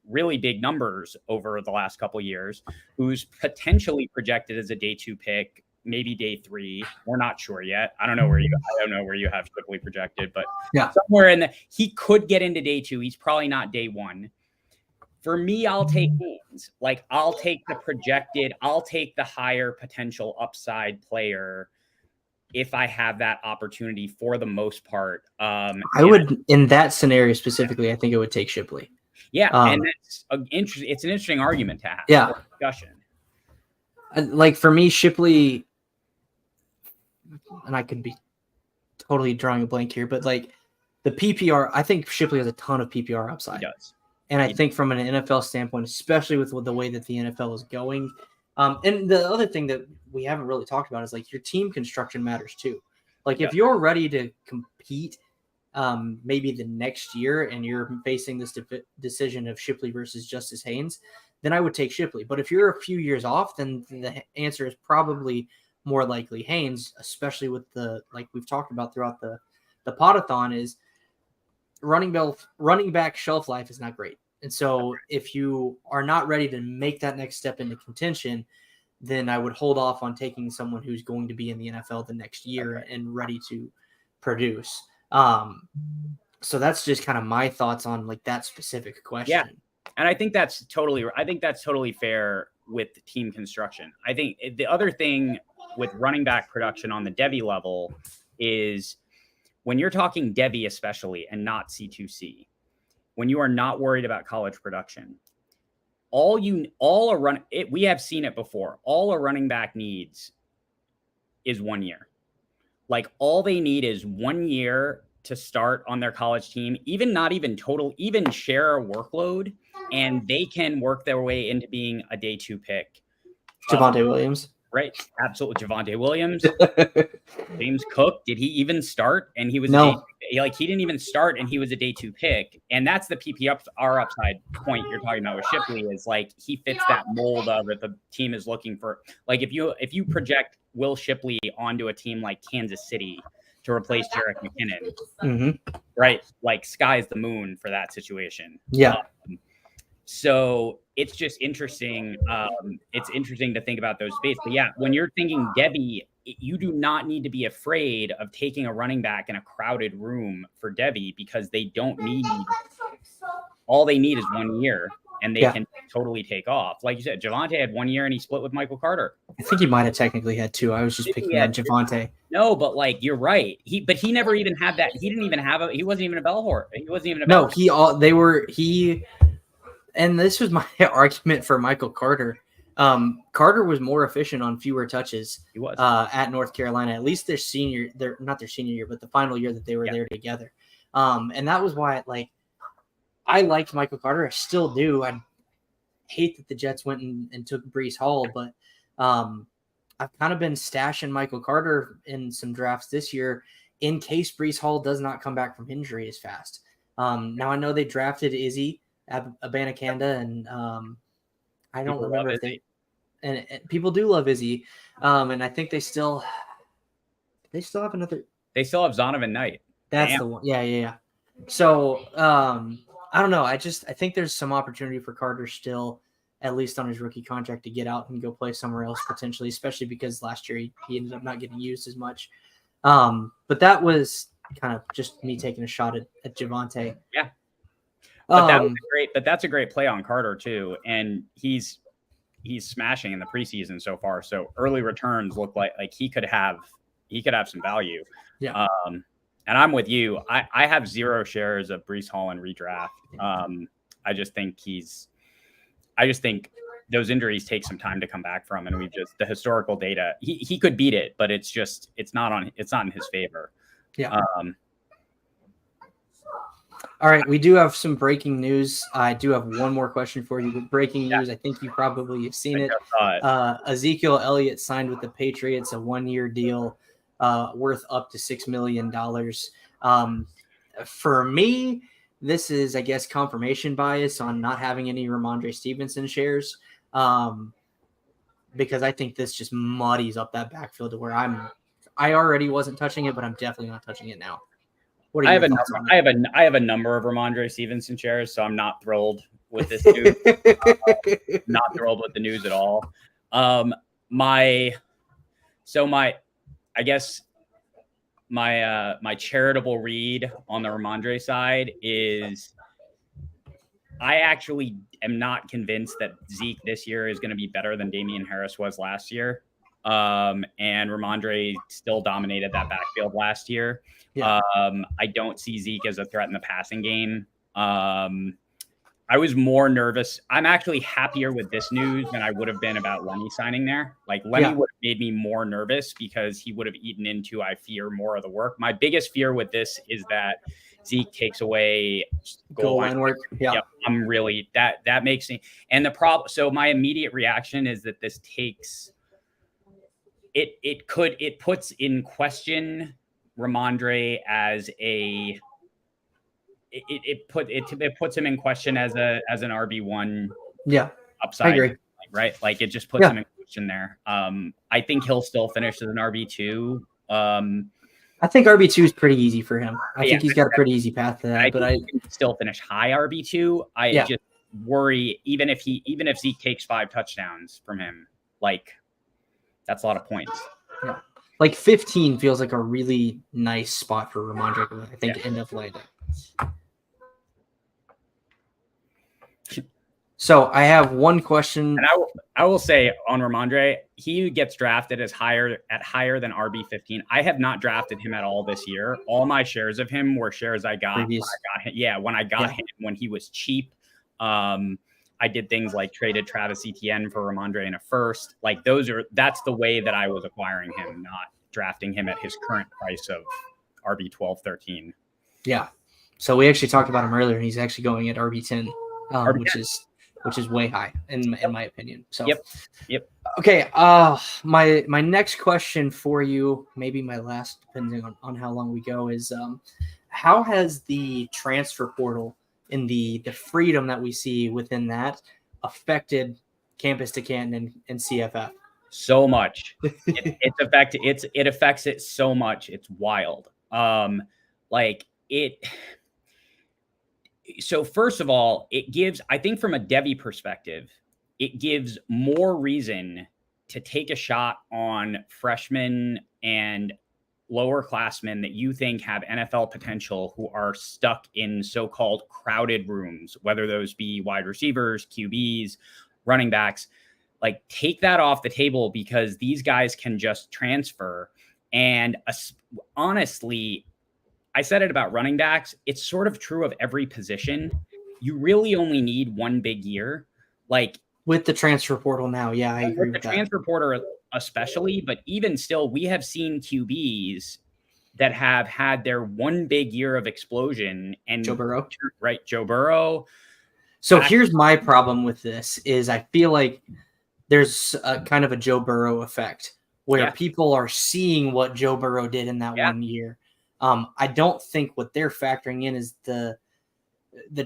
really big numbers over the last couple of years, who's potentially projected as a day 2 pick, maybe day 3. We're not sure yet. I don't know where you have Shipley projected, but somewhere in he could get into day 2. He's probably not day 1. For me, I'll take Haynes. Like, I'll take the higher potential upside player if I have that opportunity for the most part. I would, in that scenario specifically, I think I would take Shipley. Yeah, and it's an interesting argument to have. Yeah. Discussion. Like, for me, Shipley, and I could be totally drawing a blank here, but like the PPR, I think Shipley has a ton of PPR upside. He does. And I think from an NFL standpoint, especially with the way that the NFL is going, and the other thing that we haven't really talked about is like your team construction matters too. Like, if you're ready to compete maybe the next year and you're facing this decision of Shipley versus Justice Haynes, then I would take Shipley. But if you're a few years off, then the answer is probably more likely Haynes, especially with like we've talked about throughout the podathon, is running back shelf life is not great. And so if you are not ready to make that next step into contention, then I would hold off on taking someone who's going to be in the NFL the next year and ready to produce. So that's just kind of my thoughts on like that specific question. Yeah. And I think that's totally fair with team construction. I think the other thing with running back production on the Devi level is when you're talking Devi, especially, and not C2C, when you are not worried about college production, we have seen it before. All a running back needs is 1 year. Like, all they need is 1 year to start on their college team, even share a workload, and they can work their way into being a day 2 pick. Javonte Williams. Right. Absolutely. Javonte Williams. James Cook. Did he even start? And he was he didn't even start and he was a day 2 pick. And that's the PPR upside point you're talking about with Shipley, is like he fits that mold of it. The team is looking for, like, if you project Will Shipley onto a team like Kansas City to replace Jerick McKinnon, right? Like, sky's the moon for that situation. Yeah. So it's just interesting. It's interesting to think about those spaces. But yeah, when you're thinking Debbie, you do not need to be afraid of taking a running back in a crowded room for Debbie, because they don't need, all they need is 1 year, and they can totally take off. Like you said, Javonte had 1 year and he split with Michael Carter. I think he might have technically had 2. I was just picking on Javonte. No, but like you're right. He never even had that. He didn't even have he wasn't even a bellhorn. He wasn't even a bellhorn. And this was my argument for Michael Carter. Carter was more efficient on fewer touches. He was at North Carolina, at least not their senior year, but the final year that they were there together. And that was why I liked Michael Carter. I still do. I hate that the Jets went and took Breece Hall, but I've kind of been stashing Michael Carter in some drafts this year in case Breece Hall does not come back from injury as fast. Now I know they drafted Izzy Abanikanda, and I don't remember if they and people do love Izzy, and I think they still have another. They still have Zonovan Knight. That's the one. Yeah. So I don't know. I think there's some opportunity for Carter still, at least on his rookie contract, to get out and go play somewhere else potentially, especially because last year he ended up not getting used as much. But that was kind of just me taking a shot at Javonte. Yeah. But that's a great play on Carter too. And he's smashing in the preseason so far. So early returns look like he could have some value. Yeah. And I'm with you. I have 0 shares of Breece Hall in redraft. I just think those injuries take some time to come back from, and the historical data, he could beat it, but it's not in his favor. Yeah. All right, we do have some breaking news. I do have one more question for you. With breaking news, I think you probably have seen it. Ezekiel Elliott signed with the Patriots, a 1-year deal worth up to $6 million. For me, this is, I guess, confirmation bias on not having any Ramondre Stevenson shares, because I think this just muddies up that backfield to where I already wasn't touching it, but I'm definitely not touching it now. What are I have a number of Ramondre Stevenson shares, so I'm not thrilled with this news. Not thrilled with the news at all. My charitable read on the Ramondre side is I actually am not convinced that Zeke this year is going to be better than Damian Harris was last year. And Ramondre still dominated that backfield last year. Yeah. I don't see Zeke as a threat in the passing game. I was more nervous. I'm actually happier with this news than I would have been about Lenny signing there. Like Lenny would have made me more nervous because he would have eaten into, I fear, more of the work. My biggest fear with this is that Zeke takes away goal line work. Yeah. Yep, I'm really that makes me, and the problem. So my immediate reaction is that this takes it puts in question Ramondre as a it puts him in question as an RB1 upside. I agree. Right, like it just puts him in question there. I think he'll still finish as an RB2. I think RB2 is pretty easy for him. I think he's got a pretty easy path to that. But I can still finish high RB2. I just worry even if Zeke takes 5 touchdowns from him, like that's a lot of points. Yeah. Like 15 feels like a really nice spot for Ramondre, I think, to end up landing. So I have one question. And I will say on Ramondre, he gets drafted as higher than RB15. I have not drafted him at all this year. All my shares of him were shares I got when I got him when he was cheap. I did things like traded Travis Etienne for Ramondre in a first. Like that's the way that I was acquiring him, not drafting him at his current price of RB12, 13. Yeah. So we actually talked about him earlier, and he's actually going at RB10, which is way high in my opinion. So yep. Okay. My next question for you, maybe my last, depending on how long we go, is how has the transfer portal and the freedom that we see within that affected Campus to Canton and CFF? So much. It affects it so much. It's wild. So first of all, it gives, I think from a Devi perspective, it gives more reason to take a shot on freshmen and lower classmen that you think have NFL potential who are stuck in so-called crowded rooms, whether those be wide receivers, QBs, running backs. Like, take that off the table because these guys can just transfer. And honestly, I said it about running backs. It's sort of true of every position. You really only need one big year. Like, with the transfer portal now, yeah, I agree with the that. transfer portal especially, but even still, we have seen QBs that have had their one big year of explosion. And Joe Burrow. Right, Joe Burrow. So here's my problem with this is I feel like there's a kind of a Joe Burrow effect where people are seeing what Joe Burrow did in that 1 year. I don't think what they're factoring in is the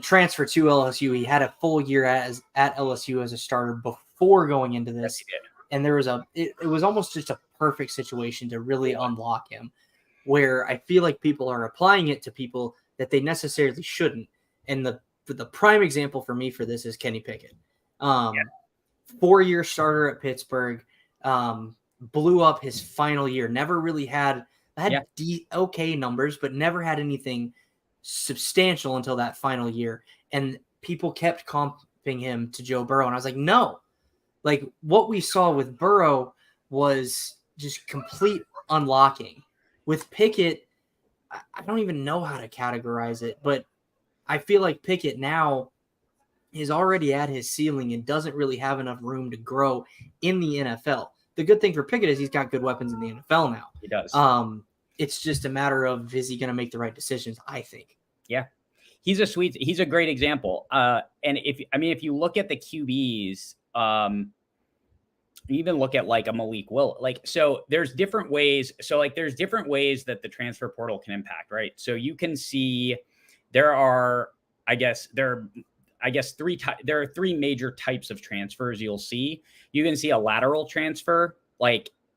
transfer to LSU. He had a full year at LSU as a starter before going into this. And there was it was almost just a perfect situation to really unlock him, where I feel like people are applying it to people that they necessarily shouldn't. And the prime example for me for this is Kenny Pickett. 4-year starter at Pittsburgh, blew up his final year, never really had okay numbers, but never had anything substantial until that final year. And people kept comping him to Joe Burrow. And I was like, no, like what we saw with Burrow was just complete unlocking. With Pickett, I don't even know how to categorize it, but I feel like Pickett now is already at his ceiling and doesn't really have enough room to grow in the NFL. The good thing for Pickett is he's got good weapons in the NFL now. He does. It's just a matter of, is he going to make the right decisions, I think. Yeah. He's a great example. And if you look at the QBs, you even look at like a Malik Will, so there's different ways. So like, there's different ways that the transfer portal can impact, right? So you can see there are three major types of transfers you'll see. You can see a lateral transfer,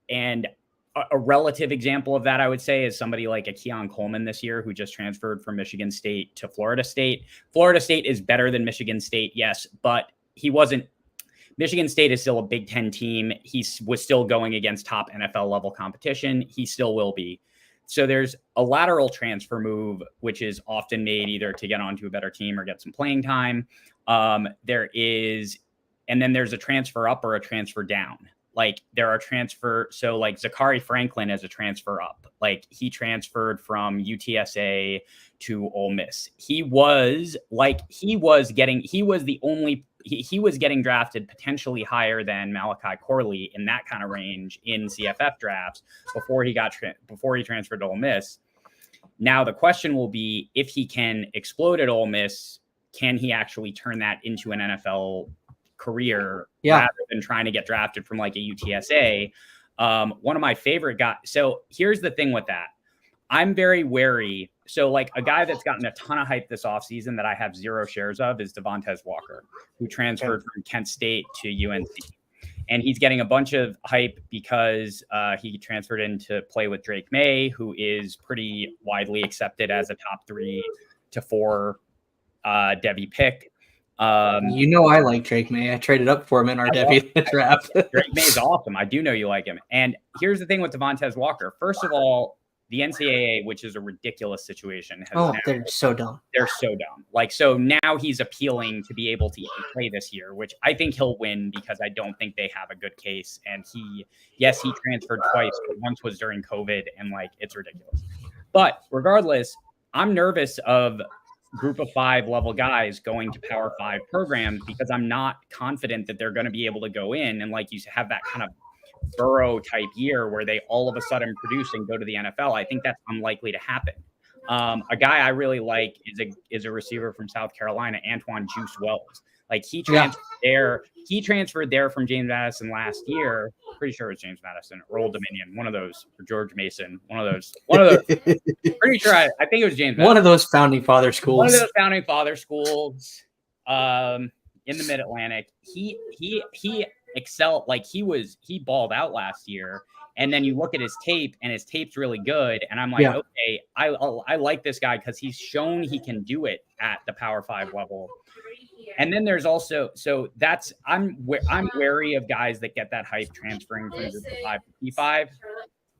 and a relative example of that, I would say, is somebody like a Keon Coleman this year, who just transferred from Michigan State to Florida State. Florida State is better than Michigan State, yes, but Michigan State is still a Big Ten team. He was still going against top NFL level competition. He still will be. So there's a lateral transfer move, which is often made either to get onto a better team or get some playing time. And then there's a transfer up or a transfer down. Like there are so like Zachary Franklin is a transfer up. Like he transferred from UTSA to Ole Miss. He was getting drafted potentially higher than Malachi Corley in that kind of range in CFF drafts before he transferred to Ole Miss. Now the question will be, if he can explode at Ole Miss, can he actually turn that into an NFL career rather than trying to get drafted from like a UTSA? One of my favorite guys. So here's the thing with that. I'm very wary. So like a guy that's gotten a ton of hype this offseason that I have 0 shares of is Devontae Walker, who transferred from Kent State to UNC. And he's getting a bunch of hype because he transferred in to play with Drake May, who is pretty widely accepted as a top 3 to 4 Debbie pick. I like Drake May. I traded up for him in our Debbie draft. Drake May is awesome. I do know you like him. And here's the thing with Devontae Walker. First of all, the NCAA, which is a ridiculous situation. They're so dumb. They're so dumb. Like, so now he's appealing to be able to play this year, which I think he'll win because I don't think they have a good case. And he transferred twice, but once was during COVID, and like, it's ridiculous. But regardless, I'm nervous of group of 5 level guys going to Power 5 programs because I'm not confident that they're going to be able to go in and like you have that kind of Burrow type year where they all of a sudden produce and go to the NFL. I think that's unlikely to happen. A guy I really like is a receiver from South Carolina, Antoine Juice Wells. Like he transferred there from James Madison last year. Pretty sure it was James Madison or Old Dominion, one of those, or George Mason, one of those. Pretty sure I think it was James Madison. One of those founding father schools. One of those founding father schools in the Mid-Atlantic. He excel. Like he balled out last year. And then you look at his tape, and his tape's really good. And I'm like, okay, I like this guy because he's shown he can do it at the Power 5 level. And then there's also, so that's, I'm wary of guys that get that hype transferring from Group of 5 to P5.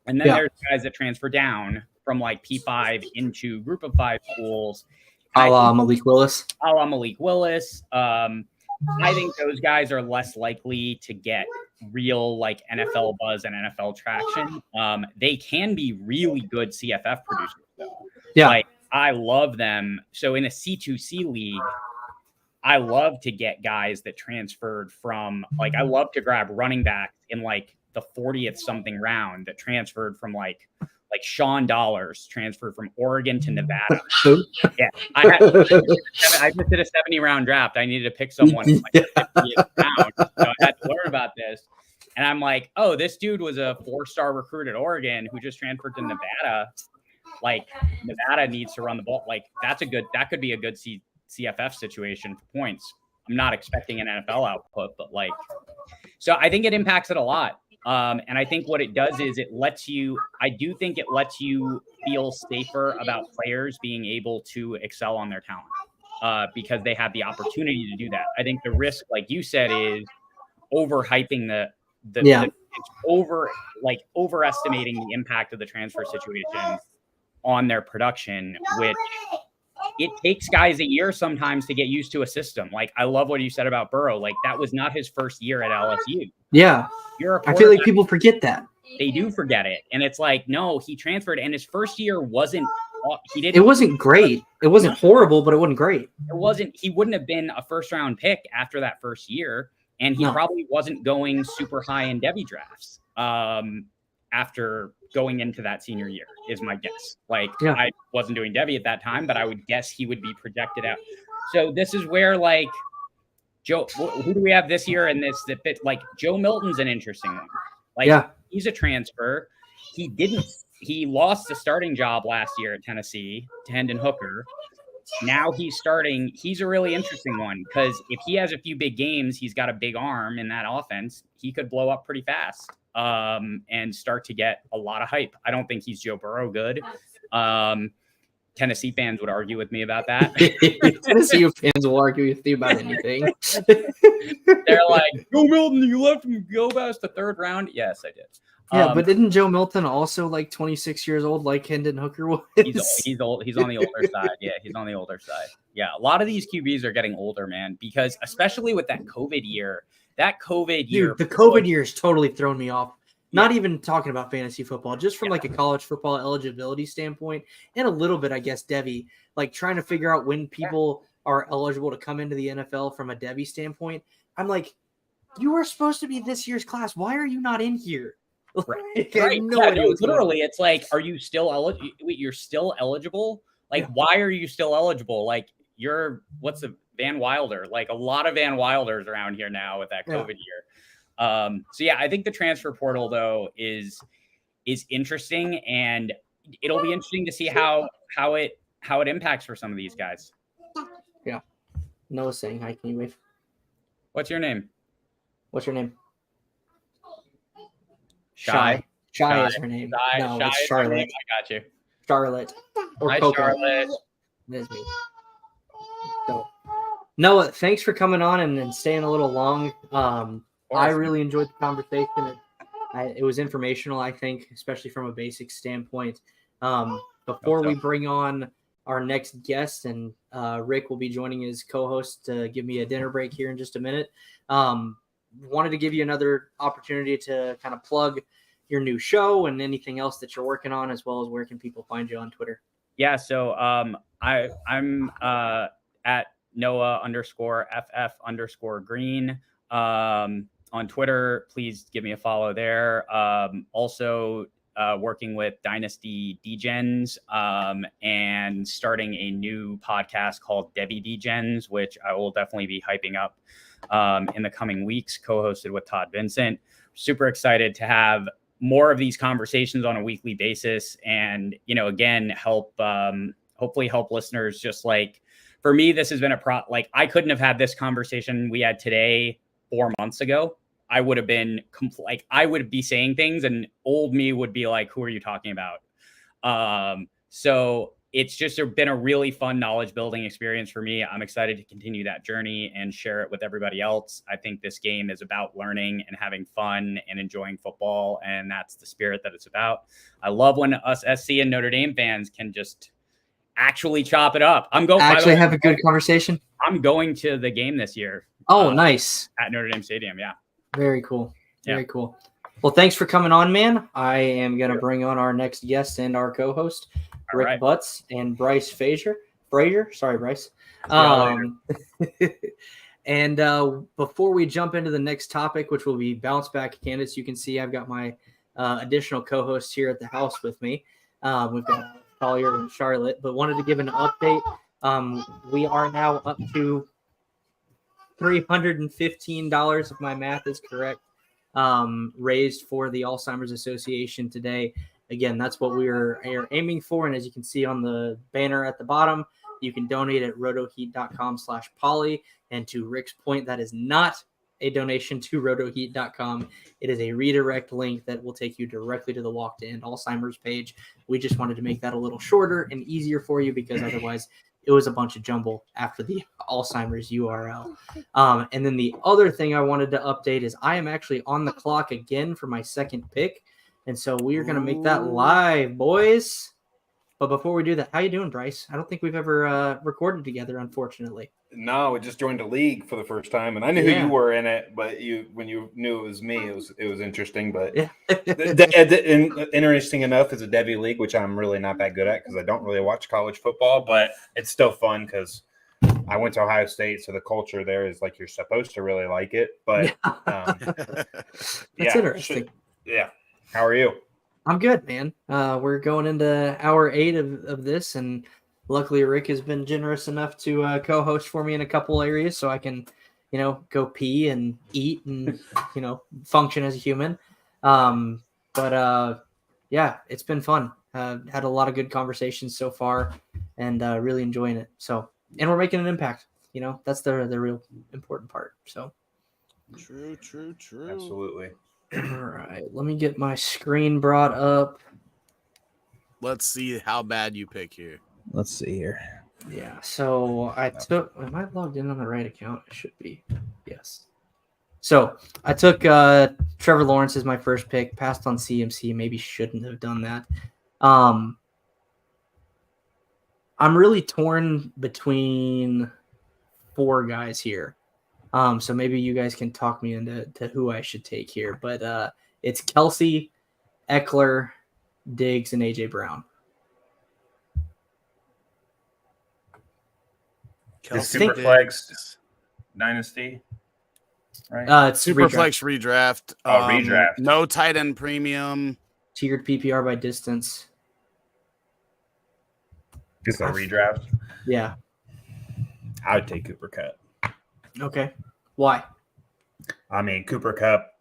And then there's guys that transfer down from like P5 into Group of 5 schools. A la Malik Willis. A la Malik Willis. I think those guys are less likely to get real like NFL buzz and NFL traction. They can be really good CFF producers though. Yeah. Like I love them. So in a C2C league, I love to get guys that transferred from like, I love to grab running backs in like the 40th something round that transferred from like Sean Dollars transferred from Oregon to Nevada. Yeah. I just did a 70-round draft. I needed to pick someone in like 50th round. So I had to learn about this. And I'm like, oh, this dude was a 4-star recruit at Oregon who just transferred to Nevada. Like Nevada needs to run the ball. Like that could be a good CFF situation for points. I'm not expecting an NFL output, but like, so I think it impacts it a lot. And I think what it does is I do think it lets you feel safer about players being able to excel on their talent because they have the opportunity to do that. I think the risk, like you said, is overhyping overestimating the impact of the transfer situation on their production, which it takes guys a year sometimes to get used to a system. Like I love what you said about Burrow. Like that was not his first year at LSU. Yeah. I feel like people forget that. They do forget it. And it's like, no, he transferred and his first year it wasn't great. It wasn't horrible, but it wasn't great. He wouldn't have been a first round pick after that first year. And he probably wasn't going super high in Devy drafts after going into that senior year is my guess. Like I wasn't doing Devy at that time, but I would guess he would be projected out. So this is where like Joe, who do we have this year in this that fit? Like Joe Milton's an interesting one. Like he's a transfer. He lost the starting job last year at Tennessee to Hendon Hooker. Now he's starting. He's a really interesting one because if he has a few big games, he's got a big arm in that offense. He could blow up pretty fast and start to get a lot of hype. I don't think he's Joe Burrow good. Tennessee fans would argue with me about that. Tennessee fans will argue with you about anything. They're like, Joe Milton, you left him go past the third round. Yes, I did. Yeah, but didn't Joe Milton also like 26 years old like Hendon Hooker was? He's old. He's on the older side. Yeah, he's on the older side. Yeah, a lot of these QBs are getting older, man, because especially with that COVID year. The COVID year has totally thrown me off. Not even talking about fantasy football, just from like a college football eligibility standpoint and a little bit, I guess, Devy, like trying to figure out when people are eligible to come into the NFL from a Devy standpoint. I'm like, you were supposed to be this year's class. Why are you not in here? Right. Literally, it's like, are you still eligible? You're still eligible? Like, why are you still eligible? Like, what's the Van Wilder? Like, a lot of Van Wilders around here now with that COVID year. So yeah, I think the transfer portal though is interesting, and it'll be interesting to see how it impacts for some of these guys. Yeah. Noah's saying hi. Can you wave? What's your name? Shy is her name. No, it's Charlotte. I got you. Charlotte. Or hi, Coco. Charlotte. That's me. So, Noah, thanks for coming on and staying a little long. I really enjoyed the conversation. It was informational, I think, especially from a basic standpoint. Before we bring on our next guest, and Rick will be joining as co-host to give me a dinner break here in just a minute, wanted to give you another opportunity to kind of plug your new show and anything else that you're working on, as well as where can people find you on Twitter. Yeah, so I'm at Noah_FF_green. On Twitter, please give me a follow there. Also working with Dynasty Degens and starting a new podcast called Debbie Degens, which I will definitely be hyping up in the coming weeks, co-hosted with Todd Vincent. Super excited to have more of these conversations on a weekly basis and, again, hopefully help listeners. Just like, for me, this has been I couldn't have had this conversation we had today 4 months ago. I would have been like, I would be saying things and old me would be like, who are you talking about? So it's just been a really fun knowledge building experience for me. I'm excited to continue that journey and share it with everybody else. I think this game is about learning and having fun and enjoying football. And that's the spirit that it's about. I love when us SC and Notre Dame fans can just actually chop it up. I'm going actually have a good conversation. I'm going to the game this year. Oh, nice. At Notre Dame Stadium. Yeah. Very cool. Very cool. Well, thanks for coming on, man. I am going to bring on our next guest and our co-host, Rick Butts and Bryce Frazier. Sorry, Bryce. And before we jump into the next topic, which will be bounce back candidates, you can see I've got my additional co-hosts here at the house with me. We've got Collier and Charlotte, but wanted to give an update. We are now up to $315, if my math is correct, raised for the Alzheimer's Association today. Again, that's what we are aiming for. And as you can see on the banner at the bottom, you can donate at rotoheat.com/poly. And to Rick's point, that is not a donation to rotoheat.com. It is a redirect link that will take you directly to the Walk to End Alzheimer's page. We just wanted to make that a little shorter and easier for you because otherwise it was a bunch of jumble after the Alzheimer's URL. And then the other thing I wanted to update is I am actually on the clock again for my second pick. And so we are going to make that live, boys. But before we do that, how you doing, Bryce? I don't think we've ever recorded together, unfortunately. No, we just joined a league for the first time, and I knew who you were in it, but when you knew it was me, it was interesting. But interesting enough, it's a Devy league, which I'm really not that good at because I don't really watch college football. But it's still fun because I went to Ohio State, so the culture there is like you're supposed to really like it. But That's interesting. Yeah. How are you? I'm good, man. We're going into hour 8 of this, and luckily Rick has been generous enough to co-host for me in a couple areas so I can, go pee and eat and, function as a human. But it's been fun. Had a lot of good conversations so far and really enjoying it. So, and we're making an impact. That's the real important part. So True. Absolutely. All right, let me get my screen brought up. Let's see how bad you pick here. Let's see here. Yeah, so am I logged in on the right account? I should be. Yes. So I took Trevor Lawrence as my first pick, passed on CMC, maybe shouldn't have done that. I'm really torn between 4 guys here. So maybe you guys can talk me into who I should take here. But it's Kelsey, Eckler, Diggs, and AJ Brown. The Superflex Dynasty, right? It's Superflex redraft. Redraft. No tight end premium. Tiered PPR by distance. It's a redraft. Yeah. I would take Cooper Kupp. Okay. Why? I mean, Cooper Kupp,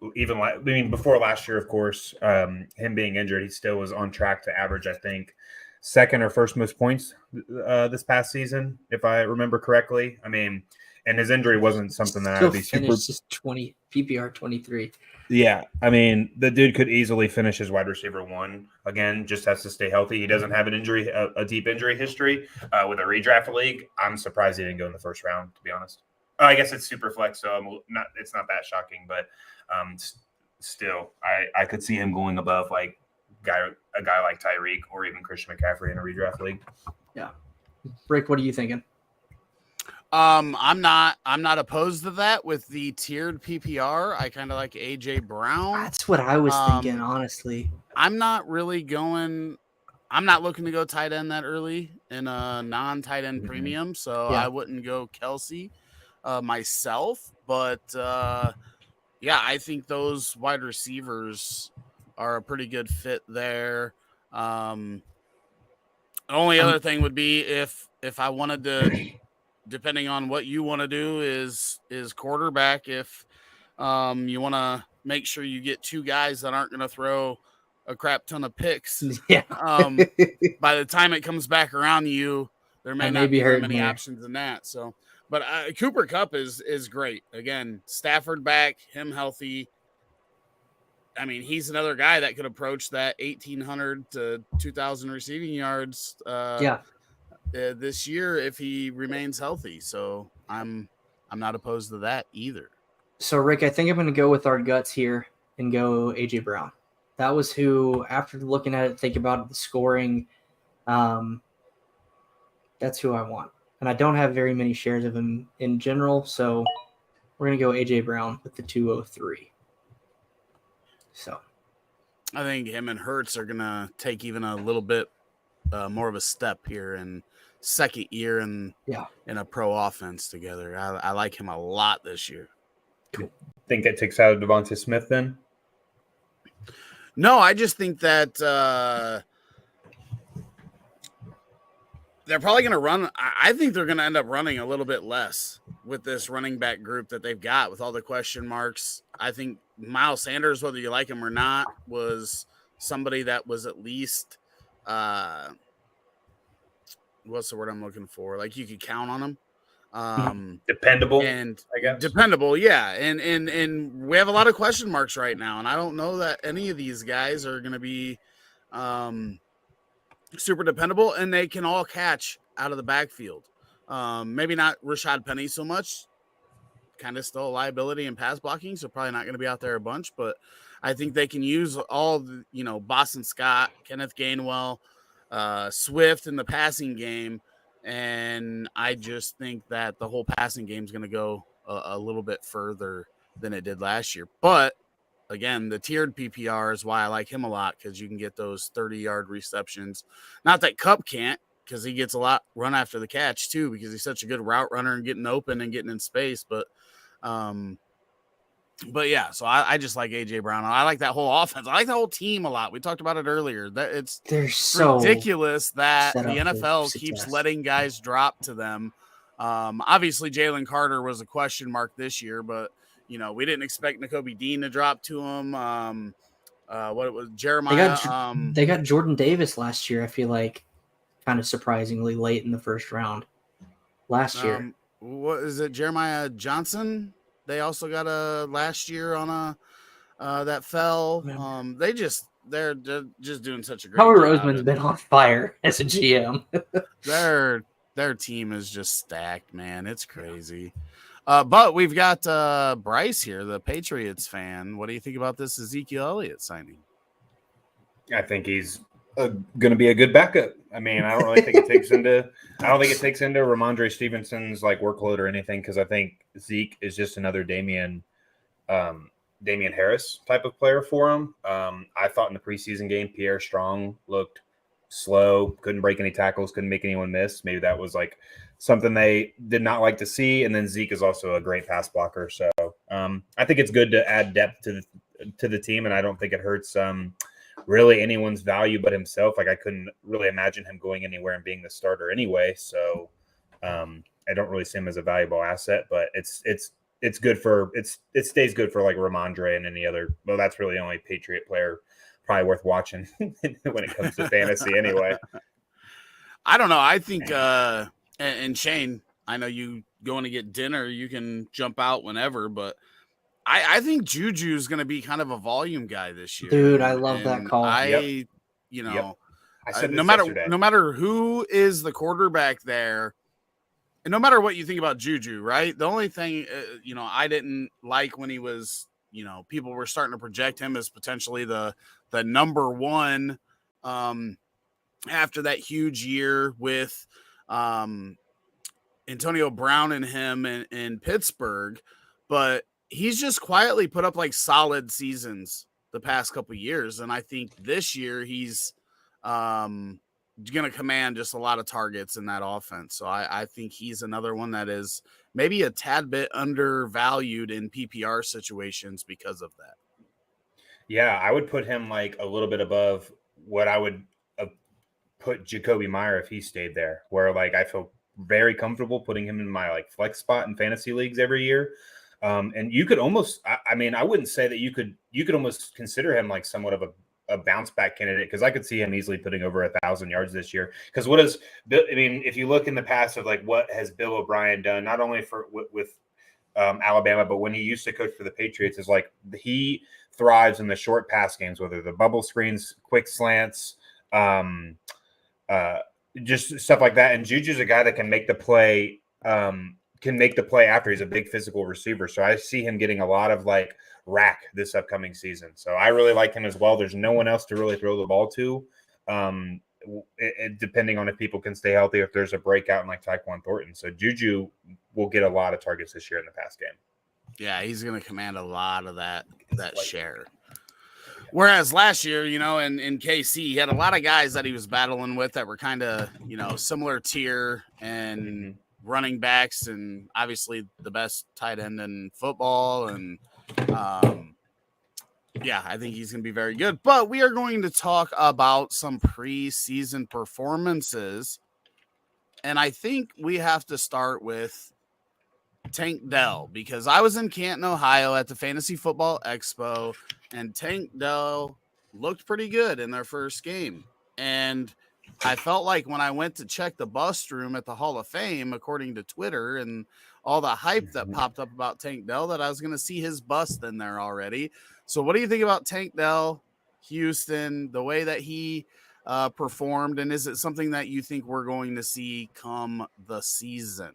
before last year, of course, him being injured, he still was on track to average, I think, second or first most points this past season, if I remember correctly. I mean, and his injury wasn't something that I'd be super. Just 20 PPR 23. Yeah, I mean, the dude could easily finish as wide receiver 1 again. Just has to stay healthy. He doesn't have a deep injury history with a redraft league. I'm surprised he didn't go in the first round, to be honest. I guess it's super flex, so it's not that shocking, but still, I could see him going above a guy like Tyreek or even Christian McCaffrey in a redraft league. Yeah, Rick, what are you thinking? I'm not opposed to that with the tiered PPR. I kind of like AJ Brown. That's what I was thinking, honestly. I'm not looking to go tight end that early in a non-tight end premium, so I wouldn't go Kelsey myself. But I think those wide receivers are a pretty good fit there. The only other thing would be if I wanted to, depending on what you want to do, is quarterback. If you want to make sure you get 2 guys that aren't going to throw a crap ton of picks. Yeah. By the time it comes back around you, there may not be very many options in that. So, but Cooper Kupp is great. Again, Stafford back, him healthy. I mean, he's another guy that could approach that 1,800 to 2,000 receiving yards this year if he remains healthy. So I'm not opposed to that either. So, Rick, I think I'm going to go with our guts here and go A.J. Brown. That was who, after looking at it, think about the scoring, that's who I want. And I don't have very many shares of him in general, so we're going to go A.J. Brown with the 203. So I think him and Hurts are going to take even a little bit more of a step here in second year in a pro offense together. I like him a lot this year. Cool. Think that takes out Devonta Smith then? No, I just think that they're probably going to run. I think they're going to end up running a little bit less with this running back group that they've got with all the question marks. I think Miles Sanders, whether you like him or not, was somebody that was at least what's the word I'm looking for? Like you could count on him. Dependable, and I guess. Dependable, yeah. And we have a lot of question marks right now, and I don't know that any of these guys are going to be super dependable, and they can all catch out of the backfield. Maybe not Rashad Penny so much, kind of still a liability in pass blocking, so probably not going to be out there a bunch, but I think they can use all the, Boston Scott, Kenneth Gainwell, Swift in the passing game. And I just think that the whole passing game is going to go a little bit further than it did last year. But again, the tiered PPR is why I like him a lot, because you can get those 30-yard receptions. Not that Kupp can't, because he gets a lot run after the catch too, because he's such a good route runner and getting open and getting in space. But yeah, so I just like A.J. Brown. I like that whole offense. I like the whole team a lot. We talked about it earlier. They're so ridiculous that the NFL keeps letting guys drop to them. Obviously, Jalen Carter was a question mark this year, but we didn't expect Nakobe Dean to drop to him. What was Jeremiah? They got Jordan Davis last year. I feel like kind of surprisingly late in the first round last year. What is it? Jeremiah Johnson. They also got a last year on a that fell. They're just doing such a great Howie job. Roseman's been on fire as a GM. Their team is just stacked, man. It's crazy. But we've got Bryce here, the Patriots fan. What do you think about this Ezekiel Elliott signing? I think he's going to be a good backup. I mean, I don't really think it takes into Ramondre Stevenson's workload or anything, because I think Zeke is just another Damian Harris type of player for him. I thought in the preseason game, Pierre Strong looked slow, couldn't break any tackles, couldn't make anyone miss. Maybe that was something they did not like to see. And then Zeke is also a great pass blocker. So I think it's good to add depth to the team, and I don't think it hurts really anyone's value but himself. I couldn't really imagine him going anywhere and being the starter anyway. So I don't really see him as a valuable asset, but it's good for it stays good for Ramondre and any other. Well, that's really the only Patriot player probably worth watching when it comes to fantasy anyway. I don't know. I think and Shane, I know you going to get dinner, you can jump out whenever, but I think Juju's going to be kind of a volume guy this year. Dude, I love that call. I said no matter who is the quarterback there, and no matter what you think about Juju, right? The only thing, I didn't like when he was, people were starting to project him as potentially the number one after that huge year with Antonio Brown and him in Pittsburgh, but he's just quietly put up solid seasons the past couple of years. And I think this year he's going to command just a lot of targets in that offense. So I think he's another one that is maybe a tad bit undervalued in PPR situations because of that. Yeah, I would put him a little bit above what I would put Jacoby Meyer if he stayed there, where I feel very comfortable putting him in my flex spot in fantasy leagues every year. And you could almost, I wouldn't say that you could almost consider him somewhat of a bounce back candidate, because I could see him easily putting over 1,000 yards this year. Because if you look in the past of what has Bill O'Brien done, not only with Alabama, but when he used to coach for the Patriots, is like he thrives in the short pass games, whether the bubble screens, quick slants, just stuff like that. And Juju's a guy that can make the play. After he's a big physical receiver. So I see him getting a lot of like rack this upcoming season. So I really like him as well. There's no one else to really throw the ball to. Depending on if people can stay healthy, if there's a breakout in like Tyquan Thornton. So Juju will get a lot of targets this year in the pass game. Yeah, he's going to command a lot of that share. Whereas last year, in KC, he had a lot of guys that he was battling with that were kind of, similar tier and running backs, and obviously the best tight end in football. And I think he's going to be very good. But we are going to talk about some preseason performances. And I think we have to start with Tank Dell, because I was in Canton, Ohio at the Fantasy Football Expo, and Tank Dell looked pretty good in their first game. And I felt like when I went to check the bust room at the Hall of Fame, according to Twitter and all the hype that popped up about Tank Dell, that I was going to see his bust in there already. So what do you think about Tank Dell, Houston, the way that he performed? And is it something that you think we're going to see come the season?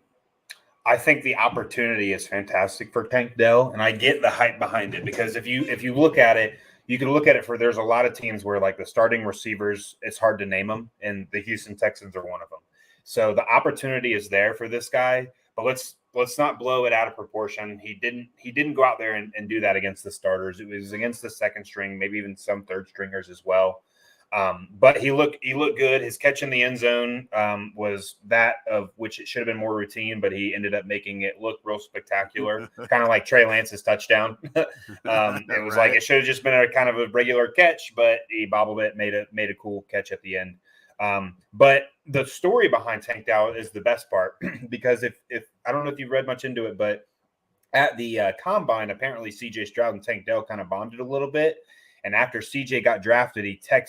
I think the opportunity is fantastic for Tank Dell, and I get the hype behind it, because if you look at it, you can look at it there's a lot of teams where like the starting receivers, it's hard to name them, and the Houston Texans are one of them. So the opportunity is there for this guy, but let's not blow it out of proportion. He didn't go out there and do that against the starters. It was against the second string, maybe even some third stringers as well. But he looked good. His catch in the end zone was that of which it should have been more routine, but he ended up making it look real spectacular, kind of like Trey Lance's touchdown. It was like it should have just been a kind of a regular catch, but he bobbled it, made a cool catch at the end. But the story behind Tank Dell is the best part, because if I don't know if you've read much into it, but at the combine, apparently CJ Stroud and Tank Dell kind of bonded a little bit. And after CJ got drafted, Tank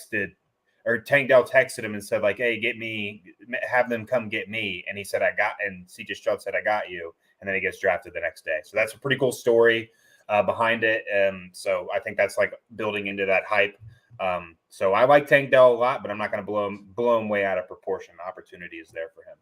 Dell texted him and said, like, hey, have them come get me. And he said, and CJ Stroud said, I got you. And then he gets drafted the next day. So that's a pretty cool story behind it. So I think that's like building into that hype. So I like Tank Dell a lot, but I'm not going to blow him way out of proportion. The opportunity is there for him.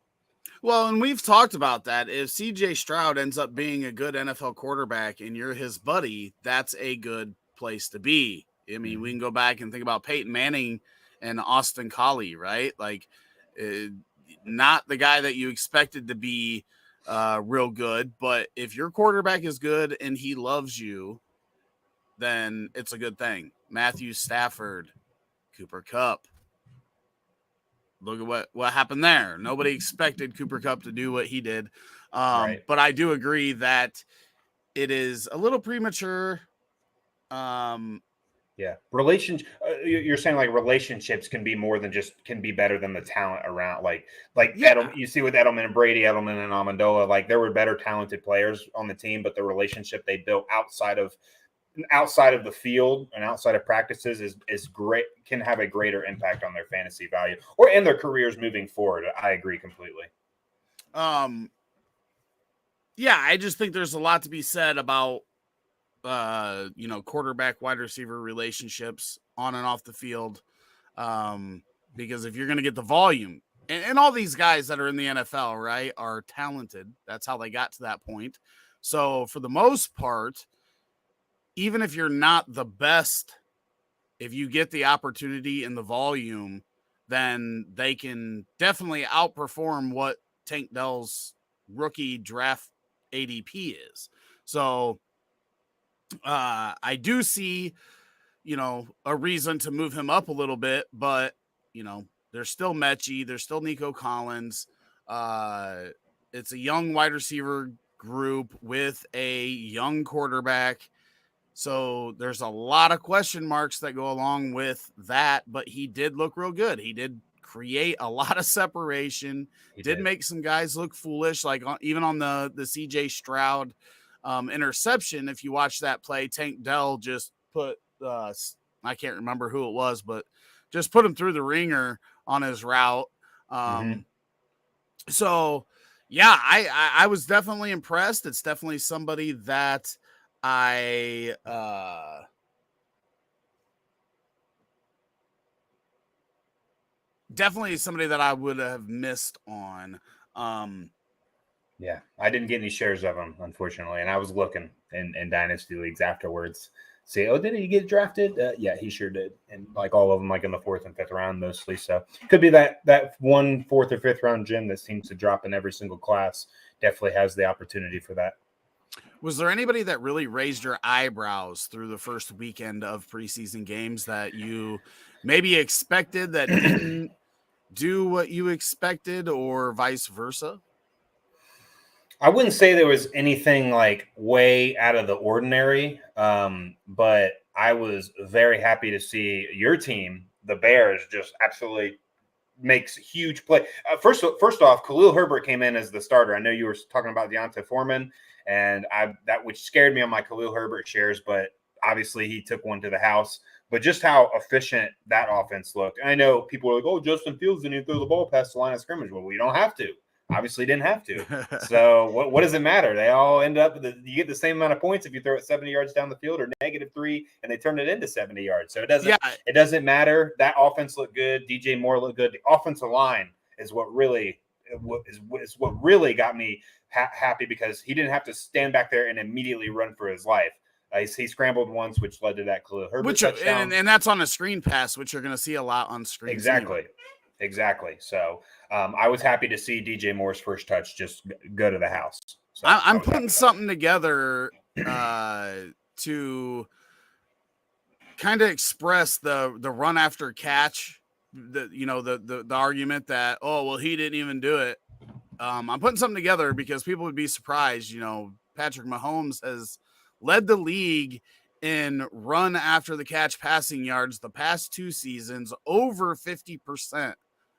Well, and we've talked about that. If CJ Stroud ends up being a good NFL quarterback and you're his buddy, that's a good place to be. I mean, we can go back and think about Peyton Manning and Austin Collie, right? Like, not the guy that you expected to be real good, but if your quarterback is good and he loves you, then it's a good thing. Matthew Stafford, Cooper Kupp. Look at what happened there. Nobody expected Cooper Kupp to do what he did. Right. But I do agree that it is a little premature. Yeah. You're saying like relationships can be better than the talent around. Like you see with Edelman and Brady, Edelman and Amendola, like there were better talented players on the team, but the relationship they built outside of the field and outside of practices is great, can have a greater impact on their fantasy value or in their careers moving forward. I agree completely. I just think there's a lot to be said about quarterback wide receiver relationships on and off the field. Because if you're going to get the volume and all these guys that are in the NFL, right, are talented. That's how they got to that point. So for the most part, even if you're not the best, if you get the opportunity and the volume, then they can definitely outperform what Tank Dell's rookie draft ADP is. So I do see, a reason to move him up a little bit, but, there's still Mechie, there's still Nico Collins. It's a young wide receiver group with a young quarterback. So there's a lot of question marks that go along with that, but he did look real good. He did create a lot of separation, did make some guys look foolish, like even on the CJ Stroud interception. If you watch that play, Tank Dell just put I can't remember who it was, but just put him through the ringer on his route. So Yeah, I was definitely impressed. It's definitely somebody that I definitely somebody that I would have missed on. Yeah, I didn't get any shares of him, unfortunately, and I was looking in dynasty leagues afterwards. See, oh, did he get drafted? Yeah, he sure did, and like all of them, like in the 4th and 5th round mostly. So could be that 1 4th or 5th round gem that seems to drop in every single class. Definitely has the opportunity for that. Was there anybody that really raised your eyebrows through the first weekend of preseason games that you maybe expected that didn't do what you expected, or vice versa? I wouldn't say there was anything like way out of the ordinary, but I was very happy to see your team, the Bears, just absolutely makes huge play. First off, Khalil Herbert came in as the starter. I know you were talking about Deontay Foreman, and that which scared me on my Khalil Herbert shares, but obviously he took one to the house. But just how efficient that offense looked. And I know people are like, "Oh, Justin Fields didn't even throw the ball past the line of scrimmage." Well, we don't have to. Obviously, didn't have to. So what does it matter? They all end up with you get the same amount of points if you throw it 70 yards down the field or -3, and they turn it into 70 yards. So it doesn't matter. That offense looked good. DJ Moore looked good. The offensive line is what really got me happy, because he didn't have to stand back there and immediately run for his life. He scrambled once, which led to that Khalil Herbert touchdown. And that's on a screen pass, which you're going to see a lot on screen. Exactly. Anyway. Exactly. So I was happy to see DJ Moore's first touch just go to the house. So I'm putting something together to kind of express the run after catch, the argument that, oh, well, he didn't even do it. I'm putting something together because people would be surprised. Patrick Mahomes has led the league in run after the catch passing yards the past 2 seasons. Over 50%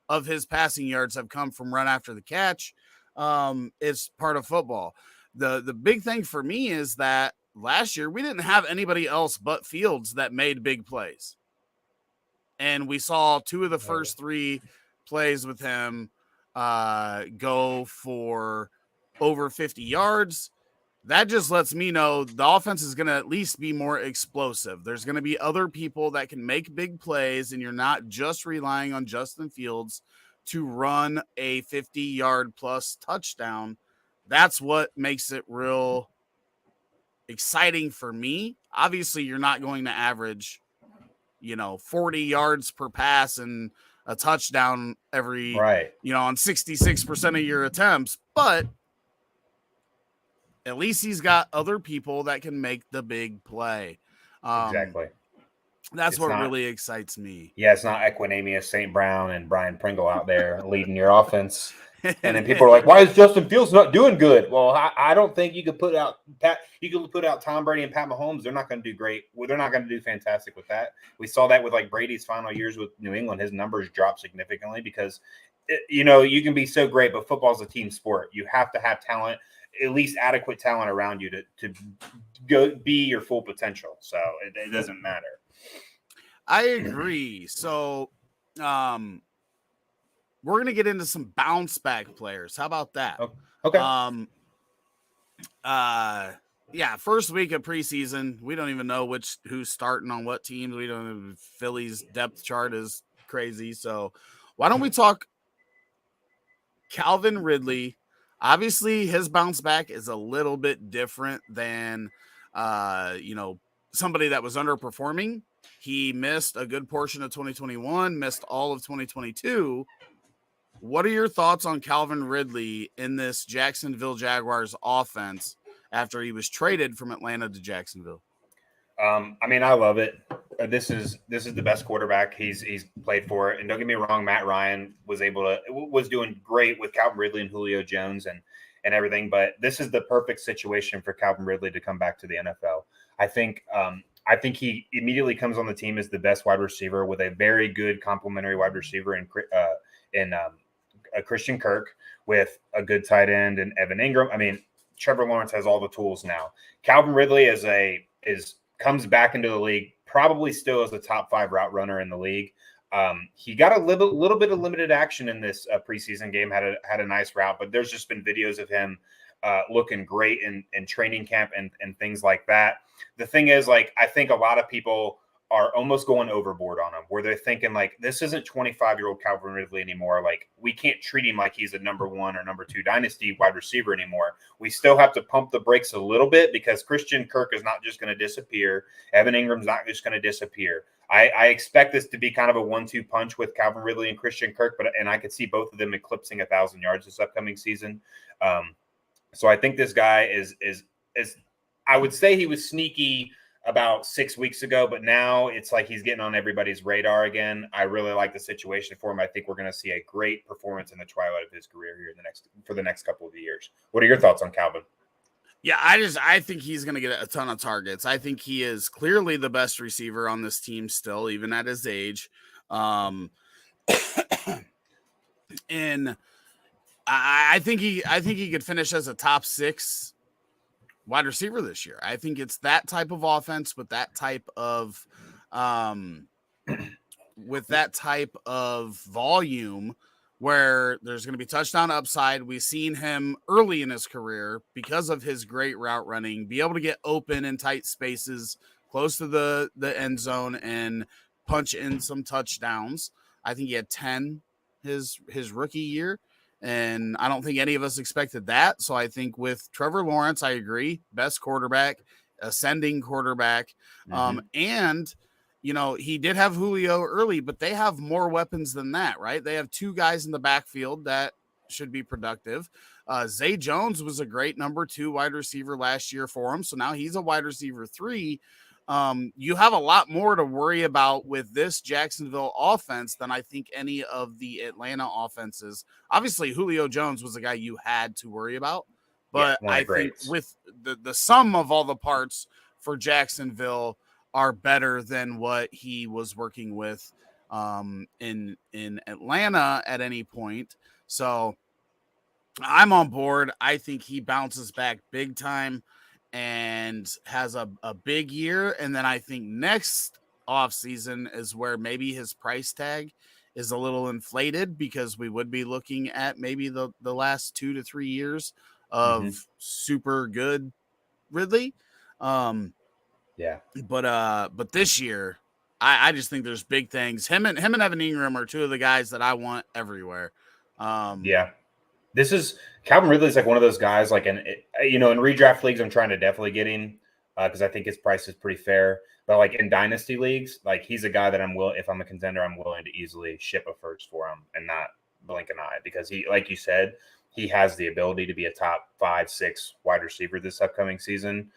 of his passing yards have come from run after the catch. It's part of football. The big thing for me is that last year we didn't have anybody else but Fields that made big plays. And we saw 2 of the first 3 plays with him go for over 50 yards. That just lets me know the offense is going to at least be more explosive. There's going to be other people that can make big plays, and you're not just relying on Justin Fields to run a 50-yard plus touchdown. That's what makes it real exciting for me. Obviously, you're not going to average, 40 yards per pass and a touchdown every, on 66% of your attempts, but at least he's got other people that can make the big play. Exactly. That's what really excites me. Yeah, it's not Equinemius St. Brown and Brian Pringle out there leading your offense. And then people are like, why is Justin Fields not doing good? Well, I don't think you could put out Tom Brady and Pat Mahomes. They're not going to do great. Well, they're not going to do fantastic with that. We saw that with like Brady's final years with New England. His numbers dropped significantly because, you can be so great, but football's a team sport. You have to have talent, at least adequate talent around you to go be your full potential. So it doesn't matter. I agree. So we're going to get into some bounce back players. How about that? Okay. Yeah, first week of preseason, we don't even know who's starting on what teams. We don't know. Philly's depth chart is crazy. So why don't we talk Calvin Ridley? Obviously, his bounce back is a little bit different than, somebody that was underperforming. He missed a good portion of 2021, missed all of 2022. What are your thoughts on Calvin Ridley in this Jacksonville Jaguars offense after he was traded from Atlanta to Jacksonville? I love it. This is the best quarterback he's played for. And don't get me wrong, Matt Ryan was doing great with Calvin Ridley and Julio Jones and everything. But this is the perfect situation for Calvin Ridley to come back to the NFL. I think he immediately comes on the team as the best wide receiver with a very good complementary wide receiver in Christian Kirk, with a good tight end and Evan Ingram. I mean, Trevor Lawrence has all the tools now. Calvin Ridley comes back into the league, probably still as the top 5 route runner in the league. He got a little bit of limited action in this preseason game. Had a nice route, but there's just been videos of him looking great in training camp and things like that. The thing is, like, I think a lot of people are almost going overboard on him, where they're thinking like, this isn't 25-year-old Calvin Ridley anymore. Like, we can't treat him like he's a number 1 or number 2 dynasty wide receiver anymore. We still have to pump the brakes a little bit because Christian Kirk is not just going to disappear. Evan Ingram's not just going to disappear. I expect this to be kind of a 1-2 punch with Calvin Ridley and Christian Kirk, and I could see both of them eclipsing 1,000 yards this upcoming season. So I think this guy is I would say he was sneaky about 6 weeks ago, but now it's like he's getting on everybody's radar again. I really like the situation for him. I think we're going to see a great performance in the twilight of his career here for the next couple of years. What are your thoughts on Calvin? Yeah, I think he's going to get a ton of targets. I think he is clearly the best receiver on this team still, even at his age. And I think he could finish as a top 6 wide receiver this year. I think it's that type of offense with that type of volume where there's going to be touchdown upside. We've seen him early in his career because of his great route running, be able to get open in tight spaces close to the end zone and punch in some touchdowns. I think he had 10 his rookie year. And I don't think any of us expected that. So I think with Trevor Lawrence, I agree, best quarterback, ascending quarterback. And, you know, he did have Julio early, but they have more weapons than that, right? They have 2 guys in the backfield that should be productive. Zay Jones was a great number 2 wide receiver last year for him. So now he's a wide receiver 3. You have a lot more to worry about with this Jacksonville offense than I think any of the Atlanta offenses. Obviously, Julio Jones was a guy you had to worry about, but yeah, I think with the sum of all the parts for Jacksonville are better than what he was working with in Atlanta at any point. So I'm on board. I think he bounces back big time and has a big year. And then I think next offseason is where maybe his price tag is a little inflated because we would be looking at maybe the last 2 to 3 years of super good Ridley. Yeah. But this year, I just think there's big things. Him and Evan Ingram are 2 of the guys that I want everywhere. Yeah. This is Calvin Ridley's like one of those guys, like in redraft leagues, I'm trying to definitely get him because I think his price is pretty fair. But like in dynasty leagues, like he's a guy that if I'm a contender, I'm willing to easily ship a first for him and not blink an eye because he, like you said, he has the ability to be a top 5, 6 wide receiver this upcoming season.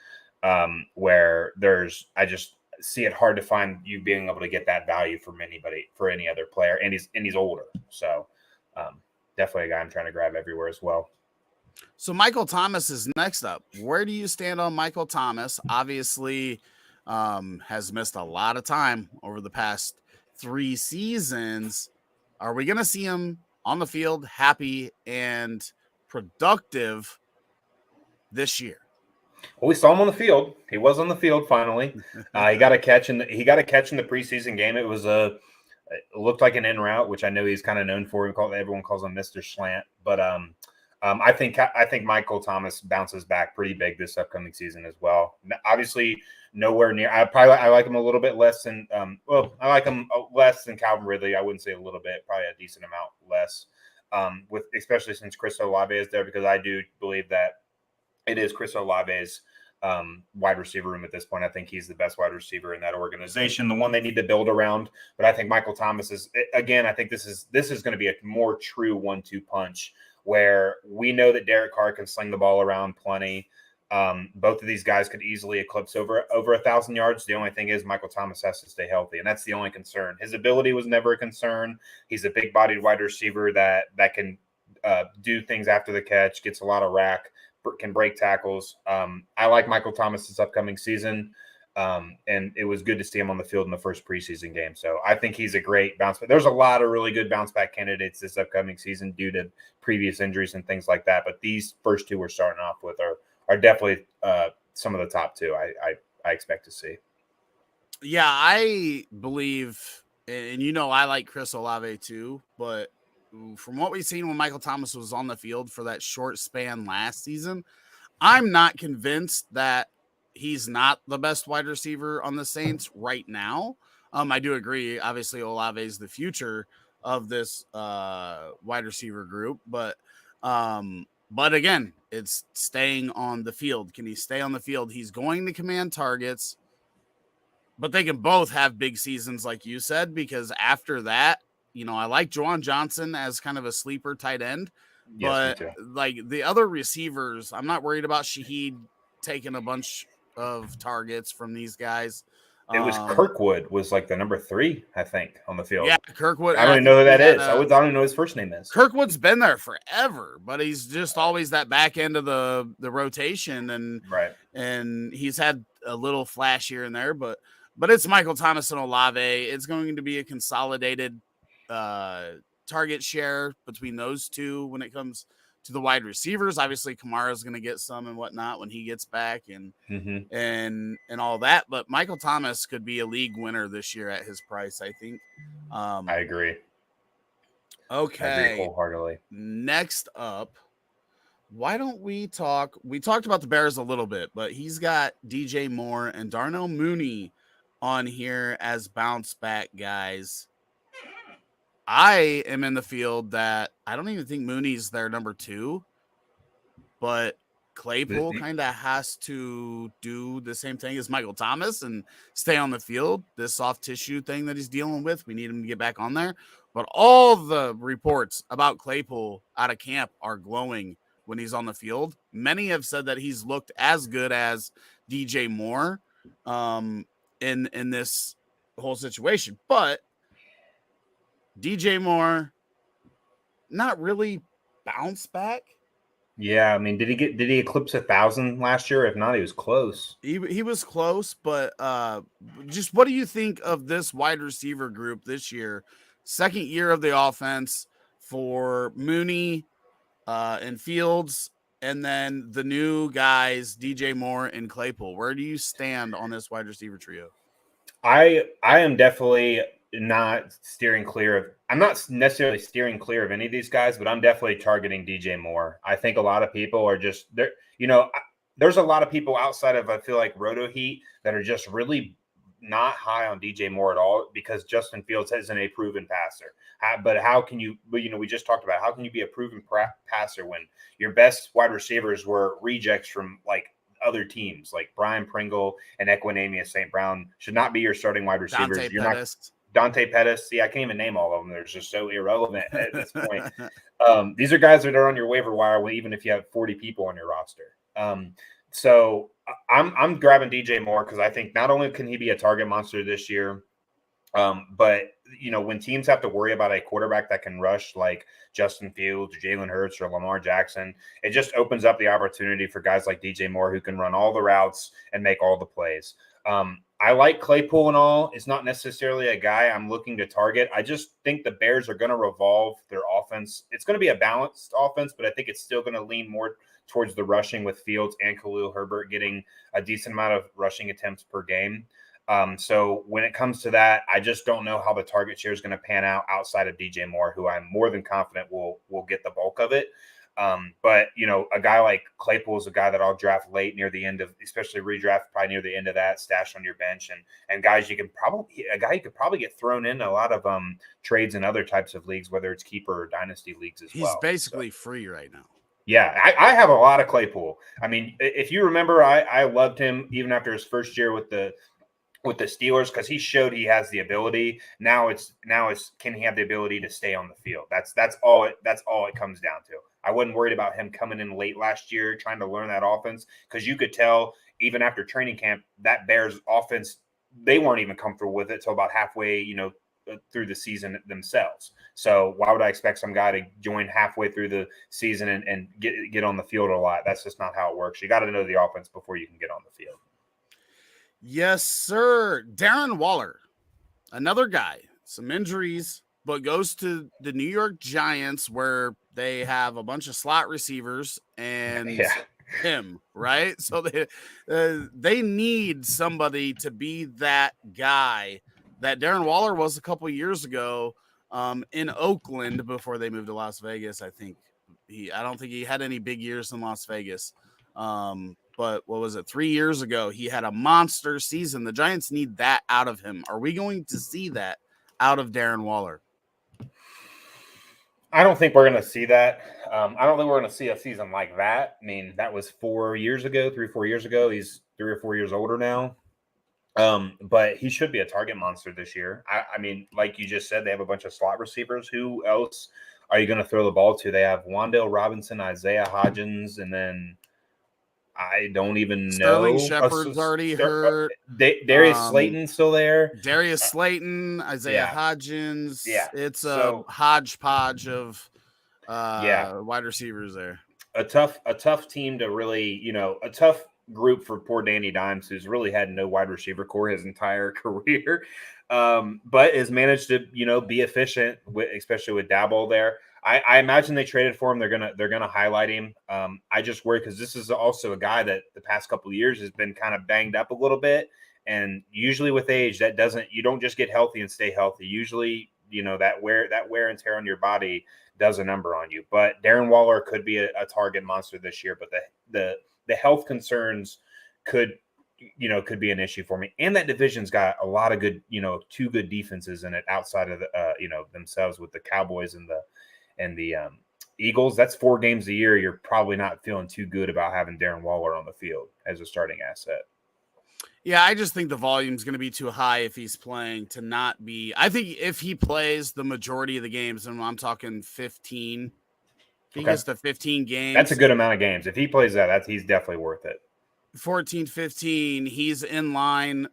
Where I just see it hard to find you being able to get that value from anybody for any other player, and he's older, so. Definitely a guy I'm trying to grab everywhere as well. So Michael Thomas is next up. Where do you stand on Michael Thomas? Obviously, has missed a lot of time over the past 3 seasons. Are we going to see him on the field, happy and productive this year? Well, we saw him on the field. He was on the field finally. He got a catch in the preseason game. It looked like an in route, which I know he's kind of known for. Everyone calls him Mr. Slant, but I think Michael Thomas bounces back pretty big this upcoming season as well. Obviously, nowhere near. I like him a little bit less than. I like him less than Calvin Ridley. I wouldn't say a little bit, probably a decent amount less. Especially since Chris Olave is there, because I do believe that it is Chris Olave's wide receiver room at this point. I think he's the best wide receiver in that organization, the one they need to build around. But I think Michael Thomas is, again, I think this is going to be a more true 1-2 punch where we know that Derek Carr can sling the ball around plenty. Both of these guys could easily eclipse over 1,000 yards. The only thing is Michael Thomas has to stay healthy, and that's the only concern. His ability was never a concern. He's a big-bodied wide receiver that can do things after the catch, gets a lot of rack, can break tackles. I like Michael Thomas this upcoming season, and it was good to see him on the field in the first preseason game. So I think he's a great bounce back. There's a lot of really good bounce back candidates this upcoming season due to previous injuries and things like that. But these first 2 we're starting off with are definitely some of the top 2 I expect to see. Yeah, I believe and you know I like Chris Olave too, but from what we've seen when Michael Thomas was on the field for that short span last season, I'm not convinced that he's not the best wide receiver on the Saints right now. I do agree. Obviously, Olave is the future of this wide receiver group, but again, it's staying on the field. Can he stay on the field? He's going to command targets, but they can both have big seasons, like you said, because after that, I like Juwan Johnson as kind of a sleeper tight end, Yes, but me too. like the other receivers, I'm not worried about Shaheed taking a bunch of targets from these guys. It was Kirkwood was like the number 3, I think, on the field. Yeah, Kirkwood. I don't even know who that is. I don't even know his first name is. Kirkwood's been there forever, but he's just always that back end of the rotation, and right. And he's had a little flash here and there, but it's Michael Thomas and Olave. It's going to be a consolidated target share between those two when it comes to the wide receivers. Obviously, Kamara's going to get some and whatnot when he gets back, and and all that. But Michael Thomas could be a league winner this year at his price, I think. I agree. Okay. I agree wholeheartedly. Next up, why don't we talk? We talked about the Bears a little bit, but he's got DJ Moore and Darnell Mooney on here as bounce back guys. I am in the field that I don't even think Mooney's their number 2, but Claypool kind of has to do the same thing as Michael Thomas and stay on the field. This soft tissue thing that he's dealing with, we need him to get back on there. But all the reports about Claypool out of camp are glowing when he's on the field. Many have said that he's looked as good as DJ Moore in this whole situation. But DJ Moore, not really bounce back. Yeah, I mean, did he eclipse 1,000 last year? If not, he was close. He was close, but just what do you think of this wide receiver group this year? Second year of the offense for Mooney and Fields, and then the new guys, DJ Moore and Claypool. Where do you stand on this wide receiver trio? I am definitely not steering clear of. I'm not necessarily steering clear of any of these guys, but I'm definitely targeting DJ Moore. I think a lot of people are just there. There's a lot of people outside of, I feel like, Roto Heat that are just really not high on DJ Moore at all because Justin Fields isn't a proven passer. But how can you? We just talked about how can you be a proven passer when your best wide receivers were rejects from like other teams, like Brian Pringle and Equinemius St. Brown should not be your starting wide receivers. Dante Pettis. See, I can't even name all of them. They're just so irrelevant at this point. These are guys that are on your waiver wire, even if you have 40 people on your roster. So I'm grabbing DJ Moore because I think not only can he be a target monster this year, but when teams have to worry about a quarterback that can rush like Justin Fields, Jalen Hurts, or Lamar Jackson, it just opens up the opportunity for guys like DJ Moore who can run all the routes and make all the plays. I like Claypool and all. It's not necessarily a guy I'm looking to target. I just think the Bears are going to revolve their offense. It's going to be a balanced offense, but I think it's still going to lean more towards the rushing with Fields and Khalil Herbert getting a decent amount of rushing attempts per game. So when it comes to that, I just don't know how the target share is going to pan out outside of DJ Moore, who I'm more than confident will get the bulk of it. But a guy like Claypool is a guy that I'll draft late near the end of, especially redraft probably near the end of that, stash on your bench, and guys you could probably get thrown in a lot of trades and other types of leagues, whether it's keeper or dynasty leagues as well. He's basically free right now. Yeah, I have a lot of Claypool. I mean, if you remember, I loved him even after his first year with the Steelers because he showed he has the ability. Now it's can he have the ability to stay on the field? That's all it comes down to. I wasn't worried about him coming in late last year trying to learn that offense because you could tell even after training camp that Bears offense, they weren't even comfortable with it till about halfway through the season themselves. So why would I expect some guy to join halfway through the season and get on the field a lot? That's just not how it works. You got to know the offense before you can get on the field. Yes, sir. Darren Waller, another guy, some injuries, but goes to the New York Giants where they have a bunch of slot receivers and him, right? So they need somebody to be that guy that Darren Waller was a couple years ago in Oakland before they moved to Las Vegas. I don't think he had any big years in Las Vegas. But what was it? 3 years ago, he had a monster season. The Giants need that out of him. Are we going to see that out of Darren Waller? I don't think we're going to see that. I don't think we're going to see a season like that. I mean, that was 4 years ago, 4 years ago. He's 3 or 4 years older now. But he should be a target monster this year. I mean, like you just said, they have a bunch of slot receivers. Who else are you going to throw the ball to? They have Wan'Dale Robinson, Isaiah Hodgins, and then I don't even Sterling know. Shepard's already hurt. Darius Slayton's still there. Darius Slayton, Isaiah Hodgins. Yeah. It's a hodgepodge of wide receivers there. A tough team to really, a tough group for poor Danny Dimes, who's really had no wide receiver core his entire career, but has managed to, be efficient, especially with Dabble there. I imagine they traded for him. They're gonna highlight him. I just worry because this is also a guy that the past couple of years has been kind of banged up a little bit, and usually with age, you don't just get healthy and stay healthy. Usually, that wear and tear on your body does a number on you. But Darren Waller could be a target monster this year, but the health concerns could be an issue for me. And that division's got a lot of good, 2 good defenses in it outside of the, themselves with the Cowboys and the Eagles. That's 4 games a year. You're probably not feeling too good about having Darren Waller on the field as a starting asset. Yeah, I just think the volume's going to be too high if he's playing to not be. I think if he plays the majority of the games, and I'm talking 15, he gets to 15 games. That's a good amount of games. If he plays he's definitely worth it. 14, 15, he's in line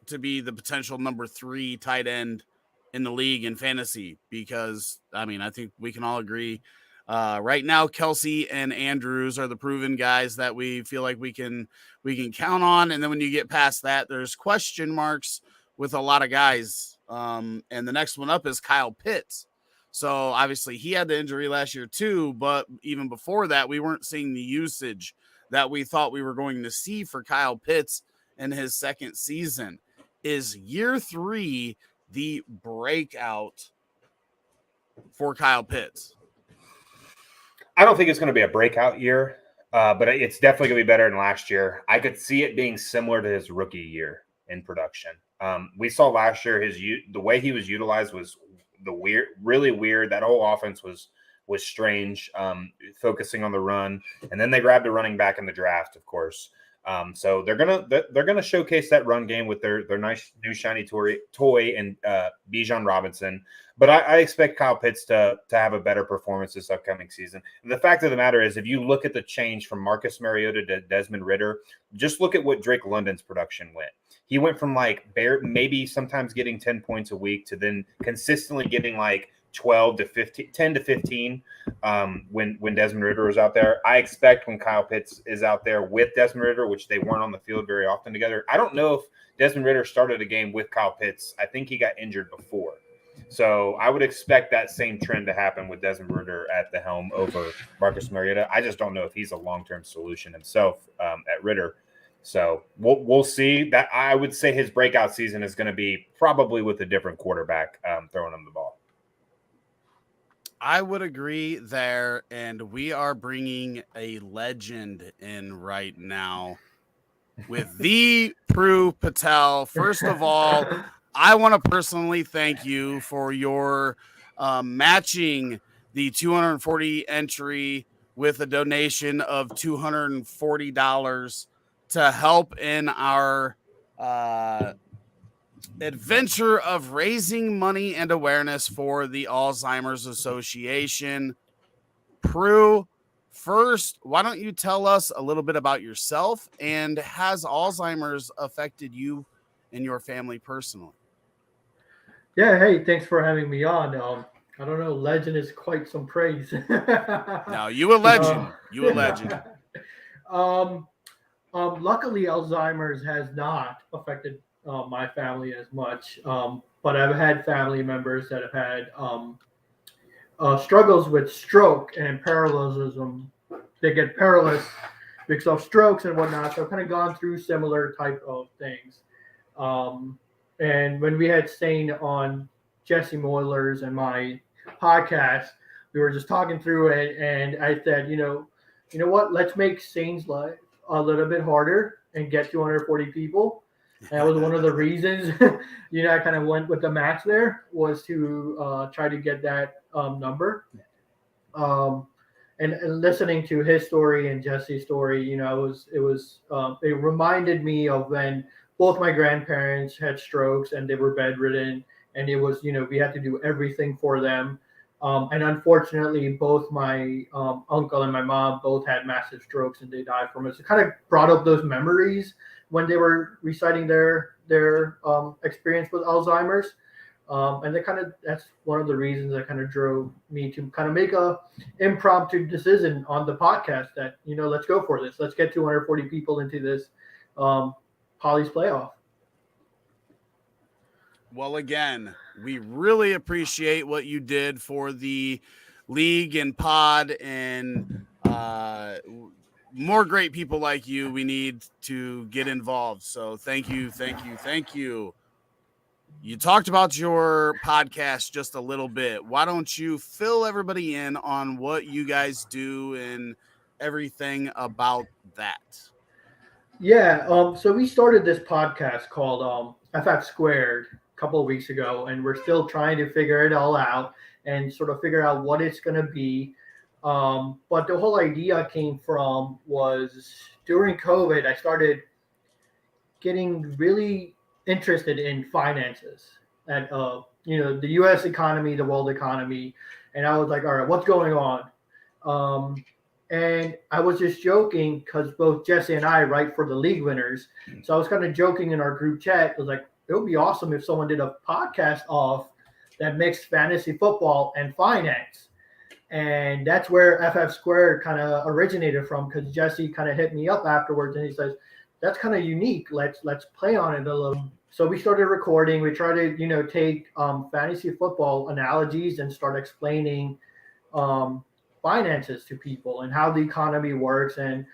to be the potential number 3 tight end in the league in fantasy because, I think we can all agree right now Kelsey and Andrews are the proven guys that we feel like we can count on. And then when you get past that, there's question marks with a lot of guys. And the next one up is Kyle Pitts. So obviously he had the injury last year too, but even before that, we weren't seeing the usage that we thought we were going to see for Kyle Pitts in his second season. Is year 3 the breakout for Kyle Pitts? I don't think it's going to be a breakout year, but it's definitely going to be better than last year. I could see it being similar to his rookie year in production. We saw last year the way he was utilized was really weird. That whole offense was strange, focusing on the run, and then they grabbed a running back in the draft, of course. So they're gonna showcase that run game with their nice new shiny toy and Bijan Robinson. But I expect Kyle Pitts to have a better performance this upcoming season. And the fact of the matter is, if you look at the change from Marcus Mariota to Desmond Ridder, just look at what Drake London's production went. He went from maybe sometimes getting 10 points a week to then consistently getting 12 to 15, 10 to 15 when Desmond Ridder was out there. I expect when Kyle Pitts is out there with Desmond Ridder, which they weren't on the field very often together. I don't know if Desmond Ridder started a game with Kyle Pitts. I think he got injured before. So I would expect that same trend to happen with Desmond Ridder at the helm over Marcus Mariota. I just don't know if he's a long-term solution himself at Ridder. So we'll see. That I would say his breakout season is going to be probably with a different quarterback throwing him the ball. I would agree there, and we are bringing a legend in right now with the Prue Patel. First of all, I want to personally thank you for your matching the 240 entry with a donation of $240 to help in our adventure of raising money and awareness for the Alzheimer's Association. Prue, first, why don't you tell us a little bit about yourself, and has Alzheimer's affected you and your family personally? Yeah, hey, thanks for having me on. I don't know, legend is quite some praise. No, you a legend. You a legend. Luckily, Alzheimer's has not affected my family as much, but I've had family members that have had struggles with stroke and parallelism. They get paralyzed because of strokes and whatnot. So I've kind of gone through similar type of things. And when we had Stain on Jesse Moyler's and my podcast, we were just talking through it, and I said, you know what? Let's make Stain's life a little bit harder and get 240 people. And that was one of the reasons, I kind of went with the match there, was to try to get that number. And listening to his story and Jesse's story, it reminded me of when both my grandparents had strokes and they were bedridden, and it was, we had to do everything for them. And unfortunately, both my uncle and my mom both had massive strokes and they died from it. So it kind of brought up those memories when they were reciting their experience with Alzheimer's. And that's one of the reasons that kind of drove me to kind of make a impromptu decision on the podcast that, let's go for this. Let's get 240 people into this Polly's playoff. Well, again, we really appreciate what you did for the league and pod, and more great people like you we need to get involved. So thank you. You talked about your podcast just a little bit. Why don't you fill everybody in on what you guys do and everything about that? Yeah. So we started this podcast called FF Squared a couple of weeks ago, and we're still trying to figure it all out and sort of figure out what it's going to be. But the whole idea came from was during COVID, I started getting really interested in finances and the U.S. economy, the world economy, and I was like, all right, what's going on? And I was just joking because both Jesse and I write for the league winners, so I was kind of joking in our group chat. It was like, it would be awesome if someone did a podcast off that mixed fantasy football and finance. And that's where FF Squared kind of originated from, because Jesse kind of hit me up afterwards and he says, that's kind of unique. Let's play on it a little. So we started recording. We tried to, take fantasy football analogies and start explaining finances to people and how the economy works and,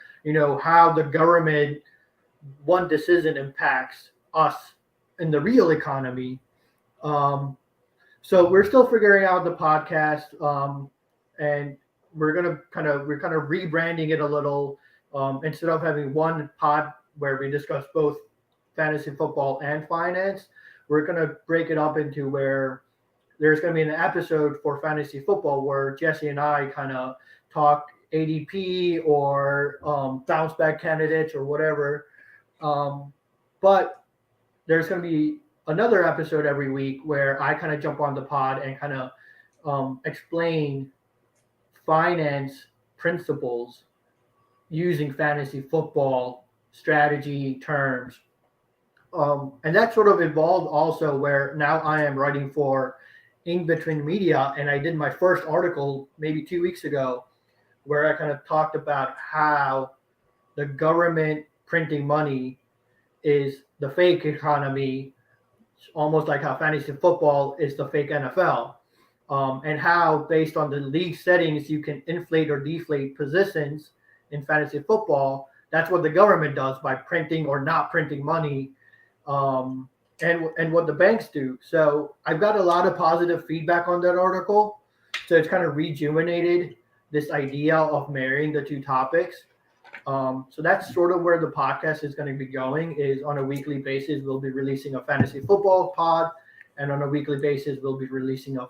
how the government, one decision impacts us in the real economy. So we're still figuring out the podcast, and we're kind of rebranding it a little. Instead of having one pod where we discuss both fantasy football and finance, we're going to break it up into where there's going to be an episode for fantasy football where Jesse and I kind of talk ADP or bounce back candidates or whatever. But there's going to be another episode every week where I kind of jump on the pod and kind of explain finance principles using fantasy football strategy terms. And that sort of evolved also where now I am writing for In Between Media, and I did my first article maybe 2 weeks ago where I kind of talked about how the government printing money is the fake economy, almost like how fantasy football is the fake NFL, and how based on the league settings you can inflate or deflate positions in fantasy football. That's what the government does by printing or not printing money, and what the banks do. So I've got a lot of positive feedback on that article. So it's kind of rejuvenated this idea of marrying the two topics. So that's sort of where the podcast is going to be going, is on a weekly basis. We'll be releasing a fantasy football pod, and on a weekly basis, we'll be releasing a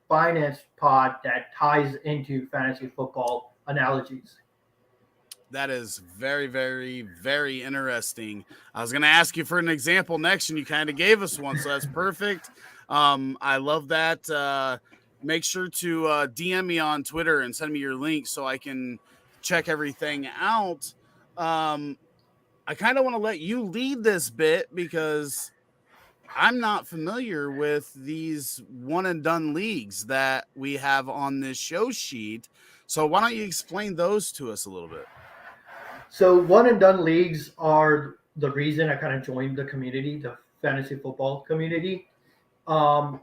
finance pod that ties into fantasy football analogies. That is very, very, very interesting. I was going to ask you for an example next, and you kind of gave us one, so that's perfect. I love that. Make sure to DM me on Twitter and send me your link so I can check everything out. I kind of want to let you lead this bit because I'm not familiar with these one and done leagues that we have on this show sheet. So why don't you explain those to us a little bit? So one and done leagues are the reason I kind of joined the community, the fantasy football community. And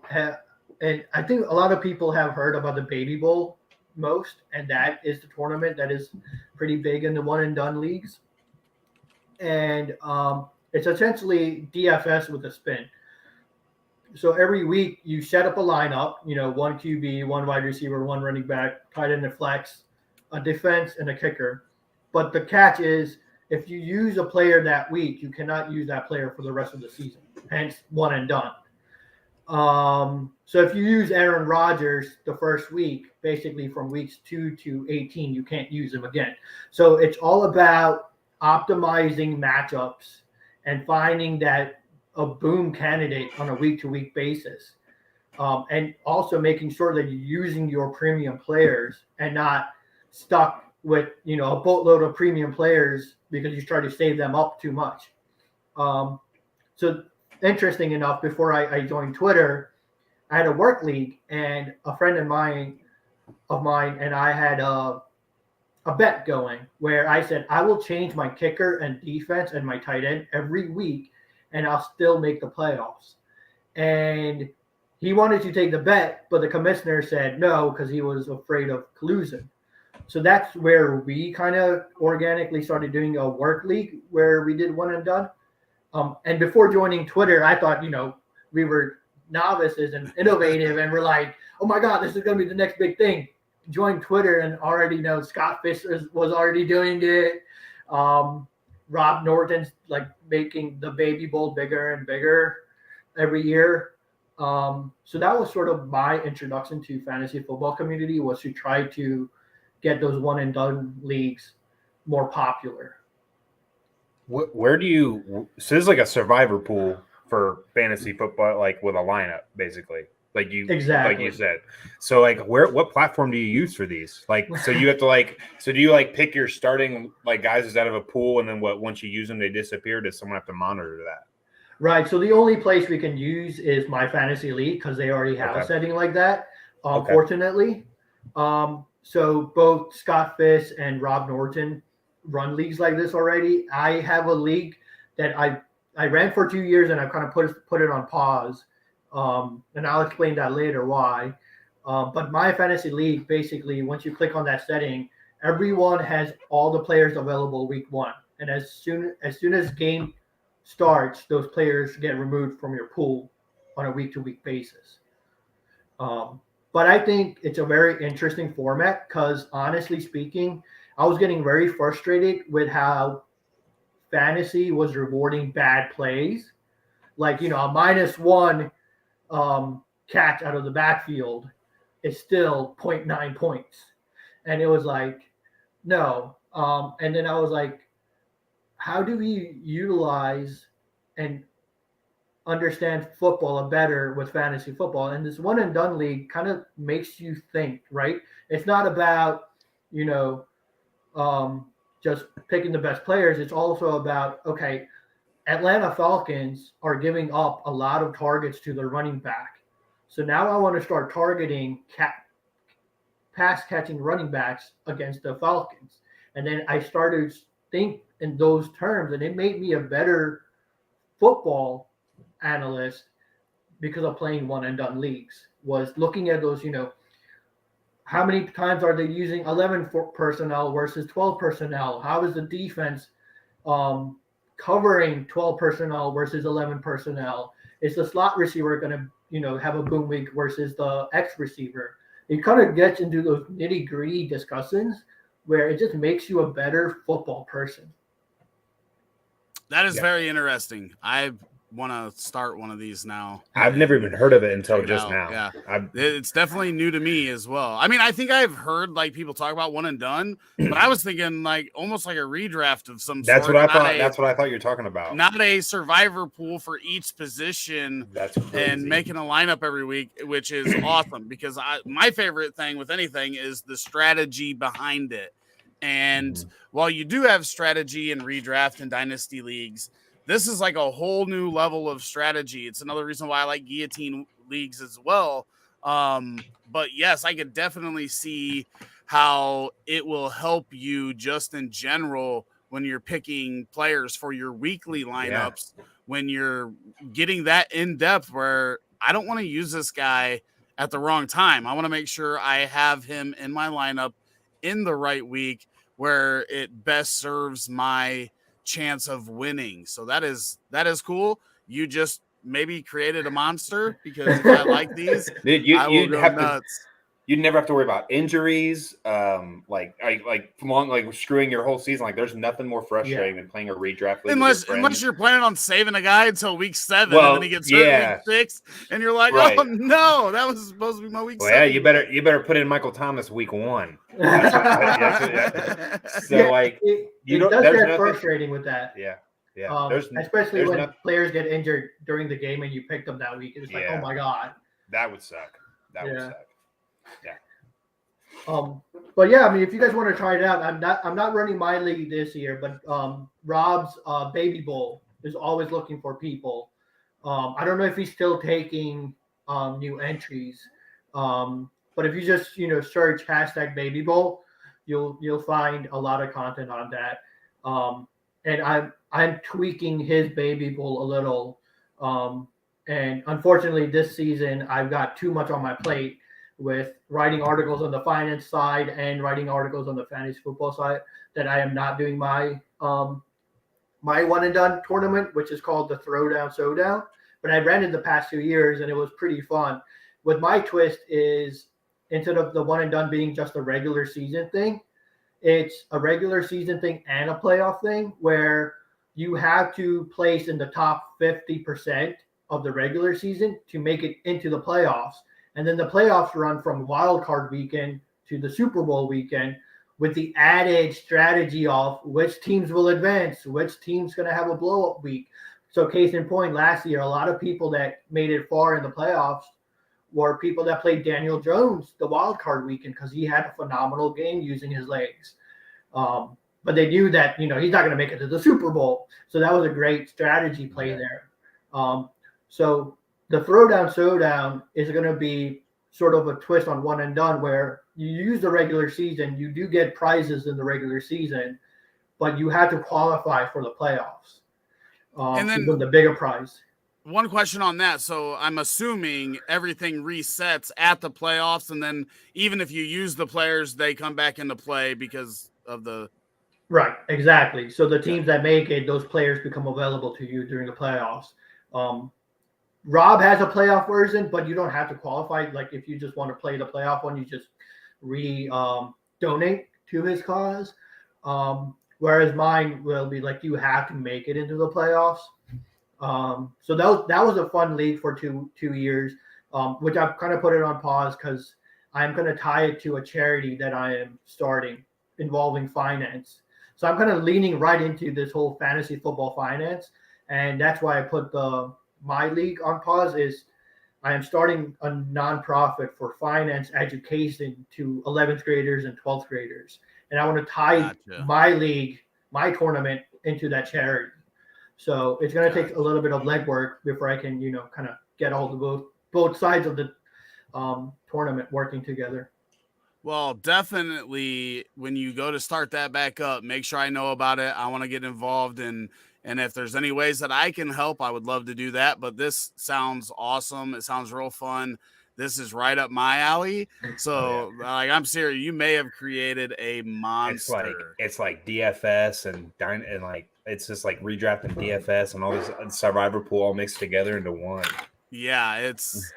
I think a lot of people have heard about the Baby Bowl most, and that is the tournament that is pretty big in the one and done leagues. And it's essentially DFS with a spin. so every week you set up a lineup, one QB, one wide receiver, one running back, tight end and flex, a defense, and a kicker. But the catch is, if you use a player that week, you cannot use that player for the rest of the season. Hence, one and done. So if you use Aaron Rodgers the first week, basically from weeks 2 to 18, you can't use him again. So it's all about optimizing matchups and finding that a boom candidate on a week-to-week basis. And also making sure that you're using your premium players and not stuck with, a boatload of premium players because you try to save them up too much. So interesting enough, before I joined Twitter, I had a work league, and a friend of mine and I had a bet going where I said, I will change my kicker and defense and my tight end every week, and I'll still make the playoffs. And he wanted to take the bet, but the commissioner said no because he was afraid of collusion. So that's where we kind of organically started doing a work league where we did one and done. And before joining Twitter, I thought, we were novices and innovative, and we're like, oh my God, this is going to be the next big thing. Join Twitter and already know Scott Fish was already doing it. Rob Norton's like making the Baby Bowl bigger and bigger every year. So that was sort of my introduction to fantasy football community, was to try to get those one and done leagues more popular. Where do you? So this is like a survivor pool for fantasy football, like with a lineup, basically. Like you said. So like, what platform do you use for these? Like, so you have to so do you pick your starting guys out of a pool, and then once you use them, they disappear? Does someone have to monitor that? Right. So the only place we can use is My Fantasy League because they already have a setting like that. Fortunately, so both Scott Fish and Rob Norton run leagues like this already. I have a league that I ran for 2 years, and I kind of put it on pause. And I'll explain that later why. But My Fantasy League, basically, once you click on that setting, everyone has all the players available week 1. And as soon as game starts, those players get removed from your pool on a week-to-week basis. But I think it's a very interesting format because, honestly speaking, I was getting very frustrated with how fantasy was rewarding bad plays. Like, a -1 catch out of the backfield is still 0.9 points. And it was like, no. And then I was like, how do we utilize and understand football better with fantasy football? And this one and done league kind of makes you think, right? It's not about, just picking the best players. It's also about, okay, Atlanta Falcons are giving up a lot of targets to their running back. So now I want to start targeting pass catching running backs against the Falcons. And then I started to think in those terms, and it made me a better football analyst because of playing one and done leagues, was looking at those, how many times are they using 11 personnel versus 12 personnel? How is the defense covering 12 personnel versus 11 personnel? Is the slot receiver going to, have a boom week versus the X receiver? It kind of gets into those nitty gritty discussions where it just makes you a better football person. That is very interesting. I want to start one of these now. I've never even heard of it until just now. Yeah, it's definitely new to me as well. I mean, I think I've heard people talk about one and done, but I was thinking almost like a redraft of some That's sort. What I thought. That's what I thought you were talking about. Not a survivor pool for each position. That's crazy. And making a lineup every week, which is awesome because my favorite thing with anything is the strategy behind it. And while you do have strategy in redraft and dynasty leagues, this is like a whole new level of strategy. It's another reason why I like guillotine leagues as well. But yes, I could definitely see how it will help you just in general when you're picking players for your weekly lineups, when you're getting that in depth where I don't want to use this guy at the wrong time. I want to make sure I have him in my lineup in the right week where it best serves my chance of winning. So that is cool. You just maybe created a monster because if I like these, Dude, I will you'd go have nuts. You'd never have to worry about injuries, like screwing your whole season. Like, there's nothing more frustrating than playing a redraft league. Unless you're planning on saving a guy until week 7, well, and then he gets hurt week 6, and you're like, right. "Oh no, that was supposed to be my week 7." Yeah, you better put in Michael Thomas week 1. So Yeah, like, it does get frustrating with that. Yeah. Especially when nothing. players get injured during the game and you pick them that week. It's like, oh my god, that would suck. That would suck. Yeah. But yeah, I mean, if you guys want to try it out, I'm not running my league this year, but Rob's Baby Bowl is always looking for people. I don't know if he's still taking new entries, but if you just search hashtag Baby Bowl, you'll find a lot of content on that. And I'm tweaking his Baby Bowl a little, and unfortunately this season I've got too much on my plate with writing articles on the finance side and writing articles on the fantasy football side that I am not doing my my one and done tournament, which is called the Throwdown Showdown. But I ran it the past 2 years and it was pretty fun. With my twist is instead of the one and done being just a regular season thing, it's a regular season thing and a playoff thing where you have to place in the top 50% of the regular season to make it into the playoffs. And then the playoffs run from wild card weekend to the Super Bowl weekend with the added strategy of which teams will advance, which team's going to have a blow-up week. So case in point, last year, a lot of people that made it far in the playoffs were people that played Daniel Jones the wild card weekend because he had a phenomenal game using his legs. But they knew that, he's not going to make it to the Super Bowl. So that was a great strategy play there. So the Throwdown Showdown is going to be sort of a twist on one and done where you use the regular season, you do get prizes in the regular season, but you have to qualify for the playoffs And then- to win the bigger prize. One question on that. So I'm assuming everything resets at the playoffs, and then even if you use the players, they come back into play because of the Right, exactly. So the teams that make it, those players become available to you during the playoffs. Rob has a playoff version, but you don't have to qualify. Like if you just want to play the playoff one, you just donate to his cause. Whereas mine will be like you have to make it into the playoffs. So that was a fun league for two years, which I've kind of put it on pause because I'm going to tie it to a charity that I am starting involving finance. So I'm kind of leaning right into this whole fantasy football finance, and that's why I put my league on pause. Is I am starting a nonprofit for finance education to 11th graders and 12th graders, and I want to tie my league, my tournament, into that charity. So it's going to take a little bit of legwork before I can, kind of get all the both sides of the tournament working together. Well, definitely when you go to start that back up, make sure I know about it. I want to get involved and if there's any ways that I can help, I would love to do that. But this sounds awesome. It sounds real fun. This is right up my alley. So like, I'm serious. You may have created a monster. It's like DFS and like it's just like redrafting DFS and all this survivor pool all mixed together into one. Yeah, it's.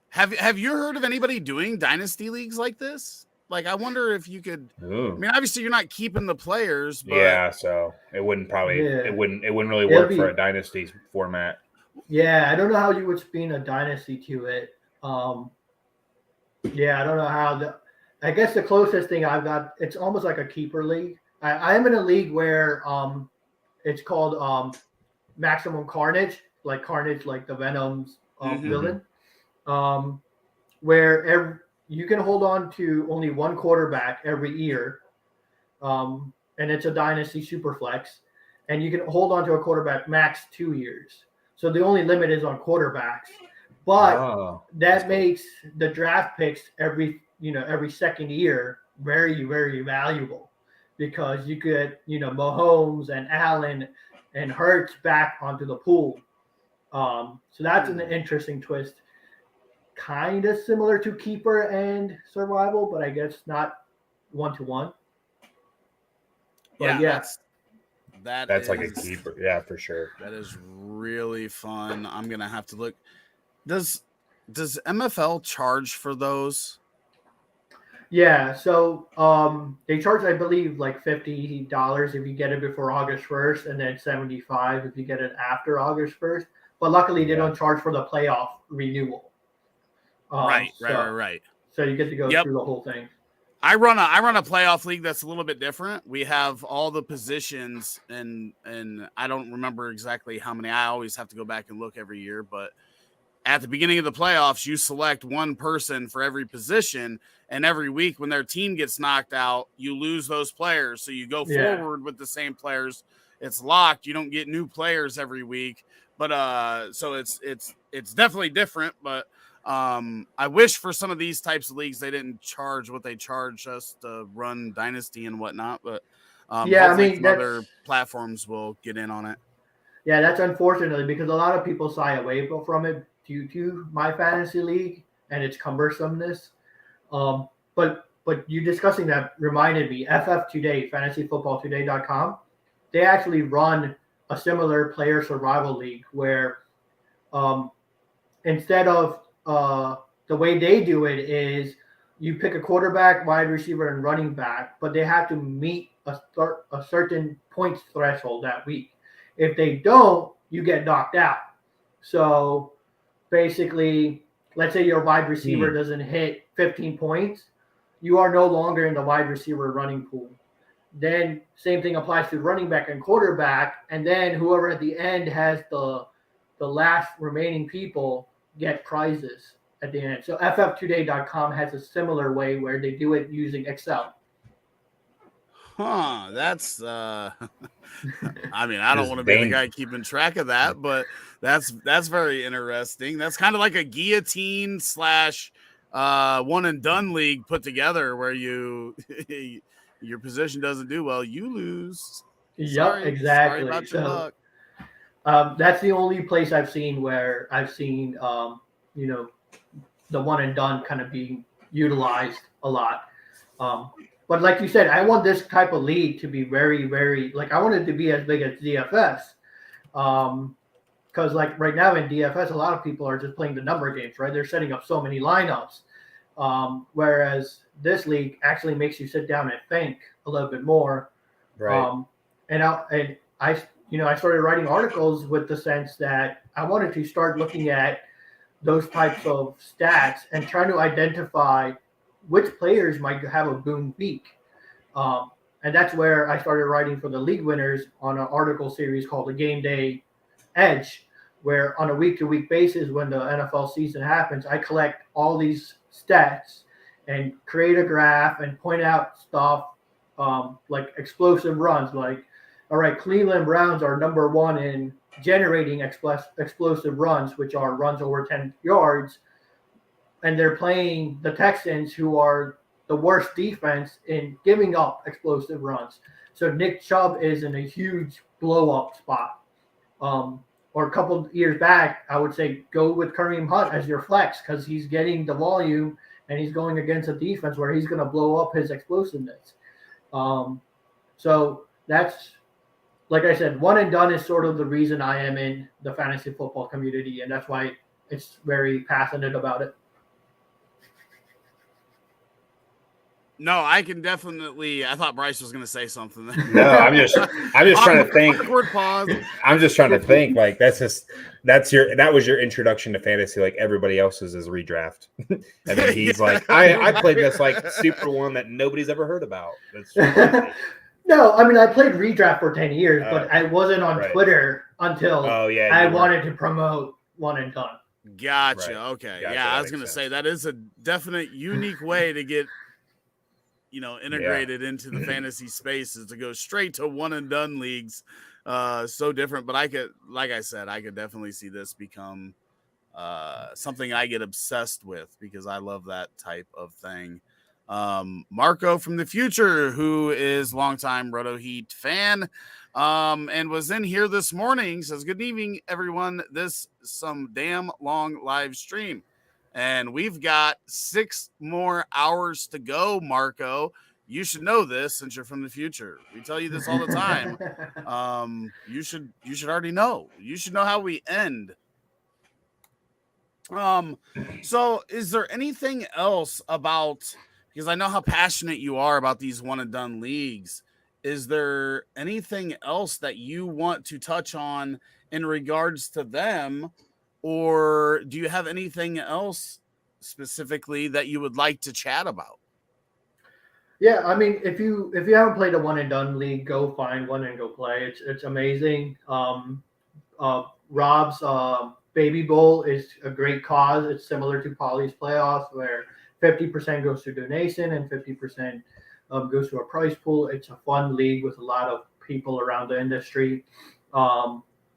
Have you heard of anybody doing dynasty leagues like this? Like, I wonder if you could. Ooh. I mean, obviously you're not keeping the players, but yeah, so it wouldn't probably it wouldn't really It'll work be- for a dynasty format. Yeah, I don't know how you would spin a dynasty to it. Yeah, I don't know how. I guess the closest thing I've got, it's almost like a keeper league. I am in a league where it's called Maximum Carnage, like the Venom's villain, where you can hold on to only one quarterback every year, and it's a dynasty super flex, and you can hold on to a quarterback max 2 years. So the only limit is on quarterbacks, but that makes the draft picks every second year very, very valuable because you get Mahomes and Allen and Hurts back onto the pool. So that's an interesting twist. Kind of similar to keeper and survival, but I guess not 1-to-1. Yeah, yeah. that's like a keeper. Yeah, for sure. That is really fun. I'm gonna have to look. Does MFL charge for those? Yeah, so they charge, I believe, like $50 if you get it before August 1st, and then $75 if you get it after August 1st. But luckily, they don't charge for the playoff renewal. Right. So you get to go through the whole thing. I run a playoff league that's a little bit different. We have all the positions, and I don't remember exactly how many. I always have to go back and look every year, but at the beginning of the playoffs, you select one person for every position, and every week when their team gets knocked out, you lose those players. So you go forward with the same players. It's locked. You don't get new players every week, but so it's definitely different. But I wish for some of these types of leagues they didn't charge what they charge us to run Dynasty and whatnot. But I mean, some other platforms will get in on it. Yeah, that's unfortunately because a lot of people shy away from it due to my fantasy league and its cumbersomeness. But you discussing that reminded me, FF Today, fantasyfootballtoday.com, they actually run a similar player survival league where instead of the way they do it is you pick a quarterback, wide receiver, and running back, but they have to meet a certain points threshold that week. If they don't, you get knocked out. So basically, let's say your wide receiver doesn't hit 15 points, you are no longer in the wide receiver running pool. Then same thing applies to running back and quarterback, and then whoever at the end has the last remaining people get prizes at the end. So fftoday.com has a similar way where they do it using Excel. Huh, that's I mean, I don't want to be the guy keeping track of that, but that's very interesting. That's kind of like a guillotine / one and done league put together where you your position doesn't do well, you lose. Yep, exactly. Sorry about your luck. That's the only place I've seen where I've seen the one and done kind of being utilized a lot. But like you said, I want this type of league to be very, very, like I want it to be as big as DFS. Because like right now in DFS, a lot of people are just playing the number games, right? They're setting up so many lineups. Whereas this league actually makes you sit down and think a little bit more. Right. And I started writing articles with the sense that I wanted to start looking at those types of stats and trying to identify which players might have a boom week. And that's where I started writing for the league winners on an article series called the Game Day Edge, where on a week-to-week basis, when the NFL season happens, I collect all these stats and create a graph and point out stuff like explosive runs. Like, all right, Cleveland Browns are number one in generating explosive runs, which are runs over 10 yards. And they're playing the Texans, who are the worst defense in giving up explosive runs. So Nick Chubb is in a huge blow-up spot. Or a couple of years back, I would say go with Kareem Hunt as your flex because he's getting the volume and he's going against a defense where he's going to blow up his explosiveness. So that's, like I said, one and done is sort of the reason I am in the fantasy football community, and that's why it's very passionate about it. No, I can definitely. I thought Bryce was going to say something. No, I'm just trying to think. Awkward pause. I'm just trying to think. Like that was your introduction to fantasy. Like everybody else's is redraft, and then he's like, I played this like super one that nobody's ever heard about. No, I mean I played redraft for 10 years, but I wasn't on Twitter until I wanted to promote one and done. Gotcha. Right. Okay. Gotcha, yeah, I was going to say that is a definite unique way to get integrated into the fantasy spaces, to go straight to one and done leagues. So different, but I could definitely see this become something I get obsessed with because I love that type of thing. Marco from the future, who is longtime Roto Heat fan, and was in here this morning, says, "Good evening, everyone. This is some damn long live stream. And we've got 6 more hours to go, Marco. you should know this since you're from the future. We tell you this all the time. You should already know. You should know how we end. So is there anything else about, because I know how passionate you are about these one and done leagues, is there anything else that you want to touch on in regards to them, or do you have anything else specifically that you would like to chat about? Yeah, I mean, if you haven't played a one and done league, go find one and go play. It's amazing. Rob's Baby Bowl is a great cause. It's similar to Poly's playoffs, where 50% goes to donation and 50% goes to a prize pool. It's a fun league with a lot of people around the industry,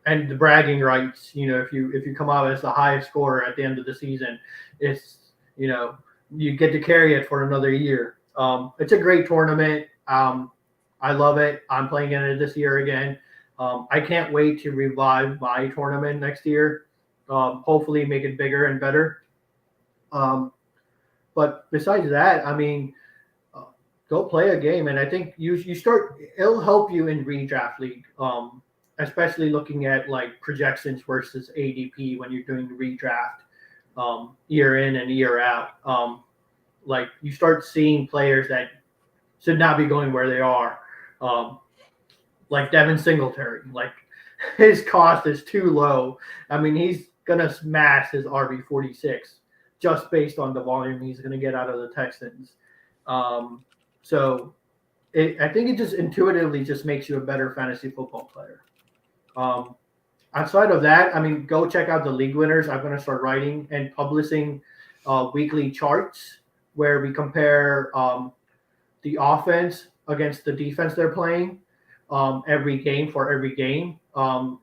and the bragging rights. You know, if you come out as the highest scorer at the end of the season, it's, you know, you get to carry it for another year. It's a great tournament. I love it. I'm playing in it this year again. I can't wait to revive my tournament next year. Hopefully make it bigger and better. But besides that, I mean, go play a game. And I think you start, it'll help you in redraft league, especially looking at like projections versus ADP when you're doing redraft, year in and year out. Like you start seeing players that should not be going where they are. Like Devin Singletary, like his cost is too low. I mean, he's going to smash his RB46 just based on the volume he's going to get out of the Texans. So I think it just intuitively just makes you a better fantasy football player. Outside of that, I mean, go check out the league winners. I'm going to start writing and publishing weekly charts where we compare the offense against the defense they're playing every game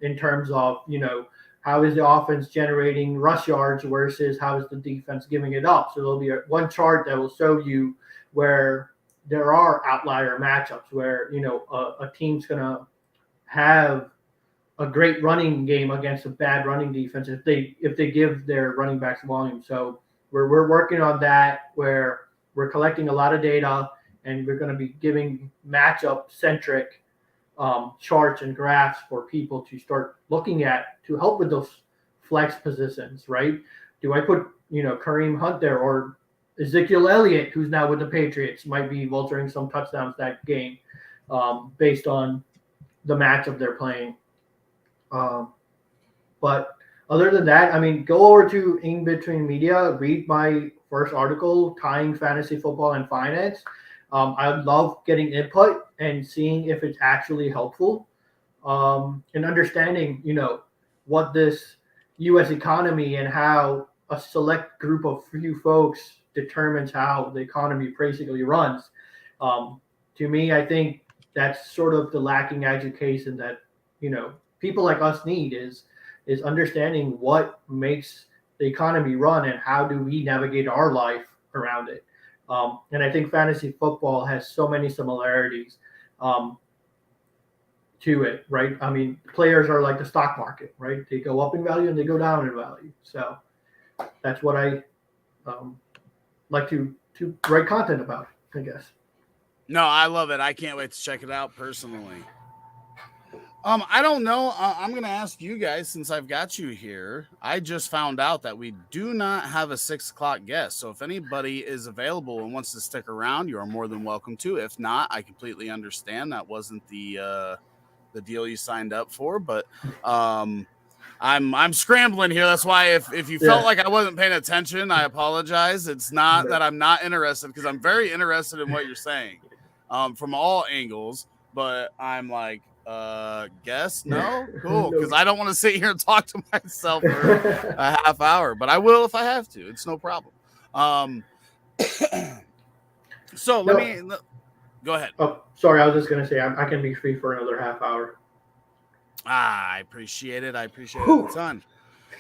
in terms of, you know, how is the offense generating rush yards versus how is the defense giving it up. So there'll be one chart that will show you where there are outlier matchups where, you know, a team's going to have a great running game against a bad running defense if they give their running backs volume. So we're working on that, where we're collecting a lot of data and we're going to be giving matchup centric charts and graphs for people to start looking at to help with those flex positions, right? Do I put, you know, Kareem Hunt there, or Ezekiel Elliott, who's now with the Patriots, might be vulturing some touchdowns that game based on the matchup they're playing. But other than that, I mean, go over to In Between Media, read my first article, Tying Fantasy Football and Finance. I love getting input and seeing if it's actually helpful, and understanding, you know, what this U.S. economy and how a select group of few folks determines how the economy basically runs. To me, I think that's sort of the lacking education that, you know, people like us need is understanding what makes the economy run and how do we navigate our life around it. And I think fantasy football has so many similarities to it, right? I mean, players are like the stock market, right? They go up in value and they go down in value. So that's what I like to write content about, I guess. No, I love it. I can't wait to check it out personally. I don't know. I'm going to ask you guys, since I've got you here. I just found out that we do not have a 6:00 guest. So if anybody is available and wants to stick around, you are more than welcome to. If not, I completely understand. That wasn't the deal you signed up for. But I'm scrambling here. That's why if you felt like I wasn't paying attention, I apologize. It's not that I'm not interested, because I'm very interested in what you're saying from all angles. But I'm like, guess no, cool, because I don't want to sit here and talk to myself for a half hour, but I will if I have to. It's no problem. So let me go ahead. Oh, sorry, I was just gonna say I can be free for another half hour. I appreciate it. I appreciate it a ton.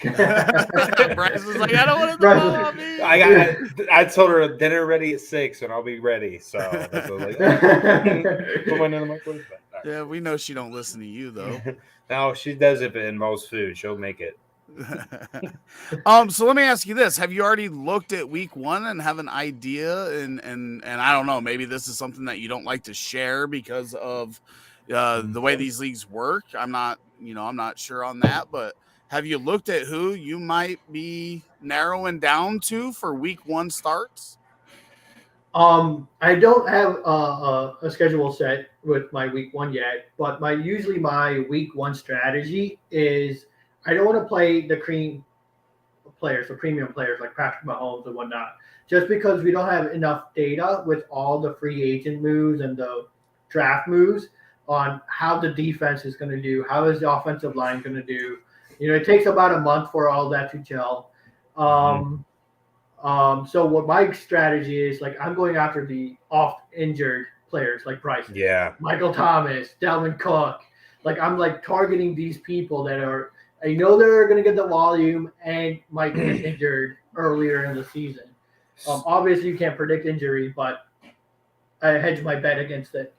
Bryce was like, I don't want to. I told her dinner ready at 6 and I'll be ready. So that's what I was like, put mine in the microwave. Yeah, we know she don't listen to you though. No, she does it in most food. She'll make it. So let me ask you this: have you already looked at week 1 and have an idea? And I don't know, maybe this is something that you don't like to share because of the way these leagues work. I'm not sure on that, but have you looked at who you might be narrowing down to for week 1 starts? I don't have a schedule set with my week 1 yet, but usually my week 1 strategy is I don't want to play the premium players like Patrick Mahomes and whatnot, just because we don't have enough data with all the free agent moves and the draft moves on how the defense is going to do, how is the offensive line going to do. It takes about a month for all that to gel. So what my strategy is, like, I'm going after the oft injured players like Bryson, Michael Thomas, Dalvin Cook. Like, I'm like targeting these people that are, I know they're going to get the volume and might get injured earlier in the season. Obviously, you can't predict injury, but I hedge my bet against it.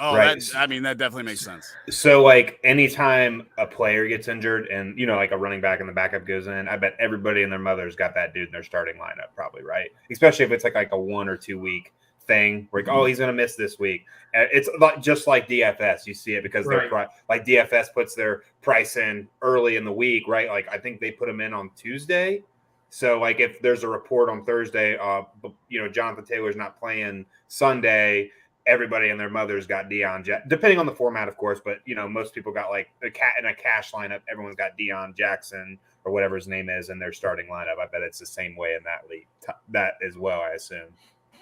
Oh, Right. that definitely makes sense. So, like, anytime a player gets injured and, like a running back and the backup goes in, I bet everybody and their mother's got that dude in their starting lineup probably, right? Especially if it's like a 1 or 2 week thing where, he's going to miss this week. It's just like DFS. You see it because they're like DFS puts their price in early in the week, right? Like, I think they put them in on Tuesday. So, like, if there's a report on Thursday, Jonathan Taylor's not playing Sunday, everybody and their mothers got Deion Jackson, depending on the format, of course. But, most people got like in a cash lineup. Everyone's got Deion Jackson or whatever his name is in their starting lineup. I bet it's the same way in that league, that as well, I assume.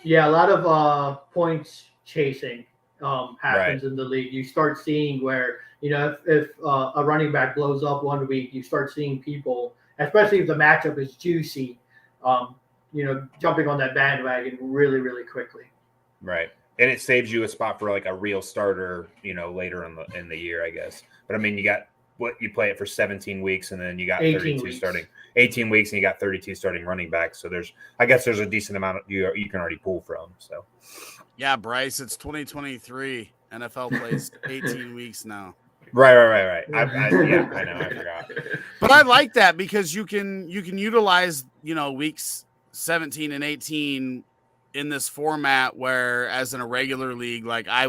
Yeah, a lot of points chasing happens in the league. You start seeing where, if a running back blows up 1 week, you start seeing people, especially if the matchup is juicy, jumping on that bandwagon really, really quickly. Right. And it saves you a spot for like a real starter, later in the year, I guess. But you got you play it for 17 weeks and then you got 32 starting 18 weeks and you got 32 starting running backs. So there's a decent amount you can already pull from. So yeah, Bryce, it's 2023. NFL plays 18 weeks now. Right. I know, I forgot. But I like that because you can utilize, weeks 17 and 18 in this format, where as in a regular league, like I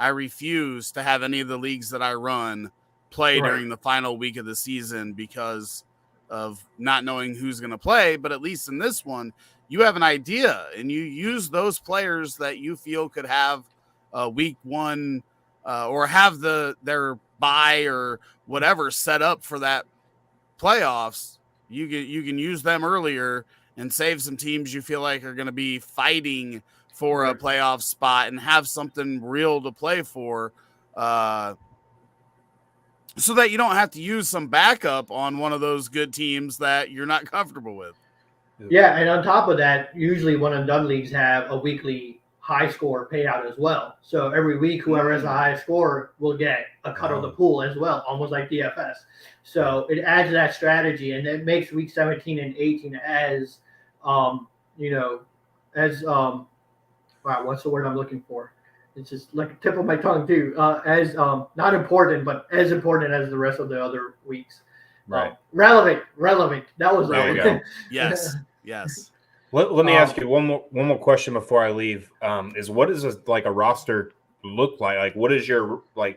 refuse to have any of the leagues that I run play during the final week of the season because of not knowing who's going to play. But at least in this one, you have an idea and you use those players that you feel could have week 1 or have their bye or whatever set up for that playoffs. You can use them earlier and save some teams you feel like are going to be fighting for a playoff spot and have something real to play for, so that you don't have to use some backup on one of those good teams that you're not comfortable with. Yeah, and on top of that, usually one and done leagues have a weekly high score payout as well. So every week, whoever has the highest score will get a cut of the pool as well, almost like DFS. So it adds that strategy, and it makes week 17 and 18 as wow, what's the word I'm looking for? It's just like a tip of my tongue too. As not important, but as important as the rest of the other weeks. Right. Relevant. That was there. You go. Yes. Let me ask you one more question before I leave. Is what does a roster look like? Like, what is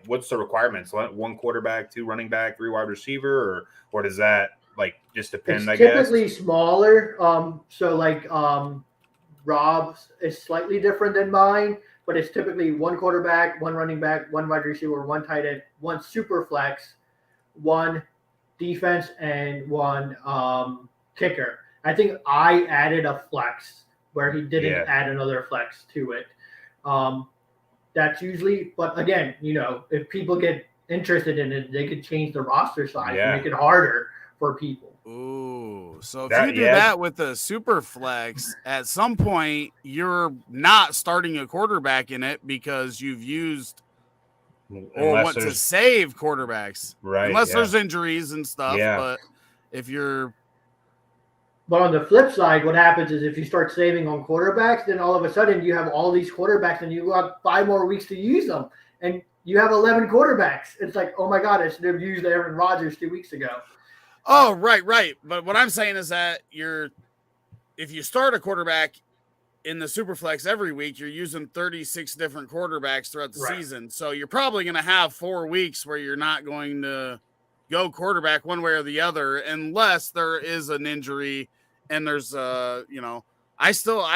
what's the requirements? 1 quarterback, 2 running back, 3 wide receiver, or does that just depend? It's I guess typically smaller. Rob's is slightly different than mine, but it's typically 1 quarterback, 1 running back, 1 wide receiver, 1 tight end, 1 super flex, 1 defense, and 1 kicker. I think I added a flex where he didn't add another flex to it. That's usually, but again, if people get interested in it, they could change the roster size and make it harder for people. Ooh, so if you do that with the super flex, at some point you're not starting a quarterback in it because you've used or want to save quarterbacks, right? Unless there's injuries and stuff. But if you're But on the flip side, what happens is if you start saving on quarterbacks, then all of a sudden you have all these quarterbacks and you got 5 more weeks to use them. And you have 11 quarterbacks. It's like, oh my God, I should have used Aaron Rodgers 2 weeks ago. Oh, right. But what I'm saying is that if you start a quarterback in the Superflex every week, you're using 36 different quarterbacks throughout the season. So you're probably going to have 4 weeks where you're not going to go quarterback one way or the other, unless there is an injury and there's I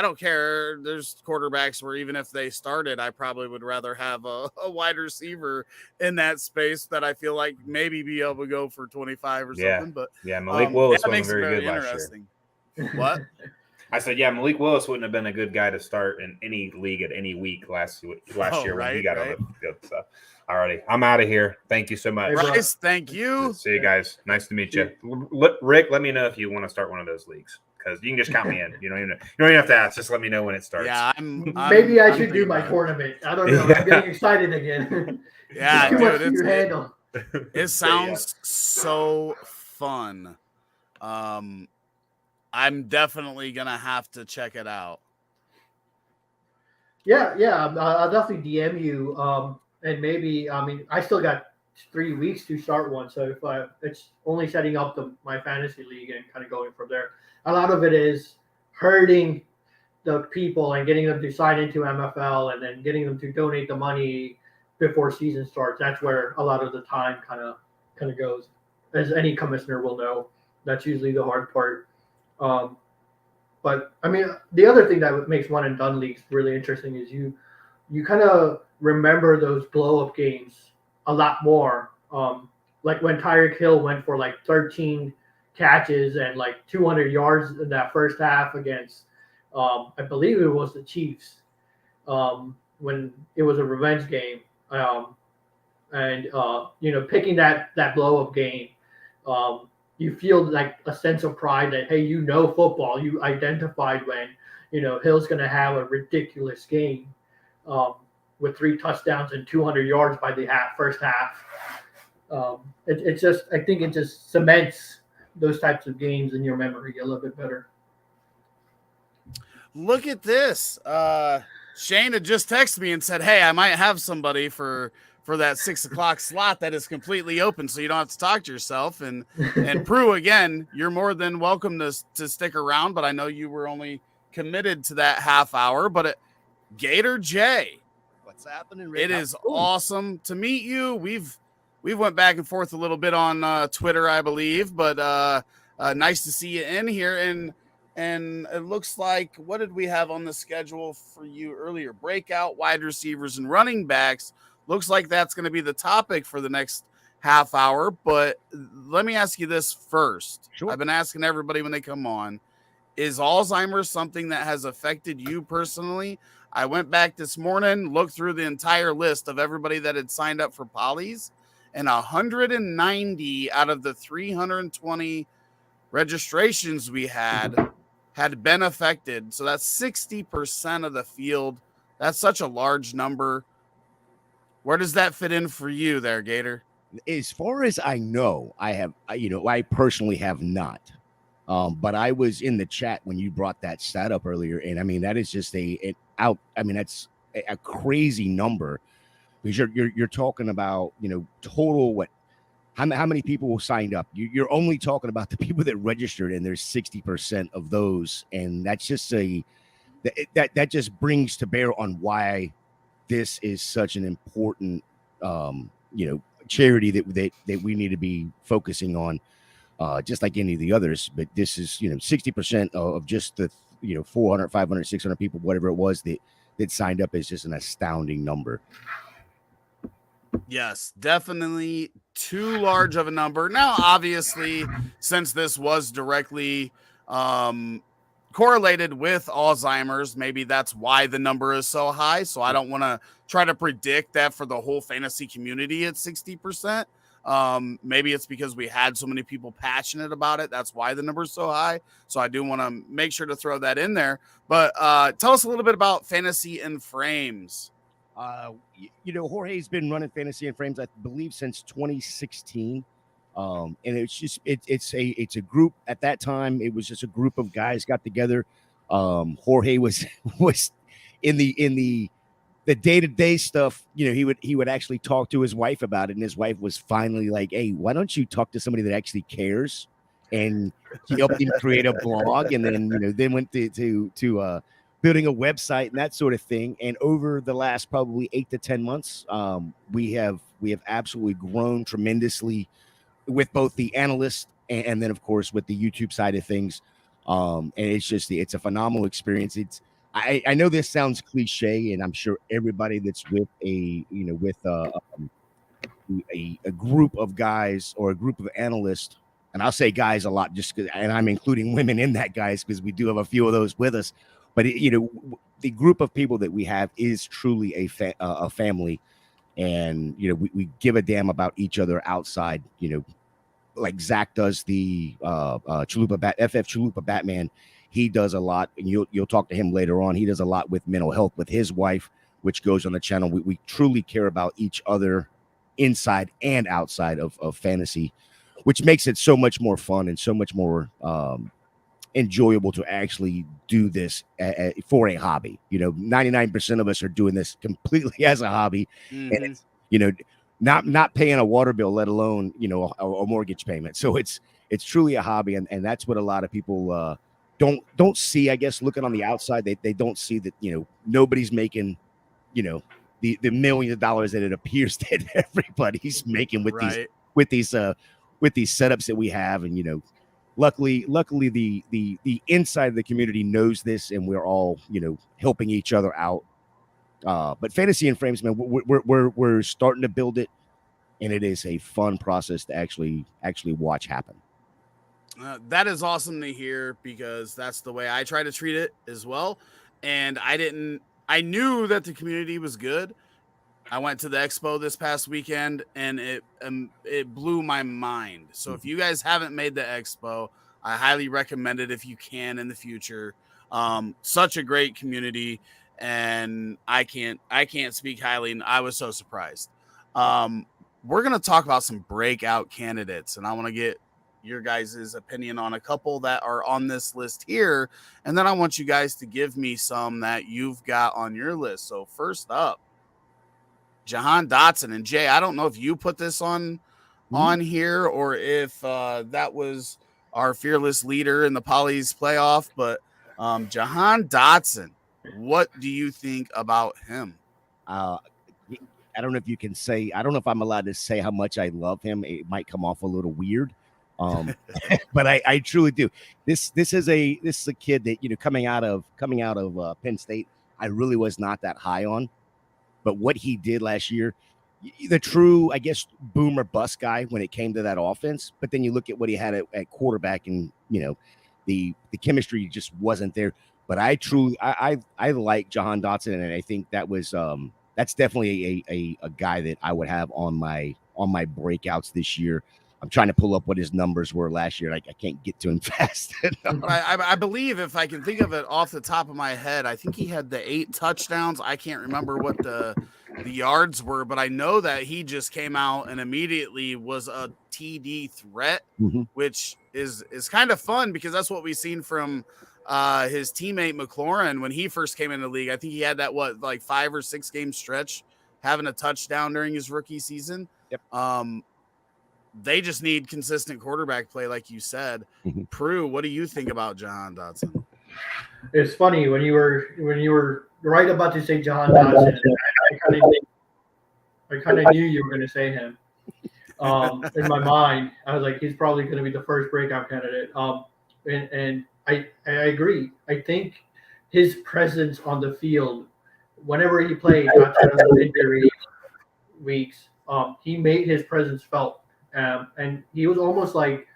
don't care. There's quarterbacks where even if they started, I probably would rather have a wide receiver in that space that I feel like maybe be able to go for 25 or something. But Malik Willis wasn't makes it very very good last interesting. year. What? I said, Malik Willis wouldn't have been a good guy to start in any league at any week last year when he got on the field. So, alrighty, I'm out of here. Thank you so much. Bryce, thank you. See you guys. Nice to meet you. Rick, let me know if you want to start one of those leagues, because you can just count me in. You don't even have to ask. Just let me know when it starts. Yeah, maybe I should do my tournament. I don't know. I'm getting excited again. Yeah, too much dude, to handle. It sounds so fun. I'm definitely gonna have to check it out. Yeah. I'll definitely DM you. And maybe I still got 3 weeks to start one, so it's only setting up my fantasy league and kind of going from there. A lot of it is herding the people and getting them to sign into MFL and then getting them to donate the money before season starts. That's where a lot of the time kind of goes, as any commissioner will know. That's usually the hard part. But the other thing that makes one and done leagues really interesting is you kind of remember those blow up games a lot more. Like when Tyreek Hill went for like 13 catches and like 200 yards in that first half against, I believe it was the Chiefs, when it was a revenge game. Picking that blow up game, you feel like a sense of pride that, hey, football. You identified when, Hill's going to have a ridiculous game with 3 touchdowns and 200 yards by the first half. I think it just cements those types of games in your memory a little bit better. Look at this. Shane had just texted me and said, hey, I might have somebody for that 6 o'clock slot that is completely open, so you don't have to talk to yourself. And Prue, again, you're more than welcome to stick around, but I know you were only committed to that half hour. But Gator J, what's happening? Rick? It is awesome to meet you. We've went back and forth a little bit on Twitter, I believe, but nice to see you in here. And it looks like, what did we have on the schedule for you earlier? Breakout wide receivers and running backs. Looks like that's going to be the topic for the next half hour. But let me ask you this first. Sure. I've been asking everybody when they come on, is Alzheimer's something that has affected you personally? I went back this morning, looked through the entire list of everybody that had signed up for Polly's, and 190 out of the 320 registrations we had been affected. So that's 60% of the field. That's such a large number. Where does that fit in for you there, Gator? As far as I know, I personally have not. But I was in the chat when you brought that stat up earlier. And that is just that's a crazy number, because you're talking about, total how many people signed up? You're only talking about the people that registered, and there's 60% of those. And that's just that just brings to bear on why this is such an important, charity that we need to be focusing on, just like any of the others. But this is, 60% of just the, 400, 500, 600 people, whatever it was that signed up, is just an astounding number. Yes, definitely too large of a number. Now, obviously, since this was directly correlated with Alzheimer's, maybe that's why the number is so high. So I don't want to try to predict that for the whole fantasy community at 60%. Maybe it's because we had so many people passionate about it. That's why the number is so high. So I do want to make sure to throw that in there. But tell us a little bit about Fantasy and Frames. Jorge's been running Fantasy and Frames, I believe, since 2016. And it's just it's a group. At that time, it was just a group of guys got together. Jorge was in the the day-to-day stuff, he would actually talk to his wife about it, and his wife was finally like, "Hey, why don't you talk to somebody that actually cares?" And she helped him create a blog, and then went to building a website and that sort of thing. And over the last probably 8 to 10 months, we have absolutely grown tremendously with both the analyst and then of course with the YouTube side of things. And it's a phenomenal experience. I know this sounds cliche, and I'm sure everybody that's with a group of guys or a group of analysts, and I'll say guys a lot just because, and I'm including women in that, guys, because we do have a few of those with us. But the group of people that we have is truly a family, and we give a damn about each other outside. Like Zach does the Chalupa FF Chalupa Batman. He does a lot, and you'll talk to him later on. He does a lot with mental health with his wife, which goes on the channel. We truly care about each other inside and outside of fantasy, which makes it so much more fun and so much more enjoyable to actually do this for a hobby. 99% of us are doing this completely as a hobby, and it's not paying a water bill, let alone a mortgage payment. So it's truly a hobby, and that's what a lot of people don't see. I guess looking on the outside, they don't see that nobody's making the millions of dollars that it appears that everybody's making with these setups that we have. And luckily the inside of the community knows this, and we're all helping each other out. But Fantasy and Frames, man, we're starting to build it, and it is a fun process to actually watch happen. That is awesome to hear, because that's the way I try to treat it as well. And I knew that the community was good. I went to the expo this past weekend, and it blew my mind. So if you guys haven't made the expo, I highly recommend it if you can in the future. Such a great community, and I can't speak highly, and I was so surprised. We're gonna talk about some breakout candidates, and I want to get your guys' opinion on a couple that are on this list here, and then I want you guys to give me some that you've got on your list. So first up, Jahan Dotson. And Jay, I don't know if you put this on here or if that was our fearless leader in the Polly's playoff, but Jahan Dotson, what do you think about him? I don't know if you can say, I don't know if I'm allowed to say how much I love him. It might come off a little weird. But I truly do. This is a kid that, coming out of Penn State, I really was not that high on. But what he did last year, the true, I guess, boom or bust guy when it came to that offense. But then you look at what he had at quarterback, and the chemistry just wasn't there. But I like Jahan Dotson, and I think that was that's definitely a guy that I would have on my breakouts this year. I'm trying to pull up what his numbers were last year. I can't get to him fast. I believe, if I can think of it off the top of my head, I think he had the 8 touchdowns. I can't remember what the yards were, but I know that he just came out and immediately was a TD threat, which is kind of fun, because that's what we've seen from his teammate McLaurin when he first came in the league. I think he had that 5 or 6 game stretch having a touchdown during his rookie season. Yep. They just need consistent quarterback play, like you said. Prue, what do you think about Jahan Dotson? It's funny when you were right about to say Jahan Dotson. I kind of knew you were going to say him. In my mind, I was like, he's probably going to be the first breakout candidate. And I agree. I think his presence on the field, whenever he played outside of the injury weeks, he made his presence felt. And he was almost like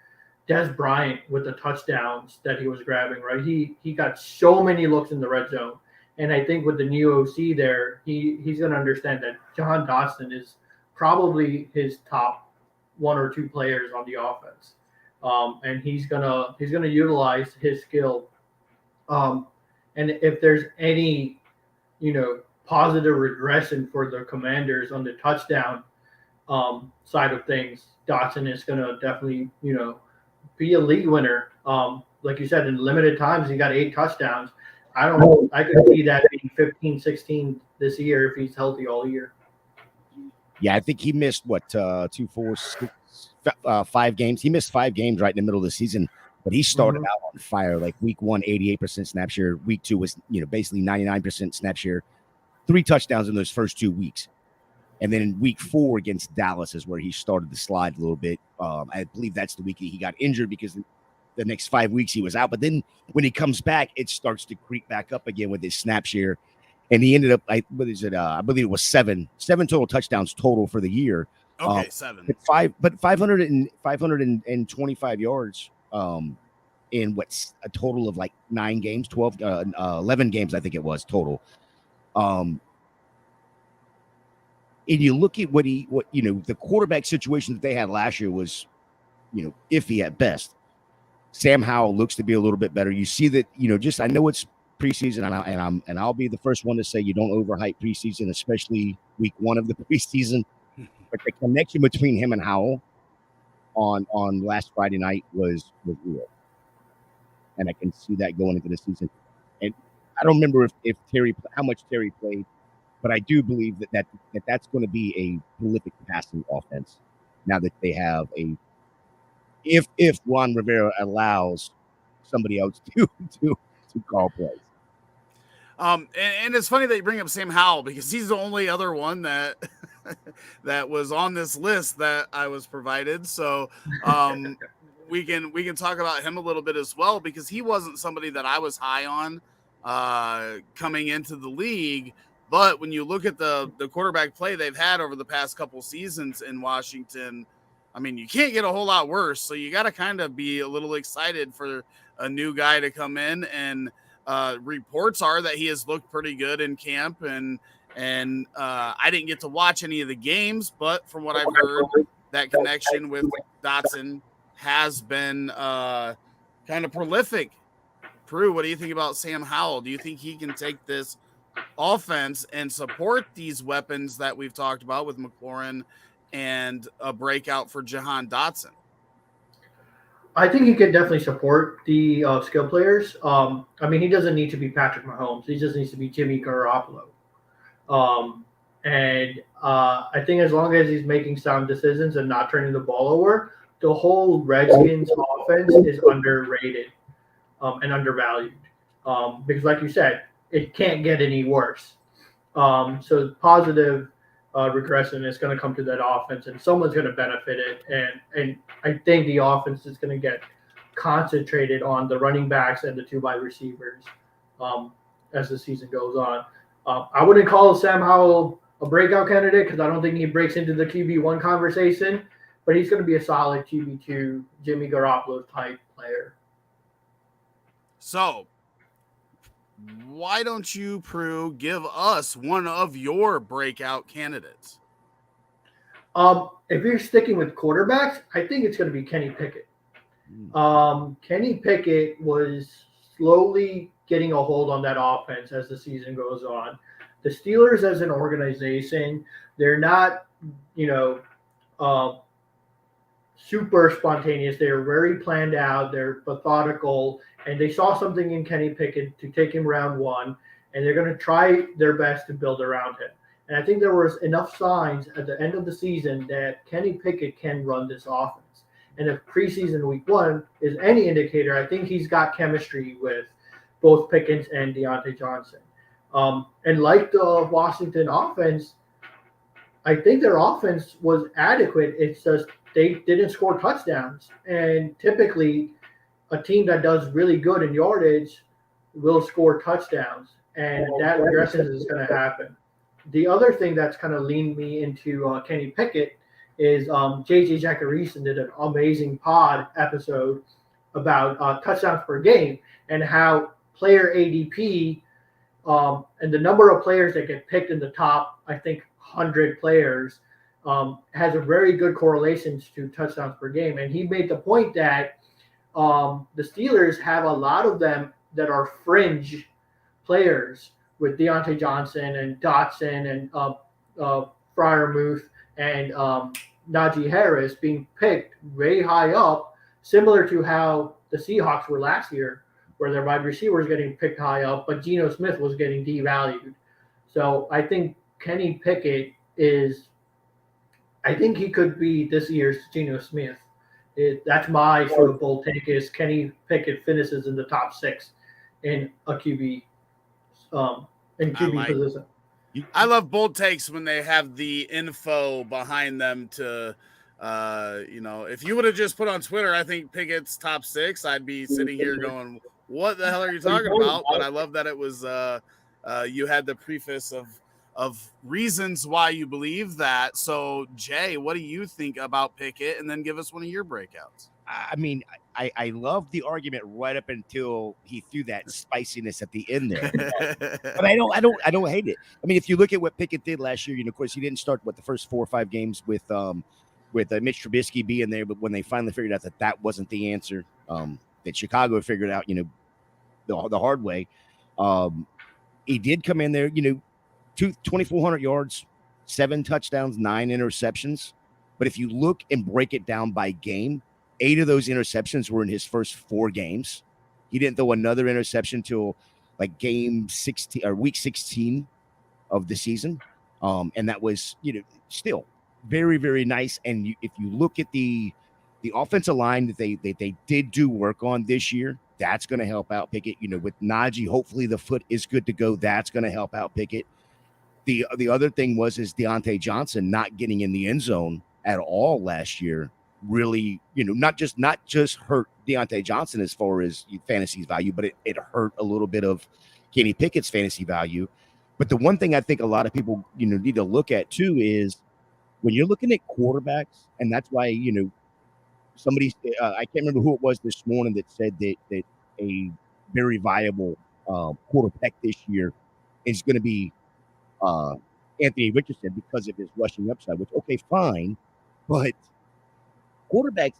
Des Bryant with the touchdowns that he was grabbing, right? He got so many looks in the red zone. And I think with the new OC there, he's going to understand that Jahan Dotson is probably his top 1 or 2 players on the offense. And he's gonna utilize his skill. And if there's any, positive regression for the Commanders on the touchdown side of things, Dotson is going to definitely, be a league winner. Like you said, in limited times, he got 8 touchdowns. I could see that being 15, 16 this year if he's healthy all year. Yeah, I think he missed 5 games. He missed 5 games right in the middle of the season, but he started out on fire. Like week 1, 88% snap share. Week 2 was, basically 99% snap share. 3 touchdowns in those first 2 weeks. And then in week 4 against Dallas is where he started to slide a little bit. I believe that's the week he got injured because the next 5 weeks he was out. But then when he comes back, it starts to creep back up again with his snap share. And he ended up, I believe it was seven total touchdowns total for the year. Okay, 7. But 525 yards in what's a total of like 9 games, 11 games, I think it was total. And you look at the quarterback situation that they had last year was, iffy at best. Sam Howell looks to be a little bit better. You see that, I know it's preseason, and I'll be the first one to say you don't overhype preseason, especially week 1 of the preseason. But the connection between him and Howell on last Friday night was real, and I can see that going into the season. And I don't remember if how much Terry played, but I do believe that's going to be a prolific passing offense now that they have if Ron Rivera allows somebody else to call plays. And it's funny that you bring up Sam Howell because he's the only other one that that was on this list that I was provided. So we can talk about him a little bit as well because he wasn't somebody that I was high on coming into the league. But when you look at the quarterback play they've had over the past couple seasons in Washington, I mean, you can't get a whole lot worse. So you got to kind of be a little excited for a new guy to come in. And reports are that he has looked pretty good in camp. And I didn't get to watch any of the games, but from what I've heard, that connection with Dotson has been kind of prolific. Prue, what do you think about Sam Howell? Do you think he can take this offense and support these weapons that we've talked about with McLaurin and a breakout for Jahan Dotson? I think he can definitely support the skill players. I mean, he doesn't need to be Patrick Mahomes. He just needs to be Jimmy Garoppolo. I think as long as he's making sound decisions and not turning the ball over, the whole Redskins offense is underrated and undervalued. Because like you said, it can't get any worse. So positive regression is going to come to that offense, and someone's going to benefit it. And I think the offense is going to get concentrated on the running backs and the 2 wide receivers as the season goes on. I wouldn't call Sam Howell a breakout candidate because I don't think he breaks into the QB1 conversation, but he's going to be a solid QB2, Jimmy Garoppolo type player. So why don't you, Prue, give us one of your breakout candidates? If you're sticking with quarterbacks, I think it's going to be Kenny Pickett. Kenny Pickett was slowly getting a hold on that offense as the season goes on. The Steelers as an organization, they're not, super spontaneous. They're very planned out. They're methodical. And they saw something in Kenny Pickett to take him round 1, and they're going to try their best to build around him. And I think there was enough signs at the end of the season that Kenny Pickett can run this offense. And if preseason week 1 is any indicator, I think he's got chemistry with both Pickens and Deontay Johnson. And like the Washington offense, I think their offense was adequate. It's just they didn't score touchdowns. And typically a team that does really good in yardage will score touchdowns. And that regression is going to happen. The other thing that's kind of leaned me into Kenny Pickett is JJ Jackareeson did an amazing pod episode about touchdowns per game and how player ADP and the number of players that get picked in the top, I think, 100 players has a very good correlation to touchdowns per game. And he made the point that the Steelers have a lot of them that are fringe players with Deontay Johnson and Dotson and Freiermuth and Najee Harris being picked way high up, similar to how the Seahawks were last year where their wide receiver was getting picked high up, but Geno Smith was getting devalued. So I think Kenny Pickett I think he could be this year's Geno Smith. That's my sort of bold take is Kenny Pickett finishes in the top 6 in a QB position. I love bold takes when they have the info behind them to, if you would have just put on Twitter, I think Pickett's top 6, I'd be sitting here going, what the hell are you talking about? But I love that it was, you had the preface of reasons why you believe that. So Jay, what do you think about Pickett? And then give us one of your breakouts. I mean, I love the argument right up until he threw that spiciness at the end there. But I don't hate it. I mean, if you look at what Pickett did last year, of course he didn't start the first 4 or 5 games with Mitch Trubisky being there, but when they finally figured out that wasn't the answer, that Chicago figured out, the hard way, he did come in there, 2,400 yards, 7 touchdowns, 9 interceptions. But if you look and break it down by game, 8 of those interceptions were in his first 4 games. He didn't throw another interception till like game 16 or week 16 of the season. And that was, still very, very nice. And if you look at the offensive line that they did do work on this year, that's going to help out Pickett. With Najee, hopefully the foot is good to go. That's going to help out Pickett. The other thing is Deontay Johnson not getting in the end zone at all last year. Really, not just hurt Deontay Johnson as far as fantasy value, but it hurt a little bit of Kenny Pickett's fantasy value. But the one thing I think a lot of people need to look at too is when you're looking at quarterbacks, and that's why somebody I can't remember who it was this morning that said that a very viable quarterback this year is going to be Anthony Richardson because of his rushing upside. Which okay, fine, but quarterbacks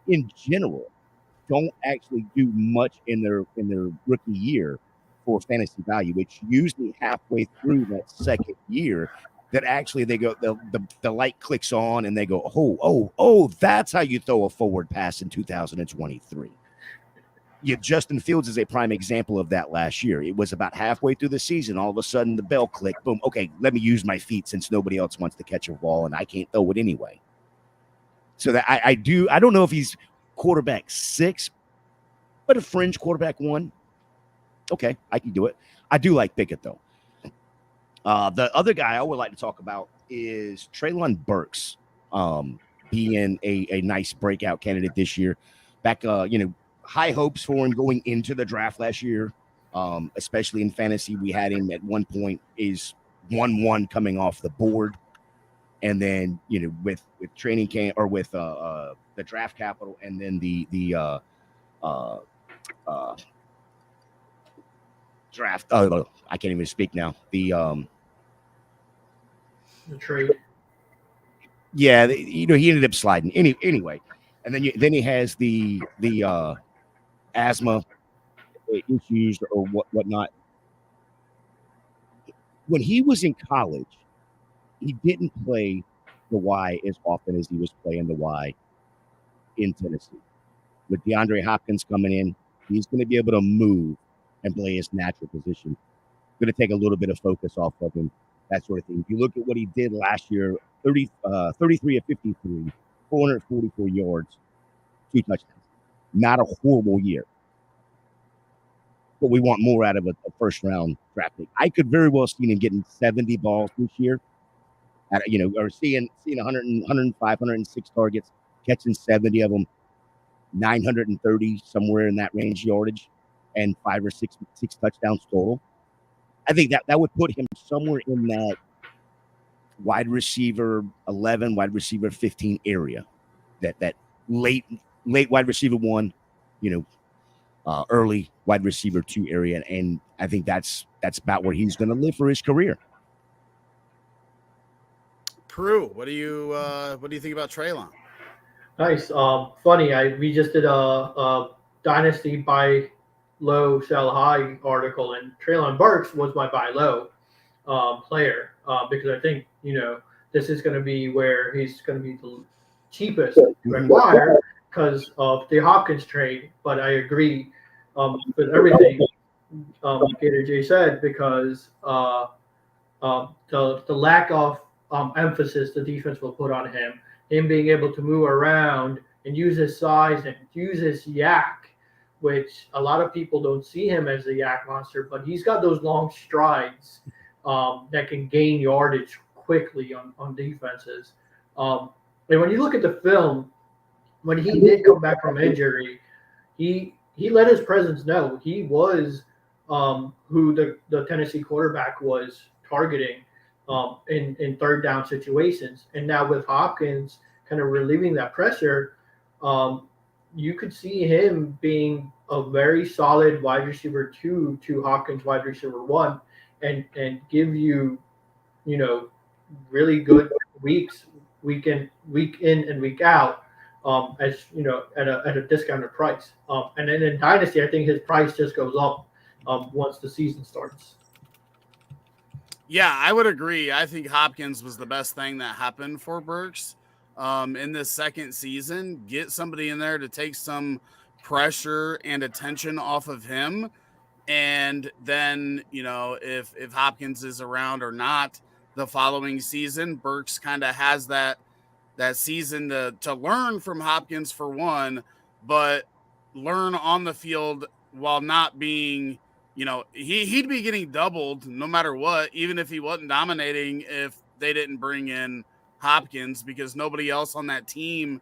in general don't actually do much in their rookie year for fantasy value. It's usually halfway through that second year that actually they go the light clicks on and they go, oh, that's how you throw a forward pass in 2023. Justin Fields is a prime example of that last year. It was about halfway through the season. All of a sudden the bell clicked. Boom. Okay, let me use my feet since nobody else wants to catch a ball and I can't throw it anyway. So that I don't know if he's quarterback 6, but a fringe quarterback 1. Okay, I can do it. I do like Pickett though. The other guy I would like to talk about is Treylon Burks, being a nice breakout candidate this year. Back, high hopes for him going into the draft last year, especially in fantasy. We had him at one point is 1-1 coming off the board. And then, with training camp or with the draft capital and then the draft. Oh, I can't even speak now. The trade. Yeah, he ended up sliding anyway. And then he has the asthma issues or whatnot. When he was in college, he didn't play the Y as often as he was playing the Y in Tennessee. With DeAndre Hopkins coming in, he's going to be able to move and play his natural position. Going to take a little bit of focus off of him, that sort of thing. If you look at what he did last year, 33 of 53, 444 yards, 2 touchdowns. Not a horrible year. But we want more out of a first-round draft pick. I could very well see him getting 70 balls this year. Or seeing 100, 105, 106 targets, catching 70 of them, 930 somewhere in that range yardage, and 5 or 6 touchdowns total. I think that would put him somewhere in that wide receiver 11, wide receiver 15 area, that late wide receiver 1, early wide receiver 2 area, and I think that's about where he's going to live for his career. Prue, what do you think about Treylon? Nice. Funny. We just did a dynasty buy low, sell high article, and Treylon Burks was my buy low player because I think this is going to be where he's going to be the cheapest to acquire because of the Hopkins trade. But I agree. with everything Gator J said, because the lack of emphasis the defense will put on him being able to move around and use his size and use his yak, which a lot of people don't see him as a yak monster, but he's got those long strides that can gain yardage quickly on defenses. And when you look at the film, when he did come back from injury, he let his presence know. He was who the Tennessee quarterback was targeting in third down situations. And now with Hopkins kind of relieving that pressure, you could see him being a very solid wide receiver 2 to Hopkins wide receiver 1 and give you, really good weeks, week in and week out, as at a discounted price. And then in Dynasty, I think his price just goes up once the season starts. Yeah, I would agree. I think Hopkins was the best thing that happened for Burks in this second season. Get somebody in there to take some pressure and attention off of him. And then, if Hopkins is around or not the following season, Burks kind of has that season to learn from Hopkins for one, but learn on the field while not being, he'd be getting doubled no matter what, even if he wasn't dominating, if they didn't bring in Hopkins, because nobody else on that team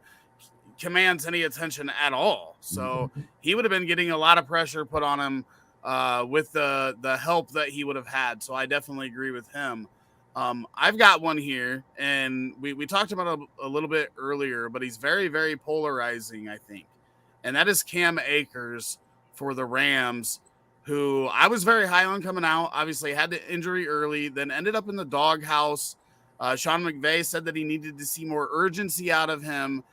commands any attention at all. So he would have been getting a lot of pressure put on him with the help that he would have had. So I definitely agree with him. I've got one here, and we talked about it a little bit earlier, but he's very, very polarizing, I think. And that is Cam Akers for the Rams, who I was very high on coming out. Obviously had the injury early, then ended up in the doghouse. Sean McVay said that he needed to see more urgency out of him.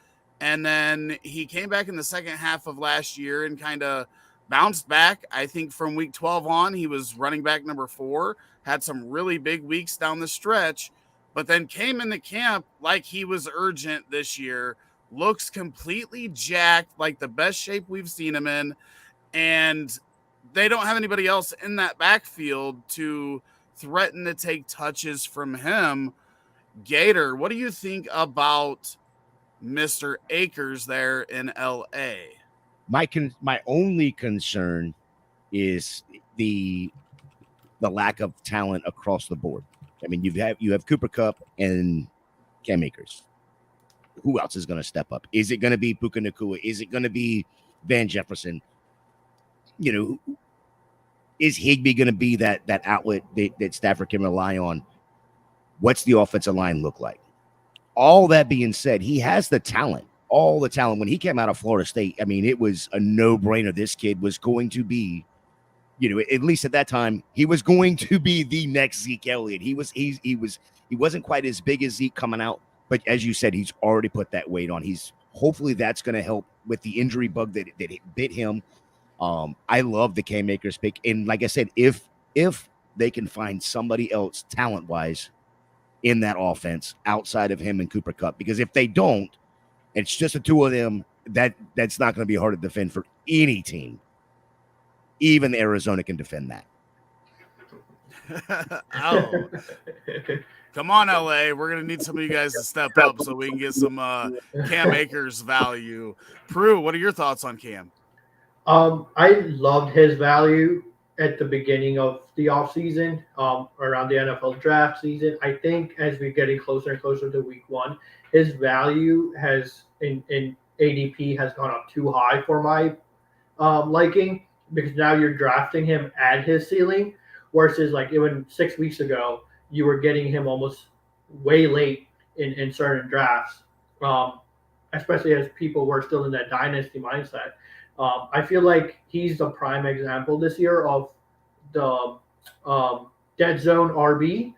And then he came back in the second half of last year and kind of bounced back. I think from week 12 on, he was running back number 4, had some really big weeks down the stretch, but then came into camp like he was urgent this year, looks completely jacked, like the best shape we've seen him in. And they don't have anybody else in that backfield to threaten to take touches from him. Gator, what do you think about Mr. Akers there in LA? My only concern is the lack of talent across the board. I mean, you have Cooper Kupp and Cam Akers. Who else is going to step up? Is it going to be Puka Nacua? Is it going to be Van Jefferson? Is Higbee going to be that outlet that Stafford can rely on? What's the offensive line look like? All that being said, he has the talent, all the talent. When he came out of Florida State, I mean, it was a no-brainer. This kid was going to be, at least at that time, he was going to be the next Zeke Elliott. He wasn't quite as big as Zeke coming out, but as you said, he's already put that weight on. Hopefully that's going to help with the injury bug that bit him. I love the Cam Akers pick, and like I said, if they can find somebody else talent-wise in that offense outside of him and Cooper Kupp, because if they don't, it's just the two of them. That's not going to be hard to defend for any team. Even Arizona can defend that. Oh, come on, LA. We're going to need some of you guys to step up so we can get some Cam Akers value. Prue, what are your thoughts on Cam? I loved his value at the beginning of the offseason, around the NFL draft season. I think as we're getting closer and closer to week 1, his value has in ADP has gone up too high for my liking, because now you're drafting him at his ceiling, versus like even 6 weeks ago, you were getting him almost way late in certain drafts, especially as people were still in that dynasty mindset. I feel like he's the prime example this year of the dead zone RB,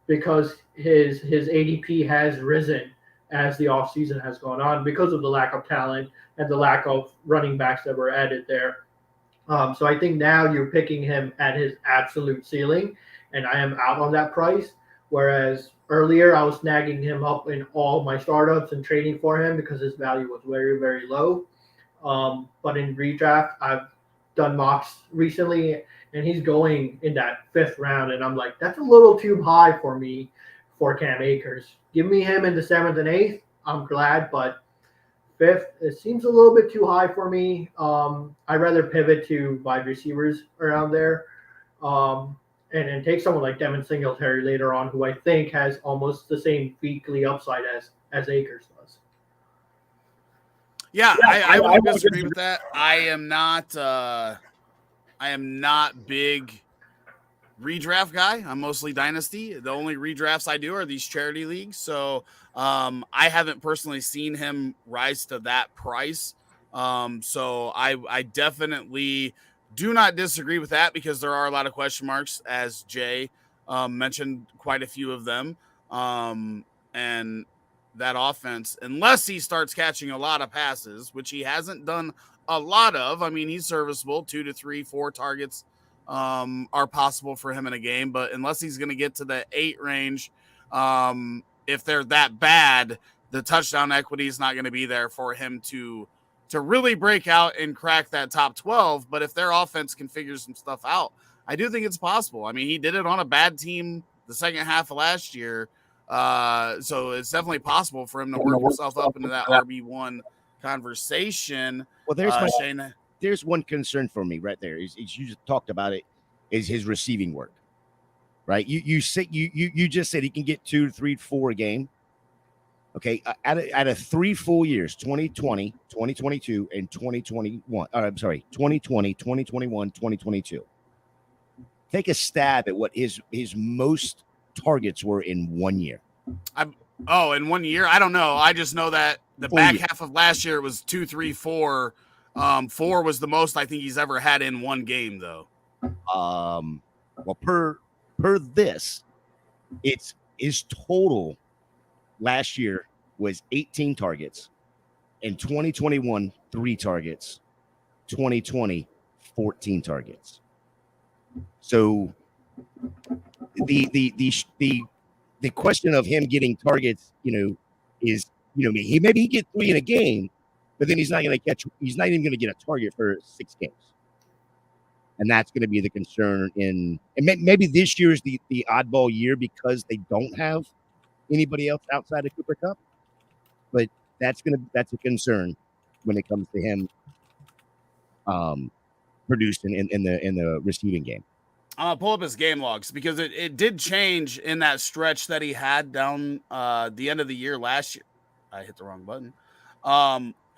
because his ADP has risen as the offseason has gone on because of the lack of talent and the lack of running backs that were added there. So I think now you're picking him at his absolute ceiling, and I am out on that price. Whereas earlier I was snagging him up in all my startups and trading for him because his value was very, very low. But in redraft, I've done mocks recently, and he's going in that 5th round, and I'm like, that's a little too high for me for Cam Akers. Give me him in the 7th and 8th. I'm glad, but 5th, it seems a little bit too high for me. I'd rather pivot to wide receivers around there, and take someone like Devin Singletary later on, who I think has almost the same weekly upside as Akers does. Yeah, I won't disagree with that. I am not big redraft guy. I'm mostly dynasty. The only redrafts I do are these charity leagues. So I haven't personally seen him rise to that price. So I definitely do not disagree with that, because there are a lot of question marks, as Jay mentioned, quite a few of them. And that offense, unless he starts catching a lot of passes, which he hasn't done a lot of. I mean, he's serviceable. 2 to 3, 4 targets are possible for him in a game, but unless he's going to get to the 8 range, if they're that bad, the touchdown equity is not going to be there for him to really break out and crack that top 12. But if their offense can figure some stuff out, I do think it's possible. I mean, he did it on a bad team the second half of last year. So it's definitely possible for him to work himself up into that RB1 conversation. Well, Shane. There's one concern for me right there. Is you just talked about it, is his receiving work, right? You just said he can get 2, 3, 4 a game. Okay, out of 3 full years, 2020, 2022, and 2021. I'm sorry, 2020, 2021, 2022. Take a stab at what his most targets were in 1 year. In 1 year? I don't know. I just know that the back half of last year it was 2, 3, 4. 4 was the most I think he's ever had in one game, though. Well, per this, it's his total last year was 18 targets. In 2021, 3 targets. 2020, 14 targets. So the question of him getting targets, is maybe he get 3 in a game, but then he's not even going to get a target for 6 games. And that's going to be the concern and maybe this year is the oddball year because they don't have anybody else outside of Cooper Kupp. But that's a concern when it comes to him producing in the receiving game. Pull up his game logs because it did change in that stretch that he had down the end of the year last year. I hit the wrong button.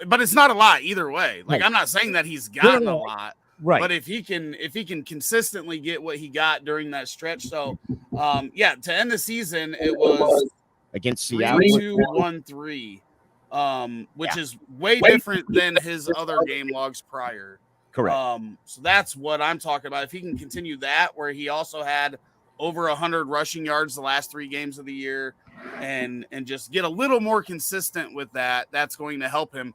But it's not a lot either way. Like, I'm not saying that he's gotten a lot. Right. But if he can consistently get what he got during that stretch. So to end the season, it was against Seattle 3-2-1-3. Which is way different than his other game logs prior. Correct. So that's what I'm talking about. If he can continue that, where he also had over 100 rushing yards the last 3 games of the year, and just get a little more consistent with that, that's going to help him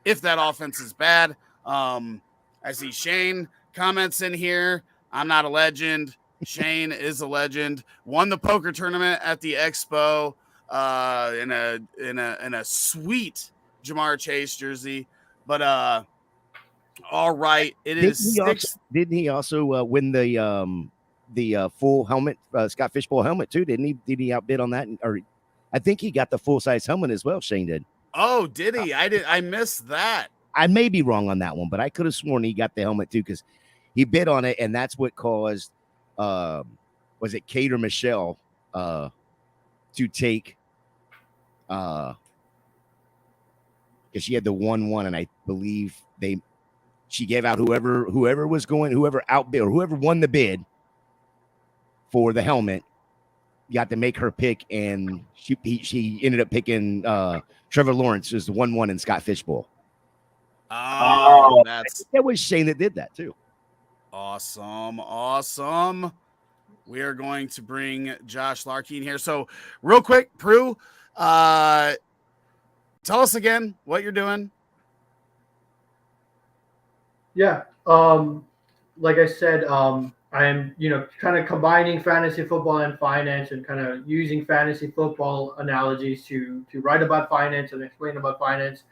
if that offense is bad. I see Shane comments in here. I'm not a legend. Shane is a legend. Won the poker tournament at the Expo in a sweet Jamar Chase jersey. But all right, Didn't he also win the full helmet, Scott Fishbowl helmet too? Didn't he? Did he outbid on that? Or I think he got the full size helmet as well. Shane did. Oh, did he? I missed that. I may be wrong on that one, but I could have sworn he got the helmet too because he bid on it, and that's what caused was it Kate or Michelle to take because she had the 1-1, and I believe she gave out whoever outbid or whoever won the bid for the helmet got to make her pick, and she ended up picking Trevor Lawrence as the 1-1 in Scott Fishbowl. Oh, that was Shane that did that too. Awesome. We are going to bring Josh Larkey in here. So real quick, Prue, tell us again what you're doing. Yeah. Like I said, I am, kind of combining fantasy football and finance and kind of using fantasy football analogies to write about finance and explain about finance.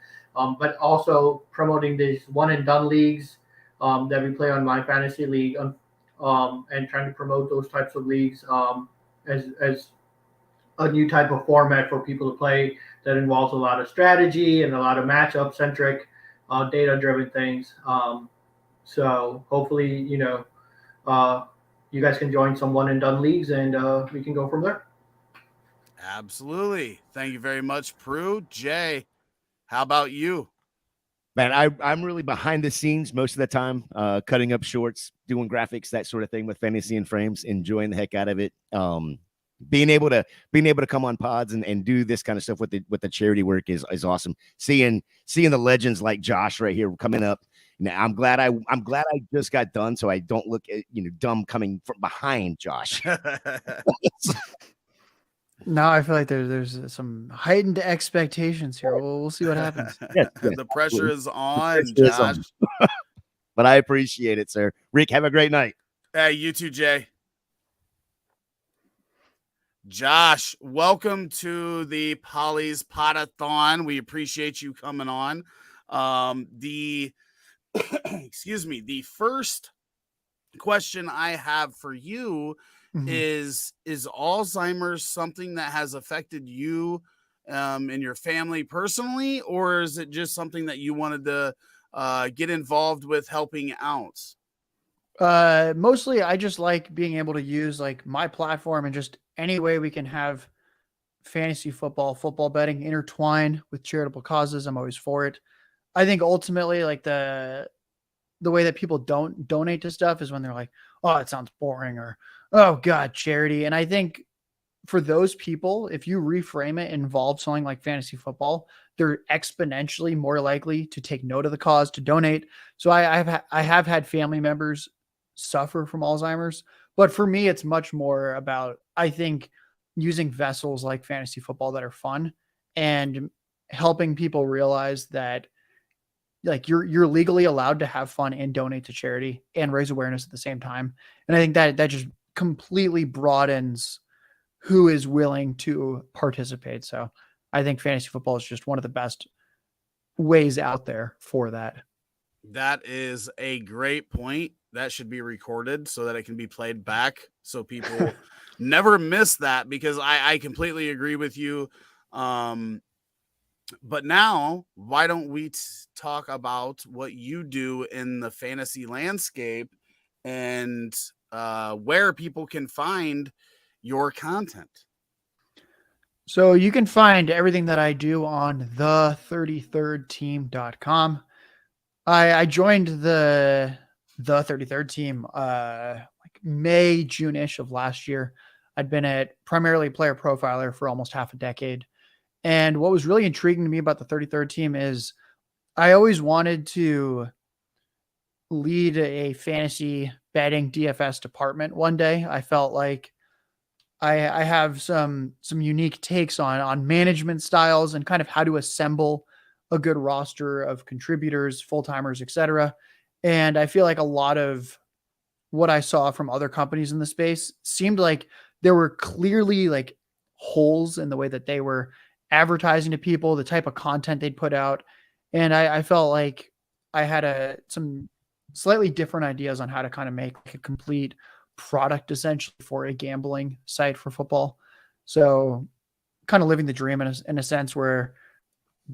but also promoting these one and done leagues that we play on My Fantasy League, and trying to promote those types of leagues as a new type of format for people to play that involves a lot of strategy and a lot of matchup centric, data driven things. So hopefully, you guys can join some one and done leagues, and we can go from there. Absolutely. Thank you very much, Prue. Jay, how about you? Man, I'm really behind the scenes most of the time, cutting up shorts, doing graphics, that sort of thing with Fantasy and Frames, enjoying the heck out of it. Being able to come on pods and do this kind of stuff with the charity work is awesome. Seeing the legends like Josh right here coming up. Now I'm glad I just got done, so I don't look dumb coming from behind Josh. Now I feel like there's some heightened expectations here. We'll see what happens. Yes, The pressure is on, The pressure is Josh. on. But I appreciate it, sir. Rick, have a great night. Hey, you too, Jay. Josh, welcome to the Polly's Potathon. We appreciate you coming on. Excuse me, the first question I have for you is Alzheimer's something that has affected you and your family personally, or is it just something that you wanted to get involved with helping out? Mostly I just like being able to use like my platform and just any way we can have fantasy football betting intertwined with charitable causes. I'm always for it. I think ultimately like the way that people don't donate to stuff is when they're like, oh, it sounds boring, or, oh God, charity. And I think for those people, if you reframe it, involve something like fantasy football, they're exponentially more likely to take note of the cause, to donate. So I have had family members suffer from Alzheimer's, but for me, it's much more about, I think, using vessels like fantasy football that are fun and helping people realize that like you're legally allowed to have fun and donate to charity and raise awareness at the same time. And I think that just completely broadens who is willing to participate. So I think fantasy football is just one of the best ways out there for that. That is a great point. That should be recorded so that it can be played back so people never miss that, because I completely agree with you. But now, why don't we talk about what you do in the fantasy landscape and where people can find your content? So you can find everything that I do on the33rdteam.com. I joined the 33rd team like May, June-ish of last year. I'd been at primarily player profiler for almost half a decade. And what was really intriguing to me about the 33rd team is I always wanted to lead a fantasy betting DFS department one day. I felt like I have some unique takes on management styles and kind of how to assemble a good roster of contributors, full-timers, etc. And I feel like a lot of what I saw from other companies in the space seemed like there were clearly like holes in the way that they were advertising to people, the type of content they'd put out. And I felt like I had some slightly different ideas on how to kind of make a complete product essentially for a gambling site for football. So kind of living the dream in a sense, where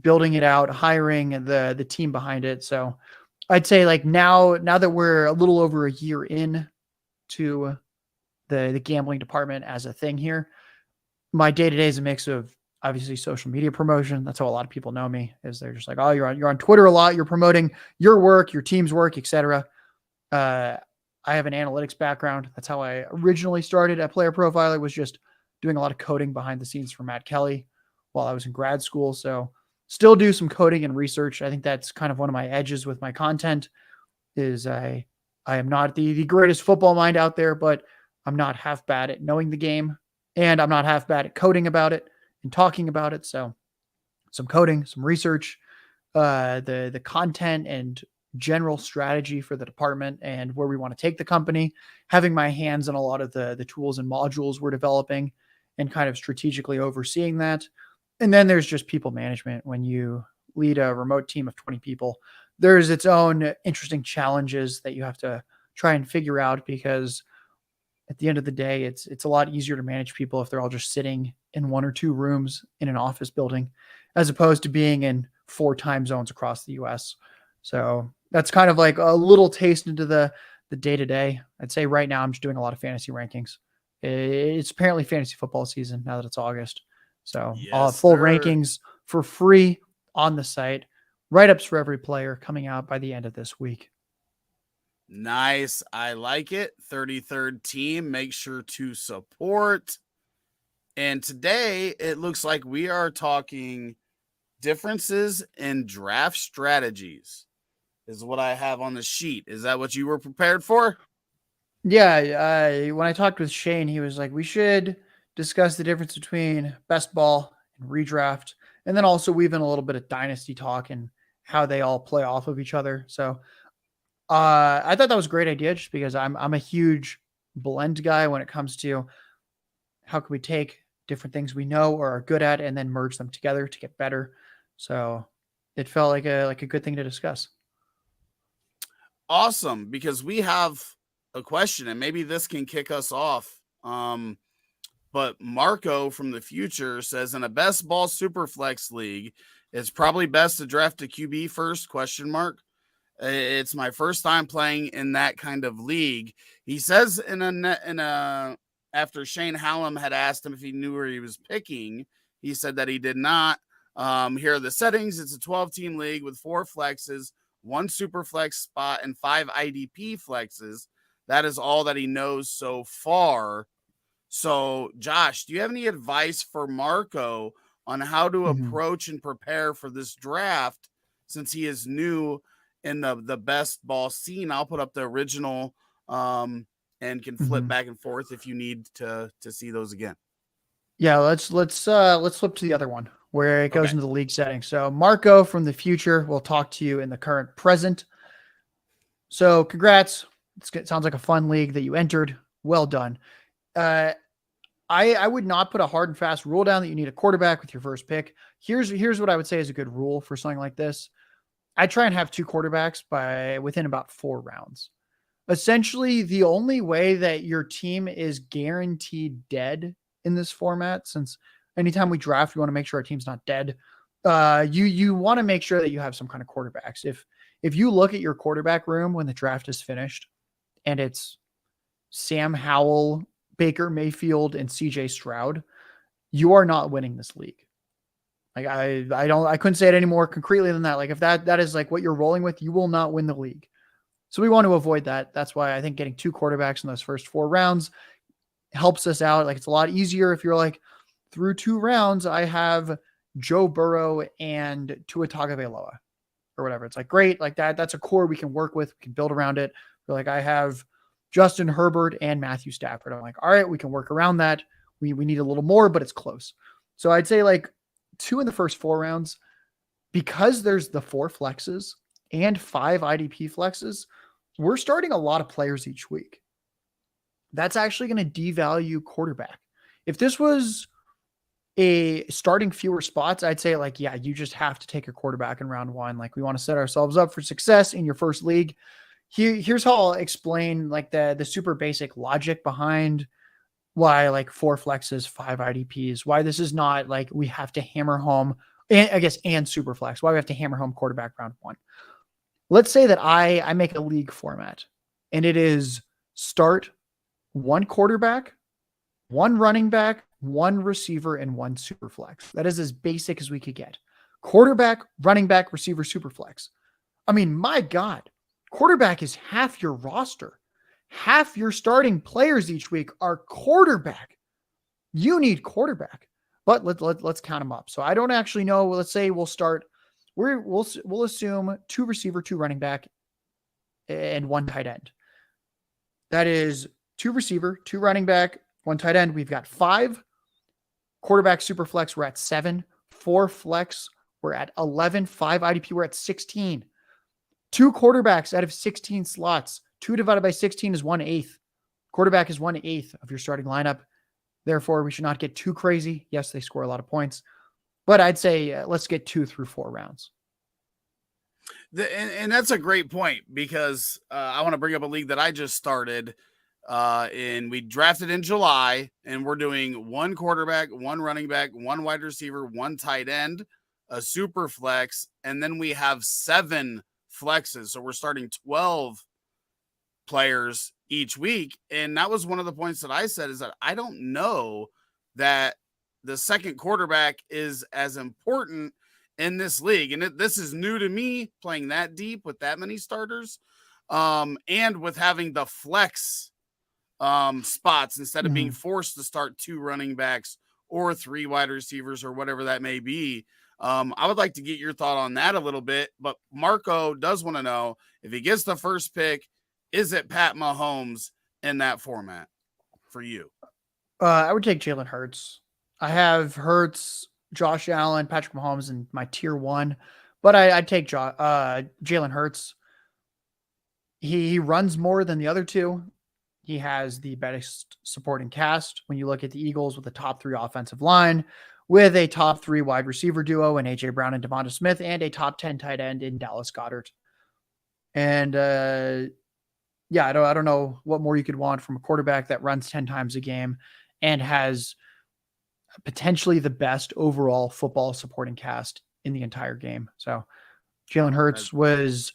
building it out, hiring the team behind it. So I'd say like now that we're a little over a year in to the gambling department as a thing here, my day-to-day is a mix of obviously social media promotion. That's how a lot of people know me, is they're just like, oh, you're on Twitter a lot. You're promoting your work, your team's work, etc. I have an analytics background. That's how I originally started at Player Profiler, was just doing a lot of coding behind the scenes for Matt Kelly while I was in grad school. So still do some coding and research. I think that's kind of one of my edges with my content, is I am not the greatest football mind out there, but I'm not half bad at knowing the game, and I'm not half bad at coding about it and talking about it. So some coding, some research, the content and general strategy for the department and where we want to take the company, having my hands on a lot of the tools and modules we're developing and kind of strategically overseeing that. And then there's just people management. When you lead a remote team of 20 people. There's its own interesting challenges that you have to try and figure out, because at the end of the day, it's a lot easier to manage people if they're all just sitting in 1 or 2 rooms in an office building, as opposed to being in 4 time zones across the US. So that's kind of like a little taste into the day-to-day. I'd say right now I'm just doing a lot of fantasy rankings. It's apparently fantasy football season now that it's August. So I'll have full rankings for free on the site. Write-ups for every player coming out by the end of this week. Nice. I like it. 33rd team. Make sure to support. And today it looks like we are talking differences in draft strategies is what I have on the sheet. Is that what you were prepared for? Yeah. When I talked with Shane, he was like, we should discuss the difference between best ball and redraft, and then also weave in a little bit of dynasty talk and how they all play off of each other. So I thought that was a great idea, just because I'm a huge blend guy when it comes to how can we take different things we know or are good at and then merge them together to get better. So it felt like a good thing to discuss. Awesome, because we have a question, and maybe this can kick us off. But Marco from the future says, in a best ball super flex league, it's probably best to draft a QB first, ? It's my first time playing in that kind of league. He says after Shane Hallam had asked him if he knew where he was picking, he said that he did not. Here are the settings. It's a 12-team league with 4 flexes, 1 super flex spot, and 5 IDP flexes. That is all that he knows so far. So, Josh, do you have any advice for Marco on how to approach and prepare for this draft, since he is new in the best ball scene? I'll put up the original and can flip back and forth if you need to see those again. Yeah, let's flip to the other one where it goes into the league setting. So Marco from the future will talk to you in the current present. So congrats. It sounds like a fun league that you entered. Well done. I would not put a hard and fast rule down that you need a quarterback with your first pick. Here's what I would say is a good rule for something like this. I try and have 2 quarterbacks within about 4 rounds. Essentially, the only way that your team is guaranteed dead in this format, since anytime we draft, we want to make sure our team's not dead. You want to make sure that you have some kind of quarterbacks. If you look at your quarterback room when the draft is finished and it's Sam Howell, Baker Mayfield, and CJ Stroud, you are not winning this league. Like I couldn't say it any more concretely than that. Like if that is like what you're rolling with, you will not win the league. So we want to avoid that. That's why I think getting 2 quarterbacks in those first 4 rounds helps us out. Like it's a lot easier if you're like, through 2 rounds, I have Joe Burrow and Tua Tagovailoa or whatever. It's like, great. Like that's a core we can work with. We can build around it. We're like, I have Justin Herbert and Matthew Stafford. I'm like, all right, we can work around that. We need a little more, but it's close. So I'd say like 2 in the first 4 rounds, because there's the 4 flexes and 5 IDP flexes. We're starting a lot of players each week. That's actually going to devalue quarterback. If this was a starting fewer spots, I'd say like, yeah, you just have to take a quarterback in round 1. Like we want to set ourselves up for success in your first league. Here's how I'll explain like the super basic logic behind why like 4 flexes, 5 IDPs, why this is not like we have to hammer home, and super flex, why we have to hammer home quarterback round 1. Let's say that I make a league format and it is start 1 quarterback, 1 running back, 1 receiver, and 1 super flex. That is as basic as we could get. Quarterback, running back, receiver, super flex. I mean, my God, quarterback is half your roster. Half your starting players each week are quarterback. You need quarterback, but let's count them up. So I don't actually know. Let's say we'll assume 2 receiver, 2 running back, and 1 tight end. That is 2 receiver, 2 running back, 1 tight end. We've got 5 quarterback super flex. We're at 7. 4 flex. We're at 11. 5 IDP. We're at 16. 2 quarterbacks out of 16 slots. 2 divided by 16 is 1/8. Quarterback is 1/8 of your starting lineup. Therefore, we should not get too crazy. Yes, they score a lot of points, but I'd say let's get 2 through 4 rounds. And that's a great point because I want to bring up a league that I just started. And we drafted in July, and we're doing one quarterback, one running back, one wide receiver, one tight end, a super flex, and then we have 7 flexes. So we're starting 12 players each week. And that was one of the points that I said is that I don't know that the second quarterback is as important in this league. And this is new to me playing that deep with that many starters. And with having the flex spots instead of being forced to start 2 running backs or 3 wide receivers or whatever that may be. I would like to get your thought on that a little bit, but Marco does want to know if he gets the first pick, is it Pat Mahomes in that format for you? I would take Jalen Hurts. I have Hurts, Josh Allen, Patrick Mahomes in my tier 1, but I'd take Jalen Hurts. He runs more than the other 2. He has the best supporting cast. When you look at the Eagles with a top 3 offensive line, with a top 3 wide receiver duo in A.J. Brown and Devonta Smith, and a top 10 tight end in Dallas Goedert. And yeah, I don't know what more you could want from a quarterback that runs 10 times a game and has potentially the best overall football supporting cast in the entire game. So Jalen Hurts was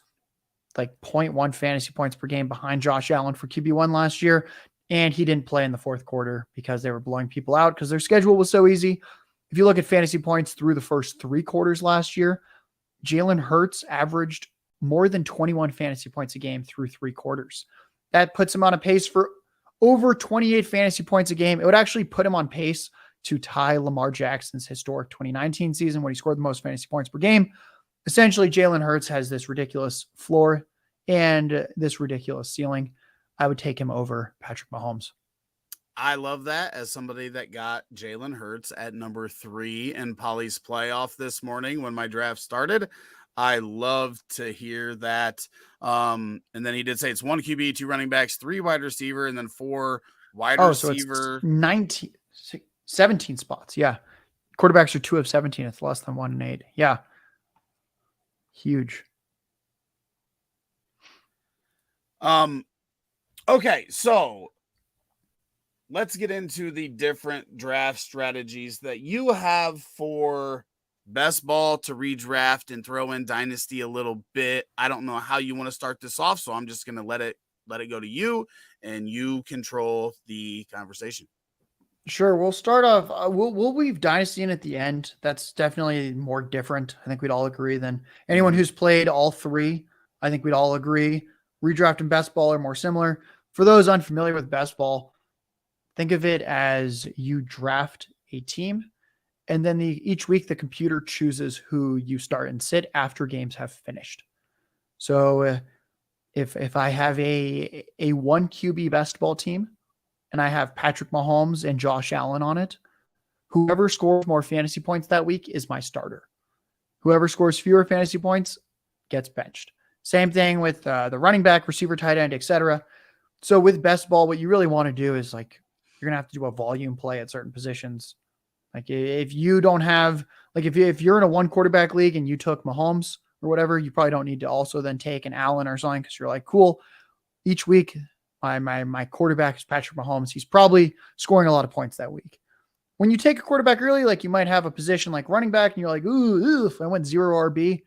like 0.1 fantasy points per game behind Josh Allen for QB1 last year. And he didn't play in the fourth quarter because they were blowing people out because their schedule was so easy. If you look at fantasy points through the first 3 quarters last year, Jalen Hurts averaged more than 21 fantasy points a game through 3 quarters. That puts him on a pace for over 28 fantasy points a game. It would actually put him on pace to tie Lamar Jackson's historic 2019 season when he scored the most fantasy points per game. Essentially, Jalen Hurts has this ridiculous floor and this ridiculous ceiling. I would take him over Patrick Mahomes. I love that as somebody that got Jalen Hurts at number 3 in Polly's playoff this morning when my draft started. I love to hear that. And then he did say it's 1 QB, 2 running backs, 3 wide receiver, and then 4 wide receiver. So it's 17 spots. Yeah. Quarterbacks are 2 of 17. It's less than 1 and 8. Yeah. Huge. Okay, so let's get into the different draft strategies that you have for best ball to redraft and throw in dynasty a little bit. I don't know how you want to start this off, so I'm just going to let it go to you and you control the conversation. Sure. We'll start off. We'll weave dynasty in at the end. That's definitely more different. I think we'd all agree than anyone who's played all 3. I think we'd all agree. Redraft and best ball are more similar. For those unfamiliar with best ball, think of it as you draft a team, and then each week the computer chooses who you start and sit after games have finished. So if I have a 1 QB best ball team, and I have Patrick Mahomes and Josh Allen on it, whoever scores more fantasy points that week is my starter. Whoever scores fewer fantasy points gets benched. Same thing with the running back, receiver, tight end, etc. So with best ball, what you really want to do is like you're gonna have to do a volume play at certain positions. Like if you don't have if you're in a 1 quarterback league and you took Mahomes or whatever, you probably don't need to also then take an Allen or something because you're like, cool, each week my quarterback is Patrick Mahomes. He's probably scoring a lot of points that week. When you take a quarterback early, like you might have a position like running back and you're like, ooh, if I went 0 RB,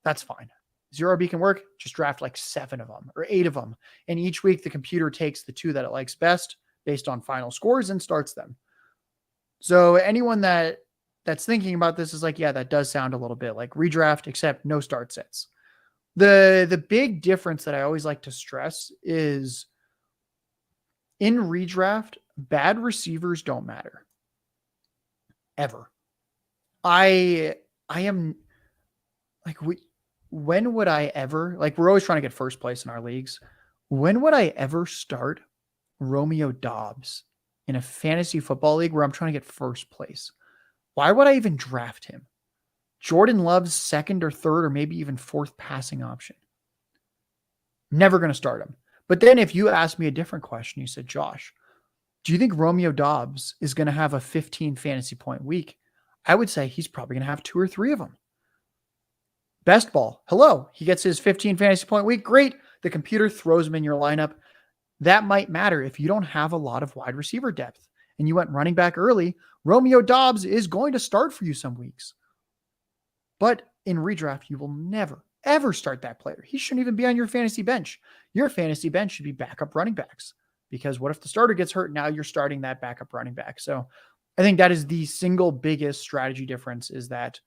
that's fine. 0 RB can work. Just draft like 7 of them or 8 of them. And each week the computer takes the 2 that it likes best based on final scores and starts them. So anyone that's thinking about this is like, yeah, that does sound a little bit like redraft, except no start sets. The big difference that I always like to stress is in redraft, bad receivers don't matter. Ever. I am like, when would I ever, like we're always trying to get first place in our leagues. When would I ever start Romeo Doubs in a fantasy football league where I'm trying to get first place? Why would I even draft him? Jordan Love's 2nd or 3rd or maybe even 4th passing option. Never going to start him. But then if you ask me a different question, you said, Josh, do you think Romeo Doubs is going to have a 15 fantasy point week? I would say he's probably going to have 2 or 3 of them. Best ball. Hello. He gets his 15 fantasy point week. Great. The computer throws him in your lineup. That might matter if you don't have a lot of wide receiver depth and you went running back early. Romeo Doubs is going to start for you some weeks. But in redraft, you will never, ever start that player. He shouldn't even be on your fantasy bench. Your fantasy bench should be backup running backs, because what if the starter gets hurt? Now you're starting that backup running back. So I think that is the single biggest strategy difference, is that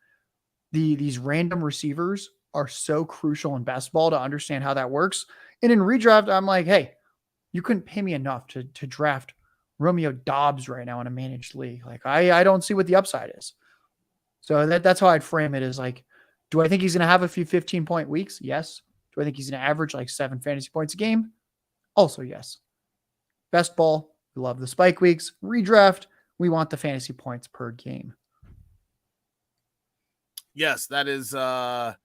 these random receivers are so crucial in best ball to understand how that works. And in redraft, I'm like, hey, you couldn't pay me enough to draft Romeo Doubs right now in a managed league. Like, I don't see what the upside is. So that's how I'd frame it, is like, do I think he's going to have a few 15-point weeks? Yes. Do I think he's going to average like 7 fantasy points a game? Also, yes. Best ball, we love the spike weeks. Redraft, we want the fantasy points per game. Yes, that is a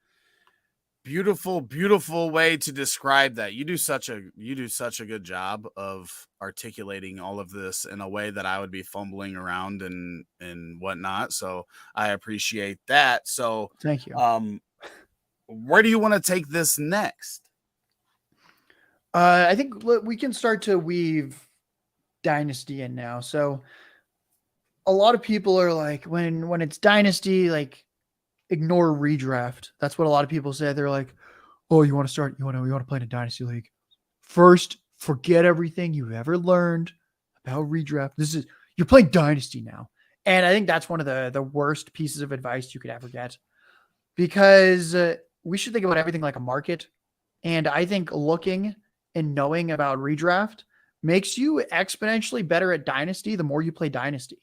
beautiful, beautiful way to describe that. You do such a good job of articulating all of this in a way that I would be fumbling around and whatnot. So I appreciate that. So thank you. Where do you want to take this next? I think we can start to weave Dynasty in now. So a lot of people are like, when it's Dynasty, like, ignore redraft. That's what a lot of people say. They're like, oh, you want to play in a Dynasty league. First, forget everything you've ever learned about redraft. You're playing Dynasty now. And I think that's one of the worst pieces of advice you could ever get, because we should think about everything like a market. And I think looking and knowing about redraft makes you exponentially better at Dynasty the more you play Dynasty.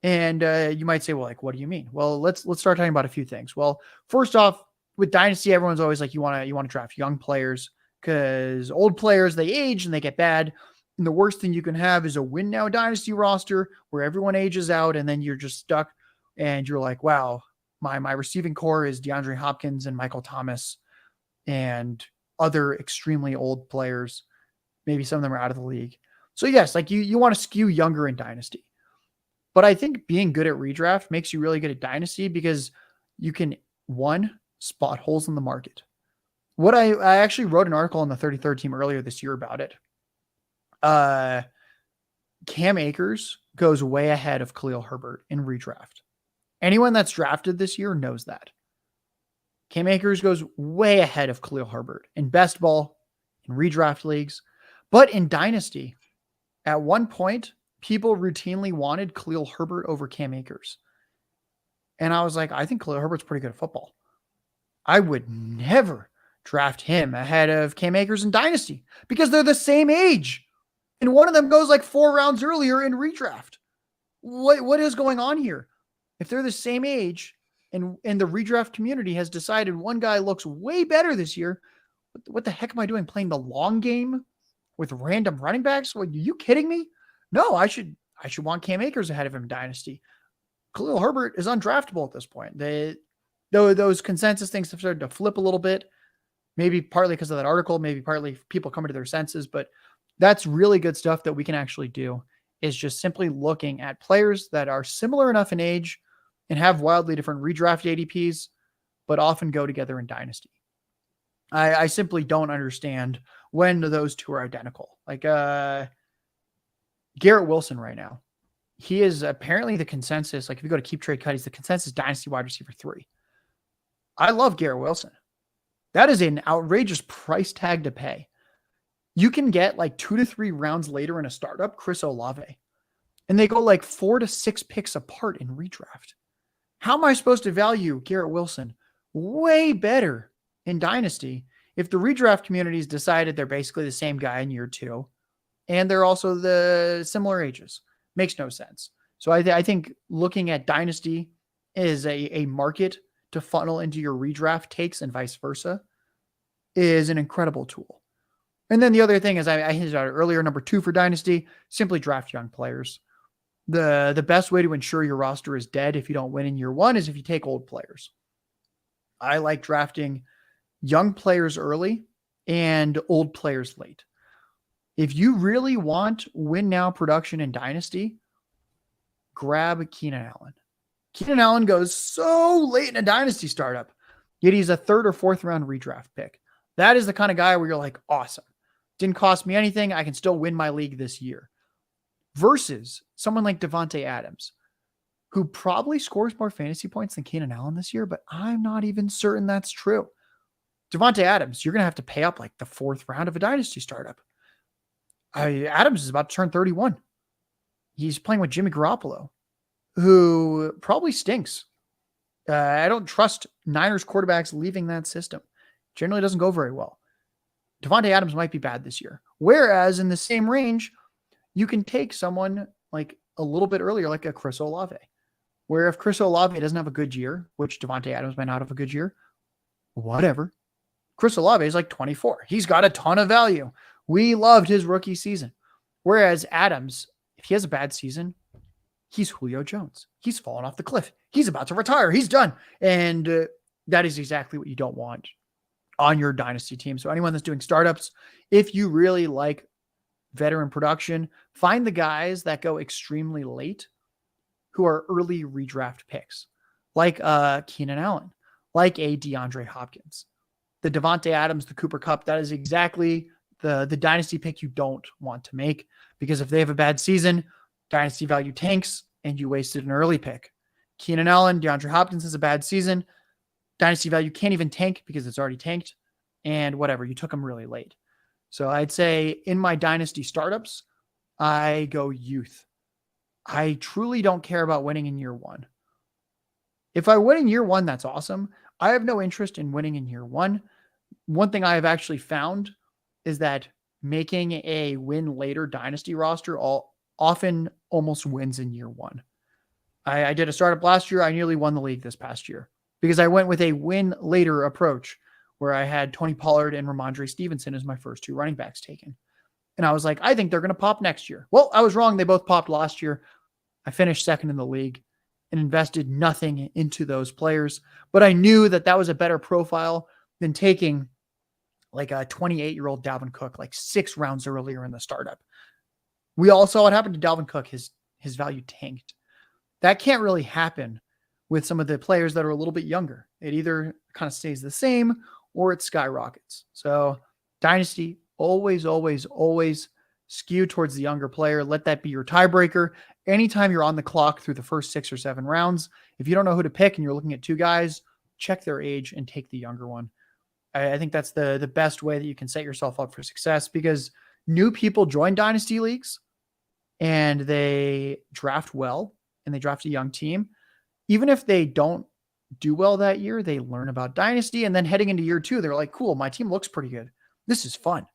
And you might say, well, like, what do you mean? Well, let's start talking about a few things. Well, first off, with Dynasty, everyone's always like, you want to draft young players, because old players, they age and they get bad. And the worst thing you can have is a win now Dynasty roster where everyone ages out, and then you're just stuck and you're like, wow, my receiving core is DeAndre Hopkins and Michael Thomas and other extremely old players. Maybe some of them are out of the league. So yes, like you want to skew younger in Dynasty. But I think being good at redraft makes you really good at Dynasty, because you can, one, spot holes in the market. What I actually wrote an article on the 33rd team earlier this year about it. Cam Akers goes way ahead of Khalil Herbert in redraft. Anyone that's drafted this year knows that. Cam Akers goes way ahead of Khalil Herbert in best ball, in redraft leagues. But in Dynasty, at one point, people routinely wanted Khalil Herbert over Cam Akers. And I was like, I think Khalil Herbert's pretty good at football. I would never draft him ahead of Cam Akers in Dynasty, because they're the same age. And one of them goes like 4 rounds earlier in redraft. What is going on here? If they're the same age and the redraft community has decided one guy looks way better this year, what the heck am I doing playing the long game with random running backs? Are you kidding me? No, I should want Cam Akers ahead of him in Dynasty. Khalil Herbert is undraftable at this point. Those consensus things have started to flip a little bit, maybe partly because of that article, maybe partly people coming to their senses, but that's really good stuff that we can actually do, is just simply looking at players that are similar enough in age and have wildly different redraft ADPs, but often go together in Dynasty. I simply don't understand when those two are identical. Like Garrett Wilson right now, he is apparently the consensus. Like if you go to Keep Trade Cut, he's the consensus Dynasty wide receiver 3. I love Garrett Wilson. That is an outrageous price tag to pay. You can get like 2 to 3 rounds later in a startup, Chris Olave, and they go like 4 to 6 picks apart in redraft. How am I supposed to value Garrett Wilson way better in Dynasty if the redraft community's decided they're basically the same guy in year 2 and they're also the similar ages? Makes no sense. So I think looking at Dynasty as a market to funnel into your redraft takes and vice versa is an incredible tool. And then the other thing is, I hinted out earlier, number 2 for Dynasty, simply draft young players. The best way to ensure your roster is dead if you don't win in year 1 is if you take old players. I like drafting young players early and old players late. If you really want win now production in Dynasty, grab Keenan Allen. Keenan Allen goes so late in a Dynasty startup. Yet he's a 3rd or 4th round redraft pick. That is the kind of guy where you're like, awesome. Didn't cost me anything. I can still win my league this year. Versus someone like Davante Adams, who probably scores more fantasy points than Keenan Allen this year, but I'm not even certain that's true. Davante Adams, you're going to have to pay up like the 4th round of a dynasty startup. Adams is about to turn 31. He's playing with Jimmy Garoppolo, who probably stinks. I don't trust Niners quarterbacks leaving that system. Generally doesn't go very well. Davante Adams might be bad this year. Whereas in the same range, you can take someone like a little bit earlier, like a Chris Olave, where if Chris Olave doesn't have a good year, which Davante Adams might not have a good year, whatever. Chris Olave is like 24. He's got a ton of value. We loved his rookie season. Whereas Adams, if he has a bad season, he's Julio Jones. He's fallen off the cliff. He's about to retire. He's done. And that is exactly what you don't want on your dynasty team. So anyone that's doing startups, if you really like veteran production, find the guys that go extremely late who are early redraft picks, like Keenan Allen, like a DeAndre Hopkins, the Davante Adams, the Cooper Kupp. That is exactly the dynasty pick you don't want to make, because if they have a bad season, dynasty value tanks and you wasted an early pick. Keenan Allen, DeAndre Hopkins has a bad season. Dynasty value can't even tank because it's already tanked, and whatever, you took them really late. So I'd say in my dynasty startups, I go youth. I truly don't care about winning in year 1. If I win in year 1, that's awesome. I have no interest in winning in year 1. One thing I have actually found is that making a win later dynasty roster often almost wins in year 1. I did a startup last year. I nearly won the league this past year because I went with a win later approach where I had Tony Pollard and Ramondre Stevenson as my first 2 running backs taken. And I was like, I think they're going to pop next year. Well, I was wrong. They both popped last year. I finished 2nd in the league and invested nothing into those players. But I knew that that was a better profile than taking like a 28-year-old Dalvin Cook, like 6 rounds earlier in the startup. We all saw what happened to Dalvin Cook. His value tanked. That can't really happen with some of the players that are a little bit younger. It either kind of stays the same or it skyrockets. So dynasty, always, always, always skew towards the younger player. Let that be your tiebreaker. Anytime you're on the clock through the first 6 or 7 rounds, if you don't know who to pick and you're looking at 2 guys, check their age and take the younger one. I think that's the best way that you can set yourself up for success, because new people join dynasty leagues and they draft well and they draft a young team. Even if they don't do well that year, they learn about dynasty. And then heading into year 2, they're like, cool, my team looks pretty good. This is fun.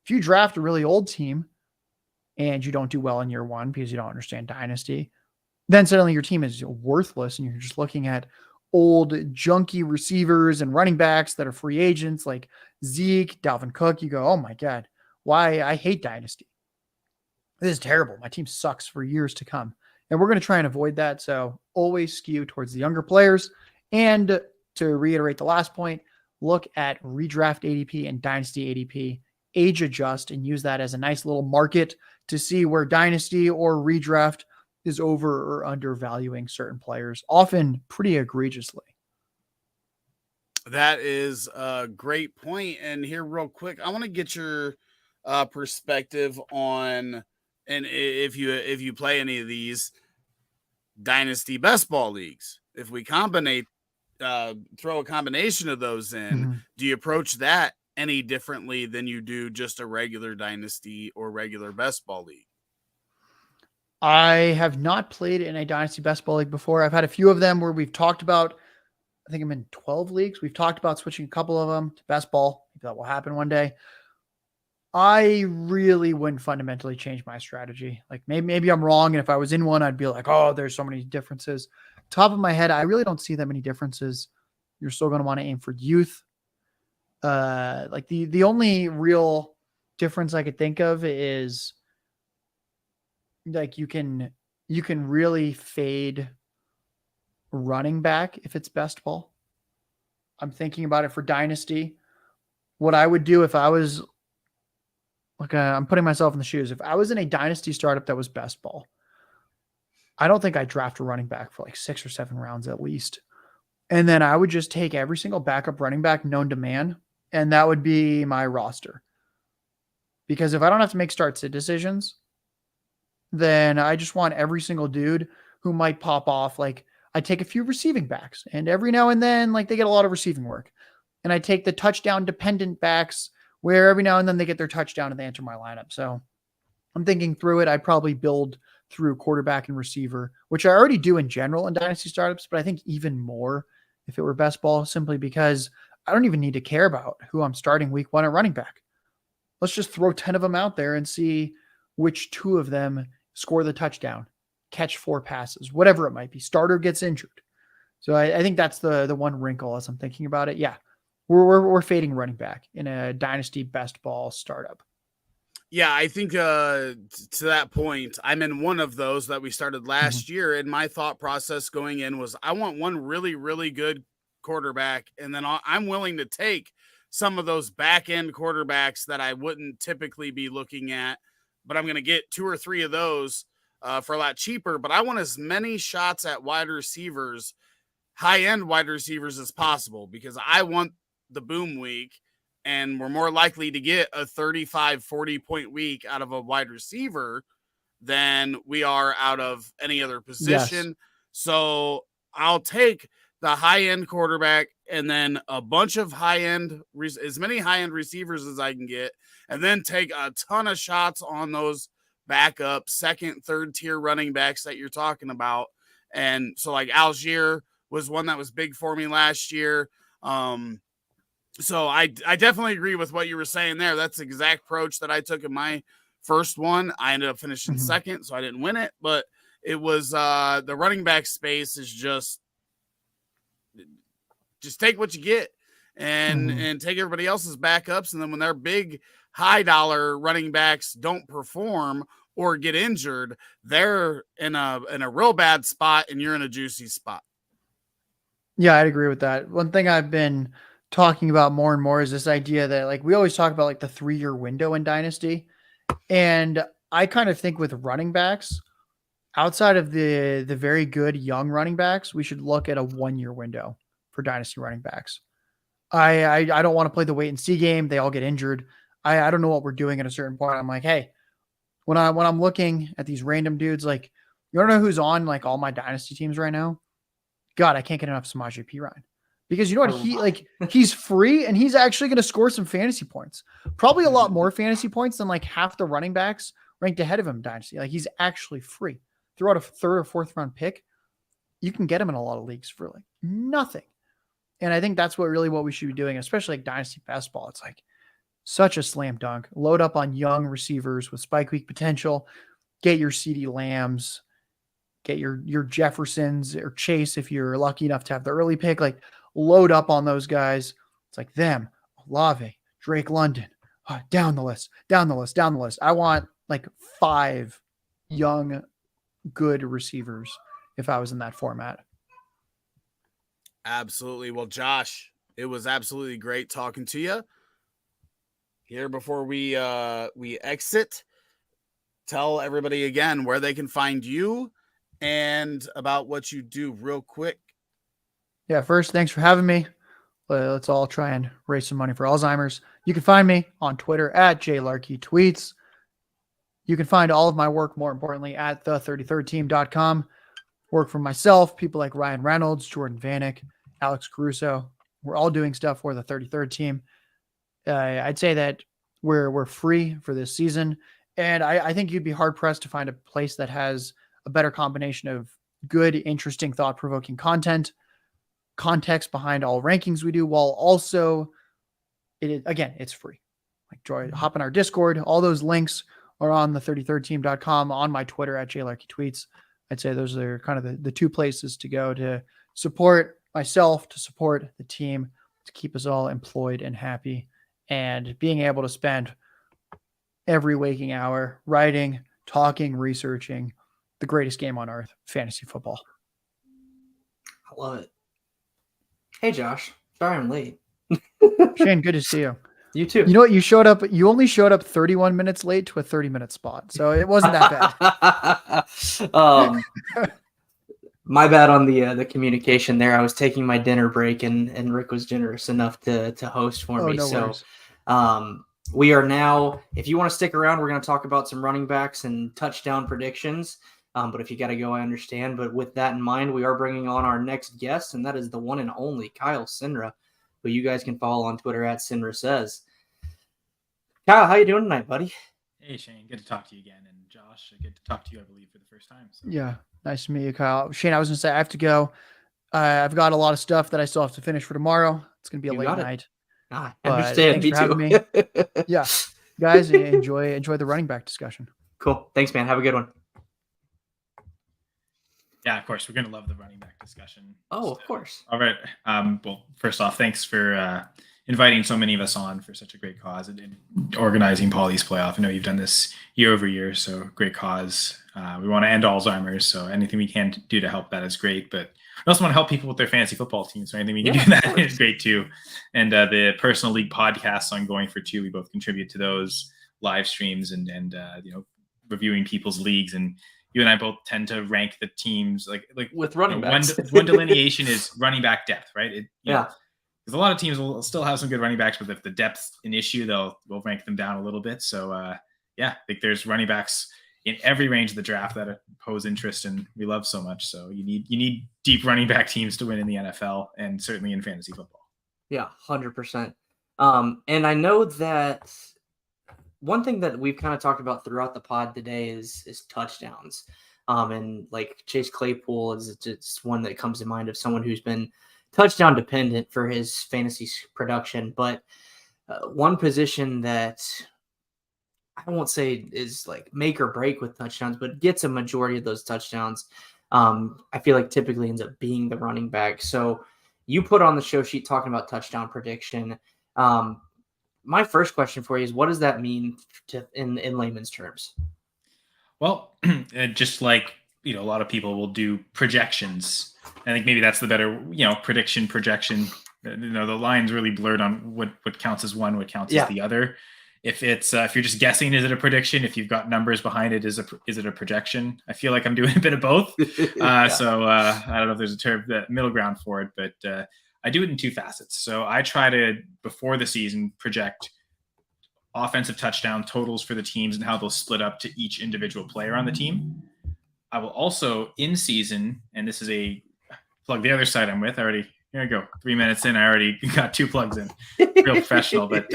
If you draft a really old team and you don't do well in year 1 because you don't understand dynasty, then suddenly your team is worthless and you're just looking at old junky receivers and running backs that are free agents like Zeke, Dalvin Cook. You go, oh my God, why? I hate dynasty. This is terrible. My team sucks for years to come. And we're going to try and avoid that. So always skew towards the younger players. And to reiterate the last point, look at redraft ADP and dynasty ADP, age adjust, and use that as a nice little market to see where dynasty or redraft is over or undervaluing certain players, often pretty egregiously. That is a great point. And here, real quick, I want to get your perspective on, and if you play any of these dynasty best ball leagues, if we throw a combination of those in, do you approach that any differently than you do just a regular dynasty or regular best ball league? I have not played in a dynasty best ball league before. I've had a few of them where we've talked about, I think I'm in 12 leagues. We've talked about switching a couple of them to best ball. Maybe that will happen one day. I really wouldn't fundamentally change my strategy. Like maybe I'm wrong. And if I was in one, I'd be like, oh, there's so many differences. Top of my head, I really don't see that many differences. You're still going to want to aim for youth. Like the only real difference I could think of is like you can really fade running back if it's best ball. I'm thinking about it for dynasty. What I would do if I was like, I'm putting myself in the shoes. If I was in a dynasty startup that was best ball, I don't think I'd draft a running back for like 6 or 7 rounds at least. And then I would just take every single backup running back known to man, and that would be my roster. Because if I don't have to make start-sit decisions, then I just want every single dude who might pop off. Like, I take a few receiving backs, and every now and then, like, they get a lot of receiving work. And I take the touchdown-dependent backs where every now and then they get their touchdown and they enter my lineup. So I'm thinking through it. I'd probably build through quarterback and receiver, which I already do in general in dynasty startups, but I think even more if it were best ball, simply because I don't even need to care about who I'm starting week 1 at running back. Let's just throw 10 of them out there and see which 2 of them score the touchdown, catch 4 passes, whatever it might be. Starter gets injured. So I think that's the one wrinkle as I'm thinking about it. Yeah, we're fading running back in a dynasty best ball startup. Yeah, I think to that point, I'm in one of those that we started last year, and my thought process going in was I want one really, really good quarterback, and then I'm willing to take some of those back-end quarterbacks that I wouldn't typically be looking at, but I'm going to get 2 or 3 of those for a lot cheaper, but I want as many shots at wide receivers, high-end wide receivers as possible, because I want the boom week, and we're more likely to get a 35, 40-point week out of a wide receiver than we are out of any other position. Yes. So I'll take the high-end quarterback and then a bunch of as many high-end receivers as I can get, and then take a ton of shots on those backup, second, third-tier running backs that you're talking about. And so, like, Algier was one that was big for me last year. So I definitely agree with what you were saying there. That's the exact approach that I took in my first one. I ended up finishing second, so I didn't win it, but it was the running back space is just take what you get and take everybody else's backups. And then when their big high dollar running backs don't perform or get injured, they're in a real bad spot and you're in a juicy spot. Yeah, I'd agree with that. One thing I've been talking about more and more is this idea that, like, we always talk about like the 3-year window in dynasty. And I kind of think with running backs, outside of the very good young running backs, we should look at a 1-year window for dynasty running backs. I don't want to play the wait and see game. They all get injured. I don't know what we're doing at a certain point. I'm like, hey, when I'm looking at these random dudes, like, you don't know who's on like all my dynasty teams right now? God, I can't get enough Samaje Perine. Because you know what, he's free and he's actually going to score some fantasy points. Probably a lot more fantasy points than like half the running backs ranked ahead of him in dynasty. Like, he's actually free. Throw out a 3rd or 4th round pick, you can get him in a lot of leagues for like nothing. And I think that's what we should be doing, especially like dynasty best ball. It's like such a slam dunk. Load up on young receivers with spike week potential. Get your CeeDee Lambs, get your Jeffersons or Chase if you're lucky enough to have the early pick. Like, load up on those guys. It's like them, Olave, Drake London, down the list. I want like 5 young, good receivers if I was in that format. Absolutely. Well, Josh, it was absolutely great talking to you. Here, before we exit, tell everybody again where they can find you and about what you do real quick. Yeah, first, thanks for having me. Let's all try and raise some money for Alzheimer's. You can find me on Twitter at jlarkeytweets. You can find all of my work, more importantly, at the33rdteam.com. Work for myself, people like Ryan Reynolds, Jordan Vanek, Alex Caruso. We're all doing stuff for the 33rd team. I'd say that we're free for this season, and I think you'd be hard-pressed to find a place that has a better combination of good, interesting, thought-provoking context behind all rankings we do, while also it's free. Like, hop in our Discord. All those links are on the 33rdteam.com, on my Twitter at jlarkeytweets. I'd say those are kind of the 2 places to go to support myself, to support the team, to keep us all employed and happy, and being able to spend every waking hour writing, talking, researching the greatest game on earth, fantasy football. I love it. Hey, Josh. Sorry I'm late. Shane, good to see you. You too. You know what? You only showed up 31 minutes late to a 30-minute spot, so it wasn't that bad. My bad on the communication there. I was taking my dinner break, and Rick was generous enough to host for me. No So worries. we are now, if you want to stick around, we're going to talk about some running backs and touchdown predictions. But if you got to go, I understand. But with that in mind, we are bringing on our next guest, and that is the one and only Kyle Sinra, who you guys can follow on Twitter at Sinra Says. Kyle, how you doing tonight, buddy? Hey, Shane. Good to talk to you again. And Josh, good to talk to you, I believe, for the first time. So. Yeah. Nice to meet you, Kyle. Shane, I was going to say, I have to go. I've got a lot of stuff that I still have to finish for tomorrow. It's going to be a late night. I understand. Thanks Me for too. having me. Yeah. Guys, enjoy the running back discussion. Cool. Thanks, man. Have a good one. Yeah, of course. We're going to love the running back discussion. Oh, of course. All right. Well, first off, thanks for inviting so many of us on for such a great cause and organizing Paulie's playoff. I know you've done this year over year, so great cause. We want to end Alzheimer's, so anything we can do to help that is great. But we also want to help people with their fantasy football teams, so anything we can do that is great too. And the personal league podcasts on Going for Two, we both contribute to those live streams and reviewing people's leagues. And you and I both tend to rank the teams like with running backs. One delineation is running back depth, right? Yeah. Because a lot of teams will still have some good running backs, but if the depth's an issue, we'll rank them down a little bit. So I think there's running backs in every range of the draft that pose interest and we love so much. So you need deep running back teams to win in the NFL and certainly in fantasy football. Yeah, 100%. And I know that one thing that we've kind of talked about throughout the pod today is touchdowns. And like Chase Claypool is just one that comes to mind of someone who's been touchdown dependent for his fantasy production. But one position that I won't say is like make or break with touchdowns, but gets a majority of those touchdowns, I feel like typically ends up being the running back. So you put on the show sheet talking about touchdown prediction. My first question for you is, what does that mean in layman's terms? Well, just like, a lot of people will do projections. I think maybe that's the better, projection. The line's really blurred on what counts as one, what counts as the other. If it's if you're just guessing, is it a prediction? If you've got numbers behind it, is it a projection? I feel like I'm doing a bit of both. So I don't know if there's a term, that middle ground for it, but I do it in two facets. So I try to, before the season, project offensive touchdown totals for the teams and how they'll split up to each individual player on the team. I will also, in season, and this is a plug the other side I'm with already. Here I go. 3 minutes in, I already got 2 plugs in. Real professional, but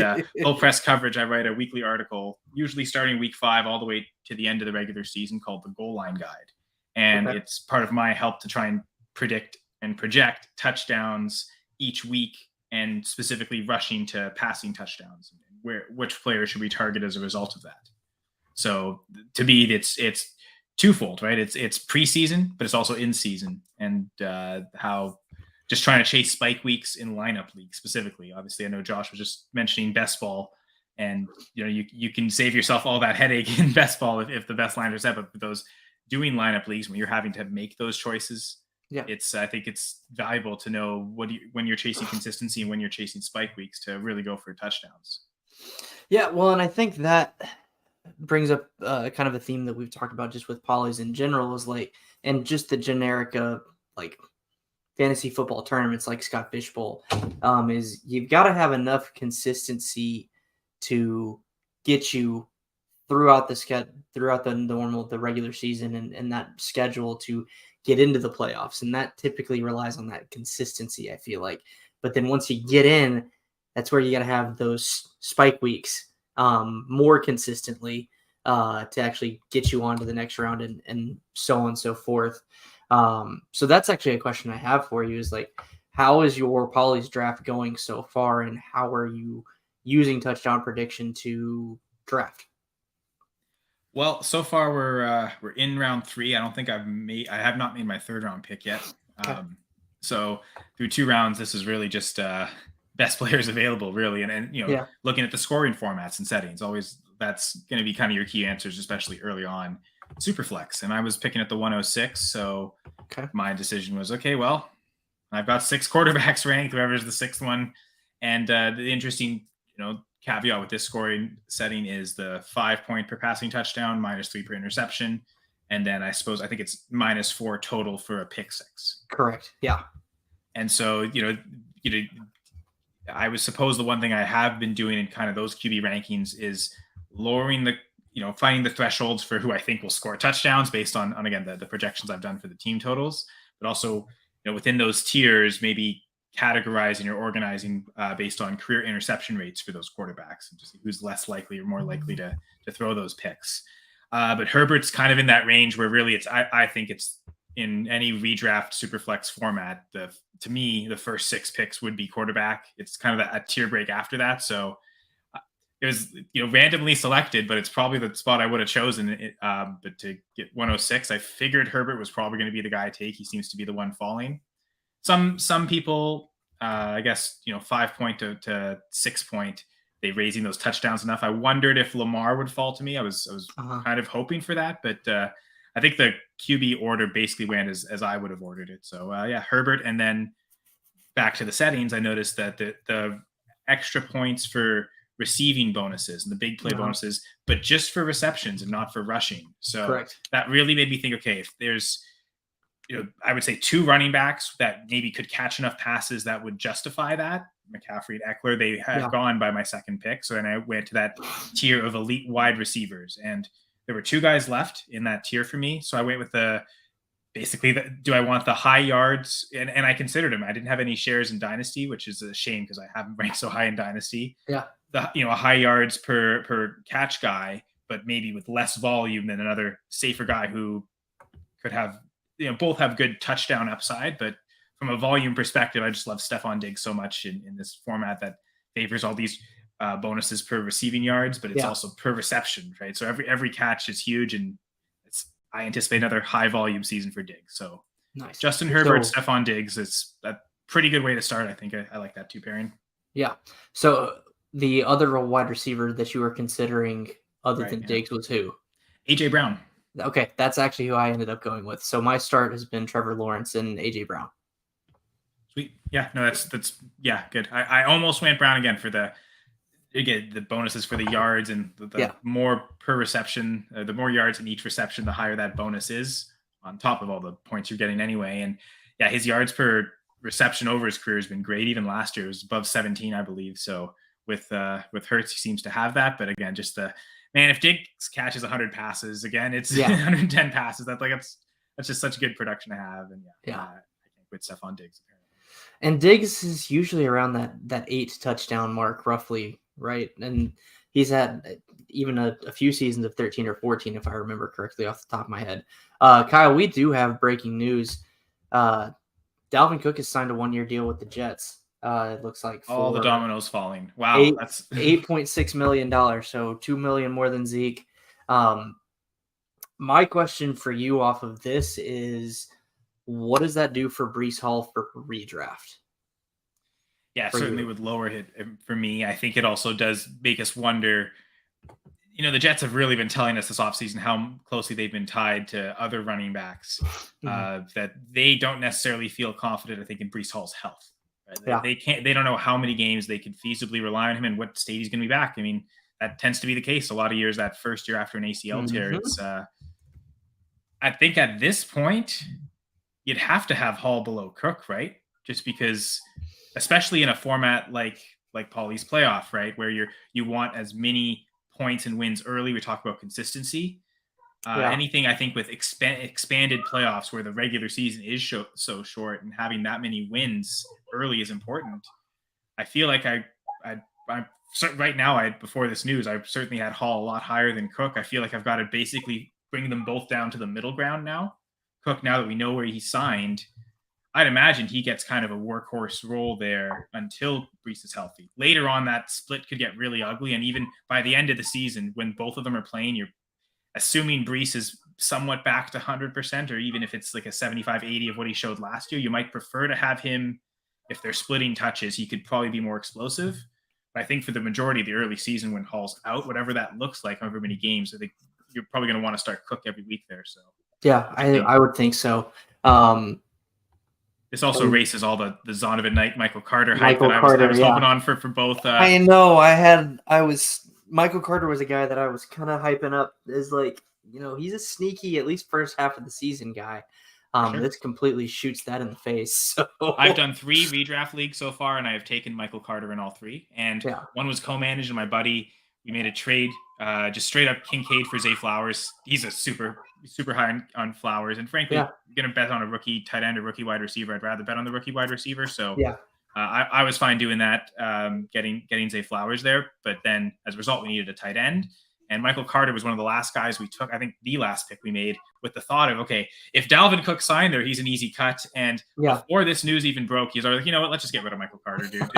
full press coverage. I write a weekly article, usually starting week 5 all the way to the end of the regular season, called the Goal Line Guide. And it's part of my help to try and predict and project touchdowns each week, and specifically rushing to passing touchdowns. Which player should we target as a result of that? So to me, it's twofold, right? It's preseason, but it's also in season, and how just trying to chase spike weeks in lineup leagues specifically. Obviously, I know Josh was just mentioning best ball, and you can save yourself all that headache in best ball if the best liners have. But those doing lineup leagues, when you're having to make those choices, I think it's valuable to know when you're chasing consistency and when you're chasing spike weeks to really go for touchdowns. Yeah, well, and I think that brings up kind of a theme that we've talked about just with polys in general, is like, and just the generic like fantasy football tournaments like Scott Fish Bowl, is you've got to have enough consistency to get you throughout the regular season and that schedule to get into the playoffs. And that typically relies on that consistency, I feel like. But then once you get in, that's where you got to have those spike weeks more consistently to actually get you on to the next round and so on and so forth. So that's actually a question I have for you, is like, how is your Polly's draft going so far, and how are you using touchdown prediction to draft? Well, so far we're in round 3. I don't think I have not made my 3rd round pick yet. Okay. So through 2 rounds, this is really just best players available, really, and looking at the scoring formats and settings. Always, that's going to be kind of your key answers, especially early on. Superflex, and I was picking at the 106, so my decision was, okay, well, I've got 6 quarterbacks ranked, whoever's the 6th one, and the interesting caveat with this scoring setting is the 5 point per passing touchdown, -3 per interception. And then I think it's -4 total for a pick 6. Correct. Yeah. And so, I was suppose the one thing I have been doing in kind of those QB rankings is lowering finding the thresholds for who I think will score touchdowns based on again, the projections I've done for the team totals, but also, within those tiers, maybe categorizing or organizing based on career interception rates for those quarterbacks and just who's less likely or more likely to throw those picks. But Herbert's kind of in that range where really I think it's in any redraft superflex format, to me, the first 6 picks would be quarterback. It's kind of a tier break after that. So it was, randomly selected, but it's probably the spot I would have chosen. But to get 106, I figured Herbert was probably going to be the guy I take. He seems to be the one falling. Some people, I guess, 5 point to 6 point, they raising those touchdowns enough. I wondered if Lamar would fall to me. I was kind of hoping for that, but I think the QB order basically went as I would have ordered it. So Herbert, and then back to the settings, I noticed that the extra points for receiving bonuses and the big play bonuses, but just for receptions and not for rushing. So Correct. That really made me think, okay, if there's, I would say 2 running backs that maybe could catch enough passes that would justify that, McCaffrey and Eckler, they have gone by my second pick. So then I went to that tier of elite wide receivers, and there were 2 guys left in that tier for me. So I went with do I want the high yards? And I considered them. I didn't have any shares in Dynasty, which is a shame because I haven't ranked so high in Dynasty. Yeah. A high yards per catch guy, but maybe with less volume than another safer guy who could have, both have good touchdown upside. But from a volume perspective, I just love Stephon Diggs so much in this format that favors all these bonuses per receiving yards, but it's also per reception, right? So every catch is huge, and I anticipate another high volume season for Diggs. So nice. Justin Herbert, Stephon Diggs, it's a pretty good way to start. I think I like that 2 pairing. Yeah. So the other wide receiver that you were considering other than Diggs was who? AJ Brown. Okay, that's actually who I ended up going with. So my start has been Trevor Lawrence and AJ Brown. Sweet. Yeah, no, that's good. I almost went Brown again for the bonuses for the yards and the more per reception, the more yards in each reception, the higher that bonus is on top of all the points you're getting anyway. And his yards per reception over his career has been great. Even last year it was above 17, I believe. So with Hurts, he seems to have that. But again, just if Diggs catches 100 passes, again, it's 110 passes. That's just such good production to have. And I can't quit Stephon Diggs. And Diggs is usually around that 8 touchdown mark, roughly, right? And he's had even a few seasons of 13 or 14, if I remember correctly off the top of my head. Kyle, we do have breaking news. Dalvin Cook has signed a 1-year deal with the Jets. It looks like all the dominoes falling. Wow, that's $8.6 million, so $2 million more than Zeke. My question for you off of this is, what does that do for Breece Hall for redraft? Yeah, certainly would lower it for me. I think it also does make us wonder. The Jets have really been telling us this offseason how closely they've been tied to other running backs, that they don't necessarily feel confident, I think, in Breece Hall's health. Right? They don't know how many games they could feasibly rely on him and what state he's going to be back. I mean, that tends to be the case a lot of years, that first year after an ACL tear. It's, I think at this point, you'd have to have Hall below Cook, right? Just because, especially in a format like Paulie's playoff, right, where you want as many points and wins early. We talk about consistency. Anything, I think, with expanded playoffs where the regular season is so short and having that many wins early is important. I feel like I'm right now, before this news, I certainly had Hall a lot higher than Cook. I feel like I've got to basically bring them both down to the middle ground now. Cook, now that we know where he signed, I'd imagine he gets kind of a workhorse role there until Breece is healthy. Later on, that split could get really ugly. And even by the end of the season, when both of them are playing, you're assuming Breece is somewhat back to 100%, or even if it's like a 75-80 of what he showed last year, you might prefer to have him, if they're splitting touches, he could probably be more explosive. But I think for the majority of the early season, when Hall's out, whatever that looks like, however many games, I think you're probably going to want to start Cook every week there. So yeah, I would think so. This also erases all the Zonovan Knight, Michael Carter hype that I was hoping on for both. I know Michael Carter was a guy that I was kind of hyping up as like he's a sneaky, at least first half of the season guy. Sure. This completely shoots that in the face. So I've done 3 redraft leagues so far, and I have taken Michael Carter in all 3. And Yeah. one was co-managed, and my buddy, we made a trade, just straight up Kincaid for Zay Flowers. He's a super high on Flowers, and frankly, Yeah. gonna bet on a rookie tight end or rookie wide receiver. I'd rather bet on the rookie wide receiver. So Yeah. I was fine doing that, getting Zay Flowers there. But then as a result, we needed a tight end. And Michael Carter was one of the last guys we took, I think the last pick we made, with the thought of, okay, if Dalvin Cook signed there, he's an easy cut. And before this news even broke, he's already like, you know what, let's just get rid of Michael Carter, dude.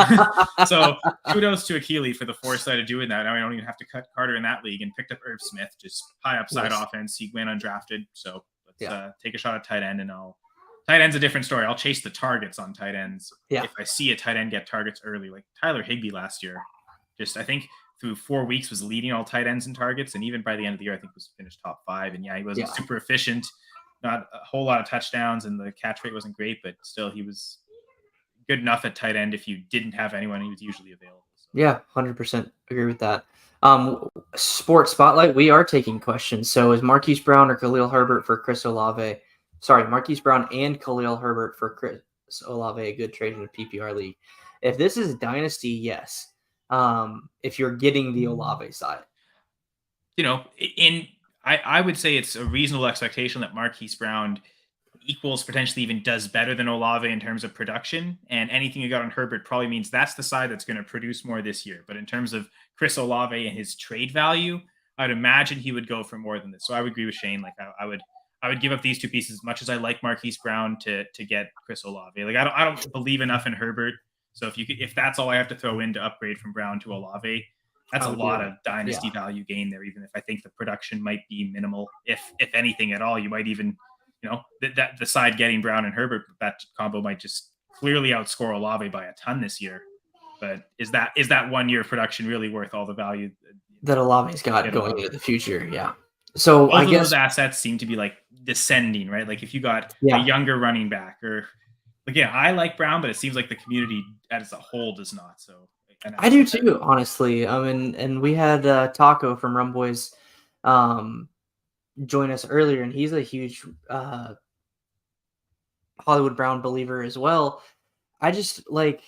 So kudos to Akili for the foresight of doing that. Now I don't even have to cut Carter in that league, and picked up Irv Smith, just high upside offense. He went undrafted. So let's take a shot at tight end, and tight end's a different story. I'll chase the targets on tight ends. Yeah. If I see a tight end get targets early, like Tyler Higbee last year, I think through 4 weeks was leading all tight ends in targets, and even by the end of the year, I think was finished top 5. And he wasn't super efficient, not a whole lot of touchdowns, and the catch rate wasn't great, but still he was good enough at tight end. If you didn't have anyone, he was usually available. So. Yeah, 100% agree with that. Sports Spotlight, we are taking questions. So is Marquise Brown or Khalil Herbert for Chris Olave? Sorry, Marquise Brown and Khalil Herbert for Chris Olave, a good trade in a PPR league. If this is Dynasty, yes. If you're getting the Olave side. I would say it's a reasonable expectation that Marquise Brown equals, potentially even does better than Olave in terms of production. And anything you got on Herbert probably means that's the side that's going to produce more this year. But in terms of Chris Olave and his trade value, I'd imagine he would go for more than this. So I would agree with Shane. Like I would give up these 2 pieces as much as I like Marquise Brown to get Chris Olave. Like I don't believe enough in Herbert. So if that's all I have to throw in to upgrade from Brown to Olave, that's a lot of dynasty value gain there. Even if I think the production might be minimal, if anything at all, you might even, that the side getting Brown and Herbert, that combo might just clearly outscore Olave by a ton this year. But is that 1 year of production really worth all the value that Olave's got going into the future? Yeah. So both I of guess those assets seem to be like descending, right? Like if you got a younger running back, or I like Brown, but it seems like the community as a whole does not. So I do too, honestly. And we had Taco from Rum Boys join us earlier, and he's a huge Hollywood Brown believer as well. I just like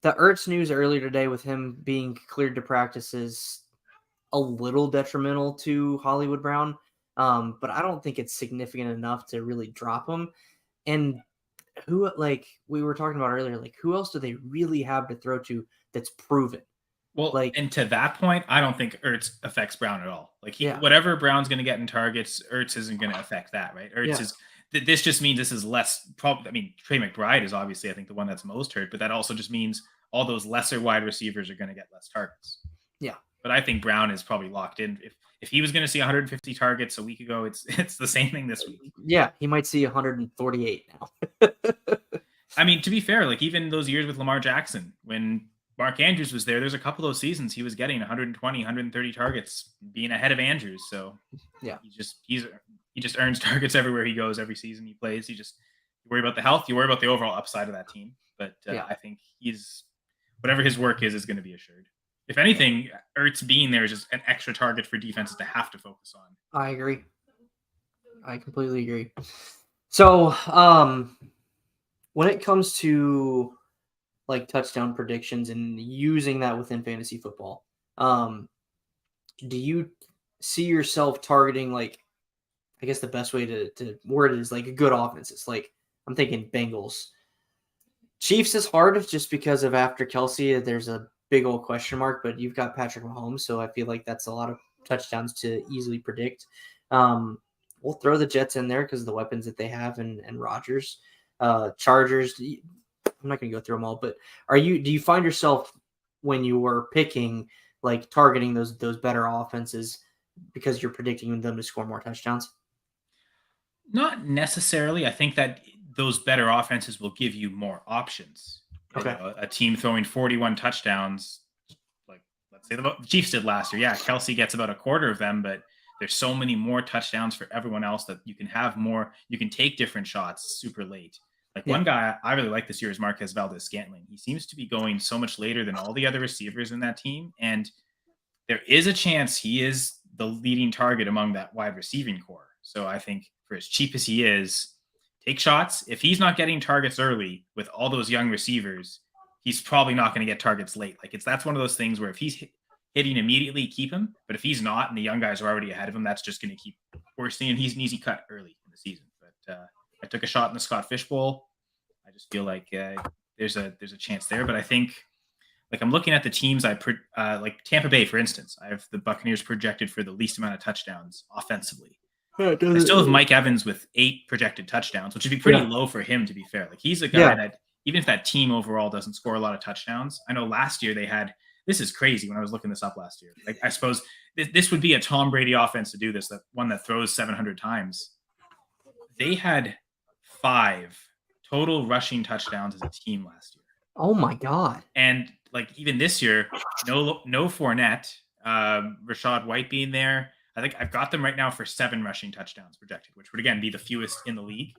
the Ertz news earlier today with him being cleared to practice is a little detrimental to Hollywood Brown, but I don't think it's significant enough to really drop him. And who, like we were talking about earlier, like who else do they really have to throw to that's proven? Well, and to that point, I don't think Ertz affects Brown at all. Like whatever Brown's going to get in targets, Ertz isn't going to affect that, right? Ertz is. This just means this is less. I mean, Trey McBride is obviously, I think, the one that's most hurt, but that also just means all those lesser wide receivers are going to get less targets. Yeah, but I think Brown is probably locked in. If he was going to see 150 targets a week ago, it's the same thing this week. Yeah, he might see 148 now. I mean, to be fair, like even those years with Lamar Jackson, when Mark Andrews was there's a couple of those seasons he was getting 120, 130 targets, being ahead of Andrews. So yeah, he just earns targets everywhere he goes, every season he plays. You worry about the health, you worry about the overall upside of that team. But I think whatever his work is going to be assured. If anything, Ertz being there is just an extra target for defenses to have to focus on. I agree. I completely agree. So when it comes to like touchdown predictions and using that within fantasy football, do you see yourself targeting, like, I guess the best way to word it is like a good offense? It's like, I'm thinking Bengals. Chiefs is hard just because of after Kelsey, there's a big old question mark, but you've got Patrick Mahomes, so I feel like that's a lot of touchdowns to easily predict. We'll throw the Jets in there because of the weapons that they have, and Rodgers. Chargers, I'm not going to go through them all, but do you find yourself when you were picking, like targeting those better offenses because you're predicting them to score more touchdowns? Not necessarily. I think that those better offenses will give you more options. Okay. A team throwing 41 touchdowns, like let's say the Chiefs did last year. Yeah, Kelsey gets about a quarter of them, but there's so many more touchdowns for everyone else that you can have more. You can take different shots super late. Like one guy I really like this year is Marquez Valdes-Scantling. He seems to be going so much later than all the other receivers in that team, and there is a chance he is the leading target among that wide receiving core. So I think for as cheap as he is, take shots. If he's not getting targets early with all those young receivers, he's probably not going to get targets late. Like that's one of those things where if he's hitting immediately, keep him. But if he's not and the young guys are already ahead of him, that's just going to keep worsening. And he's an easy cut early in the season. But I took a shot in the Scott Fish Bowl. I just feel like there's a chance there. But I think like I'm looking at the teams like Tampa Bay, for instance. I have the Buccaneers projected for the least amount of touchdowns offensively. I still have Mike Evans with 8 projected touchdowns, which would be pretty low for him, to be fair. Like he's a guy that even if that team overall doesn't score a lot of touchdowns, I know last year they had. This is crazy when I was looking this up last year. Like I suppose this would be a Tom Brady offense to do this, that one that throws 700 times. They had 5 total rushing touchdowns as a team last year. Oh my God. And like even this year, no Fournette, Rashad White being there. I think I've got them right now for 7 rushing touchdowns projected, which would again be the fewest in the league.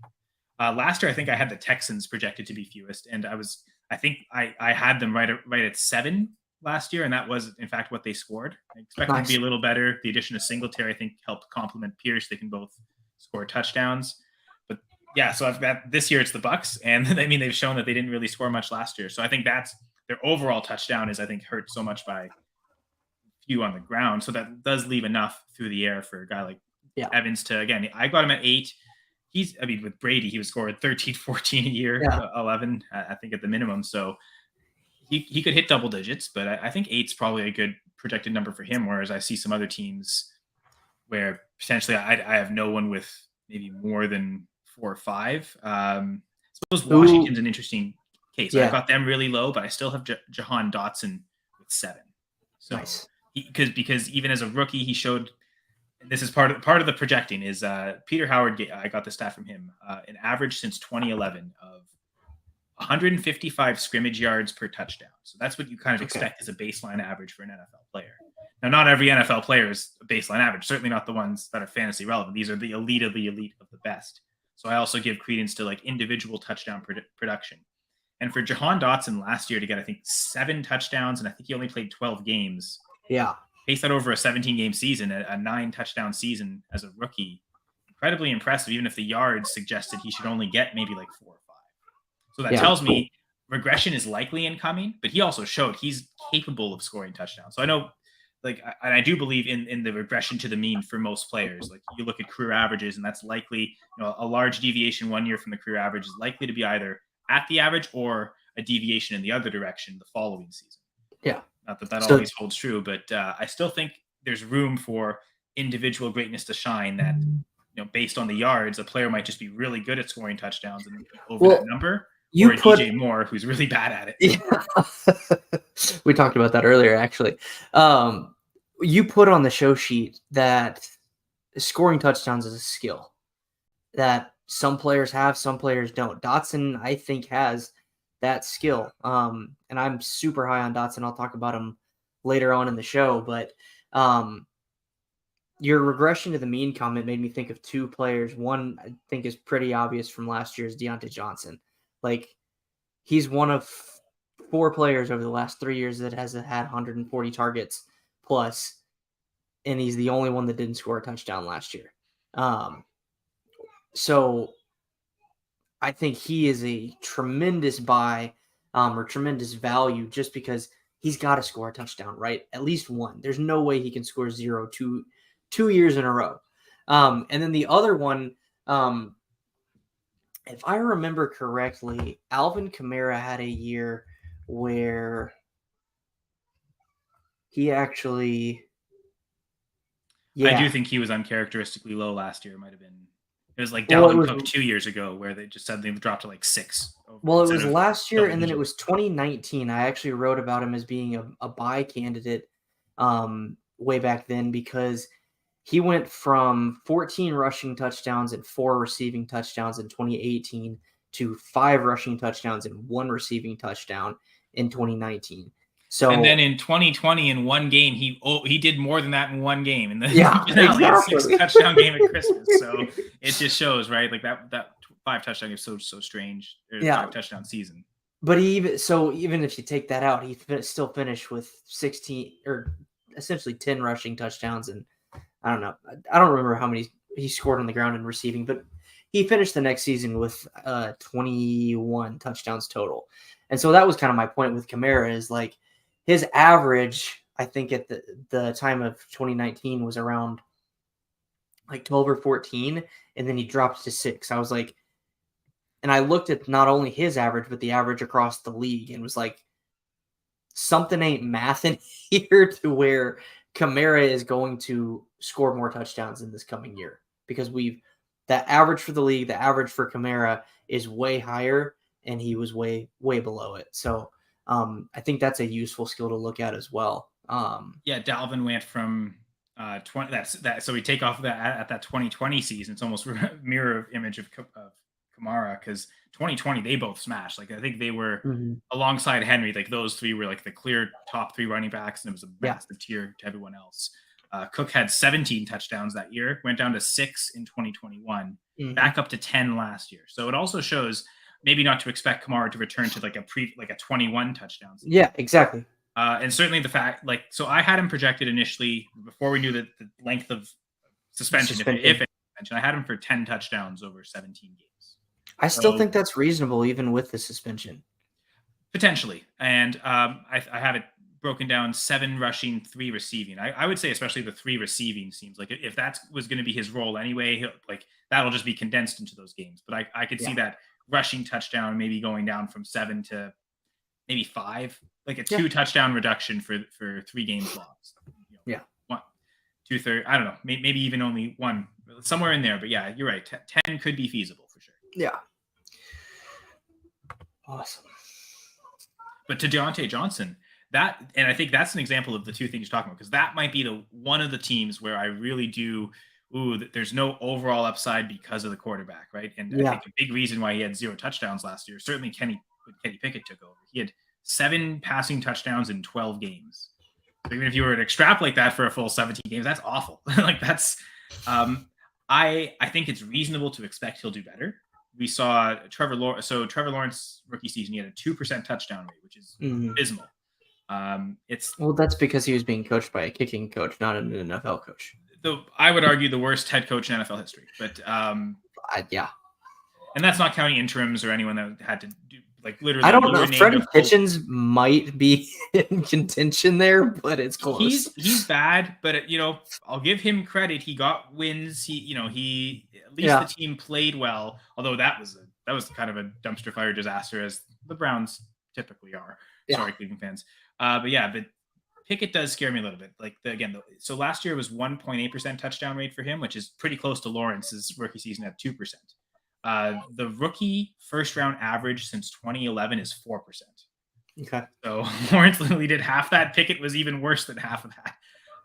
Last year, I think I had the Texans projected to be fewest, and I think I had them right at 7 last year, and that was in fact what they scored. I expect them to be a little better. The addition of Singletary, I think, helped complement Pierce. They can both score touchdowns. But yeah, so I've got this year it's the Bucs, and I mean they've shown that they didn't really score much last year. So I think that's their overall touchdown is I think hurt so much by few on the ground. So that does leave enough through the air for a guy like Evans to, again, I got him at 8. With Brady, he was scoring 13, 14 a year, 11, I think at the minimum. So he could hit double digits, but I think 8's probably a good projected number for him. Whereas I see some other teams where potentially I have no one with maybe more than 4 or 5. I suppose Washington's an interesting case. I've got them really low, but I still have Jahan Dotson with 7. So because even as a rookie, he showed. This is part of the projecting is Peter Howard. I got the stat from him. An average since 2011 of 155 scrimmage yards per touchdown. So that's what you kind of expect as a baseline average for an NFL player. Now, not every NFL player is a baseline average. Certainly not the ones that are fantasy relevant. These are the elite of the elite of the best. So I also give credence to like individual touchdown production. And for Jahan Dotson last year to get, I think, 7 touchdowns, and I think he only played 12 games. Yeah. Pace that over a 17-game season, a 9-touchdown season as a rookie. Incredibly impressive, even if the yards suggested he should only get maybe like 4 or 5. So that tells me regression is likely incoming, but he also showed he's capable of scoring touchdowns. So I know, and I do believe in the regression to the mean for most players. Like you look at career averages, and that's likely, a large deviation one year from the career average is likely to be either at the average or a deviation in the other direction the following season. Yeah. Not that always holds true, but I still think there's room for individual greatness to shine that, based on the yards, a player might just be really good at scoring touchdowns and over that number, or a DJ Moore who's really bad at it. Yeah. We talked about that earlier, actually. You put on the show sheet that scoring touchdowns is a skill that some players have, some players don't. Dotson, I think, has that skill. And I'm super high on Dotson. I'll talk about him later on in the show, but your regression to the mean comment made me think of 2 players. One I think is pretty obvious from last year's Deontay Johnson. Like he's one of 4 players over the last 3 years that has had 140 targets plus, and he's the only one that didn't score a touchdown last year. So I think he is a tremendous buy or tremendous value just because he's got to score a touchdown, right? At least one. There's no way he can score 0 2 years in a row. And then the other one, if I remember correctly, Alvin Kamara had a year where he actually... I do think he was uncharacteristically low last year. It might have been... It was like Dalvin Cook 2 years ago where they just suddenly dropped to like 6. Well, it was last year, and then it was 2019. I actually wrote about him as being a buy candidate way back then because he went from 14 rushing touchdowns and 4 receiving touchdowns in 2018 to 5 rushing touchdowns and 1 receiving touchdown in 2019. So, and then in 2020, in one game, he did more than that in one game. In the exactly. 6-touchdown game at Christmas. So it just shows, right? Like that 5-touchdown game is so strange. 5-touchdown season. But even if you take that out, he still finished with 16 or essentially 10 rushing touchdowns and I don't know. I don't remember how many he scored on the ground and receiving, but he finished the next season with 21 touchdowns total. And so that was kind of my point with Kamara is like his average, I think at the time of 2019 was around like 12 or 14, and then he dropped to 6. I was like, and I looked at not only his average, but the average across the league and was like, something ain't mathing here to where Kamara is going to score more touchdowns in this coming year because that average for the league, the average for Kamara is way higher, and he was way below it. So I think that's a useful skill to look at as well. Yeah, Dalvin went from 20. So we take off that at that 2020 season. It's almost a mirror image of Kamara because 2020 they both smashed. Like I think they were alongside Henry. Like those three were like the clear top 3 running backs, and it was a massive tier to everyone else. Cook had 17 touchdowns that year, went down to 6 in 2021, back up to 10 last year. So it also shows maybe not to expect Kamara to return to like a 21 touchdowns. Yeah, exactly. And certainly the fact, so I had him projected initially before we knew the length of suspension. If I had him for 10 touchdowns over 17 games. I still think that's reasonable, even with the suspension. Potentially. And I have it broken down 7 rushing, 3 receiving. I would say especially the 3 receiving seems like if that was going to be his role anyway, that'll just be condensed into those games. But I could see that rushing touchdown maybe going down from 7 to maybe 5, like a 2 touchdown reduction for 3 games lost. Yeah. 1, 2/3. I don't know. Maybe even only 1, somewhere in there. But yeah, you're right. 10 could be feasible for sure. Yeah. Awesome. But to Deontay Johnson, and I think that's an example of the 2 things you're talking about, because that might be one of the teams where I really do. There's no overall upside because of the quarterback, right? And I think a big reason why he had 0 touchdowns last year, certainly when Kenny Pickett took over, he had 7 passing touchdowns in 12 games. So even if you were to extrapolate that for a full 17 games, that's awful. That's I think it's reasonable to expect he'll do better. We saw Trevor Lawrence rookie season, he had a 2% touchdown rate, which is abysmal. That's because he was being coached by a kicking coach, not an NFL coach. I would argue the worst head coach in NFL history, but yeah, and that's not counting interims or anyone that had to do literally. I don't know. Freddie Kitchens might be in contention there, but it's close. He's bad, but I'll give him credit. He got wins. He at least the team played well. Although that was kind of a dumpster fire disaster, as the Browns typically are. Yeah. Sorry, Cleveland fans. But Pickett does scare me a little bit. So last year was 1.8% touchdown rate for him, which is pretty close to Lawrence's rookie season at 2%. The rookie first round average since 2011 is 4%. Okay. So Lawrence literally did half that. Pickett was even worse than half of that.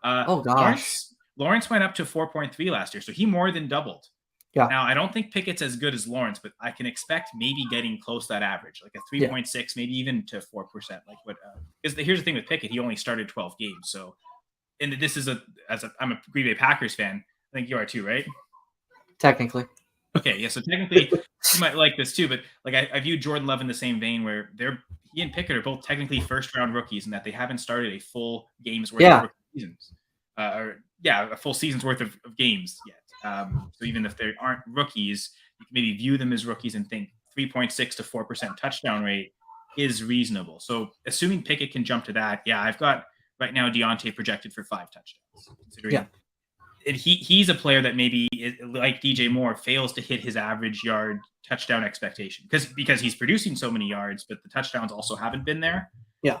Oh gosh. Lawrence went up to 4.3 last year, so he more than doubled. Yeah. Now I don't think Pickett's as good as Lawrence, but I can expect maybe getting close to that average, like a 3.6, maybe even to 4%. Because here's the thing with Pickett, he only started 12 games. So, and this is I'm a Green Bay Packers fan. I think you are too, right? Technically. Okay, yeah. So technically, you might like this too, but I view Jordan Love in the same vein, where he and Pickett are both technically first-round rookies, in that they haven't started a full game's worth of rookie seasons, a full season's worth of games yet. So even if they aren't rookies, you can maybe view them as rookies and think 3.6 to 4% touchdown rate is reasonable. So assuming Pickett can jump to that, I've got right now Deontay projected for 5 touchdowns. Considering and he's a player that maybe, like DJ Moore, fails to hit his average yard touchdown expectation because he's producing so many yards, but the touchdowns also haven't been there. Yeah.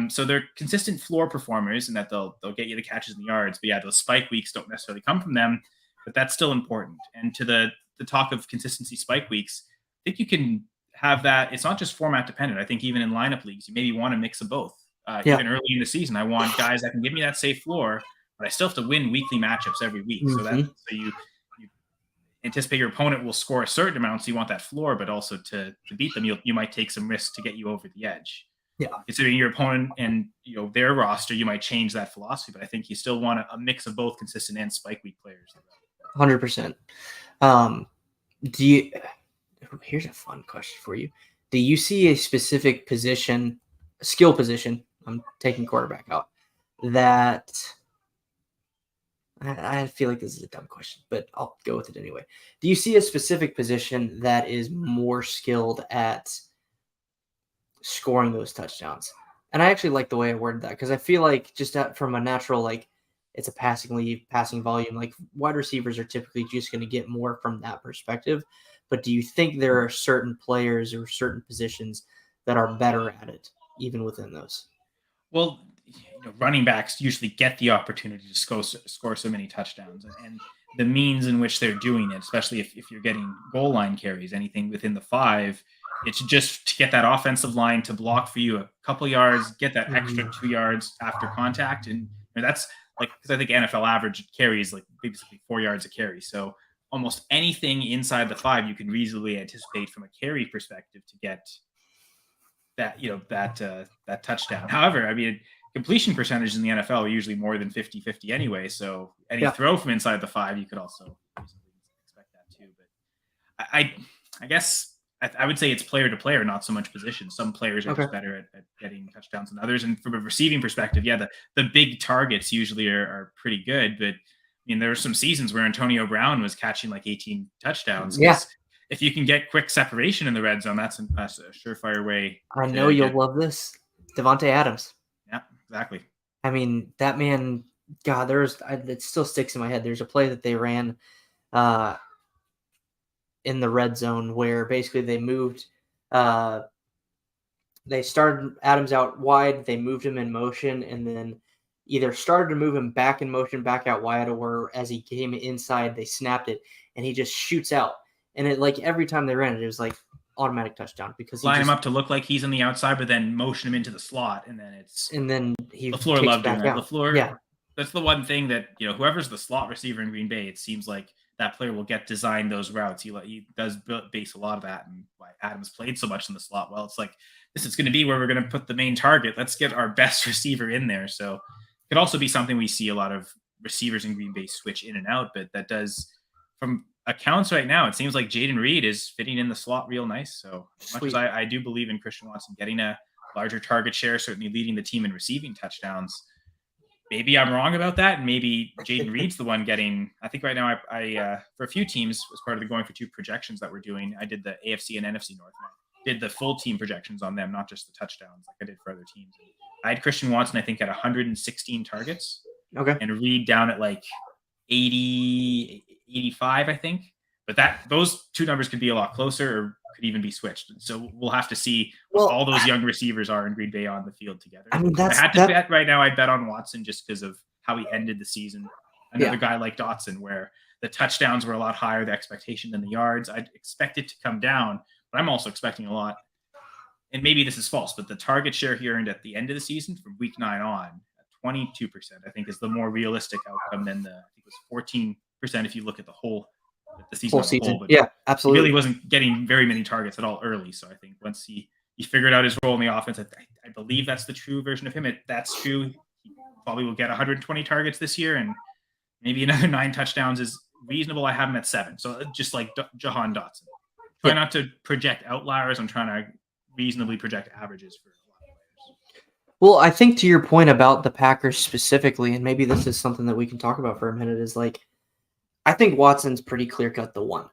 So they're consistent floor performers, and that they'll get you the catches and the yards. But those spike weeks don't necessarily come from them, but that's still important. And to the talk of consistency spike weeks, I think you can have that. It's not just format dependent. I think even in lineup leagues, you maybe want a mix of both. Even early in the season, I want guys that can give me that safe floor, but I still have to win weekly matchups every week. So you anticipate your opponent will score a certain amount, so you want that floor, but also to beat them, you might take some risks to get you over the edge. Yeah. Considering your opponent and their roster, you might change that philosophy, but I think you still want a mix of both consistent and spike week players. 100%. Here's a fun question for you. Do you see a specific skill position, I'm taking quarterback out, that I feel like this is a dumb question, but I'll go with it anyway. Do you see a specific position that is more skilled at scoring those touchdowns? And I actually like the way I worded that because I feel like just from a natural, like it's a passing volume, like wide receivers are typically just going to get more from that perspective. But do you think there are certain players or certain positions that are better at it, even within those? Well, running backs usually get the opportunity to score so many touchdowns, and the means in which they're doing it, especially if you're getting goal line carries, anything within the 5, it's just to get that offensive line to block for you a couple yards, get that extra 2 yards after contact. And that's like, because I think NFL average carries like basically 4 yards a carry. So almost anything inside the 5, you can reasonably anticipate from a carry perspective to get that, that touchdown. However, I mean, completion percentage in the NFL are usually more than 50-50 anyway. So any throw from inside the 5, you could also expect that too. But I guess I would say it's player to player, not so much position. Some players are just better at getting touchdowns than others. And from a receiving perspective, the big targets usually are pretty good. But I mean, there were some seasons where Antonio Brown was catching like 18 touchdowns. Yeah. If you can get quick separation in the red zone, that's a surefire way. I know you'll love this. Devontae Adams. Yeah, exactly. I mean, that man, God, it still sticks in my head. There's a play that they ran in the red zone where basically they moved, they started Adams out wide, they moved him in motion, and then either started to move him back in motion, back out wide, or as he came inside, they snapped it, and he just shoots out. And it, like, every time they ran it, it was like automatic touchdown because line him up to look like he's on the outside, but then motion him into the slot, and then he LaFleur loved doing that. LaFleur, yeah, that's the one thing that whoever's the slot receiver in Green Bay, it seems like that player will get designed those routes. He does base a lot of that, and why Adams played so much in the slot. Well, it's like this is going to be where we're going to put the main target. Let's get our best receiver in there. So it could also be something we see a lot of receivers in Green Bay switch in and out, but that does from accounts right now, it seems like Jaden Reed is fitting in the slot real nice. So as much as I do believe in Christian Watson getting a larger target share, certainly leading the team in receiving touchdowns, maybe I'm wrong about that. And maybe Jaden Reed's the one getting, I think right now I for a few teams as part of the going for 2 projections that we're doing, I did the AFC and NFC North. I did the full team projections on them, not just the touchdowns like I did for other teams. I had Christian Watson, I think, at 116 targets. Okay. And Reed down at like 80, 85, I think. But those 2 numbers could be a lot closer or could even be switched. So we'll have to see what all those young receivers are in Green Bay on the field together. I mean, I had to bet right now. I'd bet on Watson just because of how he ended the season. Another guy like Dotson, where the touchdowns were a lot higher, the expectation than the yards. I'd expect it to come down, but I'm also expecting a lot. And maybe this is false, but the target share he earned at the end of the season from week 9 on, 22%, I think is the more realistic outcome than I think it was 14% if you look at the season as a whole. But yeah, absolutely. He really wasn't getting very many targets at all early. So I think once he figured out his role in the offense, I believe that's the true version of him. That's true. He probably will get 120 targets this year, and maybe another 9 touchdowns is reasonable. I have him at 7. So just like Jahan Dotson. Try not to project outliers. I'm trying to reasonably project averages for a lot of players. Well, I think to your point about the Packers specifically, and maybe this is something that we can talk about for a minute, is like, I think Watson's pretty clear-cut the one.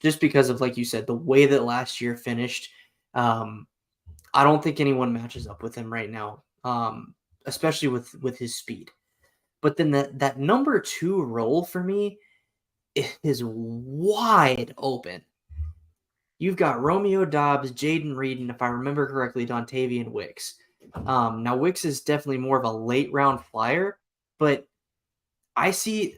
Just because of, like you said, the way that last year finished. I don't think anyone matches up with him right now, especially with his speed. But then that number 2 role for me is wide open. You've got Romeo Doubs, Jaden Reed, and if I remember correctly, Dontavian Wicks. Now, Wicks is definitely more of a late-round flyer, but I see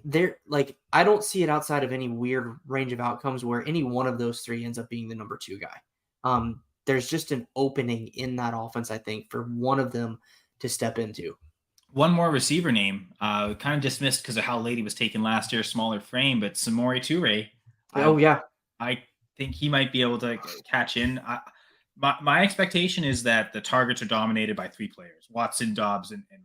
I don't see it outside of any weird range of outcomes where any one of those 3 ends up being the number 2 guy. There's just an opening in that offense, I think, for one of them to step into. One more receiver name, kind of dismissed because of how late he was taken last year, smaller frame, but Samori Toure. Oh, yeah. I think he might be able to catch in. My expectation is that the targets are dominated by 3 players, Watson, Doubs, and Reed.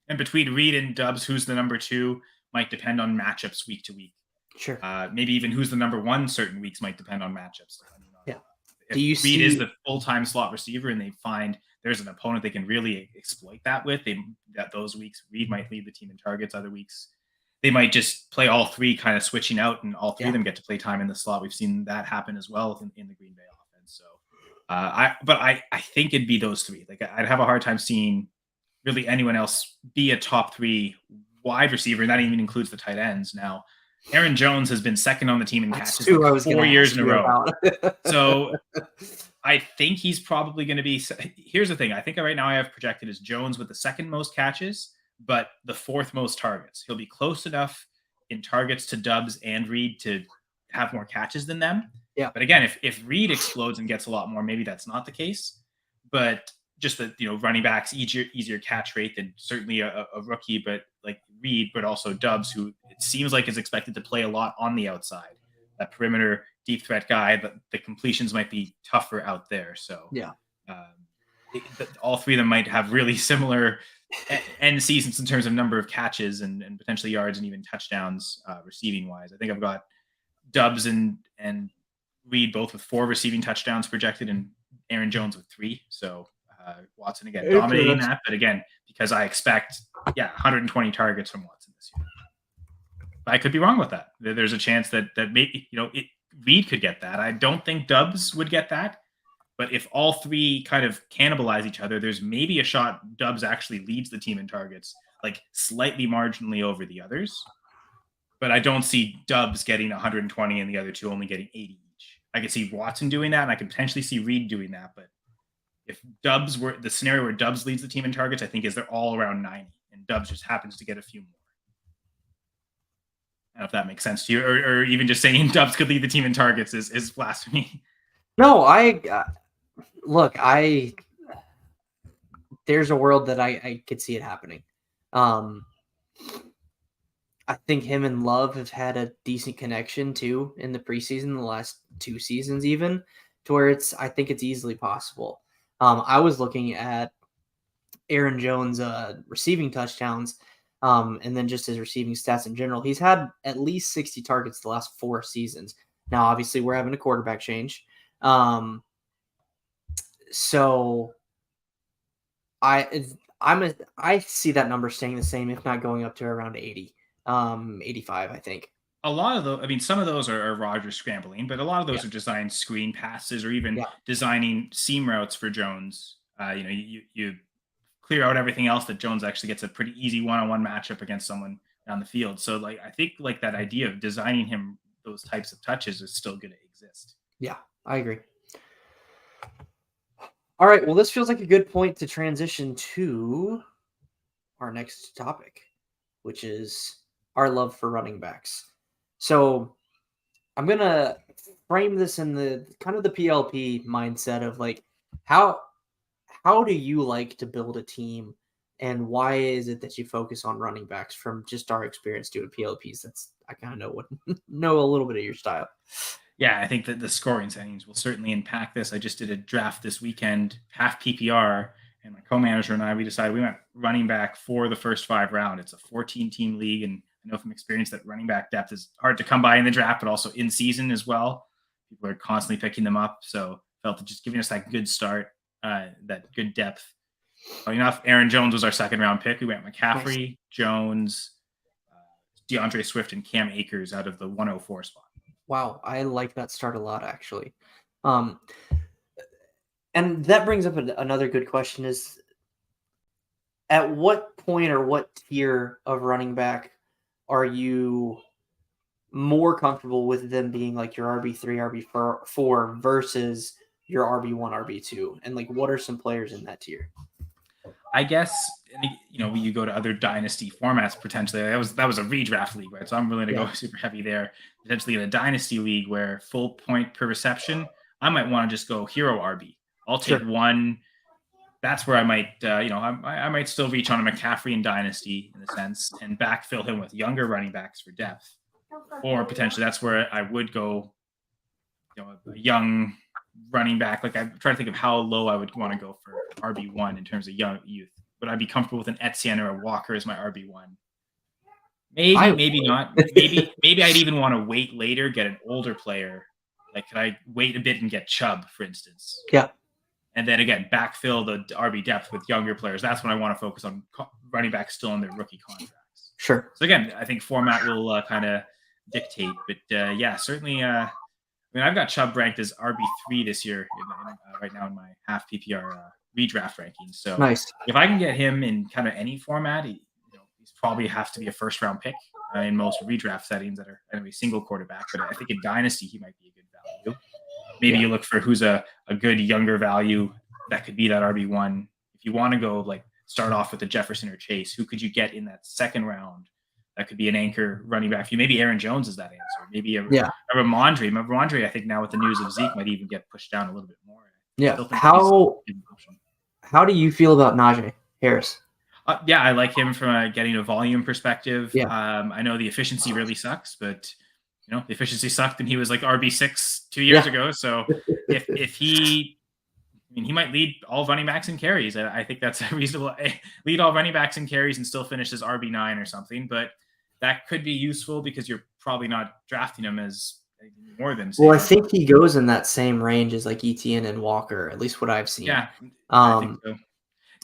And between Reed and Doubs, who's the number 2 might depend on matchups week to week. Sure. Maybe even who's the number 1 certain weeks might depend on matchups. If Do you Reed is see- the full-time slot receiver and they find there's an opponent they can really exploit that with, that those weeks Reed might lead the team in targets. Other weeks they might just play all three, kind of switching out, and all three of them get to play time in the slot. We've seen that happen as well in the Green Bay offense. So I think it'd be those three. Like, I'd have a hard time seeing really anyone else be a top 3 wide receiver, and that even includes the tight ends. Now, Aaron Jones has been second on the team in catches who I like was 4 gonna years ask in a you row. about. So I think he's probably going to be. Here's the thing. I think right now I have projected as Jones with the second most catches, but the 4th most targets. He'll be close enough in targets to Dubs and Reed to have more catches than them. Yeah. But again, if Reed explodes and gets a lot more, maybe that's not the case. But just that, running backs easier catch rate than certainly a rookie, but like Reed, but also Dubs, who it seems like is expected to play a lot on the outside. That perimeter deep threat guy, but the completions might be tougher out there. So yeah, all three of them might have really similar end seasons in terms of number of catches and potentially yards and even touchdowns receiving wise. I think I've got Dubs and Reed both with 4 receiving touchdowns projected, and Aaron Jones with 3. So Watson again dominating that, but again, because I expect 120 targets from Watson this year. But I could be wrong with that. There's a chance that maybe Reed could get that. I don't think Dubs would get that, but if all three kind of cannibalize each other, there's maybe a shot Dubs actually leads the team in targets, like slightly marginally over the others. But I don't see Dubs getting 120 and the other two only getting 80 each. I could see Watson doing that, and I could potentially see Reed doing that. But if Dubs were the scenario where Dubs leads the team in targets, I think is they're all around 90, and Dubs just happens to get a few more. I don't know if that makes sense to you, or even just saying Dubs could lead the team in targets is blasphemy. No, there's a world that I could see it happening. I think him and Love have had a decent connection too in the preseason, the last 2 seasons even, to where I think it's easily possible. I was looking at Aaron Jones' receiving touchdowns, and then just his receiving stats in general. He's had at least 60 targets the last 4 seasons. Now, obviously, we're having a quarterback change. So I see that number staying the same, if not going up to around 80, 85, I think. A lot of those, some of those are Rodgers scrambling, but a lot of those are designed screen passes or even designing seam routes for Jones. You clear out everything else that Jones actually gets a pretty easy one-on-one matchup against someone down the field. So I think that idea of designing him those types of touches is still going to exist. Yeah, I agree. All right. Well, this feels like a good point to transition to our next topic, which is our love for running backs. So I'm going to frame this in the kind of the PLP mindset of how do you like to build a team, and why is it that you focus on running backs? From just our experience doing PLPs, I kind of know a little bit of your style. Yeah, I think that the scoring settings will certainly impact this. I just did a draft this weekend, half PPR, and my co-manager and we decided we went running back for the first 5 rounds. It's a 14-team league, and I know from experience that running back depth is hard to come by in the draft, but also in season as well. People are constantly picking them up, so felt that just giving us that good start, that good depth. Well, enough, Aaron Jones was our 2nd-round pick. We went McCaffrey, nice. Jones, DeAndre Swift, and Cam Akers out of the 104 spot. Wow, I like that start a lot, actually. And that brings up another good question is, at what point or what tier of running back are you more comfortable with them being like your RB3, RB4 versus your RB1, RB2? And what are some players in that tier? I guess, you go to other dynasty formats potentially. That was a redraft league, right? So I'm willing to go super heavy there. Potentially in a dynasty league where full point per reception, I might want to just go hero RB. I'll take one. That's where I might, I might still reach on a McCaffrey in dynasty in a sense and backfill him with younger running backs for depth. Or potentially that's where I would go, a young running back. I'm trying to think of how low I would want to go for RB1 in terms of young youth. Would I be comfortable with an Etienne or a Walker as my RB1? Maybe not. Maybe I'd even want to wait later, get an older player Like, could I wait a bit and get Chubb, for instance? Yeah. And then again, backfill the RB depth with younger players. That's when I want to focus on running backs still on their rookie contracts. Sure. So again, I think format will kind of dictate. But yeah, certainly. I mean, I've got Chubb ranked as RB3 this year right now in my half PPR redraft rankings. So nice. If I can get him in kind of any format, he's probably has to be a first round pick in most redraft settings that are anyway single quarterback. But I think in Dynasty he might be a good value. Maybe you look for who's a good younger value that could be that RB1. If you want to go like start off with a Jefferson or Chase, who could you get in that second round? That could be an anchor running back for you. Maybe Aaron Jones is that answer. Maybe a Ramondre. Ramondre, I think now with the news of Zeke, might even get pushed down a little bit more. Yeah. How do you feel about Najee Harris? Yeah, I like him from getting a volume perspective. Yeah. I know the efficiency really sucks, but the efficiency sucked and he was like RB6 2 years ago. So if he, he might lead all running backs in carries. I think that's a reasonable lead all running backs in carries and still finish as RB9 or something. But that could be useful because you're probably not drafting him as more than. Well, I think he goes in that same range as like Etienne and Walker, at least what I've seen. Yeah, I think so.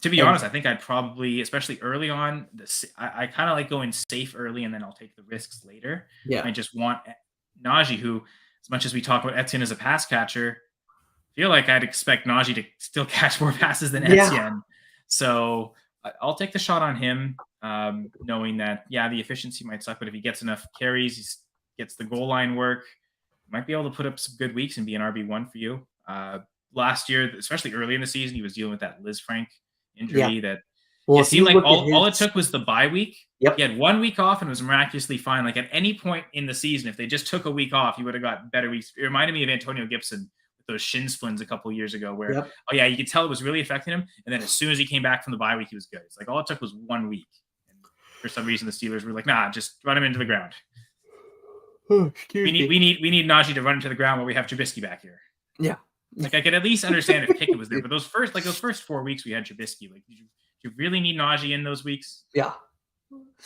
To be honest, I think I'd probably, especially early on, I kind of like going safe early and then I'll take the risks later. Yeah. I just want Najee, who, as much as we talk about Etienne as a pass catcher, I feel like I'd expect Najee to still catch more passes than Etienne. So I'll take the shot on him, knowing that, the efficiency might suck, but if he gets enough carries, he gets the goal line work, he might be able to put up some good weeks and be an RB1 for you. Last year, especially early in the season, he was dealing with that Liz Frank injury that it seemed like all it took was the bye week. Yep. He had 1 week off and was miraculously fine. Like at any point in the season, if they just took a week off, he would have got better weeks. It reminded me of Antonio Gibson with those shin splints a couple years ago where, you could tell it was really affecting him. And then as soon as he came back from the bye week, he was good. It's like all it took was 1 week. And for some reason, the Steelers were like, nah, just run him into the ground. We need Najee to run into the ground while we have Trubisky back here. Yeah. Like I could at least understand if Pickett was there, but those first 4 weeks we had Trubisky. Like, did you really need Najee in those weeks? Yeah.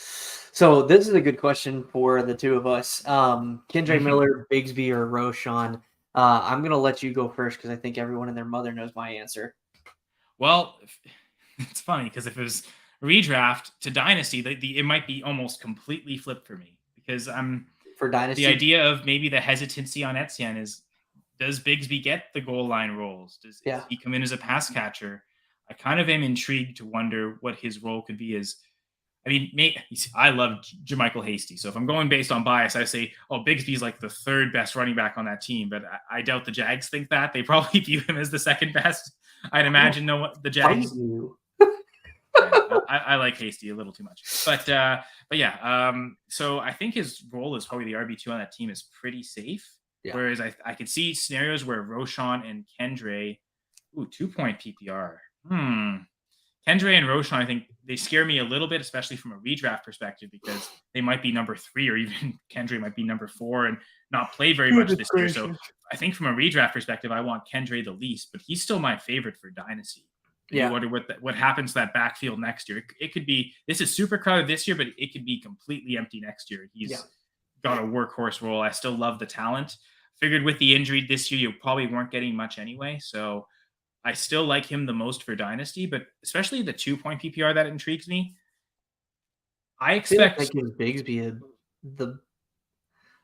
So this is a good question for the two of us. Kendre Miller, Bigsby, or Roshan. I'm gonna let you go first because I think everyone and their mother knows my answer. Well, it's funny because if it was redraft to Dynasty, it might be almost completely flipped for me because for Dynasty. The idea of maybe the hesitancy on Etienne is, does Bigsby get the goal line roles? Does he come in as a pass catcher? I kind of am intrigued to wonder what his role could be as. I love Jermichael Hasty. So if I'm going based on bias, I say, Bigsby's like the third best running back on that team. But I doubt the Jags think that. They probably view him as the second best. I'd imagine the Jags. I like Hasty a little too much. But yeah. So I think his role as probably the RB2 on that team is pretty safe. Yeah. Whereas I could see scenarios where Roshan and Kendre, 2-point PPR. Kendre and Roshan, I think they scare me a little bit, especially from a redraft perspective, because they might be number 3 or even Kendre might be number 4 and not play very much this year. So I think from a redraft perspective, I want Kendre the least, but he's still my favorite for Dynasty. You wonder what happens to that backfield next year. It could be, this is super crowded this year, but it could be completely empty next year. He's got a workhorse role. I still love the talent. Figured with the injury this year, you probably weren't getting much anyway. So I still like him the most for Dynasty, but especially the 2-point PPR that intrigues me. I expect that gives Bigsby I don't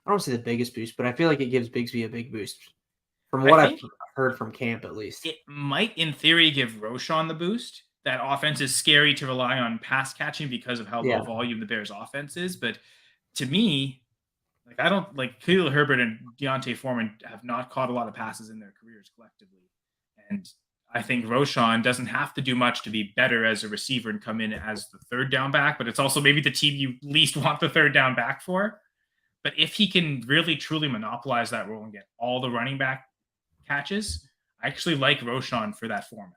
want to say the biggest boost, but I feel like it gives Bigsby a big boost from what I've heard from camp, at least. It might, in theory, give Roshan the boost. That offense is scary to rely on pass catching because of how low volume the Bears offense is. But to me, I don't like Khalil Herbert and Deontay Foreman have not caught a lot of passes in their careers collectively. And I think Roshan doesn't have to do much to be better as a receiver and come in as the third down back, but it's also maybe the team you least want the third down back for. But if he can really truly monopolize that role and get all the running back catches, I actually like Roshan for that format.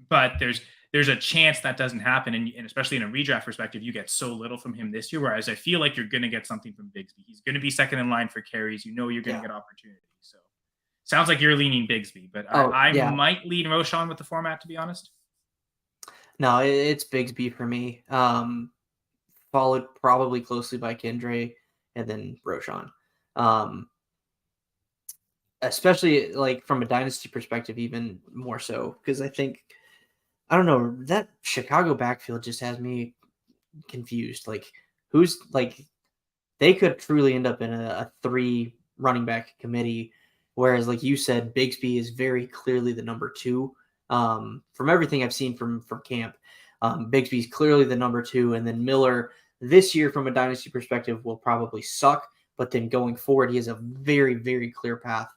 But there's a chance that doesn't happen. And especially in a redraft perspective, you get so little from him this year, whereas I feel like you're going to get something from Bigsby. He's going to be second in line for carries. You're going to get opportunities. So sounds like you're leaning Bigsby, but I might lean Roshan with the format, to be honest. No, it's Bigsby for me. Followed probably closely by Kendre and then Roshan. especially like from a dynasty perspective, even more so, because I think, I don't know, that Chicago backfield just has me confused. Like, who's like, they could truly end up in a 3 running back committee, whereas, like you said, Bigsby is very clearly the number 2. From everything I've seen from camp, Bigsby's clearly the number 2, and then Miller this year, from a dynasty perspective, will probably suck, but then going forward, he has a very, very clear path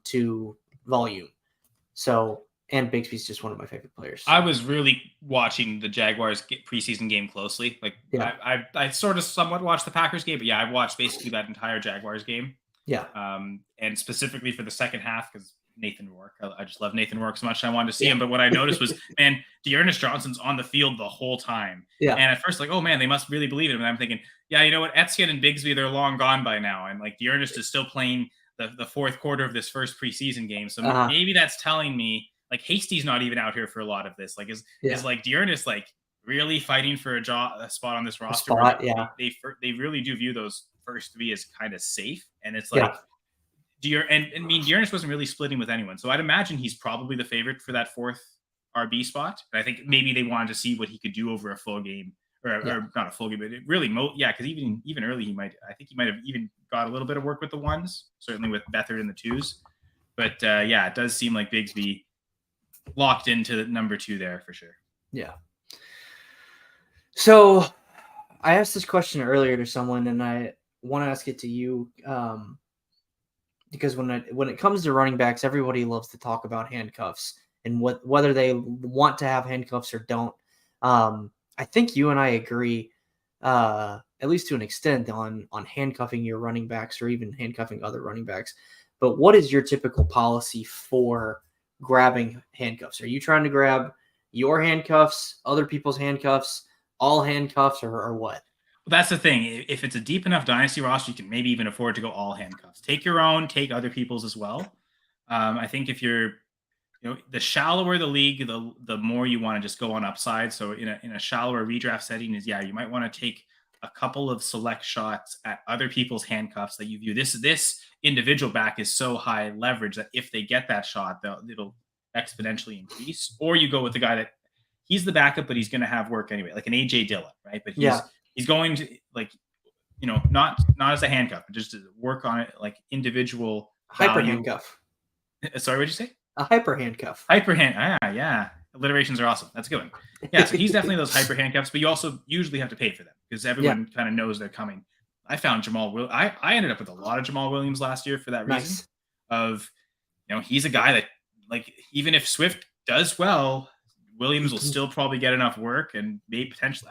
to volume. So, and Bigsby's just one of my favorite players. I was really watching the Jaguars preseason game closely. Like, yeah. I sort of somewhat watched the Packers game, but yeah, I watched basically that entire Jaguars game. Yeah. And specifically for the second half, because Nathan Rourke, I just love Nathan Rourke so much, and I wanted to see him. But what I noticed was, man, Dearness Johnson's on the field the whole time. Yeah. And at first, like, oh man, they must really believe in him. And I'm thinking, yeah, you know what, Etienne and Bigsby, they're long gone by now, and like Dearness is still playing the fourth quarter of this first preseason game. So maybe that's telling me, like, Hasty's not even out here for a lot of this. Like, is like Dearness like really fighting for a spot on this roster? They really do view those first 3 as kind of safe, and it's like Dearness wasn't really splitting with anyone, so I'd imagine he's probably the favorite for that 4th RB spot. And I think maybe they wanted to see what he could do over a full game, or not a full game, but it really, because even early I think he might have even got a little bit of work with the 1s, certainly with Beathard in the 2s. But it does seem like Bigsby locked into the number 2 there for sure. Yeah. So I asked this question earlier to someone, and I want to ask it to you, because when it comes to running backs, everybody loves to talk about handcuffs and whether they want to have handcuffs or don't. I think you and I agree, at least to an extent, on handcuffing your running backs or even handcuffing other running backs. But what is your typical policy for grabbing handcuffs? Are you trying to grab your handcuffs, other people's handcuffs, all handcuffs, or what? Well, that's the thing. If it's a deep enough dynasty roster, you can maybe even afford to go all handcuffs. Take your own, take other people's as well. I think if you're, the shallower the league, the more you want to just go on upside. So in a shallower redraft setting you might want to take a couple of select shots at other people's handcuffs that you view this individual back is so high leverage that if they get that shot, it'll exponentially increase. Or you go with the guy that he's the backup, but he's going to have work anyway, like an AJ Dillon, right? But he's going to, like, not as a handcuff, but just to work on it like individual hyper handcuff. Sorry, what'd you say? A hyper handcuff. Hyper hand. Yeah. Alliterations are awesome. That's a good one. Yeah, so he's definitely those hyper handcuffs, but you also usually have to pay for them because everyone kind of knows they're coming. I found Jamal Williams. I ended up with a lot of Jamal Williams last year for that reason. Of, he's a guy that, like, even if Swift does well, Williams will still probably get enough work and maybe potentially.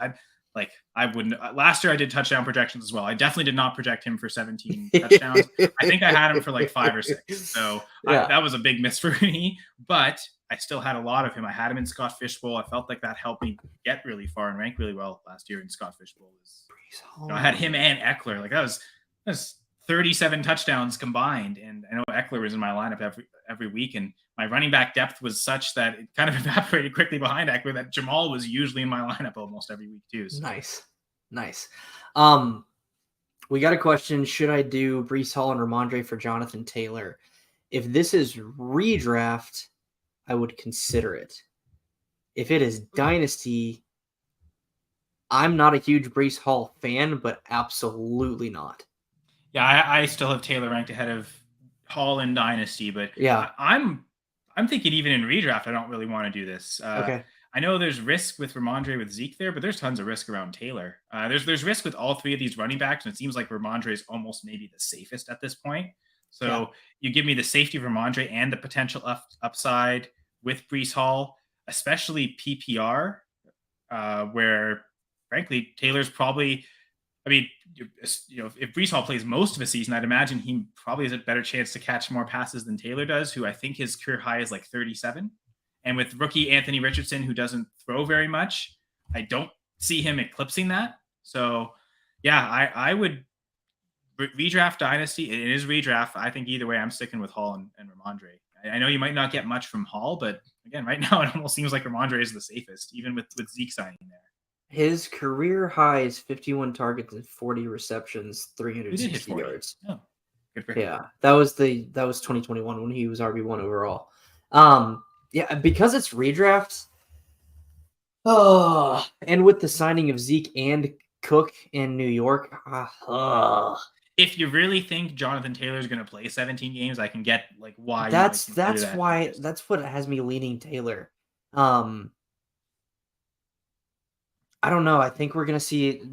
I wouldn't. Last year I did touchdown projections as well. I definitely did not project him for 17 touchdowns. I think I had him for like 5 or 6. So that was a big miss for me. But I still had a lot of him. I had him in Scott Fishbowl. I felt like that helped me get really far and rank really well last year in Scott Fishbowl. I had him and Eckler. Like that was 37 touchdowns combined. And I know Eckler was in my lineup every week, and my running back depth was such that it kind of evaporated quickly behind Eckler that Jamal was usually in my lineup almost every week too. So. Nice. We got a question. Should I do Breece Hall and Ramondre for Jonathan Taylor? If this is redraft, I would consider it. If it is dynasty, I'm not a huge Breece Hall fan, but absolutely not. Yeah, I still have Taylor ranked ahead of Hall in dynasty, but I'm thinking even in redraft, I don't really want to do this. Okay. I know there's risk with Ramondre with Zeke there, but there's tons of risk around Taylor. There's risk with all 3 of these running backs, and it seems like Ramondre is almost maybe the safest at this point. So you give me the safety of Ramondre and the potential upside with Breece Hall, especially PPR, where frankly Taylor's probably. I mean, if Breece Hall plays most of a season, I'd imagine he probably has a better chance to catch more passes than Taylor does, who I think his career high is like 37. And with rookie Anthony Richardson, who doesn't throw very much, I don't see him eclipsing that. So, I would redraft dynasty. It is redraft. I think either way, I'm sticking with Hall and Ramondre. I know you might not get much from Hall, but again, right now it almost seems like Ramondre is the safest, even with Zeke signing there. His career high is 51 targets and 40 receptions, 360 yards. Oh. Good for him. Yeah, that was 2021 when he was RB1 overall. Yeah, because it's redrafts. Oh, and with the signing of Zeke and Cook in New York, If you really think Jonathan Taylor is going to play 17 games, I can get like why. that's you might consider that. why that's what has me leaning Taylor. I don't know. I think we're gonna see.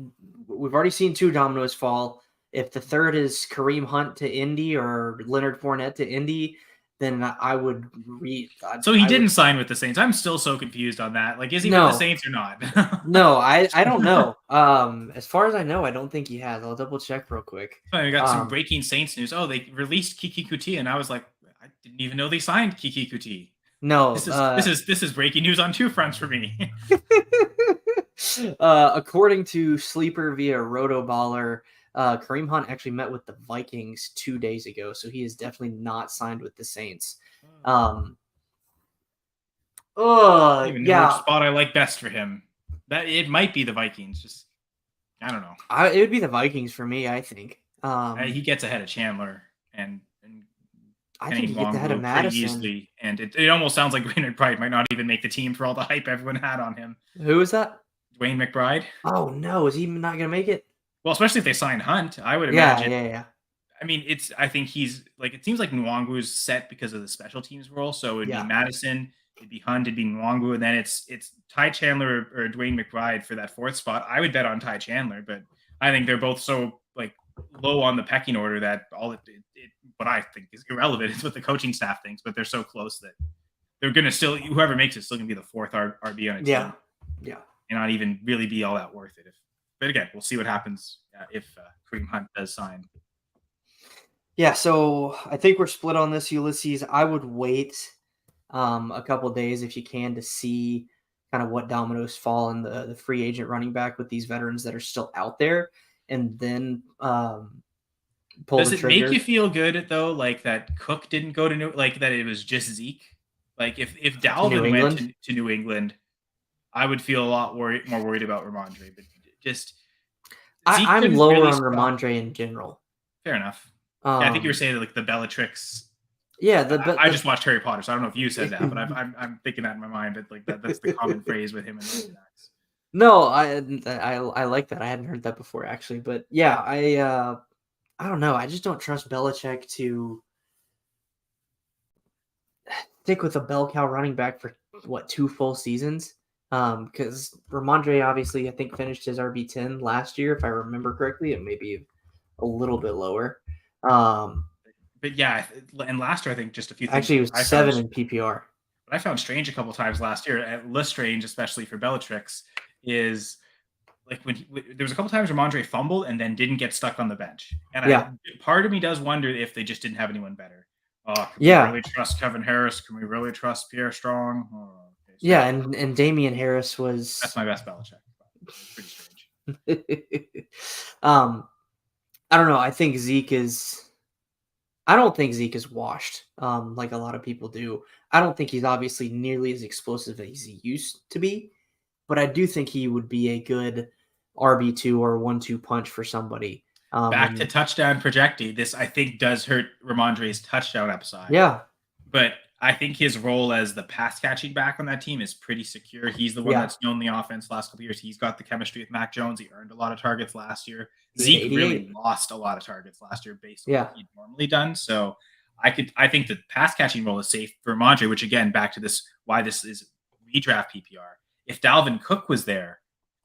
We've already seen 2 dominoes fall. If the third is Kareem Hunt to Indy or Leonard Fournette to Indy, then I would read. So he didn't sign with the Saints. I'm still so confused on that. Like, is he with the Saints or not? No, I don't know. As far as I know, I don't think he has. I'll double check real quick. We got some breaking Saints news. Oh, they released Kiki Kuti, and I was like, I didn't even know they signed Kiki Kuti. No, this is breaking news on 2 fronts for me. According to Sleeper via Rotoballer, Kareem Hunt actually met with the Vikings 2 days ago, so he is definitely not signed with the Saints. Even know which spot I like best for him. That it might be the Vikings. Just I don't know. It would be the Vikings for me, I think. He gets ahead of Chandler and I think he gets ahead of Madison easily, and it almost sounds like Dwayne McBride might not even make the team for all the hype everyone had on him. Who is that? Dwayne McBride. Oh no, is he not going to make it? Well, especially if they sign Hunt, I would imagine. Yeah. I mean, I think he's like, it seems like Nwangu is set because of the special teams role. So it'd be Madison, it'd be Hunt, it'd be Nwangu, and then it's Ty Chandler or Dwayne McBride for that 4th spot. I would bet on Ty Chandler, but I think they're both so like low on the pecking order that all what I think is irrelevant is what the coaching staff thinks, but they're so close that they're going to still, whoever makes it, still going to be the 4th RB on a team. Yeah. And not even really be all that worth it. But again, we'll see what happens if Kareem Hunt does sign. Yeah, so I think we're split on this, Ulysses. I would wait a couple days if you can to see kind of what dominoes fall in the free agent running back with these veterans that are still out there, and then pull Does the it trigger. make you feel good though, like that Cook didn't go to like that it was just Zeke? Like if Dalvin went to New England, I would feel a lot more worried about Ramondre, but just I'm lower on Ramondre in general. Fair enough. I think you were saying like the Bellatrix. Yeah, I just watched Harry Potter, so I don't know if you said that, but I'm thinking that in my mind. But like that's the common phrase with him and the backs. No, I like that. I hadn't heard that before actually, but yeah, I don't know. I just don't trust Belichick to stick with a bell cow running back for 2 full seasons. Because Ramondre obviously I think finished his RB10 last year, if I remember correctly. It may be a little bit lower. But yeah, and last year I think just a few things. Actually, it was 7 in PPR. What I found strange a couple times last year, and less strange, especially for Bellatrix, is like when there was a couple times Ramondre fumbled and then didn't get stuck on the bench. And part of me does wonder if they just didn't have anyone better. Can we really trust Kevin Harris? Can we really trust Pierre Strong? And Damian Harris was. That's my best Belichick. It's pretty strange. I don't know. I don't think Zeke is washed like a lot of people do. I don't think he's obviously nearly as explosive as he used to be, but I do think he would be a good RB2 or 1-2 punch for somebody. Back to touchdown projecting. This, I think, does hurt Ramondre's touchdown upside. Yeah. But I think his role as the pass catching back on that team is pretty secure. He's the one that's known the offense last couple of years. He's got the chemistry with Mac Jones. He earned a lot of targets last year. Zeke really lost a lot of targets last year based on what he'd normally done. So I think the pass catching role is safe for Ramondre, which again, back to this, why this is redraft PPR. If Dalvin Cook was there,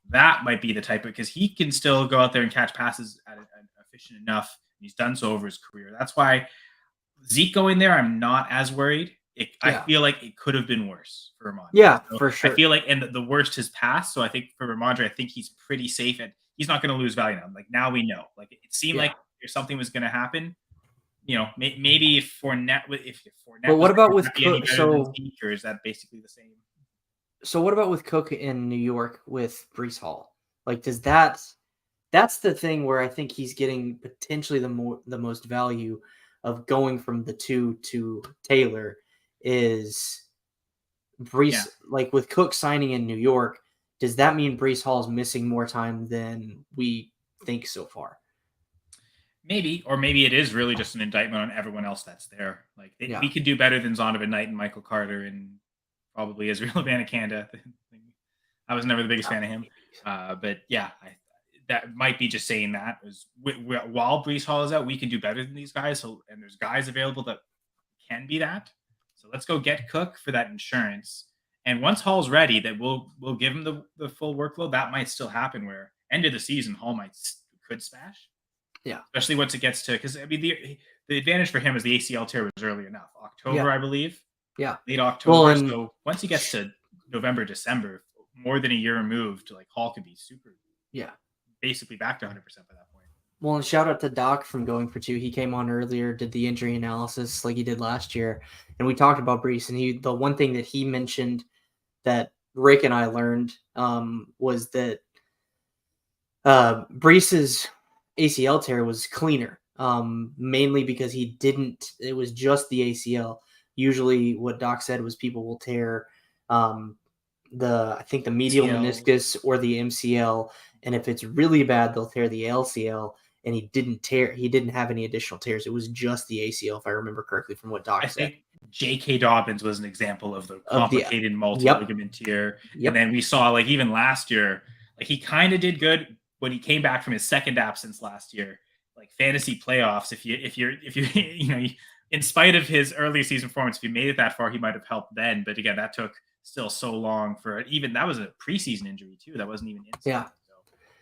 that might be the type of, because he can still go out there and catch passes at an efficient enough. He's done so over his career. That's why Zeke going there, I'm not as worried. I feel like it could have been worse for Ramondre. Yeah, so for sure. I feel like, and the worst has passed. So I think for Ramondre, I think he's pretty safe and he's not going to lose value now. Like now we know. Like it seemed like if something was going to happen, you know, maybe if Fournette, but what about with Cook? Or is that basically the same? So what about with Cook in New York with Breece Hall? Like, that's the thing where I think he's getting potentially the most value of going from the 2 to Taylor is Breece. Like with Cook signing in New York, does that mean Breece Hall is missing more time than we think so far? Maybe, or maybe it is really just an indictment on everyone else that's there. Like we could do better than Zonovan Knight and Michael Carter and probably Israel Abanikanda. I was never the biggest fan of him, but yeah, that might be just saying that was while Breece Hall is out, we can do better than these guys. So, and there's guys available that can be that. So let's go get Cook for that insurance. And once Hall's ready, that we'll give him the full workload. That might still happen where end of the season Hall could smash. Yeah, especially once it gets to, because I mean the advantage for him is the ACL tear was early enough, October, I believe. Yeah, late October. So once he gets to November, December, more than a year removed, like Hall could be super. Yeah, basically back to 100% by that point. Well, and shout out to Doc from Going for Two. He came on earlier, did the injury analysis like he did last year, and we talked about Breece. And the one thing that he mentioned that Rick and I learned was that Breece's ACL tear was cleaner, mainly because it was just the ACL. Usually what Doc said was people will tear I think the medial meniscus or the MCL, and if it's really bad, they'll tear the LCL, and he didn't have any additional tears. It was just the ACL, if I remember correctly from what Doc said. I think J.K. Dobbins was an example of the complicated multi-ligament tear. And then we saw, like, even last year, like, he kind of did good when he came back from his second absence last year. Like, fantasy playoffs, if you're in spite of his early season performance, if you made it that far, he might have helped then. But again, that took still so long for it. Even that was a preseason injury too. That wasn't even in. Yeah.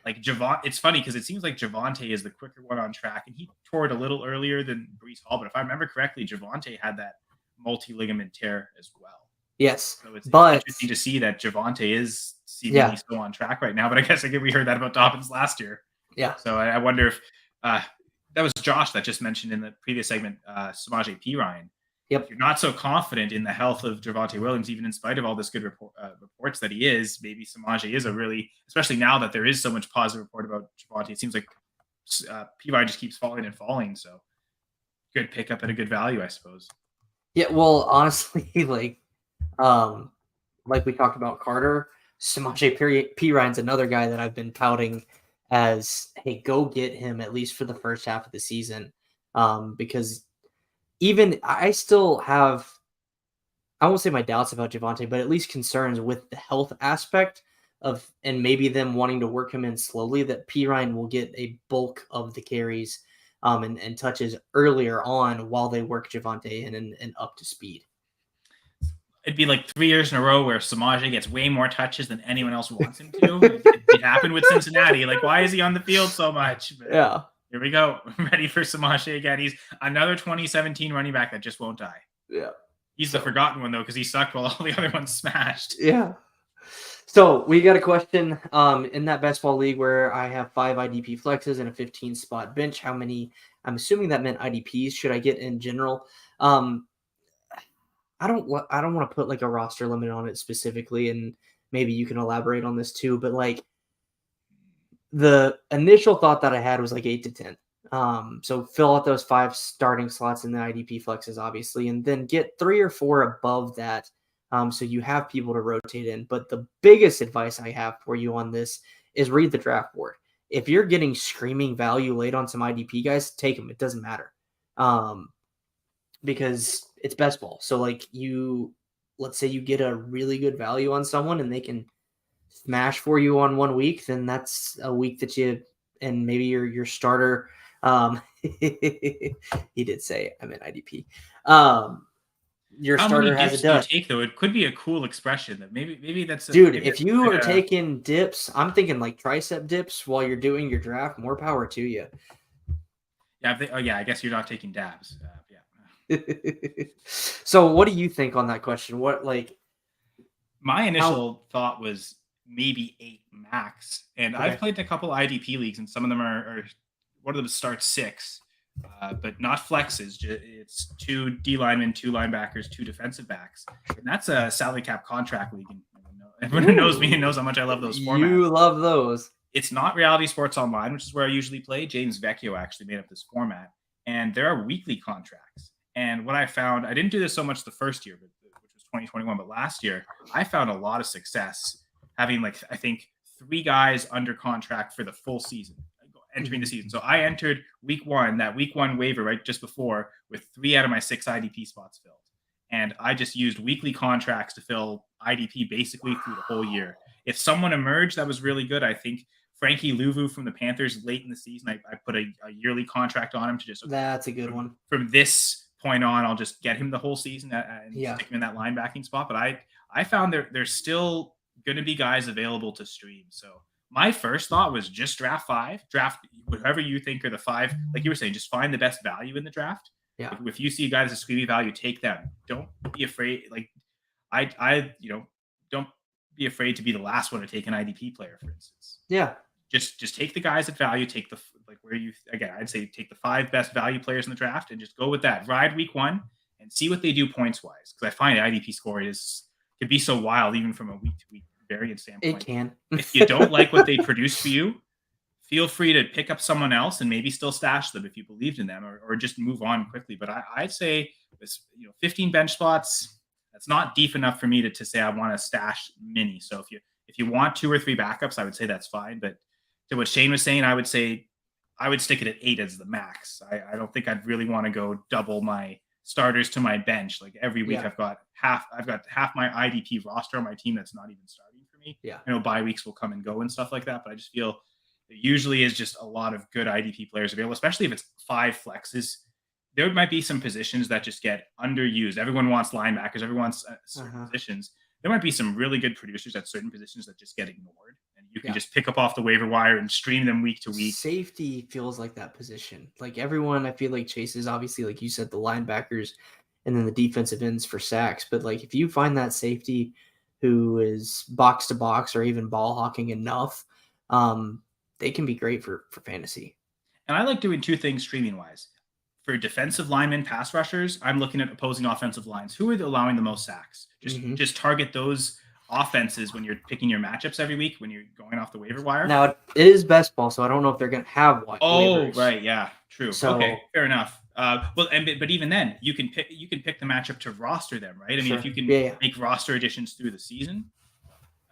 Like it's funny because it seems like Javonte is the quicker one on track, and he tore it a little earlier than Breece Hall. But if I remember correctly, Javonte had that multi-ligament tear as well. Yes, so it's interesting to see that Javonte is seemingly still on track right now. But I guess we heard that about Dobbins last year. Yeah. So I wonder if that was Josh that just mentioned in the previous segment, Samaje Perine. Yep. If you're not so confident in the health of Javonte Williams, even in spite of all this good reports that he is, maybe Samaje is especially now that there is so much positive report about Javonte, it seems like Perine just keeps falling and falling. So good pickup at a good value, I suppose. Yeah, well, honestly, like we talked about Carter, Samaje Perine's another guy that I've been touting as, hey, go get him at least for the first half of the season, because even I still have, I won't say my doubts about Javonte, but at least concerns with the health aspect of, and maybe them wanting to work him in slowly, that Perine will get a bulk of the carries and touches earlier on while they work Javonte in and up to speed. It'd be like 3 years in a row where Samaje gets way more touches than anyone else wants him to. It happened with Cincinnati. Like, why is he on the field so much? But yeah. Here we go. Ready for Samaje again. He's another 2017 running back that just won't die. Yeah. He's the forgotten one, though, because he sucked while all the other ones smashed. Yeah. So we got a question in that best ball league where I have 5 IDP flexes and a 15-spot bench. How many? I'm assuming that meant IDPs should I get in general? I don't want to put like a roster limit on it specifically, and maybe you can elaborate on this too. But like the initial thought that I had was like 8 to 10. So fill out those 5 starting slots in the IDP flexes, obviously, and then get 3 or 4 above that. So you have people to rotate in. But the biggest advice I have for you on this is read the draft board. If you're getting screaming value late on some IDP guys, take them. It doesn't matter. Because it's best ball. So like let's say you get a really good value on someone and they can smash for you on 1 week, then that's a week that and maybe your starter, he did say I'm in IDP. Your How starter many has dips a do you dud. take, though? It could be a cool expression that maybe that's Dude, if you are taking dips, I'm thinking like tricep dips while you're doing your draft, more power to you. Yeah, I guess you're not taking dabs. So what do you think on that question? My initial thought was maybe 8 max, and Okay. I've played in a couple IDP leagues, and some of them are one of them starts 6, but not flexes. It's 2 D linemen, 2 linebackers, 2 defensive backs, and that's a salary cap contract league. And everyone who knows me knows how much I love those formats. You love those. It's not Reality Sports Online, which is where I usually play. James Vecchio actually made up this format, and there are weekly contracts. And what I found, I didn't do this so much the first year, which was 2021, but last year, I found a lot of success having, like, I think 3 guys under contract for the full season. entering the season. So I entered week 1, that week 1 waiver right just before, with 3 out of my 6 IDP spots filled. And I just used weekly contracts to fill IDP basically through the whole year. If someone emerged that was really good, I think Frankie Louvu from the Panthers late in the season, I put a yearly contract on him to just. That's a good one. From this point on, I'll just get him the whole season and stick him in that linebacking spot. But I found there's still going to be guys available to stream. So my first thought was just draft 5, draft whatever you think are the 5. Like you were saying, just find the best value in the draft. Yeah. If you see guys as screaming value, take them. Don't be afraid. Like don't be afraid to be the last one to take an IDP player, for instance. Yeah. Just take the guys at value. Take I'd say take the 5 best value players in the draft and just go with that. Ride week 1 and see what they do points wise. Because I find IDP scoring can be so wild, even from a week to week variance standpoint. It can. If you don't like what they produce for you, feel free to pick up someone else and maybe still stash them if you believed in them, or just move on quickly. But I'd say 15 bench spots, that's not deep enough for me to say I want to stash many. So if you want 2 or 3 backups, I would say that's fine. But to what Shane was saying, I would say I would stick it at 8 as the max. I don't think I'd really want to go double my starters to my bench. Like every week I've got half my IDP roster on my team that's not even starting for me. Yeah. I know bye weeks will come and go and stuff like that, but I just feel there usually is just a lot of good IDP players available, especially if it's 5 flexes. There might be some positions that just get underused. Everyone wants linebackers. Everyone wants certain positions. There might be some really good producers at certain positions that just get ignored, and you can just pick up off the waiver wire and stream them week to week. Safety feels like that position. Like everyone, I feel like chases, obviously, like you said, the linebackers and then the defensive ends for sacks. But like if you find that safety who is box to box or even ball hawking enough, they can be great for fantasy. And I like doing 2 things streaming wise. For defensive linemen, pass rushers, I'm looking at opposing offensive lines. Who are allowing the most sacks? Just target those offenses when you're picking your matchups every week, when you're going off the waiver wire. Now it is best ball, so I don't know if they're going to have one. Oh, right, yeah, true. So, okay, fair enough. But even then, you can pick the matchup to roster them, right? I mean, if you can make roster additions through the season.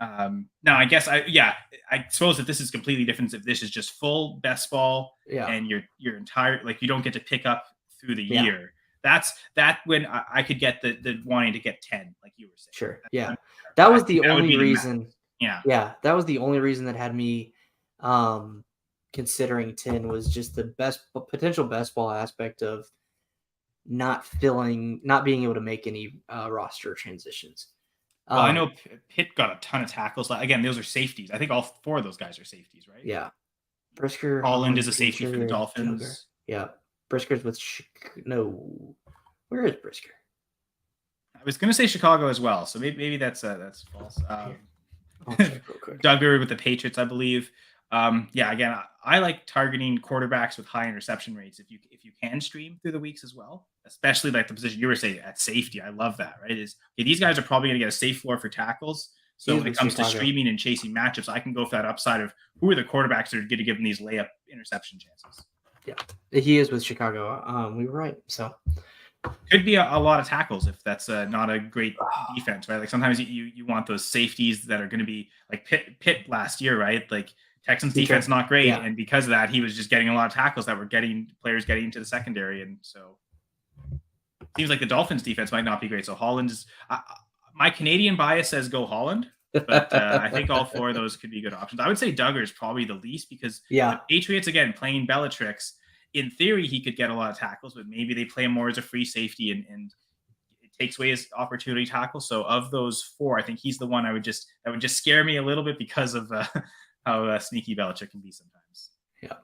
Now, I guess I suppose that this is completely different. If this is just full best ball, and your entire, like, you don't get to pick up through the year. That's when I could get the wanting to get 10, like you were saying. Sure. Yeah. That was the only reason. Yeah. That was the only reason that had me considering 10 was just the potential best ball aspect of not being able to make any roster transitions. Well, I know Pitt got a ton of tackles. Again, those are safeties. I think all 4 of those guys are safeties, right? Yeah. Brisker. Holland is a safety for the Dolphins. Sugar. Yeah. Brisker's with no. Where is Brisker? I was going to say Chicago as well, so maybe that's false. Duggar with the Patriots, I believe. Again, I like targeting quarterbacks with high interception rates if you can stream through the weeks as well, especially like the position you were saying at safety. I love that, right? These guys are probably going to get a safe floor for tackles. So when it comes to streaming and chasing matchups, I can go for that upside of who are the quarterbacks that are going to give them these layup interception chances. Yeah, he is with Chicago. We were right. So could be a lot of tackles if that's not a great defense, right? Like sometimes you want those safeties that are going to be like Pitt last year, right? Like Texans defense not great, and because of that, he was just getting a lot of tackles that were getting players getting into the secondary, and so it seems like the Dolphins defense might not be great. So Holland is my Canadian bias says go Holland, but I think all 4 of those could be good options. I would say Duggar is probably the least because the Patriots, again, playing Bellatrix, in theory he could get a lot of tackles, but maybe they play him more as a free safety and it takes away his opportunity tackle. So of those 4, I think he's the one that would just scare me a little bit because of how sneaky Belichick can be sometimes. Yeah.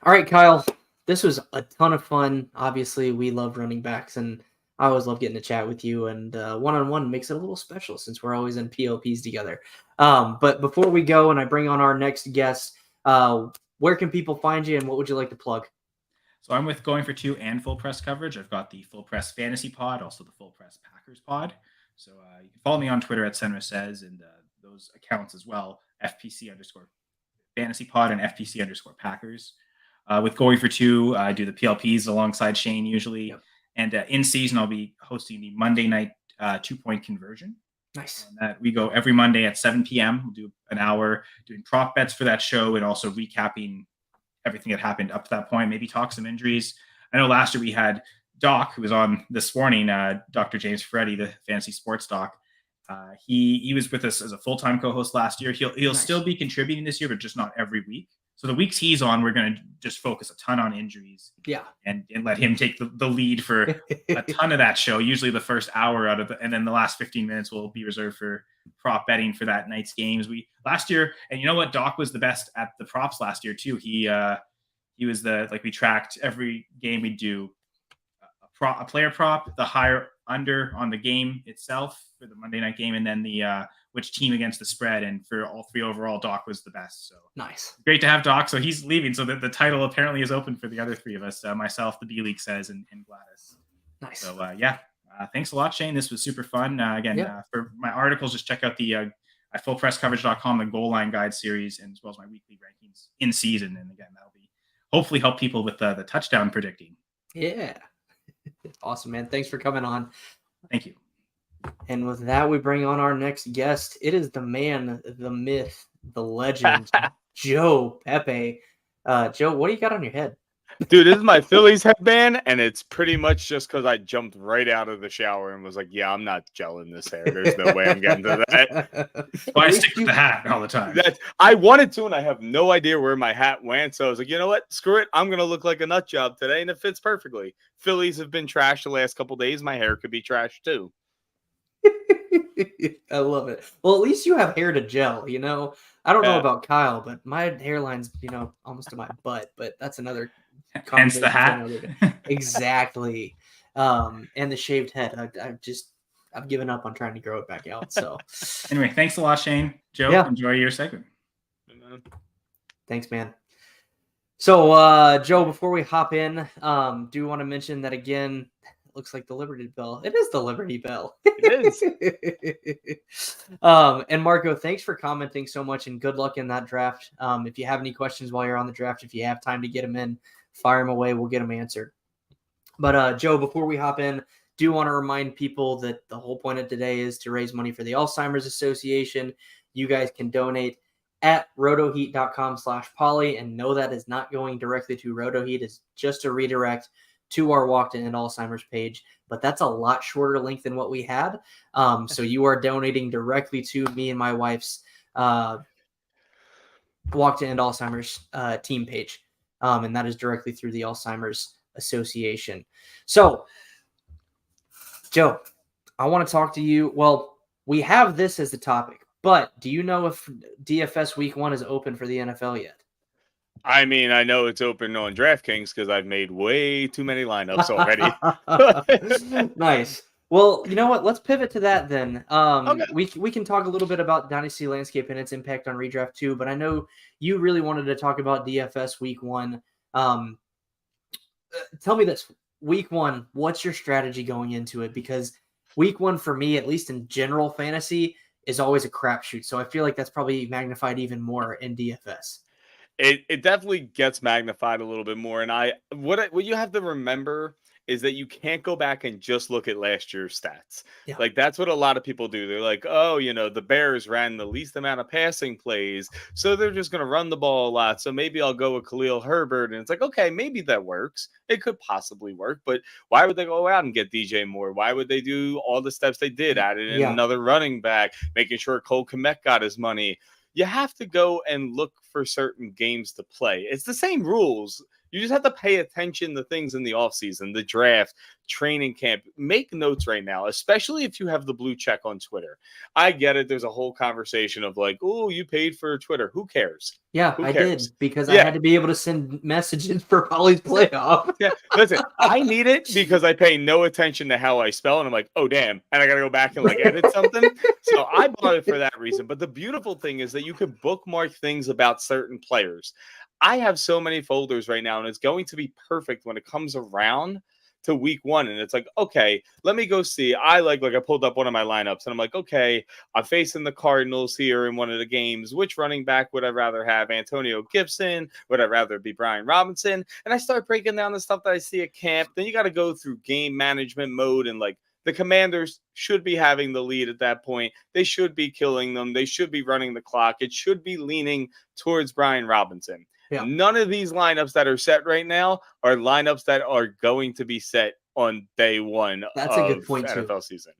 All right, Kyle, this was a ton of fun. Obviously, we love running backs, and I always love getting to chat with you. And one-on-one makes it a little special since we're always in PLPs together. But before we go and I bring on our next guest, where can people find you, and what would you like to plug? So I'm with Going for Two and Full Press coverage. I've got the Full Press Fantasy Pod, also the Full Press Packers Pod. So you can follow me on Twitter at Senra Says and those accounts as well, FPC_Fantasy Pod and FPC_Packers. With Going for Two, I do the PLPs alongside Shane usually. Yep. And in season, I'll be hosting the Monday night 2-point conversion. Nice. And that we go every Monday at 7 p.m. We'll do an hour doing prop bets for that show and also recapping everything that happened up to that point. Maybe talk some injuries. I know last year we had Doc, who was on this morning, Dr. James Ferretti, the fantasy sports doc. He was with us as a full-time co-host last year. He'll still be contributing this year, but just not every week. So the weeks he's on, we're going to just focus a ton on injuries. Yeah. And let him take the lead for a ton of that show. Usually the first hour and then the last 15 minutes will be reserved for prop betting for that night's games. Last year, and you know what? Doc was the best at the props last year too. He was we tracked every game we do a player prop, the higher under on the game itself for the Monday night game, and then the which team against the spread. And for all three overall, Doc was the best. So nice. Great to have Doc. So he's leaving. So the title apparently is open for the other three of us, myself, the B League says, and Gladys. Nice. So thanks a lot, Shane. This was super fun. For my articles, just check out the at fullpresscoverage.com, the goal line guide series, and as well as my weekly rankings in season. And again, that'll be hopefully help people with the touchdown predicting. Yeah. Awesome, man. Thanks for coming on. Thank you. And with that, we bring on our next guest. It is the man, the myth, the legend, Joe Pepe. Joe, what do you got on your head? Dude, this is my Phillies headband, and it's pretty much just because I jumped right out of the shower and was like, yeah, I'm not gelling this hair. There's no way I'm getting to that. Why I stick with the hat all the time? I wanted to, and I have no idea where my hat went. So I was like, you know what? Screw it. I'm going to look like a nut job today, and it fits perfectly. Phillies have been trashed the last couple days. My hair could be trashed too. I love it. Well, at least you have hair to gel, you know? I don't know about Kyle, but my hairline's, almost to my butt, but that's another hence the hat. Exactly. And the shaved head. I've given up on trying to grow it back out. So anyway, thanks a lot, Shane. Joe, enjoy your segment. Thanks, man. So Joe, before we hop in, do want to mention that again, it looks like the Liberty Bell. It is the Liberty Bell. It is. And Marco, thanks for commenting so much, and good luck in that draft. If you have any questions while you're on the draft, if you have time to get them in, fire them away. We'll get them answered. But Joe, before we hop in, do want to remind people that the whole point of today is to raise money for the Alzheimer'S Association. You guys can donate at rotoheat.com/poly, and know that is not going directly to RotoHeat. It's just a redirect to our Walk to End Alzheimer's page, but that's a lot shorter link than what we had. So you are donating directly to me and my wife's Walk to End Alzheimer's team page. And that is directly through the Alzheimer's Association. So, Joe, I want to talk to you. Well, we have this as the topic, but do you know if DFS Week 1 is open for the NFL yet? I mean, I know it's open on DraftKings because I've made way too many lineups already. Nice. Well, you know what? Let's pivot to that then. Okay. We can talk a little bit about Dynasty Landscape and its impact on redraft too, but I know you really wanted to talk about DFS Week 1. Tell me this. Week 1, what's your strategy going into it? Because Week 1 for me, at least in general fantasy, is always a crapshoot. So I feel like that's probably magnified even more in DFS. It definitely gets magnified a little bit more. And what you have to remember is that you can't go back and just look at last year's stats. Yeah. Like, that's what a lot of people do. They're like, oh, the Bears ran the least amount of passing plays, so they're just going to run the ball a lot. So maybe I'll go with Khalil Herbert. And it's like, okay, maybe that works. It could possibly work, but why would they go out and get DJ Moore? Why would they do all the steps they did? Added in another running back, making sure Cole Kmet got his money. You have to go and look for certain games to play. It's the same rules. You just have to pay attention to things in the offseason, the draft, training camp. Make notes right now, especially if you have the blue check on Twitter. I get it. There's a whole conversation of like, oh, you paid for Twitter. Who cares? Yeah, I did, because I had to be able to send messages for Polly's playoff. Yeah, listen, I need it because I pay no attention to how I spell, and I'm like, oh, damn, and I got to go back and edit something. So I bought it for that reason. But the beautiful thing is that you can bookmark things about certain players. I have so many folders right now, and it's going to be perfect when it comes around to Week 1. And it's like, okay, let me go see. I pulled up one of my lineups, and I'm like, okay, I'm facing the Cardinals here in one of the games. Which running back would I rather have? Antonio Gibson? Would I rather be Brian Robinson? And I start breaking down the stuff that I see at camp. Then you got to go through game management mode, and the Commanders should be having the lead at that point. They should be killing them. They should be running the clock. It should be leaning towards Brian Robinson. Yeah. None of these lineups that are set right now are lineups that are going to be set on day one That's a good of point, too. NFL season.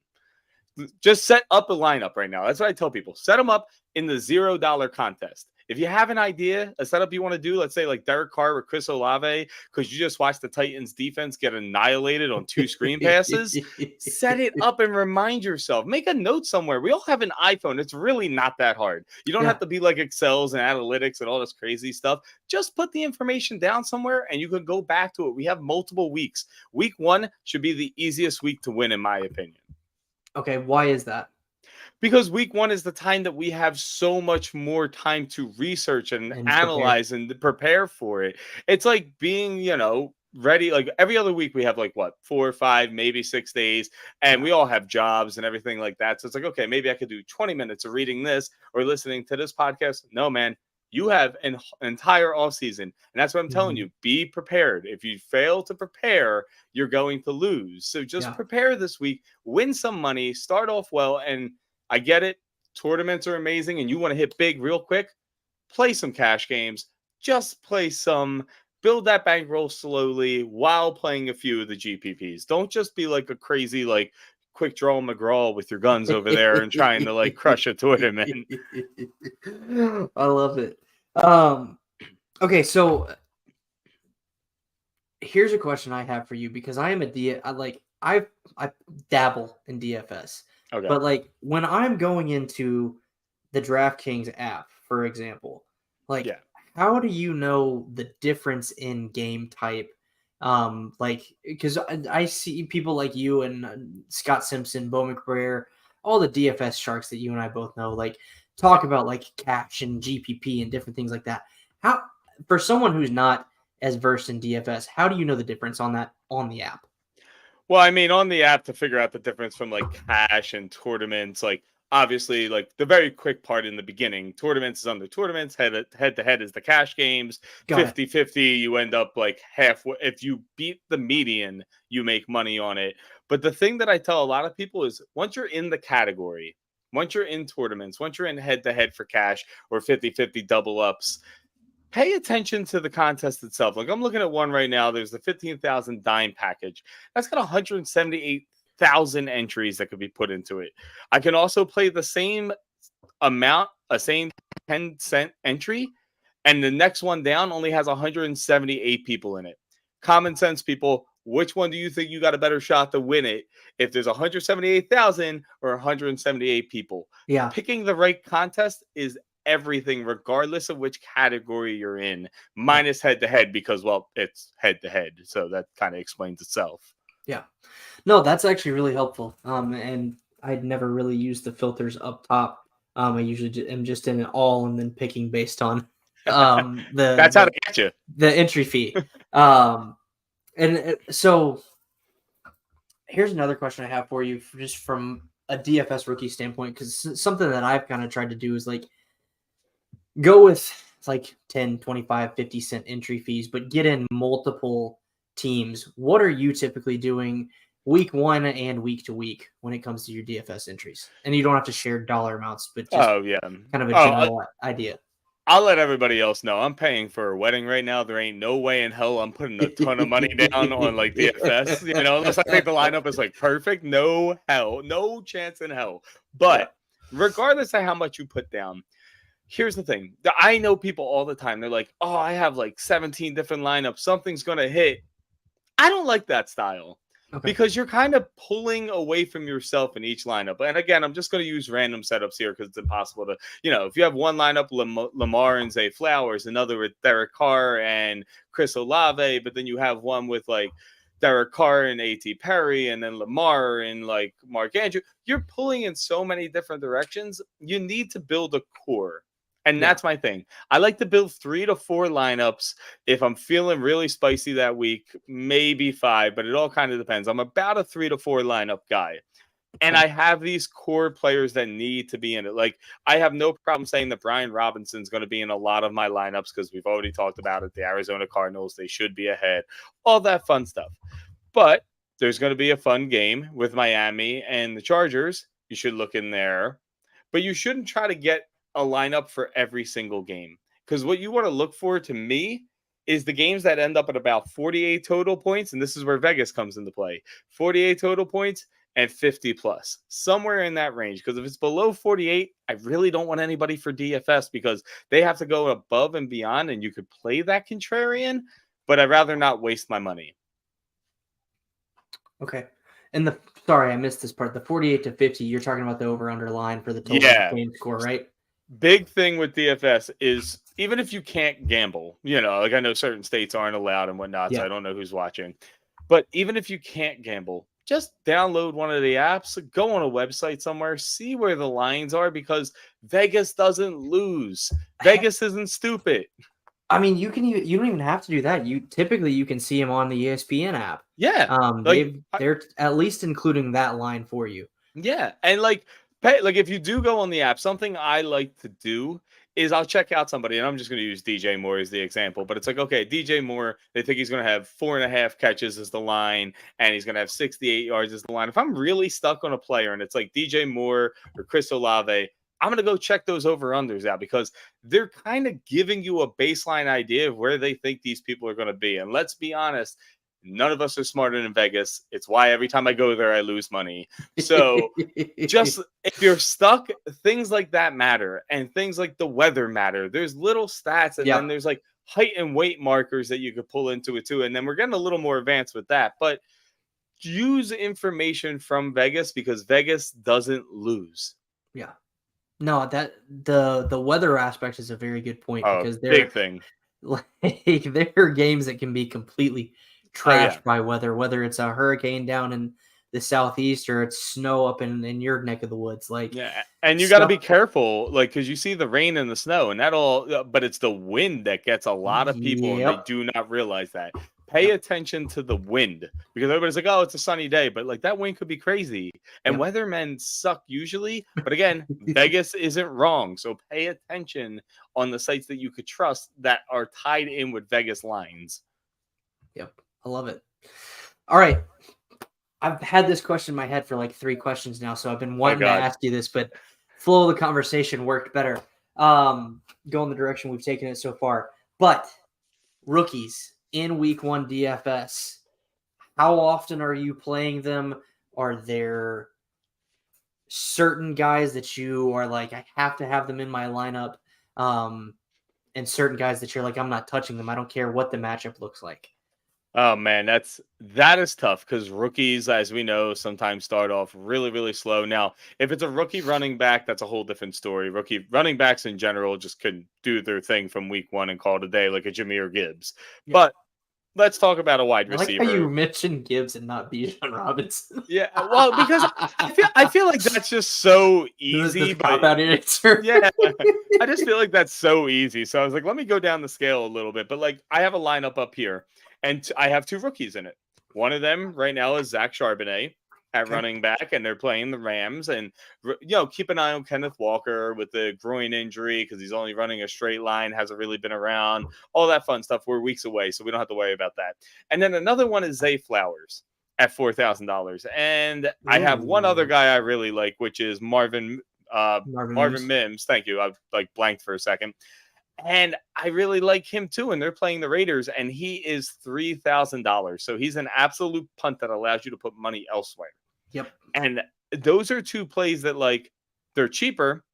Just set up a lineup right now. That's what I tell people. Set them up in the $0 contest. If you have an idea, a setup you want to do, let's say like Derek Carr with Chris Olave, because you just watched the Titans defense get annihilated on 2 screen passes, set it up and remind yourself. Make a note somewhere. We all have an iPhone. It's really not that hard. You don't have to be like Excels and analytics and all this crazy stuff. Just put the information down somewhere and you can go back to it. We have multiple weeks. Week 1 should be the easiest week to win, in my opinion. Okay, why is that? Because week 1 is the time that we have so much more time to research and analyze and prepare for it. It's like being, ready. Like every other week we have like 4 or 5, maybe 6 days, and we all have jobs and everything like that. So it's like, okay, maybe I could do 20 minutes of reading this or listening to this podcast. No, man, you have an entire off season. And that's what I'm telling you. Be prepared. If you fail to prepare, you're going to lose. So just prepare this week, win some money, start off well. And I get it. Tournaments are amazing and you want to hit big real quick. Play some cash games. Just play some. Build that bankroll slowly while playing a few of the GPPs. Don't just be like a crazy, like, quick draw McGraw with your guns over there and trying to, like, crush a tournament. I love it. Okay, so here's a question I have for you because I am I dabble in DFS. Okay. But like when I'm going into the DraftKings app, for example, how do you know the difference in game type? Because I see people like you and Scott Simpson, Bo McBrayer, all the DFS sharks that you and I both know, like talk about like cash and GPP and different things like that. How, for someone who's not as versed in DFS, how do you know the difference on that on the app? Well, I mean, on the app to figure out the difference from like cash and tournaments, like obviously like the very quick part in the beginning, tournaments is under tournaments, head to head is the cash games, 50-50, you end up like halfway. If you beat the median, you make money on it. But the thing that I tell a lot of people is once you're in the category, once you're in tournaments, once you're in head to head for cash or 50-50 double ups, pay attention to the contest itself. Like I'm looking at one right now. There's the 15,000 dime package. That's got 178,000 entries that could be put into it. I can also play the same amount, a same 10-cent entry, and the next one down only has 178 people in it. Common sense, people. Which one do you think you got a better shot to win it? If there's 178,000 or 178 people? Yeah. Picking the right contest is everything, regardless of which category you're in, minus head to head, because well, it's head to head, so that kind of explains itself. Yeah, no, that's actually really helpful. And I'd never really used the filters up top. I usually am just in it all and then picking based on that's how to get you the entry fee. So here's another question I have for you, just from a DFS rookie standpoint, because something that I've kind of tried to do is like go with like 10, 25, 50 cent entry fees, but get in multiple teams. What are you typically doing week 1 and week to week when it comes to your DFS entries? And you don't have to share dollar amounts, but just kind of a general idea. I'll let everybody else know. I'm paying for a wedding right now. There ain't no way in hell I'm putting a ton of money down on like DFS, unless I think the lineup is like perfect. No hell, no chance in hell. But regardless of how much you put down, here's the thing. I know people all the time. They're like, oh, I have like 17 different lineups. Something's going to hit. I don't like that style because you're kind of pulling away from yourself in each lineup. And again, I'm just going to use random setups here because it's impossible to, if you have one lineup, Lamar and Zay Flowers, another with Derek Carr and Chris Olave, but then you have one with like Derek Carr and A.T. Perry, and then Lamar and like Mark Andrew. You're pulling in so many different directions. You need to build a core. And that's my thing. I like to build 3 to 4 lineups. If I'm feeling really spicy that week, maybe 5, but it all kind of depends. I'm about a 3 to 4 lineup guy. And I have these core players that need to be in it. Like, I have no problem saying that Brian Robinson's going to be in a lot of my lineups because we've already talked about it. The Arizona Cardinals, they should be ahead. All that fun stuff. But there's going to be a fun game with Miami and the Chargers. You should look in there. But you shouldn't try to get a lineup for every single game. Because what you want to look for, to me, is the games that end up at about 48 total points, and this is where Vegas comes into play. 48 total points and 50 plus, somewhere in that range. Because if it's below 48, I really don't want anybody for DFS because they have to go above and beyond, and you could play that contrarian, but I'd rather not waste my money. Okay. And sorry, I missed this part. The 48 to 50, you're talking about the over-under line for the total game score, right? Big thing with DFS is even if you can't gamble, like I know certain states aren't allowed and whatnot, so I don't know who's watching. But even if you can't gamble, just download one of the apps, go on a website somewhere, see where the lines are, because Vegas doesn't lose. Vegas isn't stupid. I mean, you don't even have to do that. You can see them on the ESPN app. Yeah. They're at least including that line for you. Yeah. And if you do go on the app, something I like to do is I'll check out somebody, and I'm just going to use DJ Moore as the example, but it's like, okay, DJ Moore, they think he's going to have 4.5 catches as the line, and he's going to have 68 yards as the line. If I'm really stuck on a player and it's like DJ Moore or Chris Olave, I'm going to go check those over-unders out because they're kind of giving you a baseline idea of where they think these people are going to be. And let's be honest, none of us are smarter than Vegas. It's why every time I go there, I lose money. So just if you're stuck, things like that matter. And things like the weather matter. There's little stats, and then there's like height and weight markers that you could pull into it too. And then we're getting a little more advanced with that. But use information from Vegas because Vegas doesn't lose. Yeah. No, that the weather aspect is a very good point because they're big thing. Like there are games that can be completely trashed by weather, whether it's a hurricane down in the southeast or it's snow up in your neck of the woods. And you got to be careful, because you see the rain and the snow, and but it's the wind that gets a lot of people, and they do not realize that. Pay attention to the wind because everybody's like, oh, it's a sunny day, but that wind could be crazy. And weathermen suck usually. But again, Vegas isn't wrong. So pay attention on the sites that you could trust that are tied in with Vegas lines. Yep. I love it. All right. I've had this question in my head for like 3 questions now. So I've been wanting to ask you this, but flow of the conversation worked better. Go in the direction we've taken it so far. But rookies in week 1 DFS, how often are you playing them? Are there certain guys that you are like, I have to have them in my lineup? And certain guys that you're like, I'm not touching them. I don't care what the matchup looks like. Oh man, that is tough because rookies, as we know, sometimes start off really, really slow. Now, if it's a rookie running back, that's a whole different story. Rookie running backs in general just couldn't do their thing from week 1 and call it a day, like a Jahmyr Gibbs. Yeah. But let's talk about a wide receiver. I like how you mentioned Gibbs and not Bijan Robinson. Yeah, well, because I feel like that's just so easy. Cop-out answer. Yeah, I just feel like that's so easy. So I was like, let me go down the scale a little bit. But I have a lineup up here, and I have 2 rookies in it. One of them right now is Zach Charbonnet at running back, and they're playing the Rams. And keep an eye on Kenneth Walker with the groin injury because he's only running a straight line, hasn't really been around, all that fun stuff. We're weeks away, so we don't have to worry about that. And then another one is Zay Flowers at $4,000. And I have one other guy I really like, which is Marvin Mims. Thank you. I blanked for a second. And I really like him too. And they're playing the Raiders, and he is $3,000. So he's an absolute punt that allows you to put money elsewhere. Yep. And those are 2 plays that they're cheaper,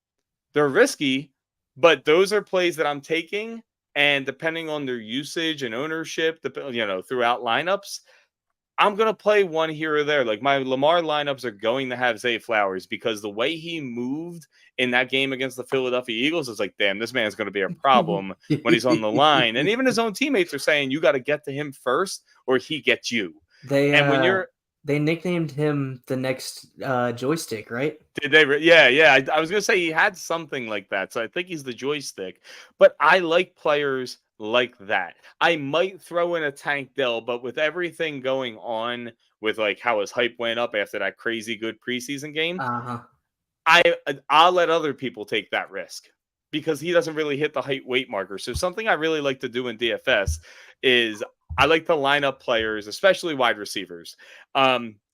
they're risky, but those are plays that I'm taking. And depending on their usage and ownership, throughout lineups, I'm going to play one here or there. Like my Lamar lineups are going to have Zay Flowers because the way he moved in that game against the Philadelphia Eagles is like, damn, this man's going to be a problem when he's on the line. And even his own teammates are saying, you got to get to him first or he gets you. They nicknamed him the next joystick, right? Did they? Yeah. I was going to say he had something like that. So I think he's the joystick. But I like players like that. I might throw in a Tank Dell, but with everything going on with how his hype went up after that crazy good preseason game, I'll let other people take that risk because he doesn't really hit the height weight marker. So something I really like to do in DFS is I like to line up players, especially wide receivers,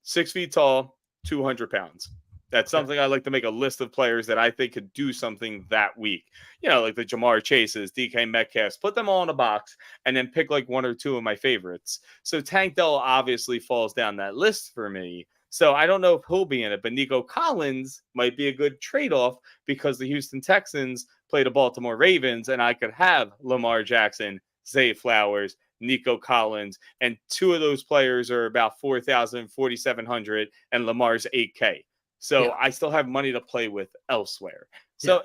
6 feet tall, 200 pounds. That's something I like to make a list of players that I think could do something that week. You know, like the Jamar Chases, DK Metcalfs, put them all in a box and then pick like one or two of my favorites. So Tank Dell obviously falls down that list for me. So I don't know if he'll be in it, but Nico Collins might be a good trade-off because the Houston Texans play the Baltimore Ravens, and I could have Lamar Jackson, Zay Flowers, Nico Collins, and two of those players are about 4,000, 4,700, and Lamar's 8K. So I still have money to play with elsewhere. So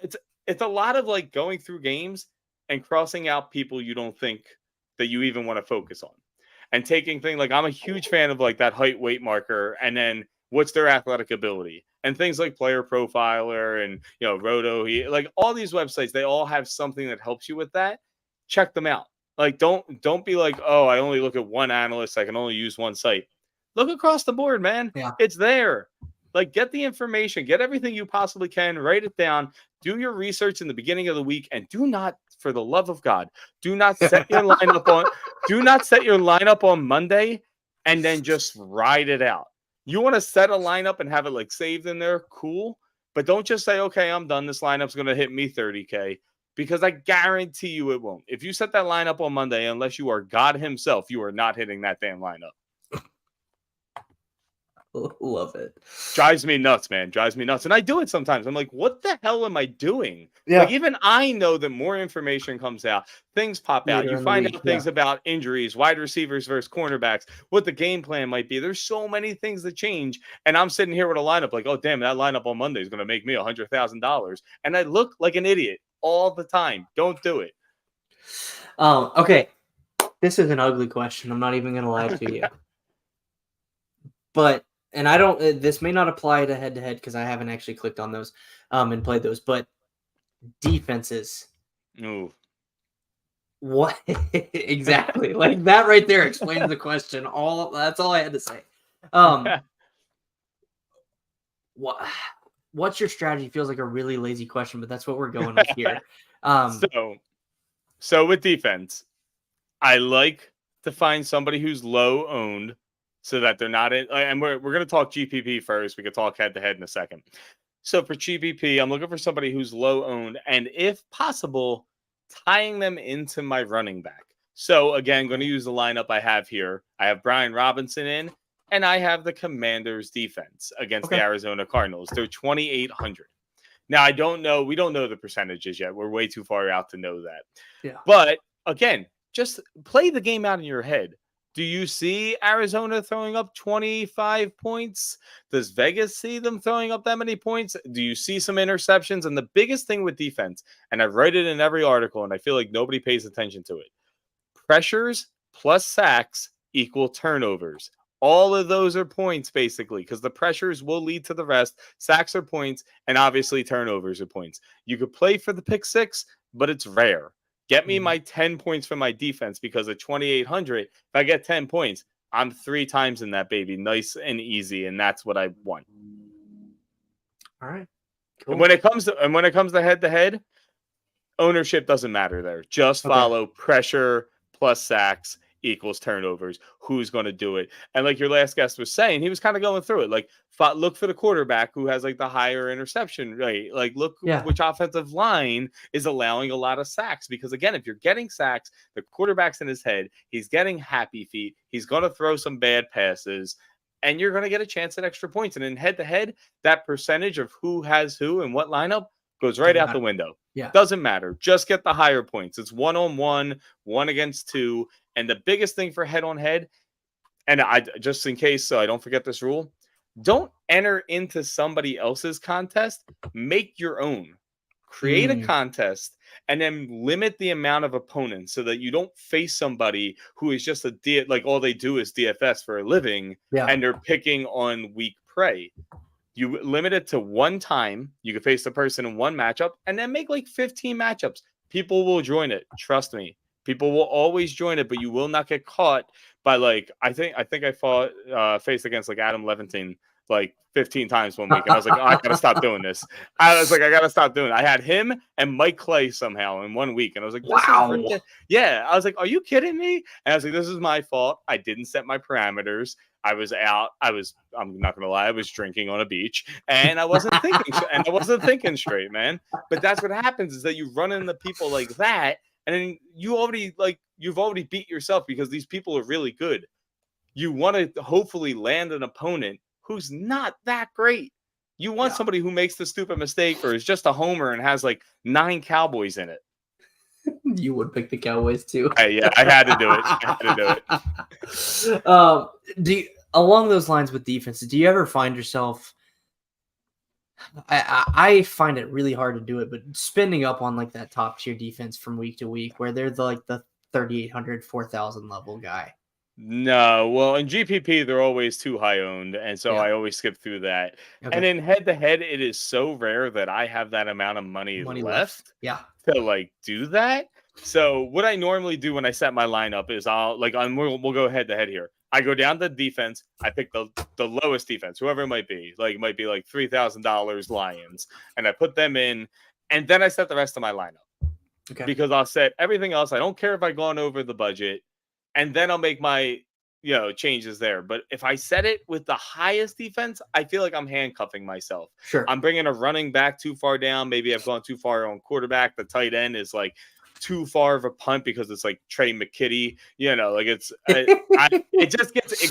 it's a lot of like going through games and crossing out people you don't think that you even want to focus on. And taking things like, I'm a huge fan of like that height weight marker, and then what's their athletic ability, and things like Player Profiler and, you know, Roto, like all these websites, they all have something that helps you with that. Check them out. Like, don't be like, oh, I only look at one analyst, I can only use one site. Look across the board, man. It's there. Like, get the information, get everything you possibly can, write it down, do your research in the beginning of the week, and do not, for the love of God, do not set your lineup on Monday and then just ride it out. You want to set a lineup and have it like saved in there, cool, but don't just say, okay, I'm done. This lineup's going to hit me 30K, because I guarantee you it won't. If you set that lineup on Monday, unless you are God himself, you are not hitting that damn lineup. Love it. Drives me nuts, man. Drives me nuts. And I do it sometimes. I'm like, what the hell am I doing? Yeah. Like, even I know that more information comes out. Things pop out. Later You in the find week, out things about injuries, wide receivers versus cornerbacks, what the game plan might be. There's so many things that change. And I'm sitting here with a lineup like, oh, damn, that lineup on Monday is going to make me $100,000. And I look like an idiot all the time. Don't do it. Okay. This is an ugly question. I'm not even going to lie to you. But, and I don't, this may not apply to head-to-head because I haven't actually clicked on those and played those, but defenses. Ooh. What? Exactly. Like that right there explains the question. That's all I had to say. What's your strategy? Feels like a really lazy question, but that's what we're going with here. So with defense, I like to find somebody who's low owned so that they're not in, and we're going to talk GPP first. We could talk head to head in a second. So for GPP, I'm looking for somebody who's low owned, and if possible, tying them into my running back. So again, going to use the lineup I have here. I have Brian Robinson in, and I have the Commanders defense against the Arizona Cardinals. They're 2,800. Now, we don't know the percentages yet. We're way too far out to know that. Yeah. But again, just play the game out in your head. Do you see Arizona throwing up 25 points? Does Vegas see them throwing up that many points? Do you see some interceptions? And the biggest thing with defense, and I write it in every article, and I feel like nobody pays attention to it, pressures plus sacks equal turnovers. All of those are points, basically, because the pressures will lead to the rest. Sacks are points, and obviously turnovers are points. You could play for the pick six, but it's rare. Get me my 10 points from my defense, because at 2,800, if I get 10 points, I'm 3 times in that baby. Nice and easy, and that's what I want. All right. Cool. And when it comes to head-to-head, ownership doesn't matter there. Just follow pressure plus sacks equals turnovers. Who's going to do it? And like your last guest was saying, he was kind of going through it. Like, look for the quarterback who has like the higher interception rate. Like, look which offensive line is allowing a lot of sacks. Because again, if you're getting sacks, the quarterback's in his head. He's getting happy feet. He's going to throw some bad passes, and you're going to get a chance at extra points. And in head-to-head, that percentage of who has who and what lineup goes right out the window. Yeah. Doesn't matter. Just get the higher points. It's 1-on-1, 1 against 2. And the biggest thing for head-on-head, and I just in case so I don't forget this rule, don't enter into somebody else's contest. Make your own. Create a contest and then limit the amount of opponents so that you don't face somebody who is just like all they do is DFS for a living and they're picking on weak prey. You limit it to one time. You can face the person in one matchup and then make like 15 matchups. People will join it. Trust me. People will always join it, but you will not get caught by like, I think I fought faced against like Adam Leventon like 15 times one week. And I was like, oh, I got to stop doing this. I got to stop doing it. I had him and Mike Clay somehow in 1 week. And I was like, wow. Yeah. I was like, are you kidding me? And I was like, this is my fault. I didn't set my parameters. I was out. I'm not going to lie. I was drinking on a beach and I wasn't thinking straight, man. But that's what happens is that you run into people like that. And then you've already beat yourself because these people are really good. You want to hopefully land an opponent who's not that great. You want somebody who makes the stupid mistake or is just a homer and has like 9 Cowboys in it. You would pick the Cowboys too. Yeah, I had to do it. Along those lines with defense, do you ever find yourself? I find it really hard to do it, but spending up on like that top tier defense from week to week, where they're the 3,800, 4,000 level guy. No, well, in GPP they're always too high owned, and so I always skip through that. Okay. And in head to head, it is so rare that I have that amount of money left. Yeah, to like do that. So what I normally do when I set my lineup is we'll go head to head here. I go down to defense. I pick the lowest defense, whoever it might be. Like it might be like $3,000 Lions, and I put them in, and then I set the rest of my lineup. Okay. Because I'll set everything else. I don't care if I've gone over the budget, and then I'll make my changes there. But if I set it with the highest defense, I feel like I'm handcuffing myself. Sure. I'm bringing a running back too far down. Maybe I've gone too far on quarterback. The tight end is like too far of a punt because it's like Trey McKitty, like it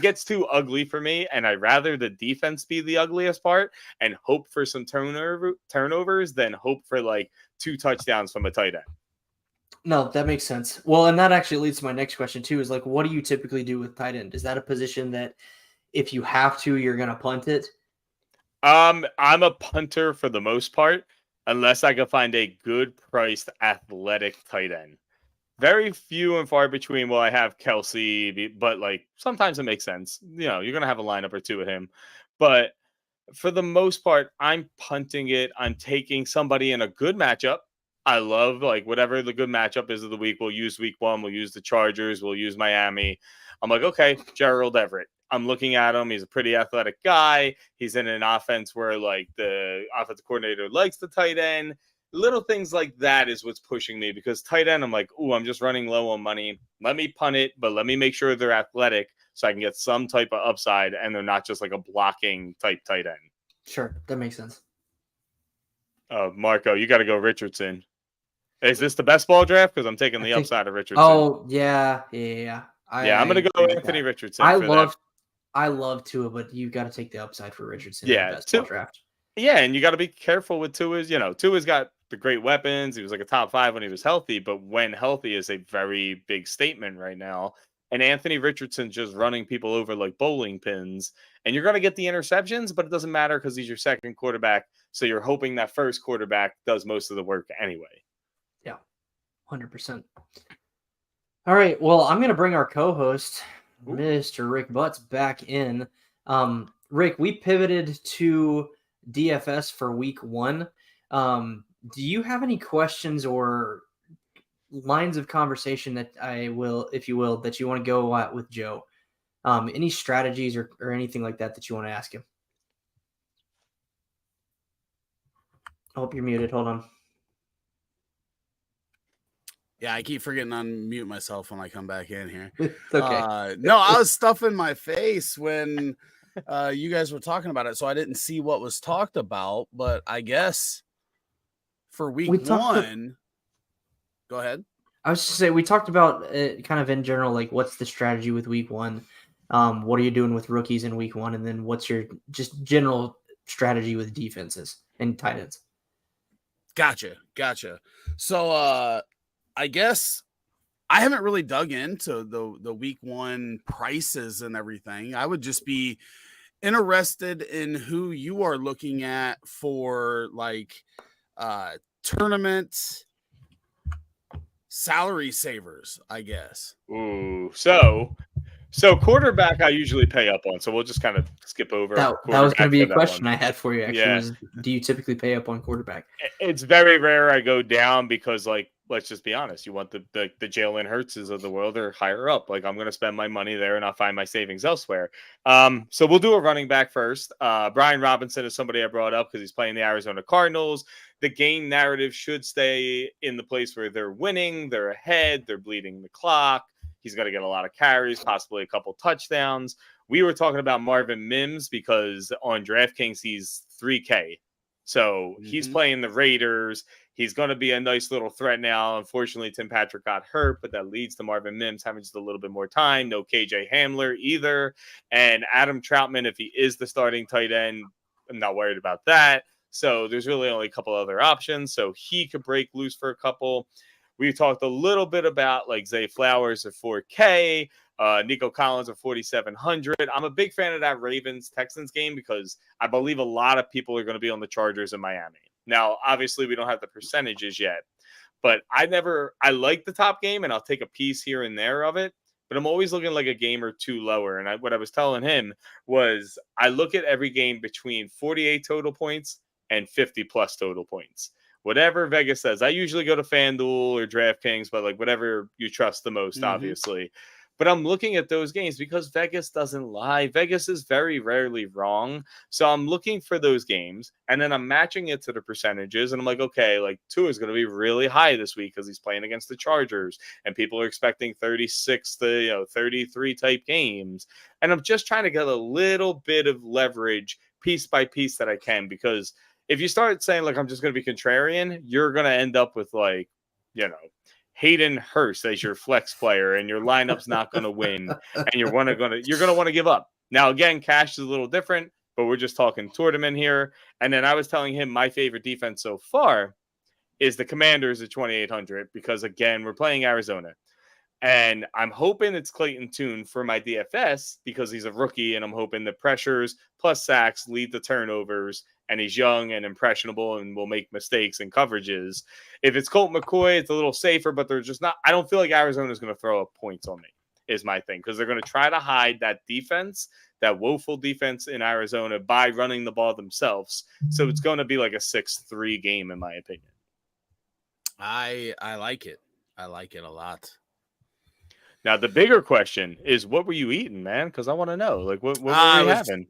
gets too ugly for me. And I'd rather the defense be the ugliest part and hope for some turnovers than hope for like 2 touchdowns from a tight end. No, that makes sense. Well, and that actually leads to my next question too, is like, what do you typically do with tight end? Is that a position that if you have to, you're going to punt it? I'm a punter for the most part, unless I can find a good priced athletic tight end. Very few and far between will I have Kelsey, but like sometimes it makes sense. You're going to have a lineup or 2 with him, but for the most part, I'm punting it. I'm taking somebody in a good matchup. I love like whatever the good matchup is of the week. We'll use week 1. We'll use the Chargers. We'll use Miami. I'm like, okay, Gerald Everett. I'm looking at him. He's a pretty athletic guy. He's in an offense where like the offensive coordinator likes the tight end. Little things like that is what's pushing me because tight end, I'm like, I'm just running low on money. Let me punt it, but let me make sure they're athletic so I can get some type of upside and they're not just like a blocking type tight end. Sure, that makes sense. Marco, you got to go Richardson. Is this the best ball draft? Because I'm taking the upside of Richardson. Oh, yeah. I'm going to go Anthony Richardson. I love Tua, but you got to take the upside for Richardson. Yeah, in the best ball draft. Yeah, and you got to be careful with Tua's. Tua's got the great weapons. He was like a top 5 when he was healthy, but when healthy is a very big statement right now. And Anthony Richardson just running people over like bowling pins. And you're going to get the interceptions, but it doesn't matter because he's your second quarterback. So you're hoping that first quarterback does most of the work anyway. Yeah, 100%. All right. Well, I'm going to bring our co-host, Mr. Rick Butts, back in. Rick, we pivoted to DFS for week 1. Do you have any questions or lines of conversation that if you will, that you want to go at with Joe? Any strategies or anything like that you want to ask him? I hope you're muted. Hold on. Yeah, I keep forgetting to unmute myself when I come back in here. It's okay. No, I was stuffing my face when you guys were talking about it, so I didn't see what was talked about. But I guess for week 1, go ahead. I was just saying we talked about kind of in general, like what's the strategy with week 1? What are you doing with rookies in week 1? And then what's your just general strategy with defenses and tight ends? Gotcha. So I guess I haven't really dug into the week 1 prices and everything. I would just be interested in who you are looking at for like tournament salary savers, I guess. Ooh, so So quarterback, I usually pay up on. So we'll just kind of skip over. That was going to be a question one. I had for you. Actually, Yeah. was, do you typically pay up on quarterback? It's very rare I go down because, like, let's just be honest. You want the Jalen Hurtses of the world or higher up. Like, I'm going to spend my money there and I'll find my savings elsewhere. So we'll do a running back first. Brian Robinson is somebody I brought up because he's playing the Arizona Cardinals. The game narrative should stay in the place where they're winning, they're ahead, they're bleeding the clock. He's going to get a lot of carries, possibly a couple touchdowns. We were talking about Marvin Mims because on DraftKings, he's 3K. So he's playing the Raiders. He's going to be a nice little threat now. Unfortunately, Tim Patrick got hurt, but that leads to Marvin Mims having just a little bit more time. No KJ Hamler either. And Adam Troutman, if he is the starting tight end, I'm not worried about that. So there's really only a couple other options. So he could break loose for a couple. We talked a little bit about like Zay Flowers at 4K, Nico Collins at 4,700. I'm a big fan of that Ravens-Texans game because I believe a lot of people are going to be on the Chargers in Miami. Now, obviously, we don't have the percentages yet, but I like the top game, and I'll take a piece here and there of it, but I'm always looking like a game or two lower. And what I was telling him was I look at every game between 48 total points and 50-plus total points. Whatever Vegas says. I usually go to FanDuel or DraftKings, but like whatever you trust the most, obviously. But I'm looking at those games because Vegas doesn't lie. Vegas is very rarely wrong. So I'm looking for those games, and then I'm matching it to the percentages. And I'm like, okay, like Tua is going to be really high this week because he's playing against the Chargers, and people are expecting 36 to 33 type games. And I'm just trying to get a little bit of leverage piece by piece that I can, because if you start saying, like, I'm just going to be contrarian, you're going to end up with, like, Hayden Hurst as your flex player, and your lineup's not going to win, and you're going to want to give up. Now, again, cash is a little different, but we're just talking tournament here. And then I was telling him my favorite defense so far is the Commanders at 2,800 because, again, we're playing Arizona. And I'm hoping it's Clayton Tune for my DFS because he's a rookie, and I'm hoping the pressures plus sacks lead to turnovers, and he's young and impressionable and will make mistakes and coverages. If it's Colt McCoy, it's a little safer, but they're just not – I don't feel like Arizona is going to throw up points on me is my thing, because they're going to try to hide that defense, that woeful defense in Arizona, by running the ball themselves. So it's going to be like a 6-3 game, in my opinion. I like it. I like it a lot. Now, the bigger question is, what were you eating, man? Because I want to know. Like, what were you having?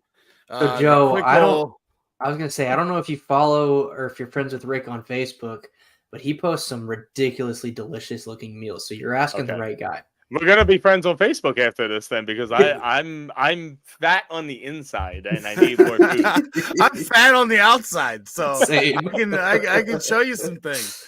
So, Joe, I was going to say, I don't know if you follow or if you're friends with Rick on Facebook, but he posts some ridiculously delicious looking meals. So you're asking the right guy. We're going to be friends on Facebook after this then, because I'm fat on the inside and I need more food. I'm fat on the outside, so Same. I can show you some things.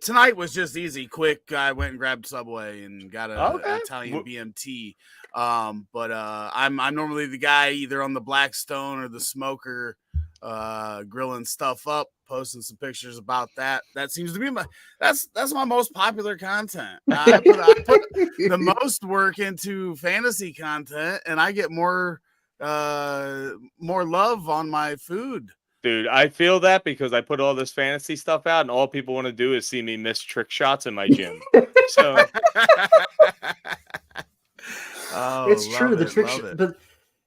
Tonight was just easy, quick. I went and grabbed Subway and got an Italian BMT. But I'm normally the guy either on the Blackstone or the smoker, grilling stuff up, posting some pictures about that. That seems to be that's my most popular content. I put the most work into fantasy content, and I get more love on my food. Dude, I feel that because I put all this fantasy stuff out, and all people want to do is see me miss trick shots in my gym. So it's true. The trick shot, but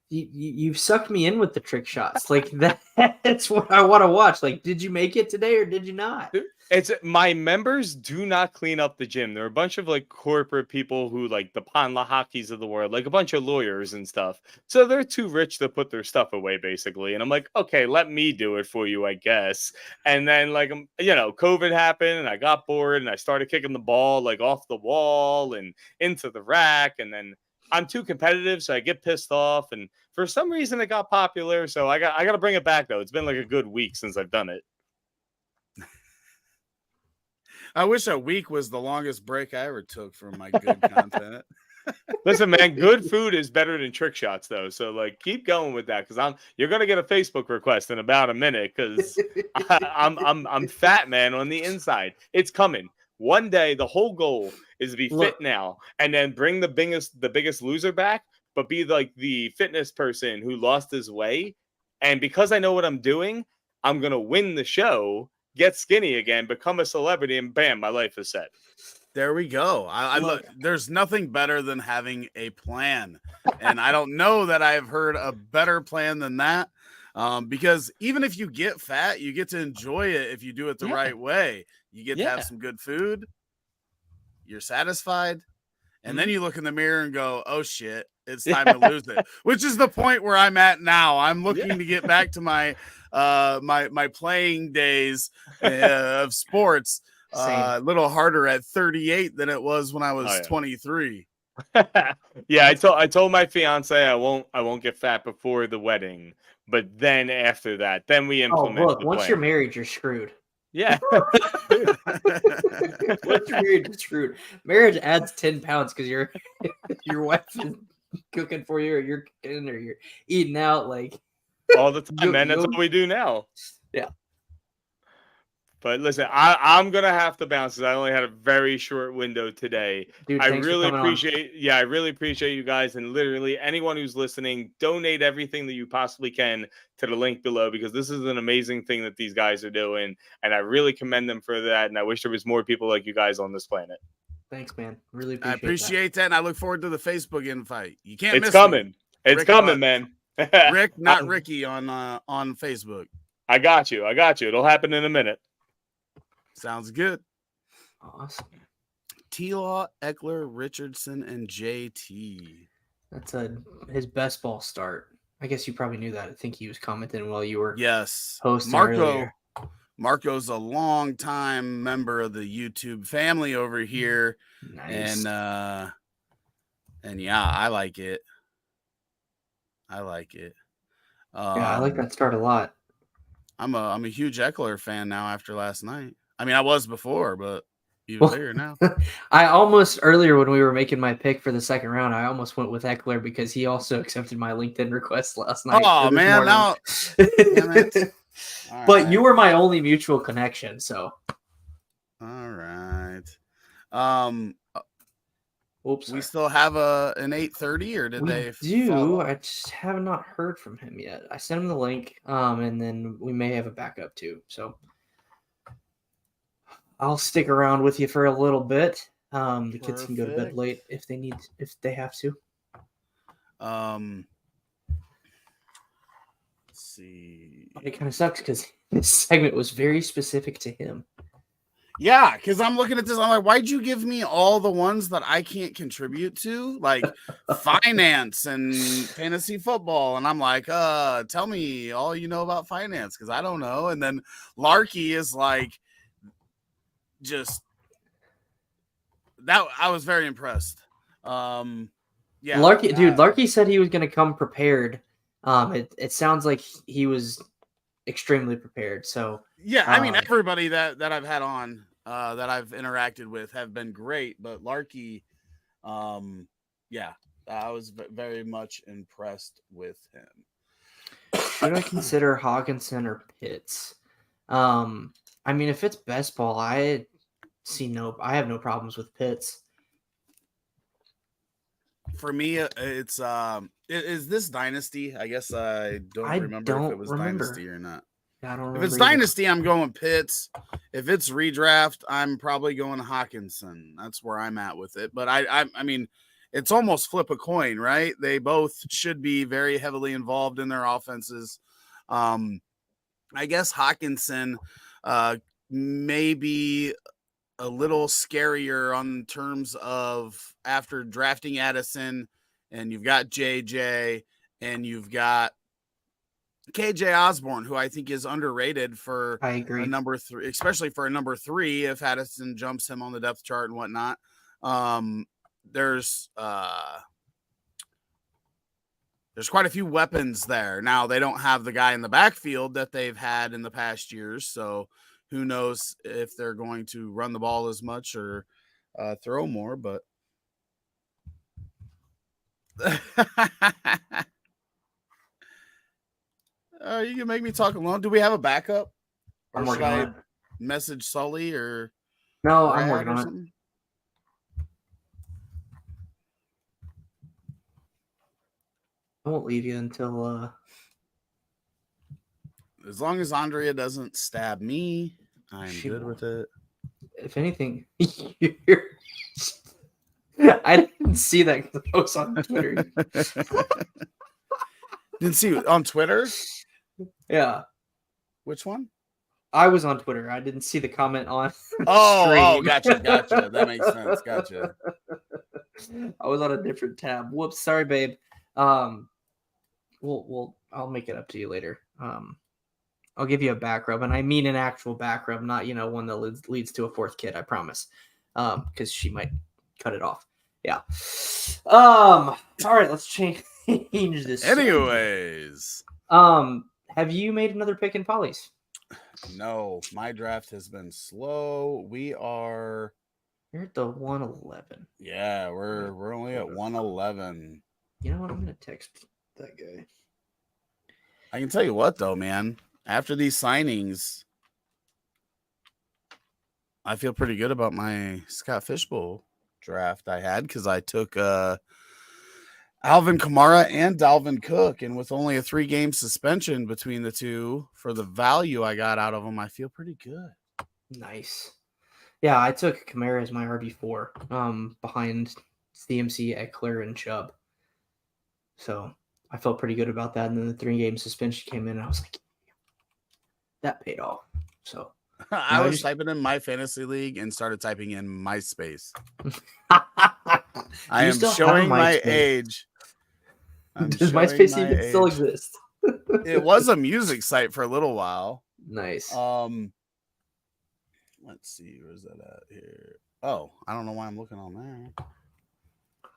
you've sucked me in with the trick shots. Like that's what I want to watch. Like, did you make it today or did you not? It's my members do not clean up the gym. There are a bunch of like corporate people who like the Panlahakis of the world, like a bunch of lawyers and stuff. So they're too rich to put their stuff away, basically. And I'm like, okay, let me do it for you, I guess. And then like, COVID happened and I got bored and I started kicking the ball like off the wall and into the rack. And then I'm too competitive, so I get pissed off. And for some reason it got popular. So I got to bring it back though. It's been like a good week since I've done it. I wish a week was the longest break I ever took from my good content. Listen, man, good food is better than trick shots, though. So, like, keep going with that, because you're gonna get a Facebook request in about a minute, because I'm fat, man, on the inside. It's coming. One day, the whole goal is to be fit now, and then bring the biggest loser back, but be like the fitness person who lost his way. And because I know what I'm doing, I'm gonna win the show. Get skinny again, become a celebrity, and bam, my life is set. There we go. I look. There's nothing better than having a plan, and I don't know that I've heard a better plan than that. Because even if you get fat, you get to enjoy it if you do it the right way. You get to have some good food. You're satisfied, and then you look in the mirror and go, "Oh shit, it's time to lose it." Which is the point where I'm at now. I'm looking to get back to my my playing days of sports. A little harder at 38 than it was when I was 23. Yeah, I told my fiance I won't get fat before the wedding, but then after that, then we implement. Look, once you're married, you're screwed. Yeah. Once you're married, you're screwed. Marriage adds 10 pounds because your wife is cooking for you, or you're cooking, or you're eating out like all the time, man. That's what we do now. Yeah. But listen, I'm gonna have to bounce because I only had a very short window today. Dude, I thanks for really coming on. I really appreciate you guys, and literally anyone who's listening, donate everything that you possibly can to the link below, because this is an amazing thing that these guys are doing, and I really commend them for that. And I wish there was more people like you guys on this planet. Thanks, man. Really I appreciate that, and I look forward to the Facebook invite. You can't It's miss coming. me. It's Rick coming, Butts. man. Rick, not Ricky on Facebook. I got you. It'll happen in a minute. Sounds good. Awesome. T-Law, Eckler, Richardson, and JT. That's his best ball start. I guess you probably knew that. I think he was commenting while you were hosting earlier. Marco's a long-time member of the YouTube family over here. Nice. And yeah, I like it. I like that start a lot. I'm a huge Eckler fan now after last night. I mean, I was before, but even bigger now. I almost earlier when we were making my pick for the second round, I almost went with Eckler because he also accepted my LinkedIn request last night. Oh man, now damn it. But you were my only mutual connection, so all right. Oops. We still have an 8:30, or did they do? I just have not heard from him yet. I sent him the link, and then we may have a backup too. So I'll stick around with you for a little bit. The kids can go to bed late if they have to. Let's see. It kind of sucks because this segment was very specific to him. Yeah, because I'm looking at this. I'm like, why'd you give me all the ones that I can't contribute to? Like finance and fantasy football. And I'm like, tell me all you know about finance, because I don't know. And then Larky is like, just that I was very impressed. Yeah. Larky said he was gonna come prepared. It sounds like he was extremely prepared. So yeah, I mean, everybody that I've had on that I've interacted with have been great, but Larky, yeah, I was very much impressed with him. Should I consider Hawkinson or Pitts? I mean, if it's best ball, I have no problems with Pitts. For me, it's is this Dynasty? I guess I don't remember if it was Dynasty or not. I don't remember. If it's Dynasty, I'm going Pitts. If it's redraft, I'm probably going Hawkinson. That's where I'm at with it. But I mean, it's almost flip a coin, right? They both should be very heavily involved in their offenses. I guess Hawkinson may be a little scarier on terms of after drafting Addison, and you've got JJ, and you've got KJ Osborne, who I think is underrated for I agree. a number 3, especially for a number 3 if Addison jumps him on the depth chart and whatnot. There's quite a few weapons there. Now they don't have the guy in the backfield that they've had in the past years, so who knows if they're going to run the ball as much or throw more, but you can make me talk alone. Do we have a backup? Or should I message Sully or no? I'm working on it. I won't leave you until as long as Andrea doesn't stab me, I'm good with it. if anything, I didn't see that post on Twitter. Didn't see it on Twitter? Yeah. Which one? I was on Twitter. I didn't see the comment on Oh, stream. gotcha. That makes sense. Gotcha. I was on a different tab. Whoops, sorry, babe. I'll make it up to you later. I'll give you a back rub, and I mean an actual back rub, not one that leads to a fourth kid. I promise, because she might cut it off. Yeah. All right, let's change this. Anyways, have you made another pick in Polly's? No, my draft has been slow. You're at the 111. Yeah, we're only at 111. You know what? I'm gonna text that guy. I can tell you what though, man. After these signings, I feel pretty good about my Scott Fishbowl draft I had because I took Alvin Kamara and Dalvin Cook, and with only a 3-game suspension between the two, for the value I got out of them, I feel pretty good. Nice. Yeah, I took Kamara as my RB4, behind CMC, Eckler, and Chubb. So I felt pretty good about that. And then the 3-game suspension came in, and I was like, that paid off. So I was typing in my fantasy league and started typing in MySpace. I am showing my age. Does MySpace even still exist? It was a music site for a little while. Nice. Let's see, where's that at here? Oh, I don't know why I'm looking on there.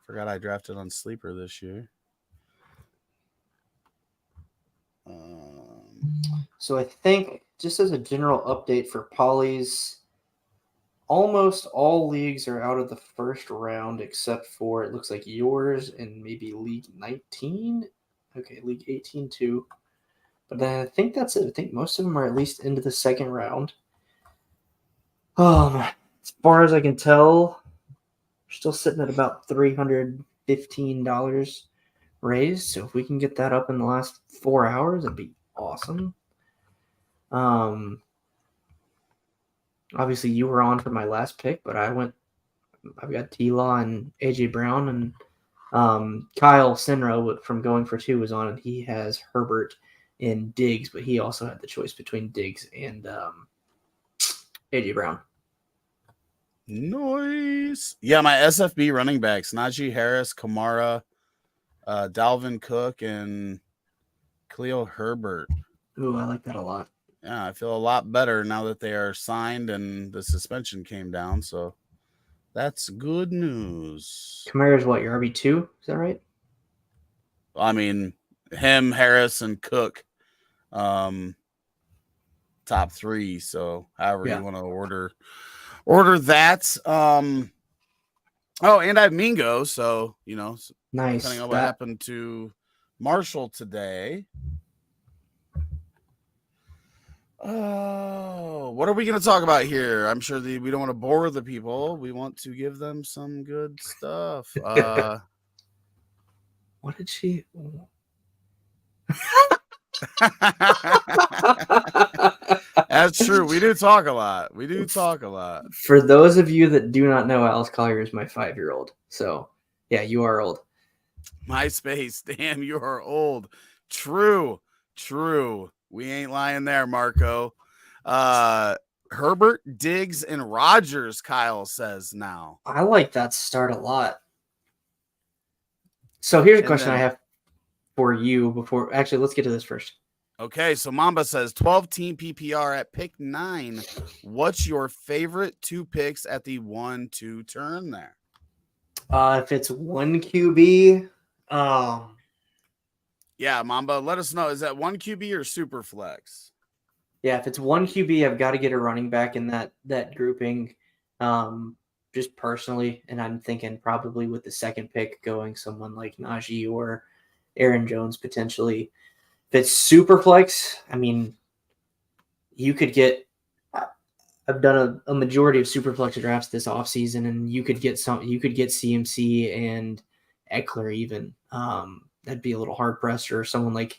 Forgot I drafted on Sleeper this year. So I think, just as a general update for Polly's, almost all leagues are out of the first round except for, it looks like yours and maybe League 19. Okay, League 18 too. But then I think that's it. I think most of them are at least into the second round. As far as I can tell, we're still sitting at about $315 raised. So if we can get that up in the last 4 hours, that'd be awesome. Obviously you were on for my last pick, but I've got T-Law and AJ Brown, and Kyle Sinro from Going for Two was on, and he has Herbert and Diggs, but he also had the choice between Diggs and AJ Brown. Nice. Yeah, my SFB running backs, Najee Harris, Kamara, Dalvin Cook, and Khalil Herbert. Ooh, I like that a lot. Yeah, I feel a lot better now that they are signed and the suspension came down. So that's good news. Kamara's what, your RB2? Is that right? I mean, him, Harris, and Cook, top 3. So however you want to order that. And I have Mingo. So, nice. Depending on what happened to Marshall today. Oh, what are we going to talk about here? I'm sure we don't want to bore the people. We want to give them some good stuff. What did she? That's true. We do talk a lot. For those of you that do not know, Alice Collier is my 5-year-old. So, yeah, you are old. MySpace. Damn, you are old. True. We ain't lying there, Marco. Herbert, Diggs, and Rodgers, Kyle says now. I like that start a lot. So here's a question I have for you before. Actually, let's get to this first. Okay, so Mamba says 12-team PPR at pick 9. What's your favorite 2 picks at the 1-2 turn there? If it's 1 QB, yeah, Mamba, let us know. Is that 1 QB or super flex? Yeah, if it's 1 QB, I've got to get a running back in that grouping, just personally. And I'm thinking probably with the second pick going someone like Najee or Aaron Jones potentially. If it's super flex, I mean, you could get. I've done a majority of super flex drafts this offseason, and you could get CMC and Eckler even. That'd be a little hard pressed, or someone like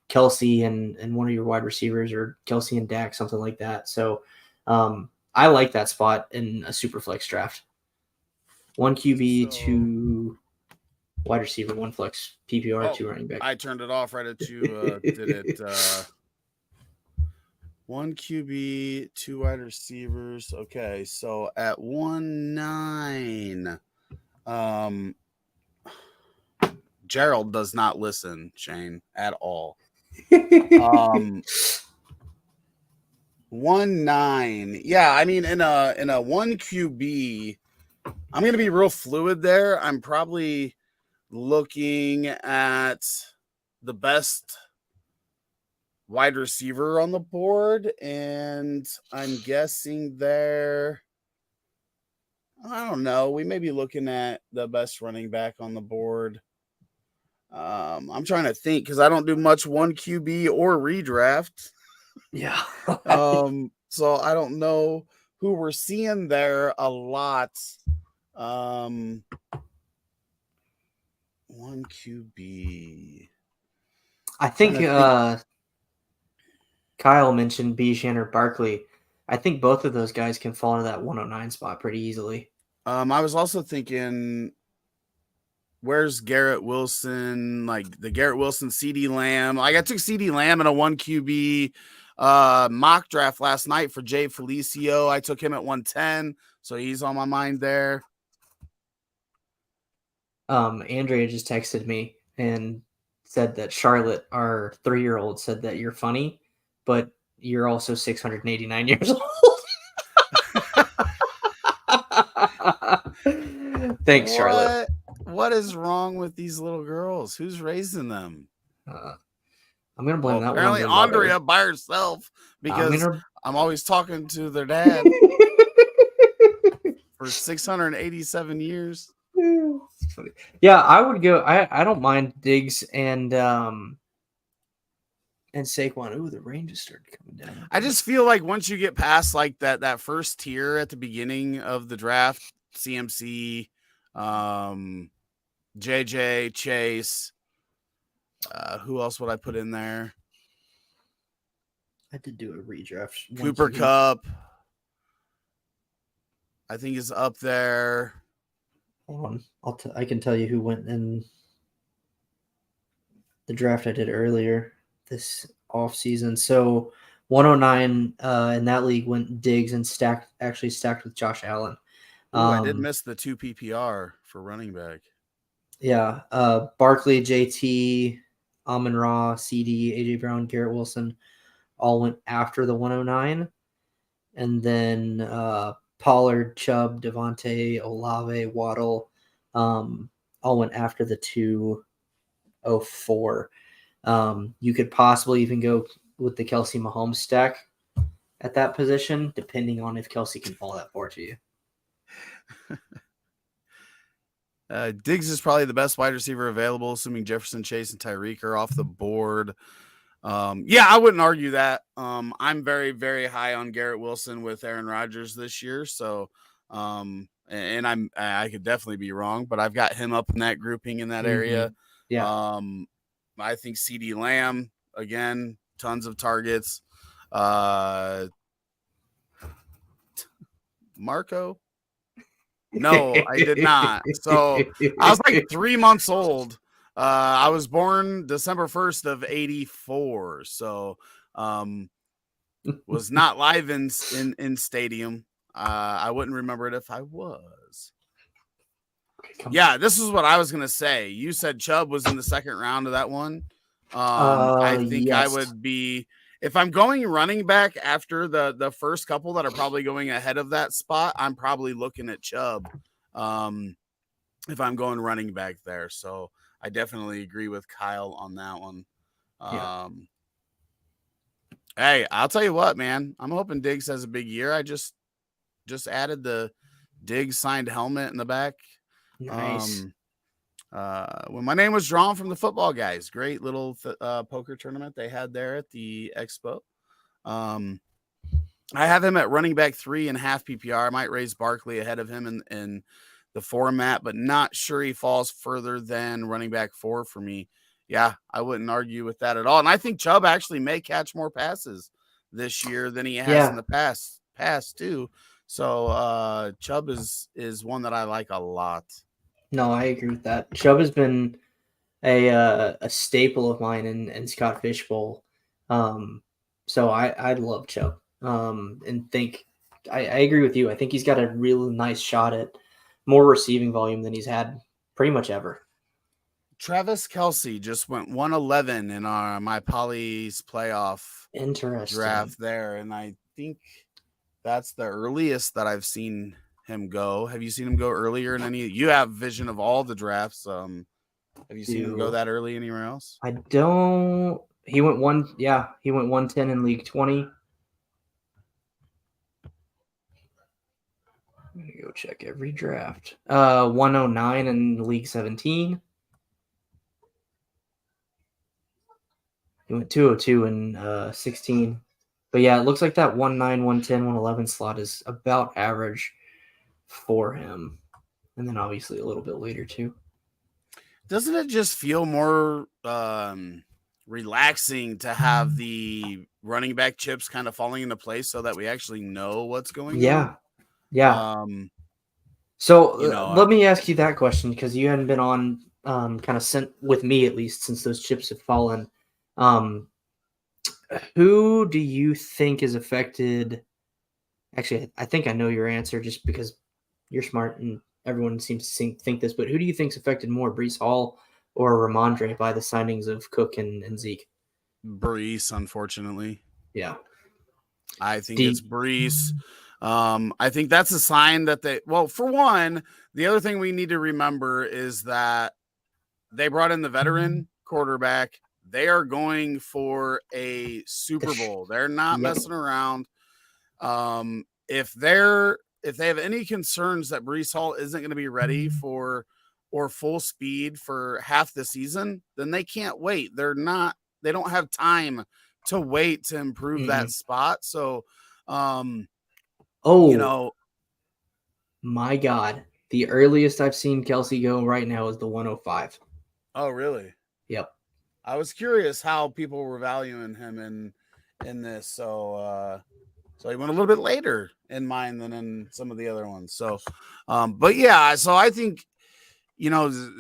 Kelsey and one of your wide receivers, or Kelsey and Dak, something like that. So I I like that spot in a super flex draft. 1 QB, 2 wide receiver, 1 flex PPR, 2 running back. I turned it off right at you did it. 1 QB, 2 wide receivers. Okay, so at 1-9, Gerald does not listen, Shane, at all. 1-9. Yeah, I mean in a 1 QB, I'm gonna be real fluid there. I'm probably looking at the best wide receiver on the board, and I'm guessing there, I don't know, we may be looking at the best running back on the board. I'm trying to think because I don't do much 1 QB or redraft. Yeah. So I don't know who we're seeing there a lot. 1 QB. I think Kyle mentioned Bijan or Barkley. I think both of those guys can fall into that 109 spot pretty easily. I was also thinking, where's Garrett Wilson? Like the Garrett Wilson, CD Lamb. Like I took CD Lamb in a 1 QB mock draft last night for Jay Felicio. I took him at 110, so he's on my mind there. Andrea just texted me and said that Charlotte, our 3-year-old, said that you're funny, but you're also 689 years old. Thanks, Charlotte. What is wrong with these little girls? Who's raising them? I'm gonna blame that one. Apparently, Andrea by herself because I'm always talking to their dad for 687 years. Yeah, I would go. I don't mind Diggs and Saquon. Ooh, the rain just started coming down. I just feel like once you get past like that first tier at the beginning of the draft, CMC, JJ, Chase, who else would I put in there? I did do a redraft. Cooper Kupp, I think is up there. Hold on, I can tell you who went in the draft I did earlier this offseason. So 109 in that league went Diggs and stacked with Josh Allen. Ooh, I did miss the 2 PPR for running back. Yeah, Barkley, JT, Amon-Ra, CD, AJ Brown, Garrett Wilson all went after the 109, and then Pollard, Chubb, Devontae, Olave, Waddle all went after the 204. You could possibly even go with the Kelsey Mahomes stack at that position, depending on if Kelsey can fall that far to you. Diggs is probably the best wide receiver available, assuming Jefferson, Chase, and Tyreek are off the board. Yeah, I wouldn't argue that. I'm very, very high on Garrett Wilson with Aaron Rodgers this year. So, and I could definitely be wrong, but I've got him up in that grouping in that area. Yeah. I think CD Lamb, again, tons of targets. Marco? No, I did not. So I was like 3 months old. I was born December 1st of 84. So was not live in stadium. I wouldn't remember it if I was. Yeah, this is what I was gonna say. You said Chubb was in the second round of that one. I think yes. I would be, if I'm going running back after the first couple that are probably going ahead of that spot, I'm probably looking at Chubb. If I'm going running back there. So I definitely agree with Kyle on that one. Hey, I'll tell you what, man. I'm hoping Diggs has a big year. I just added the Diggs signed helmet in the back. Nice. When my name was drawn from the football guys, great little poker tournament they had there at the expo. I have him at running back 3.5 PPR. I might raise Barkley ahead of him in the format, but not sure he falls further than running back 4 for me. Yeah, I wouldn't argue with that at all. And I think Chubb actually may catch more passes this year than he has in the past. past too. So Chubb is one that I like a lot. No, I agree with that. Chubb has been a staple of mine in Scott Fishbowl. So I love Chubb. And think I agree with you. I think he's got a real nice shot at more receiving volume than he's had pretty much ever. Travis Kelce just went 111 in my Polly's playoff draft there, and I think that's the earliest that I've seen him go. Have you seen him go earlier in any? You have vision of all the drafts. Have you seen him go that early anywhere else? I don't. He went 110 in League 20. I'm gonna go check every draft. 109 in League 17. He went 202 in 16. But yeah, it looks like that 109, 110, 111 slot is about average for him. And then obviously a little bit later too. Doesn't it just feel more relaxing to have the running back chips kind of falling into place so that we actually know what's going on? Yeah. So let me ask you that question, because you hadn't been on kind of sent with me, at least, since those chips have fallen. Who do you think is affected? Actually, I think I know your answer just because you're smart and everyone seems to think this, but who do you think's affected more, Breece Hall or Ramondre, by the signings of Cook and Zeke? Breece, unfortunately. Yeah. I think it's Breece. I think that's a sign that for one, the other thing we need to remember is that they brought in the veteran quarterback. They are going for a Super Bowl. They're not messing around. If they have any concerns that Breece Hall isn't going to be ready for or full speed for half the season, then they can't wait. They don't have time to wait to improve that spot. So, my God, the earliest I've seen Kelce go right now is the 105. Oh, really? Yep. I was curious how people were valuing him in this. So he went a little bit later in mine than in some of the other ones. So, but yeah, so I think,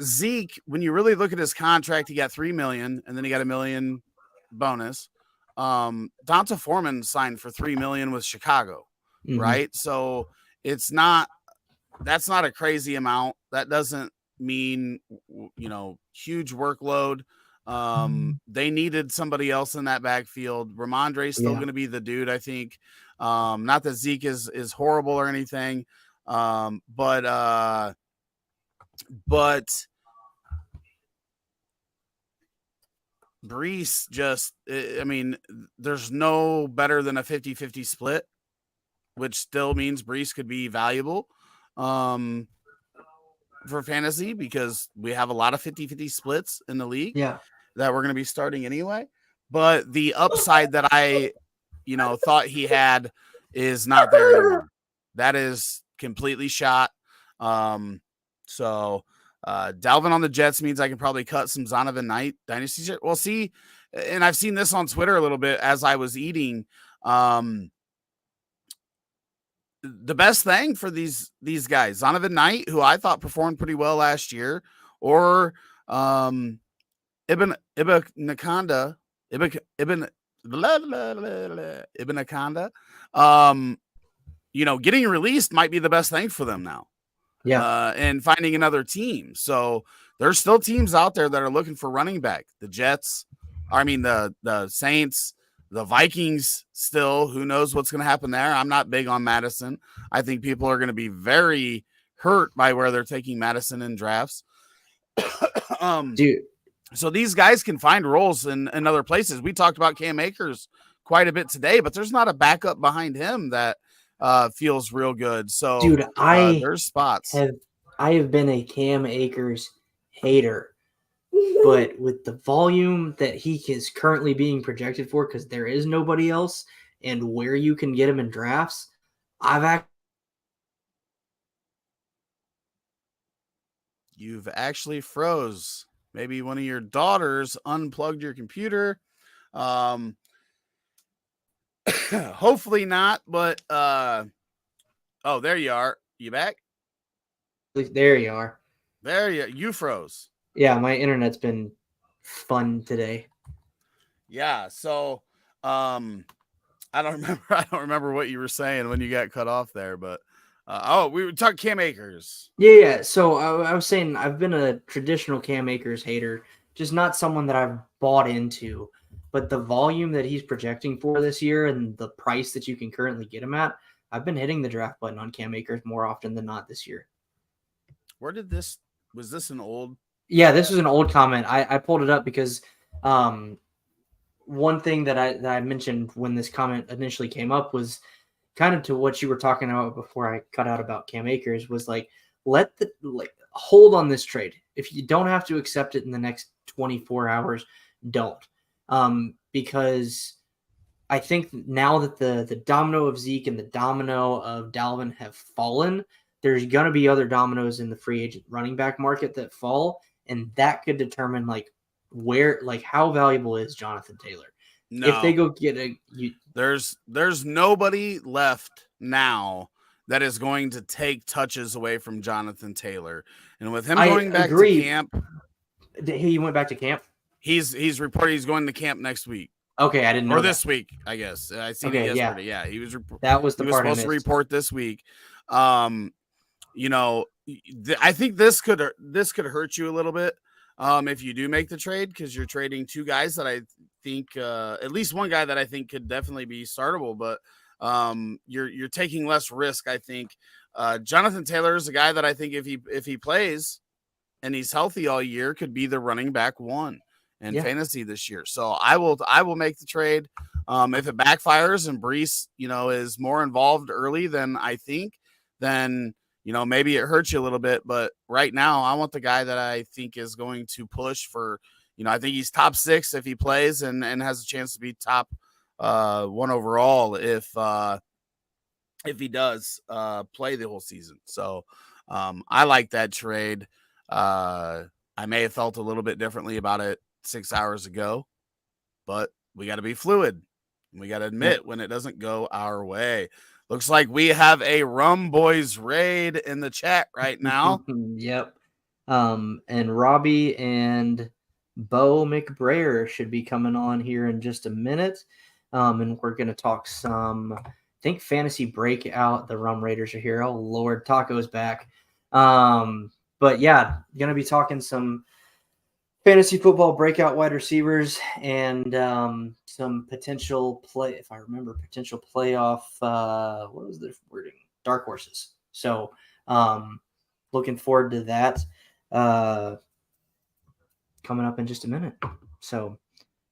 Zeke, when you really look at his contract, he got $3 million and then he got $1 million bonus. Donta Foreman signed for $3 million with Chicago, right? So that's not a crazy amount. That doesn't mean, huge workload. They needed somebody else in that backfield. Ramondre's still going to be the dude, I think. Not that Zeke is horrible or anything. But Breece there's no better than a 50-50 split, which still means Breece could be valuable for fantasy, because we have a lot of 50-50 splits in the league that we're going to be starting anyway. But the upside that I, thought he had is not there anymore. That is completely shot. So Dalvin on the Jets means I can probably cut some Zonovan Knight dynasty shit. Well, see, and I've seen this on Twitter a little bit as I was eating. The best thing for these guys, Zonovan Knight, who I thought performed pretty well last year, or Ibn Nakanda, Ibn Nakanda, getting released might be the best thing for them now. Yeah. And finding another team. So there's still teams out there that are looking for running back. The Jets, the Saints, the Vikings still, who knows what's going to happen there. I'm not big on Madison. I think people are going to be very hurt by where they're taking Madison in drafts. Dude. So these guys can find roles in other places. We talked about Cam Akers quite a bit today, but there's not a backup behind him that feels real good. So, dude, there's spots. I have been a Cam Akers hater, but with the volume that he is currently being projected for, because there is nobody else, and where you can get him in drafts, You've actually froze. Maybe one of your daughters unplugged your computer. Hopefully not, but oh, there you are. You back? There you are. There you froze. Yeah, my internet's been fun today. Yeah, so I don't remember what you were saying when you got cut off there, but we were talking Cam Akers. Yeah. So I was saying I've been a traditional Cam Akers hater, just not someone that I've bought into. But the volume that he's projecting for this year and the price that you can currently get him at, I've been hitting the draft button on Cam Akers more often than not this year. Where did was this an old? Yeah, this was an old comment. I pulled it up because one thing that I mentioned when this comment initially came up was kind of to what you were talking about before I cut out about Cam Akers, was like, hold on this trade. If you don't have to accept it in the next 24 hours, don't. Because I think now that the domino of Zeke and the domino of Dalvin have fallen, there's going to be other dominoes in the free agent running back market that fall, and that could determine how valuable is Jonathan Taylor. No. If they go get there's nobody left now that is going to take touches away from Jonathan Taylor. And with him going back to camp, he went back to camp. He's reported he's going to camp next week. Okay, I didn't know. Or this week, I guess. I seen it yesterday. Yeah, he was. That was the he part was supposed to report this week. I think this could hurt you a little bit if you do make the trade, because you're trading two guys that I think at least one guy that I think could definitely be startable, but you're taking less risk. I think Jonathan Taylor is a guy that I think if he plays and he's healthy all year, could be the running back one in fantasy this year. So I will make the trade. If it backfires and Breece, is more involved early than I think, then maybe it hurts you a little bit. But right now, I want the guy that I think is going to push for. I think he's top 6 if he plays and has a chance to be top 1 overall if he does play the whole season. So I like that trade. I may have felt a little bit differently about it 6 hours ago, but we got to be fluid. We got to admit when it doesn't go our way. Looks like we have a Rum Boys raid in the chat right now. Yep. And Robbie and Bo McBrayer should be coming on here in just a minute. And we're going to talk some, I think, fantasy breakout. The Rum Raiders are here. Oh, Lord, Taco's back. But yeah, going to be talking some fantasy football breakout wide receivers and some potential potential playoff, what was the wording? Dark horses. So looking forward to that coming up in just a minute. So,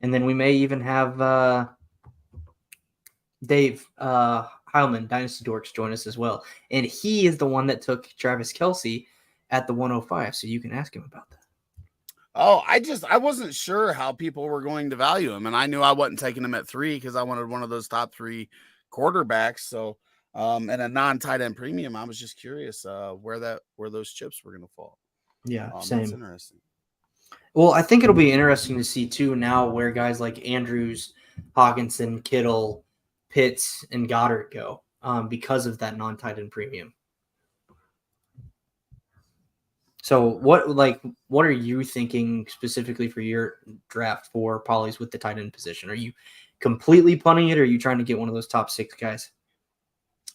and then we may even have Dave Heilman, Dynasty Dorks, join us as well. And he is the one that took Travis Kelce at the 105. So you can ask him about that. Oh, I wasn't sure how people were going to value him, and I knew I wasn't taking him at 3 because I wanted one of those top 3 quarterbacks. So, and a non-tight end premium. I was just curious where those chips were going to fall. Yeah, same. That's interesting. Well, I think it'll be interesting to see too now where guys like Andrews, Hawkinson, Kittle, Pitts, and Goddard go because of that non-tight end premium. So what are you thinking specifically for your draft for polys with the tight end position? Are you completely punting it, or are you trying to get one of those top 6 guys?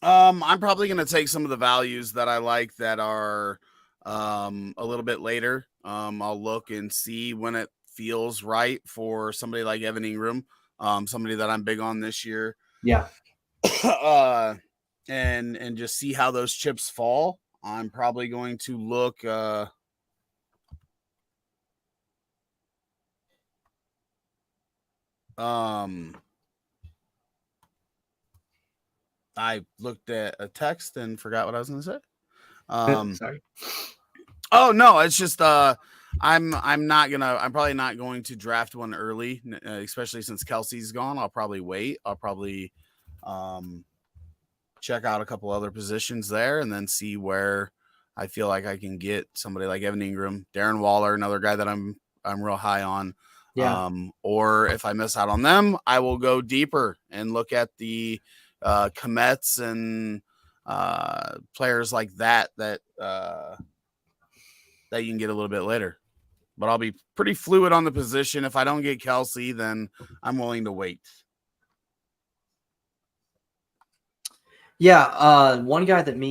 I'm probably going to take some of the values that I like that are a little bit later. I'll look and see when it feels right for somebody like Evan Ingram, somebody that I'm big on this year. Yeah. And just see how those chips fall. I'm probably going to look I looked at a text and forgot what I was going to say. Sorry. Oh no, it's just I'm probably not going to draft one early, especially since Kelsey's gone. I'll probably wait. I'll probably check out a couple other positions there and then see where I feel like I can get somebody like Evan Ingram, Darren Waller, another guy that I'm real high on. Yeah. Or if I miss out on them, I will go deeper and look at the Komets and players like that you can get a little bit later. But I'll be pretty fluid on the position. If I don't get Kelsey, then I'm willing to wait. Yeah, one guy that me